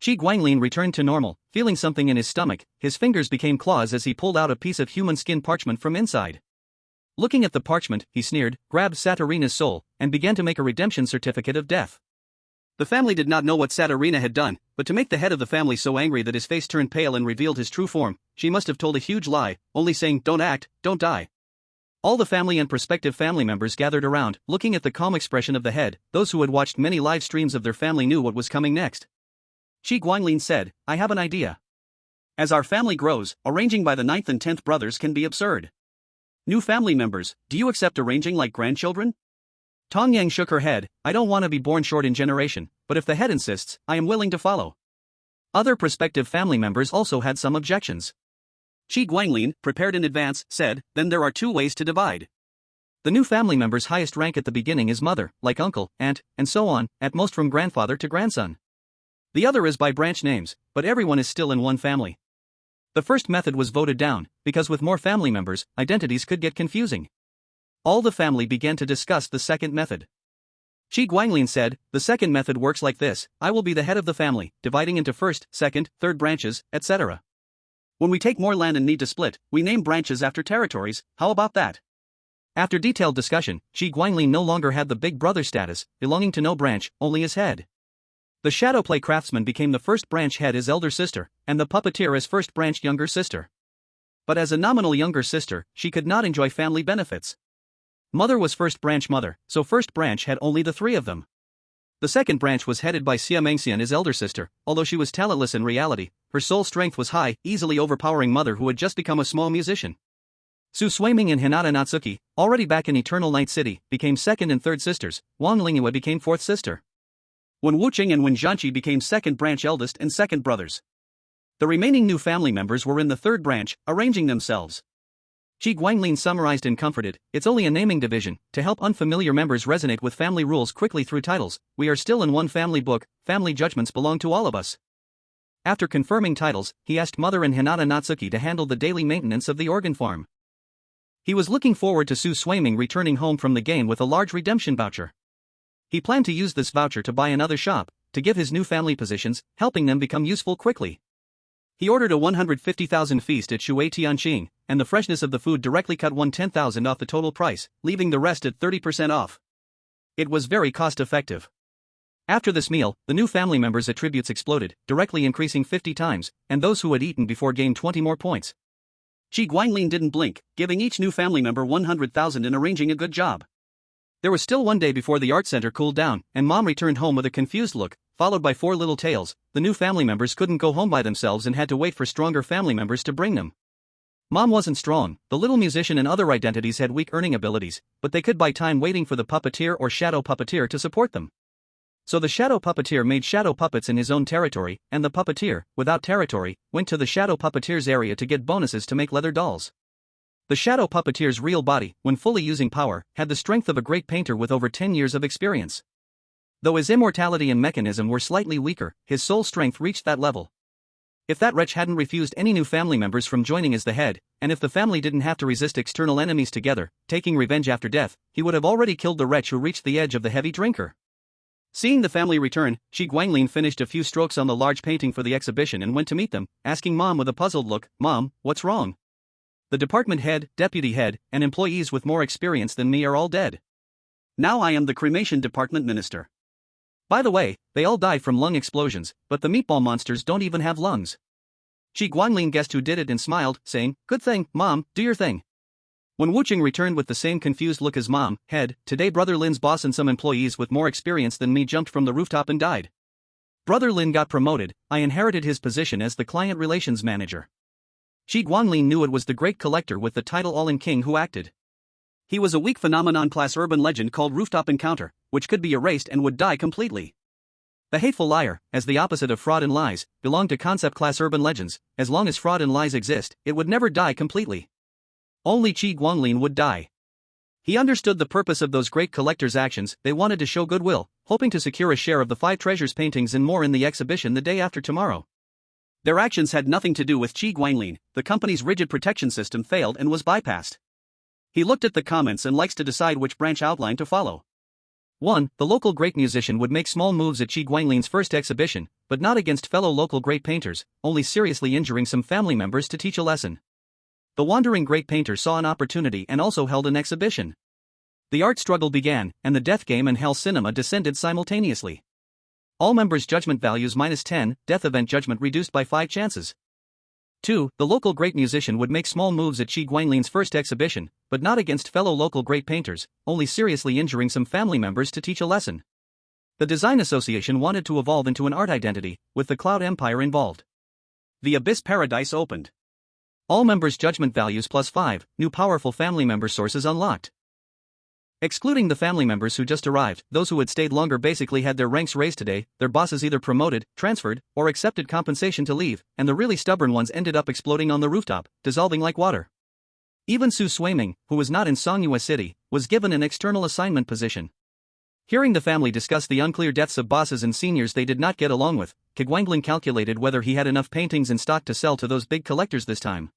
B: Qi Guanglin returned to normal, feeling something in his stomach. His fingers became claws as he pulled out a piece of human skin parchment from inside. Looking at the parchment, he sneered, grabbed Saturina's soul, and began to make a redemption certificate of death.
A: The family did not know what Saturina had done, but to make the head of the family so angry that his face turned pale and revealed his true form, she must have told a huge lie, only saying, "Don't act, don't die." All the family and prospective family members gathered around, looking at the calm expression of the head. Those who had watched many live streams of their family knew what was coming next. Qi Guanglin said, "I have an idea. As our family grows, arranging by the 9th and 10th brothers can be absurd. New family members, do you accept arranging like grandchildren?" Tong Yang shook her head. "I don't want to be born short in generation, but if the head insists, I am willing to follow." Other prospective family members also had some objections. Qi Guanglin, prepared in advance, said, "Then there are two ways to divide. The new family member's highest rank at the beginning is mother, like uncle, aunt, and so on, at most from grandfather to grandson. The other is by branch names, but everyone is still in one family." The first method was voted down, because with more family members, identities could get confusing. All the family began to discuss the second method. Qi Guanglin said, "The second method works like this: I will be the head of the family, dividing into first, second, third branches, etc. When we take more land and need to split, we name branches after territories. How about that?" After detailed discussion, Qi Guanglin no longer had the big brother status, belonging to no branch, only his head. The shadowplay craftsman became the first branch head as elder sister, and the puppeteer as first branch younger sister. But as a nominal younger sister, she could not enjoy family benefits. Mother was first branch mother, so first branch had only the three of them. The second branch was headed by Xia Mengxian as elder sister. Although she was talentless in reality, her soul strength was high, easily overpowering mother who had just become a small musician. Su Suiming and Hinata Natsuki, already back in Eternal Night City, became second and third sisters. Wang Lingyue became fourth sister. Wen Wuqing and Wen Zhanqi became second branch eldest and second brothers. The remaining new family members were in the third branch, arranging themselves. Qi Guanglin summarized and comforted, "It's only a naming division, to help unfamiliar members resonate with family rules quickly through titles. We are still in one family book, family judgments belong to all of us." After confirming titles, he asked Mother and Hinata Natsuki to handle the daily maintenance of the organ farm. He was looking forward to Su Suiming returning home from the game with a large redemption voucher. He planned to use this voucher to buy another shop, to give his new family positions, helping them become useful quickly. He ordered a 150,000 feast at Shui Tianqing, and the freshness of the food directly cut 110,000 off the total price, leaving the rest at 30% off. It was very cost-effective. After this meal, the new family members' attributes exploded, directly increasing 50 times, and those who had eaten before gained 20 more points. Qi Guanglin didn't blink, giving each new family member 100,000 and arranging a good job. There was still one day before the art center cooled down, and Mom returned home with a confused look, followed by 4 little tails. The new family members couldn't go home by themselves and had to wait for stronger family members to bring them. Mom wasn't strong, the little musician and other identities had weak earning abilities, but they could buy time waiting for the puppeteer or shadow puppeteer to support them. So the shadow puppeteer made shadow puppets in his own territory, and the puppeteer, without territory, went to the shadow puppeteer's area to get bonuses to make leather dolls. The shadow puppeteer's real body, when fully using power, had the strength of a great painter with over 10 years of experience. Though his immortality and mechanism were slightly weaker, his soul strength reached that level. If that wretch hadn't refused any new family members from joining as the head, and if the family didn't have to resist external enemies together, taking revenge after death, he would have already killed the wretch who reached the edge of the heavy drinker. Seeing the family return, Qi Guanglin finished a few strokes on the large painting for the exhibition and went to meet them, asking Mom with a puzzled look, "Mom, what's wrong? The department head, deputy head, and employees with more experience than me are all dead. Now I am the cremation department minister. By the way, they all died from lung explosions, but the meatball monsters don't even have lungs." Qi Guanglin guessed who did it and smiled, saying, "Good thing, Mom, do your thing." When Wuqing returned with the same confused look as Mom, head, "Today Brother Lin's boss and some employees with more experience than me jumped from the rooftop and died. Brother Lin got promoted, I inherited his position as the client relations manager.
B: Qi Guanglin knew it was the great collector with the title All-in King who acted.
A: He was a weak phenomenon-class urban legend called Rooftop Encounter, which could be erased and would die completely.
B: The hateful liar, as the opposite of fraud and lies, belonged to concept-class urban legends. As long as fraud and lies exist, it would never die completely. Only Qi Guanglin would die. He understood the purpose of those great collectors' actions. They wanted to show goodwill, hoping to secure a share of the 5 treasures paintings and more in the exhibition the day after tomorrow.
A: Their actions had nothing to do with Qi Guanglin. The company's rigid protection system failed and was bypassed. He looked at the comments and likes to decide which branch outline to follow.
B: 1. The local great musician would make small moves at Qi Guanglin's first exhibition, but not against fellow local great painters, only seriously injuring some family members to teach a lesson. The wandering great painter saw an opportunity and also held an exhibition. The art struggle began, and the death game and hell cinema descended simultaneously. All members' judgment values -10, death event judgment reduced by 5 chances. 2. The local great musician would make small moves at Qi Guanglin's first exhibition, but not against fellow local great painters, only seriously injuring some family members to teach a lesson. The Design Association wanted to evolve into an art identity, with the Cloud Empire involved.
A: The Abyss Paradise opened.
B: All members' judgment values +5, new powerful family member sources unlocked. Excluding the family members who just arrived, those who had stayed longer basically had their ranks raised today, their bosses either promoted, transferred, or accepted compensation to leave, and the really stubborn ones ended up exploding on the rooftop, dissolving like water. Even Su Suiming, who was not in Songhua City, was given an external assignment position. Hearing the family discuss the unclear deaths of bosses and seniors they did not get along with, Qi Guanglin calculated whether he had enough paintings in stock to sell to those big collectors this time.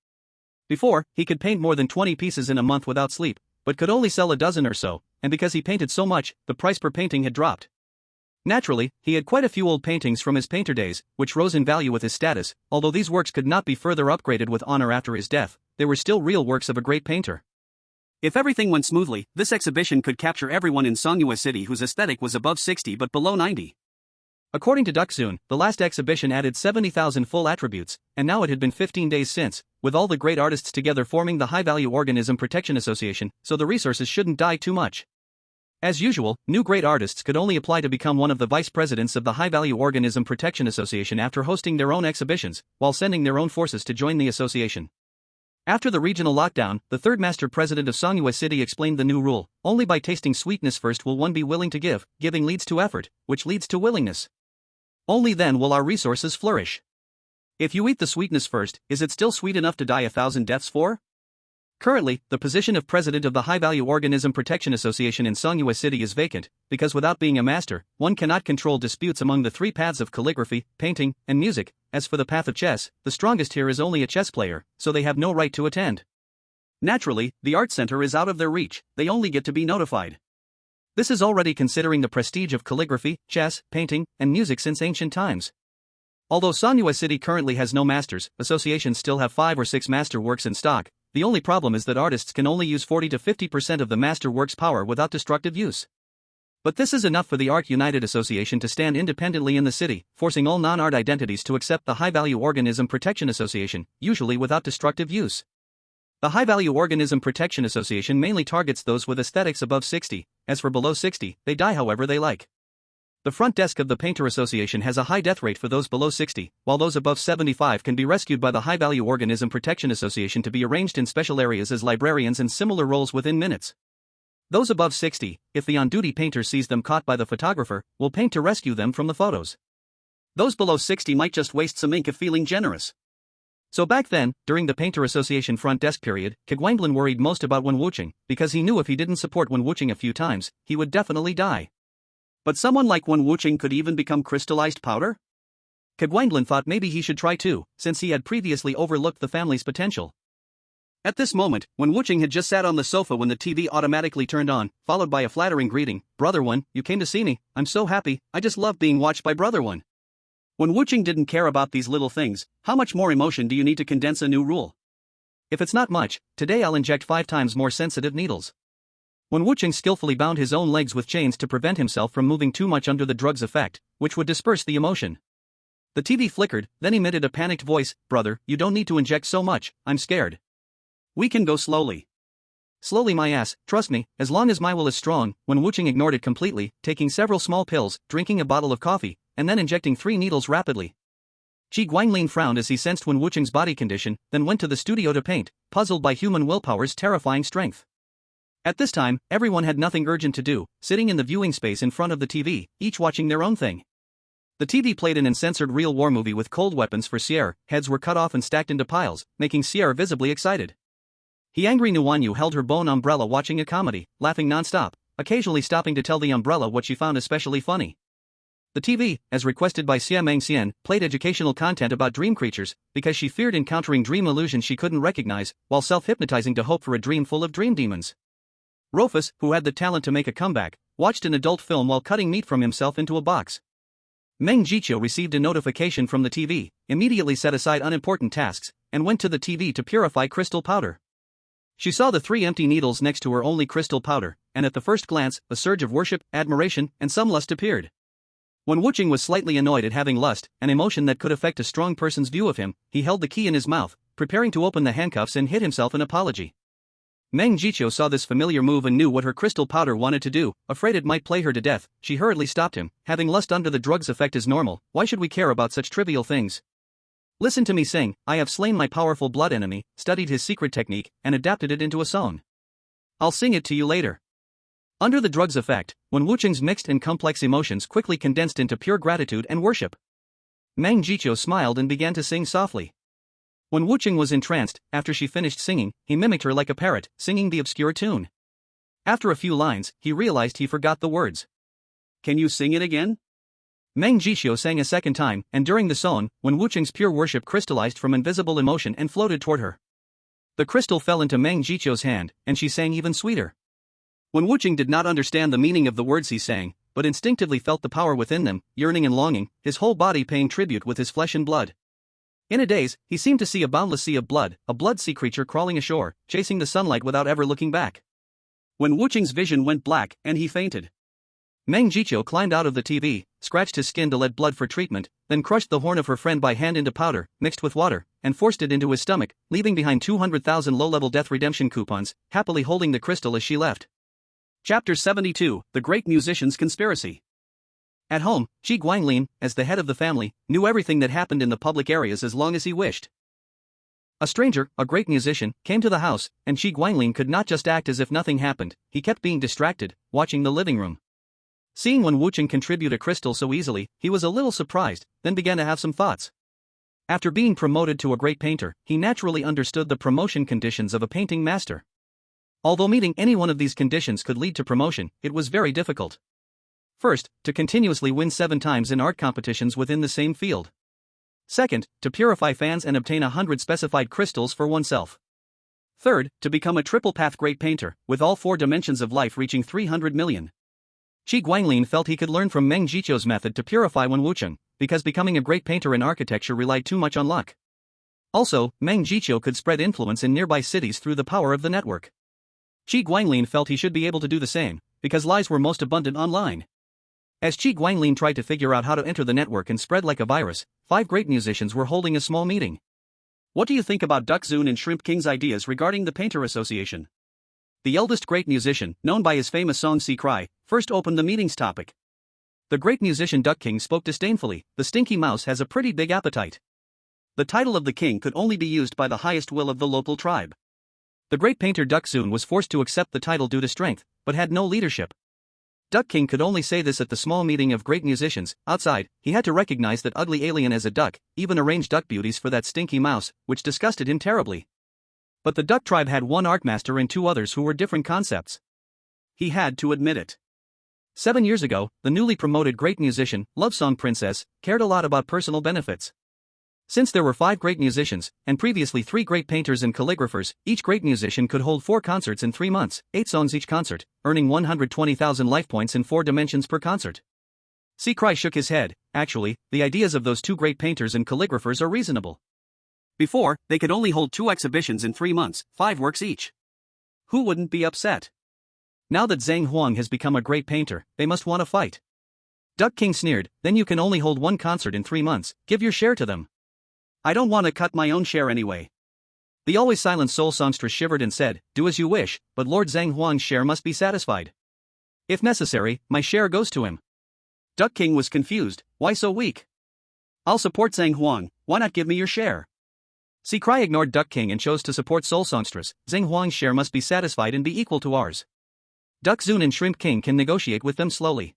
B: Before, he could paint more than 20 pieces in a month without sleep, but could only sell a dozen or so, and because he painted so much, the price per painting had dropped. Naturally, he had quite a few old paintings from his painter days, which rose in value with his status. Although these works could not be further upgraded with honor after his death, they were still real works of a great painter.
A: If everything went smoothly, this exhibition could capture everyone in Songhua City whose aesthetic was above 60 but below 90.
B: According to Duxun, the last exhibition added 70,000 full attributes, and now it had been 15 days since, with all the great artists together forming the High Value Organism Protection Association, so the resources shouldn't die too much. As usual, new great artists could only apply to become one of the vice presidents of the High Value Organism Protection Association after hosting their own exhibitions, while sending their own forces to join the association. After the regional lockdown, the third master president of Songhua City explained the new rule: only by tasting sweetness first will one be willing to give, giving leads to effort, which leads to willingness. Only then will our resources flourish. If you eat the sweetness first, is it still sweet enough to die 1,000 deaths for? Currently, the position of president of the High Value Organism Protection Association in Songhua City is vacant, because without being a master, one cannot control disputes among the 3 paths of calligraphy, painting, and music. As for the path of chess, the strongest here is only a chess player, so they have no right to attend.
A: Naturally, the art center is out of their reach, they only get to be notified.
B: This is already considering the prestige of calligraphy, chess, painting, and music since ancient times. Although Songhua City currently has no masters, associations still have 5 or 6 master works in stock. The only problem is that artists can only use 40 to 50% of the master work's power without destructive use. But this is enough for the Art United Association to stand independently in the city, forcing all non-art identities to accept the High Value Organism Protection Association, usually without destructive use. The High Value Organism Protection Association mainly targets those with aesthetics above 60, as for below 60, they die however they like. The front desk of the Painter Association has a high death rate for those below 60, while those above 75 can be rescued by the High Value Organism Protection Association to be arranged in special areas as librarians and similar roles within minutes. Those above 60, if the on-duty painter sees them caught by the photographer, will paint to rescue them from the photos. Those below 60 might just waste some ink if feeling generous. So back then, during the Painter Association front desk period, Qi Guanglin worried most about Wen Wuqing, because he knew if he didn't support Wen Wuqing a few times, he would definitely die.
A: But someone like Wen Wuqing could even become crystallized powder?
B: Qi Guanglin thought maybe he should try too, since he had previously overlooked the family's potential.
A: At this moment, Wen Wuqing had just sat on the sofa when the TV automatically turned on, followed by a flattering greeting. "Brother Wen, you came to see me, I'm so happy, I just love being watched by Brother Wen." Wen Wuqing didn't care about these little things. How much more emotion do you need to condense a new rule?
B: If it's not much, today I'll inject 5 times more sensitive needles. Wen Wuqing skillfully bound his own legs with chains to prevent himself from moving too much under the drug's effect, which would disperse the emotion. The TV flickered, then emitted a panicked voice: "Brother, you don't need to inject so much, I'm scared."
A: "We can go slowly."
B: "Slowly my ass, trust me, as long as my will is strong." Wen Wuqing ignored it completely, taking several small pills, drinking a bottle of coffee, and then injecting 3 needles rapidly. Qi Guanglin frowned as he sensed Wen Wucheng's body condition, then went to the studio to paint, puzzled by human willpower's terrifying strength. At this time, everyone had nothing urgent to do, sitting in the viewing space in front of the TV, each watching their own thing. The TV played an uncensored real war movie with cold weapons for Sierre, heads were cut off and stacked into piles, making Sierre visibly excited. The angry Nuanyu held her bone umbrella watching a comedy, laughing non-stop, occasionally stopping to tell the umbrella what she found especially funny. The TV, as requested by Xia Mengxian, played educational content about dream creatures, because she feared encountering dream illusions she couldn't recognize, while self-hypnotizing to hope for a dream full of dream demons. Rufus, who had the talent to make a comeback, watched an adult film while cutting meat from himself into a box. Meng Jiqiu received a notification from the TV, immediately set aside unimportant tasks, and went to the TV to purify crystal powder. She saw the 3 empty needles next to her only crystal powder, and at the first glance, a surge of worship, admiration, and some lust appeared. When Wucheng was slightly annoyed at having lust, an emotion that could affect a strong person's view of him, he held the key in his mouth, preparing to open the handcuffs and hid himself an apology. Meng Jiqiu saw this familiar move and knew what her crystal powder wanted to do. Afraid it might play her to death, she hurriedly stopped him. Having lust under the drug's effect is normal, why should we care about such trivial things? Listen to me sing, I have slain my powerful blood enemy, studied his secret technique, and adapted it into a song. I'll sing it to you later. Under the drug's effect, Wen Wucheng's mixed and complex emotions quickly condensed into pure gratitude and worship. Meng Jiqiu smiled and began to sing softly. When Wucheng was entranced, after she finished singing, he mimicked her like a parrot, singing the obscure tune. After a few lines, he realized he forgot the words.
A: Can you sing it again?
B: Meng Jiqiu sang a second time, and during the song, Wen Wucheng's pure worship crystallized from invisible emotion and floated toward her. The crystal fell into Meng Jiqiu's hand, and she sang even sweeter. Wen Wucheng did not understand the meaning of the words he sang, but instinctively felt the power within them, yearning and longing, his whole body paying tribute with his flesh and blood. In a daze, he seemed to see a boundless sea of blood, a blood sea creature crawling ashore, chasing the sunlight without ever looking back.
A: When Wucheng's vision went black, and he fainted.
B: Meng Jiqiu climbed out of the TV, scratched his skin to let blood for treatment, then crushed the horn of her friend by hand into powder, mixed with water, and forced it into his stomach, leaving behind 200,000 low-level death redemption coupons, happily holding the crystal as she left.
A: Chapter 72, The Great Musician's Conspiracy.
B: At home, Qi Guanglin, as the head of the family, knew everything that happened in the public areas as long as he wished. A stranger, a great musician, came to the house, and Qi Guanglin could not just act as if nothing happened, he kept being distracted, watching the living room. Seeing Wen Wucheng contribute a crystal so easily, he was a little surprised, then began to have some thoughts. After being promoted to a great painter, he naturally understood the promotion conditions of a painting master. Although meeting any one of these conditions could lead to promotion, it was very difficult. First, to continuously win 7 times in art competitions within the same field. Second, to purify fans and obtain 100 specified crystals for oneself. Third, to become a triple-path great painter, with all 4 dimensions of life reaching 300 million. Qi Guanglin felt he could learn from Meng Jiqiu's method to purify Wen Wucheng, because becoming a great painter in architecture relied too much on luck. Also, Meng Jiqiu could spread influence in nearby cities through the power of the network. Qi Guanglin felt he should be able to do the same, because lies were most abundant online. As Qi Guanglin tried to figure out how to enter the network and spread like a virus, 5 great musicians were holding a small meeting.
A: What do you think about Duck Zun and Shrimp King's ideas regarding the Painter Association? The eldest great musician, known by his famous song Sea Cry, first opened the meeting's topic. The great musician Duck King spoke disdainfully, the stinky mouse has a pretty big appetite. The title of the king could only be used by the highest will of the local tribe. The great painter Duck Zun was forced to accept the title due to strength, but had no leadership. Duck King could only say this at the small meeting of great musicians. Outside, he had to recognize that ugly alien as a duck, even arrange duck beauties for that stinky mouse, which disgusted him terribly. But the duck tribe had 1 art master and 2 others who were different concepts. He had to admit it. 7 years ago, the newly promoted great musician, Love Song Princess, cared a lot about personal benefits. Since there were 5 great musicians, and previously 3 great painters and calligraphers, each great musician could hold 4 concerts in 3 months, 8 songs each concert, earning 120,000 life points in 4 dimensions per concert. Sea Cry shook his head. Actually, the ideas of those 2 great painters and calligraphers are reasonable. Before, they could only hold 2 exhibitions in 3 months, 5 works each. Who wouldn't be upset? Now that Zhang Huang has become a great painter, they must want to fight. Duck King sneered, then you can only hold 1 concert in 3 months, give your share to them. I don't want to cut my own share anyway. The always silent soul songstress shivered and said, do as you wish, but Lord Zhang Huang's share must be satisfied. If necessary, my share goes to him. Duck King was confused, why so weak? I'll support Zhang Huang, why not give me your share?
B: Cry ignored Duck King and chose to support Soul Songstress. Zhang Huang's share must be satisfied and be equal to ours. Duck Zun and Shrimp King can negotiate with them slowly.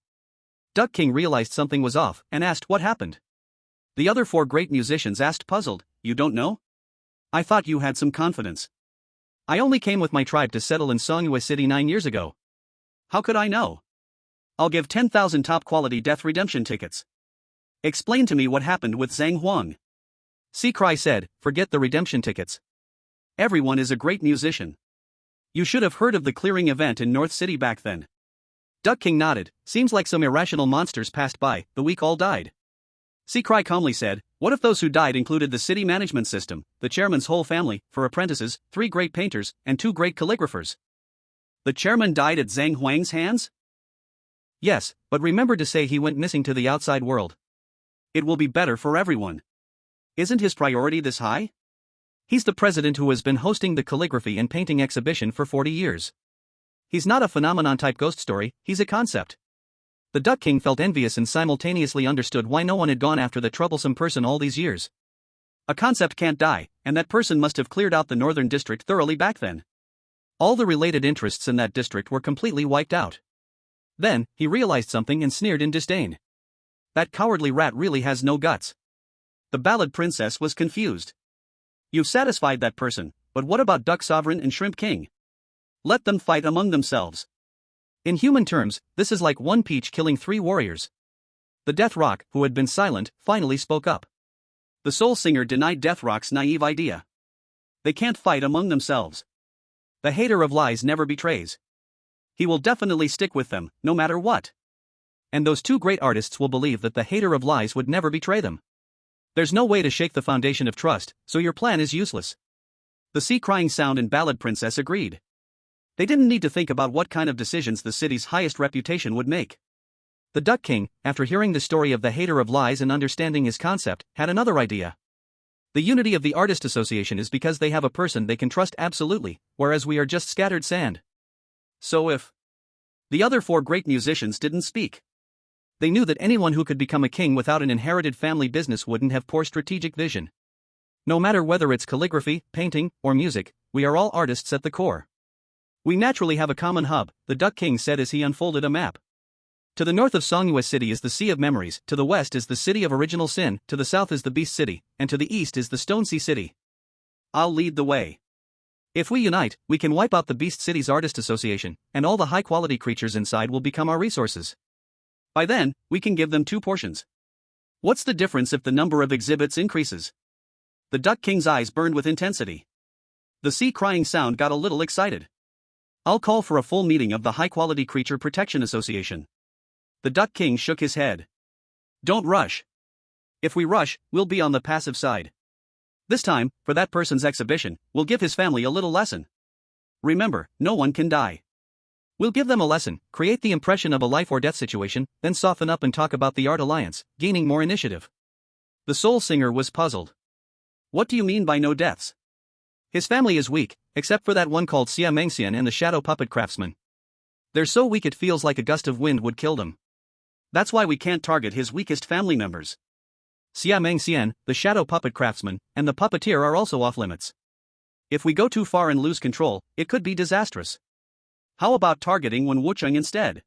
B: Duck King realized something was off and asked what happened.
A: The other 4 great musicians asked, puzzled, you don't know? I thought you had some confidence.
B: I only came with my tribe to settle in Songyue City 9 years ago.
A: How could I know? I'll give 10,000 top-quality death redemption tickets. Explain to me what happened with Zhang Huang.
B: Cry said, forget the redemption tickets.
A: Everyone is a great musician. You should have heard of the clearing event in North City back then.
B: Duck King nodded, seems like some irrational monsters passed by, the weak all died.
A: Cry calmly said, what if those who died included the city management system, the chairman's whole family, 4 apprentices, 3 great painters, and 2 great calligraphers? The chairman died at Zhang Huang's hands?
B: Yes, but remember to say he went missing to the outside world.
A: It will be better for everyone. Isn't his priority this high?
B: He's the president who has been hosting the calligraphy and painting exhibition for 40 years. He's not a phenomenon-type ghost story, he's a concept. The Duck King felt envious and simultaneously understood why no one had gone after the troublesome person all these years.
A: A concept can't die, and that person must have cleared out the northern district thoroughly back then.
B: All the related interests in that district were completely wiped out. Then, he realized something and sneered in disdain. That cowardly rat really has no guts.
A: The Ballad Princess was confused. You've satisfied that person, but what about Duck Sovereign and Shrimp King? Let them fight among themselves.
B: In human terms, this is like one peach killing 3 warriors. The Death Rock, who had been silent, finally spoke up.
A: The Soul Singer denied Death Rock's naive idea. They can't fight among themselves.
B: The hater of lies never betrays.
A: He will definitely stick with them, no matter what.
B: And those 2 great artists will believe that the hater of lies would never betray them. There's no way to shake the foundation of trust, so your plan is useless.
A: The sea crying sound and Ballad Princess agreed. They didn't need to think about what kind of decisions the city's highest reputation would make.
B: The Duck King, after hearing the story of the hater of lies and understanding his concept, had another idea. The unity of the Artist Association is because they have a person they can trust absolutely, whereas we are just scattered sand.
A: So if the other 4 great musicians didn't speak,
B: they knew that anyone who could become a king without an inherited family business wouldn't have poor strategic vision. No matter whether it's calligraphy, painting, or music, we are all artists at the core. We naturally have a common hub, the Duck King said as he unfolded a map. To the north of Songyue City is the Sea of Memories, to the west is the City of Original Sin, to the south is the Beast City, and to the east is the Stone Sea City.
A: I'll lead the way.
B: If we unite, we can wipe out the Beast City's Artist Association, and all the high-quality creatures inside will become our resources.
A: By then, we can give them 2 portions. What's the difference if the number of exhibits increases? The Duck King's eyes burned with intensity. The sea crying sound got a little excited. I'll call for a full meeting of the High Quality Creature Protection Association. The Duck King shook his head. Don't rush. If we rush, we'll be on the passive side. This time, for that person's exhibition, we'll give his family a little lesson. Remember, no one can die.
B: We'll give them a lesson, create the impression of a life or death situation, then soften up and talk about the Art Alliance, gaining more initiative.
A: The Soul Singer was puzzled. What do you mean by no deaths?
B: His family is weak, except for that one called Xia Mengxian and the Shadow Puppet Craftsman. They're so weak it feels like a gust of wind would kill them.
A: That's why we can't target his weakest family members.
B: Xia Mengxian, the Shadow Puppet Craftsman, and the Puppeteer are also off limits.
A: If we go too far and lose control, it could be disastrous. How about targeting Wen Wucheng instead?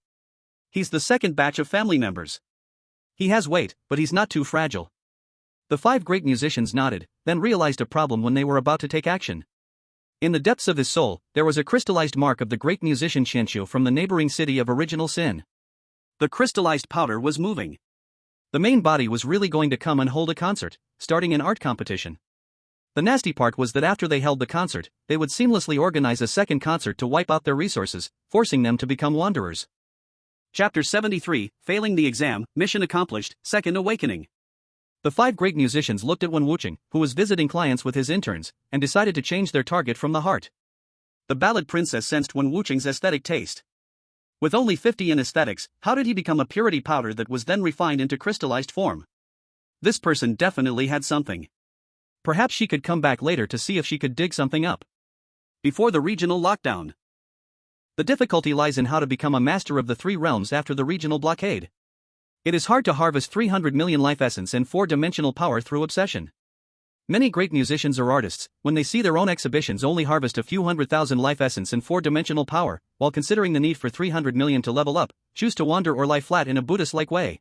A: He's the second batch of family members.
B: He has weight, but he's not too fragile. The 5 great musicians nodded, then realized a problem when they were about to take action. In the depths of his soul, there was a crystallized mark of the great musician Xianxiu from the neighboring city of Original Sin.
A: The crystallized powder was moving.
B: The main body was really going to come and hold a concert, starting an art competition. The nasty part was that after they held the concert, they would seamlessly organize a second concert to wipe out their resources, forcing them to become wanderers.
A: Chapter 73, Failing the Exam, Mission Accomplished, Second Awakening.
B: The 5 great musicians looked at Wen Wucheng, who was visiting clients with his interns, and decided to change their target from the heart.
A: The Ballad Princess sensed Wen Wucheng's aesthetic taste. With only 50 in aesthetics, how did he become a purity powder that was then refined into crystallized form? This person definitely had something.
B: Perhaps she could come back later to see if she could dig something up.
A: Before the regional lockdown.
B: The difficulty lies in how to become a master of the 3 realms after the regional blockade. It is hard to harvest 300 million life essence and 4-dimensional power through obsession. Many great musicians or artists, when they see their own exhibitions, only harvest a few 100,000 life essence and 4-dimensional power, while considering the need for 300 million to level up, choose to wander or lie flat in a Buddhist-like way.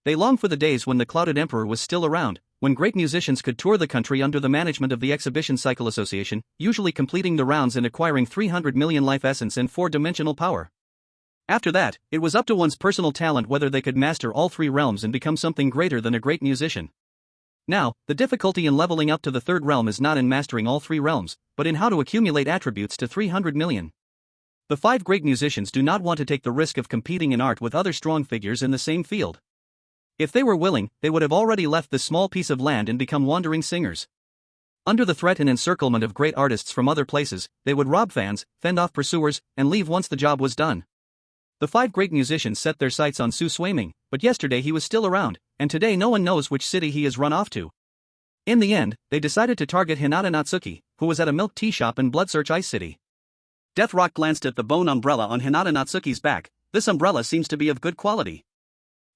B: They long for the days when the clouded emperor was still around, when great musicians could tour the country under the management of the Exhibition Cycle Association, usually completing the rounds and acquiring 300 million life essence and 4-dimensional power. After that, it was up to one's personal talent whether they could master all 3 realms and become something greater than a great musician. Now, the difficulty in leveling up to the 3rd realm is not in mastering all 3 realms, but in how to accumulate attributes to 300 million. The 5 great musicians do not want to take the risk of competing in art with other strong figures in the same field. If they were willing, they would have already left this small piece of land and become wandering singers. Under the threat and encirclement of great artists from other places, they would rob fans, fend off pursuers, and leave once the job was done. The 5 great musicians set their sights on Su Swaiming, but yesterday he was still around, and today no one knows which city he has run off to. In the end, they decided to target Hinata Natsuki, who was at a milk tea shop in Bloodsearch Ice City.
A: Deathrock glanced at the bone umbrella on Hinata Natsuki's back. This umbrella seems to be of good quality.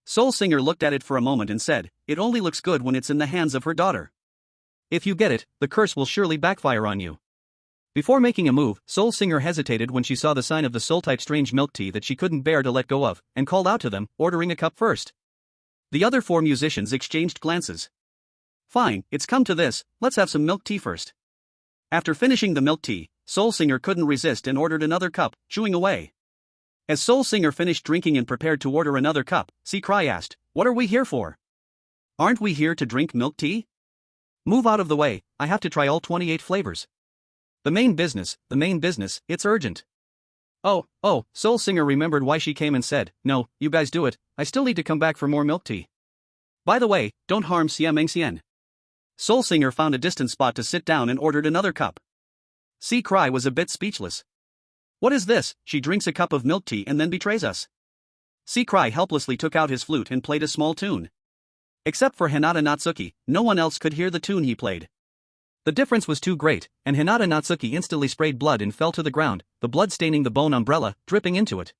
A: Soul Singer looked at it for a moment and said, "It only looks good when it's in the hands of her daughter. If you get it, the curse will surely backfire on you." Before making a move, Soul Singer hesitated when she saw the sign of the soul-type strange milk tea that she couldn't bear to let go of, and called out to them, ordering a cup first. The other 4 musicians exchanged glances. "Fine, it's come to this, let's have some milk tea first." After finishing the milk tea, Soul Singer couldn't resist and ordered another cup, chewing away. As Soul Singer finished drinking and prepared to order another cup, Cry asked, "What are we here for? Aren't we here to drink milk tea? Move out of the way, I have to try all 28 flavors. The main business, it's urgent." Oh, Soul Singer remembered why she came and said, "No, you guys do it, I still need to come back for more milk tea. By the way, don't harm Xian." Soul Singer found a distant spot to sit down and ordered another cup. Cry was a bit speechless. "What is this? She drinks a cup of milk tea and then betrays us." Cry helplessly took out his flute and played a small tune. Except for Hinata Natsuki, no one else could hear the tune he played. The difference was too great, and Hinata Natsuki instantly sprayed blood and fell to the ground, the blood staining the bone umbrella, dripping into it.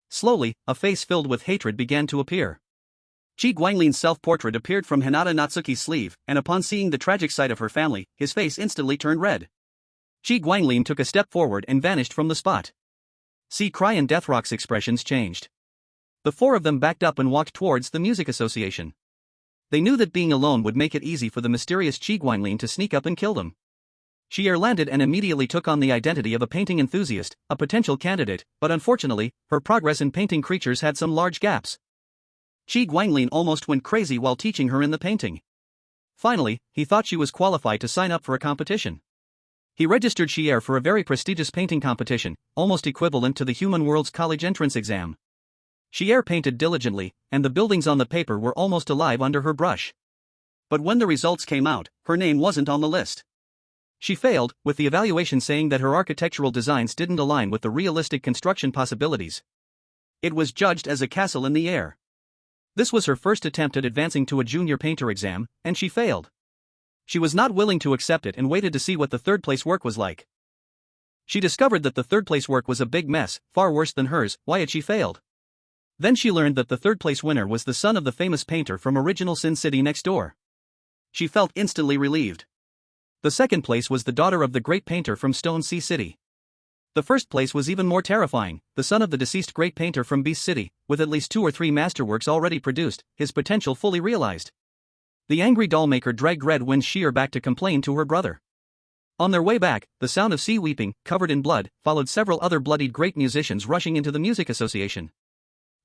A: Slowly, a face filled with hatred began to appear. Chi Guangling's self-portrait appeared from Hinata Natsuki's sleeve, and upon seeing the tragic sight of her family, his face instantly turned red. Chi Guangling took a step forward and vanished from the spot. Cry and Deathrock's expressions changed. The 4 of them backed up and walked towards the Music Association. They knew that being alone would make it easy for the mysterious Chi Guanglin to sneak up and kill them. Xier landed and immediately took on the identity of a painting enthusiast, a potential candidate, but unfortunately, her progress in painting creatures had some large gaps. Chi Guanglin almost went crazy while teaching her in the painting. Finally, he thought she was qualified to sign up for a competition. He registered Xier for a very prestigious painting competition, almost equivalent to the Human Worlds College entrance exam. Xier painted diligently, and the buildings on the paper were almost alive under her brush. But when the results came out, her name wasn't on the list. She failed, with the evaluation saying that her architectural designs didn't align with the realistic construction possibilities. It was judged as a castle in the air. This was her first attempt at advancing to a junior painter exam, and she failed. She was not willing to accept it and waited to see what the 3rd-place work was like. She discovered that the 3rd-place work was a big mess, far worse than hers. Why had she failed? Then she learned that the 3rd-place winner was the son of the famous painter from original Sin City next door. She felt instantly relieved. The 2nd place was the daughter of the great painter from Stone Sea City. The 1st place was even more terrifying, the son of the deceased great painter from Beast City, with at least 2 or 3 masterworks already produced, his potential fully realized. The angry dollmaker dragged Red Wind Xier back to complain to her brother. On their way back, the sound of sea weeping, covered in blood, followed several other bloodied great musicians rushing into the Music Association.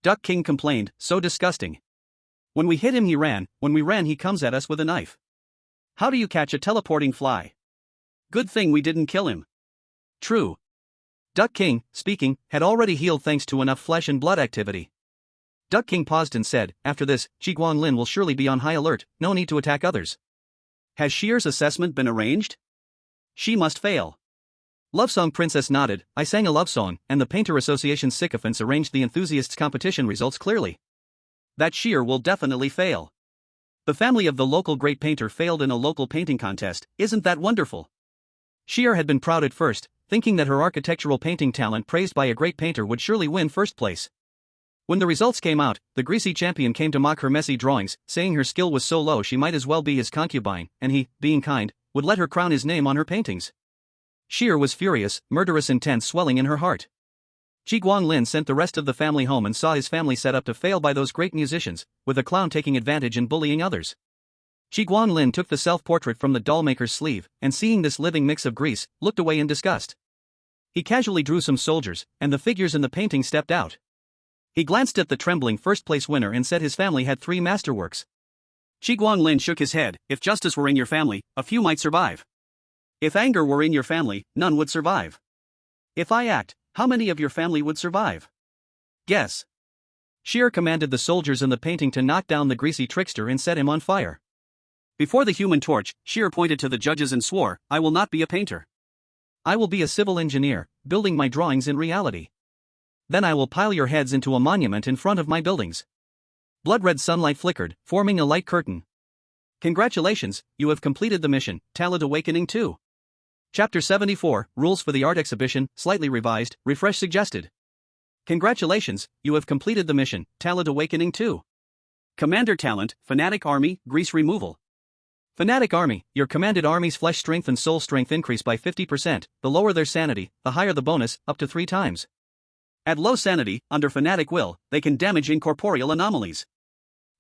A: Duck King complained, "So disgusting. When we hit him he ran, when we ran he comes at us with a knife. How do you catch a teleporting fly? Good thing we didn't kill him." True. Duck King, speaking, had already healed thanks to enough flesh and blood activity. Duck King paused and said, "After this, Chi Guanglin will surely be on high alert, no need to attack others. Has Xier's assessment been arranged? She must fail." Love Song Princess nodded. "I sang a love song, and the Painter Association's sycophants arranged the enthusiasts' competition results clearly. That Xier will definitely fail. The family of the local great painter failed in a local painting contest, isn't that wonderful?" Xier had been proud at first, thinking that her architectural painting talent praised by a great painter would surely win 1st place.
B: When the results came out, the greasy champion came to mock her messy drawings, saying her skill was so low she might as well be his concubine, and he, being kind, would let her crown his name on her paintings. Sheer was furious, murderous intent swelling in her heart. Ji Guanglin sent the rest of the family home and saw his family set up to fail by those great musicians, with a clown taking advantage and bullying others. Ji Guanglin took the self-portrait from the dollmaker's sleeve, and seeing this living mix of grease, looked away in disgust. He casually drew some soldiers, and the figures in the painting stepped out. He glanced at the trembling first-place winner and said his family had 3 masterworks.
A: Ji Guanglin shook his head. If justice were in your family, a few might survive. If anger were in your family, none would survive. If I act, how many of your family would survive? Guess.
B: Sheer commanded the soldiers in the painting to knock down the greasy trickster and set him on fire.
A: Before the Human Torch, Sheer pointed to the judges and swore, I will not be a painter.
B: I will be a civil engineer, building my drawings in reality. Then I will pile your heads into a monument in front of my buildings. Blood-red sunlight flickered, forming a light curtain.
A: Congratulations, you have completed the mission, Talent Awakening 2.
B: Chapter 74, Rules for the Art Exhibition, slightly revised, refresh suggested.
A: Congratulations, you have completed the mission, Talent Awakening 2. Commander Talent, Fanatic Army, Grease Removal.
B: Fanatic Army, your commanded army's flesh strength and soul strength increase by 50%, the lower their sanity, the higher the bonus, up to 3 times.
A: At low sanity, under Fanatic Will, they can damage incorporeal anomalies.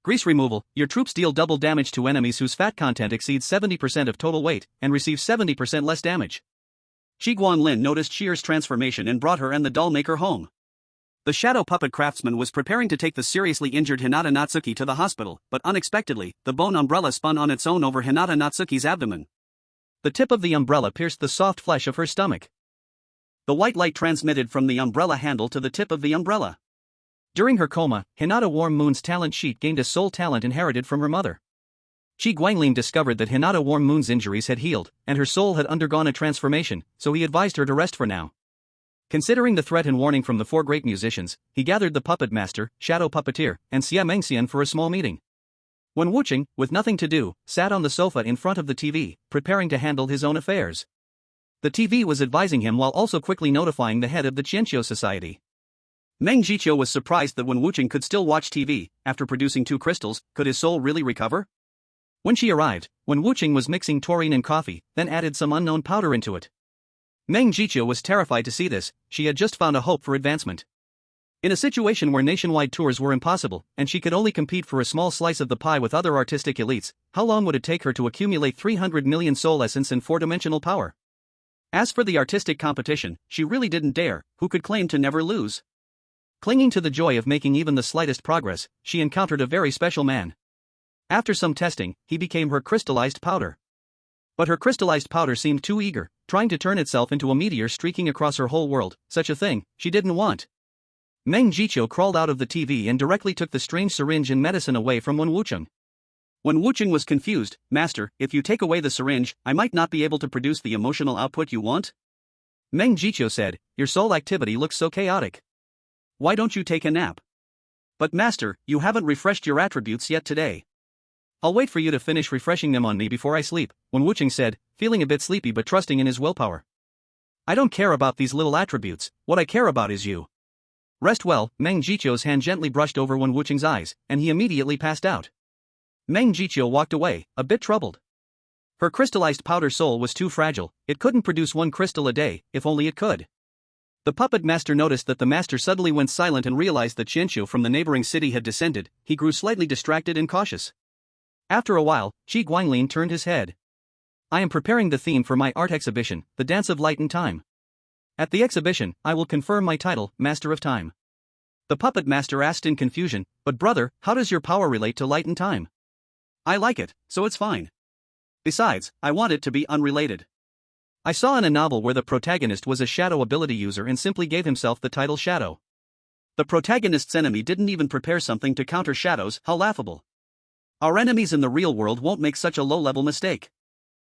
B: Grease Removal, your troops deal double damage to enemies whose fat content exceeds 70% of total weight, and receive 70% less damage.
A: Ji Guanglin noticed Sheer's transformation and brought her and the dollmaker home. The shadow puppet craftsman was preparing to take the seriously injured Hinata Natsuki to the hospital, but unexpectedly, the bone umbrella spun on its own over Hinata Natsuki's abdomen.
B: The tip of the umbrella pierced the soft flesh of her stomach.
A: The white light transmitted from the umbrella handle to the tip of the umbrella.
B: During her coma, Hinata Warm Moon's talent sheet gained a soul talent inherited from her mother. Ji Guanglin discovered that Hinata Warm Moon's injuries had healed, and her soul had undergone a transformation, so he advised her to rest for now. Considering the threat and warning from the 4 great musicians, he gathered the puppet master, shadow puppeteer, and Xia Mengxian for a small meeting. Wen Wucheng, with nothing to do, sat on the sofa in front of the TV, preparing to handle his own affairs. The TV was advising him while also quickly notifying the head of the Qianqiu Society.
A: Meng Jiqiu was surprised that Wen Wucheng could still watch TV. After producing 2 crystals, could his soul really recover?
B: When she arrived, Wen Wucheng was mixing taurine and coffee, then added some unknown powder into it. Meng Jiqiu was terrified to see this. She had just found a hope for advancement. In a situation where nationwide tours were impossible, and she could only compete for a small slice of the pie with other artistic elites, how long would it take her to accumulate 300 million soul essence and 4-dimensional power? As for the artistic competition, she really didn't dare. Who could claim to never lose? Clinging to the joy of making even the slightest progress, she encountered a very special man. After some testing, he became her crystallized powder. But her crystallized powder seemed too eager, trying to turn itself into a meteor streaking across her whole world. Such a thing, she didn't want. Meng Jiqiu crawled out of the TV and directly took the strange syringe and medicine away from Wen Wucheng.
A: Wen Wucheng was confused. Master, if you take away the syringe, I might not be able to produce the emotional output you want?
B: Meng Jiqiu said, your soul activity looks so chaotic.
A: Why don't you take a nap? But master, you haven't refreshed your attributes yet today.
B: I'll wait for you to finish refreshing them on me before I sleep, Wen Wucheng said, feeling a bit sleepy but trusting in his willpower. I don't care about these little attributes, what I care about is you. Rest well. Meng Jiqiu's hand gently brushed over Wen Wucheng's eyes, and he immediately passed out. Meng Jiqiu walked away, a bit troubled. Her crystallized powder soul was too fragile, it couldn't produce 1 crystal a day, if only it could. The puppet master noticed that the master suddenly went silent and realized that Qianqiu from the neighboring city had descended. He grew slightly distracted and cautious. After a while, Ji Guanglin turned his head. I am preparing the theme for my art exhibition, the Dance of Light and Time. At the exhibition, I will confirm my title, Master of Time. The puppet master asked in confusion, but brother, how does your power relate to light and time?
A: I like it, so it's fine. Besides, I want it to be unrelated.
B: I saw in a novel where the protagonist was a shadow ability user and simply gave himself the title Shadow.
A: The protagonist's enemy didn't even prepare something to counter shadows. How laughable. Our enemies in the real world won't make such a low-level mistake.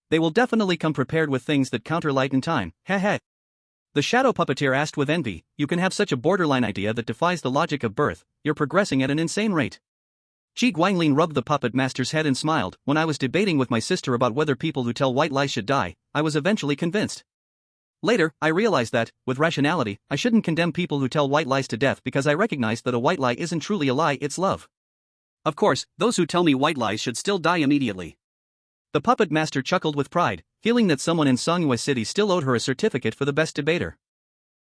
B: They will definitely come prepared with things that counter light and time. Heh. The shadow puppeteer asked with envy, you can have such a borderline idea that defies the logic of birth, you're progressing at an insane rate. Ji Guanglin rubbed the puppet master's head and smiled. When I was debating with my sister about whether people who tell white lies should die, I was eventually convinced. Later, I realized that, with rationality, I shouldn't condemn people who tell white lies to death because I recognize that a white lie isn't truly a lie, it's love.
A: Of course, those who tell me white lies should still die immediately.
B: The puppet master chuckled with pride, feeling that someone in Songhua City still owed her a certificate for the best debater.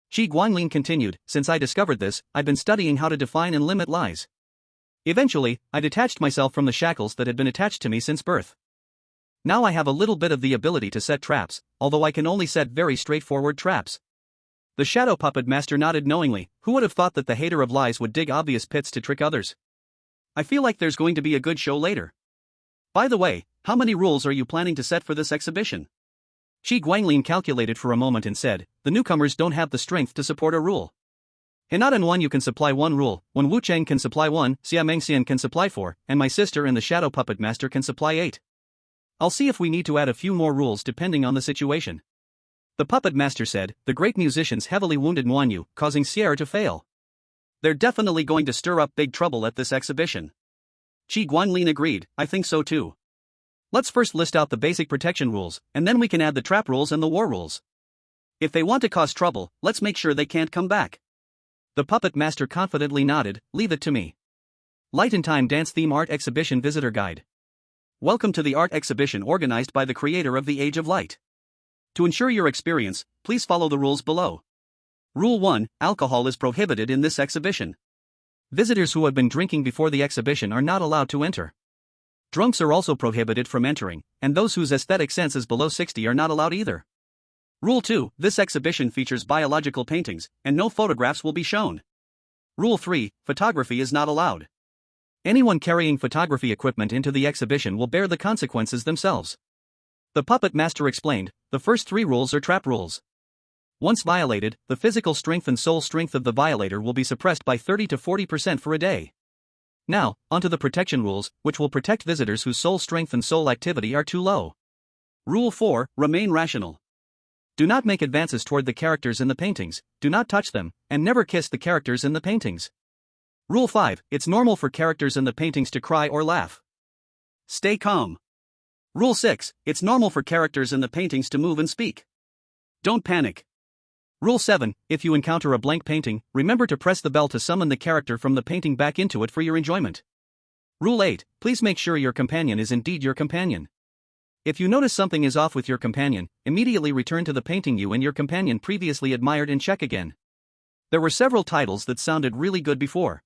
B: Shi Guanglin continued, since I discovered this, I've been studying how to define and limit lies. Eventually, I detached myself from the shackles that had been attached to me since birth. Now I have a little bit of the ability to set traps, although I can only set very straightforward traps. The shadow puppet master nodded knowingly. Who would have thought that the hater of lies would dig obvious pits to trick others?
A: I feel like there's going to be a good show later. By the way, how many rules are you planning to set for this exhibition?
B: Shi Guanglin calculated for a moment and said, the newcomers don't have the strength to support a rule. Hinata and Wan Yu can supply 1 rule, Wen Wucheng can supply 1, Xia Mengxian can supply 4, and my sister and the shadow puppet master can supply 8. I'll see if we need to add a few more rules depending on the situation. The puppet master said, the great musicians heavily wounded Wan Yu, causing Sierra to fail.
A: They're definitely going to stir up big trouble at this exhibition. Shi Guanglin agreed, I think so too.
B: Let's first list out the basic protection rules, and then we can add the trap rules and the war rules.
A: If they want to cause trouble, let's make sure they can't come back.
B: The puppet master confidently nodded, leave it to me. Light and Time Dance Theme Art Exhibition Visitor Guide.
A: Welcome to the art exhibition organized by the creator of the Age of Light. To ensure your experience, please follow the rules below. Rule 1, alcohol is prohibited in this exhibition.
B: Visitors who have been drinking before the exhibition are not allowed to enter. Drunks are also prohibited from entering, and those whose aesthetic sense is below 60 are not allowed either.
A: Rule 2, this exhibition features biological paintings, and no photographs will be shown. Rule 3, photography is not allowed.
B: Anyone carrying photography equipment into the exhibition will bear the consequences themselves. The puppet master explained, the first 3 rules are trap rules. Once violated, the physical strength and soul strength of the violator will be suppressed by 30 to 40% for a day. Now, onto the protection rules, which will protect visitors whose soul strength and soul activity are too low.
A: Rule 4, remain rational.
B: Do not make advances toward the characters in the paintings, do not touch them, and never kiss the characters in the paintings. Rule 5, it's normal for characters in the paintings to cry or laugh.
A: Stay calm. Rule 6, it's normal for characters in the paintings to move and speak. Don't panic.
B: Rule 7, if you encounter a blank painting, remember to press the bell to summon the character from the painting back into it for your enjoyment. Rule 8, please make sure your companion is indeed your companion. If you notice something is off with your companion, immediately return to the painting you and your companion previously admired and check again. There were several titles that sounded really good before.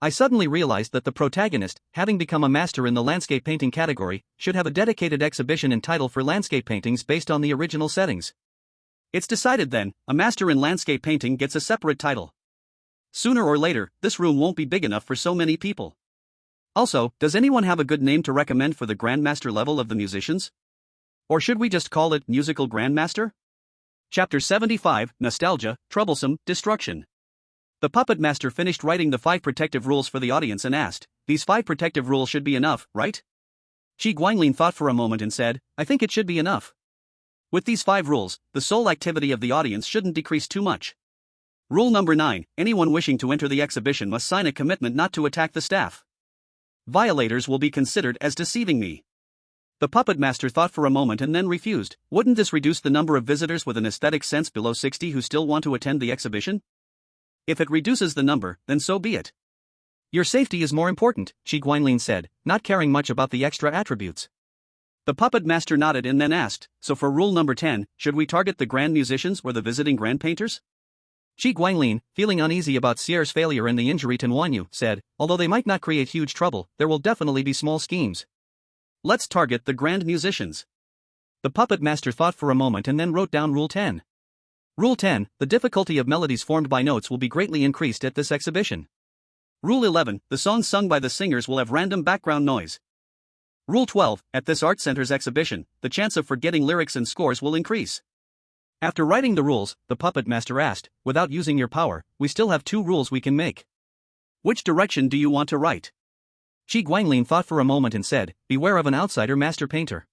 B: I suddenly realized that the protagonist, having become a master in the landscape painting category, should have a dedicated exhibition and title for landscape paintings based on the original settings.
A: It's decided then, a master in landscape painting gets a separate title. Sooner or later, this room won't be big enough for so many people. Also, does anyone have a good name to recommend for the Grandmaster level of the musicians? Or should we just call it Musical Grandmaster? Chapter 75, Nostalgia, Troublesome, Destruction. The puppet master finished writing the 5 protective rules for the audience and asked, these 5 protective rules should be enough, right?
B: Shi Guanglin thought for a moment and said, I think it should be enough.
A: With these 5 rules, the soul activity of the audience shouldn't decrease too much. Rule number 9, anyone wishing to enter the exhibition must sign a commitment not to attack the staff. Violators will be considered as deceiving me.
B: The puppet master thought for a moment and then refused.
A: Wouldn't this reduce the number of visitors with an aesthetic sense below 60 who still want to attend the exhibition? If it reduces the number, then so be it.
B: Your safety is more important, Shi Guanglin said, not caring much about the extra attributes.
A: The puppet master nodded and then asked, so for rule number 10, should we target the grand musicians or the visiting grand painters?
B: Shi Guanglin, feeling uneasy about Sierra's failure and the injury to Wan Yu, said, although they might not create huge trouble, there will definitely be small schemes.
A: Let's target the grand musicians.
B: The puppet master thought for a moment and then wrote down Rule 10. Rule 10, the difficulty of melodies formed by notes will be greatly increased at this exhibition.
A: Rule 11, the songs sung by the singers will have random background noise. Rule 12, at this art center's exhibition, the chance of forgetting lyrics and scores will increase.
B: After writing the rules, the puppet master asked, without using your power, we still have 2 rules we can make.
A: Which direction do you want to write?
B: Shi Guanglin thought for a moment and said, beware of an outsider master painter.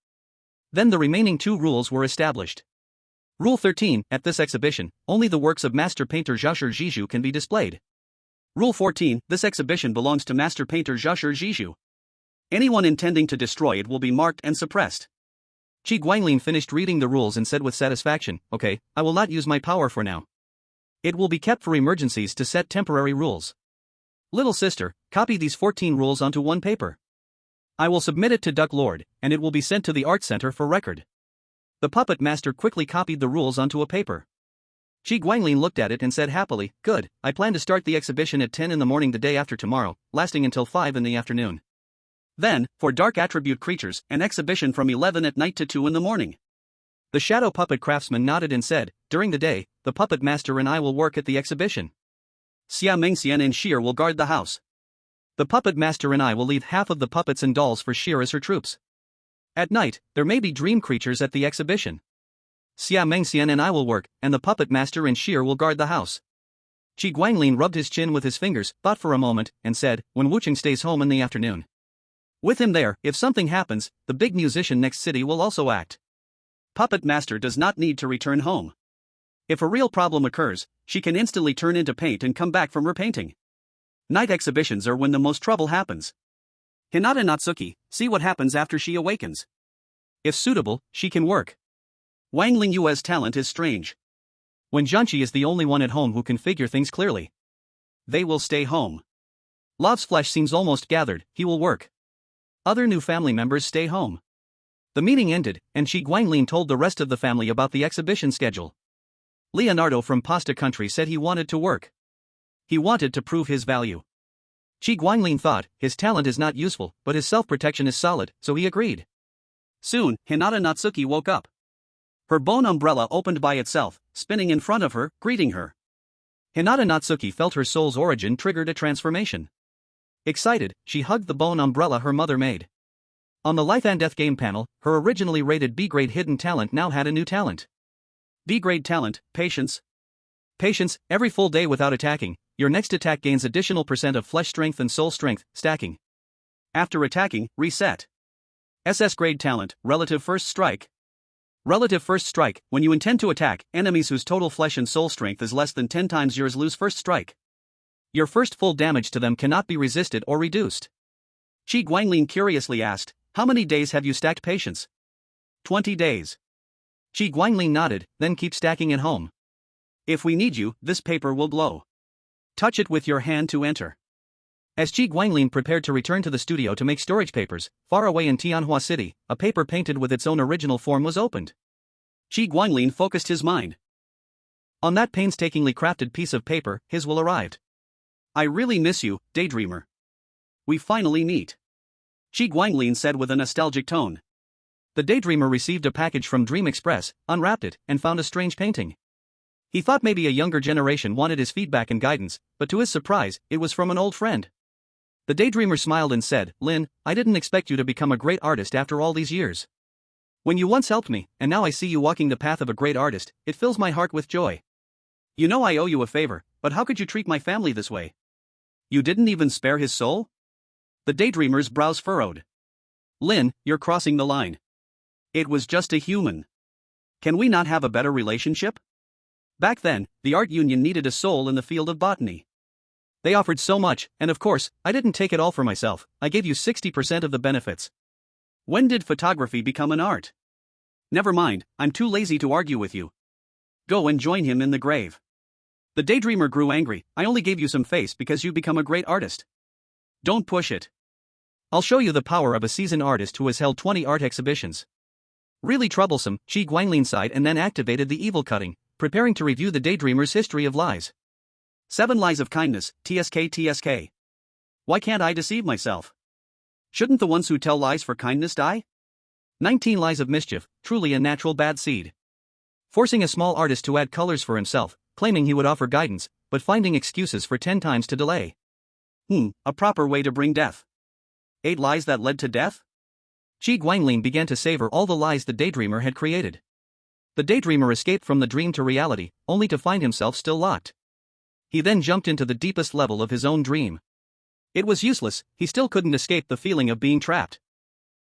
B: Then the remaining 2 rules were established. Rule 13, at this exhibition, only the works of master painter Zhaoshi Zhizhu can be displayed.
A: Rule 14, this exhibition belongs to master painter Zhaoshi Zhizhu. Anyone intending to destroy it will be marked and suppressed.
B: Qi Guanglin finished reading the rules and said with satisfaction, "Okay, I will not use my power for now. It will be kept for emergencies to set temporary rules. Little sister, copy these 14 rules onto one paper. I will submit it to Duck Lord, and it will be sent to the Art Center for record." The puppet master quickly copied the rules onto a paper. Qi Guanglin looked at it and said happily, "Good, I plan to start the exhibition at 10 in the morning the day after tomorrow, lasting until 5 in the afternoon. Then, for dark attribute creatures, an exhibition from 11 at night to 2 in the morning." The shadow puppet craftsman nodded and said, "During the day, the puppet master and I will work at the exhibition. Xia Mengxian and Sheer will guard the house. The puppet master and I will leave half of the puppets and dolls for Sheer as her troops. At night, there may be dream creatures at the exhibition. Xia Mengxian and I will work, and the puppet master and Sheer will guard the house." Qi Guanglin rubbed his chin with his fingers, thought for a moment, and said, "When Wucheng stays home in the afternoon. With him there, if something happens, the big musician next city will also act. Puppet master does not need to return home. If a real problem occurs, she can instantly turn into paint and come back from her painting. Night exhibitions are when the most trouble happens. Hinata Natsuki, see what happens after she awakens. If suitable, she can work. Wang Lingyue's talent is strange. When Zhanqi is the only one at home who can figure things clearly. They will stay home. Love's flesh seems almost gathered, he will work. Other new family members stay home." The meeting ended, and Qi Guanglin told the rest of the family about the exhibition schedule. Leonardo from Pasta Country said he wanted to work. He wanted to prove his value. Qi Guanglin thought, his talent is not useful, but his self-protection is solid, so he agreed. Soon, Hinata Natsuki woke up. Her bone umbrella opened by itself, spinning in front of her, greeting her. Hinata Natsuki felt her soul's origin triggered a transformation. Excited, she hugged the bone umbrella her mother made. On the Life and Death game panel, her originally rated B-grade hidden talent now had a new talent. B-grade talent, Patience. Patience, every full day without attacking, your next attack gains additional % of flesh strength and soul strength, stacking. After attacking, reset. SS grade talent, Relative First Strike. Relative First Strike, when you intend to attack, enemies whose total flesh and soul strength is less than 10 times yours lose First Strike. Your first full damage to them cannot be resisted or reduced. Qi Guanglin curiously asked, "How many days have you stacked Patience?" 20 days. Qi Guanglin nodded, "Then keep stacking at home. If we need you, this paper will glow. Touch it with your hand to enter." As Qi Guanglin prepared to return to the studio to make storage papers, far away in Tianhua City, a paper painted with its own original form was opened. Qi Guanglin focused his mind. On that painstakingly crafted piece of paper, his will arrived. "I really miss you, Daydreamer. We finally meet," Qi Guanglin said with a nostalgic tone. The Daydreamer received a package from Dream Express, unwrapped it, and found a strange painting. He thought maybe a younger generation wanted his feedback and guidance, but to his surprise, it was from an old friend. The Daydreamer smiled and said, "Lin, I didn't expect you to become a great artist after all these years. When you once helped me, and now I see you walking the path of a great artist, it fills my heart with joy. You know I owe you a favor, but how could you treat my family this way? You didn't even spare his soul?" The Daydreamer's brows furrowed. "Lin, you're crossing the line. It was just a human. Can we not have a better relationship? Back then, the art union needed a soul in the field of botany. They offered so much, and of course, I didn't take it all for myself, I gave you 60% of the benefits. When did photography become an art? Never mind, I'm too lazy to argue with you. Go and join him in the grave." The Daydreamer grew angry, "I only gave you some face because you become a great artist. Don't push it. I'll show you the power of a seasoned artist who has held 20 art exhibitions." Really troublesome, Qi Guanglin sighed and then activated the evil cutting, preparing to review the Daydreamer's history of lies. 7 lies of kindness, TSK. Why can't I deceive myself? Shouldn't the ones who tell lies for kindness die? 19 lies of mischief, truly a natural bad seed. Forcing a small artist to add colors for himself, claiming he would offer guidance, but finding excuses for 10 times to delay. A proper way to bring death. 8 lies that led to death? Qi Guanglin began to savor all the lies the Daydreamer had created. The Daydreamer escaped from the dream to reality, only to find himself still locked. He then jumped into the deepest level of his own dream. It was useless, he still couldn't escape the feeling of being trapped.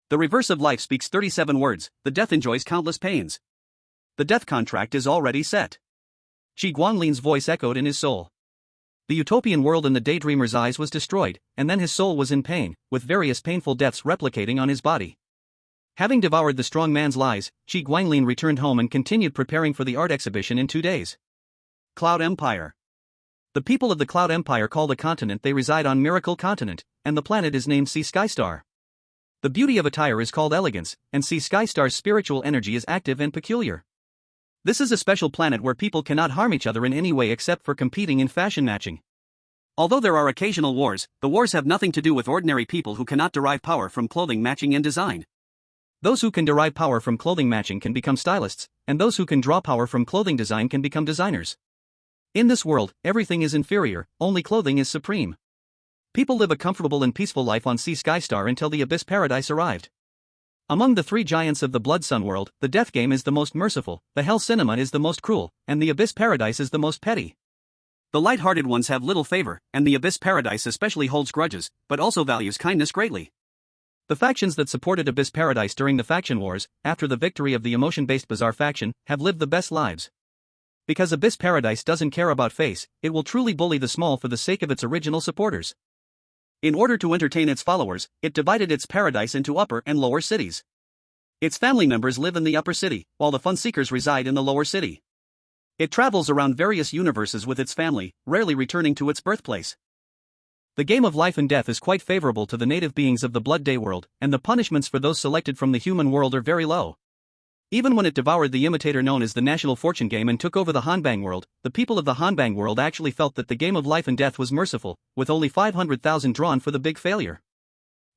B: The reverse of life speaks 37 words, the death enjoys countless pains. The death contract is already set. Qi Guanglin's voice echoed in his soul. The utopian world in the Daydreamer's eyes was destroyed, and then his soul was in pain, with various painful deaths replicating on his body. Having devoured the strong man's lies, Qi Guanglin returned home and continued preparing for the art exhibition in 2 days.
A: Cloud Empire.
B: The people of the Cloud Empire call the continent they reside on Miracle Continent, and the planet is named Sea Sky Star. The beauty of attire is called elegance, and Sea Sky Star's spiritual energy is active and peculiar. This is a special planet where people cannot harm each other in any way except for competing in fashion matching.
A: Although there are occasional wars, the wars have nothing to do with ordinary people who cannot derive power from clothing matching and design.
B: Those who can derive power from clothing matching can become stylists, and those who can draw power from clothing design can become designers. In this world, everything is inferior, only clothing is supreme. People live a comfortable and peaceful life on Sea Sky Star until the Abyss Paradise arrived. Among the 3 giants of the Blood Sun world, the Death Game is the most merciful, the Hell Cinema is the most cruel, and the Abyss Paradise is the most petty.
A: The light-hearted ones have little favor, and the Abyss Paradise especially holds grudges, but also values kindness greatly.
B: The factions that supported Abyss Paradise during the faction wars, after the victory of the emotion-based Bazaar faction, have lived the best lives. Because Abyss Paradise doesn't care about face, it will truly bully the small for the sake of its original supporters.
A: In order to entertain its followers, it divided its paradise into upper and lower cities. Its family members live in the upper city, while the fun seekers reside in the lower city. It travels around various universes with its family, rarely returning to its birthplace.
B: The game of life and death is quite favorable to the native beings of the Blood Day world, and the punishments for those selected from the human world are very low. Even when it devoured the imitator known as the National Fortune Game and took over the Hanbang world, the people of the Hanbang world actually felt that the game of life and death was merciful, with only 500,000 drawn for the big failure.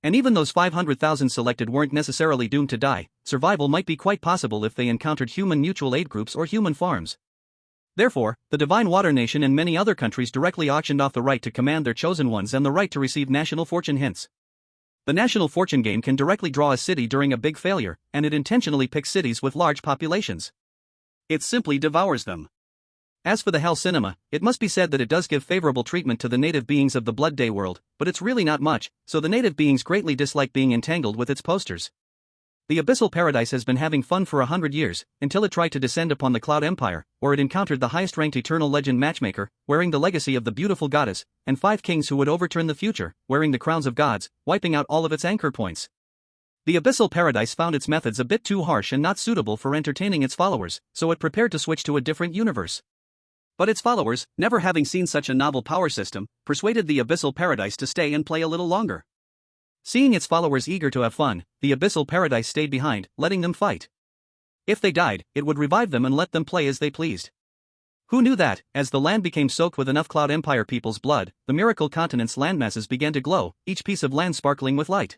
B: And even those 500,000 selected weren't necessarily doomed to die, survival might be quite possible if they encountered human mutual aid groups or human farms. Therefore, the Divine Water Nation and many other countries directly auctioned off the right to command their chosen ones and the right to receive national fortune hints. The National Fortune Game can directly draw a city during a big failure, and it intentionally picks cities with large populations.
A: It simply devours them.
B: As for the Hell Cinema, it must be said that it does give favorable treatment to the native beings of the Blood Day world, but it's really not much, so the native beings greatly dislike being entangled with its posters. The Abyssal Paradise has been having fun for 100 years, until it tried to descend upon the Cloud Empire, where it encountered the highest-ranked Eternal Legend matchmaker, wearing the legacy of the beautiful goddess, and 5 kings who would overturn the future, wearing the crowns of gods, wiping out all of its anchor points. The Abyssal Paradise found its methods a bit too harsh and not suitable for entertaining its followers, so it prepared to switch to a different universe.
A: But its followers, never having seen such a novel power system, persuaded the Abyssal Paradise to stay and play a little longer.
B: Seeing its followers eager to have fun, the Abyssal Paradise stayed behind, letting them fight. If they died, it would revive them and let them play as they pleased. Who knew that, as the land became soaked with enough Cloud Empire people's blood, the Miracle Continent's landmasses began to glow, each piece of land sparkling with light.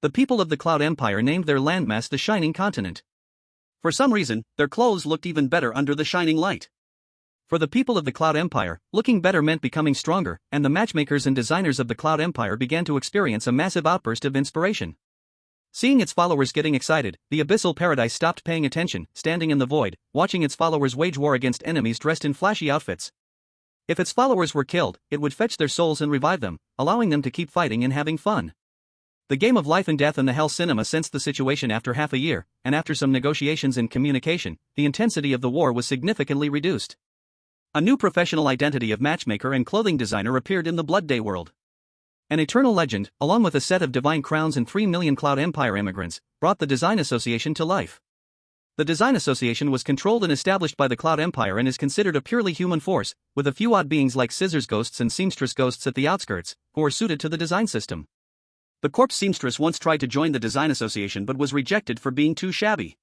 B: The people of the Cloud Empire named their landmass the Shining Continent.
A: For some reason, their clothes looked even better under the shining light.
B: For the people of the Cloud Empire, looking better meant becoming stronger, and the matchmakers and designers of the Cloud Empire began to experience a massive outburst of inspiration. Seeing its followers getting excited, the Abyssal Paradise stopped paying attention, standing in the void, watching its followers wage war against enemies dressed in flashy outfits. If its followers were killed, it would fetch their souls and revive them, allowing them to keep fighting and having fun. The game of life and death and the Hell Cinema sensed the situation after half a year, and after some negotiations and communication, the intensity of the war was significantly reduced. A new professional identity of matchmaker and clothing designer appeared in the Blood Day world. An eternal legend, along with a set of divine crowns and 3 million Cloud Empire immigrants, brought the Design Association to life. The Design Association was controlled and established by the Cloud Empire and is considered a purely human force, with a few odd beings like scissors ghosts and seamstress ghosts at the outskirts, who are suited to the design system.
A: The corpse seamstress once tried to join the Design Association but was rejected for being too shabby.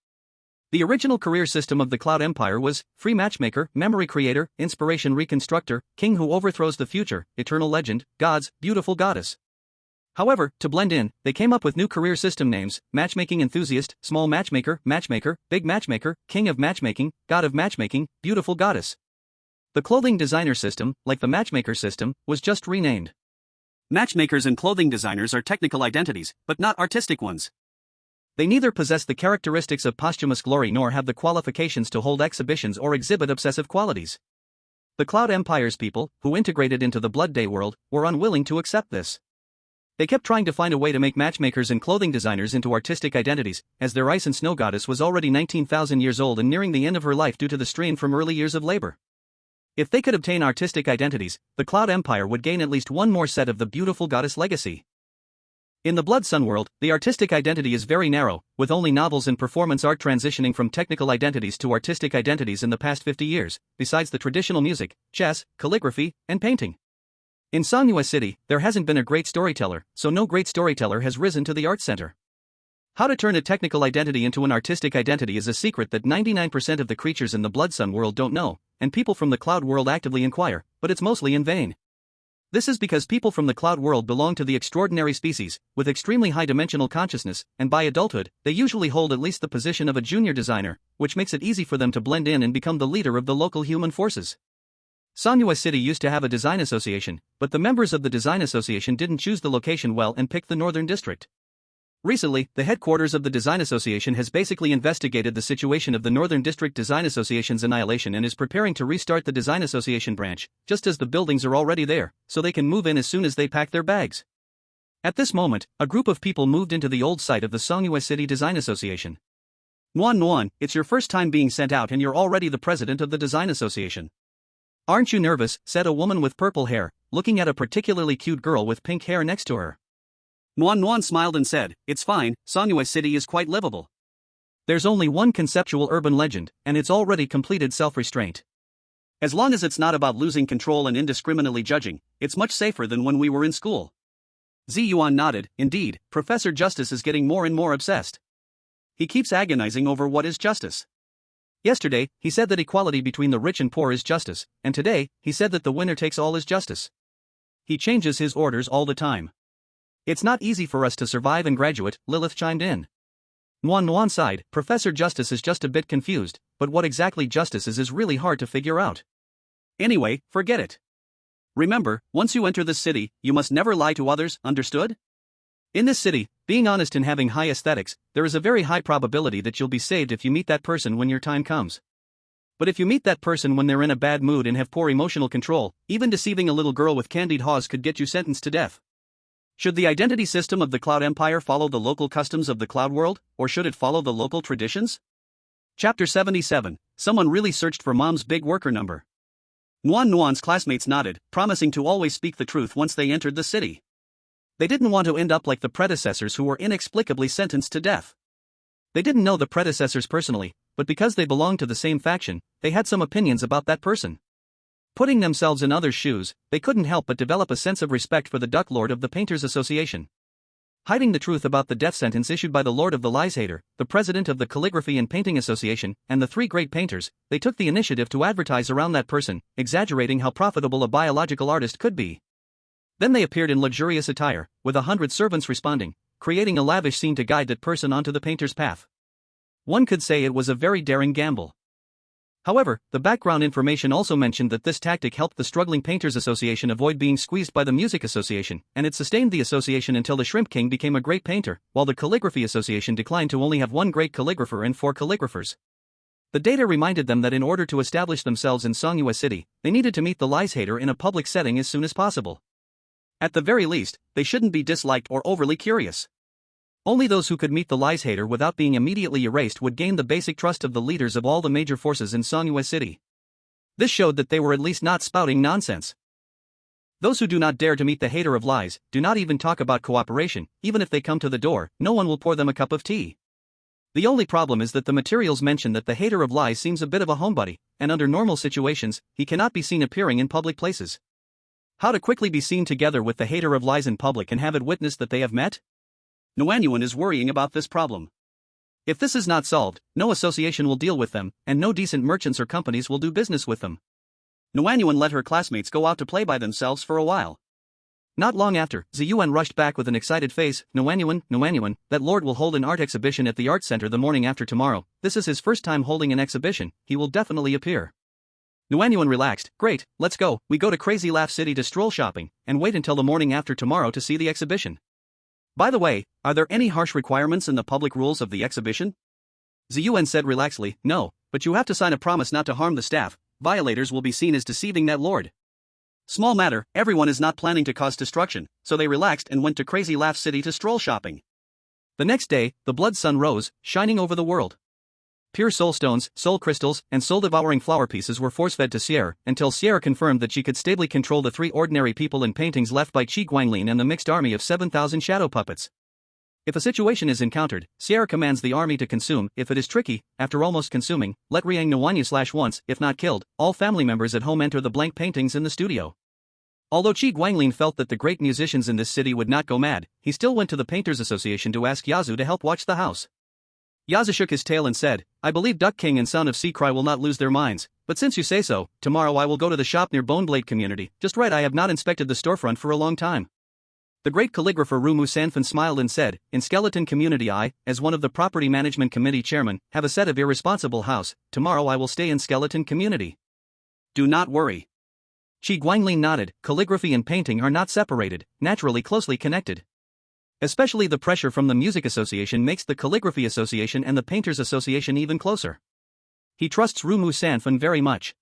A: The original career system of the Cloud Empire was free matchmaker, memory creator, inspiration reconstructor, king who overthrows the future, eternal legend, gods, beautiful goddess. However, to blend in, they came up with new career system names: matchmaking enthusiast, small matchmaker, matchmaker, big matchmaker, king of matchmaking, god of matchmaking, beautiful goddess. The clothing designer system, like the matchmaker system, was just renamed. Matchmakers and clothing designers are technical identities, but not artistic ones.
B: They neither possess the characteristics of posthumous glory nor have the qualifications to hold exhibitions or exhibit obsessive qualities. The Cloud Empire's people, who integrated into the Blood Day world, were unwilling to accept this. They kept trying to find a way to make matchmakers and clothing designers into artistic identities, as their ice and snow goddess was already 19,000 years old and nearing the end of her life due to the strain from early years of labor. If they could obtain artistic identities, the Cloud Empire would gain at least one more set of the beautiful goddess legacy. In the Blood Sun world, the artistic identity is very narrow, with only novels and performance art transitioning from technical identities to artistic identities in the past 50 years, besides the traditional music, chess, calligraphy, and painting. In Songhua City, there hasn't been a great storyteller, so no great storyteller has risen to the Arts Center. How to turn a technical identity into an artistic identity is a secret that 99% of the creatures in the Blood Sun world don't know, and people from the Cloud world actively inquire, but it's mostly in vain. This is because people from the Cloud world belong to the extraordinary species, with extremely high dimensional consciousness, and by adulthood, they usually hold at least the position of a junior designer, which makes it easy for them to blend in and become the leader of the local human forces. Songhua City used to have a design association, but the members of the design association didn't choose the location well and picked the northern district. Recently, the headquarters of the Design Association has basically investigated the situation of the Northern District Design Association's annihilation and is preparing to restart the Design Association branch, just as the buildings are already there, so they can move in as soon as they pack their bags. At this moment, a group of people moved into the old site of the Songhua City Design Association.
A: Nuan Nuan, it's your first time being sent out and you're already the president of the Design Association.
B: Aren't you nervous, said a woman with purple hair, looking at a particularly cute girl with pink hair next to her.
A: Nuan Nuan smiled and said, it's fine, Songhua City is quite livable.
B: There's only one conceptual urban legend, and it's already completed self-restraint.
A: As long as it's not about losing control and indiscriminately judging, it's much safer than when we were in school. Ziyuan nodded. Indeed, Professor Justice is getting more and more obsessed. He keeps agonizing over what is justice.
B: Yesterday, he said that equality between the rich and poor is justice, and today, he said that the winner takes all is justice. He changes his orders all the time. It's not easy for us to survive and graduate, Lilith chimed in. Nuan Nuan sighed. Professor Justice is just a bit confused, but what exactly justice is really hard to figure out.
A: Anyway, forget it. Remember, once you enter this city, you must never lie to others, understood?
B: In this city, being honest and having high aesthetics, there is a very high probability that you'll be saved if you meet that person when your time comes. But if you meet that person when they're in a bad mood and have poor emotional control, even deceiving a little girl with candied haws could get you sentenced to death. Should the identity system of the Cloud Empire follow the local customs of the Cloud world, or should it follow the local traditions? Chapter 77. Someone really searched for Mom's big worker number. Nuan Nuan's classmates nodded, promising to always speak the truth once they entered the city. They didn't want to end up like the predecessors who were inexplicably sentenced to death. They didn't know the predecessors personally, but because they belonged to the same faction, they had some opinions about that person. Putting themselves in others' shoes, they couldn't help but develop a sense of respect for the Duck Lord of the Painters Association. Hiding the truth about the death sentence issued by the Lord of the Lies Hater, the president of the Calligraphy and Painting Association, and the three great painters, they took the initiative to advertise around that person, exaggerating how profitable a biological artist could be. Then they appeared in luxurious attire, with 100 servants responding, creating a lavish scene to guide that person onto the painter's path. One could say it was a very daring gamble. However, the background information also mentioned that this tactic helped the struggling Painters Association avoid being squeezed by the Music Association, and it sustained the association until the Shrimp King became a great painter, while the Calligraphy Association declined to only have one great calligrapher and 4 calligraphers. The data reminded them that in order to establish themselves in Songhua City, they needed to meet the Lies Hater in a public setting as soon as possible. At the very least, they shouldn't be disliked or overly curious. Only those who could meet the Lies Hater without being immediately erased would gain the basic trust of the leaders of all the major forces in Songhua City. This showed that they were at least not spouting nonsense. Those who do not dare to meet the hater of lies, do not even talk about cooperation. Even if they come to the door, no one will pour them a cup of tea. The only problem is that the materials mention that the hater of lies seems a bit of a homebody, and under normal situations, he cannot be seen appearing in public places. How to quickly be seen together with the hater of lies in public and have it witnessed that they have met? Nuan is worrying about this problem. If this is not solved, no association will deal with them, and no decent merchants or companies will do business with them. Nuan let her classmates go out to play by themselves for a while. Not long after, Ziyuan rushed back with an excited face. Nuan, that lord will hold an art exhibition at the art center the morning after tomorrow. This is his first time holding an exhibition, he will definitely appear. Nuan relaxed. Great, let's go. We go to Crazy Laugh City to stroll shopping, and wait until the morning after tomorrow to see the exhibition. By the way, are there any harsh requirements in the public rules of the exhibition? Ziyuan said relaxedly. No, but you have to sign a promise not to harm the staff. Violators will be seen as deceiving that lord. Small matter, everyone is not planning to cause destruction, so they relaxed and went to Crazy Laugh City to stroll shopping. The next day, the blood sun rose, shining over the world. Pure soul stones, soul crystals, and soul-devouring flower pieces were force-fed to Sierra, until Sierra confirmed that she could stably control the 3 ordinary people in paintings left by Qi Guanglin and the mixed army of 7,000 shadow puppets. If a situation is encountered, Sierra commands the army to consume. If it is tricky, after almost consuming, let Riang Nwanya / once, if not killed, all family members at home enter the blank paintings in the studio. Although Qi Guanglin felt that the great musicians in this city would not go mad, he still went to the Painters Association to ask Yazu to help watch the house. Yazu shook his tail and said, I believe Duck King and Son of Sea Cry will not lose their minds, but since you say so, tomorrow I will go to the shop near Boneblade Community. Just right, I have not inspected the storefront for a long time. The great calligrapher Rumu Sanfan smiled and said, in Skeleton Community I, as one of the Property Management Committee chairman, have a set of irresponsible house. Tomorrow I will stay in Skeleton Community.
A: Do not worry.
B: Qi Guanglin nodded. Calligraphy and painting are not separated, naturally closely connected. Especially the pressure from the Music Association makes the Calligraphy Association and the Painters Association even closer. He trusts Rumu Sanfan very much.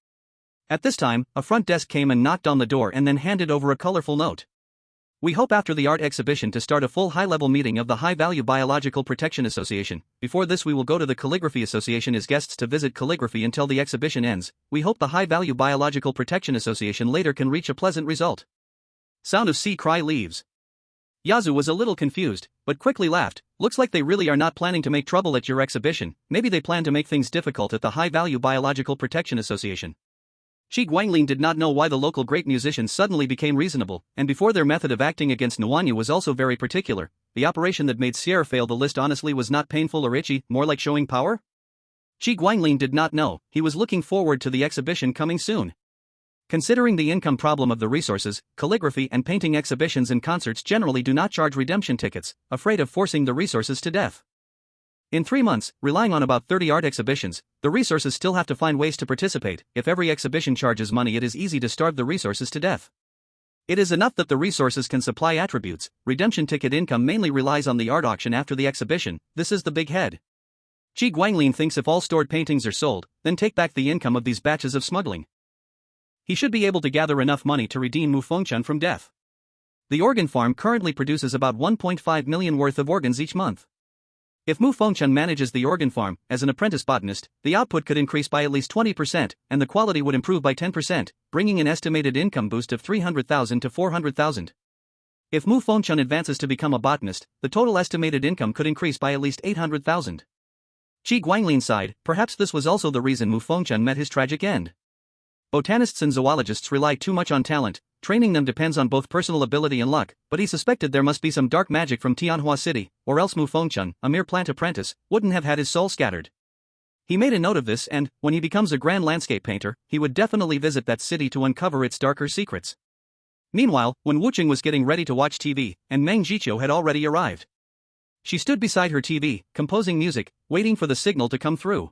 B: At this time, a front desk came and knocked on the door and then handed over a colorful note. We hope after the art exhibition to start a full high-level meeting of the High-Value Biological Protection Association. Before this we will go to the Calligraphy Association as guests to visit calligraphy until the exhibition ends. We hope the High-Value Biological Protection Association later can reach a pleasant result. Sound of Sea Cry leaves. Yazu was a little confused, but quickly laughed. Looks like they really are not planning to make trouble at your exhibition. Maybe they plan to make things difficult at the High-Value Biological Protection Association. Qi Guanglin did not know why the local great musicians suddenly became reasonable, and before their method of acting against Nwanya was also very particular. The operation that made Sierra fail the list honestly was not painful or itchy, more like showing power? Qi Guanglin did not know. He was looking forward to the exhibition coming soon. Considering the income problem of the resources, calligraphy and painting exhibitions and concerts generally do not charge redemption tickets, afraid of forcing the resources to death. In 3 months, relying on about 30 art exhibitions, the resources still have to find ways to participate. If every exhibition charges money, it is easy to starve the resources to death. It is enough that the resources can supply attributes. Redemption ticket income mainly relies on the art auction after the exhibition. This is the big head. Qi Guanglin thinks if all stored paintings are sold, then take back the income of these batches of smuggling. He should be able to gather enough money to redeem Mu Fengchun from death. The organ farm currently produces about 1.5 million worth of organs each month. If Mu Fengchun manages the organ farm, as an apprentice botanist, the output could increase by at least 20%, and the quality would improve by 10%, bringing an estimated income boost of 300,000 to 400,000. If Mu Fengchun advances to become a botanist, the total estimated income could increase by at least 800,000. Qi Guanglin sighed. Perhaps this was also the reason Mu Fengchun met his tragic end. Botanists and zoologists rely too much on talent. Training them depends on both personal ability and luck, but he suspected there must be some dark magic from Tianhua City, or else Mu Fengchun, a mere plant apprentice, wouldn't have had his soul scattered. He made a note of this and, when he becomes a grand landscape painter, he would definitely visit that city to uncover its darker secrets. Meanwhile, when Wuqing was getting ready to watch TV, and Meng Jiqiu had already arrived. She stood beside her TV, composing music, waiting for the signal to come through.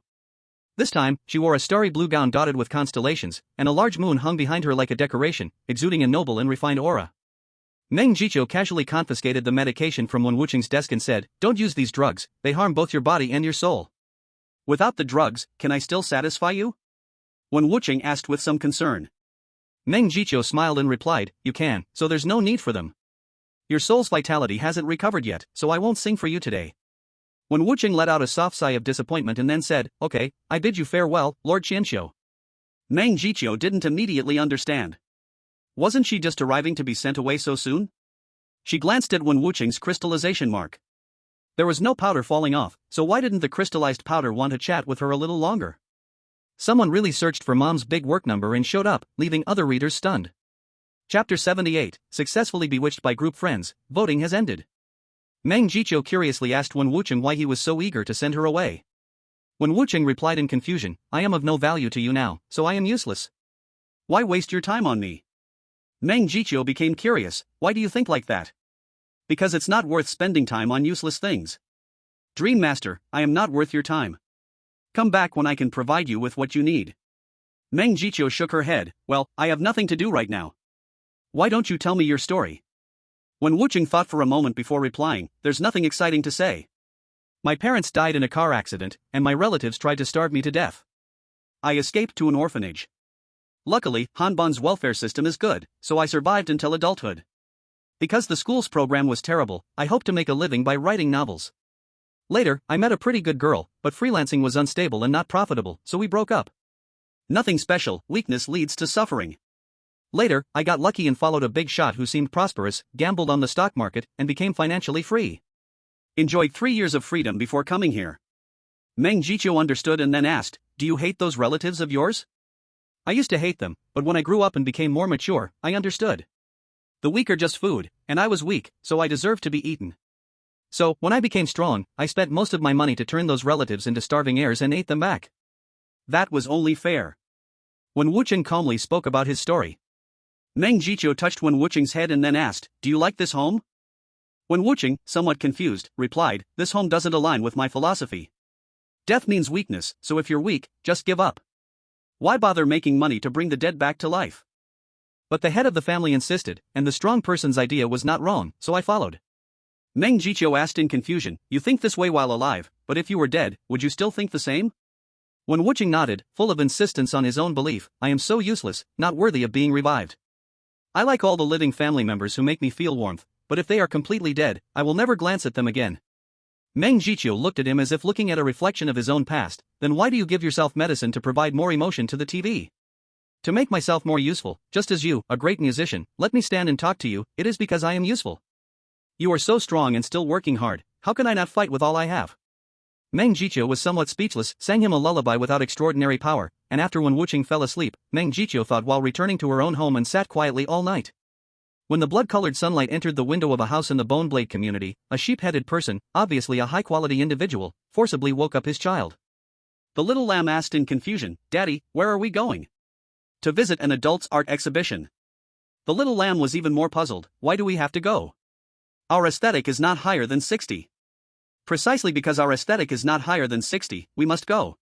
B: This time, she wore a starry blue gown dotted with constellations, and a large moon hung behind her like a decoration, exuding a noble and refined aura. Meng Jiqiu casually confiscated the medication from Wen Wuqing's desk and said, "Don't use these drugs, they harm both your body and your soul."
A: "Without the drugs, can I still satisfy you?" Wen Wuqing asked with some concern.
B: Meng Jiqiu smiled and replied, "You can, so there's no need for them. Your soul's vitality hasn't recovered yet, so I won't sing for you today." Wen Wuqing let out a soft sigh of disappointment and then said, "Okay, I bid you farewell, Lord Qianqiu."
A: Meng Jiqiu didn't immediately understand. Wasn't she just arriving to be sent away so soon? She glanced at Wen Wuqing's crystallization mark. There was no powder falling off, so why didn't the crystallized powder want to chat with her a little longer? Someone really searched for Mom's big work number and showed up, leaving other readers stunned. Chapter 78, Successfully Bewitched by Group Friends, Voting has ended. Meng Jiqiu curiously asked Wen Wuqing why he was so eager to send her away. Wen Wuqing replied in confusion, "I am of no value to you now, so I am useless." "Why waste your time on me?" Meng Jiqiu became curious. "Why do you think like that?" "Because it's not worth spending time on useless things. Dream Master, I am not worth your time. Come back when I can provide you with what you need." Meng Jiqiu shook her head. "Well, I have nothing to do right now. Why don't you tell me your story?" Wen Wuqing thought for a moment before replying, "There's nothing exciting to say. My parents died in a car accident, and my relatives tried to starve me to death. I escaped to an orphanage. Luckily, Hanban's welfare system is good, so I survived until adulthood. Because the school's program was terrible, I hope to make a living by writing novels.
B: Later, I met a pretty good girl, but freelancing was unstable and not profitable, so we broke up.
A: Nothing special, weakness leads to suffering.
B: Later, I got lucky and followed a big shot who seemed prosperous, gambled on the stock market, and became financially free.
A: Enjoyed 3 years of freedom before coming here. Meng Jiqiu understood and then asked, do you hate those relatives of yours?
B: I used to hate them, but when I grew up and became more mature, I understood. The weak are just food, and I was weak, so I deserved to be eaten. So, when I became strong, I spent most of my money to turn those relatives into starving heirs and ate them back.
A: That was only fair.
B: Wen Wucheng calmly spoke about his story.
A: Meng Jiqiu touched Wen Wucheng's head and then asked, do you like this home? Wen Wucheng, somewhat confused, replied, this home doesn't align with my philosophy. Death means weakness, so if you're weak, just give up. Why bother making money to bring the dead back to life?
B: But the head of the family insisted, and the strong person's idea was not wrong, so I followed.
A: Meng Jiqiu asked in confusion, you think this way while alive, but if you were dead, would you still think the same?
B: Wen Wucheng nodded, full of insistence on his own belief, I am so useless, not worthy of being revived. I like all the living family members who make me feel warmth, but if they are completely dead, I will never glance at them again. Meng Jiqiu looked at him as if looking at a reflection of his own past, then why do you give yourself medicine to provide more emotion to the TV? To make myself more useful, just as you, a great musician, let me stand and talk to you, it is because I am useful. You are so strong and still working hard, how can I not fight with all I have? Meng Jiqiu was somewhat speechless, sang him a lullaby without extraordinary power, and after Wen Wucheng fell asleep, Meng Jiqiu thought while returning to her own home and sat quietly all night. When the blood-colored sunlight entered the window of a house in the Bone Blade community, a sheep-headed person, obviously a high-quality individual, forcibly woke up his child.
A: The little lamb asked in confusion, Daddy, where are we going? To visit an adult's art exhibition. The little lamb was even more puzzled, why do we have to go? Our aesthetic is not higher than 60. Precisely because our aesthetic is not higher than 60, we must go.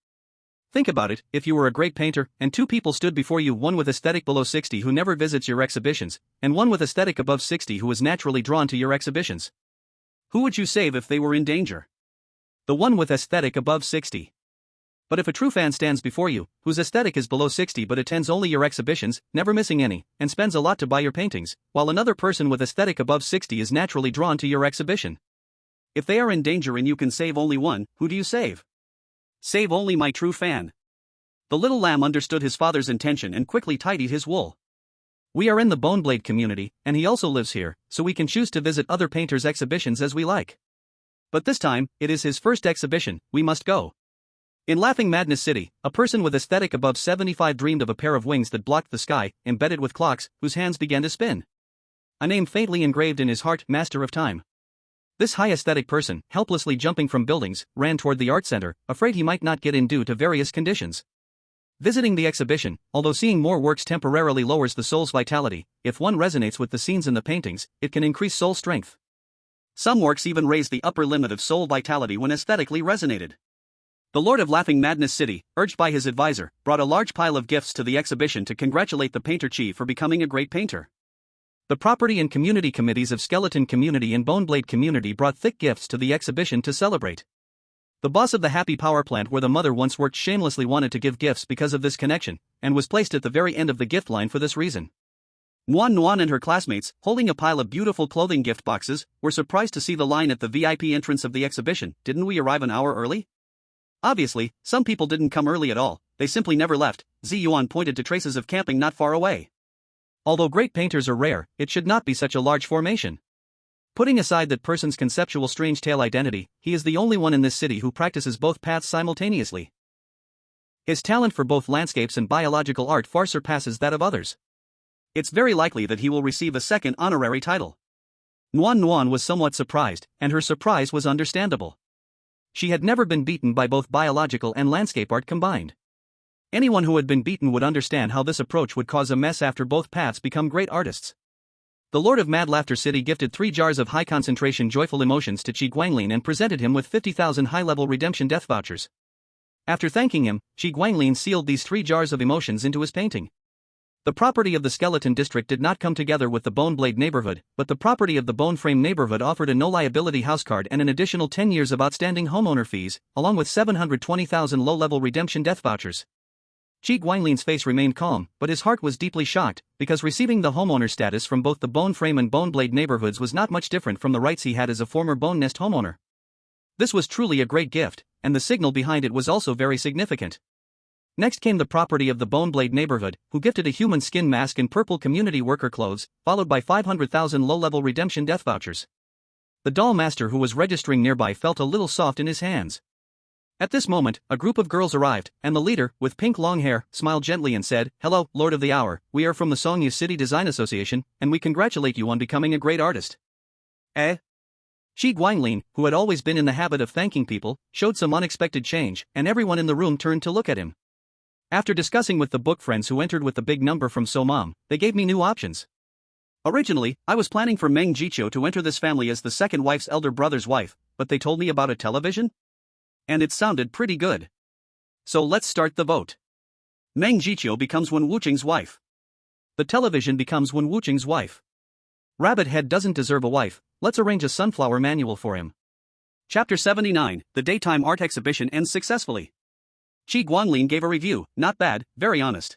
B: Think about it, if you were a great painter, and two people stood before you, one with aesthetic below 60 who never visits your exhibitions, and one with aesthetic above 60 who is naturally drawn to your exhibitions.
A: Who would you save if they were in danger?
B: The one with aesthetic above 60. But if a true fan stands before you, whose aesthetic is below 60 but attends only your exhibitions, never missing any, and spends a lot to buy your paintings, while another person with aesthetic above 60 is naturally drawn to your exhibition.
A: If they are in danger and you can save only one, who do you save? Save only my true fan. The little lamb understood his father's intention and quickly tidied his wool.
B: We are in the Bone Blade community, and he also lives here, so we can choose to visit other painters' exhibitions as we like. But this time, it is his first exhibition, we must go. In Laughing Madness City, a person with aesthetic above 75 dreamed of a pair of wings that blocked the sky, embedded with clocks, whose hands began to spin. A name faintly engraved in his heart, Master of Time. This high aesthetic person, helplessly jumping from buildings, ran toward the art center, afraid he might not get in due to various conditions. Visiting the exhibition, although seeing more works temporarily lowers the soul's vitality, if one resonates with the scenes in the paintings, it can increase soul strength.
A: Some works even raised the upper limit of soul vitality when aesthetically resonated. The Lord of Laughing Madness City, urged by his advisor, brought a large pile of gifts to the exhibition to congratulate the painter chief for becoming a great painter. The property and community committees of Skeleton Community and Boneblade Community brought thick gifts to the exhibition to celebrate. The boss of the Happy Power Plant where the mother once worked shamelessly wanted to give gifts because of this connection, and was placed at the very end of the gift line for this reason. Nuan Nuan and her classmates, holding a pile of beautiful clothing gift boxes, were surprised to see the line at the VIP entrance of the exhibition. Didn't we arrive an hour early? Obviously, some people didn't come early at all, they simply never left. Zi Yuan pointed to traces of camping not far away.
B: Although great painters are rare, it should not be such a large formation. Putting aside that person's conceptual strange tale identity, he is the only one in this city who practices both paths simultaneously. His talent for both landscapes and biological art far surpasses that of others.
A: It's very likely that he will receive a second honorary title. Nuan Nuan was somewhat surprised, and her surprise was understandable. She had never been beaten by both biological and landscape art combined. Anyone who had been beaten would understand how this approach would cause a mess after both paths become great artists. The Lord of Mad Laughter City gifted 3 jars of high-concentration joyful emotions to Qi Guanglin and presented him with 50,000 high-level redemption death vouchers. After thanking him, Qi Guanglin sealed these 3 jars of emotions into his painting. The property of the Skeleton District did not come together with the Bone Blade neighborhood, but the property of the Bone Frame neighborhood offered a no-liability house card and an additional 10 years of outstanding homeowner fees, along with 720,000 low-level redemption death vouchers. Qi Guanglin's face remained calm, but his heart was deeply shocked, because receiving the homeowner status from both the Bone Frame and Bone Blade neighborhoods was not much different from the rights he had as a former Bone Nest homeowner.
B: This was truly a great gift, and the signal behind it was also very significant. Next came the property of the Boneblade neighborhood, who gifted a human skin mask in purple community worker clothes, followed by 500,000 low-level redemption death vouchers. The doll master who was registering nearby felt a little soft in his hands. At this moment, a group of girls arrived, and the leader, with pink long hair, smiled gently and said, "Hello, Lord of the Hour, we are from the Songyu City Design Association, and we congratulate you on becoming a great artist." Eh? Shi Guanglin, who had always been in the habit of thanking people, showed some unexpected change, and everyone in the room turned to look at him. After discussing with the book friends who entered with the big number from Somam, they gave me new options.
A: Originally, I was planning for Meng Jiqiu to enter this family as the second wife's elder brother's wife, but they told me about a television? And it sounded pretty good. So let's start the vote. Meng Jiqiu becomes Wen Wuqing's wife.
B: The television becomes Wen Wuqing's wife. Rabbit Head doesn't deserve a wife, let's arrange a sunflower manual for him.
A: Chapter 79, the daytime art exhibition ends successfully. Shi Guanglin gave a review, not bad, very honest.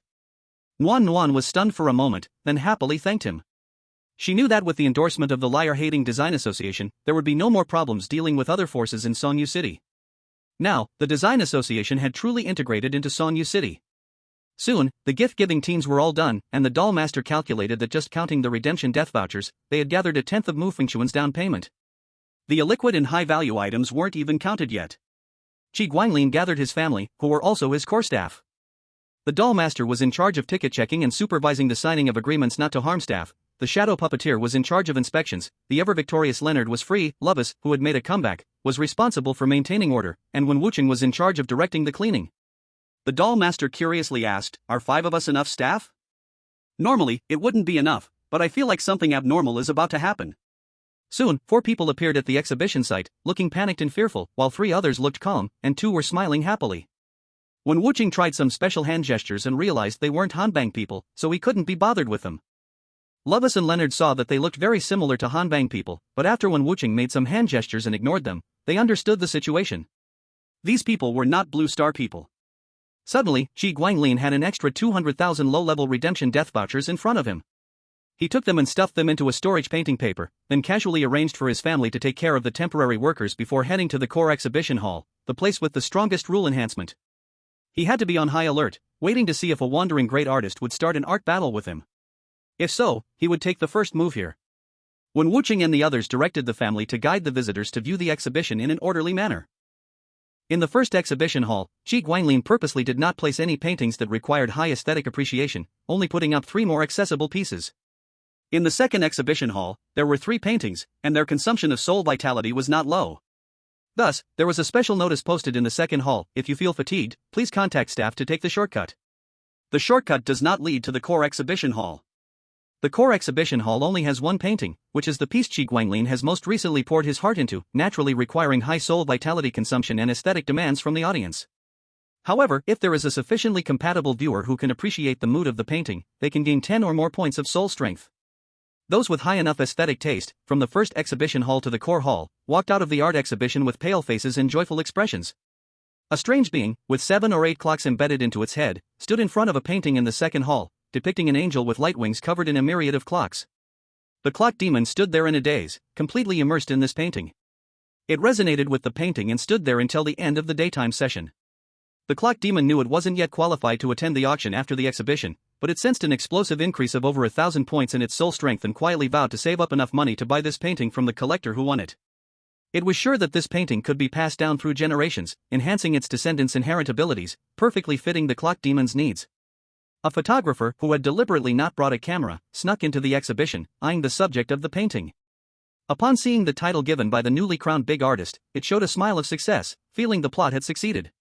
B: Nuan Nuan was stunned for a moment, then happily thanked him. She knew that with the endorsement of the liar-hating Design Association, there would be no more problems dealing with other forces in Songyu City. Now, the Design Association had truly integrated into Songyu City. Soon, the gift-giving teams were all done, and the doll master calculated that just counting the redemption death vouchers, they had gathered a tenth of Mu Fengchuan's down payment.
A: The illiquid and high-value items weren't even counted yet.
B: Shi Guanglin gathered his family, who were also his core staff. The doll master was in charge of ticket checking and supervising the signing of agreements not to harm staff. The shadow puppeteer was in charge of inspections. The ever-victorious Leonard was free. Lovis, who had made a comeback, was responsible for maintaining order, and Wen Wuqing was in charge of directing the cleaning.
A: The doll master curiously asked, "Are 5 of us enough staff?" Normally, it wouldn't be enough, but I feel like something abnormal is about to happen.
B: Soon, 4 people appeared at the exhibition site, looking panicked and fearful, while 3 others looked calm, and 2 were smiling happily. Wen Wuqing tried some special hand gestures and realized they weren't Hanbang people, so he couldn't be bothered with them. Lovis and Leonard saw that they looked very similar to Hanbang people, but after Wen Wuqing made some hand gestures and ignored them, they understood the situation.
A: These people were not Blue Star people.
B: Suddenly, Shi Guanglin had an extra 200,000 low-level redemption death vouchers in front of him. He took them and stuffed them into a storage painting paper, then casually arranged for his family to take care of the temporary workers before heading to the core exhibition hall, the place with the strongest rule enhancement. He had to be on high alert, waiting to see if a wandering great artist would start an art battle with him. If so, he would take the first move here. Wen Wuqing and the others directed the family to guide the visitors to view the exhibition in an orderly manner. In the first exhibition hall, Shi Guanglin purposely did not place any paintings that required high aesthetic appreciation, only putting up 3 more accessible pieces.
A: In the second exhibition hall, there were 3 paintings, and their consumption of soul vitality was not low.
B: Thus, there was a special notice posted in the second hall: "If you feel fatigued, please contact staff to take the shortcut."
A: The shortcut does not lead to the core exhibition hall.
B: The core exhibition hall only has 1 painting, which is the piece Shi Guanglin has most recently poured his heart into, naturally requiring high soul vitality consumption and aesthetic demands from the audience. However, if there is a sufficiently compatible viewer who can appreciate the mood of the painting, they can gain 10 or more points of soul strength. Those with high enough aesthetic taste, from the first exhibition hall to the core hall, walked out of the art exhibition with pale faces and joyful expressions. A strange being, with 7 or 8 clocks embedded into its head, stood in front of a painting in the second hall, depicting an angel with light wings covered in a myriad of clocks. The clock demon stood there in a daze, completely immersed in this painting. It resonated with the painting and stood there until the end of the daytime session. The clock demon knew it wasn't yet qualified to attend the auction after the exhibition, but it sensed an explosive increase of over 1,000 points in its soul strength and quietly vowed to save up enough money to buy this painting from the collector who won it. It was sure that this painting could be passed down through generations, enhancing its descendants' inherent abilities, perfectly fitting the clock demon's needs. A photographer, who had deliberately not brought a camera, snuck into the exhibition, eyeing the subject of the painting. Upon seeing the title given by the newly crowned big artist, it showed a smile of success, feeling the plot had succeeded.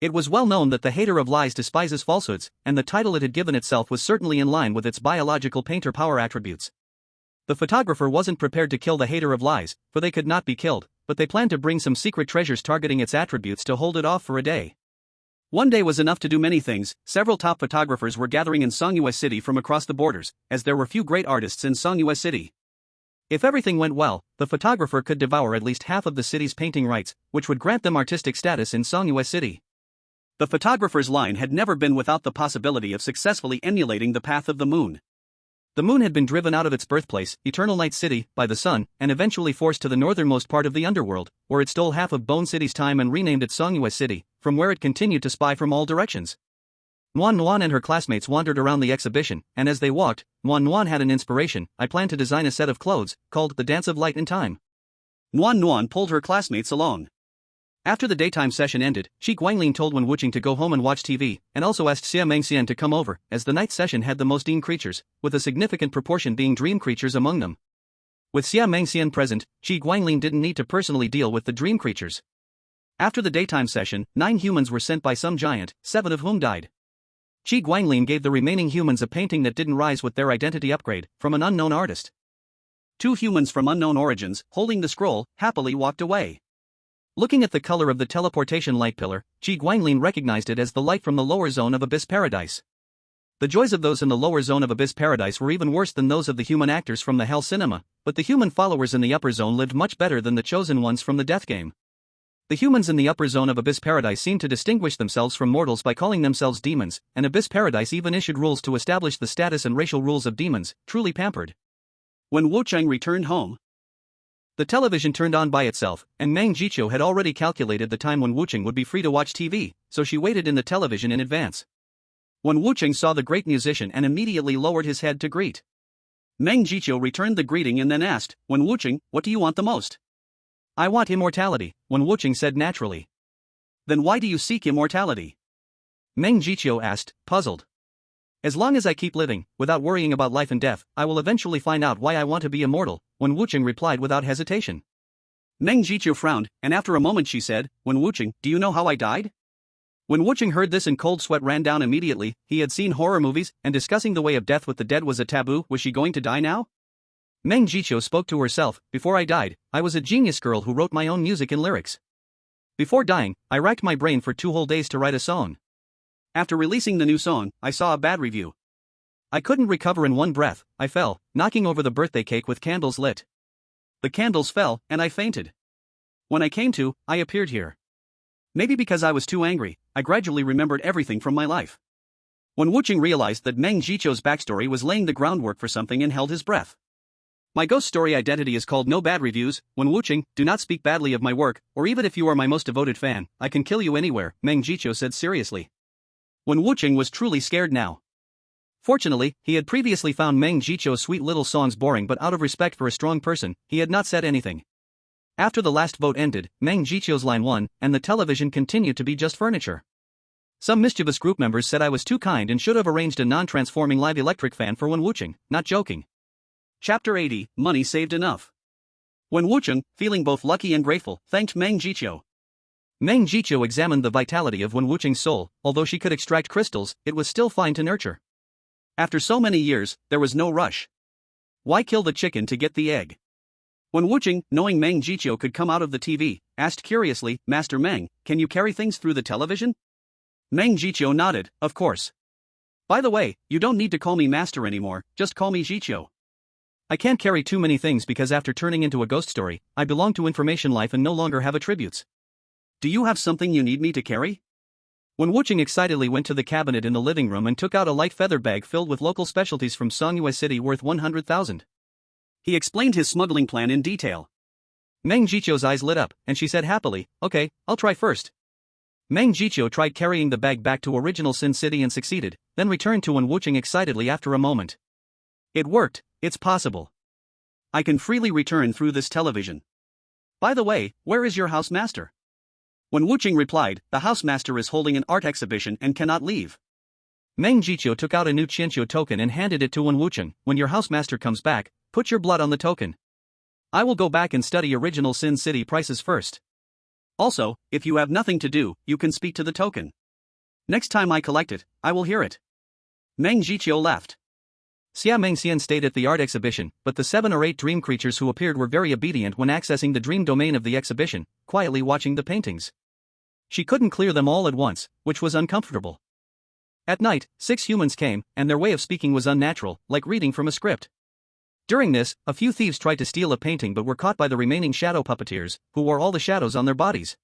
B: It was well known that the hater of lies despises falsehoods, and the title it had given itself was certainly in line with its biological painter power attributes. The photographer wasn't prepared to kill the hater of lies, for they could not be killed, but they planned to bring some secret treasures targeting its attributes to hold it off for a day.
A: One day was enough to do many things. Several top photographers were gathering in Songyu City from across the borders, as there were few great artists in Songyu City. If everything went well, the photographer could devour at least half of the city's painting rights, which would grant them artistic status in Songyu City. The photographer's line had never been without the possibility of successfully emulating the path of the moon.
B: The moon had been driven out of its birthplace, Eternal Night City, by the sun, and eventually forced to the northernmost part of the underworld, where it stole half of Bone City's time and renamed it Songyue City, from where it continued to spy from all directions. Nuan Nuan and her classmates wandered around the exhibition, and as they walked, Nuan Nuan had an inspiration. I planned to design a set of clothes, called the Dance of Light and Time.
A: Nuan Nuan pulled her classmates along.
B: After the daytime session ended, Shi Guanglin told Wen Wuqing to go home and watch TV, and also asked Xia Mengxian to come over, as the night session had the most creatures, with a significant proportion being dream creatures among them. With Xia Mengxian present, Shi Guanglin didn't need to personally deal with the dream creatures. After the daytime session, 9 humans were sent by some giant, 7 of whom died. Shi Guanglin gave the remaining humans a painting that didn't rise with their identity upgrade, from an unknown artist.
A: 2 humans from unknown origins, holding the scroll, happily walked away.
B: Looking at the color of the teleportation light pillar, Shi Guanglin recognized it as the light from the lower zone of Abyss Paradise. The joys of those in the lower zone of Abyss Paradise were even worse than those of the human actors from the Hell Cinema, but the human followers in the upper zone lived much better than the chosen ones from the Death Game. The humans in the upper zone of Abyss Paradise seemed to distinguish themselves from mortals by calling themselves demons, and Abyss Paradise even issued rules to establish the status and racial rules of demons, truly pampered.
A: When Wu Cheng returned home,
B: the television turned on by itself, and Meng Jiqiu had already calculated the time when Wu Cheng would be free to watch TV, so she waited in the television in advance.
A: When Wu Cheng saw the great musician and immediately lowered his head to greet. Meng Jiqiu returned the greeting and then asked, "When Wu Cheng, what do you want the most?"
B: "I want immortality," Wen Wuqing said naturally.
A: "Then why do you seek immortality?"
B: Meng Jiqiu asked, puzzled. "As long as I keep living, without worrying about life and death, I will eventually find out why I want to be immortal," Wen Wuqing replied without hesitation.
A: Meng Jiqiu frowned, and after a moment she said, "Wen Wuqing, do you know how I died?" When Wuqing heard this and cold sweat ran down immediately. He had seen horror movies, and discussing the way of death with the dead was a taboo. Was she going to die now?
B: Meng Jiqiu spoke to herself, "Before I died, I was a genius girl who wrote my own music and lyrics. Before dying, I racked my brain for 2 whole days to write a song.
A: After releasing the new song, I saw a bad review.
B: I couldn't recover in one breath. I fell, knocking over the birthday cake with candles lit.
A: The candles fell, and I fainted. When I came to, I appeared here. Maybe because I was too angry, I gradually remembered everything from my life." When Wuqing realized that Meng Jiqiu's backstory was laying the groundwork for something and held his breath. "My ghost story identity is called No Bad Reviews. When Wuqing, do not speak badly of my work, or even if you are my most devoted fan, I can kill you anywhere," Meng Jiqiu said seriously. When Wuqing was truly scared now. Fortunately, he had previously found Meng Jiqiu's sweet little songs boring, but out of respect for a strong person, he had not said anything. After the last vote ended, Meng Jiqiu's line won, and the television continued to be just furniture. Some mischievous group members said I was too kind and should have arranged a non-transforming live electric fan for Wen Wuqing, not joking. Chapter 80, Money Saved Enough. When Wuqing, feeling both lucky and grateful, thanked Meng Jiqiu.
B: Meng Jiqiu examined the vitality of Wen Wuqing's soul. Although she could extract crystals, it was still fine to nurture.
A: After so many years, there was no rush. Why kill the chicken to get the egg? When Wuqing, knowing Meng Jiqiu could come out of the TV, asked curiously, "Master Meng, can you carry things through the television?" Meng Jiqiu nodded, "Of course. By the way, you don't need to call me master anymore, just call me Jiqiu. I can't carry too many things because after turning into a ghost story, I belong to information life and no longer have attributes." "Do you have something you need me to carry?" When Wuqing excitedly went to the cabinet in the living room and took out a light feather bag filled with local specialties from Songyue City worth 100,000. He explained his smuggling plan in detail. Meng Jiqiu's eyes lit up, and she said happily, "Okay, I'll try first." Meng Jiqiu tried carrying the bag back to original Sin City and succeeded, then returned to Wen Wuqing excitedly after a moment. "It worked, it's possible. I can freely return through this television. By the way, where is your housemaster?" When Wuqing replied, "The housemaster is holding an art exhibition and cannot leave." Meng Jiqiu took out a new Qianqiu token and handed it to Wen Wuqing. "When your housemaster comes back, put your blood on the token. I will go back and study original Sin City prices first. Also, if you have nothing to do, you can speak to the token. Next time I collect it, I will hear it." Meng Jiqiu laughed. Xia Mengxian stayed at the art exhibition, but the 7 or 8 dream creatures who appeared were very obedient when accessing the dream domain of the exhibition, quietly watching the paintings. She couldn't clear them all at once, which was uncomfortable. At night, 6 humans came, and their way of speaking was unnatural, like reading from a script. During this, a few thieves tried to steal a painting but were caught by the remaining shadow puppeteers, who wore all the shadows on their bodies.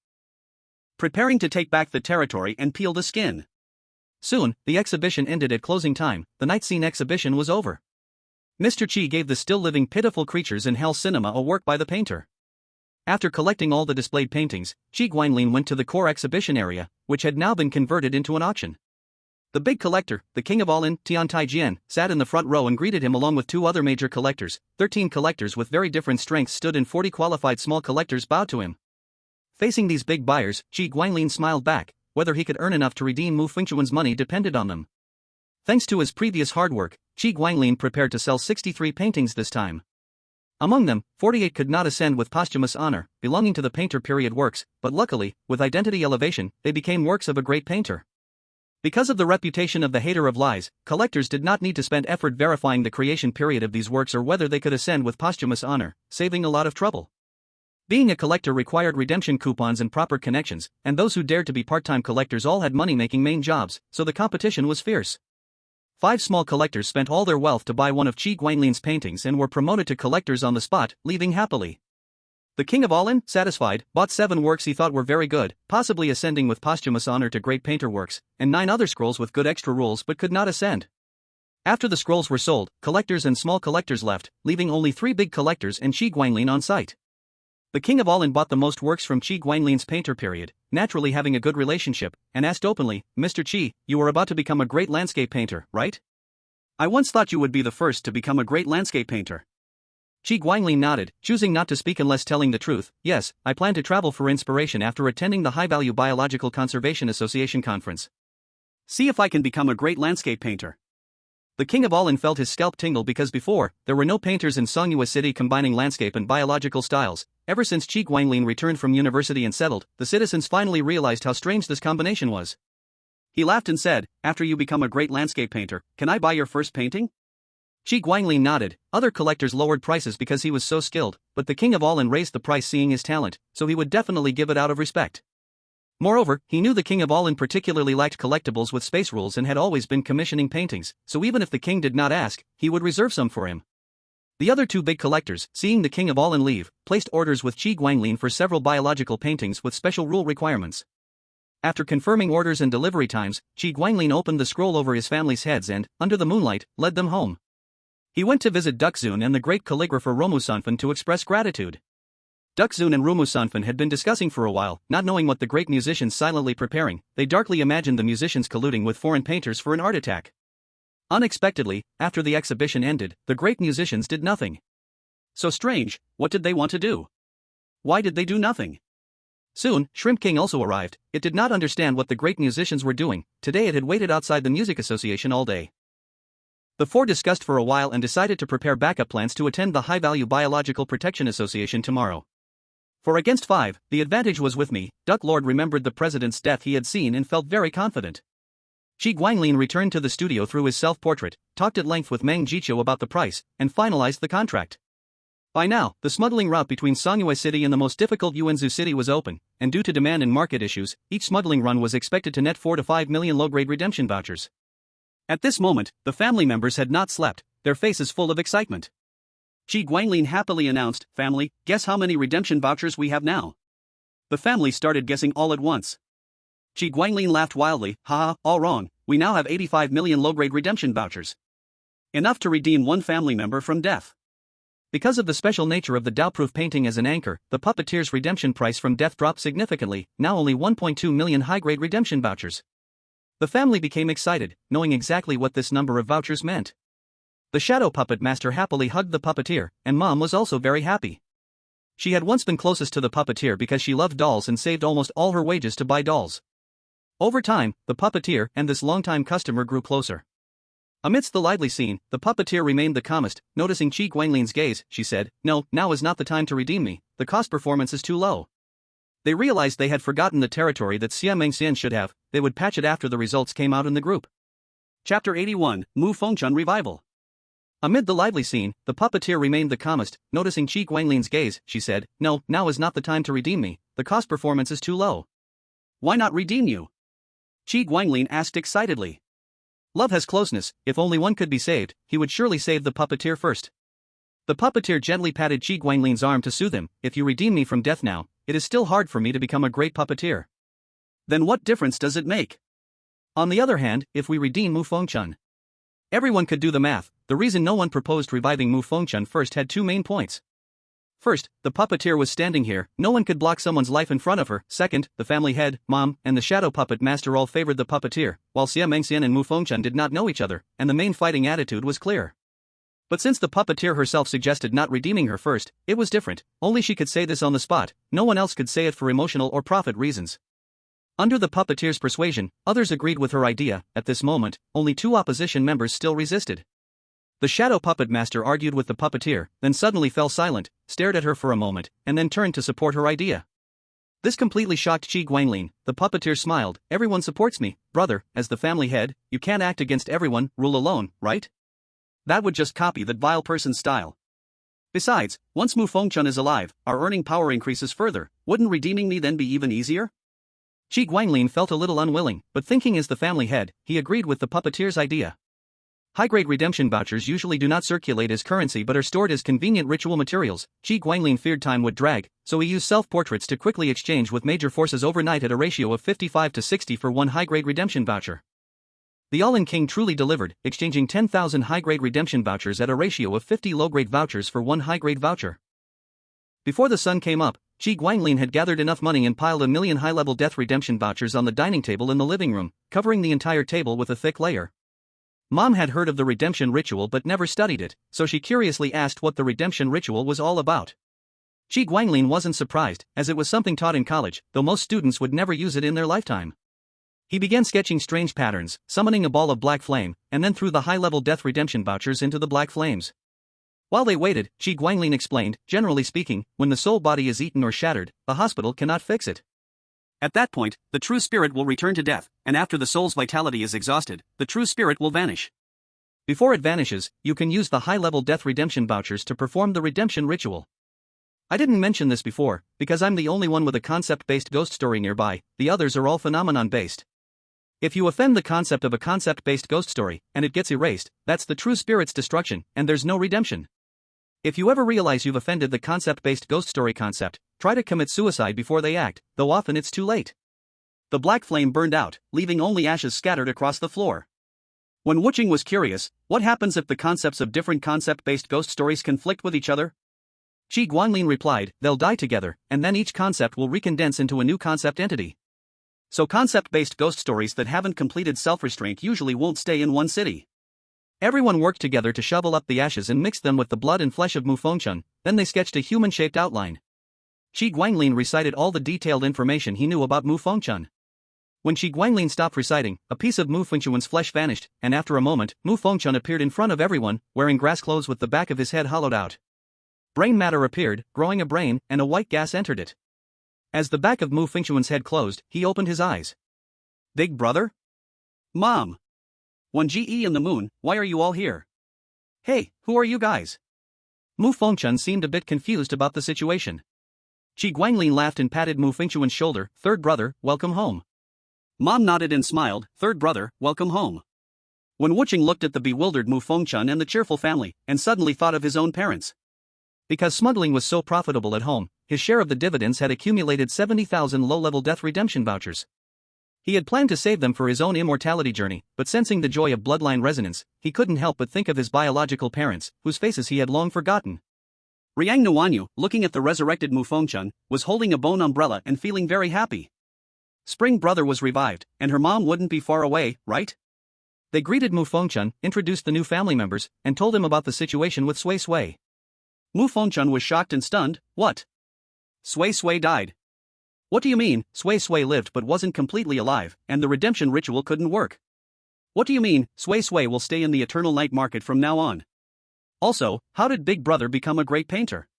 A: Preparing to take back the territory and peel the skin. Soon, the exhibition ended at closing time. The night scene exhibition was over.
B: Mr. Chi gave the still-living pitiful creatures in Hell Cinema a work by the painter. After collecting all the displayed paintings, Chi Guanglin went to the core exhibition area, which had now been converted into an auction. The big collector, the king of all in, Tian Taijian, sat in the front row and greeted him along with 2 other major collectors. 13 collectors with very different strengths stood and 40 qualified small collectors bowed to him. Facing these big buyers, Chi Guanglin smiled back. Whether he could earn enough to redeem Mu Fengchuan's money depended on them. Thanks to his previous hard work, Chi Guanglin prepared to sell 63 paintings this time. Among them, 48 could not ascend with posthumous honor, belonging to the painter period works, but luckily, with identity elevation, they became works of a great painter. Because of the reputation of the hater of lies, collectors did not need to spend effort verifying the creation period of these works or whether they could ascend with posthumous honor, saving a lot of trouble. Being a collector required redemption coupons and proper connections, and those who dared to be part-time collectors all had money-making main jobs, so the competition was fierce. 5 small collectors spent all their wealth to buy one of Chi Guanglin's paintings and were promoted to collectors on the spot, leaving happily. The king of all in, satisfied, bought 7 works he thought were very good, possibly ascending with posthumous honor to great painter works, and 9 other scrolls with good extra rules but could not ascend. After the scrolls were sold, collectors and small collectors left, leaving only 3 big collectors and Chi Guanglin on site. The king of all in bought the most works from Chi Guanglin's painter period, naturally having a good relationship, and asked openly, "Mr. Chi, you are about to become a great landscape painter, right?"
A: I once thought you would be the first to become a great landscape painter.
B: Chi Guanglin nodded, choosing not to speak unless telling the truth. Yes, I plan to travel for inspiration after attending the High Value Biological Conservation Association conference.
A: See if I can become a great landscape painter.
B: The king of all in felt his scalp tingle because before, there were no painters in Songhua City combining landscape and biological styles. Ever since Chi Guanglin returned from university and settled, the citizens finally realized how strange this combination was.
A: He laughed and said, "After you become a great landscape painter, can I buy your first painting?"
B: Chi Guanglin nodded. Other collectors lowered prices because he was so skilled, but the king of all in raised the price seeing his talent, so he would definitely give it out of respect. Moreover, he knew the king of all in particularly liked collectibles with space rules and had always been commissioning paintings, so even if the king did not ask, he would reserve some for him. The other 2 big collectors, seeing the king of all in leave, placed orders with Chi Guanglin for several biological paintings with special rule requirements. After confirming orders and delivery times, Chi Guanglin opened the scroll over his family's heads and, under the moonlight, led them home. He went to visit Duxun and the great calligrapher Romusanfen to express gratitude. Duxun and Romusanfen had been discussing for a while, not knowing what the great musicians silently preparing. They darkly imagined the musicians colluding with foreign painters for an art attack. Unexpectedly, after the exhibition ended, the great musicians did nothing.
A: So strange, what did they want to do? Why did they do nothing?
B: Soon, Shrimp King also arrived. It did not understand what the great musicians were doing. Today it had waited outside the music association all day. The 4 discussed for a while and decided to prepare backup plans to attend the High Value Biological Protection Association tomorrow. For against 5, the advantage was with me. Duck Lord remembered the president's death he had seen and felt very confident. Chi Guanglin returned to the studio through his self-portrait, talked at length with Meng Jiqiu about the price, and finalized the contract. By now, the smuggling route between Songhua City and the most difficult Yuanzhou city was open, and due to demand and market issues, each smuggling run was expected to net 4 to 5 million low-grade redemption vouchers.
A: At this moment, the family members had not slept, their faces full of excitement. Chi Guanglin happily announced, "Family, guess how many redemption vouchers we have now?" The family started guessing all at once. Chi Guanglin laughed wildly, "Haha, all wrong, we now have 85 million low-grade redemption vouchers. Enough to redeem 1 family member from death." Because of the special nature of the Dao-proof painting as an anchor, the puppeteer's redemption price from death dropped significantly, now only 1.2 million high-grade redemption vouchers. The family became excited, knowing exactly what this number of vouchers meant. The shadow puppet master happily hugged the puppeteer, and Mom was also very happy. She had once been closest to the puppeteer because she loved dolls and saved almost all her wages to buy dolls. Over time, the puppeteer and this longtime customer grew closer. Amidst the lively scene, the puppeteer remained the calmest. Noticing Chi Guanglin's gaze, she said, "No, now is not the time to redeem me, the cost performance is too low." They realized they had forgotten the territory that Xia Mengxian should have. They would patch it after the results came out in the group. Chapter 81, Mu Fengchun Revival.
B: Amid the lively scene, the puppeteer remained the calmest. Noticing Chi Guanglin's gaze, she said, "No, now is not the time to redeem me, the cost performance is too low."
A: "Why not redeem you?" Chi Guanglin asked excitedly.
B: Love has closeness. If only one could be saved, he would surely save the puppeteer first. The puppeteer gently patted Chi Guanglin's arm to soothe him. "If you redeem me from death now, it is still hard for me to become a great puppeteer."
A: "Then what difference does it make?"
B: "On the other hand, if we redeem Mu Fengchun, Everyone could do the math. The reason no one proposed reviving Mu Fengchun first had two main points. First, the puppeteer was standing here, no one could block someone's life in front of her. Second, the family head, mom, and the shadow puppet master all favored the puppeteer, while Xia Mengxian and Mu Fengchun did not know each other, and the main fighting attitude was clear. But since the puppeteer herself suggested not redeeming her first, it was different. Only she could say this on the spot, no one else could say it for emotional or profit reasons. Under the puppeteer's persuasion, others agreed with her idea. At this moment, only two opposition members still resisted. The shadow puppet master argued with the puppeteer, then suddenly fell silent, stared at her for a moment, and then turned to support her idea. This completely shocked Qi Guanglin. The puppeteer smiled. Everyone supports me, brother, as the family head. You can't act against everyone, rule alone, right?
A: That would just copy that vile person's style. Besides, once Mu Fengchun is alive, our earning power increases further. Wouldn't redeeming me then be even easier?
B: Qi Guanglin felt a little unwilling, but thinking as the family head, he agreed with the puppeteer's idea. High-grade redemption vouchers usually do not circulate as currency but are stored as convenient ritual materials. Qi Guanglin feared time would drag, so he used self-portraits to quickly exchange with major forces overnight at a ratio of 55 to 60 for one high-grade redemption voucher. The All-in King truly delivered, exchanging 10,000 high-grade redemption vouchers at a ratio of 50 low-grade vouchers for one high-grade voucher. Before the sun came up, Qi Guanglin had gathered enough money and piled 1,000,000 high-level death redemption vouchers on the dining table in the living room, covering the entire table with a thick layer. Mom had heard of the redemption ritual but never studied it, so she curiously asked what the redemption ritual was all about. Qi Guanglin wasn't surprised, as it was something taught in college, though most students would never use it in their lifetime. He began sketching strange patterns, summoning a ball of black flame, and then threw the high-level death redemption vouchers into the black flames. While they waited, Qi Guanglin explained, generally speaking, when the soul body is eaten or shattered, the hospital cannot fix it.
A: At that point, the true spirit will return to death, and after the soul's vitality is exhausted, the true spirit will vanish.
B: Before it vanishes, you can use the high-level death redemption vouchers to perform the redemption ritual. I didn't mention this before, because I'm the only one with a concept-based ghost story nearby, the others are all phenomenon-based. If you offend the concept of a concept-based ghost story, and it gets erased, that's the true spirit's destruction, and there's no redemption. If you ever realize you've offended the concept-based ghost story concept, try to commit suicide before they act, though often it's too late.
A: The black flame burned out, leaving only ashes scattered across the floor. When Wuching was curious, what happens if the concepts of different concept-based ghost stories conflict with each other?
B: Qi Guanglin replied, they'll die together, and then each concept will recondense into a new concept entity.
A: So concept-based ghost stories that haven't completed self-restraint usually won't stay in one city.
B: Everyone worked together to shovel up the ashes and mixed them with the blood and flesh of Mu Fengchun, then they sketched a human-shaped outline. Qi Guanglin recited all the detailed information he knew about Mu Fengchun. When Qi Guanglin stopped reciting, a piece of Mu Fengchun's flesh vanished, and after a moment, Mu Fengchun appeared in front of everyone, wearing grass clothes with the back of his head hollowed out. Brain matter appeared, growing a brain, and a white gas entered it. As the back of Mu Fengchun's head closed, he opened his eyes.
A: Big brother? Mom! 1GE and the moon, why are you all here? Hey, who are you guys?
B: Mu Fengchun seemed a bit confused about the situation. Qi Guanglin laughed and patted Mu Fengchun's shoulder, third brother, welcome home.
A: Mom nodded and smiled, third brother, welcome home. When Wuching looked at the bewildered Mu Fengchun and the cheerful family, and suddenly thought of his own parents.
B: Because smuggling was so profitable at home, his share of the dividends had accumulated 70,000 low-level death redemption vouchers. He had planned to save them for his own immortality journey, but sensing the joy of bloodline resonance, he couldn't help but think of his biological parents, whose faces he had long forgotten.
A: Riang Nuanyu, looking at the resurrected Mu Fengchun, was holding a bone umbrella and feeling very happy. Spring brother was revived, and her mom wouldn't be far away, right?
B: They greeted Mu Fengchun, introduced the new family members, and told him about the situation with Sui Sui.
A: Mu Fengchun was shocked and stunned. What? Sui Sui died. What do you mean? Sui Sui lived but wasn't completely alive, and the redemption ritual couldn't work. What do you mean? Sui Sui will stay in the eternal night market from now on. Also, how did Big Brother become a great painter?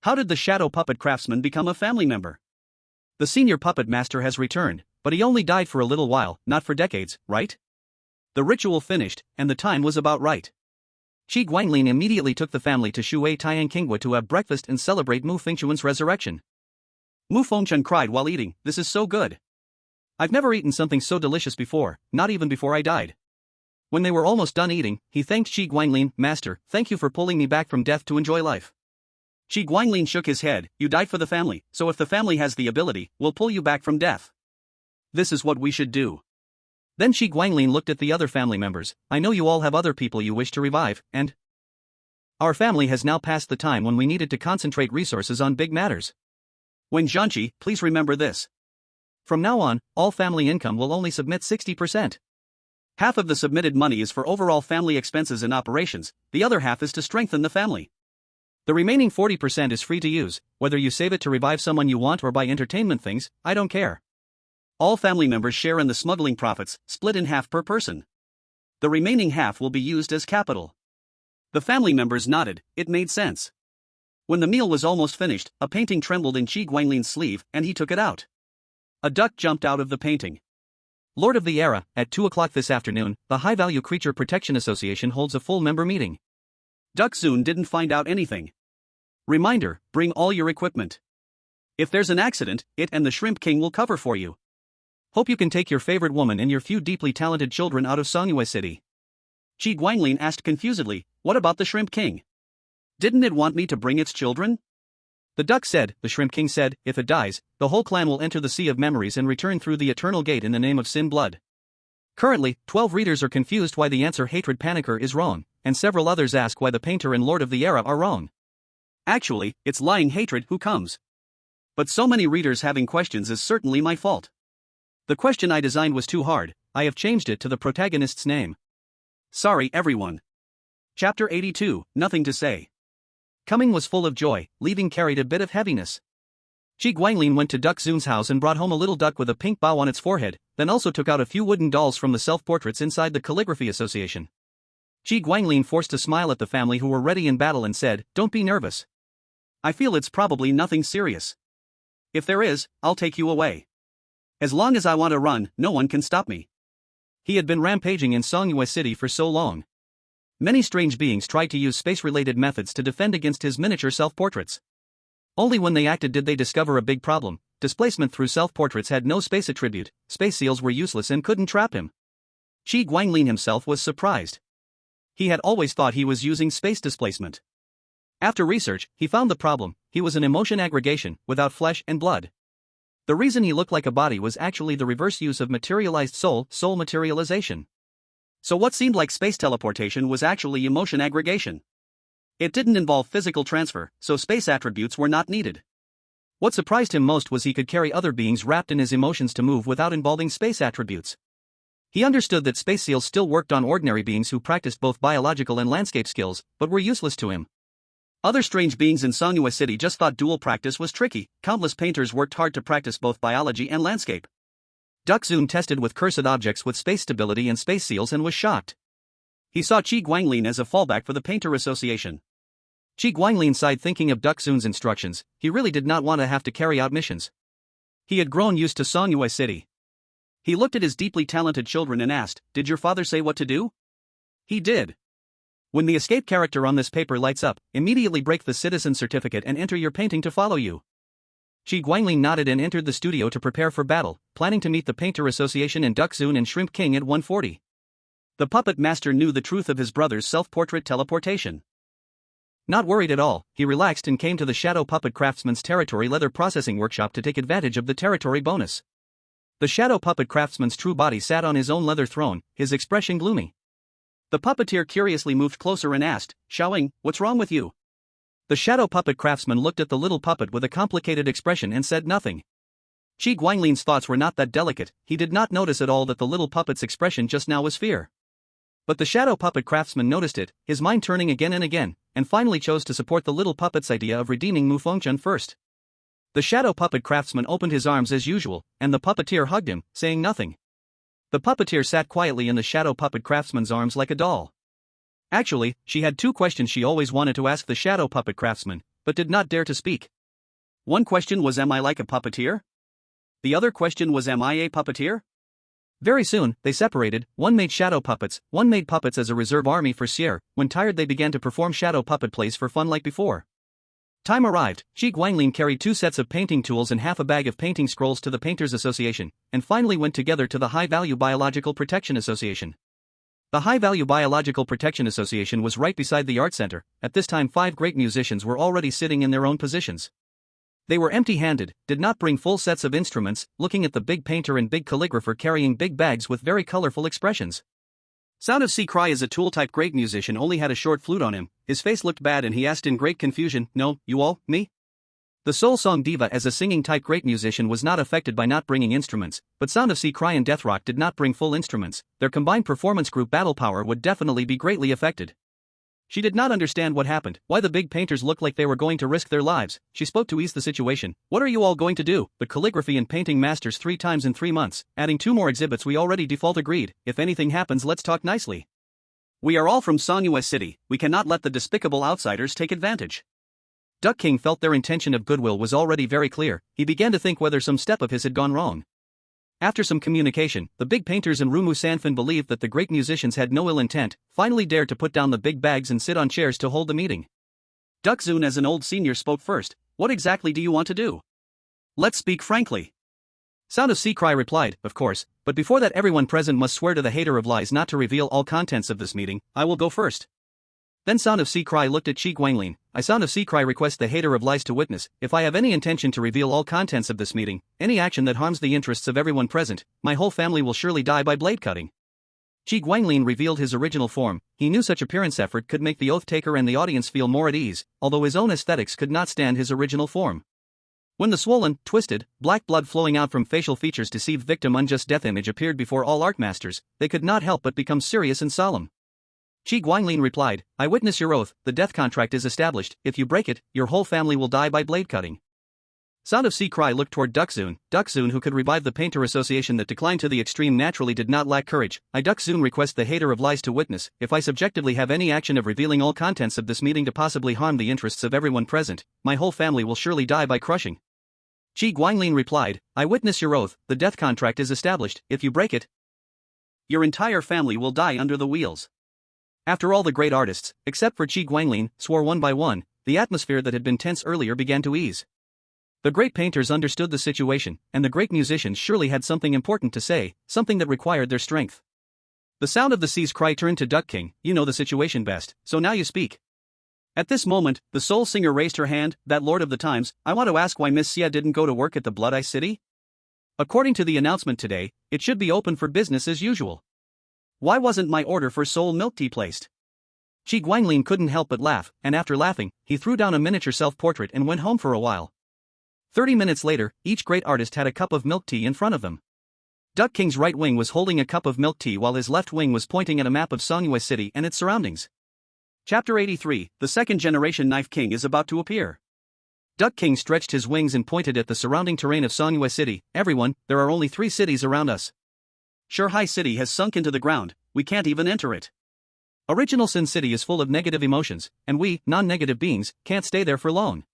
A: How did the shadow puppet craftsman become a family member? The senior puppet master has returned, but he only died for a little while, not for decades, right? The ritual finished, and the time was about right. Qi Guanglin immediately took the family to Shui Tianqingwa to have breakfast and celebrate Mu Fengchun's resurrection. Mu Fengchun cried while eating, this is so good.
B: I've never eaten something so delicious before, not even before I died. When they were almost done eating, he thanked Qi Guanglin, Master, thank you for pulling me back from death to enjoy life.
A: Qi Guanglin shook his head, you died for the family, so if the family has the ability, we'll pull you back from death. This is what we should do.
B: Then Shi Guanglin looked at the other family members. I know you all have other people you wish to revive, and our family has now passed the time when we needed to concentrate resources on big matters.
A: Wen Zhanqi, please remember this.
B: From now on, all family income will only submit 60%.
A: Half of the submitted money is for overall family expenses and operations, the other half is to strengthen the family.
B: The remaining 40% is free to use, whether you save it to revive someone you want or buy entertainment things, I don't care.
A: All family members share in the smuggling profits, split in half per person. The remaining half will be used as capital. The family members nodded, it made sense. When the meal was almost finished, a painting trembled in Shi Guanglin's sleeve, and he took it out. A duck jumped out of the painting.
B: Lord of the Era, at 2 o'clock this afternoon, the High Value Creature Protection Association holds a full member meeting.
A: Duck Zoon didn't find out anything. Reminder, bring all your equipment. If there's an accident, it and the Shrimp King will cover for you.
B: Hope you can take your favorite woman and your few deeply talented children out of Songyue City.
A: Shi Guanglin asked confusedly, what about the Shrimp King? Didn't it want me to bring its children?
B: The duck said, the Shrimp King said, if it dies, the whole clan will enter the Sea of Memories and return through the Eternal Gate in the name of Sin Blood. Currently, 12 readers are confused why the answer Hatred Panicker is wrong, and several others ask why the Painter and Lord of the Era are wrong.
A: Actually, it's lying hatred who comes. But so many readers having questions is certainly my fault. The question I designed was too hard, I have changed it to the protagonist's name. Sorry everyone. Chapter 82, Nothing to Say.
B: Coming was full of joy, leaving carried a bit of heaviness. Shi Guanglin went to Duck Zoon's house and brought home a little duck with a pink bow on its forehead, then also took out a few wooden dolls from the self-portraits inside the Calligraphy Association. Shi Guanglin forced a smile at the family who were ready in battle and said, don't be nervous.
A: I feel it's probably nothing serious. If there is, I'll take you away. As long as I want to run, no one can stop me.
B: He had been rampaging in Songyue City for so long. Many strange beings tried to use space-related methods to defend against his miniature self-portraits. Only when they acted did they discover a big problem. Displacement through self-portraits had no space attribute, space seals were useless and couldn't trap him.
A: Shi Guanglin himself was surprised. He had always thought he was using space displacement. After research, he found the problem, he was an emotion aggregation, without flesh and blood. The reason he looked like a body was actually the reverse use of materialized soul materialization. So what seemed like space teleportation was actually emotion aggregation. It didn't involve physical transfer, so space attributes were not needed. What surprised him most was he could carry other beings wrapped in his emotions to move without involving space attributes. He understood that space seals still worked on ordinary beings who practiced both biological and landscape skills, but were useless to him. Other strange beings in Songyue City just thought dual practice was tricky. Countless painters worked hard to practice both biology and landscape. Duck Zoon tested with cursed objects with space stability and space seals and was shocked. He saw Shi Guanglin as a fallback for the Painter Association.
B: Shi Guanglin sighed thinking of Duck Zoon's instructions, he really did not want to have to carry out missions. He had grown used to Songyue City.
A: He looked at his deeply talented children and asked, did your father say what to do? He did. When the escape character on this paper lights up, immediately break the citizen certificate and enter your painting to follow you.
B: Shi Guanglin nodded and entered the studio to prepare for battle, planning to meet the Painter Association and Duck Zoon and Shrimp King at 1:40.
A: The puppet master knew the truth of his brother's self-portrait teleportation.
B: Not worried at all, he relaxed and came to the Shadow Puppet Craftsman's Territory Leather Processing Workshop to take advantage of the territory bonus. The Shadow Puppet Craftsman's true body sat on his own leather throne, his expression gloomy. The puppeteer curiously moved closer and asked, Xiaoying, what's wrong with you? The Shadow Puppet Craftsman looked at the little puppet with a complicated expression and said nothing.
A: Shi Guanglin's thoughts were not that delicate, he did not notice at all that the little puppet's expression just now was fear. But the Shadow Puppet Craftsman noticed it, his mind turning again and again, and finally chose to support the little puppet's idea of redeeming Mu Fengchun first. The Shadow Puppet Craftsman opened his arms as usual, and the puppeteer hugged him, saying nothing. The puppeteer sat quietly in the Shadow Puppet Craftsman's arms like a doll. Actually, she had two questions she always wanted to ask the Shadow Puppet Craftsman, but did not dare to speak. One question was, am I like a puppeteer? The other question was, am I a puppeteer?
B: Very soon, they separated, one made shadow puppets, one made puppets as a reserve army for Sierre. When tired they began to perform shadow puppet plays for fun like before. Time arrived, Shi Guanglin carried 2 sets of painting tools and half a bag of painting scrolls to the Painters Association, and finally went together to the High Value Biological Protection Association. The High Value Biological Protection Association was right beside the art center. At this time 5 great musicians were already sitting in their own positions. They were empty-handed, did not bring full sets of instruments, looking at the big painter and big calligrapher carrying big bags with very colorful expressions.
A: Sound of Sea Cry is a tool-type great musician only had a short flute on him, his face looked bad and he asked in great confusion, "No, you all, me?" The soul song diva as a singing-type great musician was not affected by not bringing instruments, but Sound of Sea Cry and Deathrock did not bring full instruments, their combined performance group battle power would definitely be greatly affected. She did not understand what happened, why the big painters looked like they were going to risk their lives. She spoke to ease the situation. "What are you all going to do?" The calligraphy and painting masters 3 times in 3 months, adding 2 more exhibits. "We already default agreed. If anything happens, let's talk nicely. We are all from Songua City, we cannot let the despicable outsiders take advantage." Duck King felt their intention of goodwill was already very clear. He began to think whether some step of his had gone wrong. After some communication, the big painters and Rumu Sanfin believed that the great musicians had no ill intent, finally dared to put down the big bags and sit on chairs to hold the meeting. Duck Zun as an old senior spoke first. "What exactly do you want to do? Let's speak frankly." Sound of Sea Cry replied, "Of course, but before that everyone present must swear to the hater of lies not to reveal all contents of this meeting. I will go first." Then Sound of Sea Cry looked at Chi Guanglin. "I Sound of Sea Cry request the hater of lies to witness, if I have any intention to reveal all contents of this meeting, any action that harms the interests of everyone present, my whole family will surely die by blade cutting." Chi Guanglin revealed his original form. He knew such appearance effort could make the oath taker and the audience feel more at ease, although his own aesthetics could not stand his original form. When the swollen, twisted, black blood flowing out from facial features deceived victim unjust death image appeared before all art masters, they could not help but become serious and solemn. Chi Guanglin replied, "I witness your oath, the death contract is established, if you break it, your whole family will die by blade cutting." Sound of Sea Cry looked toward Duck Zun who could revive the painter association that declined to the extreme naturally did not lack courage. "I Duck Zun request the hater of lies to witness, if I subjectively have any action of revealing all contents of this meeting to possibly harm the interests of everyone present, my whole family will surely die by crushing." Chi Guanglin replied, "I witness your oath, the death contract is established, if you break it, your entire family will die under the wheels." After all the great artists, except for Chi Guanglin, swore one by one, the atmosphere that had been tense earlier began to ease. The great painters understood the situation, and the great musicians surely had something important to say, something that required their strength. The Sound of the Sea's Cry turned to Duck King. "You know the situation best, so now you speak." At this moment, the soul singer raised her hand. "That Lord of the Times, I want to ask why Miss Xia didn't go to work at the Blood Ice City? According to the announcement today, it should be open for business as usual. Why wasn't my order for soul milk tea placed?" Chi Guanglin couldn't help but laugh, and after laughing, he threw down a miniature self-portrait and went home for a while. 30 minutes later, each great artist had a cup of milk tea in front of them. Duck King's right wing was holding a cup of milk tea while his left wing was pointing at a map of Songua City and its surroundings. Chapter 83, The Second Generation Knife King is about to appear. Duck King stretched his wings and pointed at the surrounding terrain of Songua City. "Everyone, there are only 3 cities around us. Shurhai City has sunk into the ground, we can't even enter it. Original Sin City is full of negative emotions, and we, non-negative beings, can't stay there for long.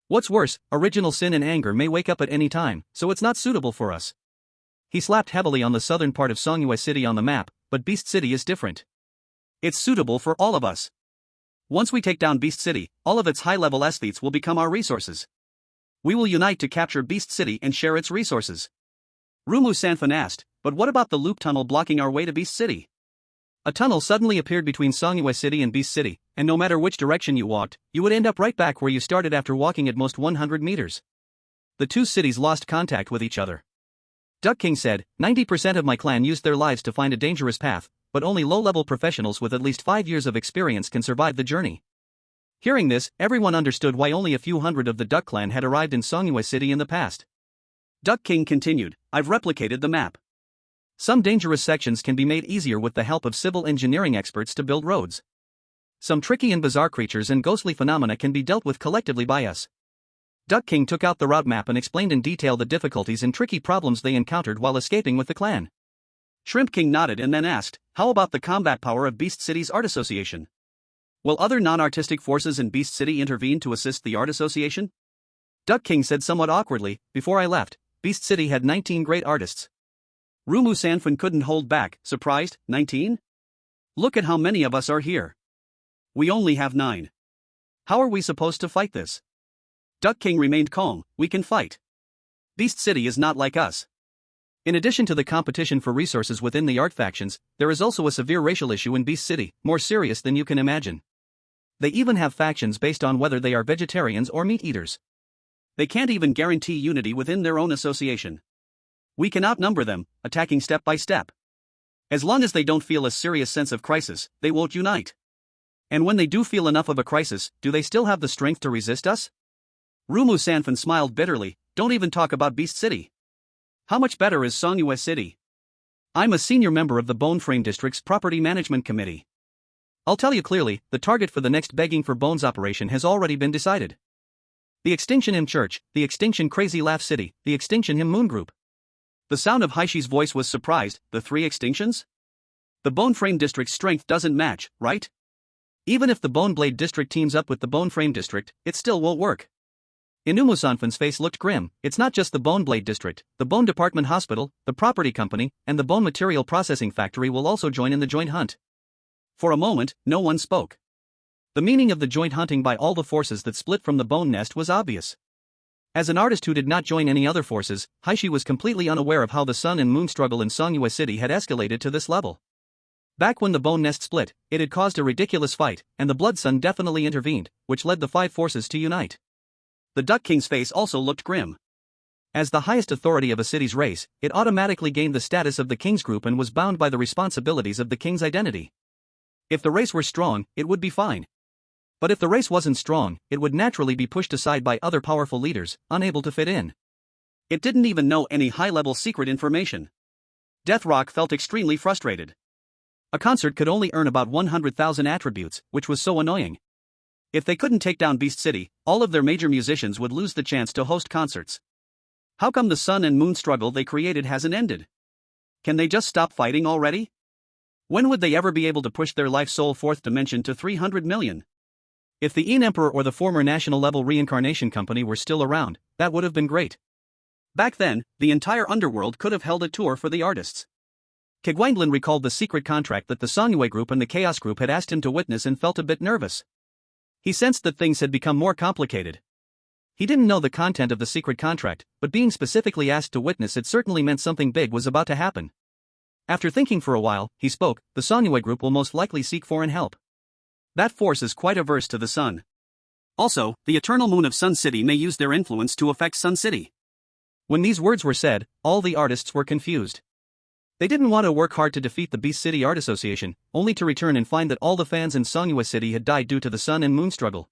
A: What's worse, original sin and anger may wake up at any time, so it's not suitable for us." He slapped heavily on the southern part of Songua City on the map, but Beast City is different. It's suitable for all of us. Once we take down Beast City, all of its high-level aesthetes will become our resources. We will unite to capture Beast City and share its resources. Rumu Sanfin asked, "But what about the loop tunnel blocking our way to Beast City?" A tunnel suddenly appeared between Songua City and Beast City, and no matter which direction you walked, you would end up right back where you started after walking at most 100 meters. The 2 cities lost contact with each other. Duck King said, 90% of my clan used their lives to find a dangerous path, but only low-level professionals with at least 5 years of experience can survive the journey." Hearing this, everyone understood why only a few hundred of the Duck clan had arrived in Songua City in the past. Duck King continued, "I've replicated the map. Some dangerous sections can be made easier with the help of civil engineering experts to build roads. Some tricky and bizarre creatures and ghostly phenomena can be dealt with collectively by us." Duck King took out the route map and explained in detail the difficulties and tricky problems they encountered while escaping with the clan. Shrimp King nodded and then asked, "How about the combat power of Beast City's Art Association? Will other non-artistic forces in Beast City intervene to assist the Art Association?" Duck King said somewhat awkwardly, "Before I left, Beast City had 19 great artists." Rumu Sanfin couldn't hold back, surprised. 19? Look at how many of us are here. We only have 9. How are we supposed to fight this? Duck King remained calm. "We can fight. Beast City is not like us." In addition to the competition for resources within the art factions, there is also a severe racial issue in Beast City, more serious than you can imagine. They even have factions based on whether they are vegetarians or meat eaters. They can't even guarantee unity within their own association. We can outnumber them, attacking step by step. As long as they don't feel a serious sense of crisis, they won't unite. And when they do feel enough of a crisis, do they still have the strength to resist us? Rumu Sanfan smiled bitterly. Don't even talk about Beast City. How much better is Songyue City? I'm a senior member of the Bone Frame District's Property Management Committee. I'll tell you clearly, the target for the next Begging for Bones operation has already been decided. The Extinction Him Church, the Extinction Crazy Laugh City, the Extinction Him Moon Group. The sound of Haishi's voice was surprised. The three extinctions? The Bone Frame District's strength doesn't match, right? Even if the Bone Blade District teams up with the Bone Frame District, it still won't work. Inumu Sanfan's face looked grim. It's not just the Bone Blade District, the Bone Department Hospital, the Property Company, and the Bone Material Processing Factory will also join in the joint hunt. For a moment, no one spoke. The meaning of the joint hunting by all the forces that split from the Bone Nest was obvious. As an artist who did not join any other forces, Haishi was completely unaware of how the Sun and Moon struggle in Songyue City had escalated to this level. Back when the Bone Nest split, it had caused a ridiculous fight, and the Blood Sun definitely intervened, which led the five forces to unite. The Duck King's face also looked grim. As the highest authority of a city's race, it automatically gained the status of the King's Group and was bound by the responsibilities of the King's identity. If the race were strong, it would be fine. But if the race wasn't strong, it would naturally be pushed aside by other powerful leaders, unable to fit in. It didn't even know any high-level secret information. Deathrock felt extremely frustrated. A concert could only earn about 100,000 attributes, which was so annoying. If they couldn't take down Beast City, all of their major musicians would lose the chance to host concerts. How come the Sun and Moon struggle they created hasn't ended? Can they just stop fighting already? When would they ever be able to push their life soul fourth dimension to 300 million? If the Een Emperor or the former national-level reincarnation company were still around, that would have been great. Back then, the entire underworld could have held a tour for the artists. Kegwanglan recalled the secret contract that the Songyue Group and the Chaos Group had asked him to witness and felt a bit nervous. He sensed that things had become more complicated. He didn't know the content of the secret contract, but being specifically asked to witness it certainly meant something big was about to happen. After thinking for a while, he spoke. The Songyue Group will most likely seek foreign help. That force is quite averse to the Sun. Also, the Eternal Moon of Sun City may use their influence to affect Sun City. When these words were said, all the artists were confused. They didn't want to work hard to defeat the Beast City Art Association, only to return and find that all the fans in Songyue City had died due to the Sun and Moon struggle.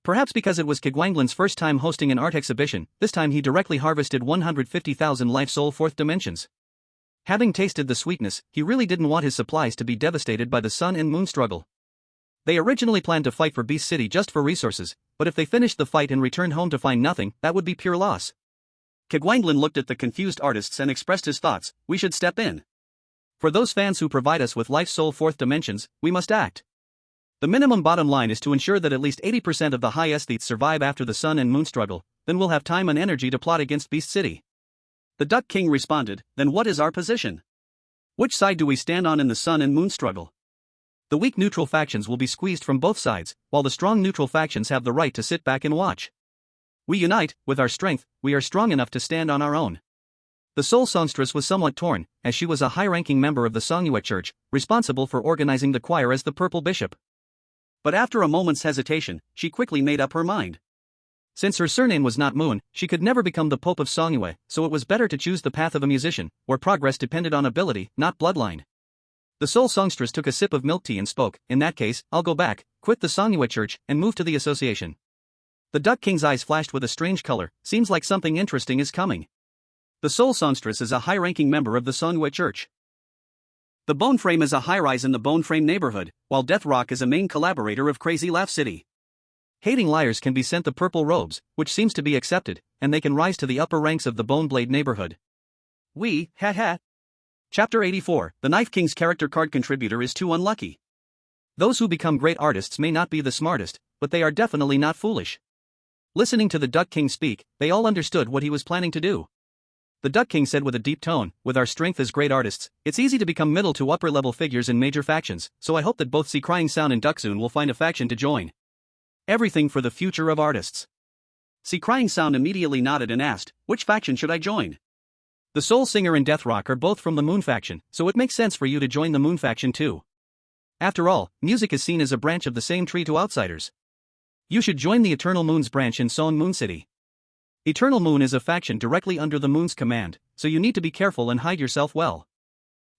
A: Perhaps because it was Kegwanglan's first time hosting an art exhibition, this time he directly harvested 150,000 life soul fourth dimensions. Having tasted the sweetness, he really didn't want his supplies to be devastated by the Sun and Moon struggle. They originally planned to fight for Beast City just for resources, but if they finished the fight and returned home to find nothing, that would be pure loss. Kegwanglan looked at the confused artists and expressed his thoughts. We should step in. For those fans who provide us with life soul fourth dimensions, we must act. The minimum bottom line is to ensure that at least 80% of the high aesthetes survive after the Sun and Moon struggle, then we'll have time and energy to plot against Beast City. The Duck King responded, then what is our position? Which side do we stand on in the Sun and Moon struggle? The weak neutral factions will be squeezed from both sides, while the strong neutral factions have the right to sit back and watch. We unite, with our strength, we are strong enough to stand on our own. The Soul Songstress was somewhat torn, as she was a high-ranking member of the Songyue Church, responsible for organizing the choir as the Purple Bishop. But after a moment's hesitation, she quickly made up her mind. Since her surname was not Moon, she could never become the Pope of Songyue, so it was better to choose the path of a musician, where progress depended on ability, not bloodline. The Soul Songstress took a sip of milk tea and spoke, in that case, I'll go back, quit the Songyue Church, and move to the association. The Duck King's eyes flashed with a strange color. Seems like something interesting is coming. The Soul Songstress is a high-ranking member of the Songyue Church. The Bone Frame is a high-rise in the Bone Frame neighborhood, while Deathrock is a main collaborator of Crazy Laugh City. Hating liars can be sent the purple robes, which seems to be accepted, and they can rise to the upper ranks of the Bone Blade neighborhood. Chapter 84, The Knife King's character card contributor is too unlucky. Those who become great artists may not be the smartest, but they are definitely not foolish. Listening to the Duck King speak, they all understood what he was planning to do. The Duck King said with a deep tone, with our strength as great artists, it's easy to become middle to upper level figures in major factions, so I hope that both See Crying Sound and Ducksoon will find a faction to join. Everything for the future of artists. See Crying Sound immediately nodded and asked, which faction should I join? The Soul Singer and Deathrock are both from the Moon faction, so it makes sense for you to join the Moon faction too. After all, music is seen as a branch of the same tree to outsiders. You should join the Eternal Moon's branch in Seoul Moon City.
B: Eternal Moon is a faction directly under the Moon's command, so you need to be careful and hide yourself well.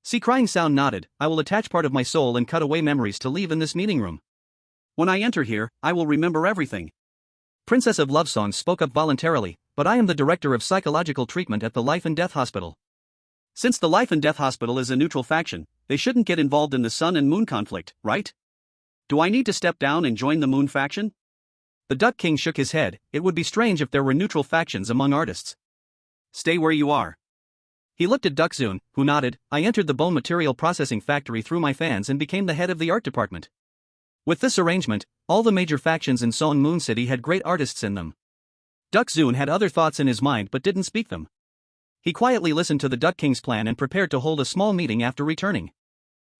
B: See, Crying Sound nodded. I will attach part of my soul and cut away memories to leave in this meeting room.
A: When I enter here, I will remember everything.
B: Princess of Love Songs spoke up voluntarily, but I am the director of psychological treatment at the Life and Death Hospital.
A: Since the Life and Death Hospital is a neutral faction, they shouldn't get involved in the Sun and Moon conflict, right? Do I need to step down and join the Moon faction?
B: The Duck King shook his head. It would be strange if there were neutral factions among artists.
A: Stay where you are.
B: He looked at Duckzoon, who nodded. I entered the bone material processing factory through my fans and became the head of the art department. With this arrangement, all the major factions in Song Moon City had great artists in them. Duckzoon had other thoughts in his mind but didn't speak them. He quietly listened to the Duck King's plan and prepared to hold a small meeting after returning.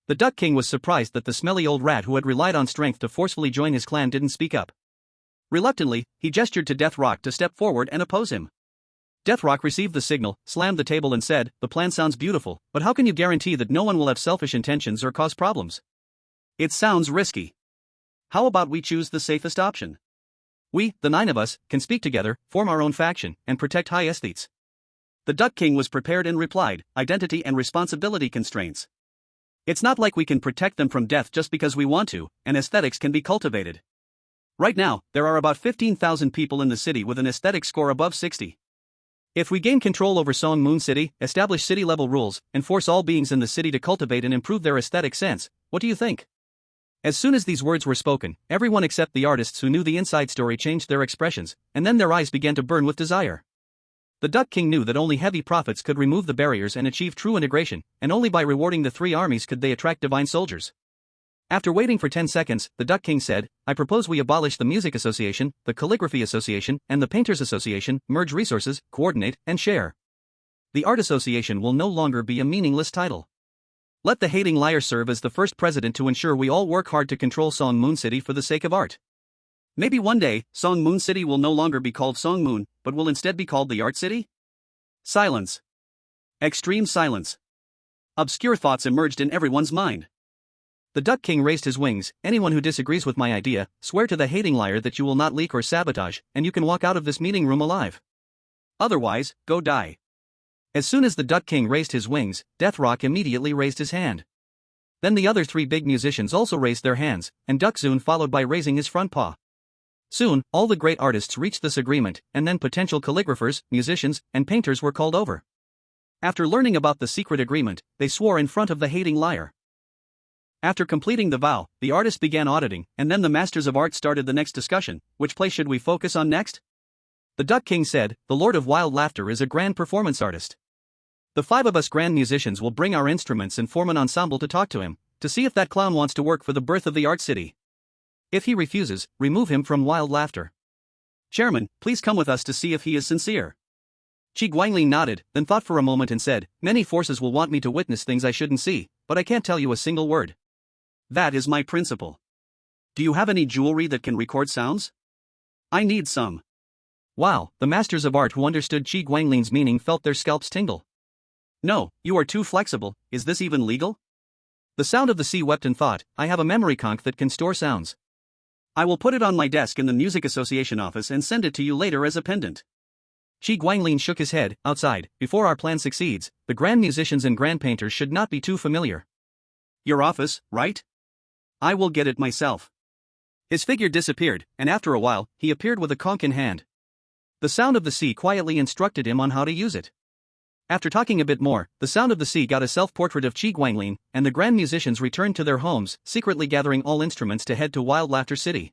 B: The Duck King was surprised that the smelly old rat who had relied on strength to forcefully join his clan didn't speak up. Reluctantly, he gestured to Deathrock to step forward and oppose him. Deathrock received the signal, slammed the table and said, "The plan sounds beautiful, but how can you guarantee that no one will have selfish intentions or cause problems?"
A: It sounds risky. How about we choose the safest option?
B: We, the 9 of us, can speak together, form our own faction, and protect high aesthetes.
A: The Duck King was prepared and replied, "Identity and responsibility constraints. It's not like we can protect them from death just because we want to, and aesthetics can be cultivated. Right now, there are about 15,000 people in the city with an aesthetic score above 60. If we gain control over Song Moon City, establish city-level rules, and force all beings in the city to cultivate and improve their aesthetic sense, what do you think?" As soon as these words were spoken, everyone except the artists who knew the inside story changed their expressions, and then their eyes began to burn with desire. The Duck King knew that only heavy profits could remove the barriers and achieve true integration, and only by rewarding the 3 armies could they attract divine soldiers. After waiting for 10 seconds, the Duck King said, "I propose we abolish the Music Association, the Calligraphy Association, and the Painters Association, merge resources, coordinate, and share. The Art Association will no longer be a meaningless title. Let the hating liar serve as the first president to ensure we all work hard to control Song Moon City for the sake of art. Maybe one day, Song Moon City will no longer be called Song Moon, but will instead be called the Art City?" Silence. Extreme silence. Obscure thoughts emerged in everyone's mind.
B: The Duck King raised his wings. "Anyone who disagrees with my idea, swear to the hating liar that you will not leak or sabotage, and you can walk out of this meeting room alive.
A: Otherwise, go die."
B: As soon as the Duck King raised his wings, Deathrock immediately raised his hand. Then the other 3 big musicians also raised their hands, and Duckzoon followed by raising his front paw. Soon, all the great artists reached this agreement, and then potential calligraphers, musicians, and painters were called over. After learning about the secret agreement, they swore in front of the hating liar. After completing the vow, the artists began auditing, and then the Masters of Art started the next discussion. Which play should we focus on next? The Duck King said, "The Lord of Wild Laughter is a grand performance artist. The 5 of us grand musicians will bring our instruments and form an ensemble to talk to him, to see if that clown wants to work for the birth of the Art City. If he refuses, remove him from Wild Laughter.
A: Chairman, please come with us to see if he is sincere."
B: Chi Guanglin nodded, then thought for a moment and said, "Many forces will want me to witness things I shouldn't see, but I can't tell you a single word."
A: "That is my principle. Do you have any jewelry that can record sounds? I need some."
B: Wow, the Masters of Art who understood Chi Guanglin's meaning felt their scalps tingle.
A: "No, you are too flexible. Is this even legal?"
B: The Sound of the Sea wept and thought, "I have a memory conch that can store sounds.
A: I will put it on my desk in the Music Association office and send it to you later as a pendant."
B: Chi Guanglin shook his head. "Outside, before our plan succeeds, the grand musicians and grand painters should not be too familiar."
A: "Your office, right? I will get it myself." His figure disappeared, and after a while, he appeared with a conch in hand. The Sound of the Sea quietly instructed him on how to use it. After talking a bit more, the Sound of the Sea got a self-portrait of Chi Guanglin, and the grand musicians returned to their homes, secretly gathering all instruments to head to Wild Laughter City.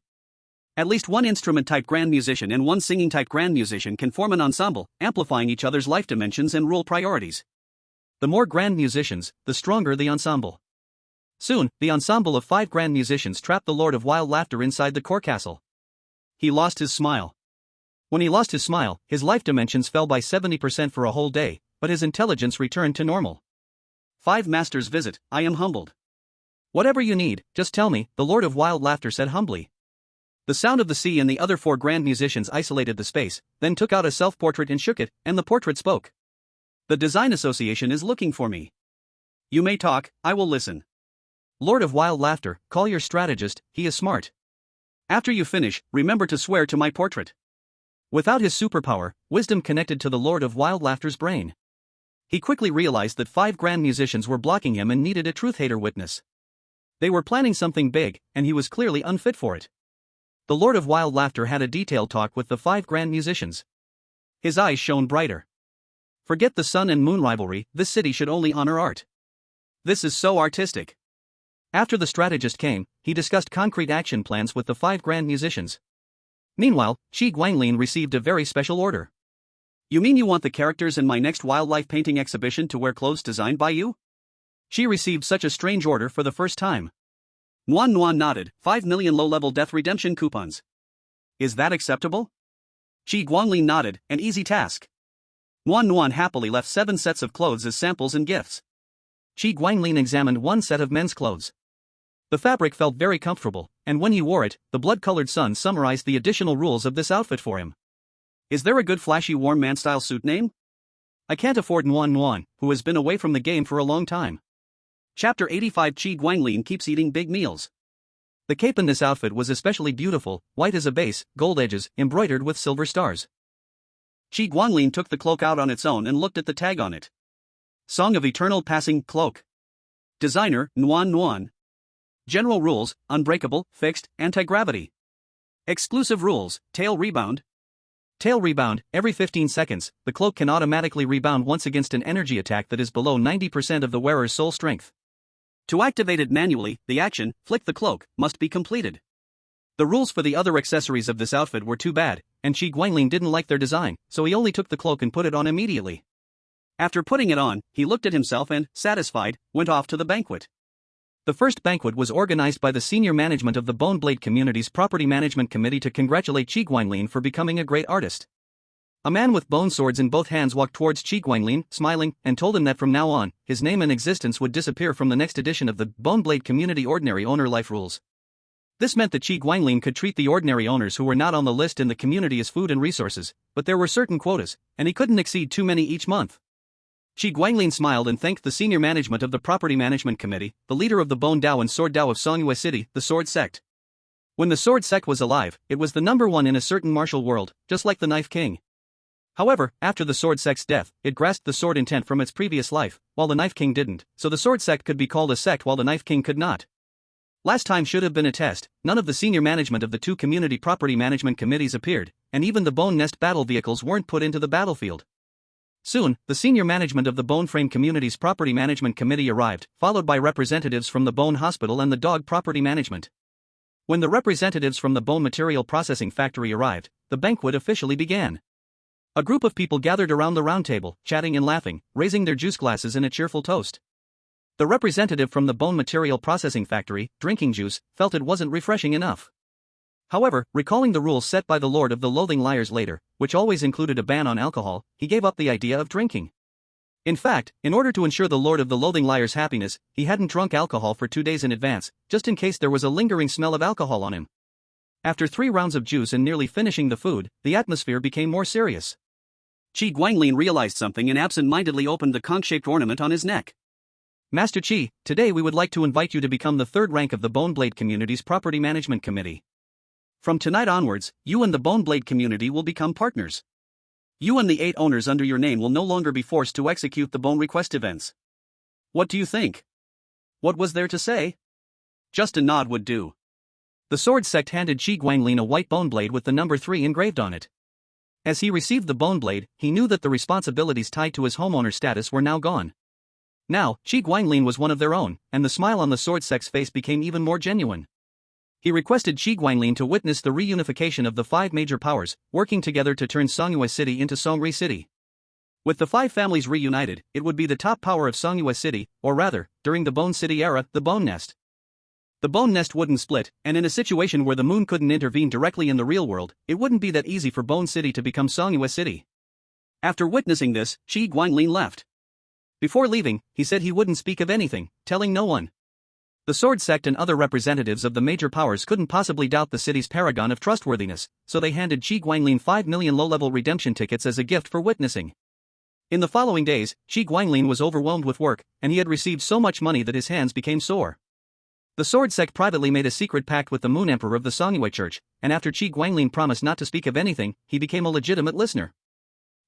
A: At least one instrument-type grand musician and one singing-type grand musician can form an ensemble, amplifying each other's life dimensions and rule priorities. The more grand musicians, the stronger the ensemble. Soon, the ensemble of 5 grand musicians trapped the Lord of Wild Laughter inside the core castle. He lost his smile.
B: When he lost his smile, his life dimensions fell by 70% for a whole day, but his intelligence returned to normal.
A: 5 masters visit, I am humbled.
B: Whatever you need, just tell me, the Lord of Wild Laughter said humbly. The Sound of the Sea and the other 4 grand musicians isolated the space, then took out a self-portrait and shook it, and the portrait spoke.
A: "The Design Association is looking for me. You may talk, I will listen."
B: "Lord of Wild Laughter, call your strategist, he is smart.
A: After you finish, remember to swear to my portrait."
B: Without his superpower, wisdom connected to the Lord of Wild Laughter's brain. He quickly realized that 5 grand musicians were blocking him and needed a truth-hater witness. They were planning something big, and he was clearly unfit for it. The Lord of Wild Laughter had a detailed talk with the 5 grand musicians. His eyes shone brighter. Forget the sun and moon rivalry, this city should only honor art. This is so artistic. After the strategist came, he discussed concrete action plans with the 5 grand musicians. Meanwhile, Qi Guanglin received a very special order.
A: You mean you want the characters in my next wildlife painting exhibition to wear clothes designed by you?
B: Qi received such a strange order for the first time.
A: Nuan Nuan nodded, 5 million low-level death redemption coupons. Is that acceptable? Qi Guanglin nodded, an easy task. Nuan Nuan happily left 7 sets of clothes as samples and gifts.
B: Qi Guanglin examined 1 set of men's clothes. The fabric felt very comfortable, and when he wore it, the blood-colored sun summarized the additional rules of this outfit for him.
A: Is there a good flashy warm man-style suit name?
B: I can't afford Nuan Nuan, who has been away from the game for a long time.
A: Chapter 85 Qi Guanglin keeps eating big meals.
B: The cape in this outfit was especially beautiful, white as a base, gold edges, embroidered with silver stars.
A: Qi Guanglin took the cloak out on its own and looked at the tag on it. Song of Eternal Passing Cloak. Designer, Nuan Nuan. General rules, unbreakable, fixed, anti-gravity. Exclusive rules, tail rebound.
B: Tail rebound, every 15 seconds, the cloak can automatically rebound once against an energy attack that is below 90% of the wearer's soul strength.
A: To activate it manually, the action, flick the cloak, must be completed.
B: The rules for the other accessories of this outfit were too bad, and Qi Guanglin didn't like their design, so he only took the cloak and put it on immediately.
A: After putting it on, he looked at himself and, satisfied, went off to the banquet.
B: The first banquet was organized by the senior management of the Boneblade Community's Property Management Committee to congratulate Qi Guanglin for becoming a great artist. A man with bone swords in both hands walked towards Qi Guanglin, smiling, and told him that from now on, his name and existence would disappear from the next edition of the Boneblade Community Ordinary Owner Life Rules. This meant that Qi Guanglin could treat the ordinary owners who were not on the list in the community as food and resources, but there were certain quotas, and he couldn't exceed too many each month. Qi Guanglin smiled and thanked the senior management of the Property Management Committee, the leader of the Bone Dao and Sword Dao of Songyue City, the Sword Sect. When the Sword Sect was alive, it was the number 1 in a certain martial world, just like the Knife King. However, after the Sword Sect's death, it grasped the sword intent from its previous life, while the Knife King didn't, so the Sword Sect could be called a sect while the Knife King could not. Last time should have been a test, none of the senior management of the 2 community property management committees appeared, and even the Bone Nest battle vehicles weren't put into the battlefield. Soon, the senior management of the Bone Frame Community's Property Management Committee arrived, followed by representatives from the Bone Hospital and the Dog Property Management. When the representatives from the Bone Material Processing Factory arrived, the banquet officially began. A group of people gathered around the round table, chatting and laughing, raising their juice glasses in a cheerful toast. The representative from the Bone Material Processing Factory, drinking juice, felt it wasn't refreshing enough. However, recalling the rules set by the Lord of the Loathing Liars later, which always included a ban on alcohol, he gave up the idea of drinking. In fact, in order to ensure the Lord of the Loathing Liars' happiness, he hadn't drunk alcohol for 2 days in advance, just in case there was a lingering smell of alcohol on him. After 3 rounds of juice and nearly finishing the food, the atmosphere became more serious.
A: Qi Guanglin realized something and absent-mindedly opened the conch-shaped ornament on his neck.
B: Master Qi, today we would like to invite you to become the 3rd rank of the Boneblade Community's Property Management Committee. From tonight onwards, you and the Boneblade community will become partners. You and the 8 owners under your name will no longer be forced to execute the Bone Request events. What do you think? What was there to say? Just a nod would do. The Sword Sect handed Qi Guanglin a white bone blade with the number 3 engraved on it. As he received the bone blade, he knew that the responsibilities tied to his homeowner status were now gone. Now, Qi Guanglin was one of their own, and the smile on the Sword Sect's face became even more genuine. He requested Qi Guanglin to witness the reunification of the 5 major powers, working together to turn Songyue City into Songri City. With the 5 families reunited, it would be the top power of Songyue City, or rather, during the Bone City era, the Bone Nest. The Bone Nest wouldn't split, and in a situation where the moon couldn't intervene directly in the real world, it wouldn't be that easy for Bone City to become Songyue City. After witnessing this, Qi Guanglin left. Before leaving, he said he wouldn't speak of anything, telling no one. The Sword Sect and other representatives of the major powers couldn't possibly doubt the city's paragon of trustworthiness, so they handed Qi Guanglin 5 million low-level redemption tickets as a gift for witnessing. In the following days, Qi Guanglin was overwhelmed with work, and he had received so much money that his hands became sore. The sword sect privately made a secret pact with the Moon Emperor of the Songyue Church, and after Qi Guanglin promised not to speak of anything, he became a legitimate listener.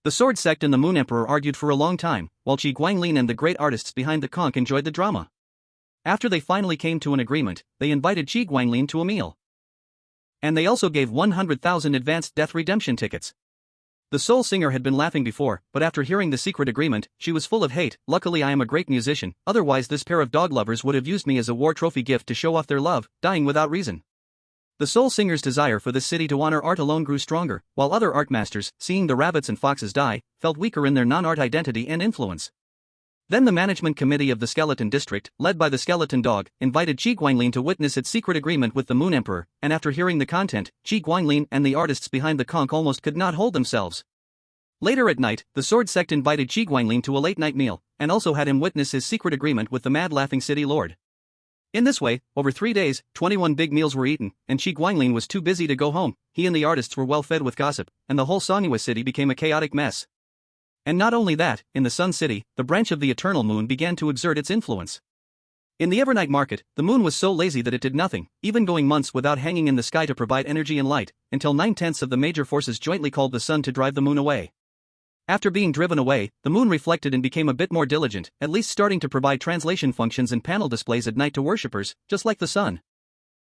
B: The sword sect and the Moon Emperor argued for a long time, while Qi Guanglin and the great artists behind the conch enjoyed the drama. After they finally came to an agreement, they invited Qi Guanglin to a meal. And they also gave 100,000 advanced death redemption tickets. The soul singer had been laughing before, but after hearing the secret agreement, she was full of hate. Luckily I am a great musician, otherwise this pair of dog lovers would have used me as a war trophy gift to show off their love, dying without reason. The soul singer's desire for this city to honor art alone grew stronger, while other art masters, seeing the rabbits and foxes die, felt weaker in their non-art identity and influence. Then the management committee of the Skeleton District, led by the skeleton dog, invited Qi Guanglin to witness its secret agreement with the Moon Emperor, and after hearing the content, Qi Guanglin and the artists behind the conch almost could not hold themselves. Later at night, the sword sect invited Qi Guanglin to a late-night meal, and also had him witness his secret agreement with the mad-laughing city lord. In this way, over 3 days, 21 big meals were eaten, and Qi Guanglin was too busy to go home. He and the artists were well fed with gossip, and the whole Songyue city became a chaotic mess. And not only that, in the Sun City, the branch of the Eternal Moon began to exert its influence. In the Evernight Market, the moon was so lazy that it did nothing, even going months without hanging in the sky to provide energy and light, until 9/10 of the major forces jointly called the sun to drive the moon away. After being driven away, the moon reflected and became a bit more diligent, at least starting to provide translation functions and panel displays at night to worshippers, just like the sun.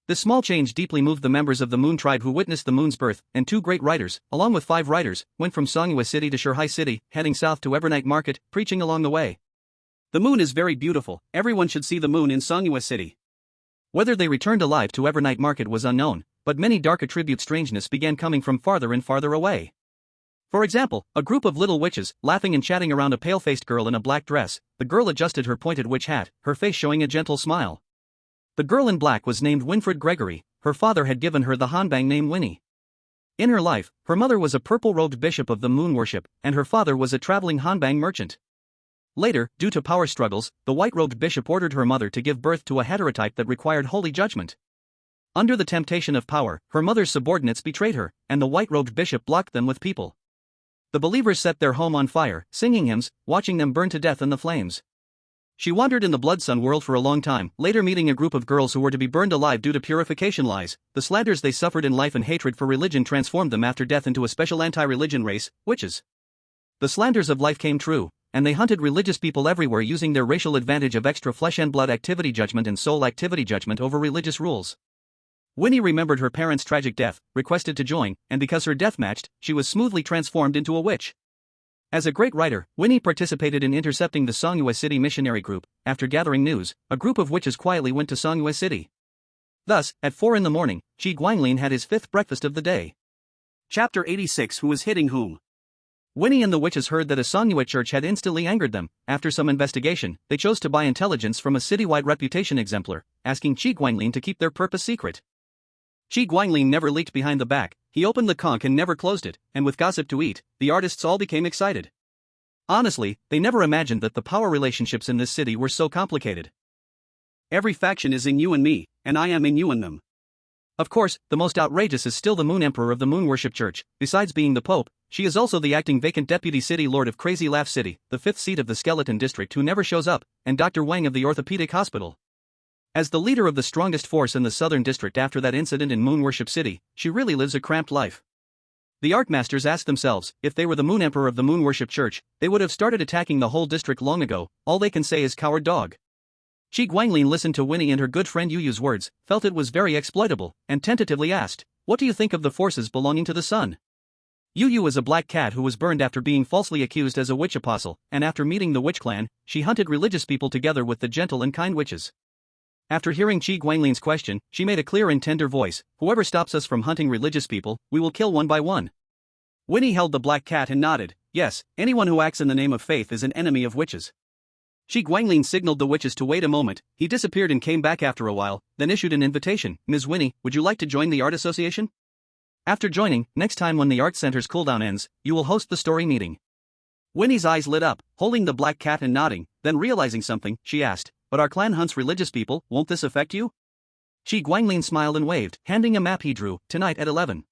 B: This small change deeply moved the members of the Moon Tribe who witnessed the moon's birth, and 2 great writers, along with 5 riders, went from Songyue City to Shuhai City, heading south to Evernight Market, preaching along the way.
A: The moon is very beautiful, everyone should see the moon in Songyue City.
B: Whether they returned alive to Evernight Market was unknown, but many dark attribute strangeness began coming from farther and farther away. For example, a group of little witches, laughing and chatting around a pale-faced girl in a black dress. The girl adjusted her pointed witch hat, her face showing a gentle smile. The girl in black was named Winfred Gregory. Her father had given her the Hanbang name Winnie. In her life, her mother was a purple-robed bishop of the moon worship, and her father was a traveling Hanbang merchant. Later, due to power struggles, the white-robed bishop ordered her mother to give birth to a heterotype that required holy judgment. Under the temptation of power, her mother's subordinates betrayed her, and the white-robed bishop blocked them with people. The believers set their home on fire, singing hymns, watching them burn to death in the flames. She wandered in the Blood Sun world for a long time, later meeting a group of girls who were to be burned alive due to purification lies. The slanders they suffered in life and hatred for religion transformed them after death into a special anti-religion race, witches. The slanders of life came true, and they hunted religious people everywhere using their racial advantage of extra flesh and blood activity judgment and soul activity judgment over religious rules. Winnie remembered her parents' tragic death, requested to join, and because her death matched, she was smoothly transformed into a witch. As a great writer, Winnie participated in intercepting the Songyue City missionary group. After gathering news, a group of witches quietly went to Songyue City. Thus, at 4 a.m, Qi Guanglin had his 5th breakfast of the day.
A: Chapter 86 Who is hitting whom?
B: Winnie and the witches heard that a Songyue church had instantly angered them. After some investigation, they chose to buy intelligence from a citywide reputation exemplar, asking Qi Guanglin to keep their purpose secret.
A: Qi Guanglin never leaked behind the back. He opened the conch and never closed it, and with gossip to eat, the artists all became excited. Honestly, they never imagined that the power relationships in this city were so complicated. Every faction is in you and me, and I am in you and them.
B: Of course, the most outrageous is still the Moon Emperor of the Moon Worship Church. Besides being the Pope, she is also the acting vacant deputy city lord of Crazy Laugh City, the 5th seat of the Skeleton District who never shows up, and Dr. Wang of the Orthopedic Hospital. As the leader of the strongest force in the Southern District after that incident in Moon Worship City, she really lives a cramped life. The art masters asked themselves, if they were the Moon Emperor of the Moon Worship Church, they would have started attacking the whole district long ago. All they can say is coward dog. Qi Guanglin listened to Winnie and her good friend Yu Yu's words, felt it was very exploitable, and tentatively asked, what do you think of the forces belonging to the sun? Yu Yu is a black cat who was burned after being falsely accused as a witch apostle, and after meeting the witch clan, she hunted religious people together with the gentle and kind witches. After hearing Qi Guanglin's question, she made a clear and tender voice, whoever stops us from hunting religious people, we will kill one by one.
A: Winnie held the black cat and nodded, yes, anyone who acts in the name of faith is an enemy of witches. Qi Guanglin signaled the witches to wait a moment. He disappeared and came back after a while, then issued an invitation. Ms. Winnie, would you like to join the art association? After joining, next time when the art center's cooldown ends, you will host the story meeting. Winnie's eyes lit up, holding the black cat and nodding, then realizing something, she asked, but our clan hunts religious people, won't this affect you? Qi Guanglin smiled and waved, handing a map he drew, tonight at 11.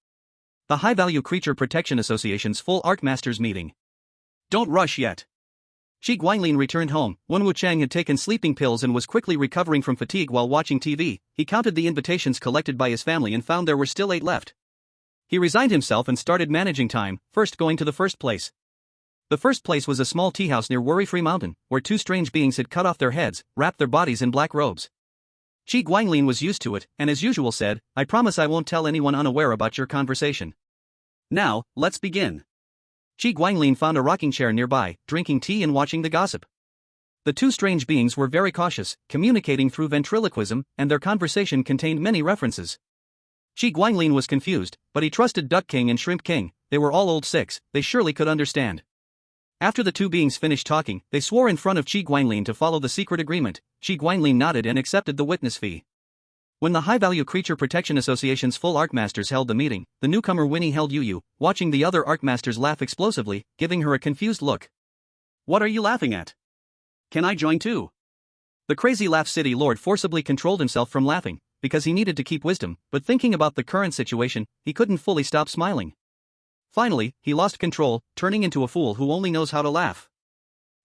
A: The High Value Creature Protection Association's full art masters meeting. Don't rush yet.
B: Shi Guanglin returned home. Wen Wuchang had taken sleeping pills and was quickly recovering from fatigue while watching TV. He counted the invitations collected by his family and found there were still 8 left. He resigned himself and started managing time, first going to the first place. The first place was a small tea house near Worry-Free Mountain, where 2 strange beings had cut off their heads, wrapped their bodies in black robes. Shi Guanglin was used to it, and as usual said, "I promise I won't tell anyone unaware about your conversation."
A: Now, let's begin.
B: Shi Guanglin found a rocking chair nearby, drinking tea and watching the gossip. The 2 strange beings were very cautious, communicating through ventriloquism, and their conversation contained many references. Shi Guanglin was confused, but he trusted Duck King and Shrimp King. They were all old 6, they surely could understand. After the 2 beings finished talking, they swore in front of Shi Guanglin to follow the secret agreement. Shi Guanglin nodded and accepted the witness fee. When the High Value Creature Protection Association's full Arcmasters held the meeting, the newcomer Winnie held Yu, watching the other Arcmasters laugh explosively, giving her a confused look.
A: What are you laughing at? Can I join too?
B: The Crazy Laugh City Lord forcibly controlled himself from laughing, because he needed to keep wisdom, but thinking about the current situation, he couldn't fully stop smiling. Finally, he lost control, turning into a fool who only knows how to laugh.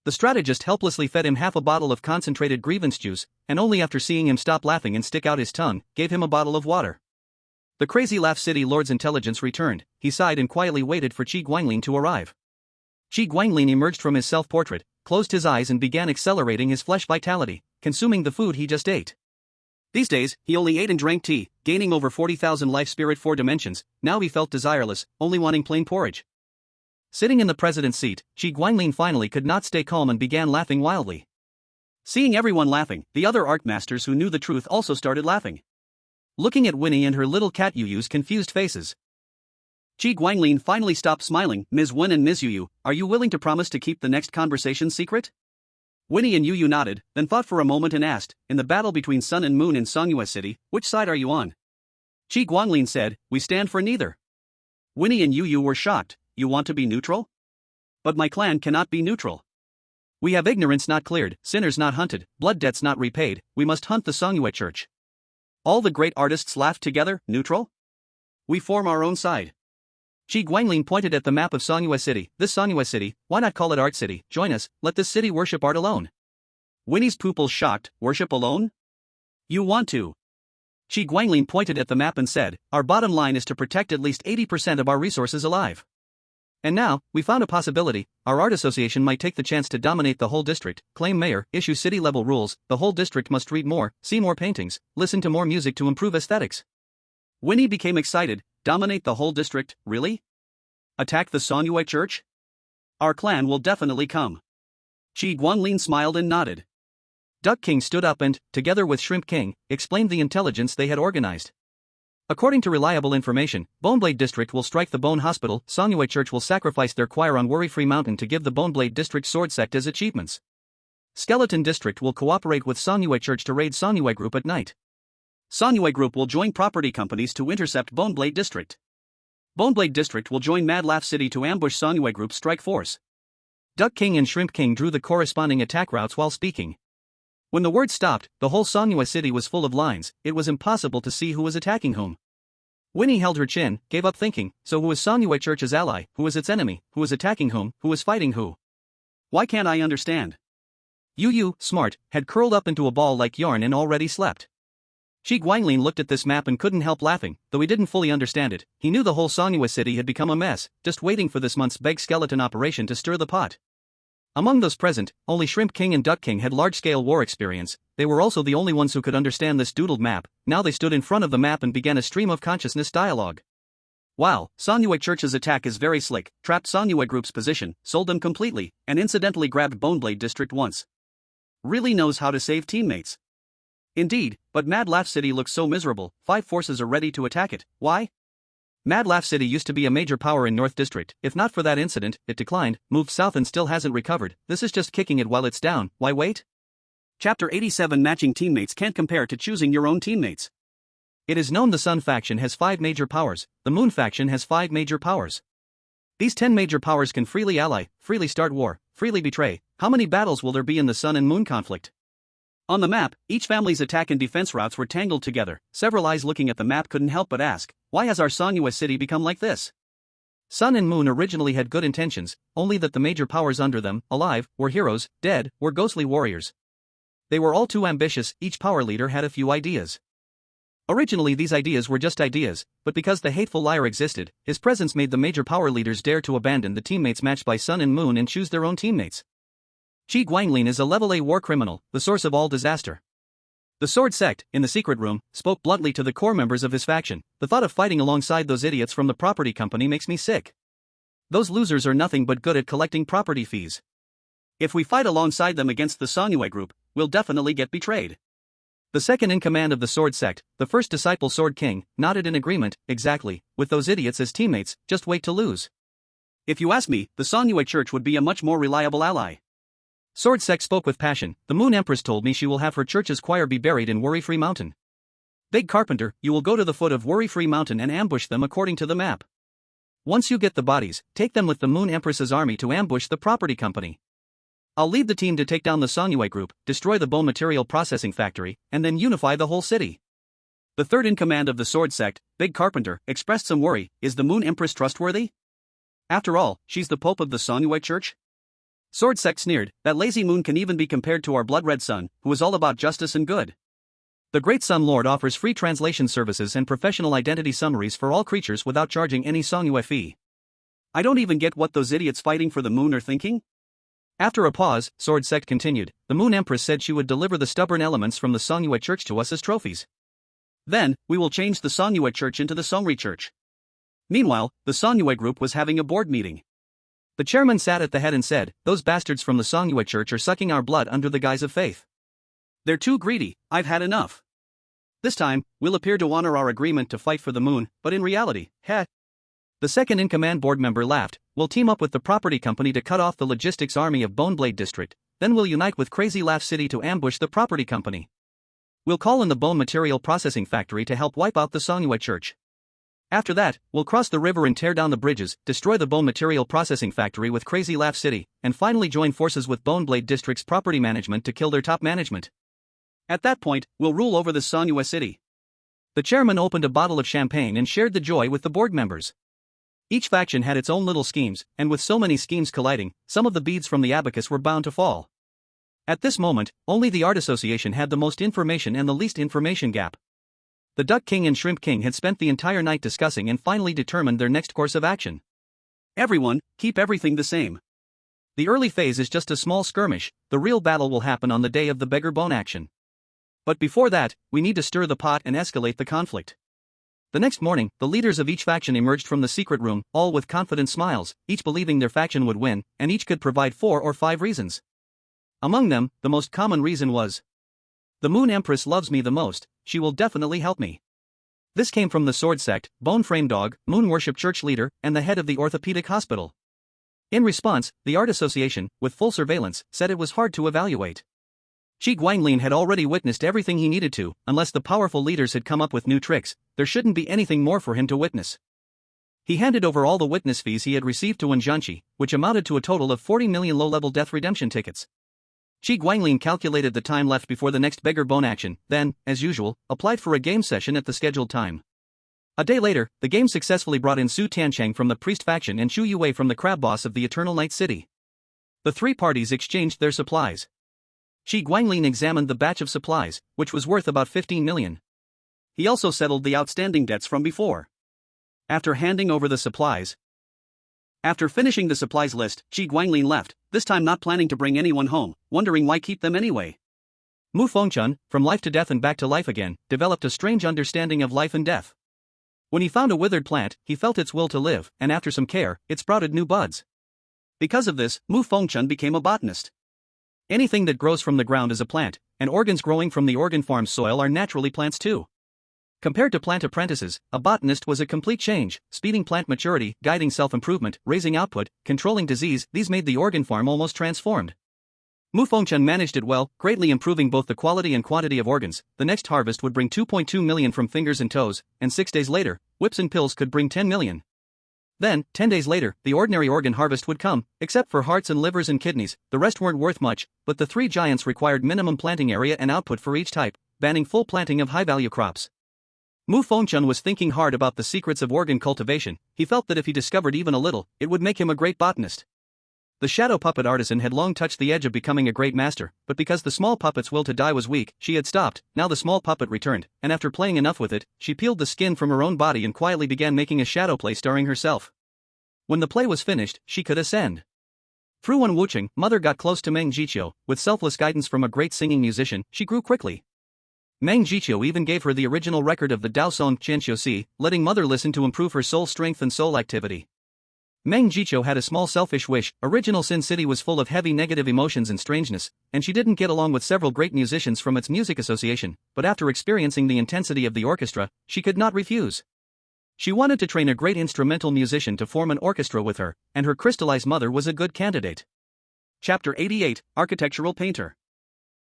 B: The strategist helplessly fed him half a bottle of concentrated grievance juice, and only after seeing him stop laughing and stick out his tongue, gave him a bottle of water. The Crazy Laugh City Lord's intelligence returned. He sighed and quietly waited for Shi Guanglin to arrive. Shi Guanglin emerged from his self-portrait, closed his eyes and began accelerating his flesh vitality, consuming the food he just ate.
A: These days, he only ate and drank tea, gaining over 40,000 life spirit 4 dimensions. Now he felt desireless, only wanting plain porridge.
B: Sitting in the president's seat, Shi Guanglin finally could not stay calm and began laughing wildly.
A: Seeing everyone laughing, the other Arcmasters who knew the truth also started laughing.
B: Looking at Winnie and her little cat Yu's confused faces,
A: Shi Guanglin finally stopped smiling. "Ms. Wen and Ms. Yu, are you willing to promise to keep the next conversation secret?" Winnie and Yu nodded, then thought for a moment and asked, "In the battle between Sun and Moon in Songyue City, which side are you on?" Shi Guanglin said, "We stand for neither." Winnie and Yu were shocked. "You want to be neutral?" "But my clan cannot be neutral.
B: We have ignorance not cleared, sinners not hunted, blood debts not repaid, we must hunt the Songyue Church."
A: All the great artists laughed together. "Neutral? We form our own side."
B: Shi Guanglin pointed at the map of Songyue City. "This Songyue City, why not call it Art City? Join us, let this city worship art alone."
A: Winnie's pupils shocked. "Worship alone? You want to?"
B: Shi Guanglin pointed at the map and said, "Our bottom line is to protect at least 80% of our resources alive. And now, we found a possibility. Our art association might take the chance to dominate the whole district, claim mayor, issue city-level rules. The whole district must read more, see more paintings, listen to more music to improve aesthetics."
A: Winnie became excited. "Dominate the whole district, really? Attack the Songyue Church? Our clan will definitely come." Shi Guanglin smiled and nodded.
B: Duck King stood up and, together with Shrimp King, explained the intelligence they had organized. According to reliable information, Boneblade District will strike the Bone Hospital, Songyue Church will sacrifice their choir on Worry-Free Mountain to give the Boneblade District sword sect as achievements. Skeleton District will cooperate with Songyue Church to raid Songyue Group at night.
A: Songyue Group will join property companies to intercept Boneblade District. Boneblade District will join Mad Laugh City to ambush Songyue Group's strike force.
B: Duck King and Shrimp King drew the corresponding attack routes while speaking. When the word stopped, the whole Songyue City was full of lines. It was impossible to see who was attacking whom. Winnie held her chin, gave up thinking. So who was Songyue Church's ally, who was its enemy, who was attacking whom, who was fighting who?
A: Why can't I understand?
B: Yu, smart, had curled up into a ball like yarn and already slept. Shi Guanglin looked at this map and couldn't help laughing, though he didn't fully understand it. He knew the whole Songyue City had become a mess, just waiting for this month's big skeleton operation to stir the pot. Among those present, only Shrimp King and Duck King had large-scale war experience. They were also the only ones who could understand this doodled map. Now they stood in front of the map and began a stream of consciousness dialogue.
A: "Wow, Songyue Church's attack is very slick, trapped Songyue Group's position, sold them completely, and incidentally grabbed Boneblade District once. Really knows how to save teammates." "Indeed, but Mad Laugh City looks so miserable, 5 forces are ready to attack it. Why?" "Mad Laugh City used to be a major power in North District. If not for that incident, it declined, moved south and still hasn't recovered. This is just kicking it while it's down. Why wait?" Chapter 87 Matching teammates can't compare to choosing your own teammates.
B: It is known the Sun faction has 5 major powers, the Moon faction has 5 major powers. These 10 major powers can freely ally, freely start war, freely betray. How many battles will there be in the Sun and Moon conflict?
A: On the map, each family's attack and defense routes were tangled together. Several eyes looking at the map couldn't help but ask, why has our Songyue City become like this?
B: Sun and Moon originally had good intentions, only that the major powers under them, alive, were heroes, dead, were ghostly warriors. They were all too ambitious, each power leader had a few ideas. Originally these ideas were just ideas, but because the hateful liar existed, his presence made the major power leaders dare to abandon the teammates matched by Sun and Moon and choose their own teammates. Qi Guanglin is a level A war criminal, the source of all disaster. The Sword Sect, in the secret room, spoke bluntly to the core members of his faction. The thought of fighting alongside those idiots from the property company makes me sick. Those losers are nothing but good at collecting property fees.
A: If we fight alongside them against the Sonyue group, we'll definitely get betrayed.
B: The second in command of the Sword Sect, the first disciple Sword King, nodded in agreement. Exactly, with those idiots as teammates, just wait to lose.
A: If you ask me, the Sonyue Church would be a much more reliable ally.
B: Sword Sect spoke with passion. The Moon Empress told me she will have her church's choir be buried in Worry-Free Mountain. Big Carpenter, you will go to the foot of Worry-Free Mountain and ambush them according to the map. Once you get the bodies, take them with the Moon Empress's army to ambush the property company. I'll lead the team to take down the Sonyue group, destroy the bone material processing factory, and then unify the whole city.
A: The third in command of the Sword Sect, Big Carpenter, expressed some worry. Is the Moon Empress trustworthy? After all, she's the Pope of the Sonyue Church? Sword Sect sneered. That lazy moon can even be compared to our blood-red sun, who is all about justice and good.
B: The Great Sun Lord offers free translation services and professional identity summaries for all creatures without charging any Sonyue fee.
A: I don't even get what those idiots fighting for the moon are thinking.
B: After a pause, Sword Sect continued, the Moon Empress said she would deliver the stubborn elements from the Sonyue Church to us as trophies.
A: Then, we will change the Sonyue Church into the Songri Church. Meanwhile, the Sonyue group was having a board meeting.
B: The chairman sat at the head and said, those bastards from the Sonyue Church are sucking our blood under the guise of faith.
A: They're too greedy. I've had enough. This time, we'll appear to honor our agreement to fight for the moon, but in reality,
B: The second-in-command board member laughed. We'll team up with the property company to cut off the logistics army of Boneblade District, then we'll unite with Crazy Laugh City to ambush the property company. We'll call in the bone material processing factory to help wipe out the Sonyue Church. After that, we'll cross the river and tear down the bridges, destroy the bone material processing factory with Crazy Laugh City, and finally join forces with Boneblade District's property management to kill their top management.
A: At that point, we'll rule over the Sonyue city.
B: The chairman opened a bottle of champagne and shared the joy with the board members. Each faction had its own little schemes, and with so many schemes colliding, some of the beads from the abacus were bound to fall. At this moment, only the Art Association had the most information and the least information gap. The Duck King and Shrimp King had spent the entire night discussing and finally determined their next course of action.
A: Everyone, keep everything the same.
B: The early phase is just a small skirmish, the real battle will happen on the day of the Beggar Bone action. But before that, we need to stir the pot and escalate the conflict. The next morning, the leaders of each faction emerged from the secret room, all with confident smiles, each believing their faction would win, and each could provide 4 or 5 reasons. Among them, the most common reason was, the Moon Empress loves me the most, she will definitely help me. This came from the Sword Sect, Bone Frame Dog, Moon Worship Church leader, and the head of the orthopedic hospital. In response, the Art Association, with full surveillance, said it was hard to evaluate. Qi Guanglin had already witnessed everything he needed to, unless the powerful leaders had come up with new tricks, there shouldn't be anything more for him to witness. He handed over all the witness fees he had received to Wenjianqi, which amounted to a total of 40 million low-level death redemption tickets. Qi Guanglin calculated the time left before the next Beggar Bone action, then, as usual, applied for a game session at the scheduled time. A day later, the game successfully brought in Su Tiancheng from the Priest faction and Shu Yue from the Crab Boss of the Eternal Night City. The three parties exchanged their supplies. Qi Guanglin examined the batch of supplies, which was worth about 15 million.
A: He also settled the outstanding debts from before. After handing over the supplies, After finishing the supplies list, Qi Guanglin left, this time not planning to bring anyone home, wondering why keep them anyway.
B: Mu Fengchun, from life to death and back to life again, developed a strange understanding of life and death. When he found a withered plant, he felt its will to live, and after some care, it sprouted new buds.
A: Because of this, Mu Fengchun became a botanist.
B: Anything that grows from the ground is a plant, and organs growing from the organ farm's soil are naturally plants too. Compared to plant apprentices, a botanist was a complete change, speeding plant maturity, guiding self-improvement, raising output, controlling disease. These made the organ farm almost transformed. Mu Fengchun managed it well, greatly improving both the quality and quantity of organs. The next harvest would bring 2.2 million from fingers and toes, and 6 days later, whips and pills could bring 10 million. Then, 10 days later, the ordinary organ harvest would come, except for hearts and livers and kidneys. The rest weren't worth much, but the three giants required minimum planting area and output for each type, banning full planting of high-value crops. Mu Fengchun was thinking hard about the secrets of organ cultivation. He felt that if he discovered even a little, it would make him a great botanist. The shadow puppet artisan had long touched the edge of becoming a great master, but because the small puppet's will to die was weak, she had stopped. Now the small puppet returned, and after playing enough with it, she peeled the skin from her own body and quietly began making a shadow play starring herself. When the play was finished, she could ascend. Through one Wucheng, mother got close to Meng Jiqiu. With selfless guidance from a great singing musician, she grew quickly. Meng Jiqiu even gave her the original record of the Dao Song Qianxiu, letting mother listen to improve her soul strength and soul activity. Meng Jiqiu had a small selfish wish. Original Sin City was full of heavy negative emotions and strangeness, and she didn't get along with several great musicians from its music association, but after experiencing the intensity of the orchestra, she could not refuse. She wanted to train a great instrumental musician to form an orchestra with her, and her crystallized mother was a good candidate. Chapter 88, Architectural Painter.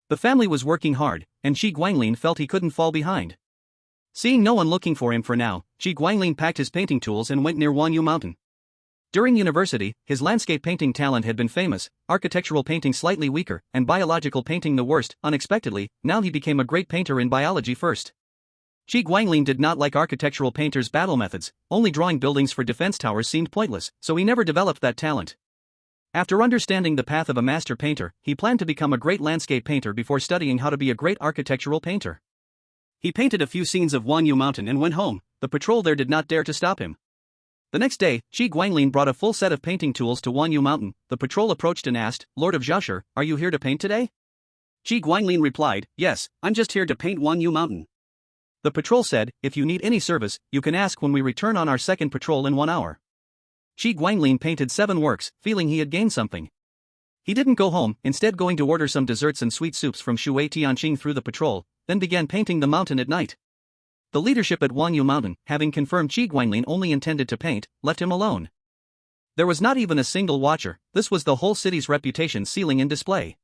B: The family was working hard, and Qi Guanglin felt he couldn't fall behind. Seeing no one looking for him for now, Qi Guanglin packed his painting tools and went near Wanyu Mountain. During university, his landscape painting talent had been famous, architectural painting slightly weaker, and biological painting the worst. Unexpectedly, now he became a great painter in biology first. Qi Guanglin did not like architectural painters' battle methods. Only drawing buildings for defense towers seemed pointless, so he never developed that talent. After understanding the path of a master painter, he planned to become a great landscape painter before studying how to be a great architectural painter. He painted a few scenes of Wanyu Mountain and went home. The patrol there did not dare to stop him. The next day, Qi Guanglin brought a full set of painting tools to Wanyu Mountain. The patrol approached and asked, "Lord of Jiashur, are you here to paint today?" Qi Guanglin replied, "Yes, I'm just here to paint Wanyu Mountain." The patrol said, "If you need any service, you can ask when we return on our second patrol in 1 hour." Qi Guanglin painted 7 works, feeling he had gained something. He didn't go home, instead going to order some desserts and sweet soups from Shui Tianqing through the patrol, then began painting the mountain at night. The leadership at Wanyu Mountain, having confirmed Qi Guanglin only intended to paint, left him alone. There was not even a single watcher. This was the whole city's reputation sealing in display.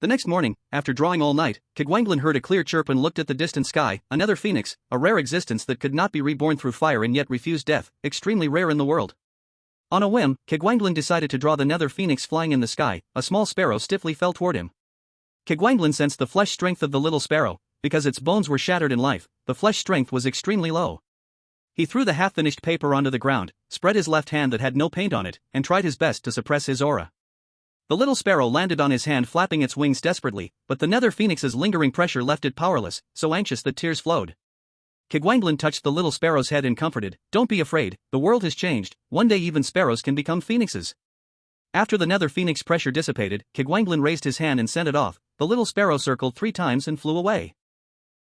B: The next morning, after drawing all night, Qi Guanglin heard a clear chirp and looked at the distant sky. Another phoenix, a rare existence that could not be reborn through fire and yet refused death, extremely rare in the world. On a whim, Qi Guanglin decided to draw the nether phoenix flying in the sky. A small sparrow stiffly fell toward him. Qi Guanglin sensed the flesh strength of the little sparrow. Because its bones were shattered in life, the flesh strength was extremely low. He threw the half-finished paper onto the ground, spread his left hand that had no paint on it, and tried his best to suppress his aura. The little sparrow landed on his hand flapping its wings desperately, but the nether phoenix's lingering pressure left it powerless, so anxious that tears flowed. Qi Guanglin touched the little sparrow's head and comforted, "Don't be afraid, the world has changed, one day even sparrows can become phoenixes." After the nether phoenix pressure dissipated, Qi Guanglin raised his hand and sent it off. The little sparrow circled 3 times and flew away.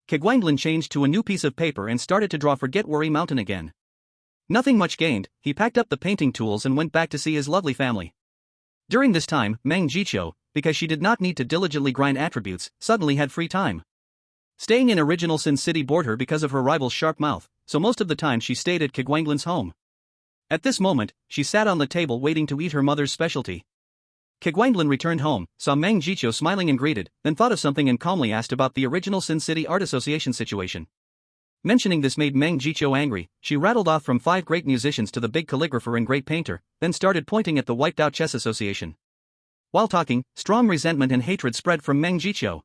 B: Qi Guanglin changed to a new piece of paper and started to draw Forget Worry Mountain again. Nothing much gained, he packed up the painting tools and went back to see his lovely family. During this time, Meng Jiqiu, because she did not need to diligently grind attributes, suddenly had free time. Staying in Original Sin City bored her because of her rival's sharp mouth, so most of the time she stayed at Qi Guanglin's home. At this moment, she sat on the table waiting to eat her mother's specialty. Qi Guanglin returned home, saw Meng Jiqiu smiling and greeted, then thought of something and calmly asked about the Original Sin City Art Association situation. Mentioning this made Meng Jiqiu angry. She rattled off from 5 great musicians to the big calligrapher and great painter, then started pointing at the wiped out chess association. While talking, strong resentment and hatred spread from Meng Jiqiu.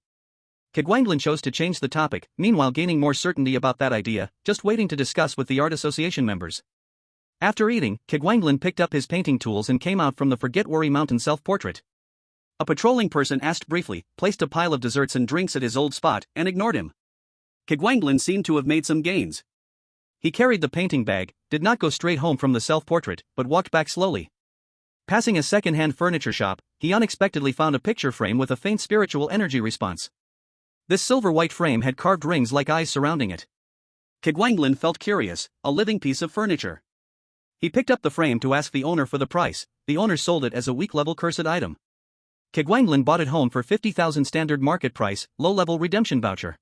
B: Qi Guanglin chose to change the topic, meanwhile gaining more certainty about that idea, just waiting to discuss with the art association members. After eating, Qi Guanglin picked up his painting tools and came out from the Forget Worry Mountain self-portrait. A patrolling person asked briefly, placed a pile of desserts and drinks at his old spot, and ignored him. Qi Guanglin seemed to have made some gains. He carried the painting bag, did not go straight home from the self-portrait, but walked back slowly. Passing a second-hand furniture shop, he unexpectedly found a picture frame with a faint spiritual energy response. This silver-white frame had carved rings like eyes surrounding it. Qi Guanglin felt curious, a living piece of furniture. He picked up the frame to ask the owner for the price. The owner sold it as a weak-level cursed item. Qi Guanglin bought it home for 50,000 standard market price, low-level redemption voucher.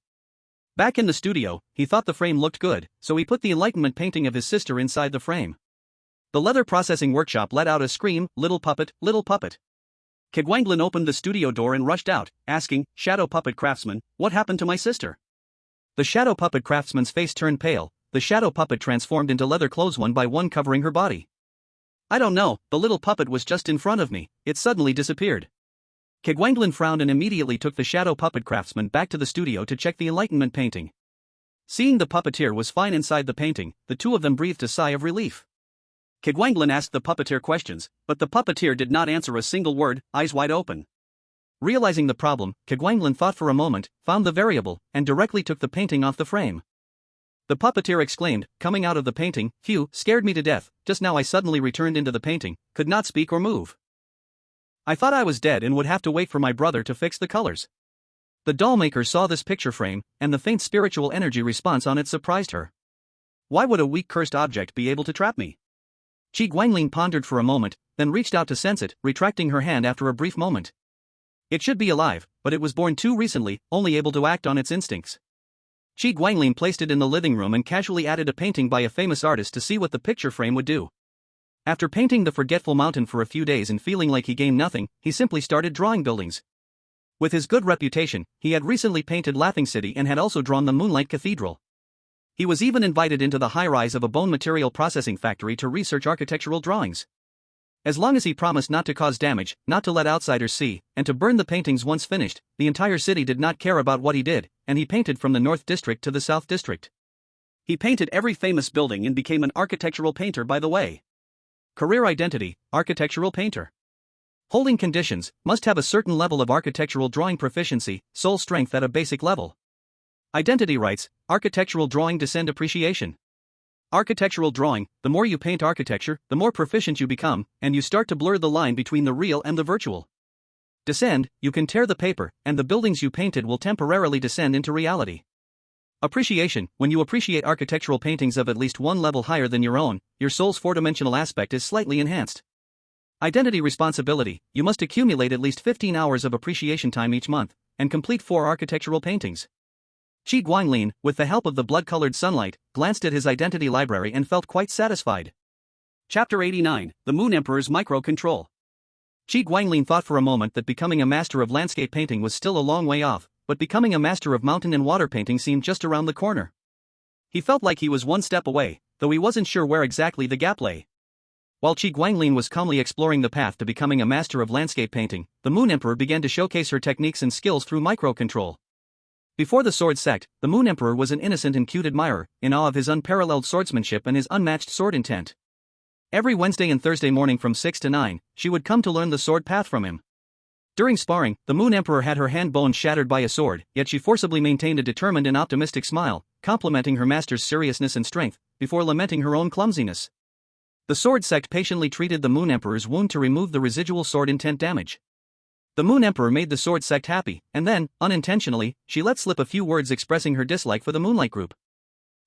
B: Back in the studio, he thought the frame looked good, so he put the Enlightenment painting of his sister inside the frame. The leather processing workshop let out a scream, "Little puppet, little puppet." Qi Guanglin opened the studio door and rushed out, asking, "Shadow puppet craftsman, what happened to my sister?" The shadow puppet craftsman's face turned pale. The shadow puppet transformed into leather clothes one by one covering her body. "I don't know, the little puppet was just in front of me, it suddenly disappeared." Qi Guanglin frowned and immediately took the shadow puppet craftsman back to the studio to check the Enlightenment painting.
A: Seeing the puppeteer was fine inside the painting, the two of them breathed a sigh of relief. Kegwanglin asked the puppeteer questions, but the puppeteer did not answer a single word, eyes wide open. Realizing the problem, Kegwanglin thought for a moment, found the variable, and directly took the painting off the frame. The puppeteer exclaimed, coming out of the painting, "Phew, scared me to death, just now I suddenly returned into the painting, could not speak or move. I thought I was dead and would have to wait for my brother to fix the colors." The dollmaker saw this picture frame, and the faint spiritual energy response on it surprised her. Why would a weak cursed object be able to trap me? Qi Guanglin pondered for a moment, then reached out to sense it, retracting her hand after a brief moment. It should be alive, but it was born too recently, only able to act on its instincts. Qi Guanglin placed it in the living room and casually added a painting by a famous artist to see what the picture frame would do. After painting the Forgetful Mountain for a few days and feeling like he gained nothing, he simply started drawing buildings. With his good reputation, he had recently painted Laughing City and had also drawn the Moonlight Cathedral. He was even invited into the high-rise of a bone material processing factory to research architectural drawings. As long as he promised not to cause damage, not to let outsiders see, and to burn the paintings once finished, the entire city did not care about what he did, and he painted from the North District to the South District. He painted every famous building and became an architectural painter by the way. Career identity, architectural painter. Holding conditions, must have a certain level of architectural drawing proficiency, soul strength at a basic level. Identity rights, architectural drawing descend appreciation. Architectural drawing, the more you paint architecture, the more proficient you become, and you start to blur the line between the real and the virtual. Descend, you can tear the paper, and the buildings you painted will temporarily descend into reality. Appreciation, when you appreciate architectural paintings of at least one level higher than your own, your soul's four-dimensional aspect is slightly enhanced. Identity responsibility, you must accumulate at least 15 hours of appreciation time each month, and complete 4 architectural paintings. Qi Guanglin, with the help of the blood-colored sunlight, glanced at his identity library and felt quite satisfied. Chapter 89, The Moon Emperor's Micro-Control. Qi Guanglin thought for a moment that becoming a master of landscape painting was still a long way off, but becoming a master of mountain and water painting seemed just around the corner. He felt like he was one step away, though he wasn't sure where exactly the gap lay. While Qi Guanglin was calmly exploring the path to becoming a master of landscape painting, the Moon Emperor began to showcase her techniques and skills through micro-control. Before the sword sect, the Moon Emperor was an innocent and cute admirer, in awe of his unparalleled swordsmanship and his unmatched sword intent. Every Wednesday and Thursday morning from 6 to 9, she would come to learn the sword path from him. During sparring, the Moon Emperor had her hand bone shattered by a sword, yet she forcibly maintained a determined and optimistic smile, complimenting her master's seriousness and strength, before lamenting her own clumsiness. The sword sect patiently treated the Moon Emperor's wound to remove the residual sword intent damage. The Moon Emperor made the sword sect happy, and then, unintentionally, she let slip a few words expressing her dislike for the Moonlight Group.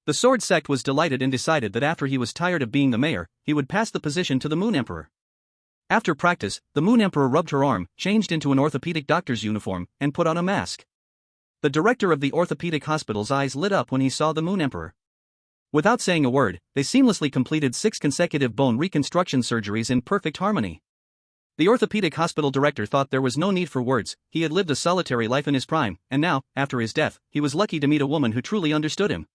A: The sword sect was delighted and decided that after he was tired of being the mayor, he would pass the position to the Moon Emperor. After practice, the Moon Emperor rubbed her arm, changed into an orthopedic doctor's uniform, and put on a mask. The director of the orthopedic hospital's eyes lit up when he saw the Moon Emperor. Without saying a word, they seamlessly completed 6 consecutive bone reconstruction surgeries in perfect harmony. The orthopedic hospital director thought there was no need for words, he had lived a solitary life in his prime, and now, after his death, he was lucky to meet a woman who truly understood him.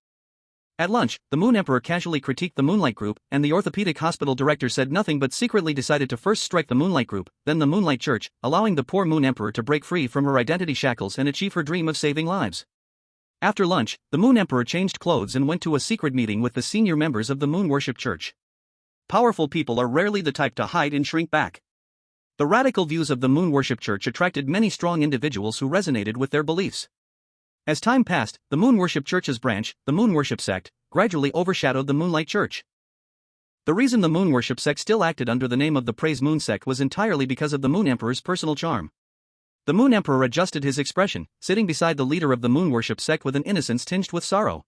A: At lunch, the Moon Emperor casually critiqued the Moonlight Group, and the orthopedic hospital director said nothing but secretly decided to first strike the Moonlight Group, then the Moonlight Church, allowing the poor Moon Emperor to break free from her identity shackles and achieve her dream of saving lives. After lunch, the Moon Emperor changed clothes and went to a secret meeting with the senior members of the Moon Worship Church. Powerful people are rarely the type to hide and shrink back. The radical views of the Moon Worship Church attracted many strong individuals who resonated with their beliefs. As time passed, the Moon Worship Church's branch, the Moon Worship Sect, gradually overshadowed the Moonlight Church. The reason the Moon Worship Sect still acted under the name of the Praise Moon Sect was entirely because of the Moon Emperor's personal charm. The Moon Emperor adjusted his expression, sitting beside the leader of the Moon Worship Sect with an innocence tinged with sorrow.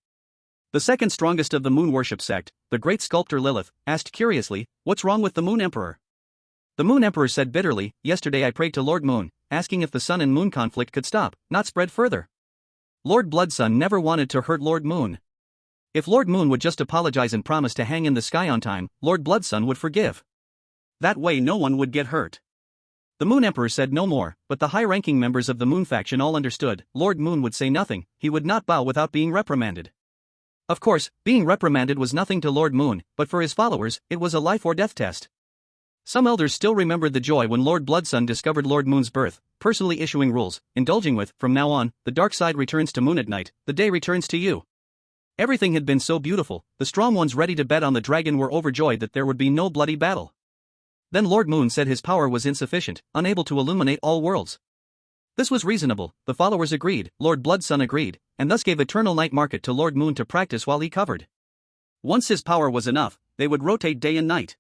A: The second strongest of the Moon Worship Sect, the great sculptor Lilith, asked curiously, "What's wrong with the Moon Emperor?" The Moon Emperor said bitterly, "Yesterday I prayed to Lord Moon, asking if the Sun and Moon conflict could stop, not spread further. Lord Bloodsun never wanted to hurt Lord Moon. If Lord Moon would just apologize and promise to hang in the sky on time, Lord Bloodsun would forgive. That way no one would get hurt." The Moon Emperor said no more, but the high-ranking members of the Moon faction all understood. Lord Moon would say nothing, he would not bow without being reprimanded. Of course, being reprimanded was nothing to Lord Moon, but for his followers, it was a life-or-death test. Some elders still remembered the joy when Lord Bloodsun discovered Lord Moon's birth, personally issuing rules, indulging with, "From now on, the dark side returns to Moon at night, the day returns to you."
B: Everything had been so beautiful, the strong ones ready to bet on the dragon were overjoyed that there would be no bloody battle. Then Lord Moon said his power was insufficient, unable to illuminate all worlds. This was reasonable, the followers agreed, Lord Bloodsun agreed, and thus gave eternal night market to Lord Moon to practice while he covered. Once his power was enough, they would rotate day and night.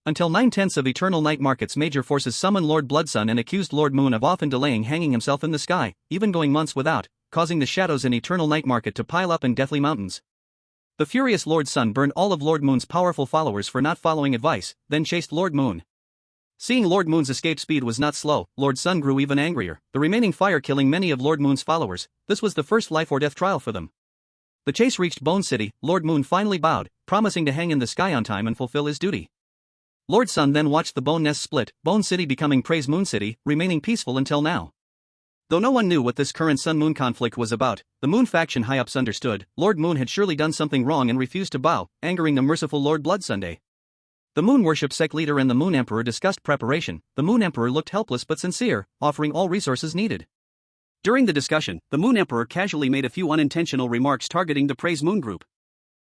B: Until 9/10 of eternal night market's major forces summoned Lord Bloodsun and accused Lord Moon of often delaying hanging himself in the sky, even going months without, causing the shadows in eternal night market to pile up in deathly mountains. The furious Lord Sun burned all of Lord Moon's powerful followers for not following advice, then chased Lord Moon. Seeing Lord Moon's escape speed was not slow, Lord Sun grew even angrier, the remaining fire killing many of Lord Moon's followers. This was the first life or death trial for them. The chase reached Bone City, Lord Moon finally bowed, promising to hang in the sky on time and fulfill his duty. Lord Sun then watched the Bone Nest split, Bone City becoming Praise Moon City, remaining peaceful until now. Though no one knew what this current Sun-Moon conflict was about, the Moon faction high-ups understood. Lord Moon had surely done something wrong and refused to bow, angering the merciful Lord Bloodsunday. The Moon Worship sect leader and the Moon Emperor discussed preparation. The Moon Emperor looked helpless but sincere, offering all resources needed.
A: During the discussion, the Moon Emperor casually made a few unintentional remarks targeting the Praise Moon group.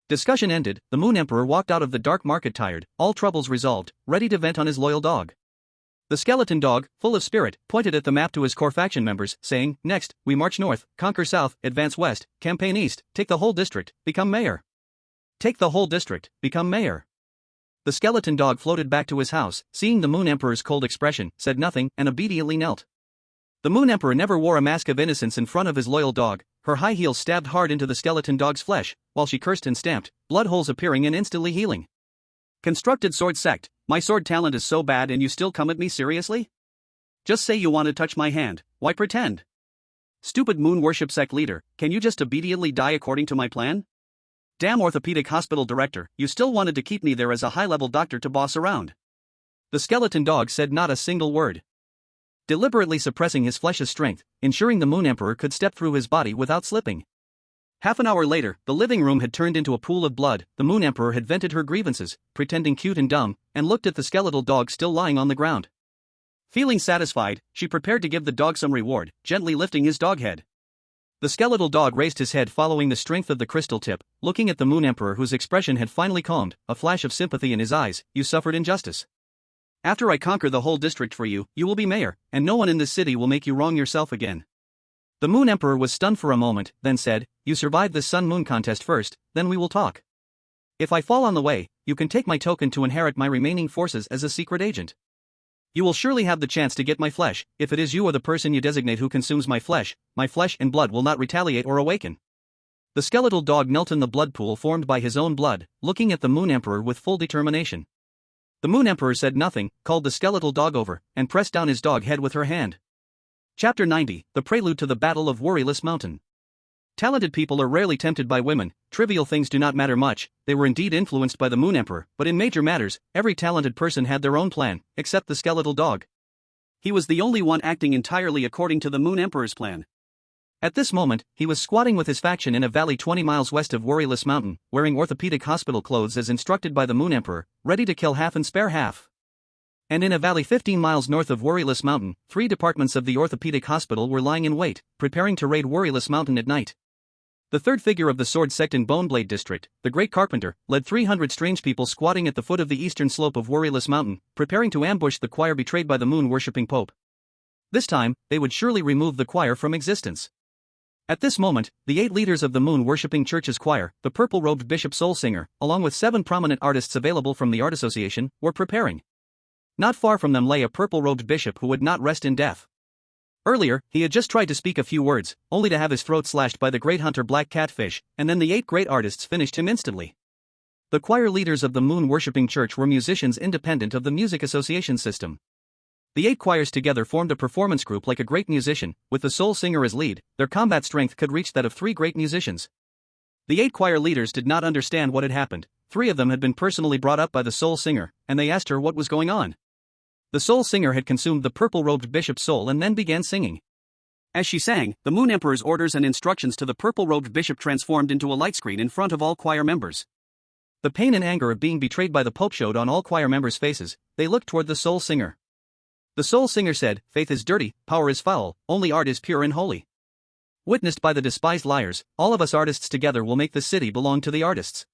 B: Discussion ended, the Moon Emperor walked out of the dark market tired, all troubles resolved, ready to vent on his loyal dog. The skeleton dog, full of spirit, pointed at the map to his core faction members, saying, "Next, we march north, conquer south, advance west, campaign east, take the whole district, become mayor. Take the whole district, become mayor." The skeleton dog floated back to his house, seeing the Moon Emperor's cold expression, said nothing, and obediently knelt. The Moon Emperor never wore a mask of innocence in front of his loyal dog. Her high heels stabbed hard into the skeleton dog's flesh, while she cursed and stamped, blood holes appearing and instantly healing.
A: Constructed sword sect, my sword talent is so bad and you still come at me seriously? Just say you want to touch my hand, why pretend? Stupid Moon Worship sect leader, can you just obediently die according to my plan? Damn orthopedic hospital director, you still wanted to keep me there as a high-level doctor to boss around.
B: The skeleton dog said not a single word, deliberately suppressing his flesh's strength, ensuring the Moon Emperor could step through his body without slipping. Half an hour later, the living room had turned into a pool of blood. The Moon Emperor had vented her grievances, pretending cute and dumb, and looked at the skeletal dog still lying on the ground. Feeling satisfied, she prepared to give the dog some reward, gently lifting his dog head. The skeletal dog raised his head following the strength of the crystal tip, looking at the Moon Emperor whose expression had finally calmed, a flash of sympathy in his eyes. "You suffered injustice. After I conquer the whole district for you, you will be mayor, and no one in this city will make you wrong yourself again." The Moon Emperor was stunned for a moment, then said, "You survived the Sun-Moon contest first, then we will talk. If I fall on the way, you can take my token to inherit my remaining forces as a secret agent. You will surely have the chance to get my flesh. If it is you or the person you designate who consumes my flesh and blood will not retaliate or awaken." The skeletal dog knelt in the blood pool formed by his own blood, looking at the Moon Emperor with full determination. The Moon Emperor said nothing, called the skeletal dog over, and pressed down his dog head with her hand. Chapter 90, The Prelude to the Battle of Worryless Mountain. Talented people are rarely tempted by women. Trivial things do not matter much. They were indeed influenced by the Moon Emperor, but in major matters, every talented person had their own plan, except the skeletal dog.
A: He was the only one acting entirely according to the Moon Emperor's plan.
B: At this moment, he was squatting with his faction in a valley 20 miles west of Worryless Mountain, wearing orthopedic hospital clothes as instructed by the Moon Emperor, ready to kill half and spare half. And in a valley 15 miles north of Worryless Mountain, 3 departments of the orthopedic hospital were lying in wait, preparing to raid Worryless Mountain at night. The third figure of the sword sect in Boneblade district, the Great Carpenter, led 300 strange people squatting at the foot of the eastern slope of Worryless Mountain, preparing to ambush the choir betrayed by the moon-worshipping pope. This time, they would surely remove the choir from existence. At this moment, the 8 leaders of the moon-worshipping church's choir, the purple-robed Bishop Soul Singer, along with 7 prominent artists available from the Art Association, were preparing. Not far from them lay a purple-robed bishop who would not rest in death. Earlier, he had just tried to speak a few words, only to have his throat slashed by the great hunter Black Catfish, and then the 8 great artists finished him instantly. The choir leaders of the moon-worshipping church were musicians independent of the music association system. The 8 choirs together formed a performance group like a great musician, with the Soul Singer as lead. Their combat strength could reach that of 3 great musicians. The 8 choir leaders did not understand what had happened. 3 of them had been personally brought up by the Soul Singer, and they asked her what was going on. The Soul Singer had consumed the purple-robed bishop's soul and then began singing.
A: As she sang, the Moon Emperor's orders and instructions to the purple-robed bishop transformed into a light screen in front of all choir members.
B: The pain and anger of being betrayed by the Pope showed on all choir members' faces. They looked toward the Soul Singer. The Soul Singer said, "Faith is dirty, power is foul, only art is pure and holy. Witnessed by the despised liars, all of us artists together will make the city belong to the artists.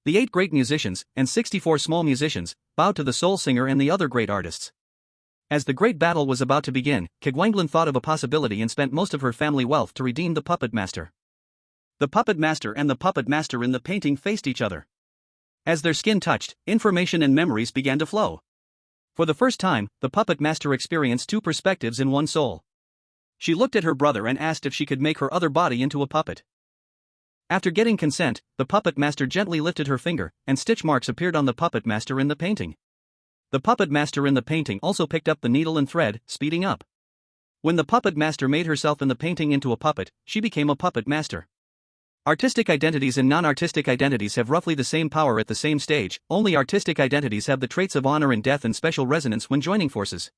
B: The 8 great musicians, and 64 small musicians, bowed to the soul singer and the other great artists. As the great battle was about to begin, Kegwanglan thought of a possibility and spent most of her family wealth to redeem the puppet master. The puppet master and the puppet master in the painting faced each other. As their skin touched, information and memories began to flow. For the first time, the puppet master experienced 2 perspectives in one soul. She looked at her brother and asked if she could make her other body into a puppet. After getting consent, the puppet master gently lifted her finger, and stitch marks appeared on the puppet master in the painting. The puppet master in the painting also picked up the needle and thread, speeding up. When the puppet master made herself in the painting into a puppet, she became a puppet master. Artistic identities and non-artistic identities have roughly the same power at the same stage, only artistic identities have the traits of honor and death and special resonance when joining forces.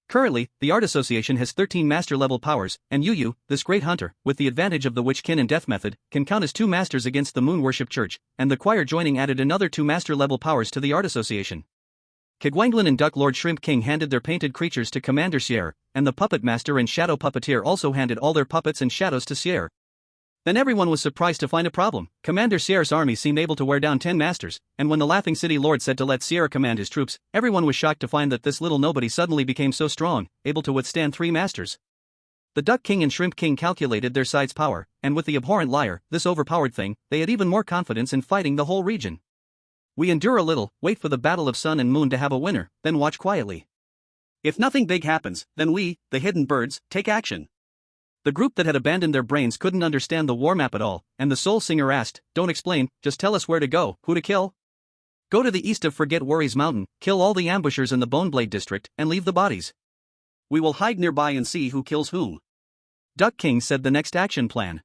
B: Currently, the Art Association has 13 master-level powers, and Yu, this great hunter, with the advantage of the witch-kin and death method, can count as 2 masters against the Moon Worship Church, and the choir joining added another 2 master-level powers to the Art Association. Kegwanglan and Duck Lord Shrimp King handed their painted creatures to Commander Sierre, and the Puppet Master and Shadow Puppeteer also handed all their puppets and shadows to Sierre. Then everyone was surprised to find a problem. Commander Sierre's army seemed able to wear down 10 masters, and when the Laughing City Lord said to let Sierre command his troops, everyone was shocked to find that this little nobody suddenly became so strong, able to withstand 3 masters. The Duck King and Shrimp King calculated their side's power, and with the abhorrent liar, this overpowered thing, they had even more confidence in fighting the whole region. We endure a little, wait for the battle of sun and moon to have a winner, then watch quietly.
A: If nothing big happens, then we, the hidden birds, take action.
B: The group that had abandoned their brains couldn't understand the war map at all, and the soul singer asked, "Don't explain, just tell us where to go, who to kill." "Go to the east of Forget Worries Mountain, kill all the ambushers in the Boneblade district, and leave the bodies.
A: We will hide nearby and see who kills whom."
B: Duck King said the next action plan.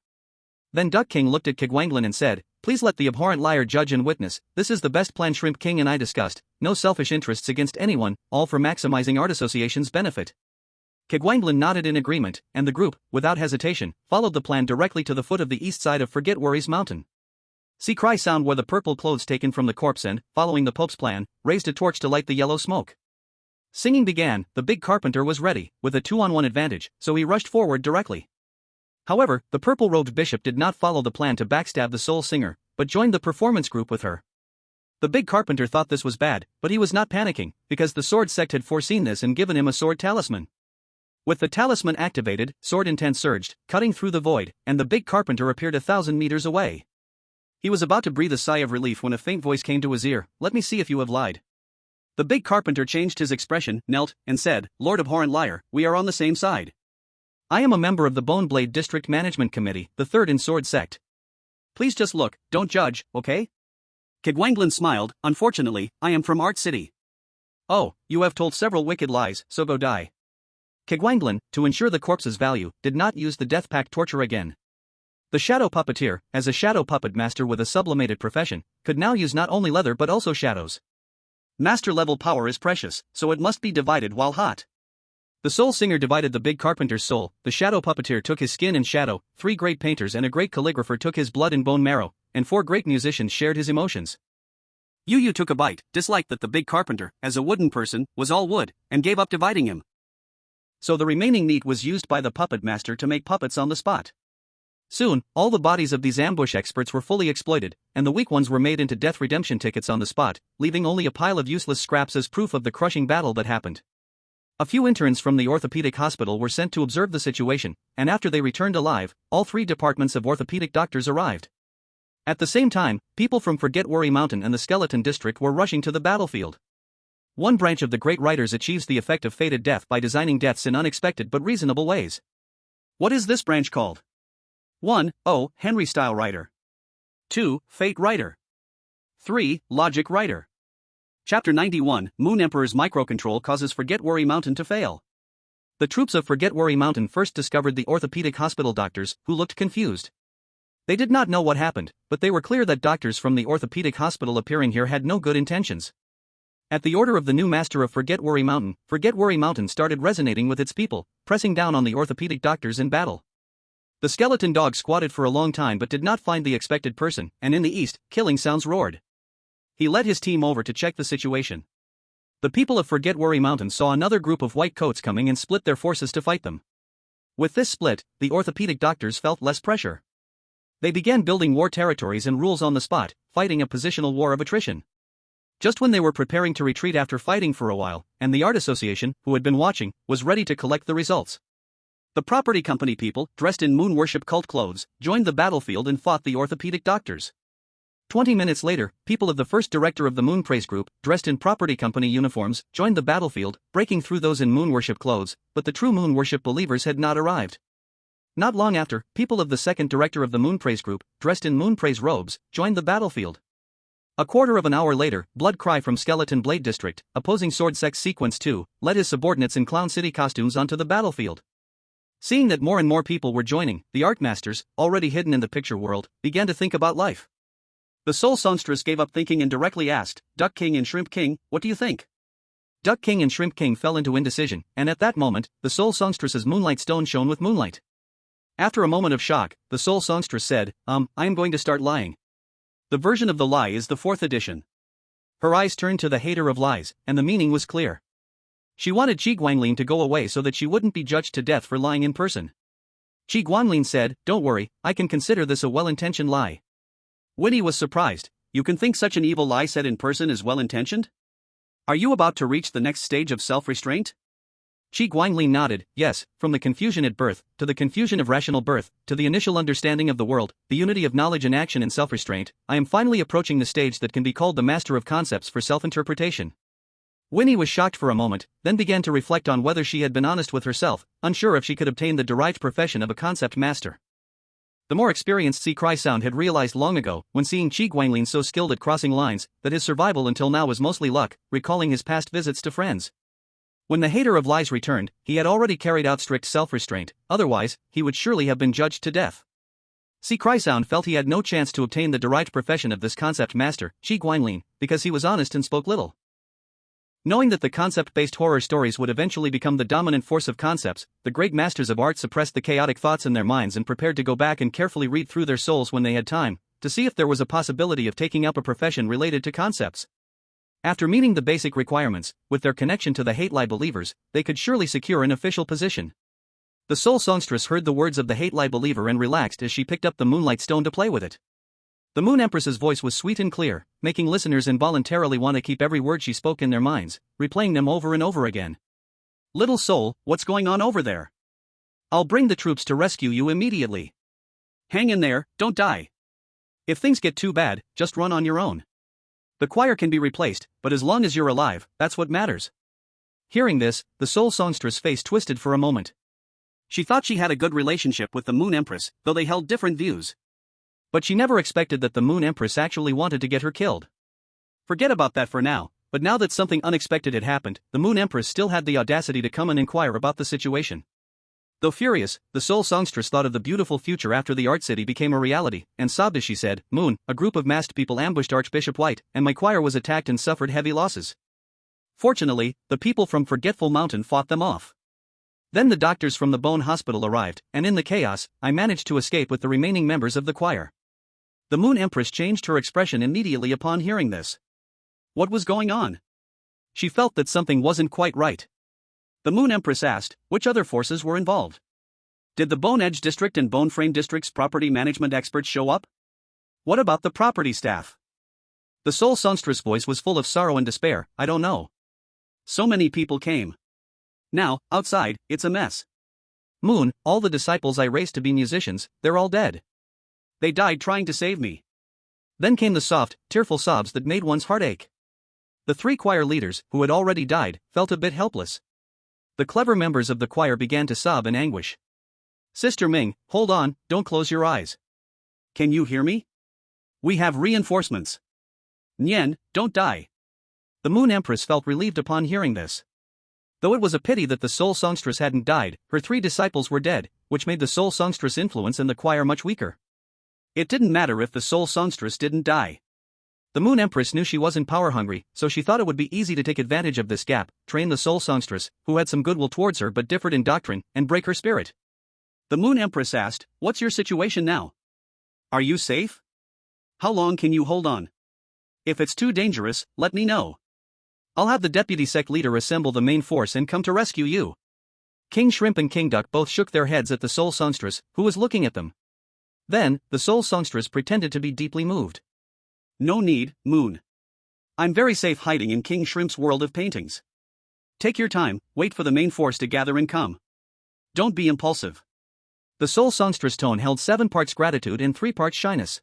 B: Then Duck King looked at Kegwanglan and said, "Please let the abhorrent liar judge and witness, this is the best plan Shrimp King and I discussed, no selfish interests against anyone, all for maximizing Art Association's benefit." Kegwanglan nodded in agreement, and the group, without hesitation, followed the plan directly to the foot of the east side of Forget Worries Mountain. See cry sound where the purple clothes taken from the corpse and, following the Pope's plan, raised a torch to light the yellow smoke. Singing began, the big carpenter was ready, with a 2-on-1 advantage, so he rushed forward directly. However, the purple-robed bishop did not follow the plan to backstab the soul singer, but joined the performance group with her. The big carpenter thought this was bad, but he was not panicking, because the sword sect had foreseen this and given him a sword talisman. With the talisman activated, sword intent surged, cutting through the void, and the big carpenter appeared 1,000 meters away. He was about to breathe a sigh of relief when a faint voice came to his ear, "Let me see if you have lied." The big carpenter changed his expression, knelt, and said, "Lord abhorrent liar, we are on the same side. I am a member of the Boneblade District Management Committee, the 3rd in Sword Sect. Please just look, don't judge, okay?"
A: Kegwanglan smiled, "Unfortunately, I am from Art City."
B: "Oh, you have told several wicked lies, so go die." Kegwanglan, to ensure the corpse's value, did not use the death pact torture again. The shadow puppeteer, as a shadow puppet master with a sublimated profession, could now use not only leather but also shadows.
A: Master-level power is precious, so it must be divided while hot.
B: The soul singer divided the big carpenter's soul, the shadow puppeteer took his skin and shadow, 3 great painters and a great calligrapher took his blood and bone marrow, and 4 great musicians shared his emotions.
A: Yu took a bite, disliked that the big carpenter, as a wooden person, was all wood, and gave up dividing him. So the remaining meat was used by the puppet master to make puppets on the spot. Soon, all the bodies of these ambush experts were fully exploited, and the weak ones were made into death redemption tickets on the spot, leaving only a pile of useless scraps as proof of the crushing battle that happened. A few interns from the orthopedic hospital were sent to observe the situation, and after they returned alive, all 3 departments of orthopedic doctors arrived. At the same time, people from Forget Worry Mountain and the Skeleton District were rushing to the battlefield. One branch of the great writers achieves the effect of fated death by designing deaths in unexpected but reasonable ways. What is this branch called? 1. O. Henry-style writer. 2. Fate writer. 3. Logic writer. Chapter 91, Moon Emperor's microcontrol causes Forget Worry Mountain to fail. The troops of Forget Worry Mountain first discovered the orthopedic hospital doctors, who looked confused. They did not know what happened, but they were clear that doctors from the orthopedic hospital appearing here had no good intentions. At the order of the new master of Forget Worry Mountain started resonating with its people, pressing down on the orthopedic doctors in battle. The skeleton dog squatted for a long time but did not find the expected person, and in the east, killing sounds roared. He led his team over to check the situation. The people of Forget Worry Mountain saw another group of white coats coming and split their forces to fight them.
B: With this split, the orthopedic doctors felt less pressure. They began building war territories and rules on the spot, fighting a positional war of attrition. Just when they were preparing to retreat after fighting for a while, and the Art Association, who had been watching, was ready to collect the results. The property company people, dressed in moon worship cult clothes, joined the battlefield and fought the orthopedic doctors. 20 minutes later, people of the first director of the Moon Praise Group, dressed in property company uniforms, joined the battlefield, breaking through those in moon worship clothes, but the true moon worship believers had not arrived. Not long after, people of the second director of the Moon Praise Group, dressed in Moon Praise robes, joined the battlefield. A quarter of an hour later, Blood Cry from Skeleton Blade District, opposing Sword Sex Sequence 2, led his subordinates in Clown City costumes onto the battlefield. Seeing that more and more people were joining, the art masters, already hidden in the picture world, began to think about life. The Soul Songstress gave up thinking and directly asked, Duck King and Shrimp King, what do you think? Duck King and Shrimp King fell into indecision, and at that moment, the Soul Songstress's moonlight stone shone with moonlight. After a moment of shock, the Soul Songstress said, I am going to start lying. The version of the lie is the 4th edition. Her eyes turned to the hater of lies, and the meaning was clear. She wanted Qi Guanglin to go away so that she wouldn't be judged to death for lying in person. Qi Guanglin said, Don't worry, I can consider this a well-intentioned lie. Winnie was surprised. You can think such an evil lie said in person is well-intentioned? Are you about to reach the next stage of self-restraint? Qi Guanglin nodded, yes, from the confusion at birth, to the confusion of rational birth, to the initial understanding of the world, the unity of knowledge and action and self-restraint, I am finally approaching the stage that can be called the master of concepts for self-interpretation. Winnie was shocked for a moment, then began to reflect on whether she had been honest with herself, unsure if she could obtain the derived profession of a concept master. The more experienced Si Cry Sound had realized long ago, when seeing Qi Guanglin so skilled at crossing lines, that his survival until now was mostly luck, recalling his past visits to friends. When the hater of lies returned, he had already carried out strict self-restraint, otherwise, he would surely have been judged to death. Si Cry Sound felt he had no chance to obtain the derived profession of this concept master, Qi Guanglin, because he was honest and spoke little. Knowing that the concept-based horror stories would eventually become the dominant force of concepts, the great masters of art suppressed the chaotic thoughts in their minds and prepared to go back and carefully read through their souls when they had time, to see if there was a possibility of taking up a profession related to concepts. After meeting the basic requirements, with their connection to the hate-lie believers, they could surely secure an official position. The Soul Songstress heard the words of the hate-lie believer and relaxed as she picked up the moonlight stone to play with it. The Moon Empress's voice was sweet and clear, making listeners involuntarily want to keep every word she spoke in their minds, replaying them over and over again. Little soul, what's going on over there? I'll bring the troops to rescue you immediately. Hang in there, don't die. If things get too bad, just run on your own. The choir can be replaced, but as long as you're alive, that's what matters. Hearing this, the Soul Songstress' face twisted for a moment. She thought she had a good relationship with the Moon Empress, though they held different views. But she never expected that the Moon Empress actually wanted to get her killed. Forget about that for now, but now that something unexpected had happened, the Moon Empress still had the audacity to come and inquire about the situation. Though furious, the Soul Songstress thought of the beautiful future after the Art City became a reality, and sobbed as she said, Moon, a group of masked people ambushed Archbishop White, and my choir was attacked and suffered heavy losses. Fortunately, the people from Forgetful Mountain fought them off. Then the doctors from the Bone Hospital arrived, and in the chaos, I managed to escape with the remaining members of the choir. The Moon Empress changed her expression immediately upon hearing this. What was going on? She felt that something wasn't quite right. The Moon Empress asked, which other forces were involved? Did the Bone Edge District and Bone Frame District's property management experts show up? What about the property staff? The Soul Songstress' voice was full of sorrow and despair, I don't know. So many people came. Now, outside, it's a mess. Moon, all the disciples I raised to be musicians, they're all dead. They died trying to save me. Then came the soft, tearful sobs that made one's heart ache. The 3 choir leaders, who had already died, felt a bit helpless. The clever members of the choir began to sob in anguish. Sister Ming, hold on, don't close your eyes. Can you hear me? We have reinforcements. Nian, don't die. The Moon Empress felt relieved upon hearing this. Though it was a pity that the Soul Songstress hadn't died, her 3 disciples were dead, which made the Soul Songstress' influence in the choir much weaker. It didn't matter if the Soul Songstress didn't die. The Moon Empress knew she wasn't power-hungry, so she thought it would be easy to take advantage of this gap, train the Soul Songstress, who had some goodwill towards her but differed in doctrine, and break her spirit. The Moon Empress asked, what's your situation now? Are you safe? How long can you hold on? If it's too dangerous, let me know. I'll have the deputy sect leader assemble the main force and come to rescue you. King Shrimp and King Duck both shook their heads at the soul songstress, who was looking at them. Then, the soul songstress pretended to be deeply moved.
A: No need, Moon. I'm very safe hiding in King Shrimp's world of paintings. Take your time, wait for the main force to gather and come. Don't be impulsive.
B: The soul songstress tone held 7 parts gratitude and 3 parts shyness.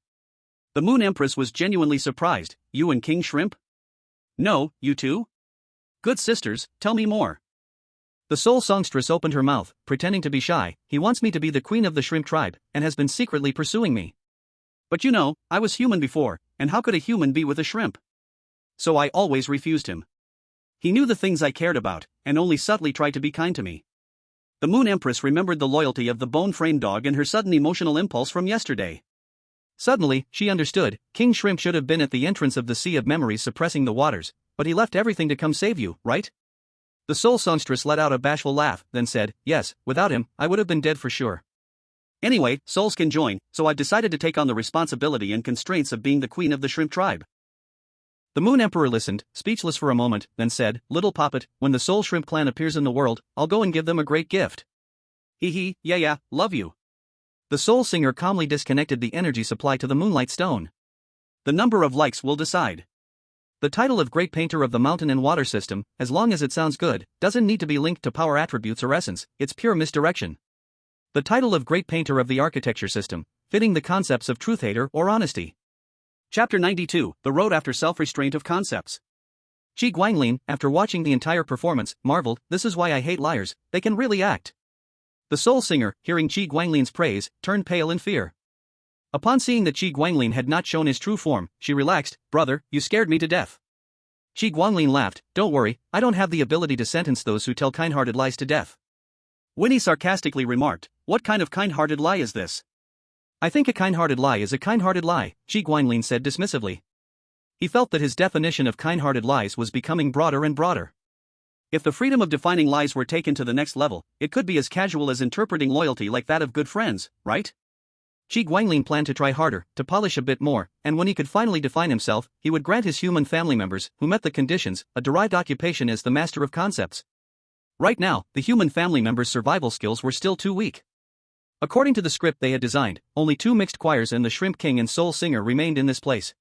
A: The Moon Empress was genuinely surprised. You and King Shrimp? No, you two? Good sisters, tell me more.
B: The soul songstress opened her mouth, pretending to be shy. He wants me to be the queen of the shrimp tribe, and has been secretly pursuing me.
A: But you know, I was human before, and how could a human be with a shrimp? So I always refused him. He knew the things I cared about, and only subtly tried to be kind to me. The Moon Empress remembered the loyalty of the bone-frame dog and her sudden emotional impulse from yesterday.
B: Suddenly, she understood. King Shrimp should have been at the entrance of the sea of memories suppressing the waters, but he left everything to come save you, right? The soul songstress let out a bashful laugh, then said, yes, without him, I would have been dead for sure.
A: Anyway, souls can join, so I've decided to take on the responsibility and constraints of being the queen of the shrimp tribe.
B: The Moon Emperor listened, speechless for a moment, then said, little puppet, when the soul shrimp clan appears in the world, I'll go and give them a great gift.
A: Hee, yeah, love you.
B: The soul singer calmly disconnected the energy supply to the moonlight stone.
A: The number of likes will decide.
B: The title of Great Painter of the Mountain and Water System, as long as it sounds good, doesn't need to be linked to power attributes or essence, it's pure misdirection. The title of Great Painter of the Architecture System, fitting the concepts of truth hater or honesty.
A: Chapter 92, The Road After Self-Restraint of Concepts.
B: Qi Guanglin, after watching the entire performance, marveled, this is why I hate liars, they can really act. The soul singer, hearing Qi Guanglin's praise, turned pale in fear. Upon seeing that Qi Guanglin had not shown his true form, she relaxed, brother, you scared me to death. Qi Guanglin laughed, don't worry, I don't have the ability to sentence those who tell kind-hearted lies to death.
A: Winnie sarcastically remarked, what kind of kind-hearted lie is this?
B: I think a kind-hearted lie is a kind-hearted lie, Qi Guanglin said dismissively. He felt that his definition of kind-hearted lies was becoming broader and broader.
A: If the freedom of defining lies were taken to the next level, it could be as casual as interpreting loyalty like that of good friends, right?
B: Qi Guanglin planned to try harder, to polish a bit more, and when he could finally define himself, he would grant his human family members, who met the conditions, a derived occupation as the master of concepts. Right now, the human family members' survival skills were still too weak. According to the script they had designed, only 2 mixed choirs and the Shrimp King and Soul Singer remained in this place.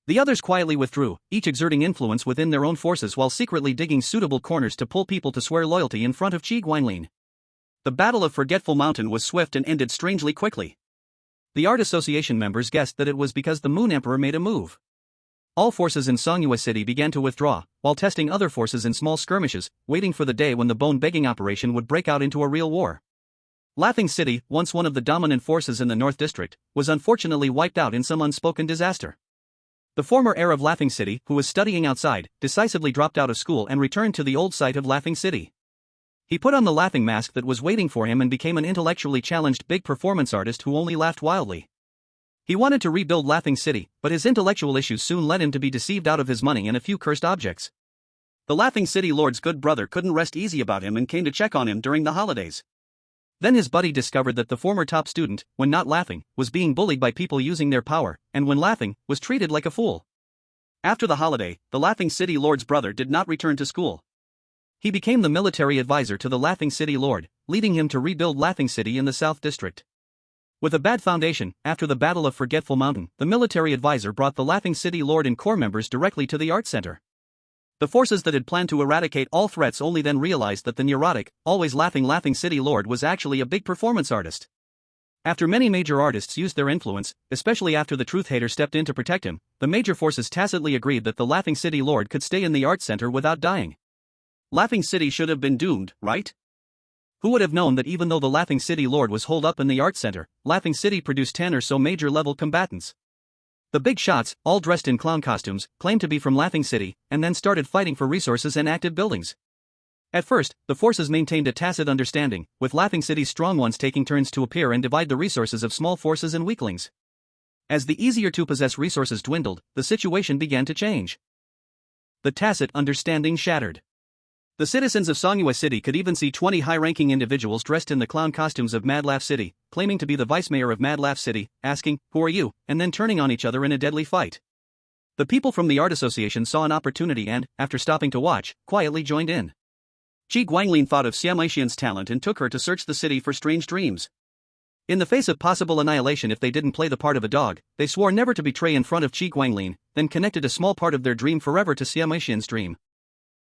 B: The others quietly withdrew, each exerting influence within their own forces while secretly digging suitable corners to pull people to swear loyalty in front of Qi Guanglin.
A: The Battle of Forgetful Mountain was swift and ended strangely quickly.
B: The Art Association members guessed that it was because the Moon Emperor made a move. All forces in Songhua City began to withdraw, while testing other forces in small skirmishes, waiting for the day when the bone-begging operation would break out into a real war. Laughing City, once one of the dominant forces in the North District, was unfortunately wiped out in some unspoken disaster. The former heir of Laughing City, who was studying outside, decisively dropped out of school and returned to the old site of Laughing City. He put on the laughing mask that was waiting for him and became an intellectually challenged big performance artist who only laughed wildly. He wanted to rebuild Laughing City, but his intellectual issues soon led him to be deceived out of his money and a few cursed objects.
A: The Laughing City Lord's good brother couldn't rest easy about him and came to check on him during the holidays.
B: Then his buddy discovered that the former top student, when not laughing, was being bullied by people using their power, and when laughing, was treated like a fool.
A: After the holiday, the Laughing City Lord's brother did not return to school.
B: He became the military advisor to the Laughing City Lord, leading him to rebuild Laughing City in the South District. With a bad foundation, after the Battle of Forgetful Mountain, the military advisor brought the Laughing City Lord and core members directly to the art center. The forces that had planned to eradicate all threats only then realized that the neurotic, always laughing Laughing City Lord was actually a big performance artist. After many major artists used their influence, especially after the truth hater stepped in to protect him, the major forces tacitly agreed that the Laughing City Lord could stay in the art center without dying.
A: Laughing City should have been doomed, right?
B: Who would have known that even though the Laughing City Lord was holed up in the art center, Laughing City produced 10 or so major-level combatants. The big shots, all dressed in clown costumes, claimed to be from Laughing City, and then started fighting for resources and active buildings. At first, the forces maintained a tacit understanding, with Laughing City's strong ones taking turns to appear and divide the resources of small forces and weaklings. As the easier-to-possess resources dwindled, the situation began to change. The tacit understanding shattered. The citizens of Songhua City could even see 20 high-ranking individuals dressed in the clown costumes of Mad Laugh City, claiming to be the vice-mayor of Mad Laugh City, asking, "Who are you?" and then turning on each other in a deadly fight. The people from the Art Association saw an opportunity and, after stopping to watch, quietly joined in.
A: Qi Guanglin thought of Xiaomeishian's talent and took her to search the city for strange dreams. In the face of possible annihilation if they didn't play the part of a dog, they swore never to betray in front of Qi Guanglin, then connected a small part of their dream forever to Xiaomeishian's dream.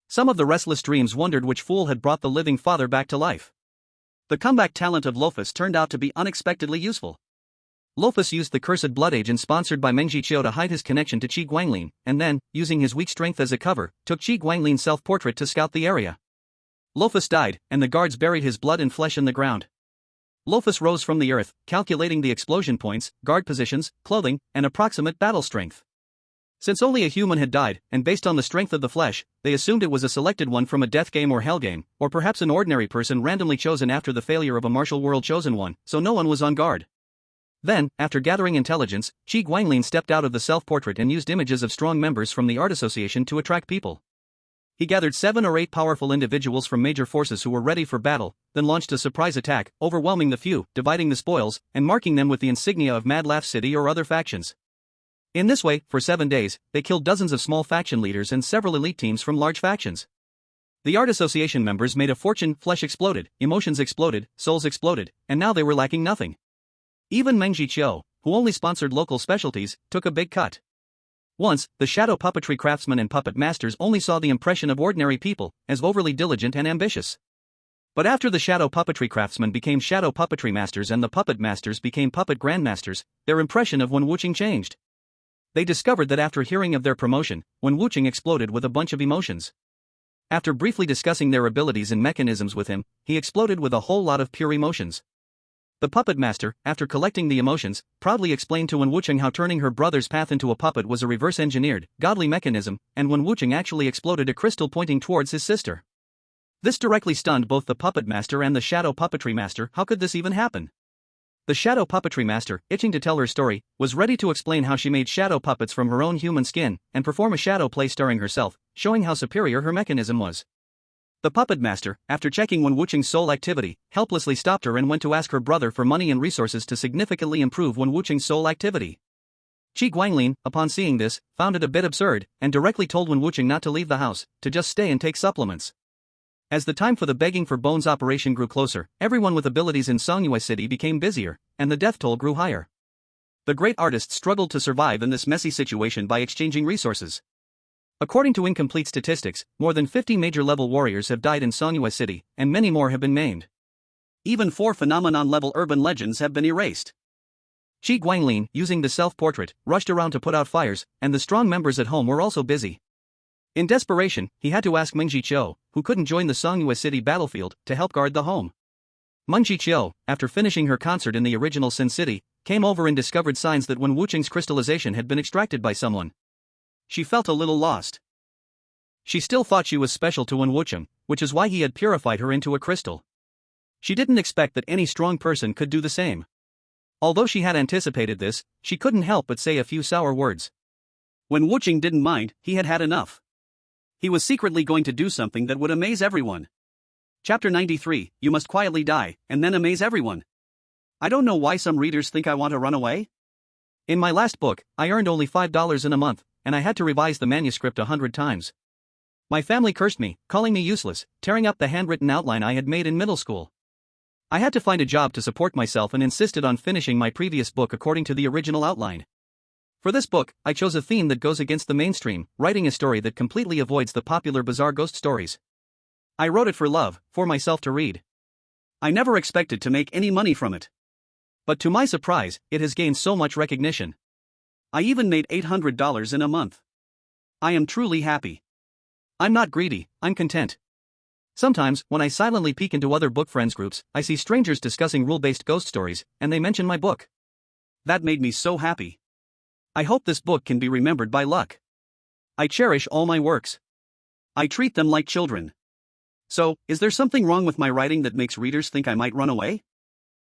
A: Some of the restless dreams wondered which fool had brought the living father back to life. The comeback talent of Lofus turned out to be unexpectedly useful. Lofus used the cursed blood agent sponsored by Meng Jiqiu to hide his connection to Qi Guanglin, and then, using his weak strength as a cover, took Qi Guanglin's self-portrait to scout the area. Lofus died, and the guards buried his blood and flesh in the ground. Lofus rose from the earth, calculating the explosion points, guard positions, clothing, and approximate battle strength. Since only a human had died, and based on the strength of the flesh, they assumed it was a selected one from a death game or hell game, or perhaps an ordinary person randomly chosen after the failure of a martial world chosen one, so no one was on guard. Then, after gathering intelligence, Qi Guanglin stepped out of the self-portrait and used images of strong members from the art association to attract people. He gathered 7 or 8 powerful individuals from major forces who were ready for battle, then launched a surprise attack, overwhelming the few, dividing the spoils, and marking them with the insignia of Mad Laugh City or other factions. In this way, for 7 days, they killed dozens of small faction leaders and several elite teams from large factions. The art association members made a fortune, flesh exploded, emotions exploded, souls exploded, and now they were lacking nothing. Even Meng Jiqiu, who only sponsored local specialties, took a big cut. Once, the shadow puppetry craftsmen and puppet masters only saw the impression of ordinary people as overly diligent and ambitious. But after the shadow puppetry craftsmen became shadow puppetry masters and the puppet masters became puppet grandmasters, their impression of Wen Wuqing changed. They discovered that after hearing of their promotion, Wen Wuqing exploded with a bunch of emotions. After briefly discussing their abilities and mechanisms with him, he exploded with a whole lot of pure emotions. The puppet master, after collecting the emotions, proudly explained to Wen Wuqing how turning her brother's path into a puppet was a reverse-engineered, godly mechanism, and Wen Wuqing actually exploded a crystal pointing towards his sister. This directly stunned both the puppet master and the shadow puppetry master. How could this even happen? The shadow puppetry master, itching to tell her story, was ready to explain how she made shadow puppets from her own human skin, and perform a shadow play starring herself, showing how superior her mechanism was. The puppet master, after checking Wen Wuqing's soul activity, helplessly stopped her and went to ask her brother for money and resources to significantly improve Wen Wuqing's soul activity. Qi Guanglin, upon seeing this, found it a bit absurd, and directly told Wen Wuqing not to leave the house, to just stay and take supplements. As the time for the begging for bones operation grew closer, everyone with abilities in Songyue City became busier, and the death toll grew higher. The great artists struggled to survive in this messy situation by exchanging resources. According to incomplete statistics, more than 50 major-level warriors have died in Songyue City, and many more have been maimed. Even 4 phenomenon-level urban legends have been erased. Qi Guanglin, using the self-portrait, rushed around to put out fires, and the strong members at home were also busy. In desperation, he had to ask Meng Jiqiu, who couldn't join the Songyue City battlefield, to help guard the home. Meng Jiqiu, after finishing her concert in the original Sin City, came over and discovered signs that Wen Wuqing's crystallization had been extracted by someone. She felt a little lost. She still thought she was special to Wen Wuqing, which is why he had purified her into a crystal. She didn't expect that any strong person could do the same. Although she had anticipated this, she couldn't help but say a few sour words. Wen Wuqing didn't mind, he had had enough. He was secretly going to do something that would amaze everyone. Chapter 93, You must quietly die, and then amaze everyone. I don't know why some readers think I want to run away. In my last book, I earned only $5 in a month, and I had to revise the manuscript 100 times. My family cursed me, calling me useless, tearing up the handwritten outline I had made in middle school. I had to find a job to support myself and insisted on finishing my previous book according to the original outline. For this book, I chose a theme that goes against the mainstream, writing a story that completely avoids the popular bizarre ghost stories. I wrote it for love, for myself to read. I never expected to make any money from it. But to my surprise, it has gained so much recognition. I even made $800 in a month. I am truly happy. I'm not greedy, I'm content. Sometimes, when I silently peek into other book friends groups, I see strangers discussing rule-based ghost stories, and they mention my book. That made me so happy. I hope this book can be remembered by luck. I cherish all my works. I treat them like children. So, is there something wrong with my writing that makes readers think I might run away?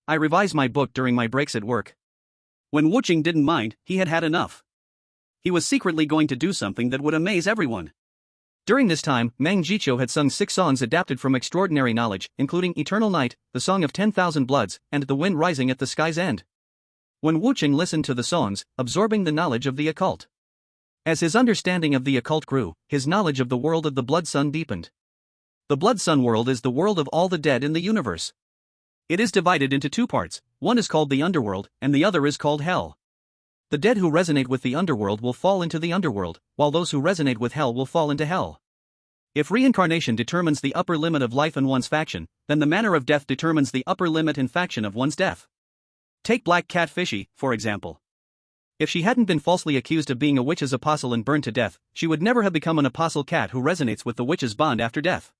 A: I revise my book during my breaks at work. Wen Wuqing didn't mind, he had had enough. He was secretly going to do something that would amaze everyone. During this time, Meng Jiqiu had sung 6 songs adapted from extraordinary knowledge, including Eternal Night, the Song of 10,000 Bloods, and The Wind Rising at the Sky's End. Wen Wuqing listened to the songs, absorbing the knowledge of the occult. As his understanding of the occult grew, his knowledge of the world of the Blood Sun deepened. The Blood Sun world is the world of all the dead in the universe. It is divided into two parts, one is called the underworld, and the other is called hell. The dead who resonate with the underworld will fall into the underworld, while those who resonate with hell will fall into hell. If reincarnation determines the upper limit of life in one's faction, then the manner of death determines the upper limit and faction of one's death. Take Black Cat Fishy, for example. If she hadn't been falsely accused of being a witch's apostle and burned to death, she would never have become an apostle cat who resonates with the witch's bond after death.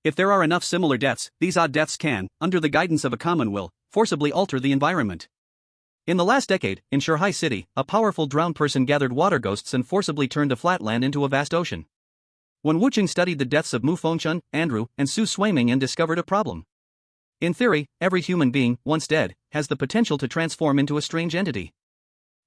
A: If there are enough similar deaths, these odd deaths can, under the guidance of a common will, forcibly alter the environment. In the last decade, in Shanghai City, a powerful drowned person gathered water ghosts and forcibly turned a flat land into a vast ocean. Wen Wucheng studied the deaths of Mu Fengchun, Andrew, and Su Shuiming and discovered a problem. In theory, every human being, once dead, has the potential to transform into a strange entity.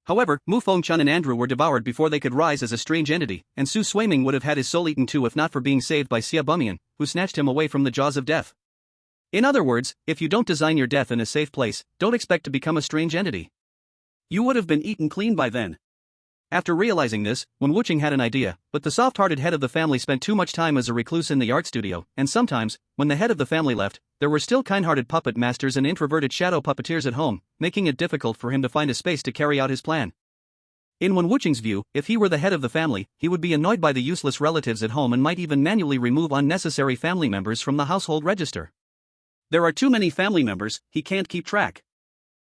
A: However, Mu Fengchun and Andrew were devoured before they could rise as a strange entity, and Su Shuiming would have had his soul eaten too if not for being saved by Xia Bumian, who snatched him away from the jaws of death. In other words, if you don't design your death in a safe place, don't expect to become a strange entity. You would have been eaten clean by then. After realizing this, Wen Wucheng had an idea, but the soft-hearted head of the family spent too much time as a recluse in the art studio, and sometimes, when the head of the family left, there were still kind-hearted puppet masters and introverted shadow puppeteers at home, making it difficult for him to find a space to carry out his plan. In Wen Wucheng's view, if he were the head of the family, he would be annoyed by the useless relatives at home and might even manually remove unnecessary family members from the household register. There are too many family members, he can't keep track.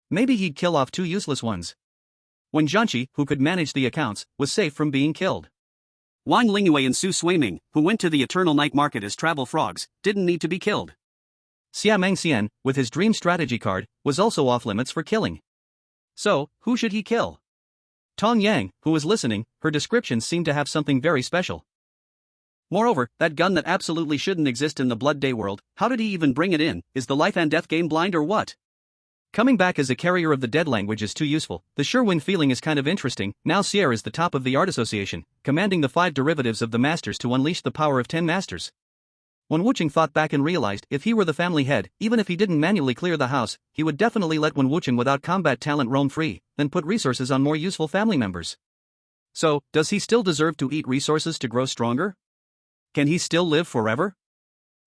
A: Maybe he'd kill off two useless ones. When Jianqi, who could manage the accounts, was safe from being killed. Wang Lingyue and Su Shuiming, who went to the eternal night market as travel frogs, didn't need to be killed. Xia Mengxian, with his dream strategy card, was also off limits for killing. So, who should he kill? Tong Yang, who was listening, her descriptions seemed to have something very special. Moreover, that gun that absolutely shouldn't exist in the Blood Day world, how did he even bring it in? Is the life and death game blind or what? Coming back as a carrier of the dead language is too useful. The Sherwin feeling is kind of interesting. Now Sierra is the top of the art association, commanding the 5 derivatives of the masters to unleash the power of 10 masters. Wen Wucheng thought back and realized if he were the family head, even if he didn't manually clear the house, he would definitely let Wen Wucheng without combat talent roam free, then put resources on more useful family members. So, does he still deserve to eat resources to grow stronger? Can he still live forever?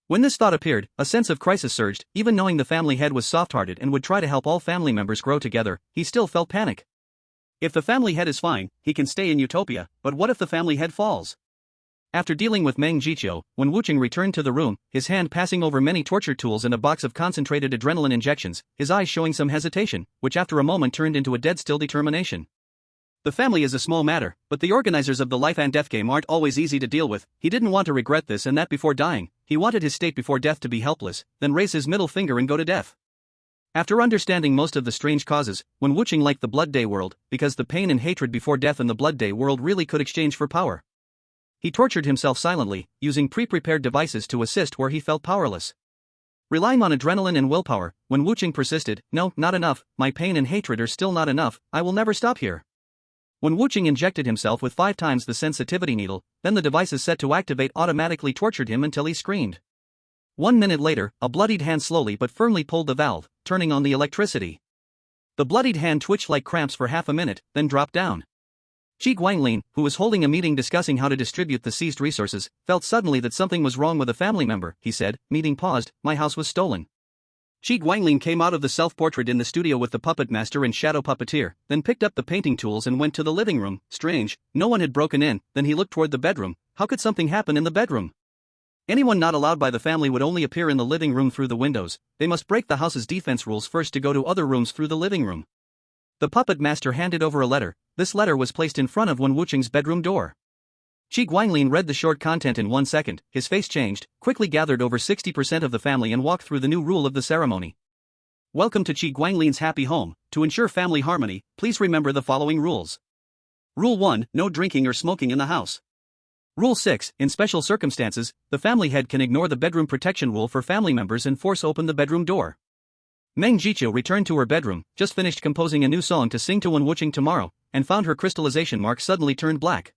A: When this thought appeared, a sense of crisis surged. Even knowing the family head was soft-hearted and would try to help all family members grow together, he still felt panic. If the family head is fine, he can stay in Utopia, but what if the family head falls? After dealing with Meng Jiqiu, Wen Wucheng returned to the room, his hand passing over many torture tools and a box of concentrated adrenaline injections, his eyes showing some hesitation, which after a moment turned into a dead-still determination. The family is a small matter, but the organizers of the life and death game aren't always easy to deal with. He didn't want to regret this and that before dying. He wanted his state before death to be helpless, then raise his middle finger and go to death. After understanding most of the strange causes, Wen Wucheng liked the Blood Day world, because the pain and hatred before death in the Blood Day world really could exchange for power. He tortured himself silently, using pre-prepared devices to assist where he felt powerless. Relying on adrenaline and willpower, Wen Wucheng persisted, "No, not enough, my pain and hatred are still not enough, I will never stop here." Wen Wucheng injected himself with 5 times the sensitivity needle, then the devices set to activate automatically tortured him until he screamed. 1 minute later, a bloodied hand slowly but firmly pulled the valve, turning on the electricity. The bloodied hand twitched like cramps for half a minute, then dropped down. Qi Guanglin, who was holding a meeting discussing how to distribute the seized resources, felt suddenly that something was wrong with a family member. He said, "Meeting paused, my house was stolen." Qi Guanglin came out of the self-portrait in the studio with the puppet master and shadow puppeteer, then picked up the painting tools and went to the living room. Strange, no one had broken in. Then he looked toward the bedroom. How could something happen in the bedroom? Anyone not allowed by the family would only appear in the living room through the windows. They must break the house's defense rules first to go to other rooms through the living room. The puppet master handed over a letter. This letter was placed in front of Wen Wucheng's bedroom door. Qi Guanglin read the short content in 1 second, his face changed, quickly gathered over 60% of the family and walked through the new rule of the ceremony. Welcome to Qi Guanglin's happy home. To ensure family harmony, please remember the following rules. Rule 1, no drinking or smoking in the house. Rule 6, in special circumstances, the family head can ignore the bedroom protection rule for family members and force open the bedroom door. Meng Jiqiu returned to her bedroom, just finished composing a new song to sing to Wen Wucheng tomorrow, and found her crystallization mark suddenly turned black.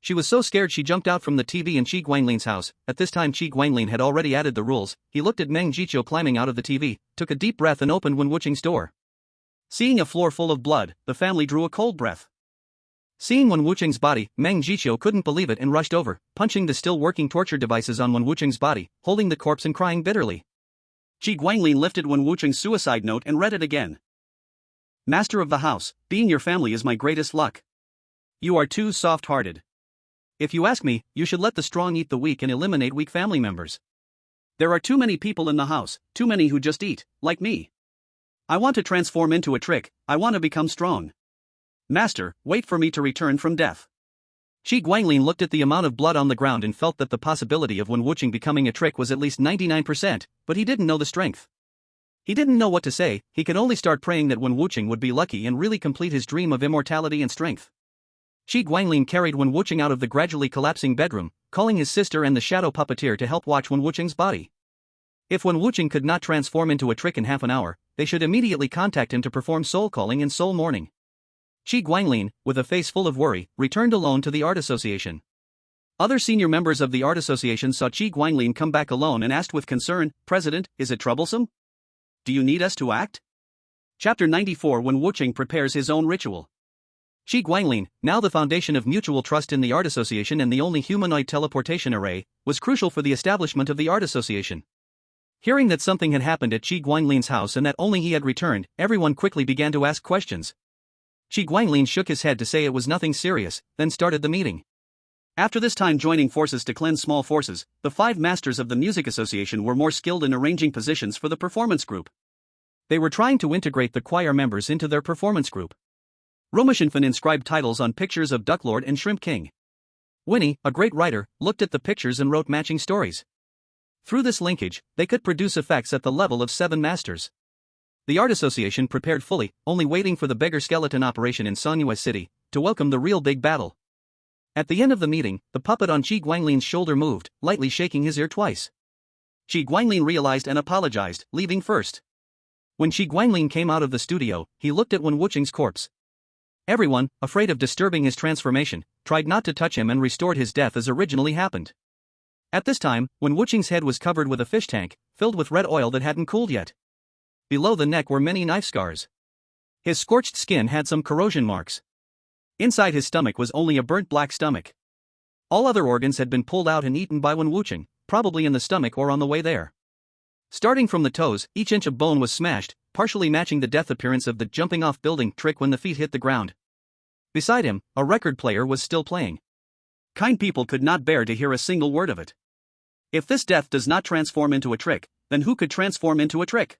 A: She was so scared she jumped out from the TV in Qi Guanglin's house. At this time Qi Guanglin had already added the rules. He looked at Meng Jiqiu climbing out of the TV, took a deep breath and opened Wen Wucheng's door. Seeing a floor full of blood, the family drew a cold breath.
B: Seeing Wen Wucheng's body, Meng Jiqiu couldn't believe it and rushed over, punching the still-working torture devices on Wen Wucheng's body, holding the corpse and crying bitterly.
A: Qi Guanglin lifted Wen Wucheng's suicide note and read it again. Master of the house, being your family is my greatest luck. You are too soft-hearted. If you ask me, you should let the strong eat the weak and eliminate weak family members. There are too many people in the house, too many who just eat, like me. I want to transform into a trick, I want to become strong. Master, wait for me to return from death.
B: Qi Guanglin looked at the amount of blood on the ground and felt that the possibility of Wen Wucheng becoming a trick was at least 99%, but he didn't know the strength. He didn't know what to say, he could only start praying that Wen Wucheng would be lucky and really complete his dream of immortality and strength. Qi Guanglin carried Wen Wucheng out of the gradually collapsing bedroom, calling his sister and the shadow puppeteer to help watch Wen Wucheng's body. If Wen Wucheng could not transform into a trick in half an hour, they should immediately contact him to perform soul calling and soul mourning. Qi Guanglin, with a face full of worry, returned alone to the art association. Other senior members of the art association saw Qi Guanglin come back alone and asked with concern, "President, is it troublesome? Do you need us to act?" Chapter 94 Wen Wucheng prepares his own ritual. Qi Guanglin, now the foundation of mutual trust in the art association and the only humanoid teleportation array, was crucial for the establishment of the art association. Hearing that something had happened at Qi Guanglin's house and that only he had returned, everyone quickly began to ask questions. Qi Guanglin shook his head to say it was nothing serious, then started the meeting. After this time joining forces to cleanse small forces, the 5 masters of the music association were more skilled in arranging positions for the performance group. They were trying to integrate the choir members into their performance group. Romashinfan inscribed titles on pictures of Ducklord and Shrimp King. Winnie, a great writer, looked at the pictures and wrote matching stories. Through this linkage, they could produce effects at the level of 7 masters. The art association prepared fully, only waiting for the beggar skeleton operation in Sanyue City to welcome the real big battle. At the end of the meeting, the puppet on Qi Guanglin's shoulder moved, lightly shaking his ear twice. Qi Guanglin realized and apologized, leaving first. When Qi Guanglin came out of the studio, he looked at Wen Wucheng's corpse. Everyone, afraid of disturbing his transformation, tried not to touch him and restored his death as originally happened. At this time, Wen Wucheng's head was covered with a fish tank, filled with red oil that hadn't cooled yet. Below the neck were many knife scars. His scorched skin had some corrosion marks. Inside his stomach was only a burnt black stomach. All other organs had been pulled out and eaten by Wen Wucheng, probably in the stomach or on the way there. Starting from the toes, each inch of bone was smashed, partially matching the death appearance of the jumping-off building trick when the feet hit the ground. Beside him, a record player was still playing. Kind people could not bear to hear a single word of it. If this death does not transform into a trick, then who could transform into a trick?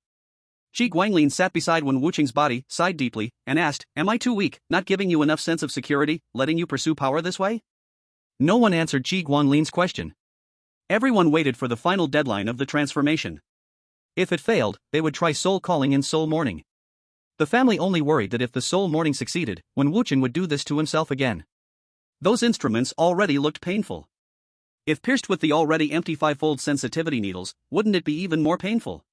B: Qi Guanglin sat beside Wen Wucheng's body, sighed deeply, and asked, "Am I too weak, not giving you enough sense of security, letting you pursue power this way?" No one answered Qi Guanglin's question. Everyone waited for the final deadline of the transformation. If it failed, they would try soul calling and soul mourning. The family only worried that if the soul mourning succeeded, Wen Wucheng would do this to himself again. Those instruments already looked painful. If pierced with the already empty 5-fold sensitivity needles, wouldn't it be even more painful?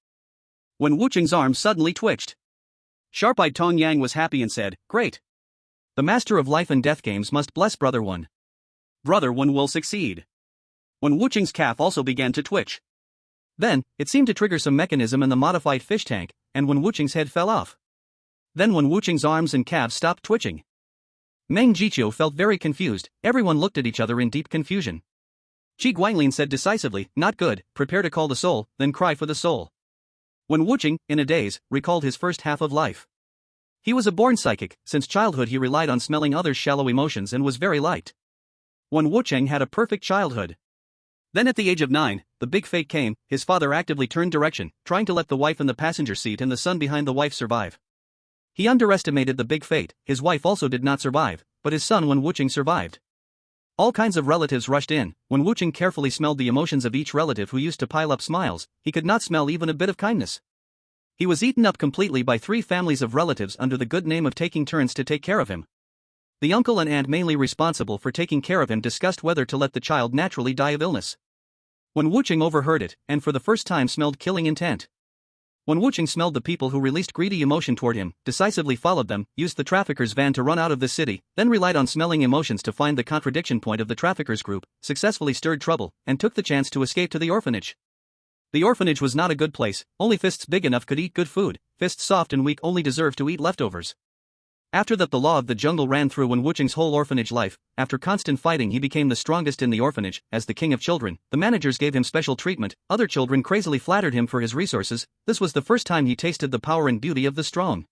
B: Wen Wucheng's arm suddenly twitched. Sharp-eyed Tong Yang was happy and said, "Great. The master of life and death games must bless Brother Wen. Brother Wen will succeed." Wen Wucheng's calf also began to twitch. Then, it seemed to trigger some mechanism in the modified fish tank, and Wen Wucheng's head fell off. Then Wen Wucheng's arms and calves stopped twitching. Meng Jiqiu felt very confused, everyone looked at each other in deep confusion. Qi Guanglin said decisively, "Not good, prepare to call the soul, then cry for the soul." Wen Wucheng, in a daze, recalled his first half of life. He was a born psychic, since childhood he relied on smelling others' shallow emotions and was very liked. Wen Wucheng had a perfect childhood. Then at the age of 9, the big fate came, his father actively turned direction, trying to let the wife in the passenger seat and the son behind the wife survive. He underestimated the big fate, his wife also did not survive, but his son Wen Wucheng survived. All kinds of relatives rushed in. Wen Wucheng carefully smelled the emotions of each relative who used to pile up smiles, he could not smell even a bit of kindness. He was eaten up completely by 3 families of relatives under the good name of taking turns to take care of him. The uncle and aunt mainly responsible for taking care of him discussed whether to let the child naturally die of illness. Wen Wucheng overheard it, and for the first time smelled killing intent. Wen Wucheng smelled the people who released greedy emotion toward him, decisively followed them, used the trafficker's van to run out of the city, then relied on smelling emotions to find the contradiction point of the traffickers group, successfully stirred trouble, and took the chance to escape to the orphanage. The orphanage was not a good place, only fists big enough could eat good food, fists soft and weak only deserved to eat leftovers. After that, the law of the jungle ran through Wen Wucheng's whole orphanage life. After constant fighting, he became the strongest in the orphanage. As the king of children, the managers gave him special treatment. Other children crazily flattered him for his resources. This was the first time he tasted the power and beauty of the strong.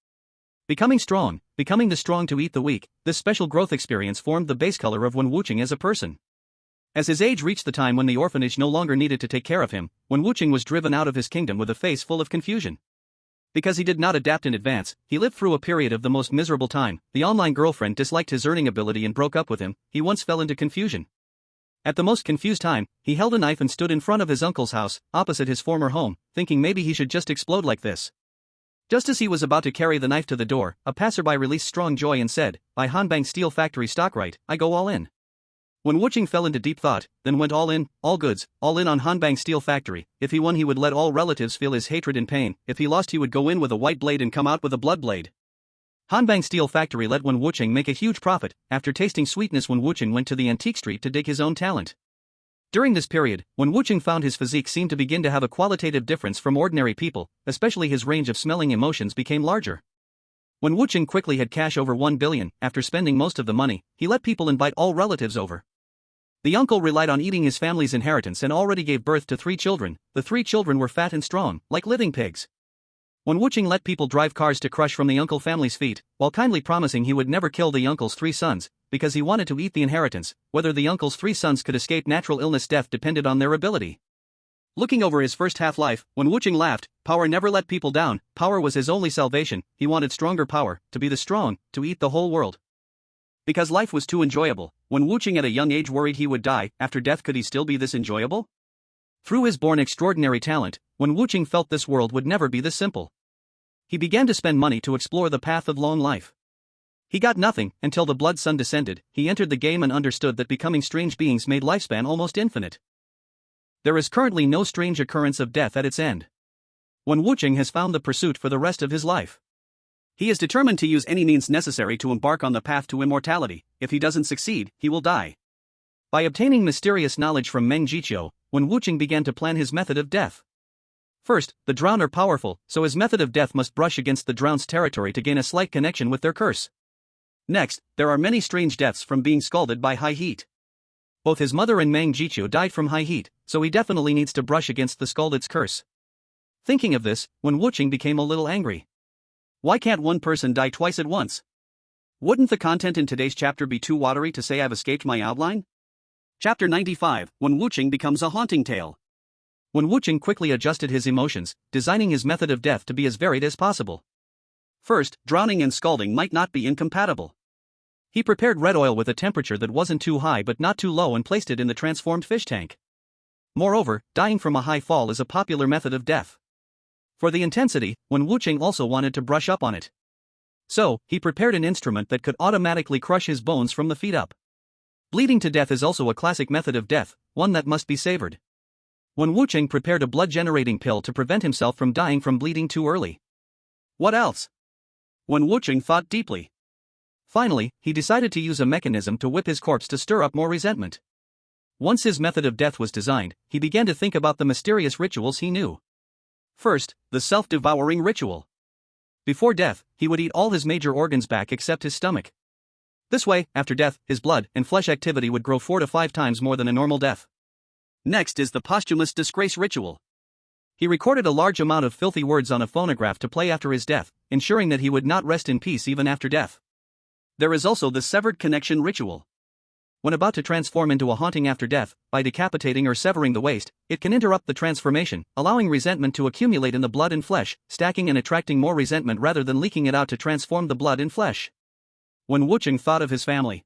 B: Becoming the strong to eat the weak. This special growth experience formed the base color of Wen Wucheng as a person. As his age reached the time when the orphanage no longer needed to take care of him, Wen Wucheng was driven out of his kingdom with a face full of confusion. Because he did not adapt in advance, he lived through a period of the most miserable time. The online girlfriend disliked his earning ability and broke up with him. He once fell into confusion. At the most confused time, he held a knife and stood in front of his uncle's house, opposite his former home, thinking maybe he should just explode like this. Just as he was about to carry the knife to the door, a passerby released strong joy and said, "By Hanbang Steel Factory stock right, I go all in." Wen Wucheng fell into deep thought, then went all in, all goods, all in on Hanbang Steel Factory. If he won, he would let all relatives feel his hatred and pain. If he lost, he would go in with a white blade and come out with a blood blade. Hanbang Steel Factory let Wen Wucheng make a huge profit. After tasting sweetness, Wen Wucheng went to the antique street to dig his own talent. During this period, Wen Wucheng found his physique seemed to begin to have a qualitative difference from ordinary people, especially his range of smelling emotions became larger. Wen Wucheng quickly had cash over 1 billion. After spending most of the money, he let people invite all relatives over. The uncle relied on eating his family's inheritance and already gave birth to 3 children. The 3 children were fat and strong, like living pigs. Wen Wucheng let people drive cars to crush from the uncle family's feet, while kindly promising he would never kill the uncle's 3 sons, because he wanted to eat the inheritance. Whether the uncle's 3 sons could escape natural illness death depended on their ability. Looking over his first half-life, Wen Wucheng laughed. Power never let people down. Power was his only salvation. He wanted stronger power, to be the strong, to eat the whole world. Because life was too enjoyable, Wen Wucheng at a young age worried he would die. After death, could he still be this enjoyable? Through his born extraordinary talent, Wen Wucheng felt this world would never be this simple. He began to spend money to explore the path of long life. He got nothing until the blood sun descended. He entered the game and understood that becoming strange beings made lifespan almost infinite. There is currently no strange occurrence of death at its end. Wen Wucheng has found the pursuit for the rest of his life. He is determined to use any means necessary to embark on the path to immortality. If he doesn't succeed, he will die. By obtaining mysterious knowledge from Meng Jiqiu, Wen Wucheng began to plan his method of death. First, the drowned are powerful, so his method of death must brush against the drowned's territory to gain a slight connection with their curse. Next, there are many strange deaths from being scalded by high heat. Both his mother and Meng Jiqiu died from high heat, so he definitely needs to brush against the scalded's curse. Thinking of this, Wen Wucheng became a little angry. Why can't one person die twice at once? Wouldn't the content in today's chapter be too watery to say I've escaped my outline? Chapter 95, Wen Wucheng becomes a haunting tale. Wen Wucheng quickly adjusted his emotions, designing his method of death to be as varied as possible. First, drowning and scalding might not be incompatible. He prepared red oil with a temperature that wasn't too high but not too low and placed it in the transformed fish tank. Moreover, dying from a high fall is a popular method of death. For the intensity, Wen Wucheng also wanted to brush up on it. So, he prepared an instrument that could automatically crush his bones from the feet up. Bleeding to death is also a classic method of death, one that must be savored. Wen Wucheng prepared a blood-generating pill to prevent himself from dying from bleeding too early. What else? Wen Wucheng thought deeply. Finally, he decided to use a mechanism to whip his corpse to stir up more resentment. Once his method of death was designed, he began to think about the mysterious rituals he knew. First, the self-devouring ritual. Before death, he would eat all his major organs back except his stomach. This way, after death, his blood and flesh activity would grow 4 to 5 times more than a normal death. Next is the posthumous disgrace ritual. He recorded a large amount of filthy words on a phonograph to play after his death, ensuring that he would not rest in peace even after death. There is also the severed connection ritual. When about to transform into a haunting after death, by decapitating or severing the waist, it can interrupt the transformation, allowing resentment to accumulate in the blood and flesh, stacking and attracting more resentment rather than leaking it out to transform the blood and flesh. Wen Wucheng thought of his family.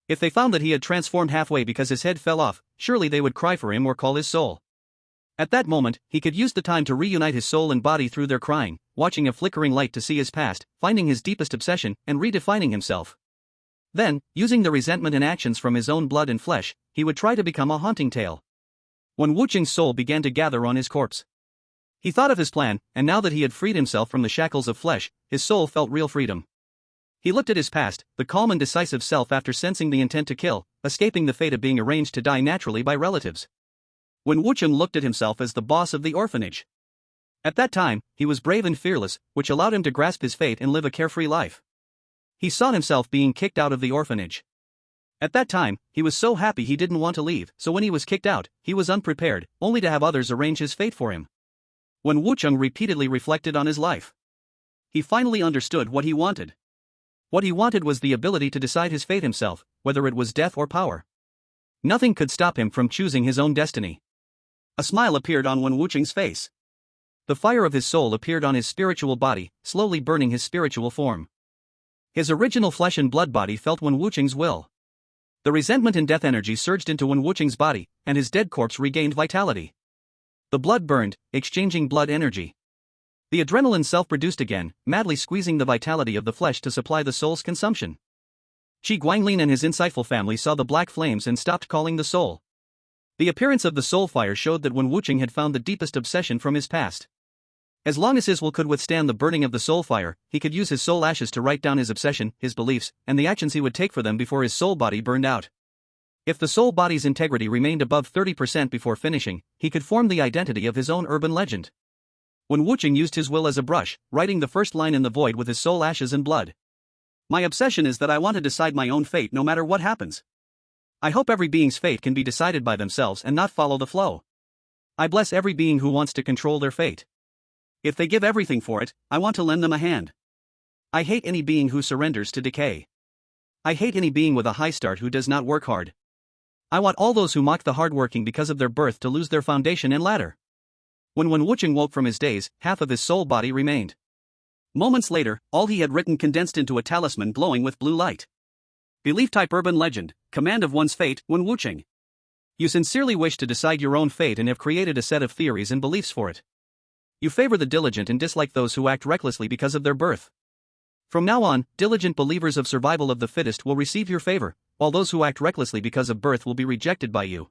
B: If they found that he had transformed halfway because his head fell off, surely they would cry for him or call his soul. At that moment, he could use the time to reunite his soul and body through their crying, watching a flickering light to see his past, finding his deepest obsession, and redefining himself. Then, using the resentment and actions from his own blood and flesh, he would try to become a haunting tale. Wen Wucheng's soul began to gather on his corpse. He thought of his plan, and now that he had freed himself from the shackles of flesh, his soul felt real freedom. He looked at his past, the calm and decisive self after sensing the intent to kill, escaping the fate of being arranged to die naturally by relatives. Wen Wucheng looked at himself as the boss of the orphanage. At that time, he was brave and fearless, which allowed him to grasp his fate and live a carefree life. He saw himself being kicked out of the orphanage. At that time, he was so happy he didn't want to leave, so when he was kicked out, he was unprepared, only to have others arrange his fate for him. When Wucheng repeatedly reflected on his life, he finally understood what he wanted. What he wanted was the ability to decide his fate himself, whether it was death or power. Nothing could stop him from choosing his own destiny. A smile appeared on Wen Wucheng's face. The fire of his soul appeared on his spiritual body, slowly burning his spiritual form. His original flesh and blood body felt Wen Wucheng's will. The resentment and death energy surged into Wen Wucheng's body, and his dead corpse regained vitality. The blood burned, exchanging blood energy. The adrenaline self-produced again, madly squeezing the vitality of the flesh to supply the soul's consumption. Qi Guanglin and his insightful family saw the black flames and stopped calling the soul. The appearance of the soul fire showed that Wen Wucheng had found the deepest obsession from his past. As long as his will could withstand the burning of the soul fire, he could use his soul ashes to write down his obsession, his beliefs, and the actions he would take for them before his soul body burned out. If the soul body's integrity remained above 30% before finishing, he could form the identity of his own urban legend. Wen Wucheng used his will as a brush, writing the first line in the void with his soul ashes and blood. My obsession is that I want to decide my own fate no matter what happens. I hope every being's fate can be decided by themselves and not follow the flow. I bless every being who wants to control their fate. If they give everything for it, I want to lend them a hand. I hate any being who surrenders to decay. I hate any being with a high start who does not work hard. I want all those who mock the hardworking because of their birth to lose their foundation and ladder. When Wen Wucheng woke from his daze, half of his soul body remained. Moments later, all he had written condensed into a talisman glowing with blue light. Belief type urban legend, command of one's fate, Wen Wucheng. You sincerely wish to decide your own fate and have created a set of theories and beliefs for it. You favor the diligent and dislike those who act recklessly because of their birth. From now on, diligent believers of survival of the fittest will receive your favor, while those who act recklessly because of birth will be rejected by you.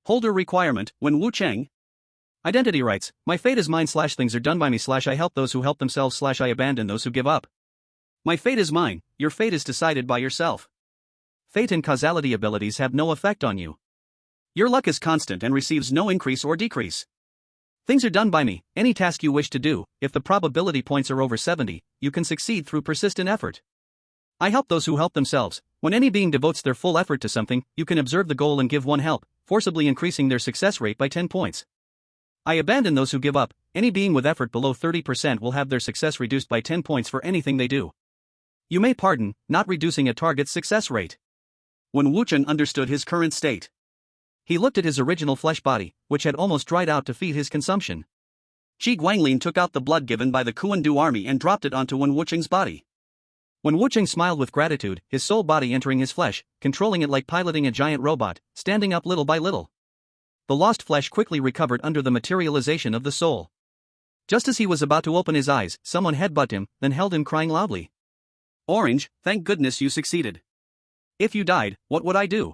B: Holder requirement, Wen Wucheng. Identity rights, my fate is mine / things are done by me / I help those who help themselves / I abandon those who give up. My fate is mine, your fate is decided by yourself. Fate and causality abilities have no effect on you. Your luck is constant and receives no increase or decrease. Things are done by me, any task you wish to do, if the probability points are over 70, you can succeed through persistent effort. I help those who help themselves. When any being devotes their full effort to something, you can observe the goal and give one help, forcibly increasing their success rate by 10 points. I abandon those who give up. Any being with effort below 30% will have their success reduced by 10 points for anything they do. You may pardon, not reducing a target's success rate. When Wucheng understood his current state, he looked at his original flesh body, which had almost dried out to feed his consumption. Qi Guanglin took out the blood given by the Kuan-Du army and dropped it onto Wen Wucheng's body. Wen Wucheng smiled with gratitude, his soul body entering his flesh, controlling it like piloting a giant robot, standing up little by little. The lost flesh quickly recovered under the materialization of the soul. Just as he was about to open his eyes, someone headbutted him, then held him crying loudly. Orange, thank goodness you succeeded. If you died, what would I do?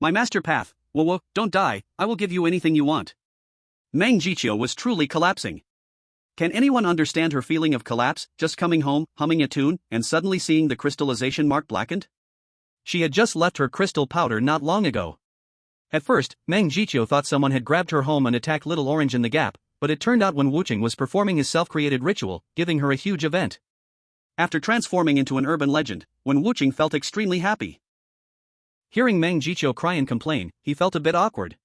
B: My master path. Whoa, don't die, I will give you anything you want. Meng Jiqiu was truly collapsing. Can anyone understand her feeling of collapse, just coming home, humming a tune, and suddenly seeing the crystallization mark blackened? She had just left her crystal powder not long ago. At first, Meng Jiqiu thought someone had grabbed her home and attacked Little Orange in the gap, but it turned out Wen Wucheng was performing his self-created ritual, giving her a huge event. After transforming into an urban legend, Wen Wucheng felt extremely happy. Hearing Meng Jiqiu cry and complain, he felt a bit awkward.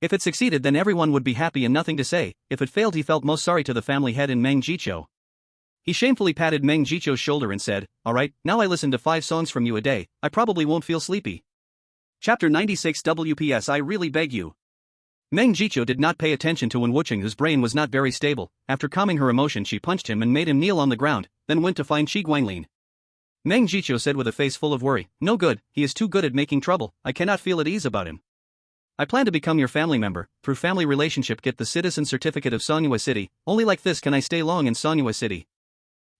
B: If it succeeded, then everyone would be happy and nothing to say. If it failed, he felt most sorry to the family head and Meng Jiqiu. He shamefully patted Meng Jiqiu's shoulder and said, "Alright, now I listen to 5 songs from you a day, I probably won't feel sleepy." Chapter 96 WPS I really beg you. Meng Jiqiu did not pay attention to Wen Wucheng, whose brain was not very stable. After calming her emotion, she punched him and made him kneel on the ground, then went to find Qi Guanglin. Meng Jiqiu said with a face full of worry, "No good, he is too good at making trouble, I cannot feel at ease about him. I plan to become your family member, through family relationship get the citizen certificate of Songhua City, only like this can I stay long in Songhua City.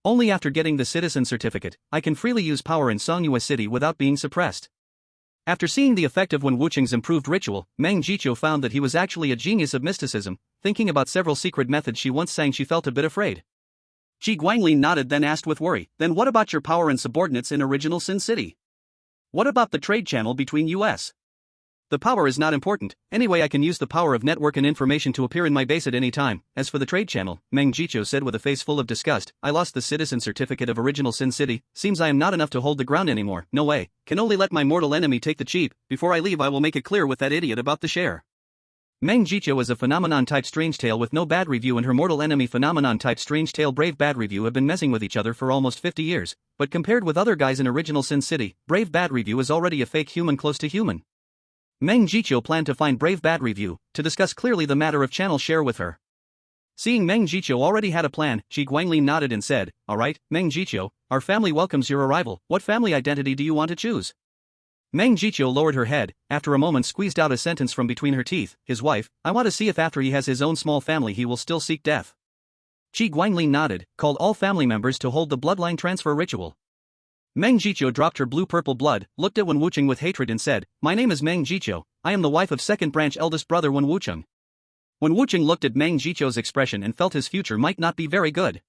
B: Only after getting the citizen certificate, I can freely use power in Songhua City without being suppressed." After seeing the effect of Wen Wucheng's improved ritual, Meng Jiqiu found that he was actually a genius of mysticism. Thinking about several secret methods she once sang, she felt a bit afraid. Qi Guanglin nodded, then asked with worry, "Then what about your power and subordinates in original Sin City? What about the trade channel between US The power is not important, anyway I can use the power of network and information to appear in my base at any time. As for the trade channel, Meng Jicho said with a face full of disgust, I lost the citizen certificate of original Sin City, seems I am not enough to hold the ground anymore, no way, can only let my mortal enemy take the cheap, before I leave I will make it clear with that idiot about the share. Meng Jicho is a phenomenon-type strange tale with no bad review, and her mortal enemy phenomenon-type strange tale Brave Bad Review have been messing with each other for almost 50 years, but compared with other guys in original Sin City, Brave Bad Review is already a fake human close to human. Meng Jicho planned to find Brave Bad Review, to discuss clearly the matter of channel share with her. Seeing Meng Jicho already had a plan, Qi Guanglin nodded and said, Alright, Meng Jicho, our family welcomes your arrival, what family identity do you want to choose? Meng Jicho lowered her head, after a moment squeezed out a sentence from between her teeth, his wife, I want to see if after he has his own small family he will still seek death. Qi Guanglin nodded, called all family members to hold the bloodline transfer ritual. Meng Jicho dropped her blue-purple blood, looked at Wen Wucheng with hatred and said, My name is Meng Jicho, I am the wife of second branch eldest brother Wen Wucheng. Wen Wucheng looked at Meng Jicho's expression and felt his future might not be very good.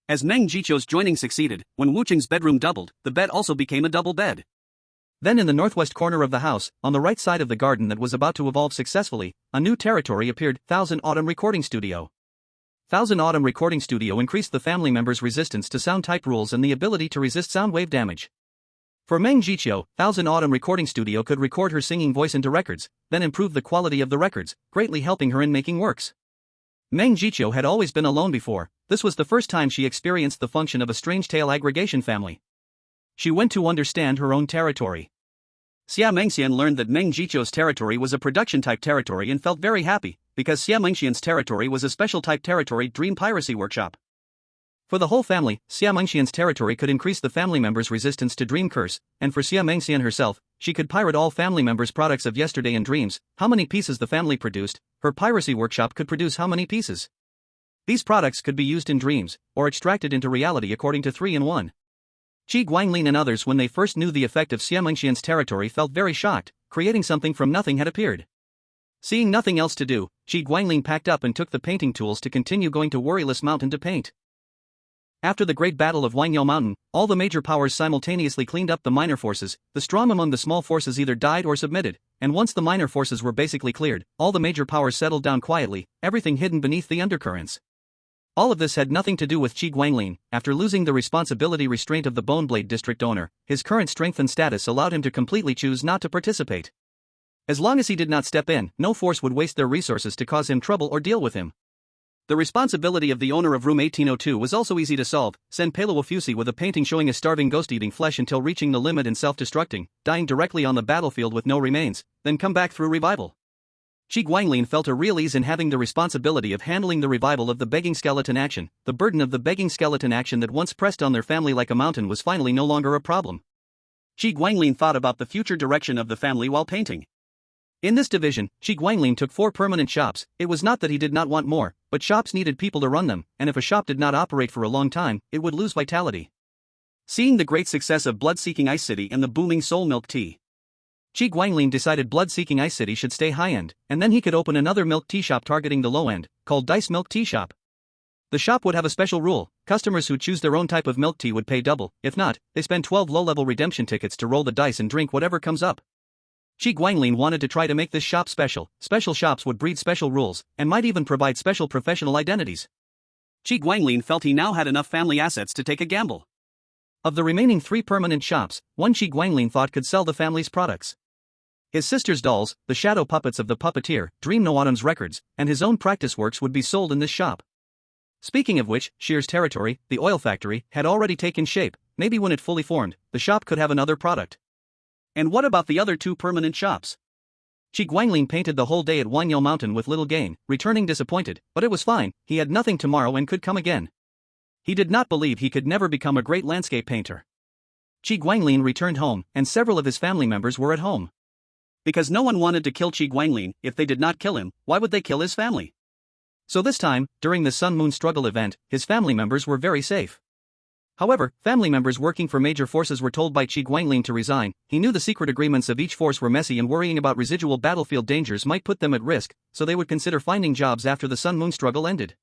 B: As Meng Jicho's joining succeeded, Wen Wucheng's bedroom doubled, the bed also became a double bed. Then in the northwest corner of the house, on the right side of the garden that was about to evolve successfully, a new territory appeared, Thousand Autumn Recording Studio. Thousand Autumn Recording Studio increased the family members' resistance to sound type rules and the ability to resist sound wave damage. For Meng Jicho, Thousand Autumn Recording Studio could record her singing voice into records, then improve the quality of the records, greatly helping her in making works. Meng Jicho had always been alone before, this was the first time she experienced the function of a strange tale aggregation family. She went to understand her own territory. Xia Mengxian learned that Meng Jicho's territory was a production-type territory and felt very happy, because Xia Mengxian's territory was a special-type territory Dream Piracy Workshop. For the whole family, Xia Mengxian's territory could increase the family members' resistance to Dream Curse, and for Xia Mengxian herself, she could pirate all family members' products of yesterday and dreams, how many pieces the family produced, her piracy workshop could produce how many pieces. These products could be used in dreams, or extracted into reality according to 3-in-1. Qi Guanglin and others when they first knew the effect of Xia Mengxian's territory felt very shocked, creating something from nothing had appeared. Seeing nothing else to do, Qi Guanglin packed up and took the painting tools to continue going to Worryless Mountain to paint. After the Great Battle of Wangyou Mountain, all the major powers simultaneously cleaned up the minor forces, the strong among the small forces either died or submitted, and once the minor forces were basically cleared, all the major powers settled down quietly, everything hidden beneath the undercurrents. All of this had nothing to do with Qi Guanglin. After losing the responsibility restraint of the Boneblade district owner, his current strength and status allowed him to completely choose not to participate. As long as he did not step in, no force would waste their resources to cause him trouble or deal with him. The responsibility of the owner of room 1802 was also easy to solve. Send Palawafusi with a painting showing a starving ghost eating flesh until reaching the limit and self-destructing, dying directly on the battlefield with no remains, then come back through revival. Qi Guanglin felt a real ease in having the responsibility of handling the revival of the begging skeleton action. The burden of the begging skeleton action that once pressed on their family like a mountain was finally no longer a problem. Qi Guanglin thought about the future direction of the family while painting. In this division, Qi Guanglin took 4 permanent shops. It was not that he did not want more, but shops needed people to run them, and if a shop did not operate for a long time, it would lose vitality. Seeing the great success of Blood-Seeking Ice City and the booming Soul Milk Tea, Qi Guanglin decided Blood-Seeking Ice City should stay high-end, and then he could open another milk tea shop targeting the low-end, called Dice Milk Tea Shop. The shop would have a special rule: customers who choose their own type of milk tea would pay double, if not, they spend 12 low-level redemption tickets to roll the dice and drink whatever comes up. Qi Guanglin wanted to try to make this shop special. Special shops would breed special rules, and might even provide special professional identities. Qi Guanglin felt he now had enough family assets to take a gamble. Of the remaining 3 permanent shops, one Qi Guanglin thought could sell the family's products. His sister's dolls, the shadow puppets of the puppeteer, Dream No Autumn's records, and his own practice works would be sold in this shop. Speaking of which, Shear's territory, the oil factory, had already taken shape. Maybe when it fully formed, the shop could have another product. And what about the other 2 permanent shops? Qi Guanglin painted the whole day at Wangyou Mountain with little gain, returning disappointed, but it was fine, he had nothing tomorrow and could come again. He did not believe he could never become a great landscape painter. Qi Guanglin returned home, and several of his family members were at home. Because no one wanted to kill Qi Guanglin, if they did not kill him, why would they kill his family? So this time, during the Sun-Moon struggle event, his family members were very safe. However, family members working for major forces were told by Qi Guanglin to resign. He knew the secret agreements of each force were messy and worrying about residual battlefield dangers might put them at risk, so they would consider finding jobs after the Sun-Moon struggle ended.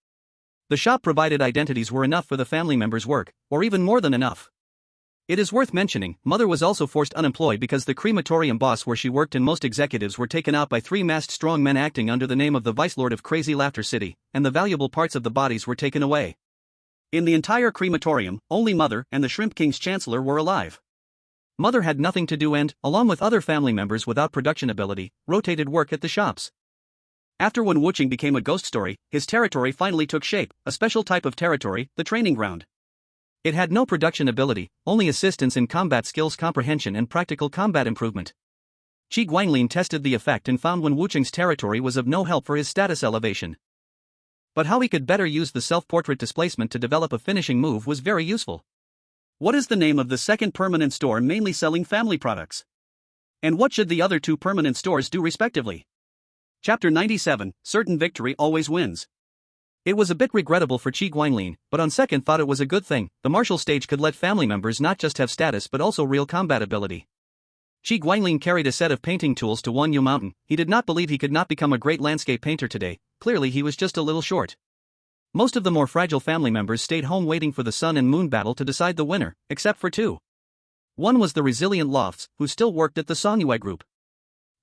B: The shop provided identities were enough for the family members' work, or even more than enough. It is worth mentioning, Mother was also forced unemployed because the crematorium boss where she worked and most executives were taken out by 3 masked strong men acting under the name of the Vice Lord of Crazy Laughter City, and the valuable parts of the bodies were taken away.
A: In the entire crematorium, only Mother and the Shrimp King's Chancellor were alive.
B: Mother had nothing to do and, along with other family members without production ability, rotated work at the shops.
A: After when Wuching became a ghost story, his territory finally took shape, a special type of territory, the training ground.
B: It had no production ability, only assistance in combat skills comprehension and practical combat improvement. Qi Guanglin tested the effect and found when Wuching's territory was of no help for his status elevation. But how he could better use the self-portrait displacement to develop a finishing move was very useful.
A: What is the name of the second permanent store mainly selling family products? And what should the other 2 permanent stores do respectively? Chapter 97, Certain Victory Always Wins.
B: It was a bit regrettable for Qi Guanglin, but on second thought it was a good thing. The martial stage could let family members not just have status but also real combat ability. Qi Guanglin carried a set of painting tools to Wanyu Mountain. He did not believe he could not become a great landscape painter today, clearly he was just a little short. Most of the more fragile family members stayed home waiting for the sun and moon battle to decide the winner, except for 2. One was the resilient Lofts, who still worked at the Songyue group.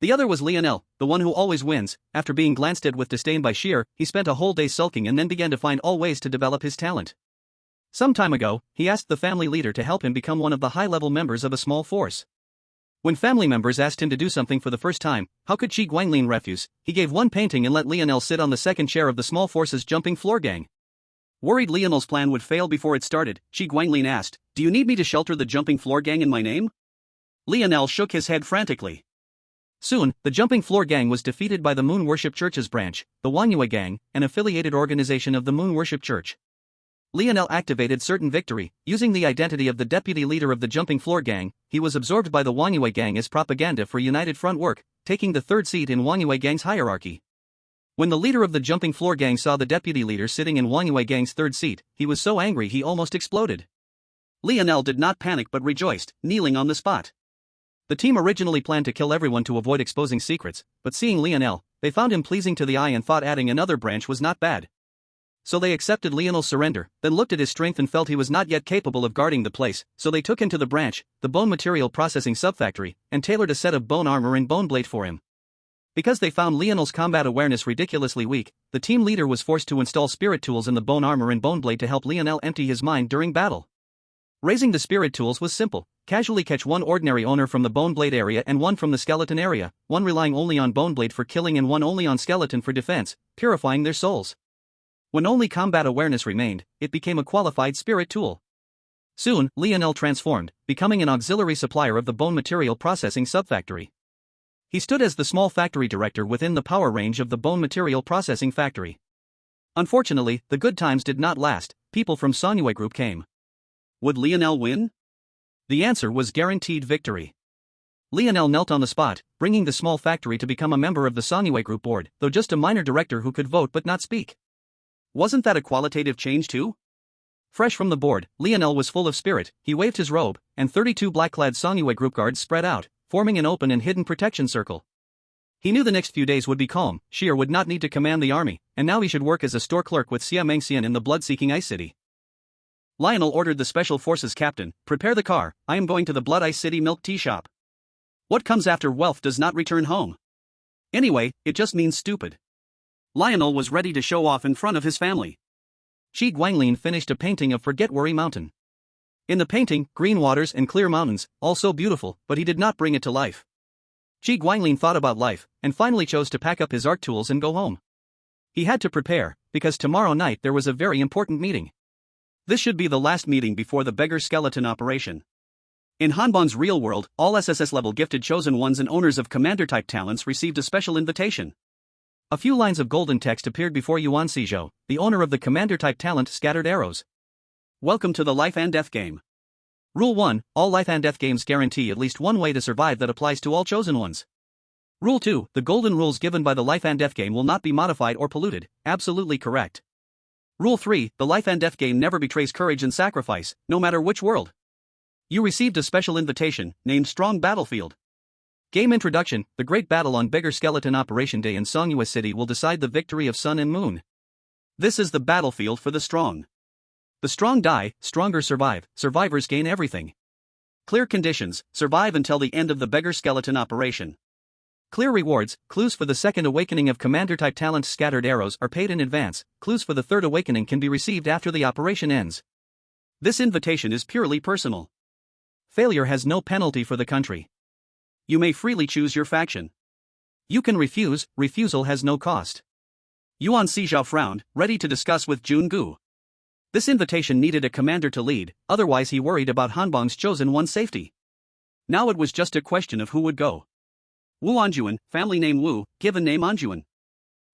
B: The other was Lionel, the one who always wins. After being glanced at with disdain by Sheer, he spent a whole day sulking and then began to find all ways to develop his talent. Some time ago, he asked the family leader to help him become one of the high-level members of a small force. When family members asked him to do something for the first time, how could Qi Guanglin refuse? He gave one painting and let Lionel sit on the second chair of the small force's jumping floor gang.
A: Worried Lionel's plan would fail before it started, Qi Guanglin asked, "Do you need me to shelter the jumping floor gang in my name?" Lionel shook his head frantically.
B: Soon, the Jumping Floor Gang was defeated by the Moon Worship Church's branch, the Wanyue Gang, an affiliated organization of the Moon Worship Church. Lionel activated Certain Victory, using the identity of the deputy leader of the Jumping Floor Gang. He was absorbed by the Wanyue Gang as propaganda for United Front work, taking the 3rd seat in Wanyue Gang's hierarchy. When the leader of the Jumping Floor Gang saw the deputy leader sitting in Wanyue Gang's 3rd seat, he was so angry he almost exploded.
A: Lionel did not panic but rejoiced, kneeling on the spot.
B: The team originally planned to kill everyone to avoid exposing secrets, but seeing Lionel, they found him pleasing to the eye and thought adding another branch was not bad. So they accepted Lionel's surrender, then looked at his strength and felt he was not yet capable of guarding the place, so they took him to the branch, the bone material processing subfactory, and tailored a set of bone armor and bone blade for him. Because they found Lionel's combat awareness ridiculously weak, the team leader was forced to install spirit tools in the bone armor and bone blade to help Lionel empty his mind during battle. Raising the spirit tools was simple. Casually catch one ordinary owner from the bone blade area and one from the skeleton area, one relying only on bone blade for killing and one only on skeleton for defense, purifying their souls. When only combat awareness remained, it became a qualified spirit tool. Soon, Lionel transformed, becoming an auxiliary supplier of the bone material processing subfactory. He stood as the small factory director within the power range of the bone material processing factory. Unfortunately, the good times did not last. People from Songyue Group came.
A: Would Lionel win?
B: The answer was guaranteed victory. Lionel knelt on the spot, bringing the small factory to become a member of the Songyue Group board, though just a minor director who could vote but not speak.
A: Wasn't that a qualitative change too?
B: Fresh from the board, Lionel was full of spirit. He waved his robe, and 32 black-clad Songyue Group guards spread out, forming an open and hidden protection circle. He knew the next few days would be calm. Sheer would not need to command the army, and now he should work as a store clerk with Xia Mengxian in the blood-seeking Ice City. Lionel ordered the Special Forces captain, "Prepare the car, I am going to the Blood Ice City milk tea shop. What comes after wealth does not return home. Anyway, it just means stupid." Lionel was ready to show off in front of his family. Qi Guanglin finished a painting of Forget Worry Mountain. In the painting, green waters and clear mountains, all so beautiful, but he did not bring it to life. Qi Guanglin thought about life, and finally chose to pack up his art tools and go home. He had to prepare, because tomorrow night there was a very important meeting. This should be the last meeting before the beggar skeleton operation. In Hanban's real world, all SSS-level gifted chosen ones and owners of commander-type talents received a special invitation. A few lines of golden text appeared before Yuan Shizhou, the owner of the commander-type talent Scattered Arrows.
A: Welcome to the Life and Death game.
B: Rule 1, all Life and Death games guarantee at least one way to survive that applies to all chosen ones. Rule 2, the golden rules given by the Life and Death game will not be modified or polluted, absolutely correct. Rule 3, the Life and Death game never betrays courage and sacrifice, no matter which world. You received a special invitation, named Strong Battlefield. Game Introduction, the great battle on Beggar Skeleton Operation Day in Songyue City will decide the victory of Sun and Moon.
A: This is the battlefield for the strong. The strong die, stronger survive, survivors gain everything. Clear conditions, survive until the end of the beggar skeleton operation.
B: Clear rewards, clues for the second awakening of commander-type talent scattered arrows are paid in advance, clues for the third awakening can be received after the operation ends.
A: This invitation is purely personal.
B: Failure has no penalty for the country.
A: You may freely choose your faction.
B: You can refuse, refusal has no cost.
A: Yuan Sijao frowned, ready to discuss with Jun Gu. This invitation needed a commander to lead, otherwise he worried about Hanbang's chosen one's safety. Now it was just a question of who would go. Wu Anjuan, family name Wu, given name Anjuan.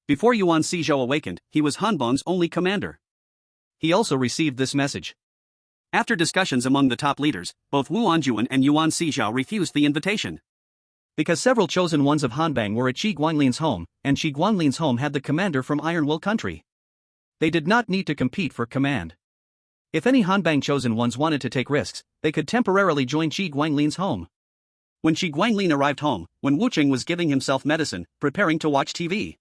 A: Before Yuan Sijao awakened, he was Hanbang's only commander.
B: He also received this message.
A: After discussions among the top leaders, both Wu Anjuan and Yuan Sijao refused the invitation.
B: Because several chosen ones of Hanbang were at Shi Guanlin's home, and Shi Guanlin's home had the commander from Iron Will country. They did not need to compete for command. If any Hanbang chosen ones wanted to take risks, they could temporarily join Shi Guanlin's home.
A: When Shi Guanlin arrived home, Wen Wucheng was giving himself medicine, preparing to watch TV.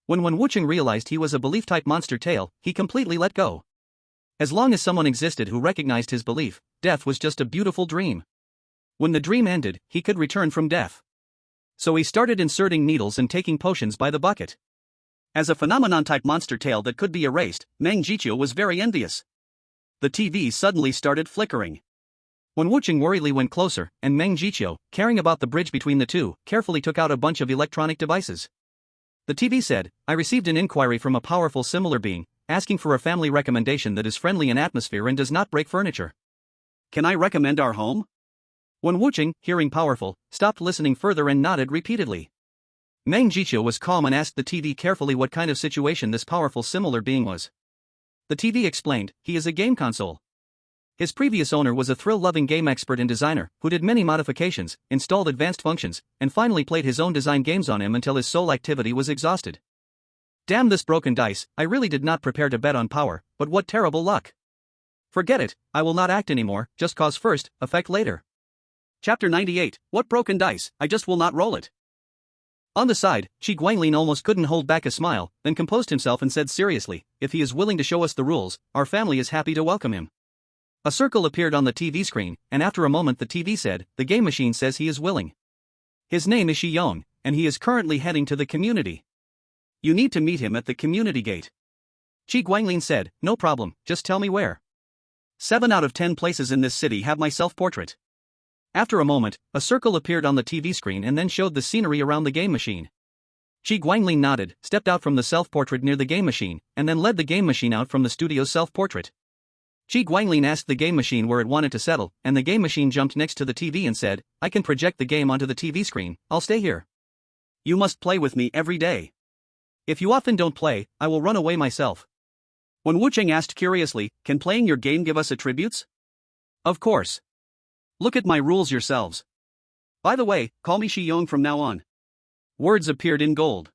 B: When Wen Wucheng realized he was a belief-type monster tail, he completely let go. As long as someone existed who recognized his belief, death was just a beautiful dream. When the dream ended, he could return from death. So he started inserting needles and taking potions by the bucket.
A: As a phenomenon-type monster tail that could be erased, Meng Jiqiu was very envious. The TV suddenly started flickering.
B: When Wucheng worriedly went closer, and Meng Jiqiu, caring about the bridge between the two, carefully took out a bunch of electronic devices. The TV said, I received an inquiry from a powerful similar being, asking for a family recommendation that is friendly in atmosphere and does not break furniture.
A: Can I recommend our home?
B: When Wucheng, hearing powerful, stopped listening further and nodded repeatedly. Meng Jiqiu was calm and asked the TV carefully what kind of situation this powerful similar being was. The TV explained, he is a game console. His previous owner was a thrill-loving game expert and designer, who did many modifications, installed advanced functions, and finally played his own design games on him until his soul activity was exhausted. Damn this broken dice, I really did not prepare to bet on power, but what terrible luck. Forget it, I will not act anymore, just cause first, effect later.
A: Chapter 98, What broken dice, I just will not roll it.
B: On the side, Shi Guanglin almost couldn't hold back a smile, then composed himself and said seriously, if he is willing to show us the rules, our family is happy to welcome him. A circle appeared on the TV screen, and after a moment the TV said, the game machine says he is willing. His name is Shi Yong, and he is currently heading to the community. You need to meet him at the community gate. Shi Guanglin said, no problem, just tell me where.
A: 7 out of 10 places in this city have my self-portrait.
B: After a moment, a circle appeared on the TV screen and then showed the scenery around the game machine. Shi Guanglin nodded, stepped out from the self-portrait near the game machine, and then led the game machine out from the studio's self-portrait. Shi Guanglin asked the game machine where it wanted to settle, and the game machine jumped next to the TV and said, I can project the game onto the TV screen, I'll stay here.
A: You must play with me every day.
B: If you often don't play, I will run away myself.
A: When Wucheng asked curiously, can playing your game give us attributes?
B: Of course.
A: Look at my rules yourselves. By the way, call me Shi Yong from now on.
B: Words appeared in gold.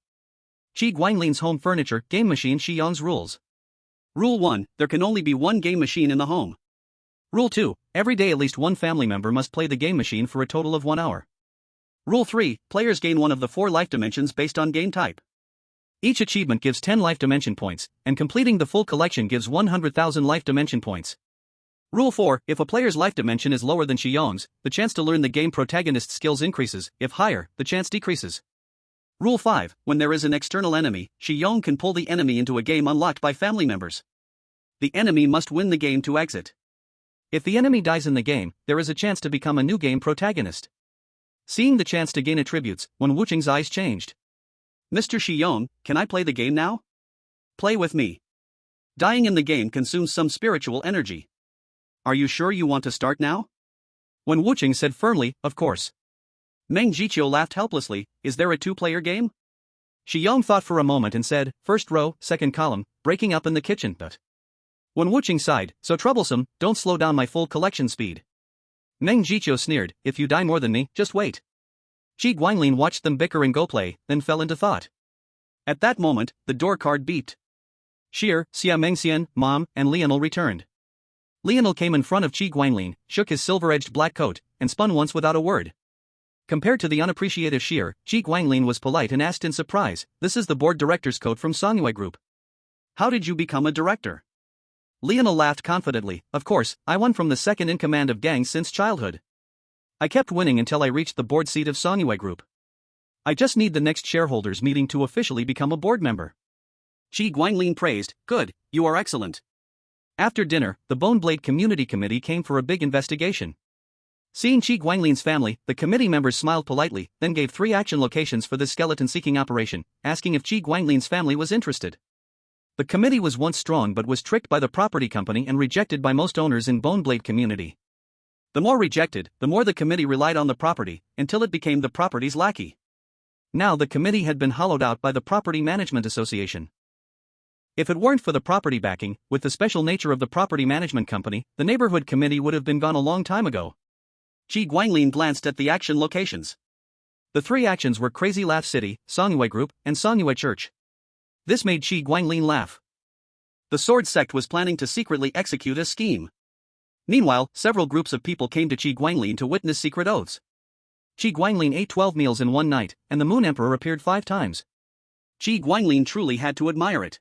B: Shi Guanglin's home furniture, game machine Shi Yong's rules.
A: Rule 1, there can only be one game machine in the home.
B: Rule 2, every day at least one family member must play the game machine for a total of 1 hour.
A: Rule 3, players gain one of the 4 life dimensions based on game type.
B: Each achievement gives 10 life dimension points, and completing the full collection gives 100,000 life dimension points. Rule 4, if a player's life dimension is lower than Shi Yong's, the chance to learn the game protagonist's skills increases, if higher, the chance decreases. Rule 5, when there is an external enemy, Shi Yong can pull the enemy into a game unlocked by family members. The enemy must win the game to exit. If the enemy dies in the game, there is a chance to become a new game protagonist. Seeing the chance to gain attributes, when Wucheng's eyes changed.
A: Mr. Shi Yong, can I play the game now? Play with me. Dying in the game consumes some spiritual energy. Are you sure you want to start now?
B: When Wucheng said firmly, of course.
A: Meng Jiqiu laughed helplessly, is there a 2-player game?
B: Shi Yong thought for a moment and said, first row, second column, breaking up in the kitchen, but. When Wucheng sighed, so troublesome, don't slow down my full collection speed. Meng Jiqiu sneered, if you die more than me, just wait. Shi Guanglin watched them bicker and go play, then fell into thought.
A: At that moment, the door card beeped.
B: Xie, Xia Mengxian, Mom, and Lionel returned. Lionel came in front of Shi Guanglin, shook his silver-edged black coat, and spun once without a word. Compared to the unappreciative Xie, Shi Guanglin was polite and asked in surprise, this is the board director's coat from Songyue Group.
A: How did you become a director?
B: Lionel laughed confidently, of course, I won from the second in command of gangs since childhood. I kept winning until I reached the board seat of Sonyue Group. I just need the next shareholders meeting to officially become a board member.
A: Qi Guanglin praised, good, you are excellent.
B: After dinner, the Boneblade Community Committee came for a big investigation. Seeing Qi Guanglin's family, the committee members smiled politely, then gave 3 action locations for this skeleton-seeking operation, asking if Qi Guanglin's family was interested. The committee was once strong but was tricked by the property company and rejected by most owners in Boneblade community.
A: The more rejected, the more the committee relied on the property, until it became the property's lackey.
B: Now the committee had been hollowed out by the Property Management Association. If it weren't for the property backing, with the special nature of the property management company, the neighborhood committee would have been gone a long time ago.
A: Qi Guanglin glanced at the action locations.
B: The 3 actions were Crazy Laugh City, Sonyue Group, and Sonyue Church. This made Qi Guanglin laugh.
A: The sword sect was planning to secretly execute a scheme. Meanwhile, several groups of people came to Qi Guanglin to witness secret oaths.
B: Qi Guanglin ate 12 meals in one night, and the Moon Emperor appeared 5 times.
A: Qi Guanglin truly had to admire it.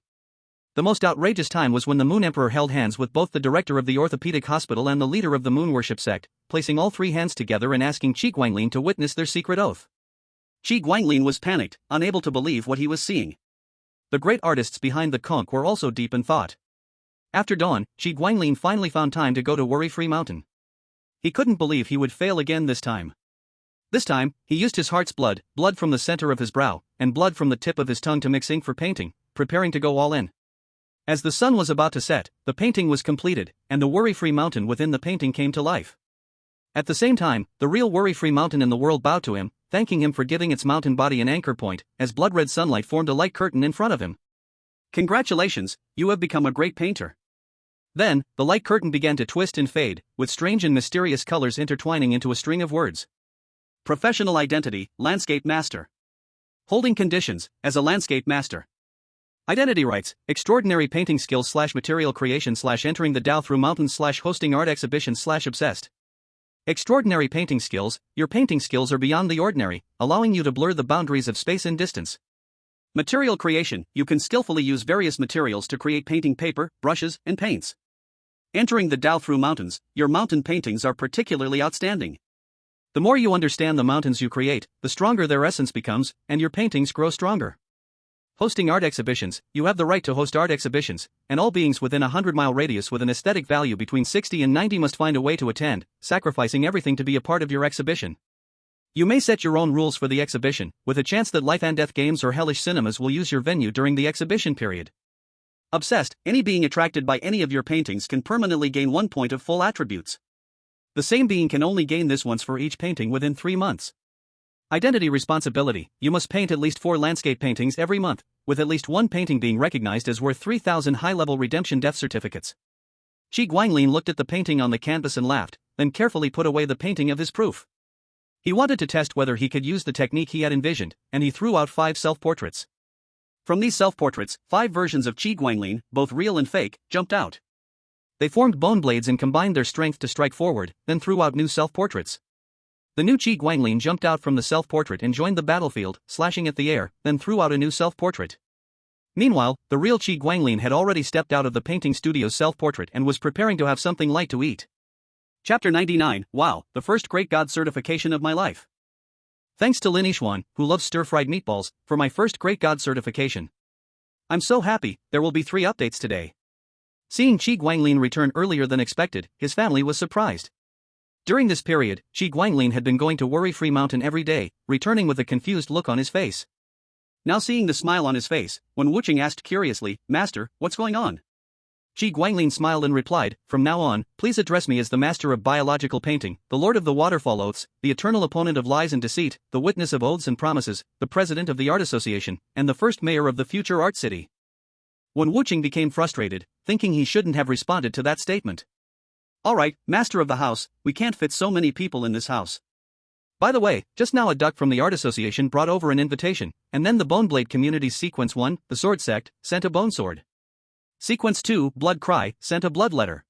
B: The most outrageous time was when the Moon Emperor held hands with both the director of the orthopedic hospital and the leader of the Moon Worship sect, placing all 3 hands together and asking Qi Guanglin to witness their secret oath.
A: Qi Guanglin was panicked, unable to believe what he was seeing.
B: The great artists behind the conch were also deep in thought. After dawn, Qi Guanglin finally found time to go to Worry-Free Mountain. He couldn't believe he would fail again this time. This time, he used his heart's blood, blood from the center of his brow, and blood from the tip of his tongue to mix ink for painting, preparing to go all in. As the sun was about to set, the painting was completed, and the worry-free mountain within the painting came to life. At the same time, the real worry-free mountain in the world bowed to him, thanking him for giving its mountain body an anchor point, as blood-red sunlight formed a light curtain in front of him.
A: Congratulations, you have become a great painter.
B: Then, the light curtain began to twist and fade, with strange and mysterious colors intertwining into a string of words.
A: Professional identity, landscape master. Holding conditions, as a landscape master.
B: Identity rights, extraordinary painting skills / material creation / entering the Tao through mountains / hosting art exhibitions / obsessed. Extraordinary painting skills, your painting skills are beyond the ordinary, allowing you to blur the boundaries of space and distance.
A: Material creation, you can skillfully use various materials to create painting paper, brushes, and paints. Entering the Tao through mountains, your mountain paintings are particularly outstanding.
B: The more you understand the mountains you create, the stronger their essence becomes, and your paintings grow stronger. Hosting art exhibitions, you have the right to host art exhibitions, and all beings within a 100-mile radius with an aesthetic value between 60 and 90 must find a way to attend, sacrificing everything to be a part of your exhibition. You may set your own rules for the exhibition, with a chance that Life and Death Games or Hellish Cinemas will use your venue during the exhibition period.
A: Obsessed, any being attracted by any of your paintings can permanently gain 1 point of full attributes. The same being can only gain this once for each painting within 3 months. Identity responsibility, you must paint at least 4 landscape paintings every month, with at least 1 painting being recognized as worth 3,000 high-level redemption death certificates. Qi Guanglin looked at the painting on the canvas and laughed, then carefully put away the painting of his proof. He wanted to test whether he could use the technique he had envisioned, and he threw out 5 self-portraits. From these self-portraits, 5 versions of Qi Guanglin, both real and fake, jumped out. They formed bone blades and combined their strength to strike forward, then threw out new self-portraits. The new Qi Guanglin jumped out from the self-portrait and joined the battlefield, slashing at the air, then threw out a new self-portrait. Meanwhile, the real Qi Guanglin had already stepped out of the painting studio's self-portrait and was preparing to have something light to eat. Chapter 99, Wow, the first great god certification of my life. Thanks to Lin Yishuan, who loves stir-fried meatballs, for my first great god certification. I'm so happy, there will be 3 updates today. Seeing Qi Guanglin return earlier than expected, his family was surprised. During this period, Qi Guanglin had been going to Worry-Free Mountain every day, returning with a confused look on his face. Now seeing the smile on his face, Wen Wuqing asked curiously, Master, what's going on? Qi Guanglin smiled and replied, From now on, please address me as the Master of Biological Painting, the Lord of the Waterfall Oaths, the eternal opponent of lies and deceit, the witness of oaths and promises, the President of the Art Association, and the first mayor of the future art city. Wen Wuqing became frustrated, thinking he shouldn't have responded to that statement. Alright, Master of the House, we can't fit so many people in this house. By the way, just now a duck from the Art Association brought over an invitation, and then the Boneblade Community's Sequence 1, the Sword Sect, sent a bone sword. Sequence 2, Blood Cry, sent a blood letter.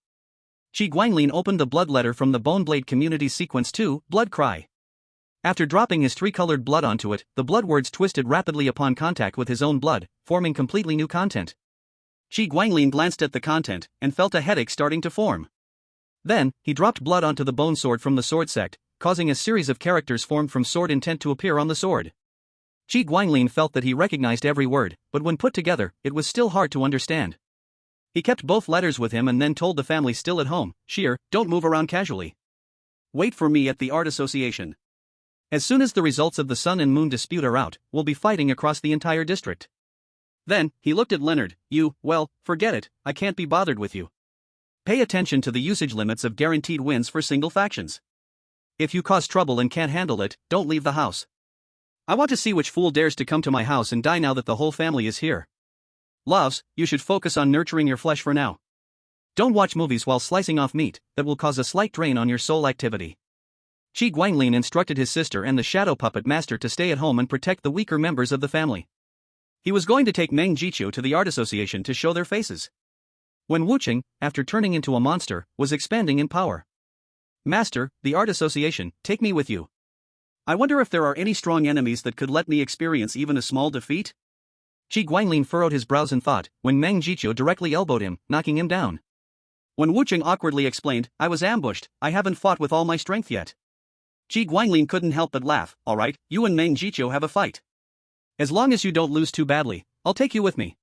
A: Qi Guanglin opened the blood letter from the Boneblade Community's Sequence 2, Blood Cry. After dropping his 3-colored blood onto it, the blood words twisted rapidly upon contact with his own blood, forming completely new content. Qi Guanglin glanced at the content, and felt a headache starting to form. Then, he dropped blood onto the bone sword from the Sword Sect,
B: causing a series of characters formed from sword intent to appear on the sword. Ji Guanglin felt that he recognized every word, but when put together, it was still hard to understand. He kept both letters with him and then told the family still at home, "Sheer, don't move around casually. Wait for me at the art association. As soon as the results of the sun and moon dispute are out, we'll be fighting across the entire district." Then, he looked at Leonard. Well, forget it, I can't be bothered with you. Pay attention to the usage limits of guaranteed wins for single factions. If you cause trouble and can't handle it, don't leave the house. I want to see which fool dares to come to my house and die now that the whole family is here. Loves, you should focus on nurturing your flesh for now. Don't watch movies while slicing off meat, that will cause a slight drain on your soul activity. Ji Guanglin instructed his sister and the shadow puppet master to stay at home and protect the weaker members of the family. He was going to take Meng Jiqiu to the art association to show their faces. When Wuqing, after turning into a monster, was expanding in power. "Master, the art association, take me with you. I wonder if there are any strong enemies that could let me experience even a small defeat?" Ji Guanglin furrowed his brows in thought, when Meng Jiqiu directly elbowed him, knocking him down. When Wuqing awkwardly explained, "I was ambushed, I haven't fought with all my strength yet." Ji Guanglin couldn't help but laugh. "Alright, you and Meng Jiqiu have a fight. As long as you don't lose too badly, I'll take you with me."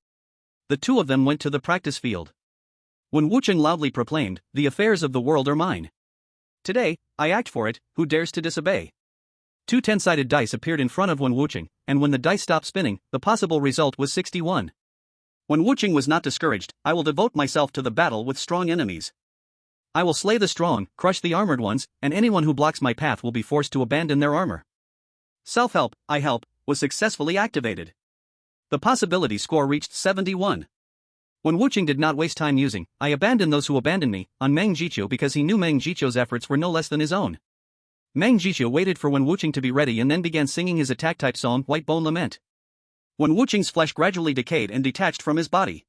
B: The two of them went to the practice field. When Wuqing loudly proclaimed, "The affairs of the world are mine. Today, I act for it, who dares to disobey?" Two 10-sided dice appeared in front of Wen Wuqing, and when the dice stopped spinning, the possible result was 61. When Wuqing was not discouraged, "I will devote myself to the battle with strong enemies. I will slay the strong, crush the armored ones, and anyone who blocks my path will be forced to abandon their armor." Self-help, I help, was successfully activated. The possibility score reached 71. When Wuqing did not waste time using, "I abandon those who abandon me," on Meng Jiqiu because he knew Meng Jiqiu's efforts were no less than his own. Meng Jiqiu waited for Wen Wuqing to be ready and then began singing his attack-type song, White Bone Lament. Wen Wuqing's flesh gradually decayed and detached from his body.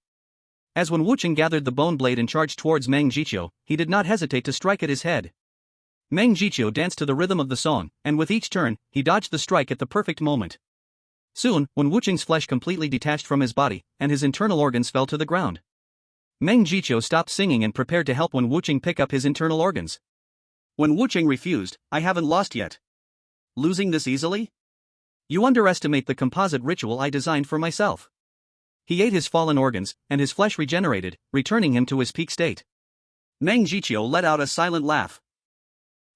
B: As Wen Wuqing gathered the bone blade and charged towards Meng Jiqiu, he did not hesitate to strike at his head. Meng Jiqiu danced to the rhythm of the song, and with each turn, he dodged the strike at the perfect moment. Soon, Wen Wuqing's flesh completely detached from his body, and his internal organs fell to the ground. Meng Jiqiu stopped singing and prepared to help Wen Wuqing pick up his internal organs. When Wuqing refused, "I haven't lost yet. Losing this easily? You underestimate the composite ritual I designed for myself." He ate his fallen organs, and his flesh regenerated, returning him to his peak state. Meng Jiqiu let out a silent laugh.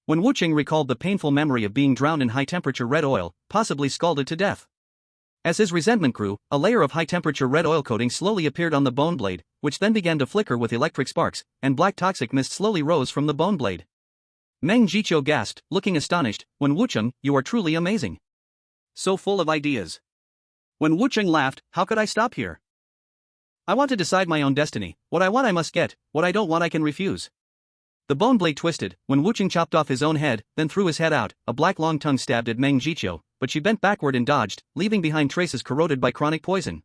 B: When Wuqing recalled the painful memory of being drowned in high-temperature red oil, possibly scalded to death. As his resentment grew, a layer of high-temperature red oil coating slowly appeared on the bone blade, which then began to flicker with electric sparks, and black toxic mist slowly rose from the bone blade. Meng Jiqiu gasped, looking astonished, "When Wuqing, you are truly amazing. So full of ideas." When Wuqing laughed, "How could I stop here? I want to decide my own destiny. What I want I must get, what I don't want I can refuse." The bone blade twisted, when Wuqing chopped off his own head, then threw his head out, a black long tongue stabbed at Meng Jiqiu, but she bent backward and dodged, leaving behind traces corroded by chronic poison.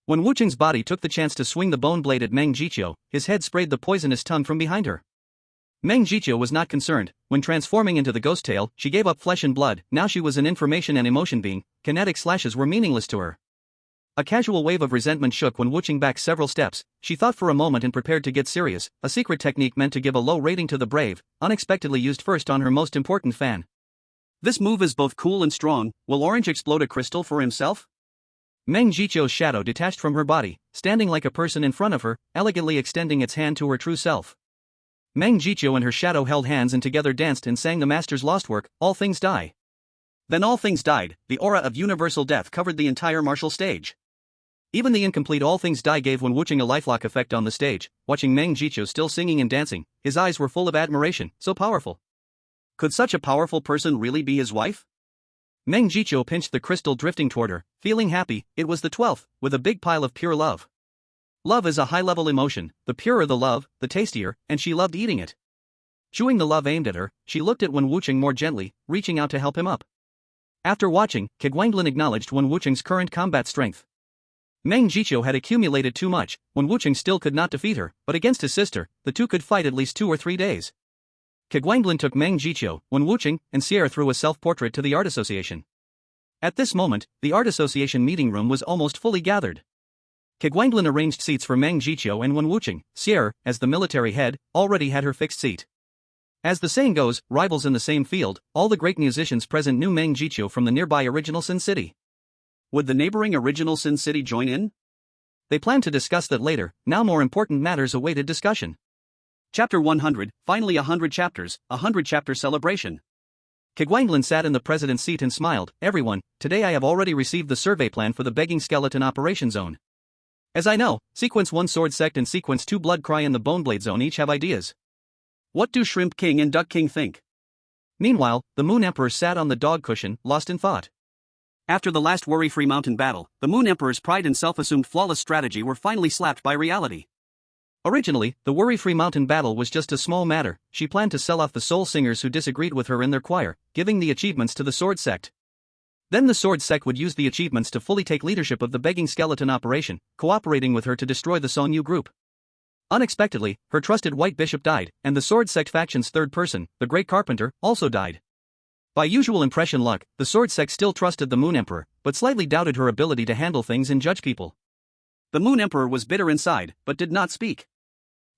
B: When Wuqing's body took the chance to swing the bone blade at Meng Jiqiu, his head sprayed the poisonous tongue from behind her. Meng Jiqiu was not concerned. When transforming into the ghost tail, she gave up flesh and blood. Now she was an information and emotion being. Kinetic slashes were meaningless to her. A casual wave of resentment shook when Wuqing back several steps. She thought for a moment and prepared to get serious, a secret technique meant to give a low rating to the brave, unexpectedly used first on her most important fan. "This move is both cool and strong. Will Orange explode a crystal for himself?" Meng Jiqiu's shadow detached from her body, standing like a person in front of her, elegantly extending its hand to her true self. Meng Jiqiu and her shadow held hands and together danced and sang the master's lost work, All Things Die. Then all things died. The aura of universal death covered the entire martial stage. Even the incomplete All Things Die gave Wen Wuqing a lifelock effect on the stage. Watching Meng Jiqiu still singing and dancing, his eyes were full of admiration. So powerful. Could such a powerful person really be his wife? Meng Jiqiu pinched the crystal drifting toward her, feeling happy. It was the 12th, with a big pile of pure love. Love is a high-level emotion. The purer the love, the tastier, and she loved eating it. Chewing the love aimed at her, she looked at Wen Wuqing more gently, reaching out to help him up. After watching, Keguanglin acknowledged Wen Wuqing's current combat strength. Meng Jiqiu had accumulated too much. Wen Wuqing still could not defeat her, but against his sister, the two could fight at least 2 or 3 days. Keguanglin took Meng Jiqiu, Wen Wuqing, and Sierra through a self-portrait to the art association. At this moment, the art association meeting room was almost fully gathered. Keguanglin arranged seats for Meng Jiqiu and Wen Wuqing. Sierra, as the military head, already had her fixed seat. As the saying goes, rivals in the same field, all the great musicians present knew Meng Jiqiu from the nearby original Sin City.
A: Would the neighboring original Sin City join in?
B: They planned to discuss that later, now more important matters awaited discussion.
A: Chapter 100, finally 100 chapters, 100-chapter celebration.
B: Kegwanglan sat in the president's seat and smiled. Everyone, today I have already received the survey plan for the begging skeleton operation zone. As I know, Sequence 1 Sword Sect and Sequence 2 Blood Cry in the Boneblade Zone each have ideas.
A: What do Shrimp King and Duck King think?
B: Meanwhile, the Moon Emperor sat on the dog cushion, lost in thought.
A: After the last worry-free mountain battle, the Moon Emperor's pride and self-assumed flawless strategy were finally slapped by reality.
B: Originally, the worry-free mountain battle was just a small matter. She planned to sell off the soul singers who disagreed with her in their choir, giving the achievements to the Sword Sect. Then the Sword Sect would use the achievements to fully take leadership of the begging skeleton operation, cooperating with her to destroy the Song Yu group. Unexpectedly, her trusted White Bishop died, and the Sword Sect faction's third person, the Great Carpenter, also died. By usual impression luck, the Sword Sect still trusted the Moon Emperor, but slightly doubted her ability to handle things and judge people.
A: The Moon Emperor was bitter inside, but did not speak.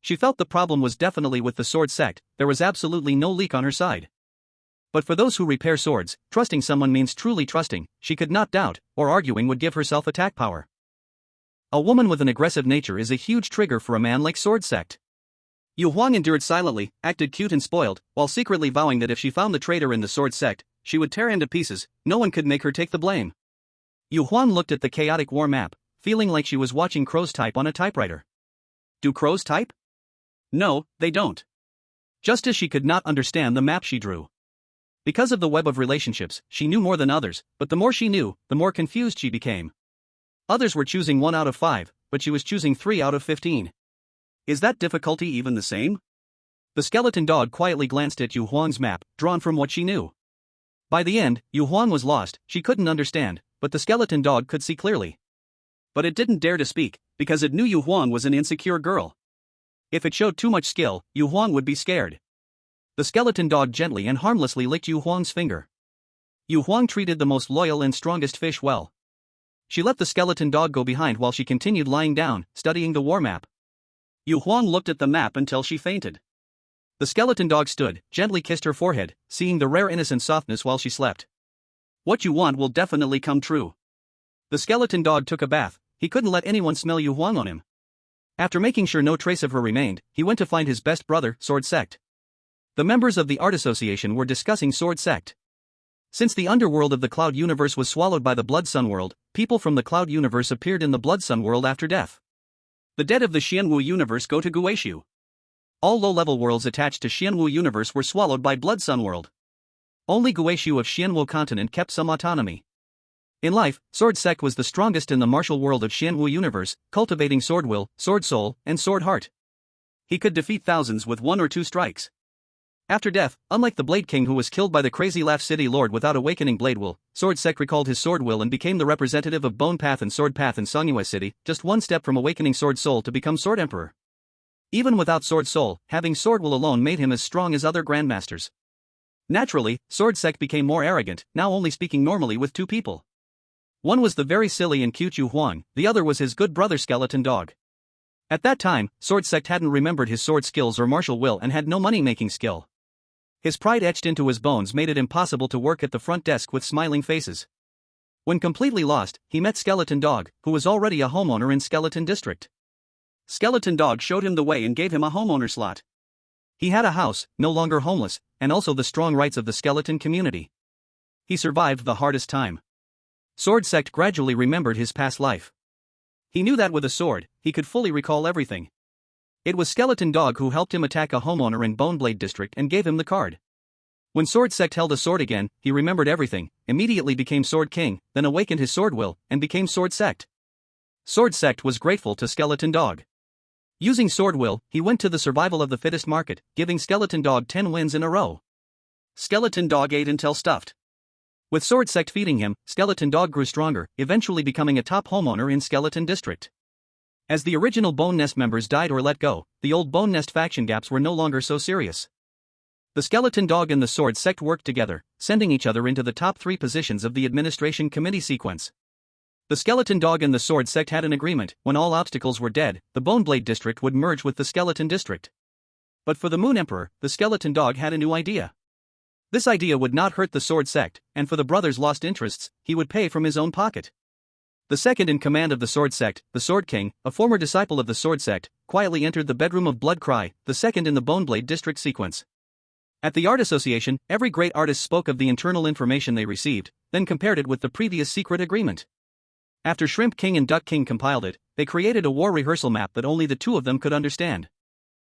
B: She felt the problem was definitely with the Sword Sect, there was absolutely no leak on her side. But for those who repair swords, trusting someone means truly trusting. She could not doubt, or arguing would give herself attack power. A woman with an aggressive nature is a huge trigger for a man like Sword Sect.
A: Yu Huang endured silently, acted cute and spoiled, while secretly vowing that if she found the traitor in the Sword Sect, she would tear him to pieces. No one could make her take the blame. Yu Huang looked at the chaotic war map, feeling like she was watching crows type on a typewriter. Do crows type? No, they don't. Just as she could not understand the map she drew. Because of the web of relationships, she knew more than others, but the more she knew, the more confused she became. Others were choosing 1 out of 5, but she was choosing 3 out of 15. Is that difficulty even the same? The skeleton dog quietly glanced at Yu Huang's map, drawn from what she knew. By the end, Yu Huang was lost. She couldn't understand, but the skeleton dog could see clearly. But it didn't dare to speak, because it knew Yu Huang was an insecure girl. If it showed too much skill, Yu Huang would be scared. The skeleton dog gently and harmlessly licked Yu Huang's finger. Yu Huang treated the most loyal and strongest fish well. She let the skeleton dog go behind while she continued lying down, studying the war map. Yu Huang looked at the map until she fainted. The skeleton dog stood, gently kissed her forehead, seeing the rare innocent softness while she slept. What you want will definitely come true. The skeleton dog took a bath. He couldn't let anyone smell Yu Huang on him. After making sure no trace of her remained, he went to find his best brother, Sword Sect. The members of the Art Association were discussing Sword Sect. Since the underworld of the Cloud Universe was swallowed by the Blood Sun world, people from the Cloud Universe appeared in the Blood Sun world after death. The dead of the Xianwu universe go to Guishu. All low-level worlds attached to Xianwu universe were swallowed by Blood Sun world. Only Guishu of Xianwu continent kept some autonomy. In life, Sword Sect was the strongest in the martial world of Xianwu universe, cultivating sword will, sword soul, and sword heart. He could defeat thousands with 1 or 2 strikes. After death, unlike the Blade King who was killed by the Crazy Laugh City Lord without awakening Blade Will, Sword Sect recalled his sword will and became the representative of Bone Path and Sword Path in Songyue City, just 1 step from awakening Sword Soul to become Sword Emperor. Even without Sword Soul, having Sword Will alone made him as strong as other Grandmasters. Naturally, Sword Sect became more arrogant, now only speaking normally with 2 people. One was the very silly and cute Yu Huang, the other was his good brother Skeleton Dog. At that time, Sword Sect hadn't remembered his sword skills or martial will and had no money-making skill. His pride etched into his bones made it impossible to work at the front desk with smiling faces. When completely lost, he met Skeleton Dog, who was already a homeowner in Skeleton District. Skeleton Dog showed him the way and gave him a homeowner slot. He had a house, no longer homeless, and also the strong rights of the skeleton community. He survived the hardest time. Sword Sect gradually remembered his past life. He knew that with a sword, he could fully recall everything. It was Skeleton Dog who helped him attack a homeowner in Boneblade District and gave him the card. When Sword Sect held a sword again, he remembered everything, immediately became Sword King, then awakened his sword will, and became Sword Sect. Sword Sect was grateful to Skeleton Dog. Using sword will, he went to the survival of the fittest market, giving Skeleton Dog 10 wins in a row. Skeleton Dog ate until stuffed. With Sword Sect feeding him, Skeleton Dog grew stronger, eventually becoming a top homeowner in Skeleton District. As the original Bone Nest members died or let go, the old Bone Nest faction gaps were no longer so serious. The Skeleton Dog and the Sword Sect worked together, sending each other into the top 3 positions of the administration committee sequence. The Skeleton Dog and the Sword Sect had an agreement: when all obstacles were dead, the Boneblade District would merge with the Skeleton District.
B: But for the Moon Emperor, the skeleton dog had a new idea. This idea would not hurt the sword sect, and for the brothers' lost interests, he would pay from his own pocket. The second in command of the sword sect, the Sword King, a former disciple of the sword sect, quietly entered the bedroom of Blood Cry, the second in the Boneblade district sequence. At the Art Association, every great artist spoke of the internal information they received, then compared it with the previous secret agreement. After Shrimp King and Duck King compiled it, they created a war rehearsal map that only the two of them could understand.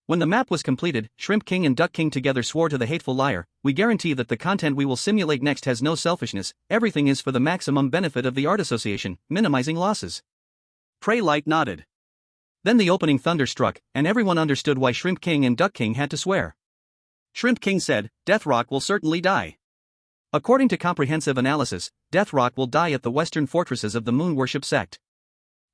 B: When the map was completed, Shrimp King and Duck King together swore to the hateful liar, "We guarantee that the content we will simulate next has no selfishness, everything is for the maximum benefit of the Art Association, minimizing losses."
A: Prey Light nodded.
B: Then the opening thunder struck, and everyone understood why Shrimp King and Duck King had to swear.
A: Shrimp King said, "Deathrock will certainly die."
B: According to comprehensive analysis, Deathrock will die at the western fortresses of the Moon Worship sect.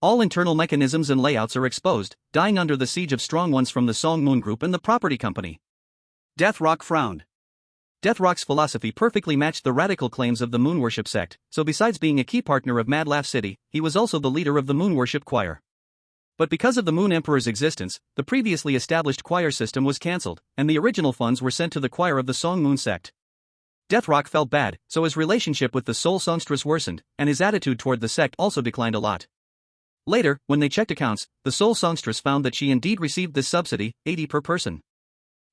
B: All internal mechanisms and layouts are exposed, dying under the siege of strong ones from the Song Moon Group and the property company.
A: Deathrock frowned.
B: Deathrock's philosophy perfectly matched the radical claims of the Moon Worship sect, so besides being a key partner of Mad Laugh City, he was also the leader of the Moon Worship Choir. But because of the Moon Emperor's existence, the previously established choir system was cancelled, and the original funds were sent to the choir of the Song Moon sect. Deathrock felt bad, so his relationship with the Soul Songstress worsened, and his attitude toward the sect also declined a lot. Later, when they checked accounts, the Soul Songstress found that she indeed received this subsidy, 80 per person.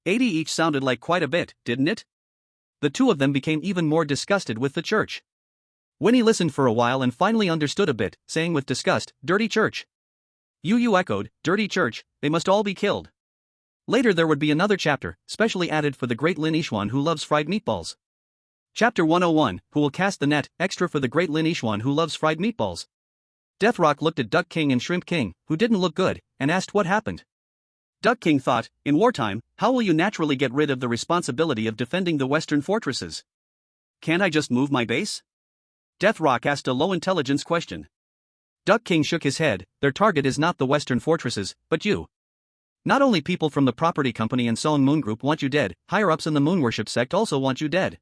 A: 80 each sounded like quite a bit, didn't it?
B: The two of them became even more disgusted with the church. Winnie listened for a while and finally understood a bit, saying with disgust, "Dirty church." Yu echoed, "Dirty church, they must all be killed." Later there would be another chapter, specially added for the great Lin Ishuan who loves fried meatballs. Chapter 101, Who will cast the net, extra for the great Lin Ishuan who loves fried meatballs. Deathrock looked at Duck King and Shrimp King, who didn't look good, and asked what happened.
A: Duck King thought, "In wartime, how will you naturally get rid of the responsibility of defending the western fortresses? Can't I just move my base?" Deathrock asked a low-intelligence question.
B: Duck King shook his head, "Their target is not the western fortresses, but you. Not only people from the property company and Song Moon Group want you dead, higher-ups in the Moon Worship sect also want you dead."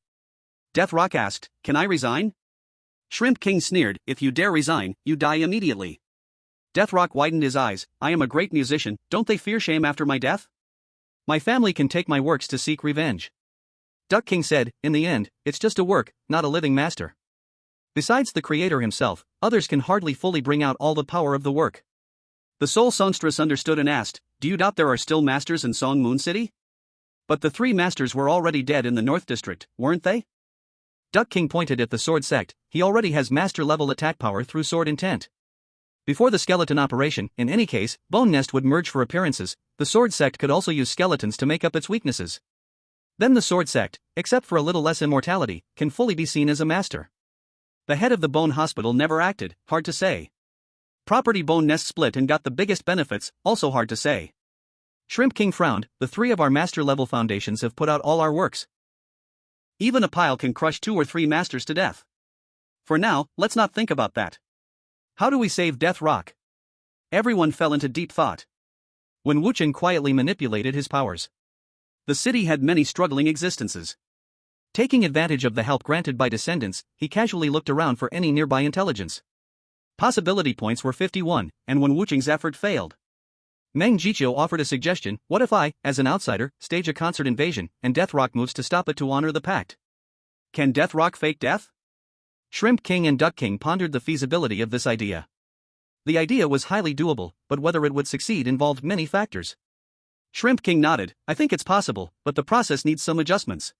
A: Deathrock asked, "Can I resign?" Shrimp King sneered, "If you dare resign, you die immediately." Deathrock widened his eyes, "I am a great musician, don't they fear shame after my death?"
B: "My family can take my works to seek revenge." Duck King said, "In the end, it's just a work, not a living master. Besides the creator himself, others can hardly fully bring out all the power of the work."
A: The Soul Songstress understood and asked, "Do you doubt there are still masters in Song Moon City?" But the three masters were already dead in the North District, weren't they?
B: Duck King pointed at the sword sect, "He already has master-level attack power through sword intent. Before the skeleton operation, in any case, Bone Nest would merge for appearances, the sword sect could also use skeletons to make up its weaknesses. Then the sword sect, except for a little less immortality, can fully be seen as a master."
A: The head of the Bone Hospital never acted, hard to say. Property Bone Nest split and got the biggest benefits, also hard to say.
B: Shrimp King frowned, "The three of our master-level foundations have put out all our works.
A: Even a pile can crush 2 or 3 masters to death. For now, let's not think about that. How do we save Deathrock?" Everyone fell into deep thought.
B: When Wuchen quietly manipulated his powers.
A: The city had many struggling existences.
B: Taking advantage of the help granted by descendants, he casually looked around for any nearby intelligence. Possibility points were 51, and when Wucheng's effort failed. Meng Jiqiu offered a suggestion, "What if I, as an outsider, stage a concert invasion, and Deathrock moves to stop it to honor the pact?"
A: Can Deathrock fake death?
B: Shrimp King and Duck King pondered the feasibility of this idea. The idea was highly doable, but whether it would succeed involved many factors.
A: Shrimp King nodded, "I think it's possible, but the process needs some adjustments.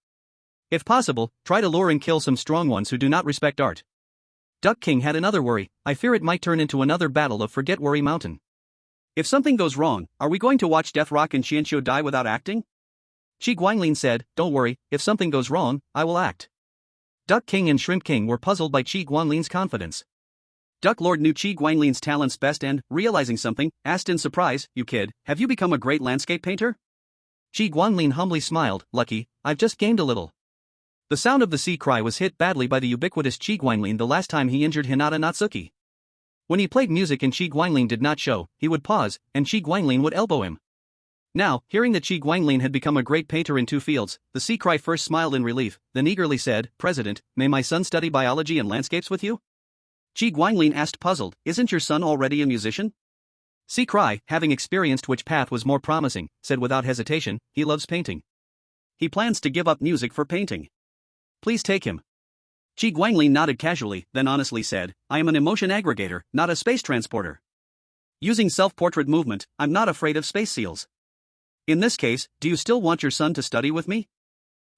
B: If possible, try to lure and kill some strong ones who do not respect art." Duck King had another worry, "I fear it might turn into another battle of Forget Worry Mountain."
A: If something goes wrong, are we going to watch Deathrock and Xianqiu die without acting?
B: Qi Guanglin said, "Don't worry, if something goes wrong, I will act." Duck King and Shrimp King were puzzled by Qi Guanglin's confidence.
A: Duck Lord knew Qi Guanglin's talents best and, realizing something, asked in surprise, "You kid, have you become a great landscape painter?"
B: Qi Guanglin humbly smiled, "Lucky, I've just gained a little." The sound of the sea cry was hit badly by the ubiquitous Qi Guanglin the last time he injured Hinata Natsuki. When he played music and Qi Guanglin did not show, he would pause, and Qi Guanglin would elbow him. Now, hearing that Qi Guanglin had become a great painter in 2 fields, the sea cry first smiled in relief, then eagerly said, "President, may my son study biology and landscapes with you?" Qi Guanglin asked puzzled, "Isn't your son already a musician?" See Cry, having experienced which path was more promising, said without hesitation, he loves painting.
A: He plans to give up music for painting. Please take him. Qi Guanglin nodded casually, then honestly said, I am an emotion aggregator, not a space transporter. Using self-portrait movement, I'm not afraid of space seals. In this case, do you still want your son to study with me?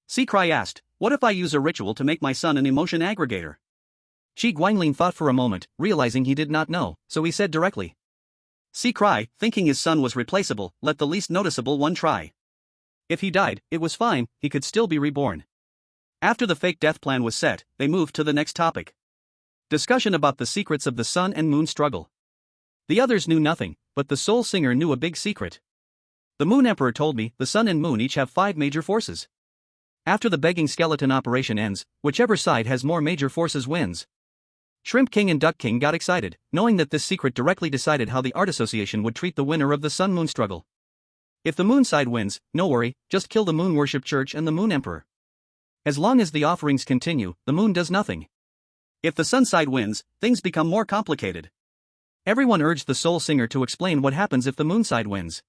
A: See Cry asked, what if I use a ritual to make my son an emotion aggregator?
B: Qi Guanglin thought for a moment, realizing he did not know, so he said directly.
A: See Cry, thinking his son was replaceable, let the least noticeable one try. If he died, it was fine, he could still be reborn. After the fake death plan was set, they moved to the next topic. Discussion about the secrets of the sun and moon struggle. The others knew nothing, but the soul singer knew a big secret. The Moon Emperor told me the sun and moon each have 5 major forces. After the begging skeleton operation ends, whichever side has more major forces wins. Shrimp King and Duck King got excited, knowing that this secret directly decided how the Art Association would treat the winner of the sun-moon struggle. If the moon side wins, no worry, just kill the Moon Worship Church and the Moon Emperor. As long as the offerings continue, the moon does nothing. If the sun side wins, things become more complicated.
B: Everyone urged the soul singer to explain what happens if the moon side wins.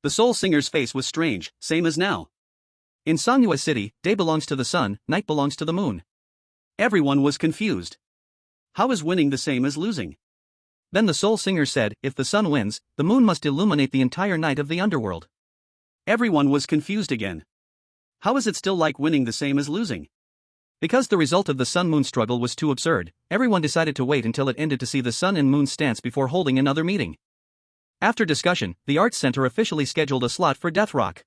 A: The soul singer's face was strange, same as now.
B: In Songhua City, day belongs to the sun, night belongs to the moon.
A: Everyone was confused. How is winning the same as losing?
B: Then the soul singer said, if the sun wins, the moon must illuminate the entire night of the underworld.
A: Everyone was confused again. How is it still like winning the same as losing?
B: Because the result of the sun-moon struggle was too absurd, everyone decided to wait until it ended to see the sun and moon stance before holding another meeting. After discussion, the Arts Center officially scheduled a slot for Death Rock.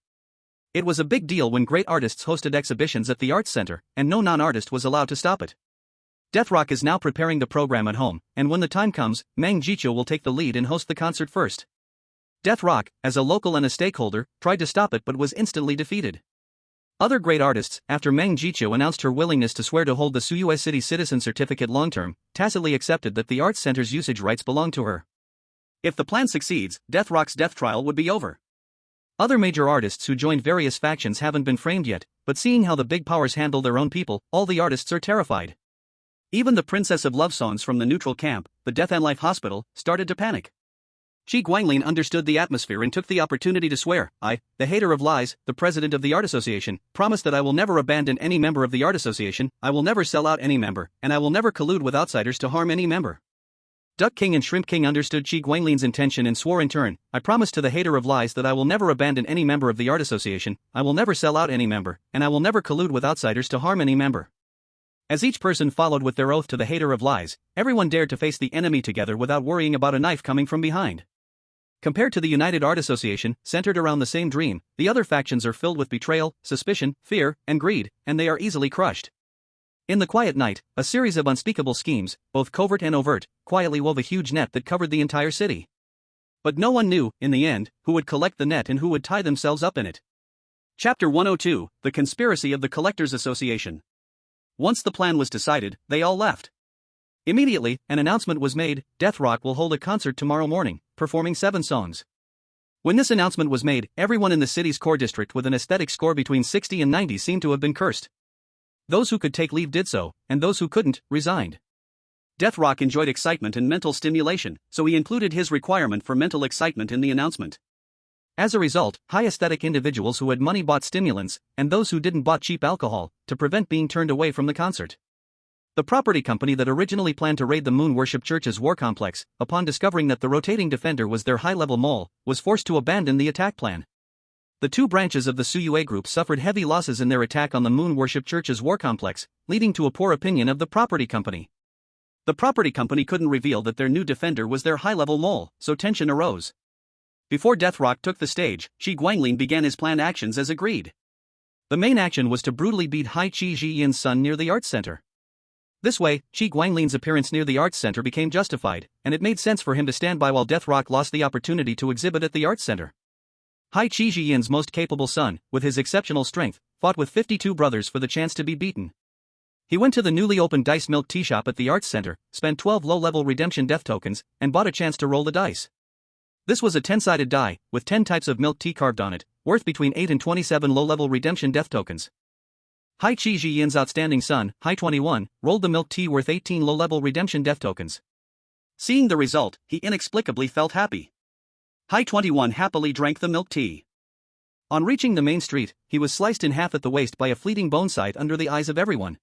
B: It was a big deal when great artists hosted exhibitions at the Arts Center, and no non-artist was allowed to stop it. Death Rock is now preparing the program at home, and when the time comes, Mang Jiqiu will take the lead and host the concert first. Death Rock, as a local and a stakeholder, tried to stop it but was instantly defeated. Other great artists, after Mang Jiqiu announced her willingness to swear to hold the Songhua City Citizen Certificate long-term, tacitly accepted that the Arts Center's usage rights belong to her.
A: If the plan succeeds, Death Rock's death trial would be over.
B: Other major artists who joined various factions haven't been framed yet, but seeing how the big powers handle their own people, all the artists are terrified. Even the Princess of Love songs from the neutral camp, the Death and Life Hospital, started to panic. Qi Guanglin understood the atmosphere and took the opportunity to swear, I, the hater of lies, the president of the Art Association, promise that I will never abandon any member of the Art Association, I will never sell out any member, and I will never collude with outsiders to harm any member. Duck King and Shrimp King understood Qi Guanglin's intention and swore in turn, I promise to the hater of lies that I will never abandon any member of the Art Association, I will never sell out any member, and I will never collude with outsiders to harm any member. As each person followed with their oath to the hater of lies, everyone dared to face the enemy together without worrying about a knife coming from behind. Compared to the United Art Association, centered around the same dream, the other factions are filled with betrayal, suspicion, fear, and greed, and they are easily crushed. In the quiet night, a series of unspeakable schemes, both covert and overt, quietly wove a huge net that covered the entire city. But no one knew, in the end, who would collect the net and who would tie themselves up in it. Chapter 102, The Conspiracy of the Collectors Association. Once the plan was decided, they all left. Immediately, an announcement was made, Death Rock will hold a concert tomorrow morning, performing 7 songs. When this announcement was made, everyone in the city's core district with an aesthetic score between 60 and 90 seemed to have been cursed. Those who could take leave did so, and those who couldn't, resigned. Death Rock enjoyed excitement and mental stimulation, so he included his requirement for mental excitement in the announcement. As a result, high aesthetic individuals who had money bought stimulants, and those who didn't bought cheap alcohol, to prevent being turned away from the concert. The property company that originally planned to raid the Moon Worship Church's war complex, upon discovering that the rotating defender was their high-level mole, was forced to abandon the attack plan. The 2 branches of the Songhua group suffered heavy losses in their attack on the Moon Worship Church's war complex, leading to a poor opinion of the property company. The property company couldn't reveal that their new defender was their high-level mole, so tension arose. Before Death Rock took the stage, Qi Guanglin began his planned actions as agreed. The main action was to brutally beat Hai Qi Zhiyin's son near the Arts Center. This way, Qi Guanglin's appearance near the Arts Center became justified, and it made sense for him to stand by while Death Rock lost the opportunity to exhibit at the Arts Center. Hai Qi Zhiyin's most capable son, with his exceptional strength, fought with 52 brothers for the chance to be beaten. He went to the newly opened Dice Milk Tea Shop at the Arts Center, spent 12 low-level redemption death tokens, and bought a chance to roll the dice. This was a 10-sided die, with 10 types of milk tea carved on it, worth between 8 and 27 low-level redemption death tokens. Hai Qi Zhiyin's outstanding son, Hai 21, rolled the milk tea worth 18 low-level redemption death tokens. Seeing the result, he inexplicably felt happy.
A: High 21 happily drank the milk tea.
B: On reaching the main street, he was sliced in half at the waist by a fleeting bone sight under the eyes of everyone.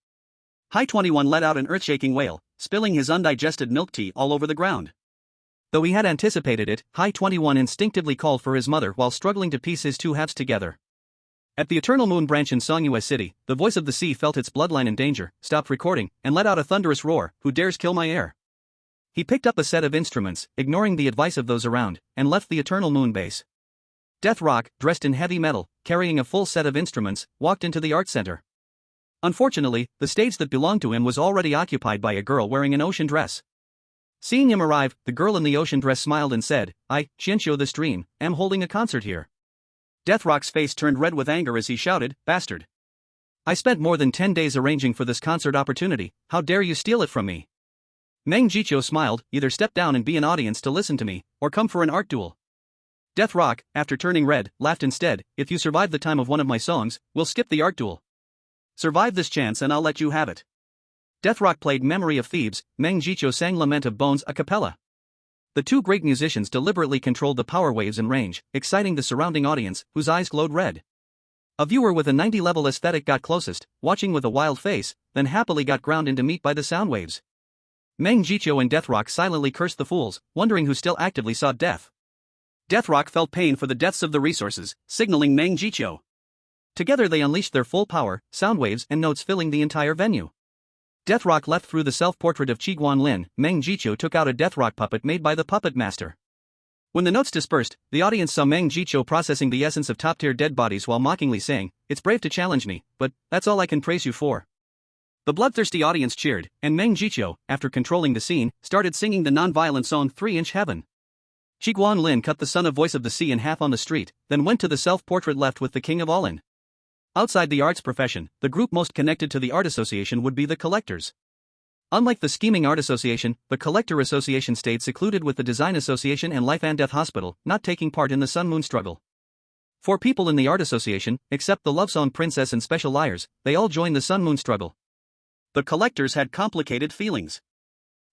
A: High 21 let out an earth-shaking wail, spilling his undigested milk tea all over the ground.
B: Though he had anticipated it, High 21 instinctively called for his mother while struggling to piece his two halves together. At the Eternal Moon branch in Songyue City, the voice of the sea felt its bloodline in danger, stopped recording, and let out a thunderous roar, "Who dares kill my heir?" He picked up a set of instruments, ignoring the advice of those around, and left the Eternal Moon base. Death Rock, dressed in heavy metal, carrying a full set of instruments, walked into the art center. Unfortunately, the stage that belonged to him was already occupied by a girl wearing an ocean dress. Seeing him arrive, the girl in the ocean dress smiled and said, "I, Xianxiu the Stream, am holding a concert here."
A: Death Rock's face turned red with anger as he shouted, "Bastard!
B: I spent more than 10 days arranging for this concert opportunity, how dare you steal it from me?" Meng Jiqiu smiled, "Either step down and be an audience to listen to me, or come for an art duel." Death Rock, after turning red, laughed instead, "If you survive the time of one of my songs, we'll skip the art duel.
A: Survive this chance and I'll let you have it."
B: Death Rock played Memory of Thebes, Meng Jiqiu sang Lament of Bones a cappella. The two great musicians deliberately controlled the power waves and range, exciting the surrounding audience, whose eyes glowed red. A viewer with a 90-level aesthetic got closest, watching with a wild face, then happily got ground into meat by the sound waves. Meng Jiqiu and Death Rock silently cursed the fools, wondering who still actively sought death.
A: Death Rock felt pain for the deaths of the resources, signaling Meng Jiqiu.
B: Together they unleashed their full power, sound waves and notes filling the entire venue. Death Rock left through the self-portrait of Qiguan Lin. Meng Jiqiu took out a Death Rock puppet made by the puppet master. When the notes dispersed, the audience saw Meng Jiqiu processing the essence of top-tier dead bodies while mockingly saying, "It's brave to challenge me, but that's all I can praise you for." The bloodthirsty audience cheered, and Meng Jiqiu, after controlling the scene, started singing the non-violent song 3-inch Heaven. Qiguan Lin cut the son of Voice of the Sea in half on the street, then went to the self-portrait left with the King of All-In. Outside the arts profession, the group most connected to the Art Association would be the Collectors. Unlike the scheming Art Association, the Collector Association stayed secluded with the Design Association and Life and Death Hospital, not taking part in the Sun-Moon struggle. For people in the Art Association, except the Love Song Princess and Special Liars, they all joined the Sun-Moon struggle.
A: The Collectors had complicated feelings.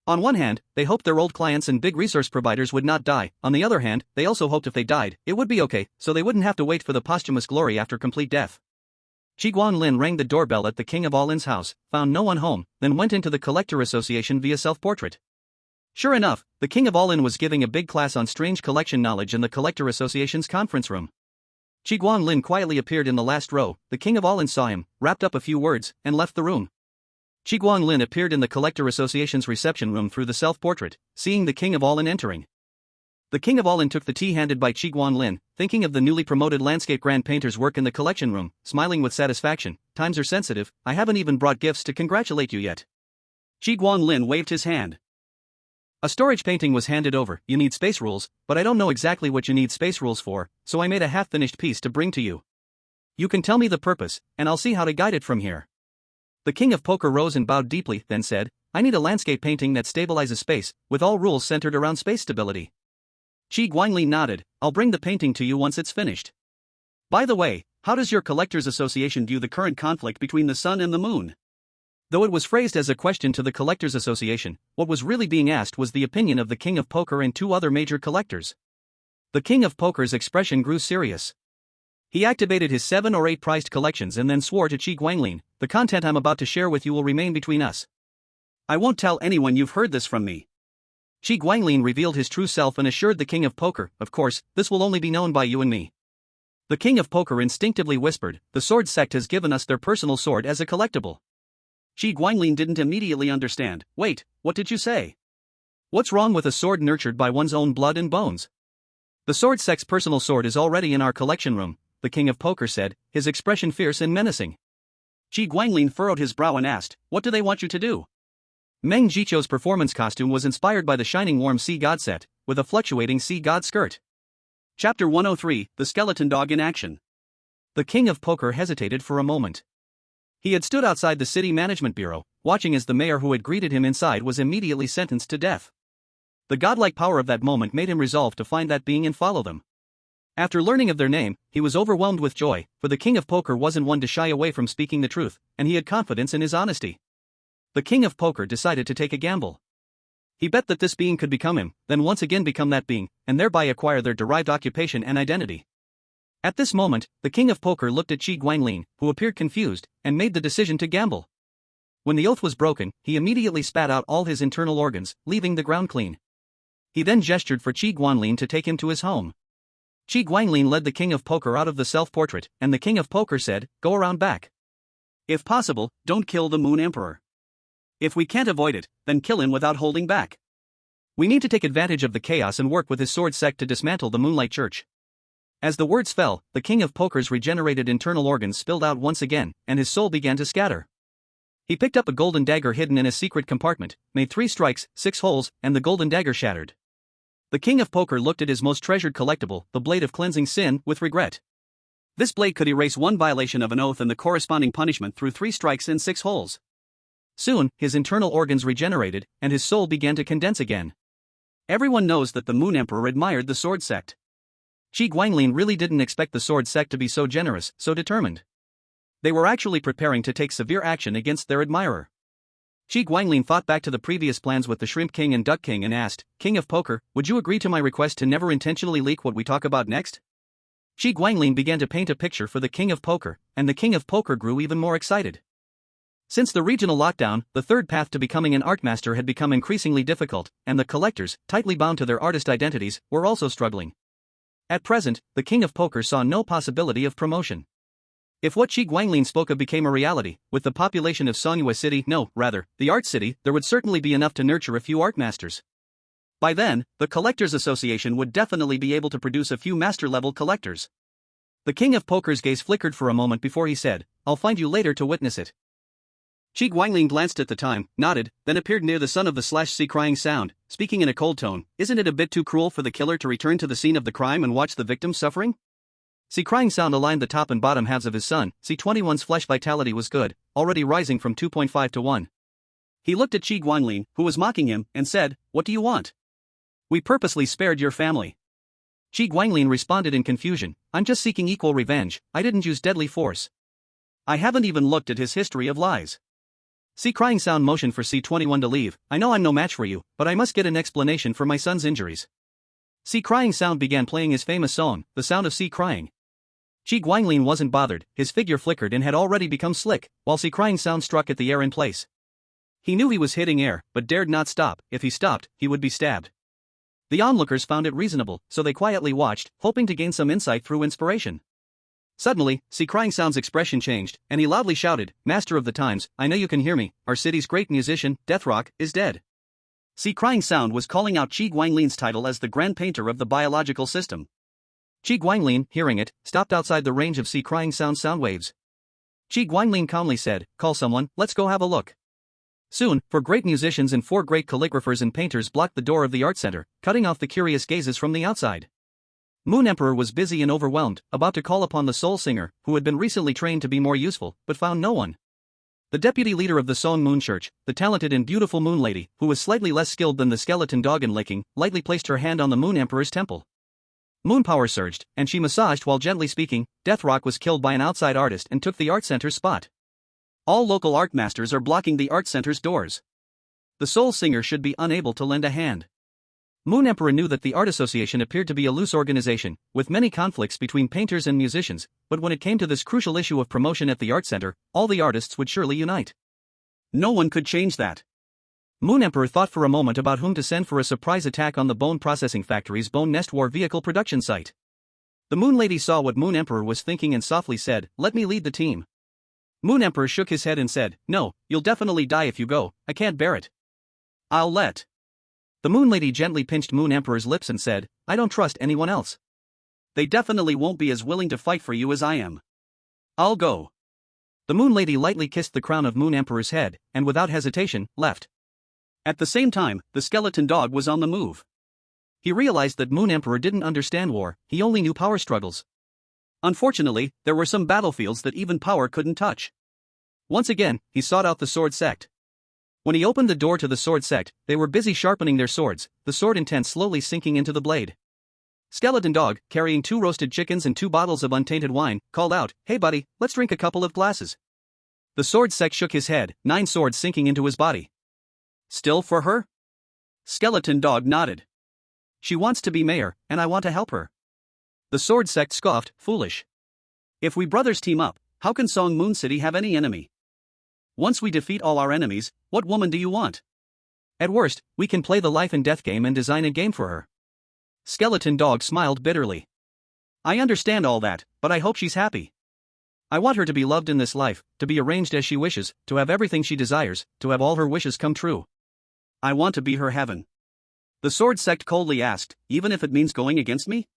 B: On one hand, they hoped their old clients and big resource providers would not die. On the other hand, they also hoped if they died, it would be okay, so they wouldn't have to wait for the posthumous glory after complete death. Qiguan Lin rang the doorbell at the King of All-In's house, found no one home, then went into the Collector Association via self-portrait. Sure enough, the King of All-In was giving a big class on strange collection knowledge in the Collector Association's conference room. Qiguan Lin quietly appeared in the last row. The King of All-In saw him, wrapped up a few words, and left the room. Qiguan Lin appeared in the Collector Association's reception room through the self-portrait, seeing the King of All-In entering. The King of All-In took the tea handed by Qiguan Lin, thinking of the newly promoted landscape grand painter's work in the collection room, smiling with satisfaction. "Times are sensitive, I haven't even brought gifts to congratulate you yet."
A: Qiguan Lin waved his hand.
B: A storage painting was handed over. "You need space rules, but I don't know exactly what you need space rules for, so I made a half-finished piece to bring to you. You can tell me the purpose, and I'll see how to guide it from here." The King of Poker rose and bowed deeply, then said, "I need a landscape painting that stabilizes space, with all rules centered around space stability." Qiguan Lin nodded, "I'll bring the painting to you once it's finished. By the way, how does your Collectors Association view the current conflict between the Sun and the Moon?" Though it was phrased as a question to the Collectors Association, what was really being asked was the opinion of the King of Poker and two other major collectors. The King of Poker's expression grew serious. He activated his 7 or 8 prized collections and then swore to Qiguan Lin, "The content I'm about to share with you will remain between us.
A: I won't tell anyone you've heard this from me."
B: Qiguan Lin revealed his true self and assured the King of Poker, "Of course, this will only be known by you and me." The King of Poker instinctively whispered, "The Sword Sect has given us their personal sword as a collectible."
A: Qiguan Lin didn't immediately understand. "Wait, what did you say?
B: What's wrong with a sword nurtured by one's own blood and bones?" "The Sword Sect's personal sword is already in our collection room," the King of Poker said, his expression fierce and menacing.
A: Qiguan Lin furrowed his brow and asked, "What do they want you to do?"
B: Meng Jiqiu's performance costume was inspired by the shining warm sea god set, with a fluctuating sea god skirt.
A: Chapter 103, The Skeleton Dog in Action.
B: The King of Poker hesitated for a moment. He had stood outside the city management bureau, watching as the mayor who had greeted him inside was immediately sentenced to death. The godlike power of that moment made him resolve to find that being and follow them. After learning of their name, he was overwhelmed with joy, for the King of Poker wasn't one to shy away from speaking the truth, and he had confidence in his honesty. The King of Poker decided to take a gamble. He bet that this being could become him, then once again become that being, and thereby acquire their derived occupation and identity. At this moment, the king of poker looked at Qi Guanglin, who appeared confused, and made the decision to gamble. When the oath was broken, he immediately spat out all his internal organs, leaving the ground clean. He then gestured for Qi Guanglin to take him to his home. Qi Guanglin led the king of poker out of the self-portrait, and the king of poker said, "Go around back.
A: If possible, don't kill the Moon Emperor. If we can't avoid it, then kill him without holding back.
B: We need to take advantage of the chaos and work with his sword sect to dismantle the Moonlight Church." As the words fell, the king of poker's regenerated internal organs spilled out once again, and his soul began to scatter. He picked up a golden dagger hidden in a secret compartment, made 3 strikes, 6 holes, and the golden dagger shattered. The king of poker looked at his most treasured collectible, the blade of cleansing sin, with regret.
A: This blade could erase one violation of an oath and the corresponding punishment through 3 strikes and 6 holes.
B: Soon, his internal organs regenerated, and his soul began to condense again.
A: Everyone knows that the Moon Emperor admired the sword sect.
B: Qi Guanglin really didn't expect the sword sect to be so generous, so determined. They were actually preparing to take severe action against their admirer. Qi Guanglin thought back to the previous plans with the Shrimp King and Duck King and asked, "King of Poker, would you agree to my request to never intentionally leak what we talk about next?" Qi Guanglin began to paint a picture for the King of Poker, and the King of Poker grew even more excited. Since the regional lockdown, the third path to becoming an art master had become increasingly difficult, and the collectors, tightly bound to their artist identities, were also struggling. At present, the King of Poker saw no possibility of promotion. If what Qi Guanglin spoke of became a reality, with the population of Songhua City, the Art City, there would certainly be enough to nurture a few art masters. By then, the Collectors Association would definitely be able to produce a few master-level collectors. The King of Poker's gaze flickered for a moment before he said, "I'll find you later to witness it." Qi Guanglin glanced at the time, nodded, then appeared near the son of the /C crying sound, speaking in a cold tone. "Isn't it a bit too cruel for the killer to return to the scene of the crime and watch the victim suffering?" C crying sound aligned the top and bottom halves of his son. C21's flesh vitality was good, already rising from 2.5 to 1. He looked at Qi Guanglin, who was mocking him, and said, "What do you want?" "We purposely spared your family." Qi Guanglin responded in confusion, "I'm just seeking equal revenge, I didn't use deadly force." "I haven't even looked at his history of lies." C crying sound motioned for C21 to leave. "I know I'm no match for you, but I must get an explanation for my son's injuries." C crying sound began playing his famous song, The Sound of C Crying. Qi Guanglin wasn't bothered, his figure flickered and had already become slick, while C crying sound struck at the air in place. He knew he was hitting air, but dared not stop. If he stopped, he would be stabbed. The onlookers found it reasonable, so they quietly watched, hoping to gain some insight through inspiration. Suddenly, C crying sound's expression changed, and he loudly shouted, "Master of the Times, I know you can hear me, our city's great musician, Deathrock, is dead." C crying sound was calling out Qi Guanglin's title as the Grand Painter of the biological system. Qi Guanglin, hearing it, stopped outside the range of C crying sound waves. Qi Guanglin calmly said, "Call someone, let's go have a look." Soon, 4 great musicians and 4 great calligraphers and painters blocked the door of the art center, cutting off the curious gazes from the outside. Moon Emperor was busy and overwhelmed, about to call upon the soul singer, who had been recently trained to be more useful, but found no one. The deputy leader of the Song Moon Church, the talented and beautiful Moon Lady, who was slightly less skilled than the skeleton dog in licking, lightly placed her hand on the Moon Emperor's temple. Moon power surged, and she massaged while gently speaking. Deathrock was killed by an outside artist and took the art center's spot. All local art masters are blocking the art center's doors. The soul singer should be unable to lend a hand. Moon Emperor knew that the Art Association appeared to be a loose organization, with many conflicts between painters and musicians, but when it came to this crucial issue of promotion at the art center, all the artists would surely unite. No one could change that. Moon Emperor thought for a moment about whom to send for a surprise attack on the Bone Processing Factory's Bone Nest War vehicle production site. The Moon Lady saw what Moon Emperor was thinking and softly said, "Let me lead the team." Moon Emperor shook his head and said, "No, you'll definitely die if you go, I can't bear it." "I'll let." The Moon Lady gently pinched Moon Emperor's lips and said, "I don't trust anyone else. They definitely won't be as willing to fight for you as I am. I'll go." The Moon Lady lightly kissed the crown of Moon Emperor's head, and without hesitation, left. At the same time, the skeleton dog was on the move. He realized that Moon Emperor didn't understand war, he only knew power struggles. Unfortunately, there were some battlefields that even power couldn't touch. Once again, he sought out the sword sect. When he opened the door to the sword sect, they were busy sharpening their swords, the sword intent slowly sinking into the blade. Skeleton dog, carrying 2 roasted chickens and 2 bottles of untainted wine, called out, "Hey buddy, let's drink a couple of glasses." The sword sect shook his head, 9 swords sinking into his body. "Still for her?"
A: Skeleton Dog nodded. She wants to be mayor, and I want to help her. The Sword Sect scoffed, foolish. If we brothers team up, how can Song Moon City have any enemy? Once we defeat all our enemies, what woman do you want?
B: At worst, we can play the life and death game and design a game for her.
A: Skeleton Dog smiled bitterly. I understand all that, but I hope she's happy. I want her to be loved in this life, to be arranged as she wishes, to have everything she desires, to have all her wishes come true. I want to be her heaven. The Sword Sect coldly asked, even if it means going against me?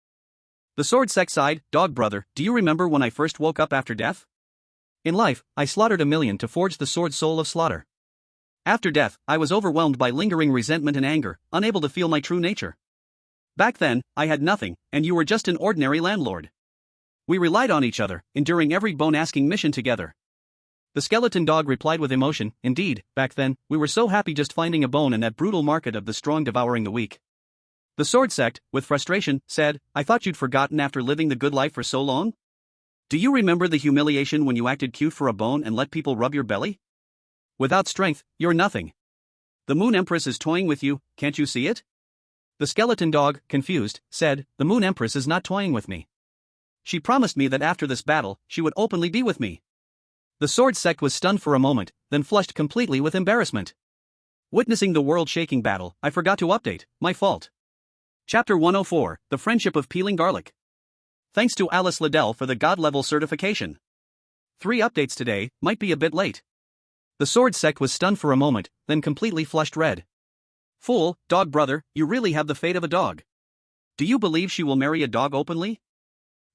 A: The Sword Sect sighed, Dog brother, do you remember when I first woke up after death? In life, I slaughtered 1,000,000 to forge the sword soul of slaughter. After death, I was overwhelmed by lingering resentment and anger, unable to feel my true nature. Back then, I had nothing, and you were just an ordinary landlord. We relied on each other, enduring every bone-asking mission together. The Skeleton Dog replied with emotion, indeed, back then, we were so happy just finding a bone in that brutal market of the strong devouring the weak. The Sword Sect, with frustration, said, I thought you'd forgotten after living the good life for so long? Do you remember the humiliation when you acted cute for a bone and let people rub your belly? Without strength, you're nothing. The Moon Empress is toying with you, can't you see it? The Skeleton Dog, confused, said, the Moon Empress is not toying with me. She promised me that after this battle, she would openly be with me. The Sword Sect was stunned for a moment, then flushed completely with embarrassment. Witnessing the world-shaking battle, I forgot to update, my fault. Chapter 104, The Friendship of Peeling Garlic. Thanks to Alice Liddell for the God-level certification. 3 updates today, might be a bit late. The Sword Sect was stunned for a moment, then completely flushed red. Fool, dog brother, you really have the fate of a dog. Do you believe she will marry a dog openly?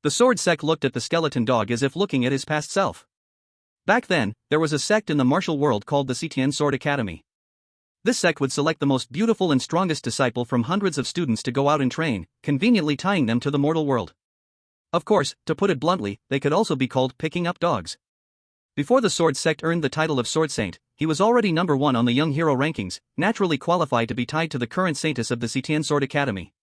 A: The Sword Sect looked at the Skeleton Dog as if looking at his past self. Back then, there was a sect in the martial world called the Decisive Sword Academy. This sect would select the most beautiful and strongest disciple from hundreds of students to go out and train, conveniently tying them to the mortal world. Of course, to put it bluntly, they could also be called picking up dogs. Before the Sword Sect earned the title of Sword Saint, he was already number 1 on the Young Hero rankings, naturally qualified to be tied to the current Saintess of the Decisive Sword Academy.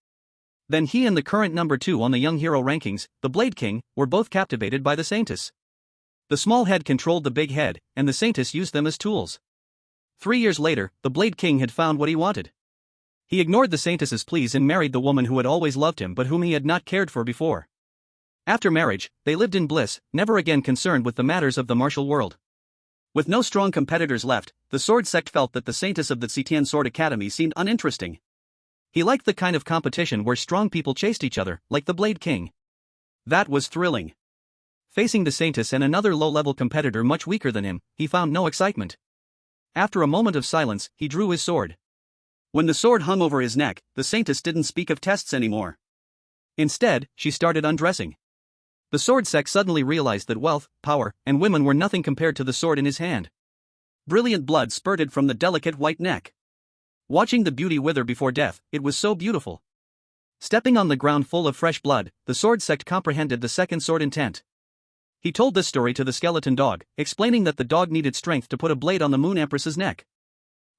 A: Then he and the current number 2 on the Young Hero rankings, the Blade King, were both captivated by the Saintess. The small head controlled the big head, and the Saintess used them as tools. 3 years later, the Blade King had found what he wanted. He ignored the Saintess's pleas and married the woman who had always loved him but whom he had not cared for before. After marriage, they lived in bliss, never again concerned with the matters of the martial world. With no strong competitors left, the Sword Sect felt that the Saintess of the Decisive Sword Academy seemed uninteresting. He liked the kind of competition where strong people chased each other, like the Blade King. That was thrilling. Facing the Saintess and another low-level competitor much weaker than him, he found no excitement. After a moment of silence, he drew his sword. When the sword hung over his neck, the Saintess didn't speak of tests anymore. Instead, she started undressing. The Sword Sect suddenly realized that wealth, power, and women were nothing compared to the sword in his hand. Brilliant blood spurted from the delicate white neck. Watching the beauty wither before death, it was so beautiful. Stepping on the ground full of fresh blood, the Sword Sect comprehended the second sword intent. He told this story to the Skeleton Dog, explaining that the dog needed strength to put a blade on the Moon Empress's neck.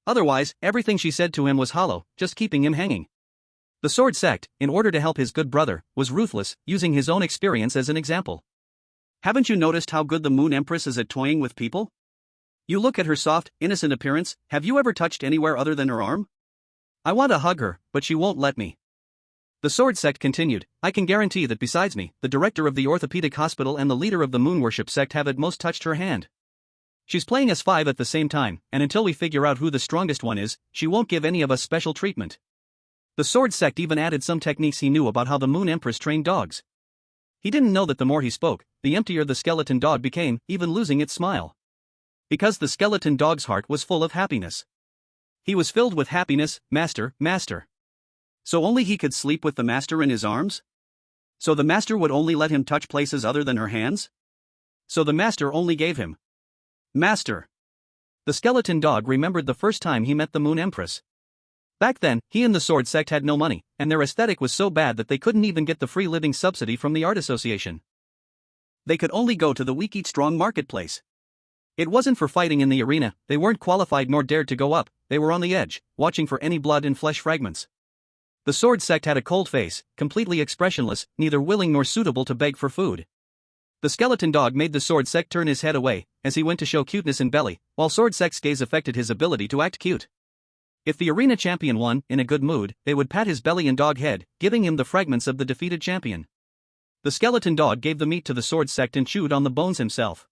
A: Otherwise, everything she said to him was hollow, just keeping him hanging. The Sword Sect, in order to help his good brother, was ruthless, using his own experience as an example. Haven't you noticed how good the Moon Empress is at toying with people? You look at her soft, innocent appearance, have you ever touched anywhere other than her arm? I want to hug her, but she won't let me. The Sword Sect continued, I can guarantee that besides me, the director of the orthopedic hospital and the leader of the Moon Worship sect have at most touched her hand. She's playing us 5 at the same time, and until we figure out who the strongest one is, she won't give any of us special treatment. The Sword Sect even added some techniques he knew about how the Moon Empress trained dogs. He didn't know that the more he spoke, the emptier the Skeleton Dog became, even losing its smile. Because the Skeleton Dog's heart was full of happiness. He was filled with happiness, master, master. So only he could sleep with the master in his arms? So the master would only let him touch places other than her hands? So the master only gave him master. The Skeleton Dog remembered the first time he met the Moon Empress. Back then, he and the Sword Sect had no money, and their aesthetic was so bad that they couldn't even get the free living subsidy from the Art Association. They could only go to the weak eat strong marketplace. It wasn't for fighting in the arena, they weren't qualified nor dared to go up, they were on the edge, watching for any blood and flesh fragments. The Sword Sect had a cold face, completely expressionless, neither willing nor suitable to beg for food. The Skeleton Dog made the Sword Sect turn his head away, as he went to show cuteness in belly, while Sword Sect's gaze affected his ability to act cute.
B: If the arena champion won, in a good mood, they would pat his belly and dog head, giving him the fragments of the defeated champion. The skeleton dog gave the meat to the sword sect and chewed on the bones himself.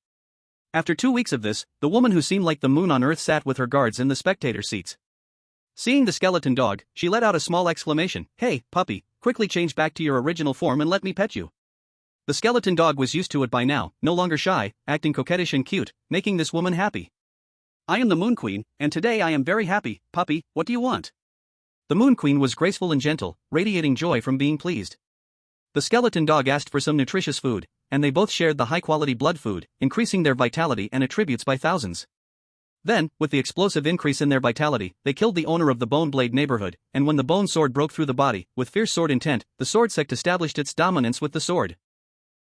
B: After 2 weeks of this, the woman who seemed like the moon on earth sat with her guards in the spectator seats. Seeing the skeleton dog, she let out a small exclamation, "Hey, puppy, quickly change back to your original form and let me pet you." The skeleton dog was used to it by now, no longer shy, acting coquettish and cute, making this woman happy.
A: "I am the Moon Queen, and today I am very happy, puppy, what do you want?"
B: The Moon Queen was graceful and gentle, radiating joy from being pleased. The skeleton dog asked for some nutritious food, and they both shared the high-quality blood food, increasing their vitality and attributes by thousands. Then, with the explosive increase in their vitality, they killed the owner of the Bone Blade neighborhood, and when the bone sword broke through the body, with fierce sword intent, the sword sect established its dominance with the sword.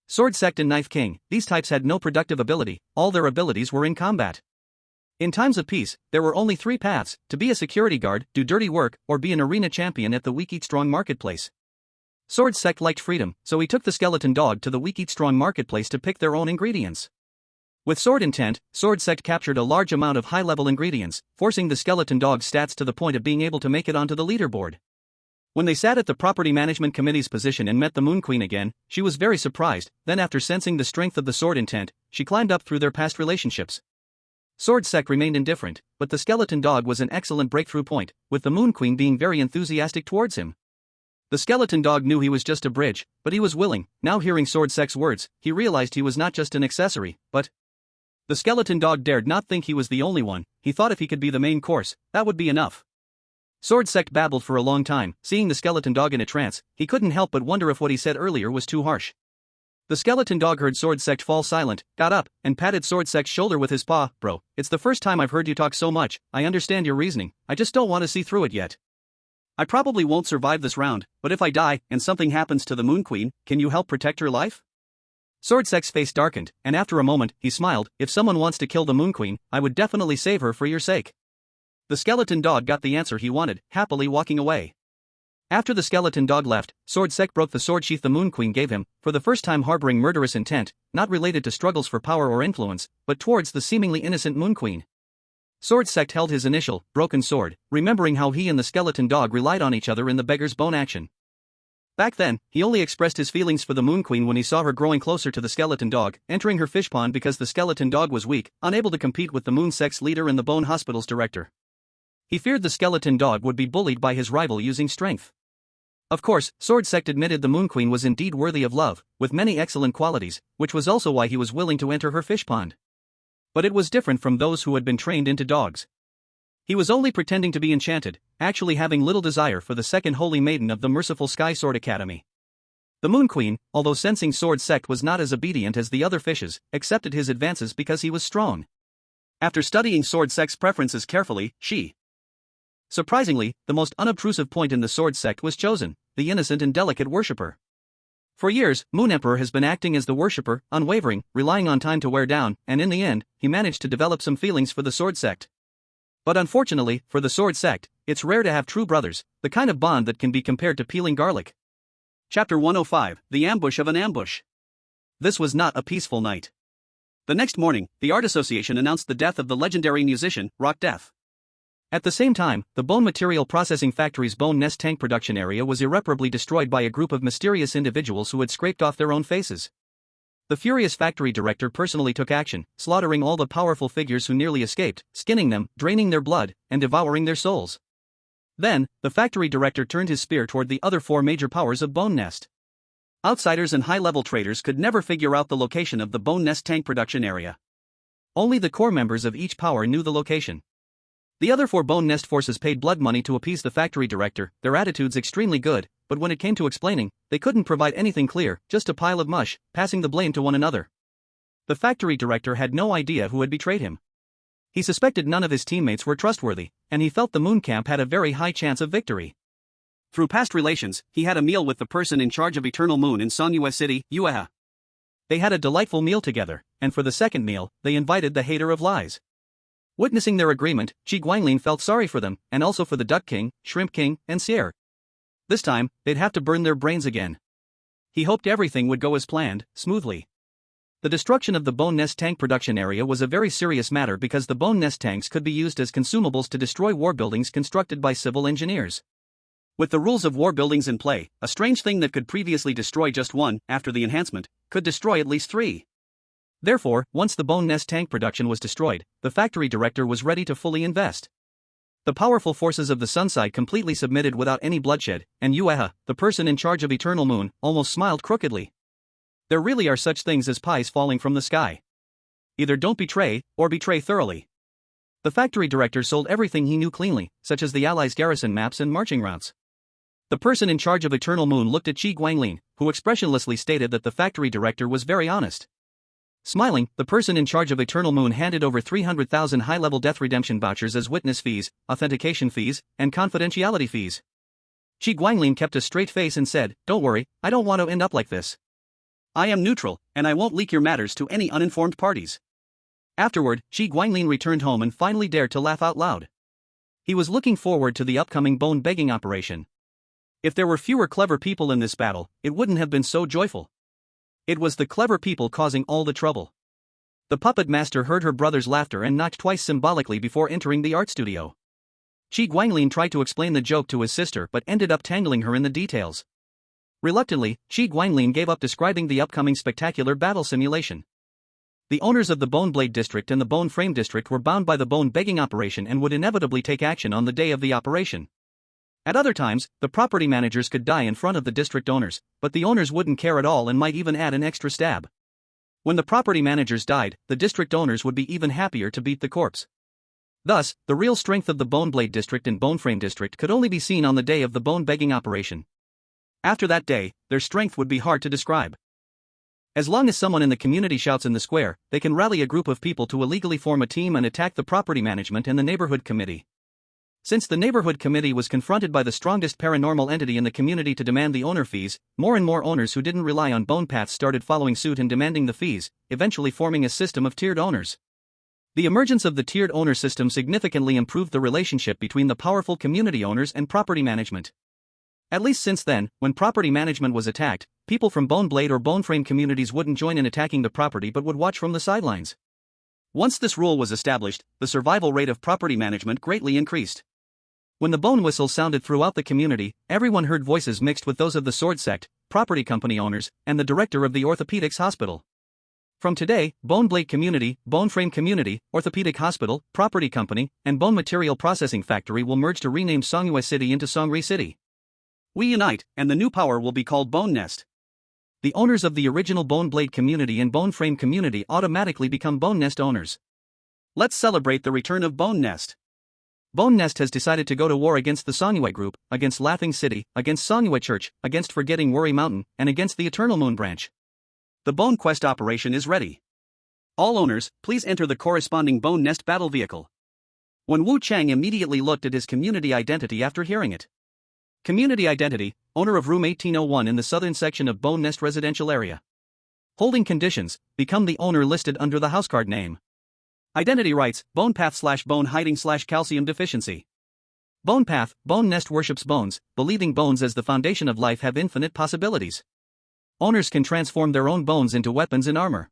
B: Sword sect and knife king, these types had no productive ability, all their abilities were in combat. In times of peace, there were only 3 paths: to be a security guard, do dirty work, or be an arena champion at the Weak Eat Strong marketplace. Sword sect liked freedom, so he took the skeleton dog to the Weak Eat Strong marketplace to pick their own ingredients. With sword intent, sword sect captured a large amount of high-level ingredients, forcing the skeleton dog's stats to the point of being able to make it onto the leaderboard. When they sat at the property management committee's position and met the Moon Queen again, she was very surprised. Then, after sensing the strength of the sword intent, she climbed up through their past relationships. Sword sect remained indifferent, but the skeleton dog was an excellent breakthrough point, with the Moon Queen being very enthusiastic towards him. The skeleton dog knew he was just a bridge, but he was willing. Now, hearing sword sect's words, he realized he was not just an accessory, but... The skeleton dog dared not think he was the only one. He thought if he could be the main course, that would be enough. Sword sect babbled for a long time. Seeing the skeleton dog in a trance, he couldn't help but wonder if what he said earlier was too harsh. The skeleton dog heard sword sect fall silent, got up, and patted sword sect's shoulder with his paw. "Bro, it's the first time I've heard you talk so much. I understand your reasoning, I just don't want to see through it yet. I probably won't survive this round, but if I die, and something happens to the Moon Queen, can you help protect her life?" Sword sect's face darkened, and after a moment, he smiled. "If someone wants to kill the Moon Queen, I would definitely save her for your sake." The skeleton dog got the answer he wanted, happily walking away. After the skeleton dog left, sword sect broke the sword sheath the Moon Queen gave him, for the first time harboring murderous intent, not related to struggles for power or influence, but towards the seemingly innocent Moon Queen. Sword sect held his initial, broken sword, remembering how he and the skeleton dog relied on each other in the beggar's bone action. Back then, he only expressed his feelings for the Moon Queen when he saw her growing closer to the skeleton dog, entering her fish pond because the skeleton dog was weak, unable to compete with the Moon sect's leader and the Bone Hospital's director. He feared the skeleton dog would be bullied by his rival using strength. Of course, sword sect admitted the Moon Queen was indeed worthy of love, with many excellent qualities, which was also why he was willing to enter her fish pond. But it was different from those who had been trained into dogs. He was only pretending to be enchanted, actually having little desire for the second holy maiden of the merciful Sky Sword Academy. The Moon Queen, although sensing sword sect was not as obedient as the other fishes, accepted his advances because he was strong. After studying sword sect's preferences carefully, she... Surprisingly, the most unobtrusive point in the sword sect was chosen, the innocent and delicate worshipper. For years, Moon Emperor has been acting as the worshipper, unwavering, relying on time to wear down, and in the end, he managed to develop some feelings for the sword sect. But unfortunately, for the sword sect, it's rare to have true brothers, the kind of bond that can be compared to peeling garlic. Chapter 105, The Ambush of an Ambush. This was not a peaceful night. The next morning, the Art Association announced the death of the legendary musician, Rock Death. At the same time, the bone material processing factory's bone nest tank production area was irreparably destroyed by a group of mysterious individuals who had scraped off their own faces. The furious factory director personally took action, slaughtering all the powerful figures who nearly escaped, skinning them, draining their blood, and devouring their souls. Then, the factory director turned his spear toward the other 4 major powers of Bone Nest. Outsiders and high-level traders could never figure out the location of the Bone Nest tank production area. Only the core members of each power knew the location. The other 4 Bone Nest forces paid blood money to appease the factory director, their attitudes extremely good, but when it came to explaining, they couldn't provide anything clear, just a pile of mush, passing the blame to one another. The factory director had no idea who had betrayed him. He suspected none of his teammates were trustworthy, and he felt the Moon Camp had a very high chance of victory. Through past relations, he had a meal with the person in charge of Eternal Moon in Sonyue City, Ueha. They had a delightful meal together, and for the second meal, they invited the hater of lies. Witnessing their agreement, Chi Guanglin felt sorry for them, and also for the Duck King, Shrimp King, and Sierre. This time, they'd have to burn their brains again. He hoped everything would go as planned, smoothly. The destruction of the bone nest tank production area was a very serious matter because the bone nest tanks could be used as consumables to destroy war buildings constructed by civil engineers.
A: With the rules of war buildings in play, a strange thing that could previously destroy just one, after the enhancement, could destroy at least 3.
B: Therefore, once the bone nest tank production was destroyed, the factory director was ready to fully invest. The powerful forces of the Sunside completely submitted without any bloodshed, and Ueha, the person in charge of Eternal Moon, almost smiled crookedly. There really are such things as pies falling from the sky. Either don't betray, or betray thoroughly. The factory director sold everything he knew cleanly, such as the Allies' garrison maps and marching routes. The person in charge of Eternal Moon looked at Qi Guanglin, who expressionlessly stated that the factory director was very honest. Smiling, the person in charge of Eternal Moon handed over 300,000 high-level death redemption vouchers as witness fees, authentication fees, and confidentiality fees. Qi Guanglin kept a straight face and said, "Don't worry, I don't want to end up like this.
A: I am neutral, and I won't leak your matters to any uninformed parties."
B: Afterward, Qi Guanglin returned home and finally dared to laugh out loud. He was looking forward to the upcoming bone-begging operation. If there were fewer clever people in this battle, it wouldn't have been so joyful. It was the clever people causing all the trouble. The puppet master heard her brother's laughter and knocked twice symbolically before entering the art studio. Qi Guanglin tried to explain the joke to his sister but ended up tangling her in the details. Reluctantly, Qi Guanglin gave up describing the upcoming spectacular battle simulation. The owners of the Bone Blade District and the Bone Frame District were bound by the bone-begging operation and would inevitably take action on the day of the operation. At other times, the property managers could die in front of the district owners, but the owners wouldn't care at all and might even add an extra stab. When the property managers died, the district owners would be even happier to beat the corpse. Thus, the real strength of the Bone Blade District and Bone Frame District could only be seen on the day of the bone-begging operation. After that day, their strength would be hard to describe. As long as someone in the community shouts in the square, they can rally a group of people to illegally form a team and attack the property management and the neighborhood committee. Since the neighborhood committee was confronted by the strongest paranormal entity in the community to demand the owner fees, more and more owners who didn't rely on bone paths started following suit and demanding the fees, eventually forming a system of tiered owners. The emergence of the tiered owner system significantly improved the relationship between the powerful community owners and property management. At least since then, when property management was attacked, people from Bone Blade or Bone Frame communities wouldn't join in attacking the property but would watch from the sidelines.
A: Once this rule was established, the survival rate of property management greatly increased.
B: When the bone whistle sounded throughout the community, everyone heard voices mixed with those of the sword sect, property company owners, and the director of the orthopedics hospital. From today, Bone Blade Community, Bone Frame Community, Orthopedic Hospital, Property Company, and Bone Material Processing Factory will merge to rename Songyue City into Songri City.
A: We unite, and the new power will be called Bone Nest.
B: The owners of the original Bone Blade Community and Bone Frame Community automatically become Bone Nest owners.
A: Let's celebrate the return of Bone Nest.
B: Bone Nest has decided to go to war against the Songyue Group, against Laughing City, against Songyue Church, against Forgetting Worry Mountain, and against the Eternal Moon Branch.
A: The Bone Quest operation is ready. All owners, please enter the corresponding Bone Nest battle vehicle. When Wu Chang immediately looked at his community identity after hearing it. Community identity, owner of room 1801 in the southern section of Bone Nest residential area. Holding conditions, become the owner listed under the housecard name. Identity rights, bone path / bone hiding / calcium deficiency. Bone path, Bone Nest worships bones, believing bones as the foundation of life have infinite possibilities. Owners can transform their own bones into weapons and armor.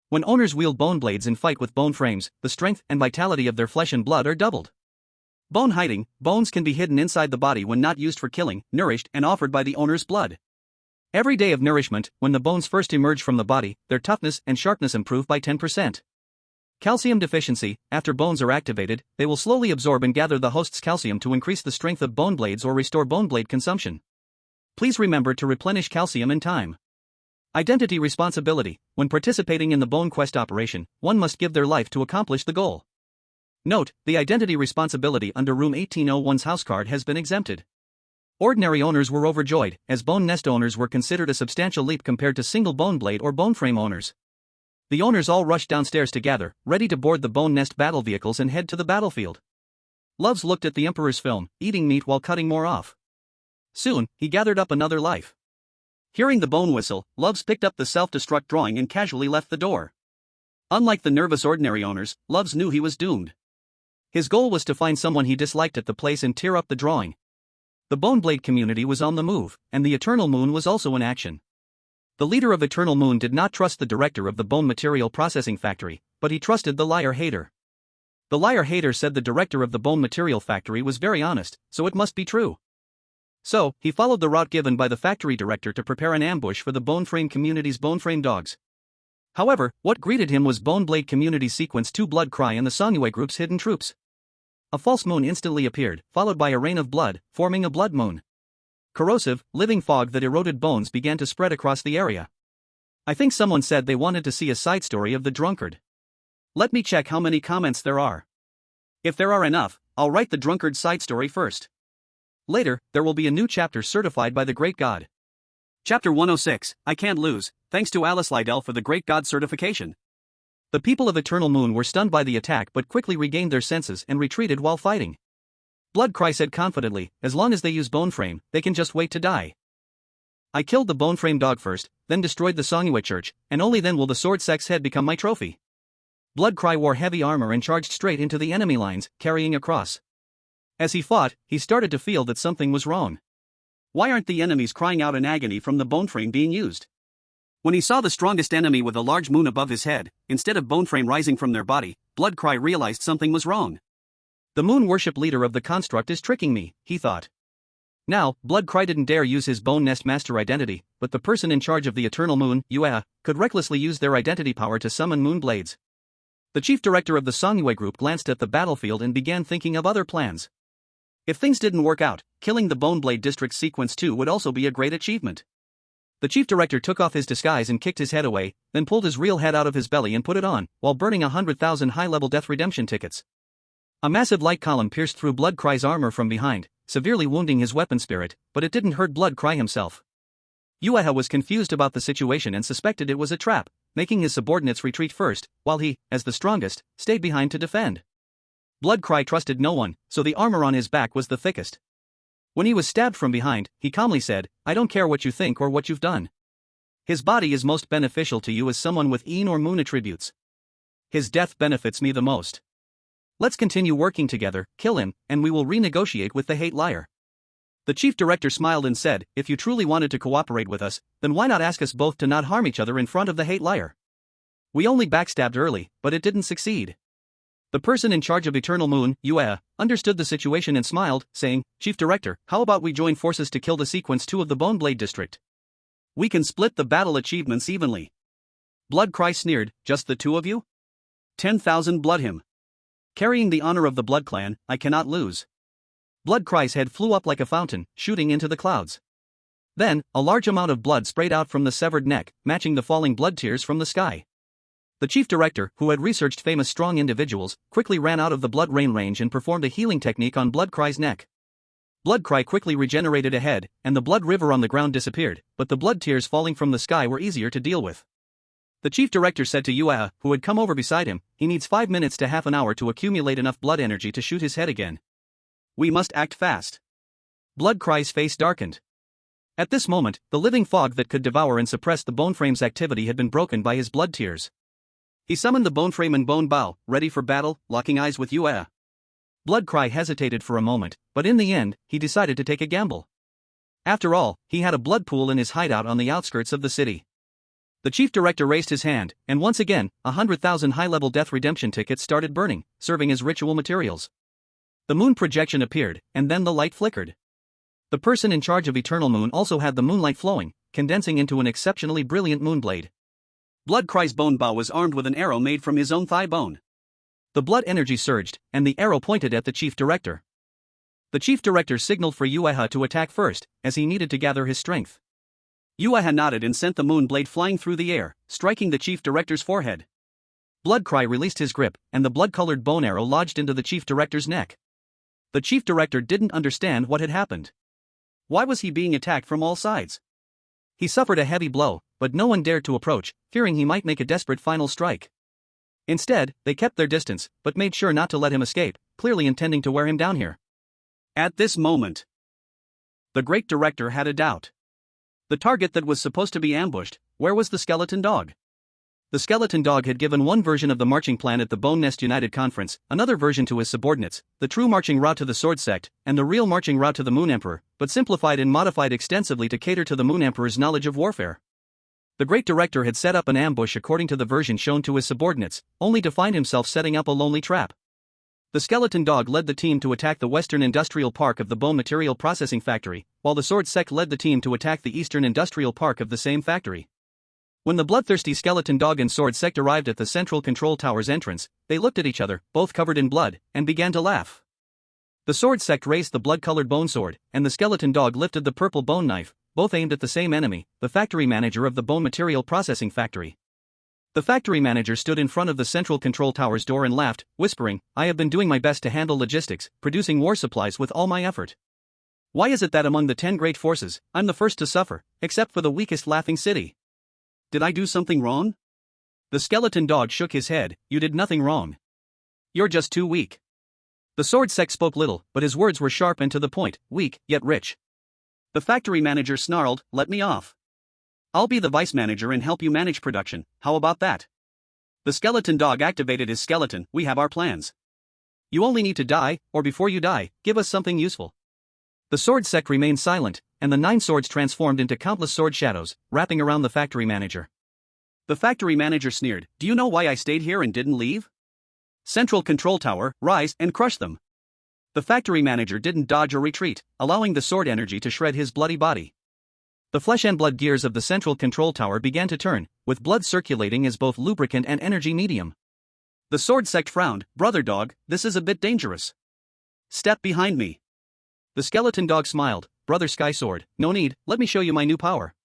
A: When owners wield bone blades and fight with bone frames, the strength and vitality of their flesh and blood are doubled. Bone hiding, bones can be hidden inside the body when not used for killing, nourished and offered by the owner's blood. Every day of nourishment, when the bones first emerge from the body, their toughness and sharpness improve by 10%. Calcium deficiency, after bones are activated, they will slowly absorb and gather the host's calcium to increase the strength of bone blades or restore bone blade consumption. Please remember to replenish calcium in time. Identity responsibility, when participating in the Bone Quest operation, one must give their life to accomplish the goal. Note, the identity responsibility under room 1801's housecard has been exempted. Ordinary owners were overjoyed, as Bone Nest owners were considered a substantial leap compared to single Bone Blade or Bone Frame owners. The owners all rushed downstairs to gather, ready to board the Bone Nest battle vehicles and head to the battlefield. Loves looked at the Emperor's film, eating meat while cutting more off. Soon, he gathered up another life. Hearing the bone whistle, Loves picked up the self-destruct drawing and casually left the door. Unlike the nervous ordinary owners, Loves knew he was doomed. His goal was to find someone he disliked at the place and tear up the drawing. The Bone Blade community was on the move, and the Eternal Moon was also in action.
B: The leader of Eternal Moon did not trust the director of the bone material processing factory, but he trusted the liar hater. The liar hater said the director of the bone material factory was very honest, so it must be true. So, he followed the route given by the factory director to prepare an ambush for the Boneframe community's Boneframe dogs. However, what greeted him was Boneblade Community Sequence 2 Blood Cry and the Sonyue group's hidden troops. A false moon instantly appeared, followed by a rain of blood, forming a blood moon. Corrosive, living fog that eroded bones began to spread across the area. I think someone said they wanted to see a side story of the drunkard. Let me check how many comments there are. If there are enough, I'll write the drunkard side story first. Later, there will be a new chapter certified by the Great God.
A: Chapter 106, I Can't Lose, thanks to Alice Liddell for the Great God certification.
B: The people of Eternal Moon were stunned by the attack but quickly regained their senses and retreated while fighting. Bloodcry said confidently, as long as they use Boneframe, they can just wait to die. I killed the Boneframe dog first, then destroyed the Sonyue church, and only then will the sword sex head become my trophy. Bloodcry wore heavy armor and charged straight into the enemy lines, carrying a cross. As he fought, he started to feel that something was wrong.
A: Why aren't the enemies crying out in agony from the Boneframe being used? When he saw the strongest enemy with a large moon above his head, instead of Boneframe rising from their body, Bloodcry realized something was wrong.
B: The moon worship leader of the construct is tricking me, he thought. Now, Bloodcry didn't dare use his Bone Nest Master identity, but the person in charge of the Eternal Moon, Yue, could recklessly use their identity power to summon moon blades. The chief director of the Sonyue group glanced at the battlefield and began thinking of other plans. If things didn't work out, killing the Boneblade District Sequence 2 would also be a great achievement. The chief director took off his disguise and kicked his head away, then pulled his real head out of his belly and put it on, while burning 100,000 high-level death redemption tickets. A massive light column pierced through Bloodcry's armor from behind, severely wounding his weapon spirit, but it didn't hurt Bloodcry himself. Yueha was confused about the situation and suspected it was a trap, making his subordinates retreat first, while he, as the strongest, stayed behind to defend. Bloodcry trusted no one, so the armor on his back was the thickest. When he was stabbed from behind, he calmly said, "I don't care what you think or what you've done. His body is most beneficial to you as someone with Yin or Moon attributes. His death benefits me the most. Let's continue working together, kill him, and we will renegotiate with the hate liar." The chief director smiled and said, "If you truly wanted to cooperate with us, then why not ask us both to not harm each other in front of the hate liar? We only backstabbed early, but it didn't succeed." The person in charge of Eternal Moon, Yue, understood the situation and smiled, saying, "Chief Director, how about we join forces to kill the Sequence 2 of the Boneblade District? We can split the battle achievements evenly." Bloodcry sneered, "Just the two of you? 10,000 blood him. Carrying the honor of the Blood Clan, I cannot lose." Bloodcry's head flew up like a fountain, shooting into the clouds. Then, a large amount of blood sprayed out from the severed neck, matching the falling blood tears from the sky. The chief director, who had researched famous strong individuals, quickly ran out of the blood rain range and performed a healing technique on Bloodcry's neck. Bloodcry quickly regenerated a head, and the blood river on the ground disappeared, but the blood tears falling from the sky were easier to deal with. The chief director said to Yue, who had come over beside him, he needs 5 minutes to half an hour to accumulate enough blood energy to shoot his head again. We must act fast. Bloodcry's face darkened. At this moment, the living fog that could devour and suppress the Boneframe's activity had been broken by his blood tears. He summoned the Boneframe and Bone Bow, ready for battle, locking eyes with Yue. Bloodcry hesitated for a moment, but in the end, he decided to take a gamble. After all, he had a blood pool in his hideout on the outskirts of the city. The chief director raised his hand, and once again, 100,000 high-level death redemption tickets started burning, serving as ritual materials. The moon projection appeared, and then the light flickered. The person in charge of Eternal Moon also had the moonlight flowing, condensing into an exceptionally brilliant moonblade. Bloodcry's Bone Bow was armed with an arrow made from his own thigh bone. The blood energy surged, and the arrow pointed at the chief director. The chief director signaled for Yueha to attack first, as he needed to gather his strength. Yueha nodded and sent the moonblade flying through the air, striking the chief director's forehead. Bloodcry released his grip, and the blood-colored bone arrow lodged into the chief director's neck. The chief director didn't understand what had happened. Why was he being attacked from all sides? He suffered a heavy blow, but no one dared to approach, fearing he might make a desperate final strike. Instead, they kept their distance, but made sure not to let him escape, clearly intending to wear him down here. At this moment, the great director had a doubt. The target that was supposed to be ambushed, where was the skeleton dog? The skeleton dog had given one version of the marching plan at the Bone Nest United Conference, another version to his subordinates, the true marching route to the Sword Sect, and the real marching route to the Moon Emperor, but simplified and modified extensively to cater to the Moon Emperor's knowledge of warfare. The great director had set up an ambush according to the version shown to his subordinates, only to find himself setting up a lonely trap. The skeleton dog led the team to attack the western industrial park of the bone material processing factory, while the sword sect led the team to attack the eastern industrial park of the same factory. When the bloodthirsty skeleton dog and sword sect arrived at the central control tower's entrance, they looked at each other, both covered in blood, and began to laugh. The sword sect raised the blood-colored bone sword, and the skeleton dog lifted the purple bone knife, both aimed at the same enemy, the factory manager of the bone material processing factory. The factory manager stood in front of the central control tower's door and laughed, whispering, "I have been doing my best to handle logistics, producing war supplies with all my effort. Why is it that among the 10 great forces, I'm the first to suffer, except for the weakest laughing city?
A: Did I do something wrong?"
B: The skeleton dog shook his head. "You did nothing wrong. You're just too weak." The sword sect spoke little, but his words were sharp and to the point, weak, yet rich.
A: The factory manager snarled, "Let me off. I'll be the vice manager and help you manage production, how about that?" The skeleton dog activated his skeleton. "We have our plans. You only need to die, or before you die, give us something useful." The sword sect remained silent, and the 9 swords transformed into countless sword shadows, wrapping around the factory manager. The factory manager sneered, "Do you know why I stayed here and didn't leave? Central control tower, rise and crush them." The factory manager didn't dodge or retreat, allowing the sword energy to shred his bloody body. The flesh and blood gears of the central control tower began to turn, with blood circulating as both lubricant and energy medium. The sword sect frowned, "Brother dog, this is a bit dangerous. Step behind me."
B: The skeleton dog smiled, "Brother Sky Sword, no need, let me show you my new power."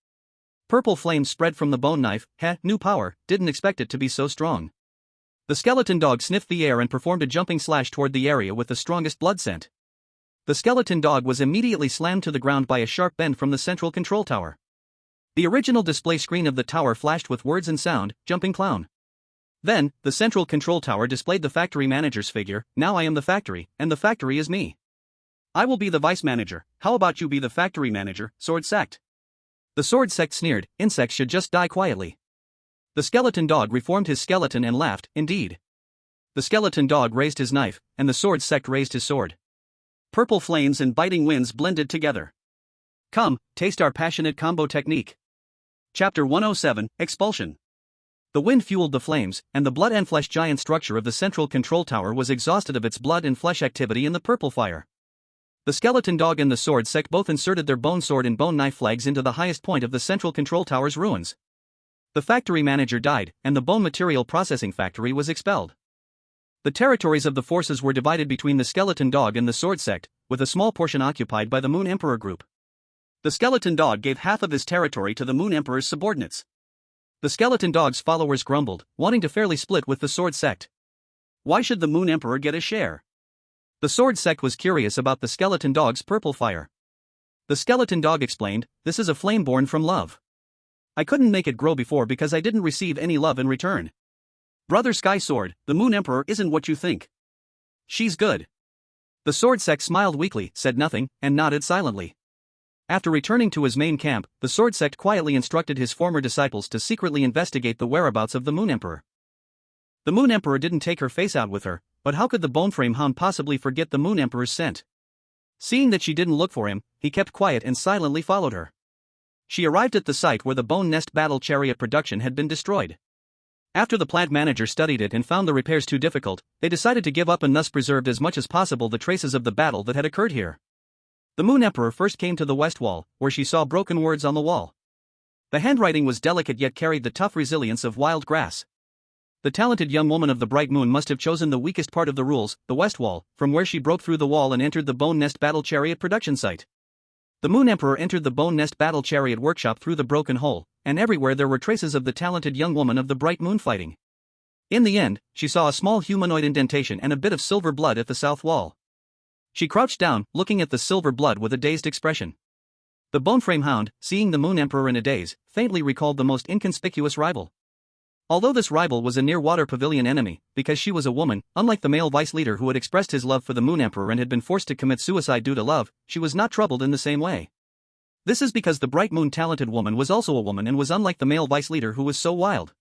B: Purple flames spread from the bone knife. New power, didn't expect it to be so strong. The skeleton dog sniffed the air and performed a jumping slash toward the area with the strongest blood scent. The skeleton dog was immediately slammed to the ground by a sharp bend from the central control tower. The original display screen of the tower flashed with words and sound, "Jumping Clown." Then, the central control tower displayed the factory manager's figure, "Now I am the factory, and the factory is me.
A: I will be the vice manager, how about you be the factory manager, sword sect?"
B: The sword sect sneered, "Insects should just die quietly." The skeleton dog reformed his skeleton and laughed, "Indeed." The skeleton dog raised his knife, and the sword sect raised his sword.
A: Purple flames and biting winds blended together. Come, taste our passionate combo technique. Chapter 107, Expulsion.
B: The wind fueled the flames, and the blood and flesh giant structure of the central control tower was exhausted of its blood and flesh activity in the purple fire. The skeleton dog and the sword sect both inserted their bone sword and bone knife flags into the highest point of the central control tower's ruins. The factory manager died, and the bone material processing factory was expelled. The territories of the forces were divided between the skeleton dog and the sword sect, with a small portion occupied by the Moon Emperor group.
A: The skeleton dog gave half of his territory to the Moon Emperor's subordinates.
B: The skeleton dog's followers grumbled, wanting to fairly split with the sword sect.
A: Why should the Moon Emperor get a share?
B: The sword sect was curious about the skeleton dog's purple fire. The skeleton dog explained, "This is a flame born from love. I couldn't make it grow before because I didn't receive any love in return.
A: Brother Sky Sword, the Moon Emperor isn't what you think. She's good."
B: The sword sect smiled weakly, said nothing, and nodded silently. After returning to his main camp, the sword sect quietly instructed his former disciples to secretly investigate the whereabouts of the Moon Emperor. The Moon Emperor didn't take her face out with her, but how could the Boneframe Hound possibly forget the Moon Emperor's scent? Seeing that she didn't look for him, he kept quiet and silently followed her. She arrived at the site where the Bone Nest Battle Chariot production had been destroyed. After the plant manager studied it and found the repairs too difficult, they decided to give up and thus preserved as much as possible the traces of the battle that had occurred here. The Moon Emperor first came to the west wall, where she saw broken words on the wall. The handwriting was delicate yet carried the tough resilience of wild grass. The talented young woman of the bright moon must have chosen the weakest part of the rules, the west wall, from where she broke through the wall and entered the Bone Nest Battle Chariot production site. The Moon Emperor entered the Bone Nest Battle Chariot workshop through the broken hole, and everywhere there were traces of the talented young woman of the bright moon fighting. In the end, she saw a small humanoid indentation and a bit of silver blood at the south wall. She crouched down, looking at the silver blood with a dazed expression. The Boneframe Hound, seeing the Moon Emperor in a daze, faintly recalled the most inconspicuous rival. Although this rival was a near-water pavilion enemy, because she was a woman, unlike the male vice leader who had expressed his love for the Moon Emperor and had been forced to commit suicide due to love, she was not troubled in the same way. This is because the bright moon talented woman was also a woman and was unlike the male vice leader who was so wild.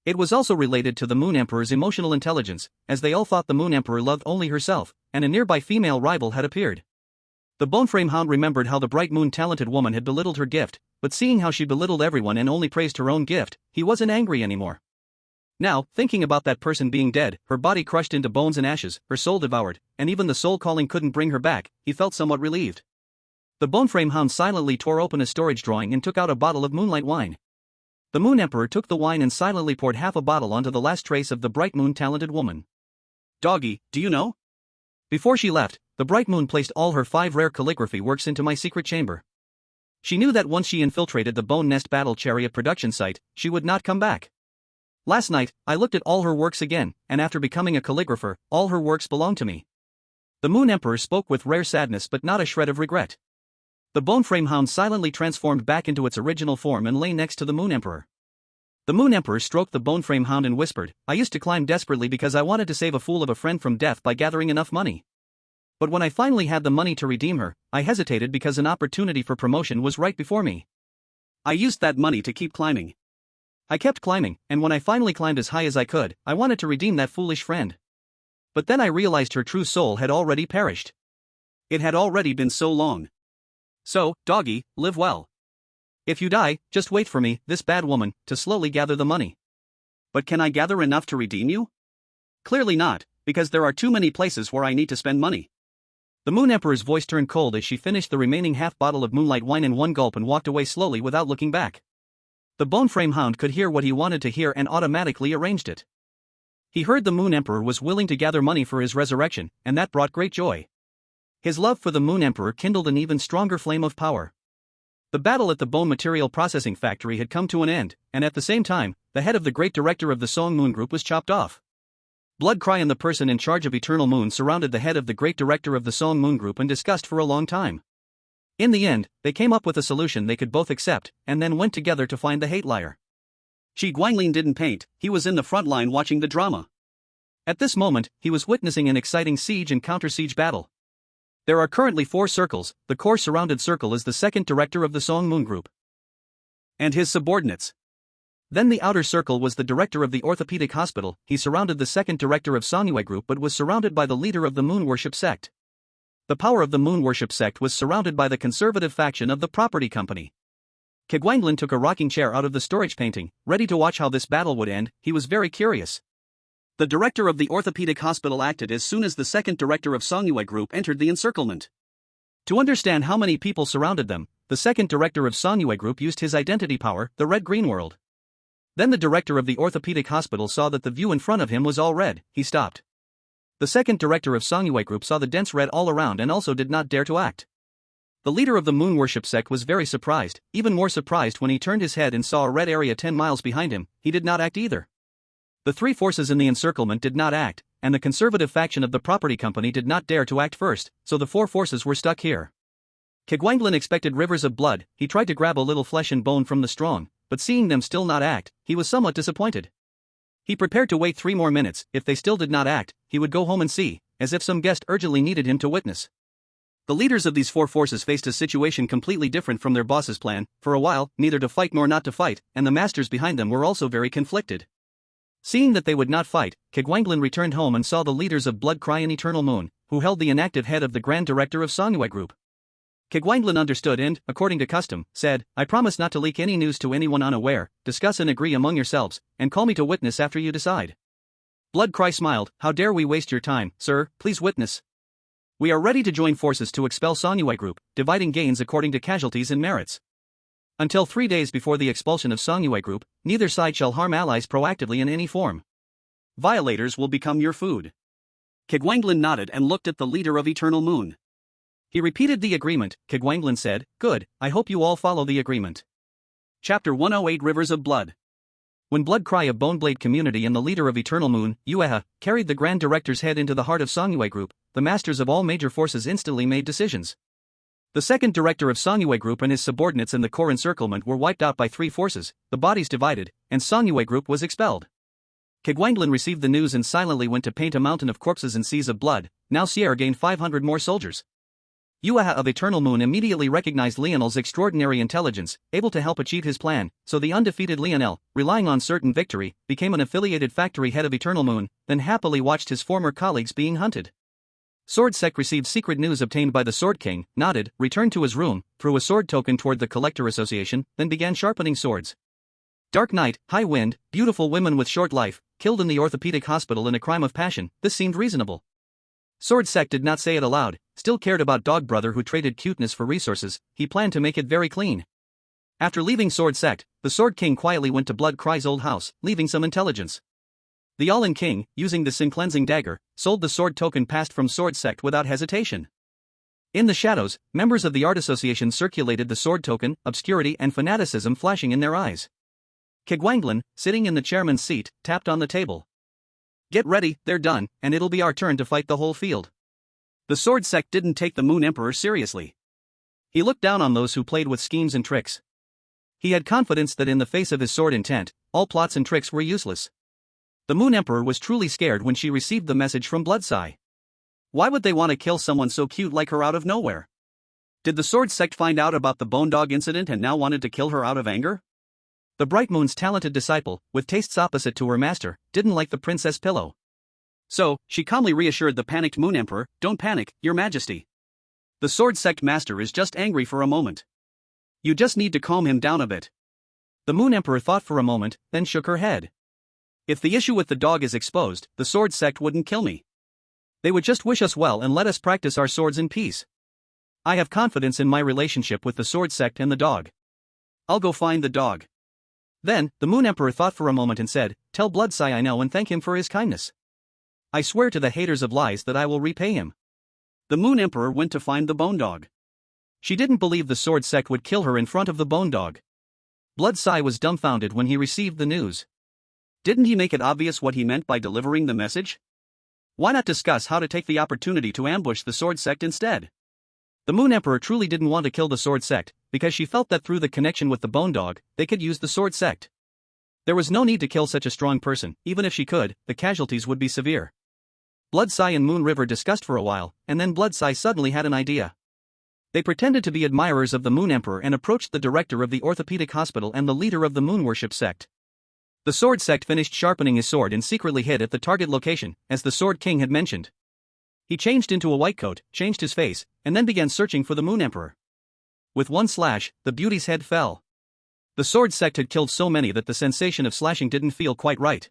B: It was also related to the Moon Emperor's emotional intelligence, as they all thought the Moon Emperor loved only herself, and a nearby female rival had appeared. The Boneframe Hound remembered how the Bright Moon talented woman had belittled her gift, but seeing how she belittled everyone and only praised her own gift, he wasn't angry anymore. Now, thinking about that person being dead, her body crushed into bones and ashes, her soul devoured, and even the soul calling couldn't bring her back, he felt somewhat relieved. The Boneframe Hound silently tore open a storage drawing and took out a bottle of moonlight wine. The Moon Emperor took the wine and silently poured half a bottle onto the last trace of the Bright Moon talented woman.
A: Doggy, do you know?
B: Before she left, the Bright Moon placed all her 5 rare calligraphy works into my secret chamber. She knew that once she infiltrated the Bone Nest Battle Chariot production site, she would not come back. Last night, I looked at all her works again, and after becoming a calligrapher, all her works belong to me. The Moon Emperor spoke with rare sadness but not a shred of regret. The Boneframe Hound silently transformed back into its original form and lay next to the Moon Emperor. The Moon Emperor stroked the Boneframe Hound and whispered, "I used to climb desperately because I wanted to save a fool of a friend from death by gathering enough money. But when I finally had the money to redeem her, I hesitated because an opportunity for promotion was right before me.
A: I used that money to keep climbing.
B: I kept climbing, and when I finally climbed as high as I could, I wanted to redeem that foolish friend. But then I realized her true soul had already perished.
A: It had already been so long. So, doggy, live well.
B: If you die, just wait for me, this bad woman, to slowly gather the money."
A: But can I gather enough to redeem you? Clearly not, because there are too many places where I need to spend money.
B: The Moon Emperor's voice turned cold as she finished the remaining half bottle of moonlight wine in one gulp and walked away slowly without looking back. The Boneframe Hound could hear what he wanted to hear and automatically arranged it. He heard the Moon Emperor was willing to gather money for his resurrection, and that brought great joy. His love for the Moon Emperor kindled an even stronger flame of power. The battle at the bone material processing factory had come to an end, and at the same time, the head of the great director of the Song Moon Group was chopped off. Bloodcry and the person in charge of Eternal Moon surrounded the head of the great director of the Song Moon Group and discussed for a long time. In the end, they came up with a solution they could both accept, and then went together to find the hate liar.
A: Shi Guanglin didn't paint, he was in the front line watching the drama.
B: At this moment, he was witnessing an exciting siege and counter-siege battle. There are currently 4 circles. The core surrounded circle is the second director of the Song Moon Group
A: and his subordinates.
B: Then the outer circle was the director of the orthopedic hospital. He surrounded the second director of Songyue Group but was surrounded by the leader of the Moon Worship sect. The power of the Moon Worship sect was surrounded by the conservative faction of the property company. Keguanglin took a rocking chair out of the storage painting, ready to watch how this battle would end. He was very curious.
A: The director of the orthopedic hospital acted as soon as the second director of Songyue Group entered the encirclement.
B: To understand how many people surrounded them, the second director of Songyue Group used his identity power, the red-green world. Then the director of the orthopedic hospital saw that the view in front of him was all red. He stopped. The second director of Songyue Group saw the dense red all around and also did not dare to act. The leader of the Moon Worship sect was very surprised, even more surprised when he turned his head and saw a red area 10 miles behind him. He did not act either. The 3 forces in the encirclement did not act, and the conservative faction of the property company did not dare to act first, so the 4 forces were stuck here. Keguanglin expected rivers of blood. He tried to grab a little flesh and bone from the strong, but seeing them still not act, he was somewhat disappointed. He prepared to wait 3 more minutes. If they still did not act, he would go home and see, as if some guest urgently needed him to witness. The leaders of these 4 forces faced a situation completely different from their boss's plan. For a while, neither to fight nor not to fight, and the masters behind them were also very conflicted. Seeing that they would not fight, Keguanglin returned home and saw the leaders of Bloodcry and Eternal Moon, who held the inactive head of the Grand Director of Songyue Group. Keguanglin understood and, according to custom, said, "I promise not to leak any news to anyone unaware. Discuss and agree among yourselves, and call me to witness after you decide." Bloodcry smiled. "How dare we waste your time, sir, please witness. We are ready to join forces to expel Songyue Group, dividing gains according to casualties and merits. Until 3 days before the expulsion of Songyue Group, neither side shall harm allies proactively in any form.
A: Violators will become your food." Keguanglin nodded and looked at the leader of Eternal Moon.
B: He repeated the agreement. Keguanglin said, "Good, I hope you all follow the agreement."
A: Chapter 108 Rivers of Blood.
B: When Bloodcry of Boneblade Community and the leader of Eternal Moon, Ueha, carried the Grand Director's head into the heart of Songyue Group, the masters of all major forces instantly made decisions. The second director of Songyue Group and his subordinates in the core encirclement were wiped out by 3 forces, the bodies divided, and Songyue Group was expelled. Keguanglin received the news and silently went to paint a mountain of corpses and seas of blood. Now Sierra gained 500 more soldiers. Ueha of Eternal Moon immediately recognized Lionel's extraordinary intelligence, able to help achieve his plan, so the undefeated Lionel, relying on certain victory, became an affiliated factory head of Eternal Moon, then happily watched his former colleagues being hunted. Sword Sect received secret news obtained by the Sword King, nodded, returned to his room, threw a sword token toward the Collector Association, then began sharpening swords. Dark night, high wind, beautiful women with short life, killed in the orthopedic hospital in a crime of passion, this seemed reasonable. Sword Sect did not say it aloud, still cared about Dog Brother who traded cuteness for resources, he planned to make it very clean. After leaving Sword Sect, the Sword King quietly went to Blood Cry's old house, leaving some intelligence. The All-In King, using the Sin Cleansing Dagger, sold the sword token passed from Sword Sect without hesitation. In the shadows, members of the Art Association circulated the sword token, obscurity and fanaticism flashing in their eyes. Kegwanglin, sitting in the chairman's seat, tapped on the table. Get ready, they're done, and it'll be our turn to fight the whole field. The Sword Sect didn't take the Moon Emperor seriously. He looked down on those who played with schemes and tricks. He had confidence that in the face of his sword intent, all plots and tricks were useless. The Moon Emperor was truly scared when she received the message from Bloodseye. Why would they want to kill someone so cute like her out of nowhere? Did the Sword Sect find out about the Bone Dog incident and now wanted to kill her out of anger? The Bright Moon's talented disciple, with tastes opposite to her master, didn't like the princess pillow. So, she calmly reassured the panicked Moon Emperor, "Don't panic, Your Majesty. The Sword Sect master is just angry for a moment. You just need to calm him down a bit." The Moon Emperor thought for a moment, then shook her head. If the issue with the dog is exposed, the Sword Sect wouldn't kill me. They would just wish us well and let us practice our swords in peace. I have confidence in my relationship with the Sword Sect and the dog. I'll go find the dog. Then, the Moon Emperor thought for a moment and said, "Tell Bloodseye I know and thank him for his kindness. I swear to the haters of lies that I will repay him." The Moon Emperor went to find the Bone Dog. She didn't believe the Sword Sect would kill her in front of the Bone Dog. Bloodseye was dumbfounded when he received the news. Didn't he make it obvious what he meant by delivering the message? Why not discuss how to take the opportunity to ambush the Sword Sect instead? The Moon Emperor truly didn't want to kill the Sword Sect, because she felt that through the connection with the Bone Dog, they could use the Sword Sect. There was no need to kill such a strong person, even if she could, the casualties would be severe. Bloodseye and Moon River discussed for a while, and then Bloodseye suddenly had an idea. They pretended to be admirers of the Moon Emperor and approached the director of the orthopedic hospital and the leader of the Moon Worship sect. The Sword Sect finished sharpening his sword and secretly hid at the target location, as the Sword King had mentioned. He changed into a white coat, changed his face, and then began searching for the Moon Emperor. With one slash, the beauty's head fell. The Sword Sect had killed so many that the sensation of slashing didn't feel quite right.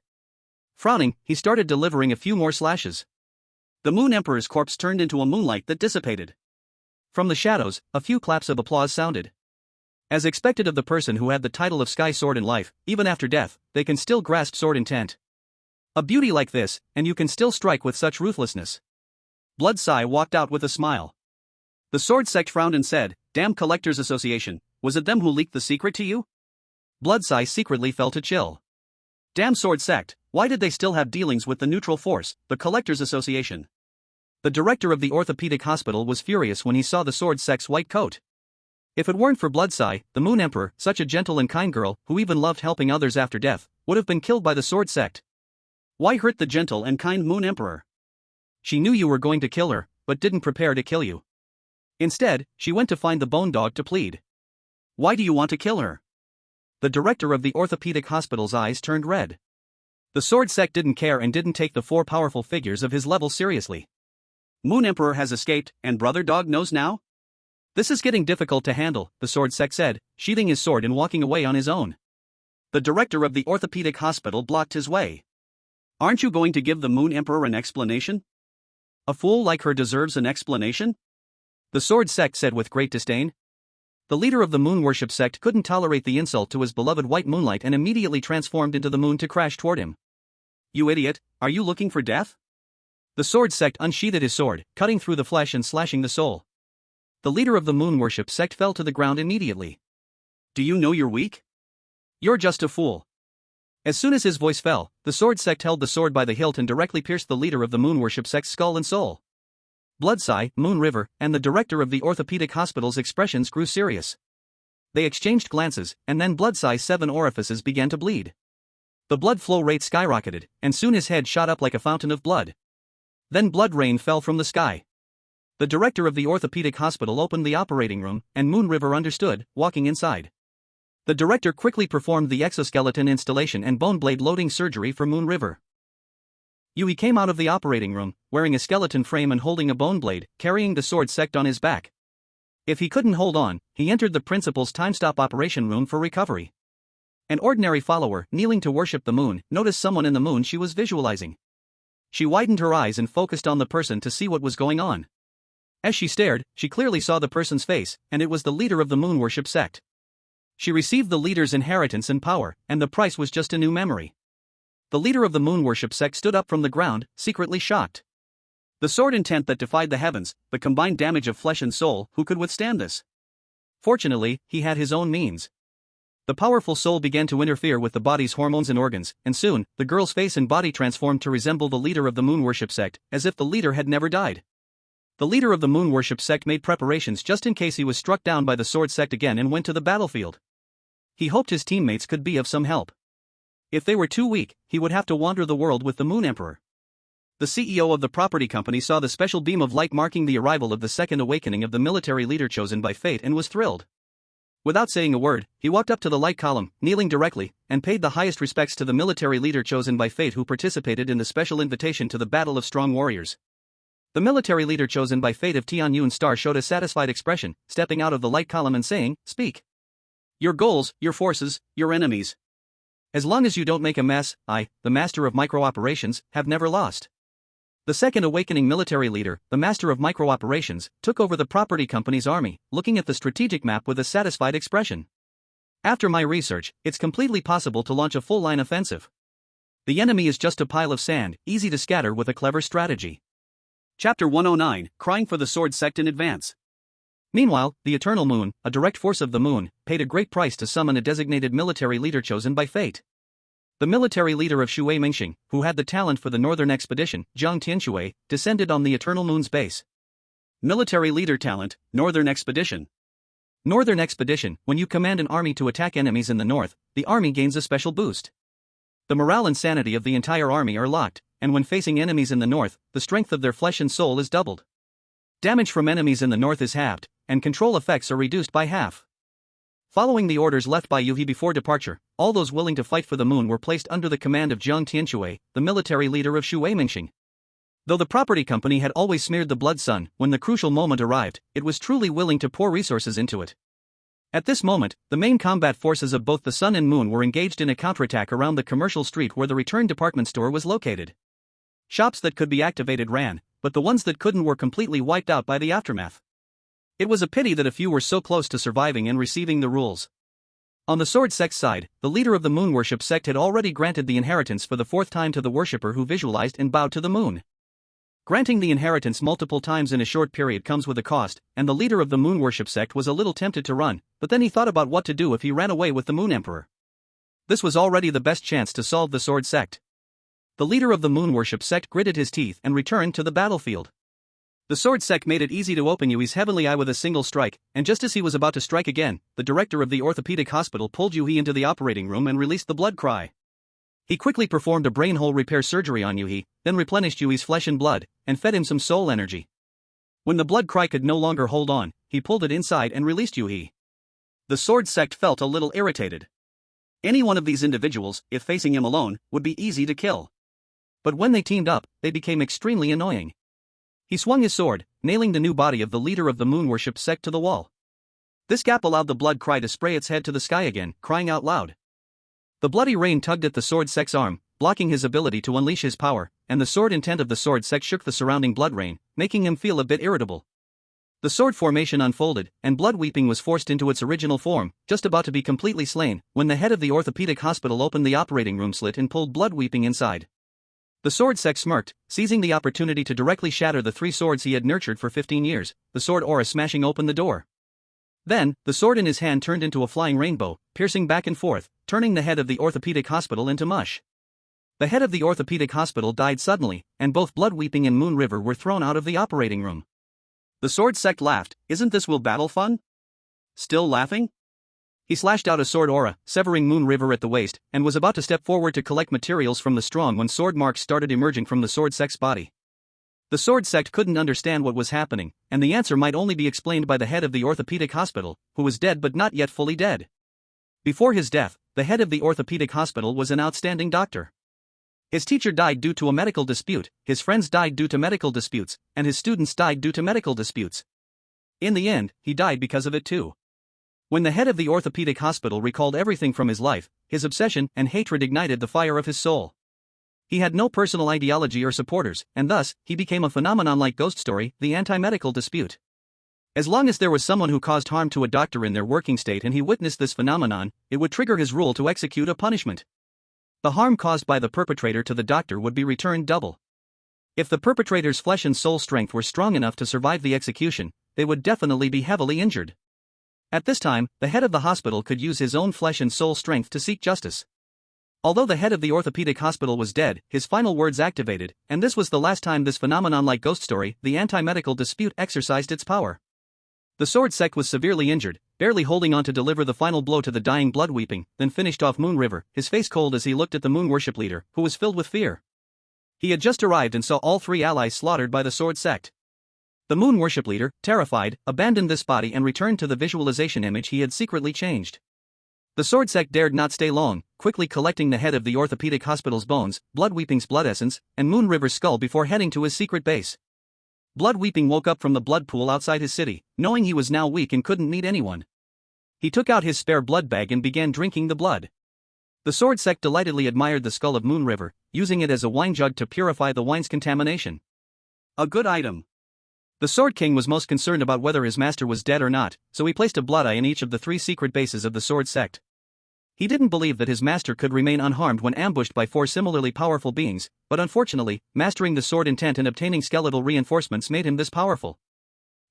B: Frowning, he started delivering a few more slashes. The Moon Emperor's corpse turned into a moonlight that dissipated. From the shadows, a few claps of applause sounded. As expected of the person who had the title of Sky Sword in life, even after death, they can still grasp sword intent. A beauty like this, and you can still strike with such ruthlessness. Bloodseye walked out with a smile. The Sword Sect frowned and said, "Damn Collectors Association, was it them who leaked the secret to you?" Bloodseye secretly felt a chill. Damn Sword Sect, why did they still have dealings with the neutral force, the Collectors Association? The director of the orthopedic hospital was furious when he saw the Sword Sect's white coat. If it weren't for Bloodseye, the Moon Emperor, such a gentle and kind girl, who even loved helping others after death, would have been killed by the Sword Sect. Why hurt the gentle and kind Moon Emperor? She knew you were going to kill her, but didn't prepare to kill you. Instead, she went to find the Bone Dog to plead. Why do you want to kill her? The director of the orthopedic hospital's eyes turned red. The Sword Sect didn't care and didn't take the four powerful figures of his level seriously. Moon Emperor has escaped, and Brother Dog knows now? This is getting difficult to handle, the Sword Sect said, sheathing his sword and walking away on his own. The director of the orthopedic hospital blocked his way. Aren't you going to give the Moon Emperor an explanation? A fool like her deserves an explanation? The Sword Sect said with great disdain. The leader of the Moon Worship sect couldn't tolerate the insult to his beloved white moonlight and immediately transformed into the moon to crash toward him. You idiot, are you looking for death? The Sword Sect unsheathed his sword, cutting through the flesh and slashing the soul. The leader of the Moon Worship sect fell to the ground immediately. Do you know you're weak? You're just a fool. As soon as his voice fell, the Sword Sect held the sword by the hilt and directly pierced the leader of the Moon Worship sect's skull and soul. Bloodseye, Moon River, and the director of the orthopedic hospital's expressions grew serious. They exchanged glances, and then Bloodseye's 7 orifices began to bleed. The blood flow rate skyrocketed, and soon his head shot up like a fountain of blood. Then blood rain fell from the sky. The director of the orthopedic hospital opened the operating room, and Moon River understood, walking inside. The director quickly performed the exoskeleton installation and bone blade loading surgery for Moon River. Yui came out of the operating room, wearing a skeleton frame and holding a bone blade, carrying the sword sect on his back. If he couldn't hold on, he entered the principal's time-stop operation room for recovery. An ordinary follower, kneeling to worship the moon, noticed someone in the moon she was visualizing. She widened her eyes and focused on the person to see what was going on. As she stared, she clearly saw the person's face, and it was the leader of the moon worship sect. She received the leader's inheritance and power, and the price was just a new memory. The leader of the moon worship sect stood up from the ground, secretly shocked. The sword intent that defied the heavens, the combined damage of flesh and soul, who could withstand this? Fortunately, he had his own means. The powerful soul began to interfere with the body's hormones and organs, and soon, the girl's face and body transformed to resemble the leader of the moon worship sect, as if the leader had never died. The leader of the moon worship sect made preparations just in case he was struck down by the sword sect again and went to the battlefield. He hoped his teammates could be of some help. If they were too weak, he would have to wander the world with the Moon Emperor. The CEO of the property company saw the special beam of light marking the arrival of the second awakening of the military leader chosen by fate and was thrilled. Without saying a word, he walked up to the light column, kneeling directly, and paid the highest respects to the military leader chosen by fate who participated in the special invitation to the Battle of Strong Warriors. The military leader chosen by fate of Tianyun Star showed a satisfied expression, stepping out of the light column and saying, "Speak. Your goals, your forces, your enemies. As long as you don't make a mess, I, the master of micro-operations, have never lost." The second awakening military leader, the master of micro-operations, took over the property company's army, looking at the strategic map with a satisfied expression. "After my research, it's completely possible to launch a full-line offensive. The enemy is just a pile of sand, easy to scatter with a clever strategy." Chapter 109, Crying for the Sword Sect in Advance. Meanwhile, the Eternal Moon, a direct force of the moon, paid a great price to summon a designated military leader chosen by fate. The military leader of Shui Mingxing, who had the talent for the northern expedition, Jiang Tianshui, descended on the Eternal Moon's base. Military leader talent, Northern Expedition. Northern Expedition: when you command an army to attack enemies in the north, the army gains a special boost. The morale and sanity of the entire army are locked, and when facing enemies in the north, the strength of their flesh and soul is doubled. Damage from enemies in the north is halved, and control effects are reduced by half. Following the orders left by Yuhi before departure, all those willing to fight for the moon were placed under the command of Jiang Tianshui, the military leader of Shui Mingxing. Though the property company had always smeared the blood sun, when the crucial moment arrived, it was truly willing to pour resources into it. At this moment, the main combat forces of both the sun and moon were engaged in a counterattack around the commercial street where the return department store was located. Shops that could be activated ran, but the ones that couldn't were completely wiped out by the aftermath. It was a pity that a few were so close to surviving and receiving the rules. On the sword sect side, the leader of the moon worship sect had already granted the inheritance for the fourth time to the worshipper who visualized and bowed to the moon. Granting the inheritance multiple times in a short period comes with a cost, and the leader of the moon worship sect was a little tempted to run, but then he thought about what to do if he ran away with the Moon Emperor. This was already the best chance to solve the sword sect. The leader of the moon worship sect gritted his teeth and returned to the battlefield. The sword sect made it easy to open Yui's heavenly eye with a single strike, and just as he was about to strike again, the director of the orthopedic hospital pulled Yuhi into the operating room and released the blood cry. He quickly performed a brain hole repair surgery on Yuhi, then replenished Yui's flesh and blood, and fed him some soul energy. When the blood cry could no longer hold on, he pulled it inside and released Yuhi. The sword sect felt a little irritated. Any one of these individuals, if facing him alone, would be easy to kill. But when they teamed up, they became extremely annoying. He swung his sword, nailing the new body of the leader of the moon worship sect to the wall. This gap allowed the blood cry to spray its head to the sky again, crying out loud. The bloody rain tugged at the sword sect's arm, blocking his ability to unleash his power, and the sword intent of the sword sect shook the surrounding blood rain, making him feel a bit irritable. The sword formation unfolded, and blood weeping was forced into its original form, just about to be completely slain, when the head of the orthopedic hospital opened the operating room slit and pulled blood weeping inside. The sword sect smirked, seizing the opportunity to directly shatter the 3 swords he had nurtured for 15 years, the sword aura smashing open the door. Then, the sword in his hand turned into a flying rainbow, piercing back and forth, turning the head of the orthopedic hospital into mush. The head of the orthopedic hospital died suddenly, and both Blood Weeping and Moon River were thrown out of the operating room. The sword sect laughed. "Isn't this will battle fun?" Still laughing? He slashed out a sword aura, severing Moon River at the waist, and was about to step forward to collect materials from the strong when sword marks started emerging from the sword sect's body. The sword sect couldn't understand what was happening, and the answer might only be explained by the head of the orthopedic hospital, who was dead but not yet fully dead. Before his death, the head of the orthopedic hospital was an outstanding doctor. His teacher died due to a medical dispute, his friends died due to medical disputes, and his students died due to medical disputes. In the end, he died because of it too. When the head of the orthopedic hospital recalled everything from his life, his obsession and hatred ignited the fire of his soul. He had no personal ideology or supporters, and thus, he became a phenomenon like Ghost Story, the anti-medical dispute. As long as there was someone who caused harm to a doctor in their working state and he witnessed this phenomenon, it would trigger his rule to execute a punishment. The harm caused by the perpetrator to the doctor would be returned double. If the perpetrator's flesh and soul strength were strong enough to survive the execution, they would definitely be heavily injured. At this time, the head of the hospital could use his own flesh and soul strength to seek justice. Although the head of the orthopedic hospital was dead, his final words activated, and this was the last time this phenomenon like Ghost Story, the anti-medical dispute, exercised its power. The sword sect was severely injured, barely holding on to deliver the final blow to the dying blood weeping, then finished off Moon River, his face cold as he looked at the moon worship leader, who was filled with fear. He had just arrived and saw all 3 allies slaughtered by the sword sect. The moon worship leader, terrified, abandoned this body and returned to the visualization image he had secretly changed. The sword sect dared not stay long, quickly collecting the head of the orthopedic hospital's bones, Blood Weeping's blood essence, and Moon River's skull before heading to his secret base. Blood Weeping woke up from the blood pool outside his city, knowing he was now weak and couldn't meet anyone. He took out his spare blood bag and began drinking the blood. The sword sect delightedly admired the skull of Moon River, using it as a wine jug to purify the wine's contamination.
A: A good item.
B: The Sword King was most concerned about whether his master was dead or not, so he placed a blood eye in each of the 3 secret bases of the sword sect. He didn't believe that his master could remain unharmed when ambushed by 4 similarly powerful beings, but unfortunately, mastering the sword intent and obtaining skeletal reinforcements made him this powerful.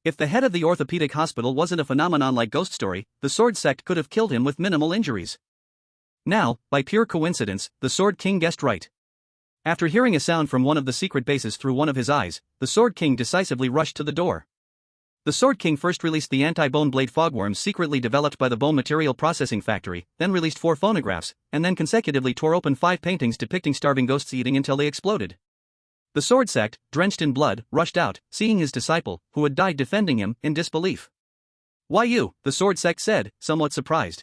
B: If the head of the orthopedic hospital wasn't a phenomenon like Ghost Story, the sword sect could have killed him with minimal injuries. Now, by pure coincidence, the Sword King guessed right. After hearing a sound from one of the secret bases through one of his eyes, the Sword King decisively rushed to the door. The Sword King first released the anti-bone blade fogworms secretly developed by the Bone Material Processing Factory, then released 4 phonographs, and then consecutively tore open 5 paintings depicting starving ghosts eating until they exploded. The sword sect, drenched in blood, rushed out, seeing his disciple, who had died defending him, in disbelief. "Why you?" the sword sect said, somewhat surprised.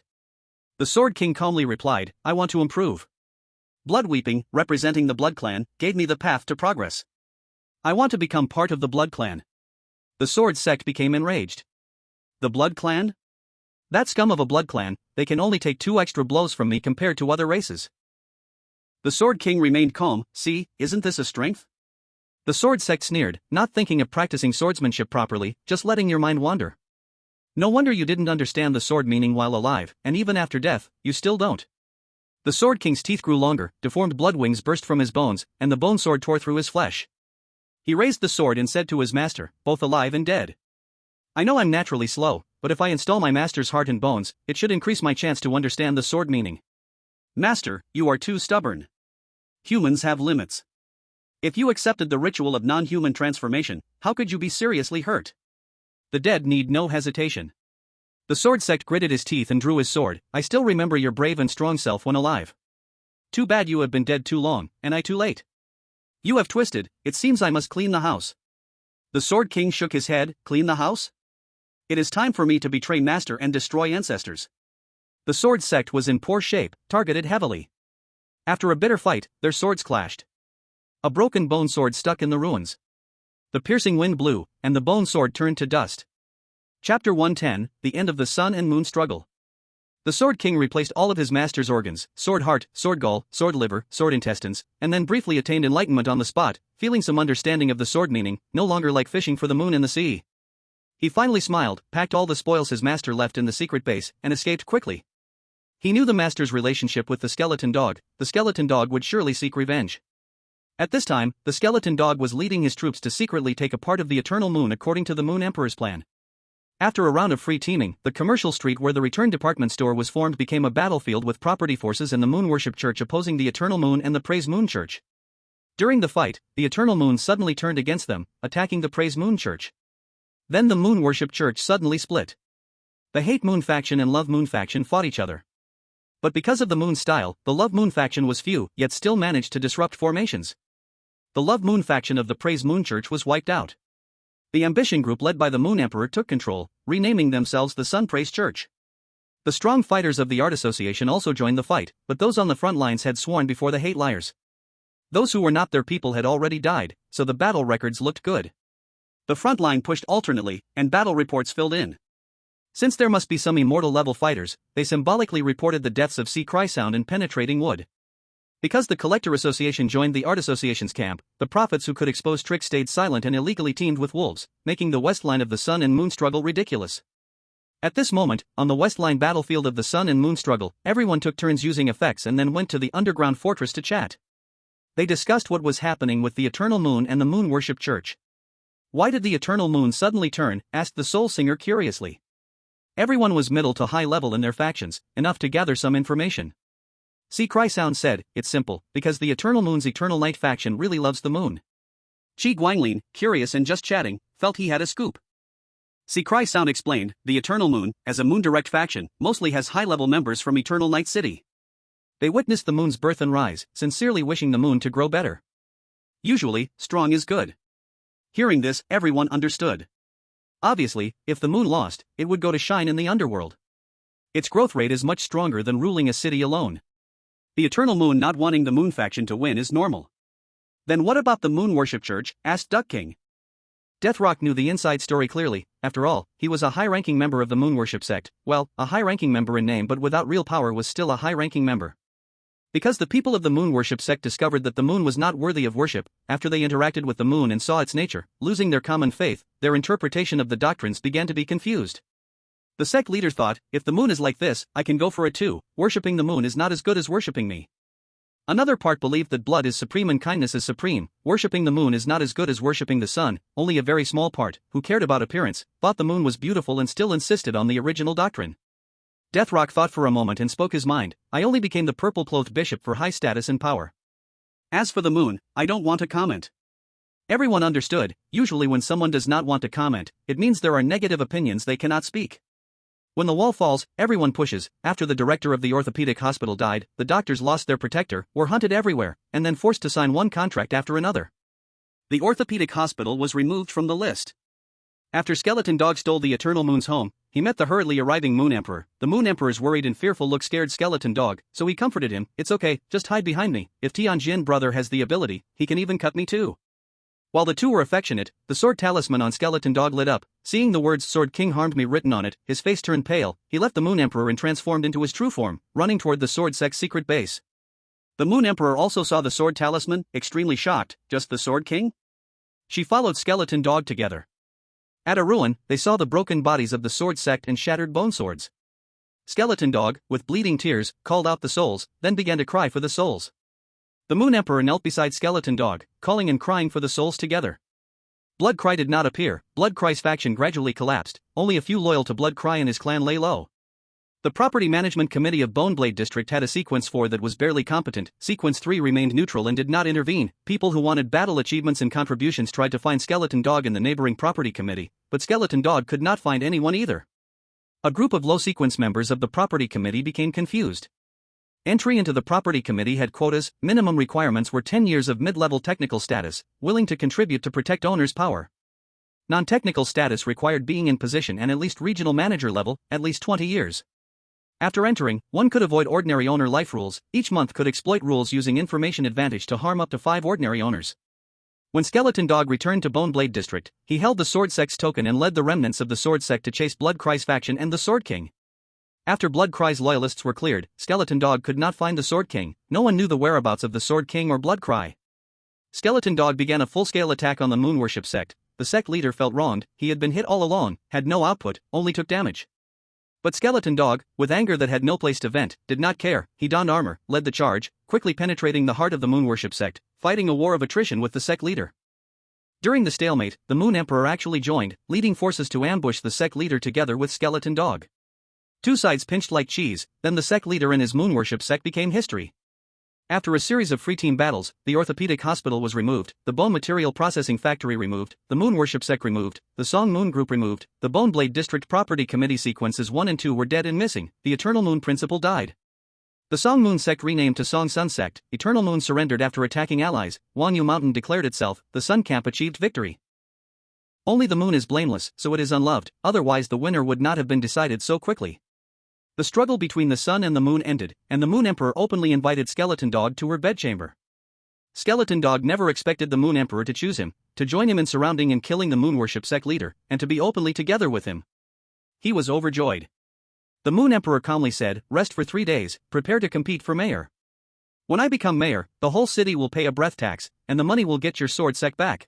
B: The Sword King calmly replied, "I want to improve. Blood Weeping, representing the Blood Clan, gave me the path to progress. I want to become part of the Blood Clan." The sword sect became enraged. "The Blood Clan? That scum of a Blood Clan, they can only take 2 extra blows from me compared to other races." The Sword King remained calm. "See, isn't this a strength?" The sword sect sneered, "Not thinking of practicing swordsmanship properly, just letting your mind wander. No wonder you didn't understand the sword meaning while alive, and even after death, you still don't." The Sword King's teeth grew longer, deformed blood wings burst from his bones, and the bone sword tore through his flesh. He raised the sword and said to his master, both alive and dead, "I know I'm naturally slow, but if I install my master's heart and bones, it should increase my chance to understand the sword meaning." "Master, you are too stubborn. Humans have limits. If you accepted the ritual of non-human transformation, how could you be seriously hurt? The dead need no hesitation." The sword sect gritted his teeth and drew his sword. "I still remember your brave and strong self when alive. Too bad you have been dead too long, and I too late. You have twisted, it seems I must clean the house." The Sword King shook his head. "Clean the house? It is time for me to betray master and destroy ancestors." The sword sect was in poor shape, targeted heavily. After a bitter fight, their swords clashed. A broken bone sword stuck in the ruins. The piercing wind blew, and the bone sword turned to dust. Chapter 110, The End of the Sun and Moon Struggle. The Sword King replaced all of his master's organs, sword heart, sword gall, sword liver, sword intestines, and then briefly attained enlightenment on the spot, feeling some understanding of the sword meaning, no longer like fishing for the moon in the sea. He finally smiled, packed all the spoils his master left in the secret base, and escaped quickly. He knew the master's relationship with the skeleton dog. The skeleton dog would surely seek revenge. At this time, the skeleton dog was leading his troops to secretly take a part of the Eternal Moon according to the Moon Emperor's plan. After a round of free teaming, the commercial street where the Return department store was formed became a battlefield with property forces and the Moon Worship Church opposing the Eternal Moon and the Praise Moon Church. During the fight, the Eternal Moon suddenly turned against them, attacking the Praise Moon Church. Then the Moon Worship Church suddenly split. The Hate Moon faction and Love Moon faction fought each other. But because of the Moon style, the Love Moon faction was few, yet still managed to disrupt formations. The Love Moon faction of the Praise Moon Church was wiped out. The Ambition group led by the Moon Emperor took control, renaming themselves the Sun Praise Church. The strong fighters of the Art Association also joined the fight, but those on the front lines had sworn before the Hate Liars. Those who were not their people had already died, so the battle records looked good.
A: The front line pushed alternately, and battle reports filled in.
B: Since there must be some immortal-level fighters, they symbolically reported the deaths of Sea Cry Sound and Penetrating Wood. Because the Collector Association joined the Art Association's camp, the prophets who could expose tricks stayed silent and illegally teamed with wolves, making the west line of the Sun and Moon struggle ridiculous. At this moment, on the west line battlefield of the Sun and Moon struggle, everyone took turns using effects and then went to the underground fortress to chat. They discussed what was happening with the Eternal Moon and the Moon Worship Church. "Why did the Eternal Moon suddenly turn?" asked the Soul Singer curiously. Everyone was middle to high level in their factions, enough to gather some information. Sea Cry Sound said, "It's simple, because the Eternal Moon's Eternal Night faction really loves the moon."
A: Qi Guanglin, curious and just chatting, felt he had a scoop. Sea Cry Sound explained, "The Eternal Moon, as a Moon Direct faction, mostly has high-level members from Eternal Night City.
B: They witnessed the moon's birth and rise, sincerely wishing the moon to grow better.
A: Usually, strong is good." Hearing this, everyone understood.
B: Obviously, if the moon lost, it would go to shine in the underworld. Its growth rate is much stronger than ruling a city alone.
A: The Eternal Moon not wanting the Moon faction to win is normal. "Then what about the Moon Worship Church?" asked Duck King.
B: Deathrock knew the inside story clearly. After all, he was a high-ranking member of the Moon Worship sect. Well, a high-ranking member in name but without real power was still a high-ranking member. Because the people of the Moon Worship sect discovered that the moon was not worthy of worship, after they interacted with the moon and saw its nature, losing their common faith, their interpretation of the doctrines began to be confused. The sect leader thought, "If the moon is like this, I can go for it too. Worshipping the moon is not as good as worshipping me." Another part believed that blood is supreme and kindness is supreme. Worshipping the moon is not as good as worshipping the sun. Only a very small part, who cared about appearance, thought the moon was beautiful and still insisted on the original doctrine. Deathrock thought for a moment and spoke his mind. "I only became the purple-clothed bishop for high status and power.
A: As for the moon, I don't want to comment."
B: Everyone understood. Usually when someone does not want to comment, it means there are negative opinions they cannot speak. When the wall falls, everyone pushes. After the director of the orthopedic hospital died, the doctors lost their protector, were hunted everywhere, and then forced to sign one contract after another.
A: The orthopedic hospital was removed from the list. After Skeleton Dog stole the Eternal Moon's home, he met the hurriedly arriving Moon Emperor. The Moon Emperor's worried and fearful look scared Skeleton Dog, so he comforted him, "It's okay, just hide behind me. If Tianjin brother has the ability, he can even cut me too." While the two were affectionate, the sword talisman on Skeleton Dog lit up. Seeing the words "Sword King harmed me" written on it, his face turned pale. He left the Moon Emperor and transformed into his true form, running toward the Sword Sect's secret base. The Moon Emperor also saw the sword talisman, extremely shocked. "Just the Sword King?"
B: She followed Skeleton Dog together. At a ruin, they saw the broken bodies of the Sword Sect and shattered bone swords. Skeleton Dog, with bleeding tears, called out the souls, then began to cry for the souls. The Moon Emperor knelt beside Skeleton Dog, calling and crying for the souls together. Blood Cry did not appear. Blood Cry's faction gradually collapsed. Only a few loyal to Blood Cry and his clan lay low. The Property Management Committee of Boneblade District had a Sequence 4 that was barely competent. Sequence 3 remained neutral and did not intervene. People who wanted battle achievements and contributions tried to find Skeleton Dog in the neighboring Property Committee, but Skeleton Dog could not find anyone either. A group of low sequence members of the Property Committee became confused. Entry into the Property Committee had quotas. Minimum requirements were 10 years of mid-level technical status, willing to contribute to protect owner's power. Non-technical status required being in position and at least regional manager level, at least 20 years. After entering, one could avoid ordinary owner life rules. Each month could exploit rules using information advantage to harm up to 5 ordinary owners. When Skeleton Dog returned to Boneblade District, he held the Sword Sect's token and led the remnants of the Sword Sect to chase Blood Cry's faction and the Sword King. After Blood Cry's loyalists were cleared, Skeleton Dog could not find the Sword King. No one knew the whereabouts of the Sword King or Blood Cry. Skeleton Dog began a full-scale attack on the Moon Worship sect. The sect leader felt wronged. He had been hit all along, had no output, only took damage. But Skeleton Dog, with anger that had no place to vent, did not care. He donned armor, led the charge, quickly penetrating the heart of the Moon Worship sect, fighting a war of attrition with the sect leader. During the stalemate, the Moon Emperor actually joined, leading forces to ambush the sect leader together with Skeleton Dog. Two sides pinched like cheese, then the sect leader and his Moon Worship sect became history. After a series of free team battles, the orthopedic hospital was removed, the bone material processing factory removed, the Moon Worship sect removed, the Song Moon group removed, the Boneblade District Property Committee sequences 1 and 2 were dead and missing, the Eternal Moon principal died. The Song Moon sect renamed to Song Sun sect. Eternal Moon surrendered after attacking allies. Wangyu Mountain declared itself. The Sun Camp achieved victory. Only the moon is blameless, so it is unloved, otherwise the winner would not have been decided so quickly. The struggle between the sun and the moon ended, and the Moon Emperor openly invited Skeleton Dog to her bedchamber. Skeleton Dog never expected the Moon Emperor to choose him, to join him in surrounding and killing the Moon Worship sect leader, and to be openly together with him. He was overjoyed. The Moon Emperor calmly said, "Rest for 3 days, prepare to compete for mayor. When I become mayor, the whole city will pay a breath tax, and the money will get your sword sect back."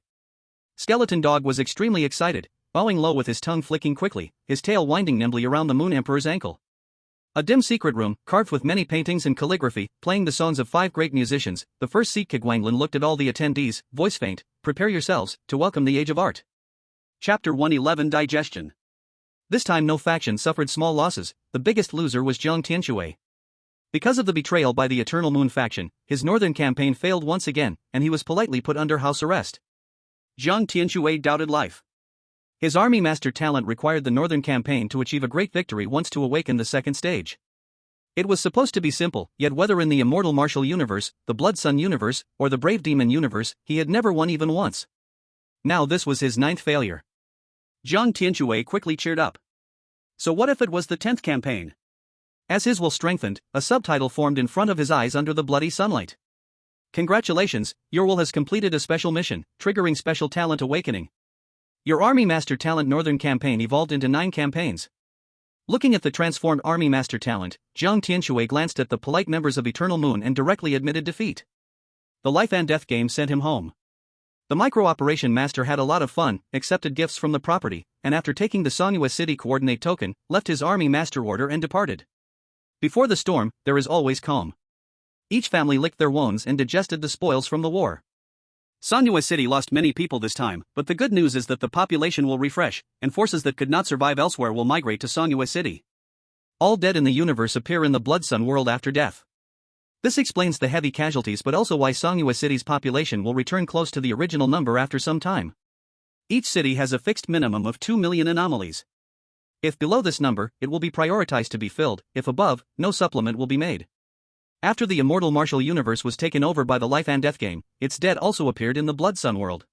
B: Skeleton Dog was extremely excited, bowing low with his tongue flicking quickly, his tail winding nimbly around the Moon Emperor's ankle. A dim secret room, carved with many paintings and calligraphy, playing the songs of 5 great musicians. The first seat. Kegwanglin looked at all the attendees, voice faint, "Prepare yourselves to welcome the Age of Art."
A: Chapter 111 Digestion.
B: This time no faction suffered small losses. The biggest loser was Jiang Tianshui. Because of the betrayal by the Eternal Moon faction, his northern campaign failed once again, and he was politely put under house arrest.
A: Jiang Tianshui doubted life.
B: His army master talent required the northern campaign to achieve a great victory once to awaken the second stage. It was supposed to be simple, yet whether in the immortal martial universe, the Blood Sun universe, or the Brave Demon universe, he had never won even once. Now this was his 9th failure.
A: Jiang Tianshui quickly cheered up. So what if it was the 10th campaign?
B: As his will strengthened, a subtitle formed in front of his eyes under the bloody sunlight. "Congratulations, your will has completed a special mission, triggering special talent awakening. Your Army Master Talent Northern campaign evolved into 9 campaigns." Looking at the transformed Army Master Talent, Jiang Tianshui glanced at the polite members of Eternal Moon and directly admitted defeat. The life and death game sent him home. The Micro-Operation Master had a lot of fun, accepted gifts from the property, and after taking the Sonyue City Coordinate token, left his Army Master order and departed. Before the storm, there is always calm. Each family licked their wounds and digested the spoils from the war.
A: Sonyue City lost many people this time, but the good news is that the population will refresh, and forces that could not survive elsewhere will migrate to Sonyue City.
B: All dead in the universe appear in the Blood Sun world after death. This explains the heavy casualties but also why Sonyue City's population will return close to the original number after some time.
A: Each city has a fixed minimum of 2 million anomalies.
B: If below this number, it will be prioritized to be filled, if above, no supplement will be made. After the immortal martial universe was taken over by the life and death game, its dead also appeared in the Blood Sun world.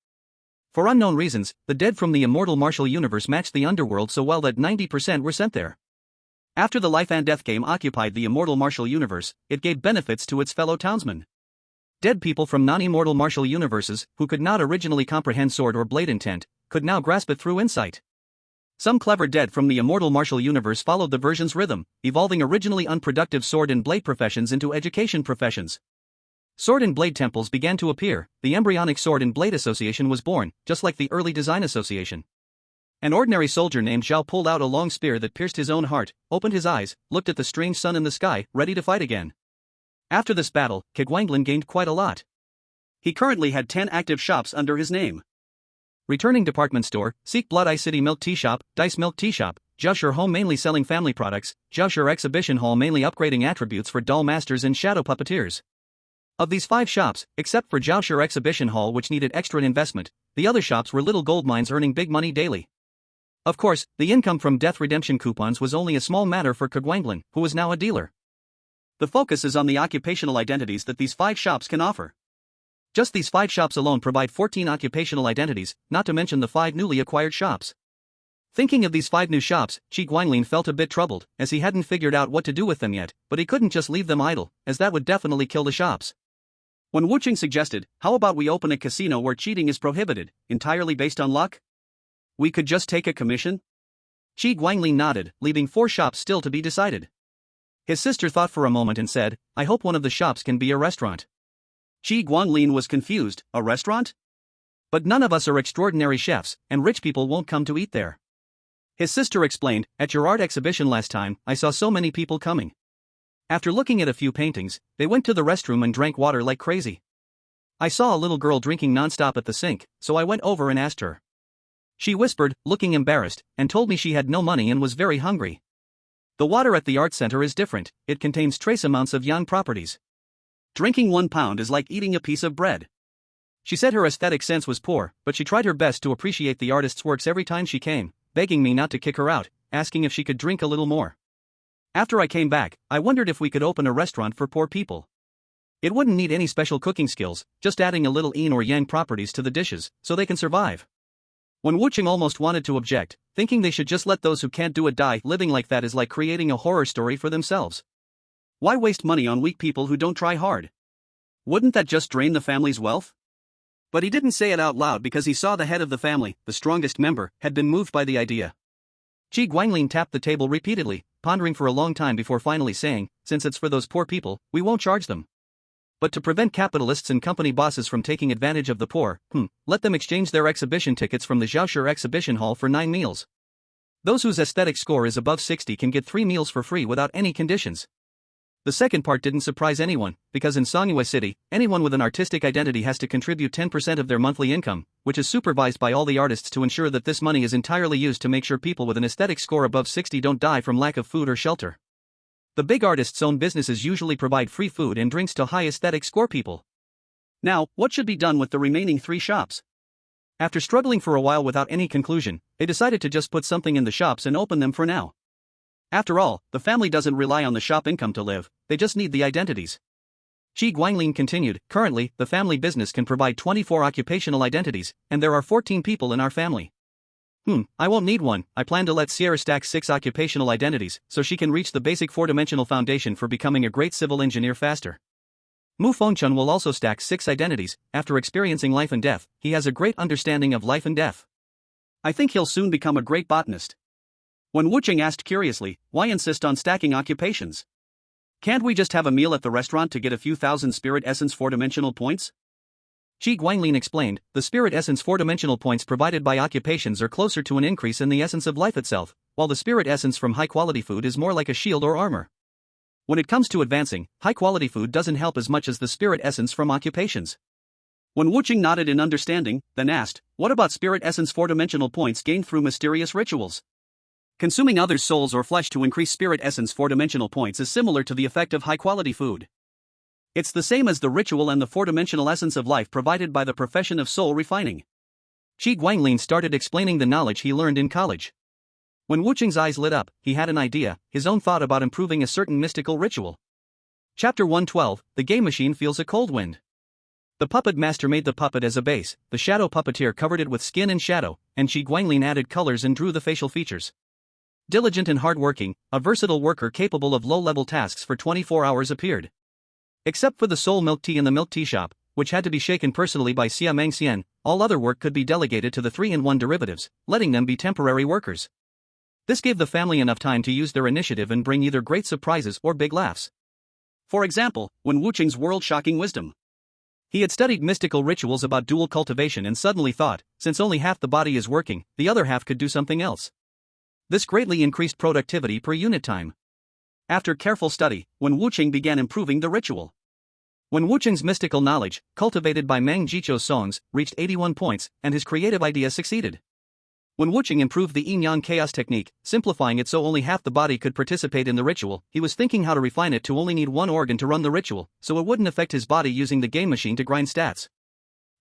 B: For unknown reasons, the dead from the immortal martial universe matched the underworld so well that 90% were sent there. After the life and death game occupied the immortal martial universe, it gave benefits to its fellow townsmen. Dead people from non-immortal martial universes, who could not originally comprehend sword or blade intent, could now grasp it through insight. Some clever dead from the immortal martial universe followed the version's rhythm, evolving originally unproductive sword and blade professions into education professions. Sword and blade temples began to appear. The embryonic Sword and Blade Association was born, just like the early Design Association. An ordinary soldier named Zhao pulled out a long spear that pierced his own heart, opened his eyes, looked at the strange sun in the sky, ready to fight again. After this battle, Kegwanglin gained quite a lot.
A: He currently had 10 active shops under his name.
B: Returning Department Store, Seek Blood Eye City Milk Tea Shop, Dice Milk Tea Shop, Jiaoshire Home mainly selling family products, Jiaoshire Exhibition Hall mainly upgrading attributes for doll masters and shadow puppeteers. Of these 5 shops, except for Jiaoshire Exhibition Hall which needed extra investment, the other shops were little gold mines earning big money daily. Of course, the income from death redemption coupons was only a small matter for Kegwanglin, who was now a dealer.
A: The focus is on the occupational identities that these 5 shops can offer.
B: Just these 5 shops alone provide 14 occupational identities, not to mention the 5 newly acquired shops. Thinking of these 5 new shops, Kegwanglin felt a bit troubled, as he hadn't figured out what to do with them yet, but he couldn't just leave them idle, as that would definitely kill the shops.
A: When Wuching suggested, "How about we open a casino where cheating is prohibited, entirely based on luck? We could just take a commission?"
B: Kegwanglin nodded, leaving 4 shops still to be decided. His sister thought for a moment and said, "I hope one of the shops can be a restaurant."
A: Kegwanglin was confused. A restaurant?
B: But none of us are extraordinary chefs, and rich people won't come to eat there. His sister explained, "At your art exhibition last time, I saw so many people coming. After looking at a few paintings, they went to the restroom and drank water like crazy. I saw a little girl drinking non-stop at the sink, so I went over and asked her. She whispered, looking embarrassed, and told me she had no money and was very hungry. The water at the art center is different, it contains trace amounts of yang properties.
A: Drinking 1 pound is like eating a piece of bread."
B: She said her aesthetic sense was poor, but she tried her best to appreciate the artist's works every time she came, begging me not to kick her out, asking if she could drink a little more. After I came back, I wondered if we could open a restaurant for poor people. It wouldn't need any special cooking skills, just adding a little yin or yang properties to the dishes, so they can survive. When Wuching almost wanted to object, thinking they should just let those who can't do it die, living like that is like creating a horror story for themselves.
A: Why waste money on weak people who don't try hard? Wouldn't that just drain the family's wealth? But he didn't say it out loud because he saw the head of the family, the strongest member, had been moved by the idea.
B: Qi Guanglin tapped the table repeatedly, pondering for a long time before finally saying, since it's for those poor people, we won't charge them. But to prevent capitalists and company bosses from taking advantage of the poor, let them exchange their exhibition tickets from the Zhaoshi exhibition hall for 9 meals. Those whose aesthetic score is above 60 can get 3 meals for free without any conditions. The second part didn't surprise anyone, because in Songhua City, anyone with an artistic identity has to contribute 10% of their monthly income, which is supervised by all the artists to ensure that this money is entirely used to make sure people with an aesthetic score above 60 don't die from lack of food or shelter. The big artists' own businesses usually provide free food and drinks to high aesthetic score people.
A: Now, what should be done with the remaining 3 shops?
B: After struggling for a while without any conclusion, they decided to just put something in the shops and open them for now.
A: After all, the family doesn't rely on the shop income to live, they just need the identities.
B: Qi Guanglin continued, currently, the family business can provide 24 occupational identities, and there are 14 people in our family. I won't need one. I plan to let Sierra stack 6 occupational identities, so she can reach the basic 4-dimensional foundation for becoming a great civil engineer faster. Mu Fengchun will also stack 6 identities. After experiencing life and death, he has a great understanding of life and death.
A: I think he'll soon become a great botanist. When Wuching asked curiously, why insist on stacking occupations? Can't we just have a meal at the restaurant to get a few thousand spirit essence 4-dimensional points?
B: Qi Guanglin explained, the spirit essence 4-dimensional points provided by occupations are closer to an increase in the essence of life itself, while the spirit essence from high-quality food is more like a shield or armor. When it comes to advancing, high-quality food doesn't help as much as the spirit essence from occupations.
A: When Wuching nodded in understanding, then asked, what about spirit essence 4-dimensional points gained through mysterious rituals? Consuming others' souls or flesh to increase spirit essence 4-dimensional points is similar to the effect of high-quality food. It's the same as the ritual and the 4-dimensional essence of life provided by the profession of soul refining.
B: Qi Guanglin started explaining the knowledge he learned in college. When Wuching's eyes lit up, he had an idea, his own thought about improving a certain mystical ritual. Chapter 112, The Game Machine Feels a Cold Wind. The puppet master made the puppet as a base, the shadow puppeteer covered it with skin and shadow, and Qi Guanglin added colors and drew the facial features. Diligent and hard-working, a versatile worker capable of low-level tasks for 24 hours appeared. Except for the soul milk tea in the milk tea shop, which had to be shaken personally by Xia Mengxian, all other work could be delegated to the 3-in-1 derivatives, letting them be temporary workers. This gave the family enough time to use their initiative and bring either great surprises or big laughs.
A: For example, when Wuching's world-shocking wisdom.
B: He had studied mystical rituals about dual cultivation and suddenly thought, since only half the body is working, the other half could do something else. This greatly increased productivity per unit time.
A: After careful study, when Wuching began improving the ritual.
B: When Wuching's mystical knowledge, cultivated by Meng Jicho's songs, reached 81 points, and his creative idea succeeded. When Wuching improved the yin-yang chaos technique, simplifying it so only half the body could participate in the ritual, he was thinking how to refine it to only need one organ to run the ritual, so it wouldn't affect his body using the game machine to grind stats.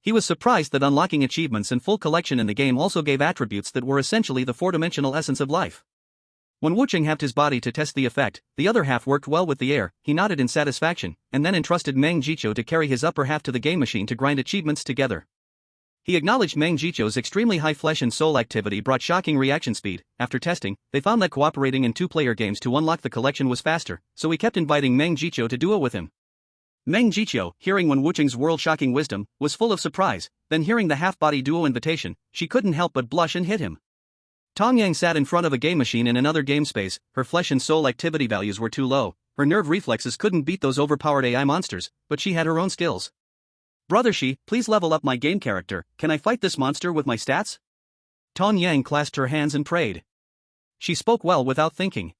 B: He was surprised that unlocking achievements and full collection in the game also gave attributes that were essentially the 4-dimensional essence of life. When Wuching halved his body to test the effect, the other half worked well with the air, he nodded in satisfaction, and then entrusted Meng Jicho to carry his upper half to the game machine to grind achievements together. He acknowledged Meng Jicho's extremely high flesh and soul activity brought shocking reaction speed. After testing, they found that cooperating in 2-player games to unlock the collection was faster, so he kept inviting Meng Jicho to duo with him.
A: Meng Jicho, hearing when Wuching's world-shocking wisdom, was full of surprise, then hearing the half-body duo invitation, she couldn't help but blush and hit him.
B: Tong Yang sat in front of a game machine in another game space, her flesh and soul activity values were too low, her nerve reflexes couldn't beat those overpowered AI monsters, but she had her own skills.
A: Brother Shi, please level up my game character, can I fight this monster with my stats?
B: Tong Yang clasped her hands and prayed. She spoke well without thinking.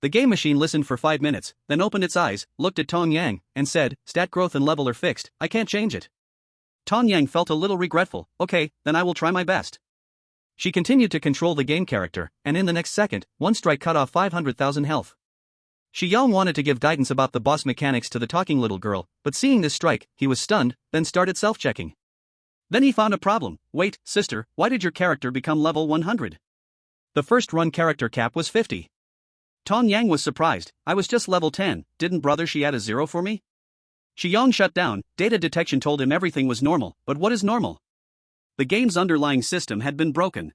B: The game machine listened for 5 minutes, then opened its eyes, looked at Tong Yang, and said, stat growth and level are fixed, I can't change it.
A: Tong Yang felt a little regretful, okay, then I will try my best.
B: She continued to control the game character, and in the next second, one strike cut off 500,000 health. Shi Yang wanted to give guidance about the boss mechanics to the talking little girl, but seeing this strike, he was stunned, then started self-checking.
A: Then he found a problem. Wait, sister, why did your character become level 100?
B: The first run character cap was 50.
A: Tong Yang was surprised, I was just level 10, didn't brother Shi add a 0 for me? Shi Yang shut down, data detection told him everything was normal, but what is normal? The game's underlying system had been broken.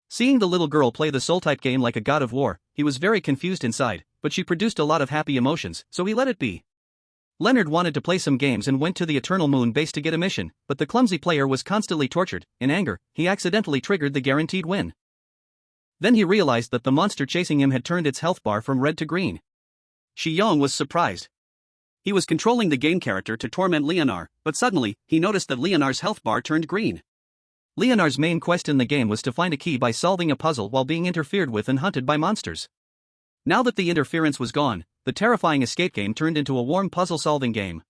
B: Seeing the little girl play the soul-type game like a god of war, he was very confused inside, but she produced a lot of happy emotions, so he let it be. Leonard wanted to play some games and went to the Eternal Moon base to get a mission, but the clumsy player was constantly tortured. In anger, he accidentally triggered the guaranteed win. Then he realized that the monster chasing him had turned its health bar from red to green.
A: Shi Yong was surprised. He was controlling the game character to torment Leonard, but suddenly, he noticed that Leonard's health bar turned green.
B: Leonard's main quest in the game was to find a key by solving a puzzle while being interfered with and hunted by monsters. Now that the interference was gone, the terrifying escape game turned into a warm puzzle-solving game.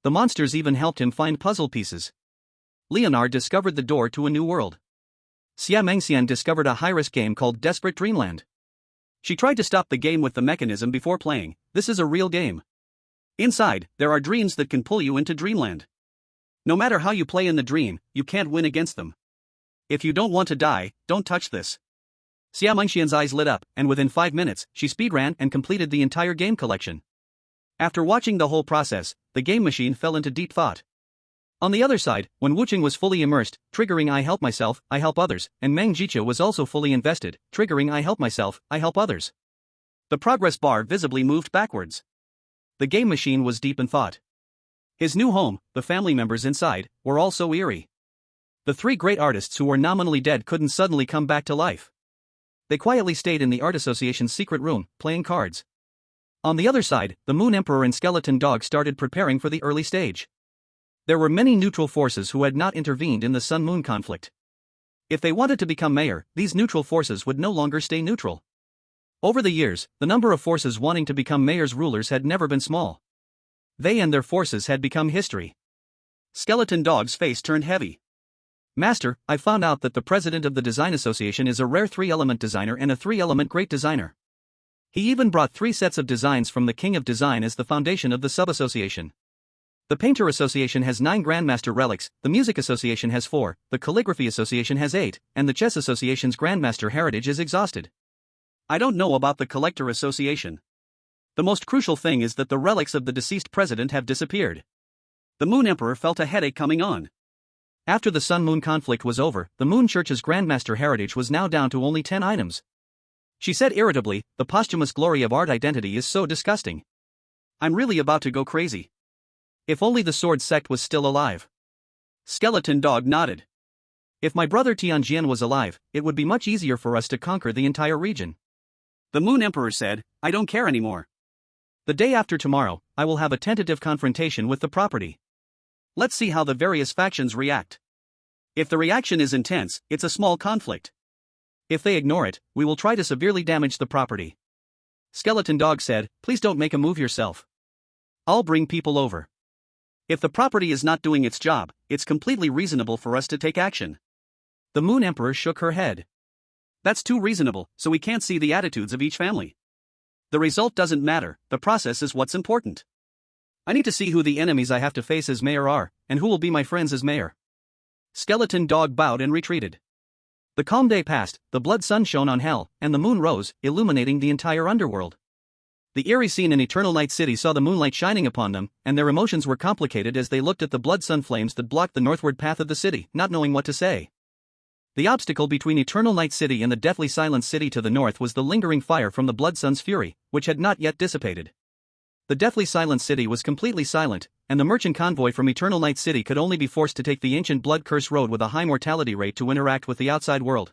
B: The monsters even helped him find puzzle pieces. Leonard discovered the door to a new world. Xia Mengxian discovered a high-risk game called Desperate Dreamland. She tried to stop the game with the mechanism before playing. This is a real game. Inside, there are dreams that can pull you into dreamland. No matter how you play in the dream, you can't win against them. If you don't want to die, don't touch this. Xia Mengxian's eyes lit up, and within 5 minutes, she speedran and completed the entire game collection. After watching the whole process, the game machine fell into deep thought. On the other side, when Wuqing was fully immersed, triggering I help myself, I help others, and Meng Jicha was also fully invested, triggering I help myself, I help others. The progress bar visibly moved backwards. The game machine was deep in thought. His new home, the family members inside, were all so eerie. The 3 great artists who were nominally dead couldn't suddenly come back to life. They quietly stayed in the Art Association's secret room, playing cards. On the other side, the Moon Emperor and Skeleton Dog started preparing for the early stage. There were many neutral forces who had not intervened in the Sun-Moon conflict. If they wanted to become mayor, these neutral forces would no longer stay neutral. Over the years, the number of forces wanting to become mayor's rulers had never been small. They and their forces had become history.
A: Skeleton Dog's face turned heavy.
B: Master, I found out that the president of the Design Association is a rare 3-element designer and a 3-element great designer. He even brought 3 sets of designs from the King of Design as the foundation of the sub-association. The Painter Association has 9 Grandmaster relics, the Music Association has 4, the Calligraphy Association has 8, and the Chess Association's Grandmaster heritage is exhausted.
A: I don't know about the Collector Association. The most crucial thing is that the relics of the deceased president have disappeared. The Moon Emperor felt a headache coming on.
B: After the Sun-Moon conflict was over, the Moon Church's Grandmaster heritage was now down to only 10 items. She said irritably, the posthumous glory of art identity is so disgusting.
A: I'm really about to go crazy.
B: If only the Sword Sect was still alive.
A: Skeleton Dog nodded.
B: If my brother Tianjian was alive, it would be much easier for us to conquer the entire region.
A: The Moon Emperor said, I don't care anymore.
B: The day after tomorrow, I will have a tentative confrontation with the property.
A: Let's see how the various factions react. If the reaction is intense, it's a small conflict.
B: If they ignore it, we will try to severely damage the property. Skeleton Dog said, please don't make a move yourself. I'll bring people over.
A: If the property is not doing its job, it's completely reasonable for us to take action.
B: The Moon Emperor shook her head.
A: That's too reasonable, so we can't see the attitudes of each family. The result doesn't matter, the process is what's important. I need to see who the enemies I have to face as mayor are, and who will be my friends as mayor.
B: Skeleton Dog bowed and retreated. The calm day passed, the blood sun shone on hell, and the moon rose, illuminating the entire underworld. The eerie scene in Eternal Night City saw the moonlight shining upon them, and their emotions were complicated as they looked at the blood sun flames that blocked the northward path of the city, not knowing what to say. The obstacle between Eternal Night City and the deathly silent city to the north was the lingering fire from the blood sun's fury, which had not yet dissipated. The deathly silent city was completely silent, and the merchant convoy from Eternal Night City could only be forced to take the ancient blood curse road with a high mortality rate to interact with the outside world.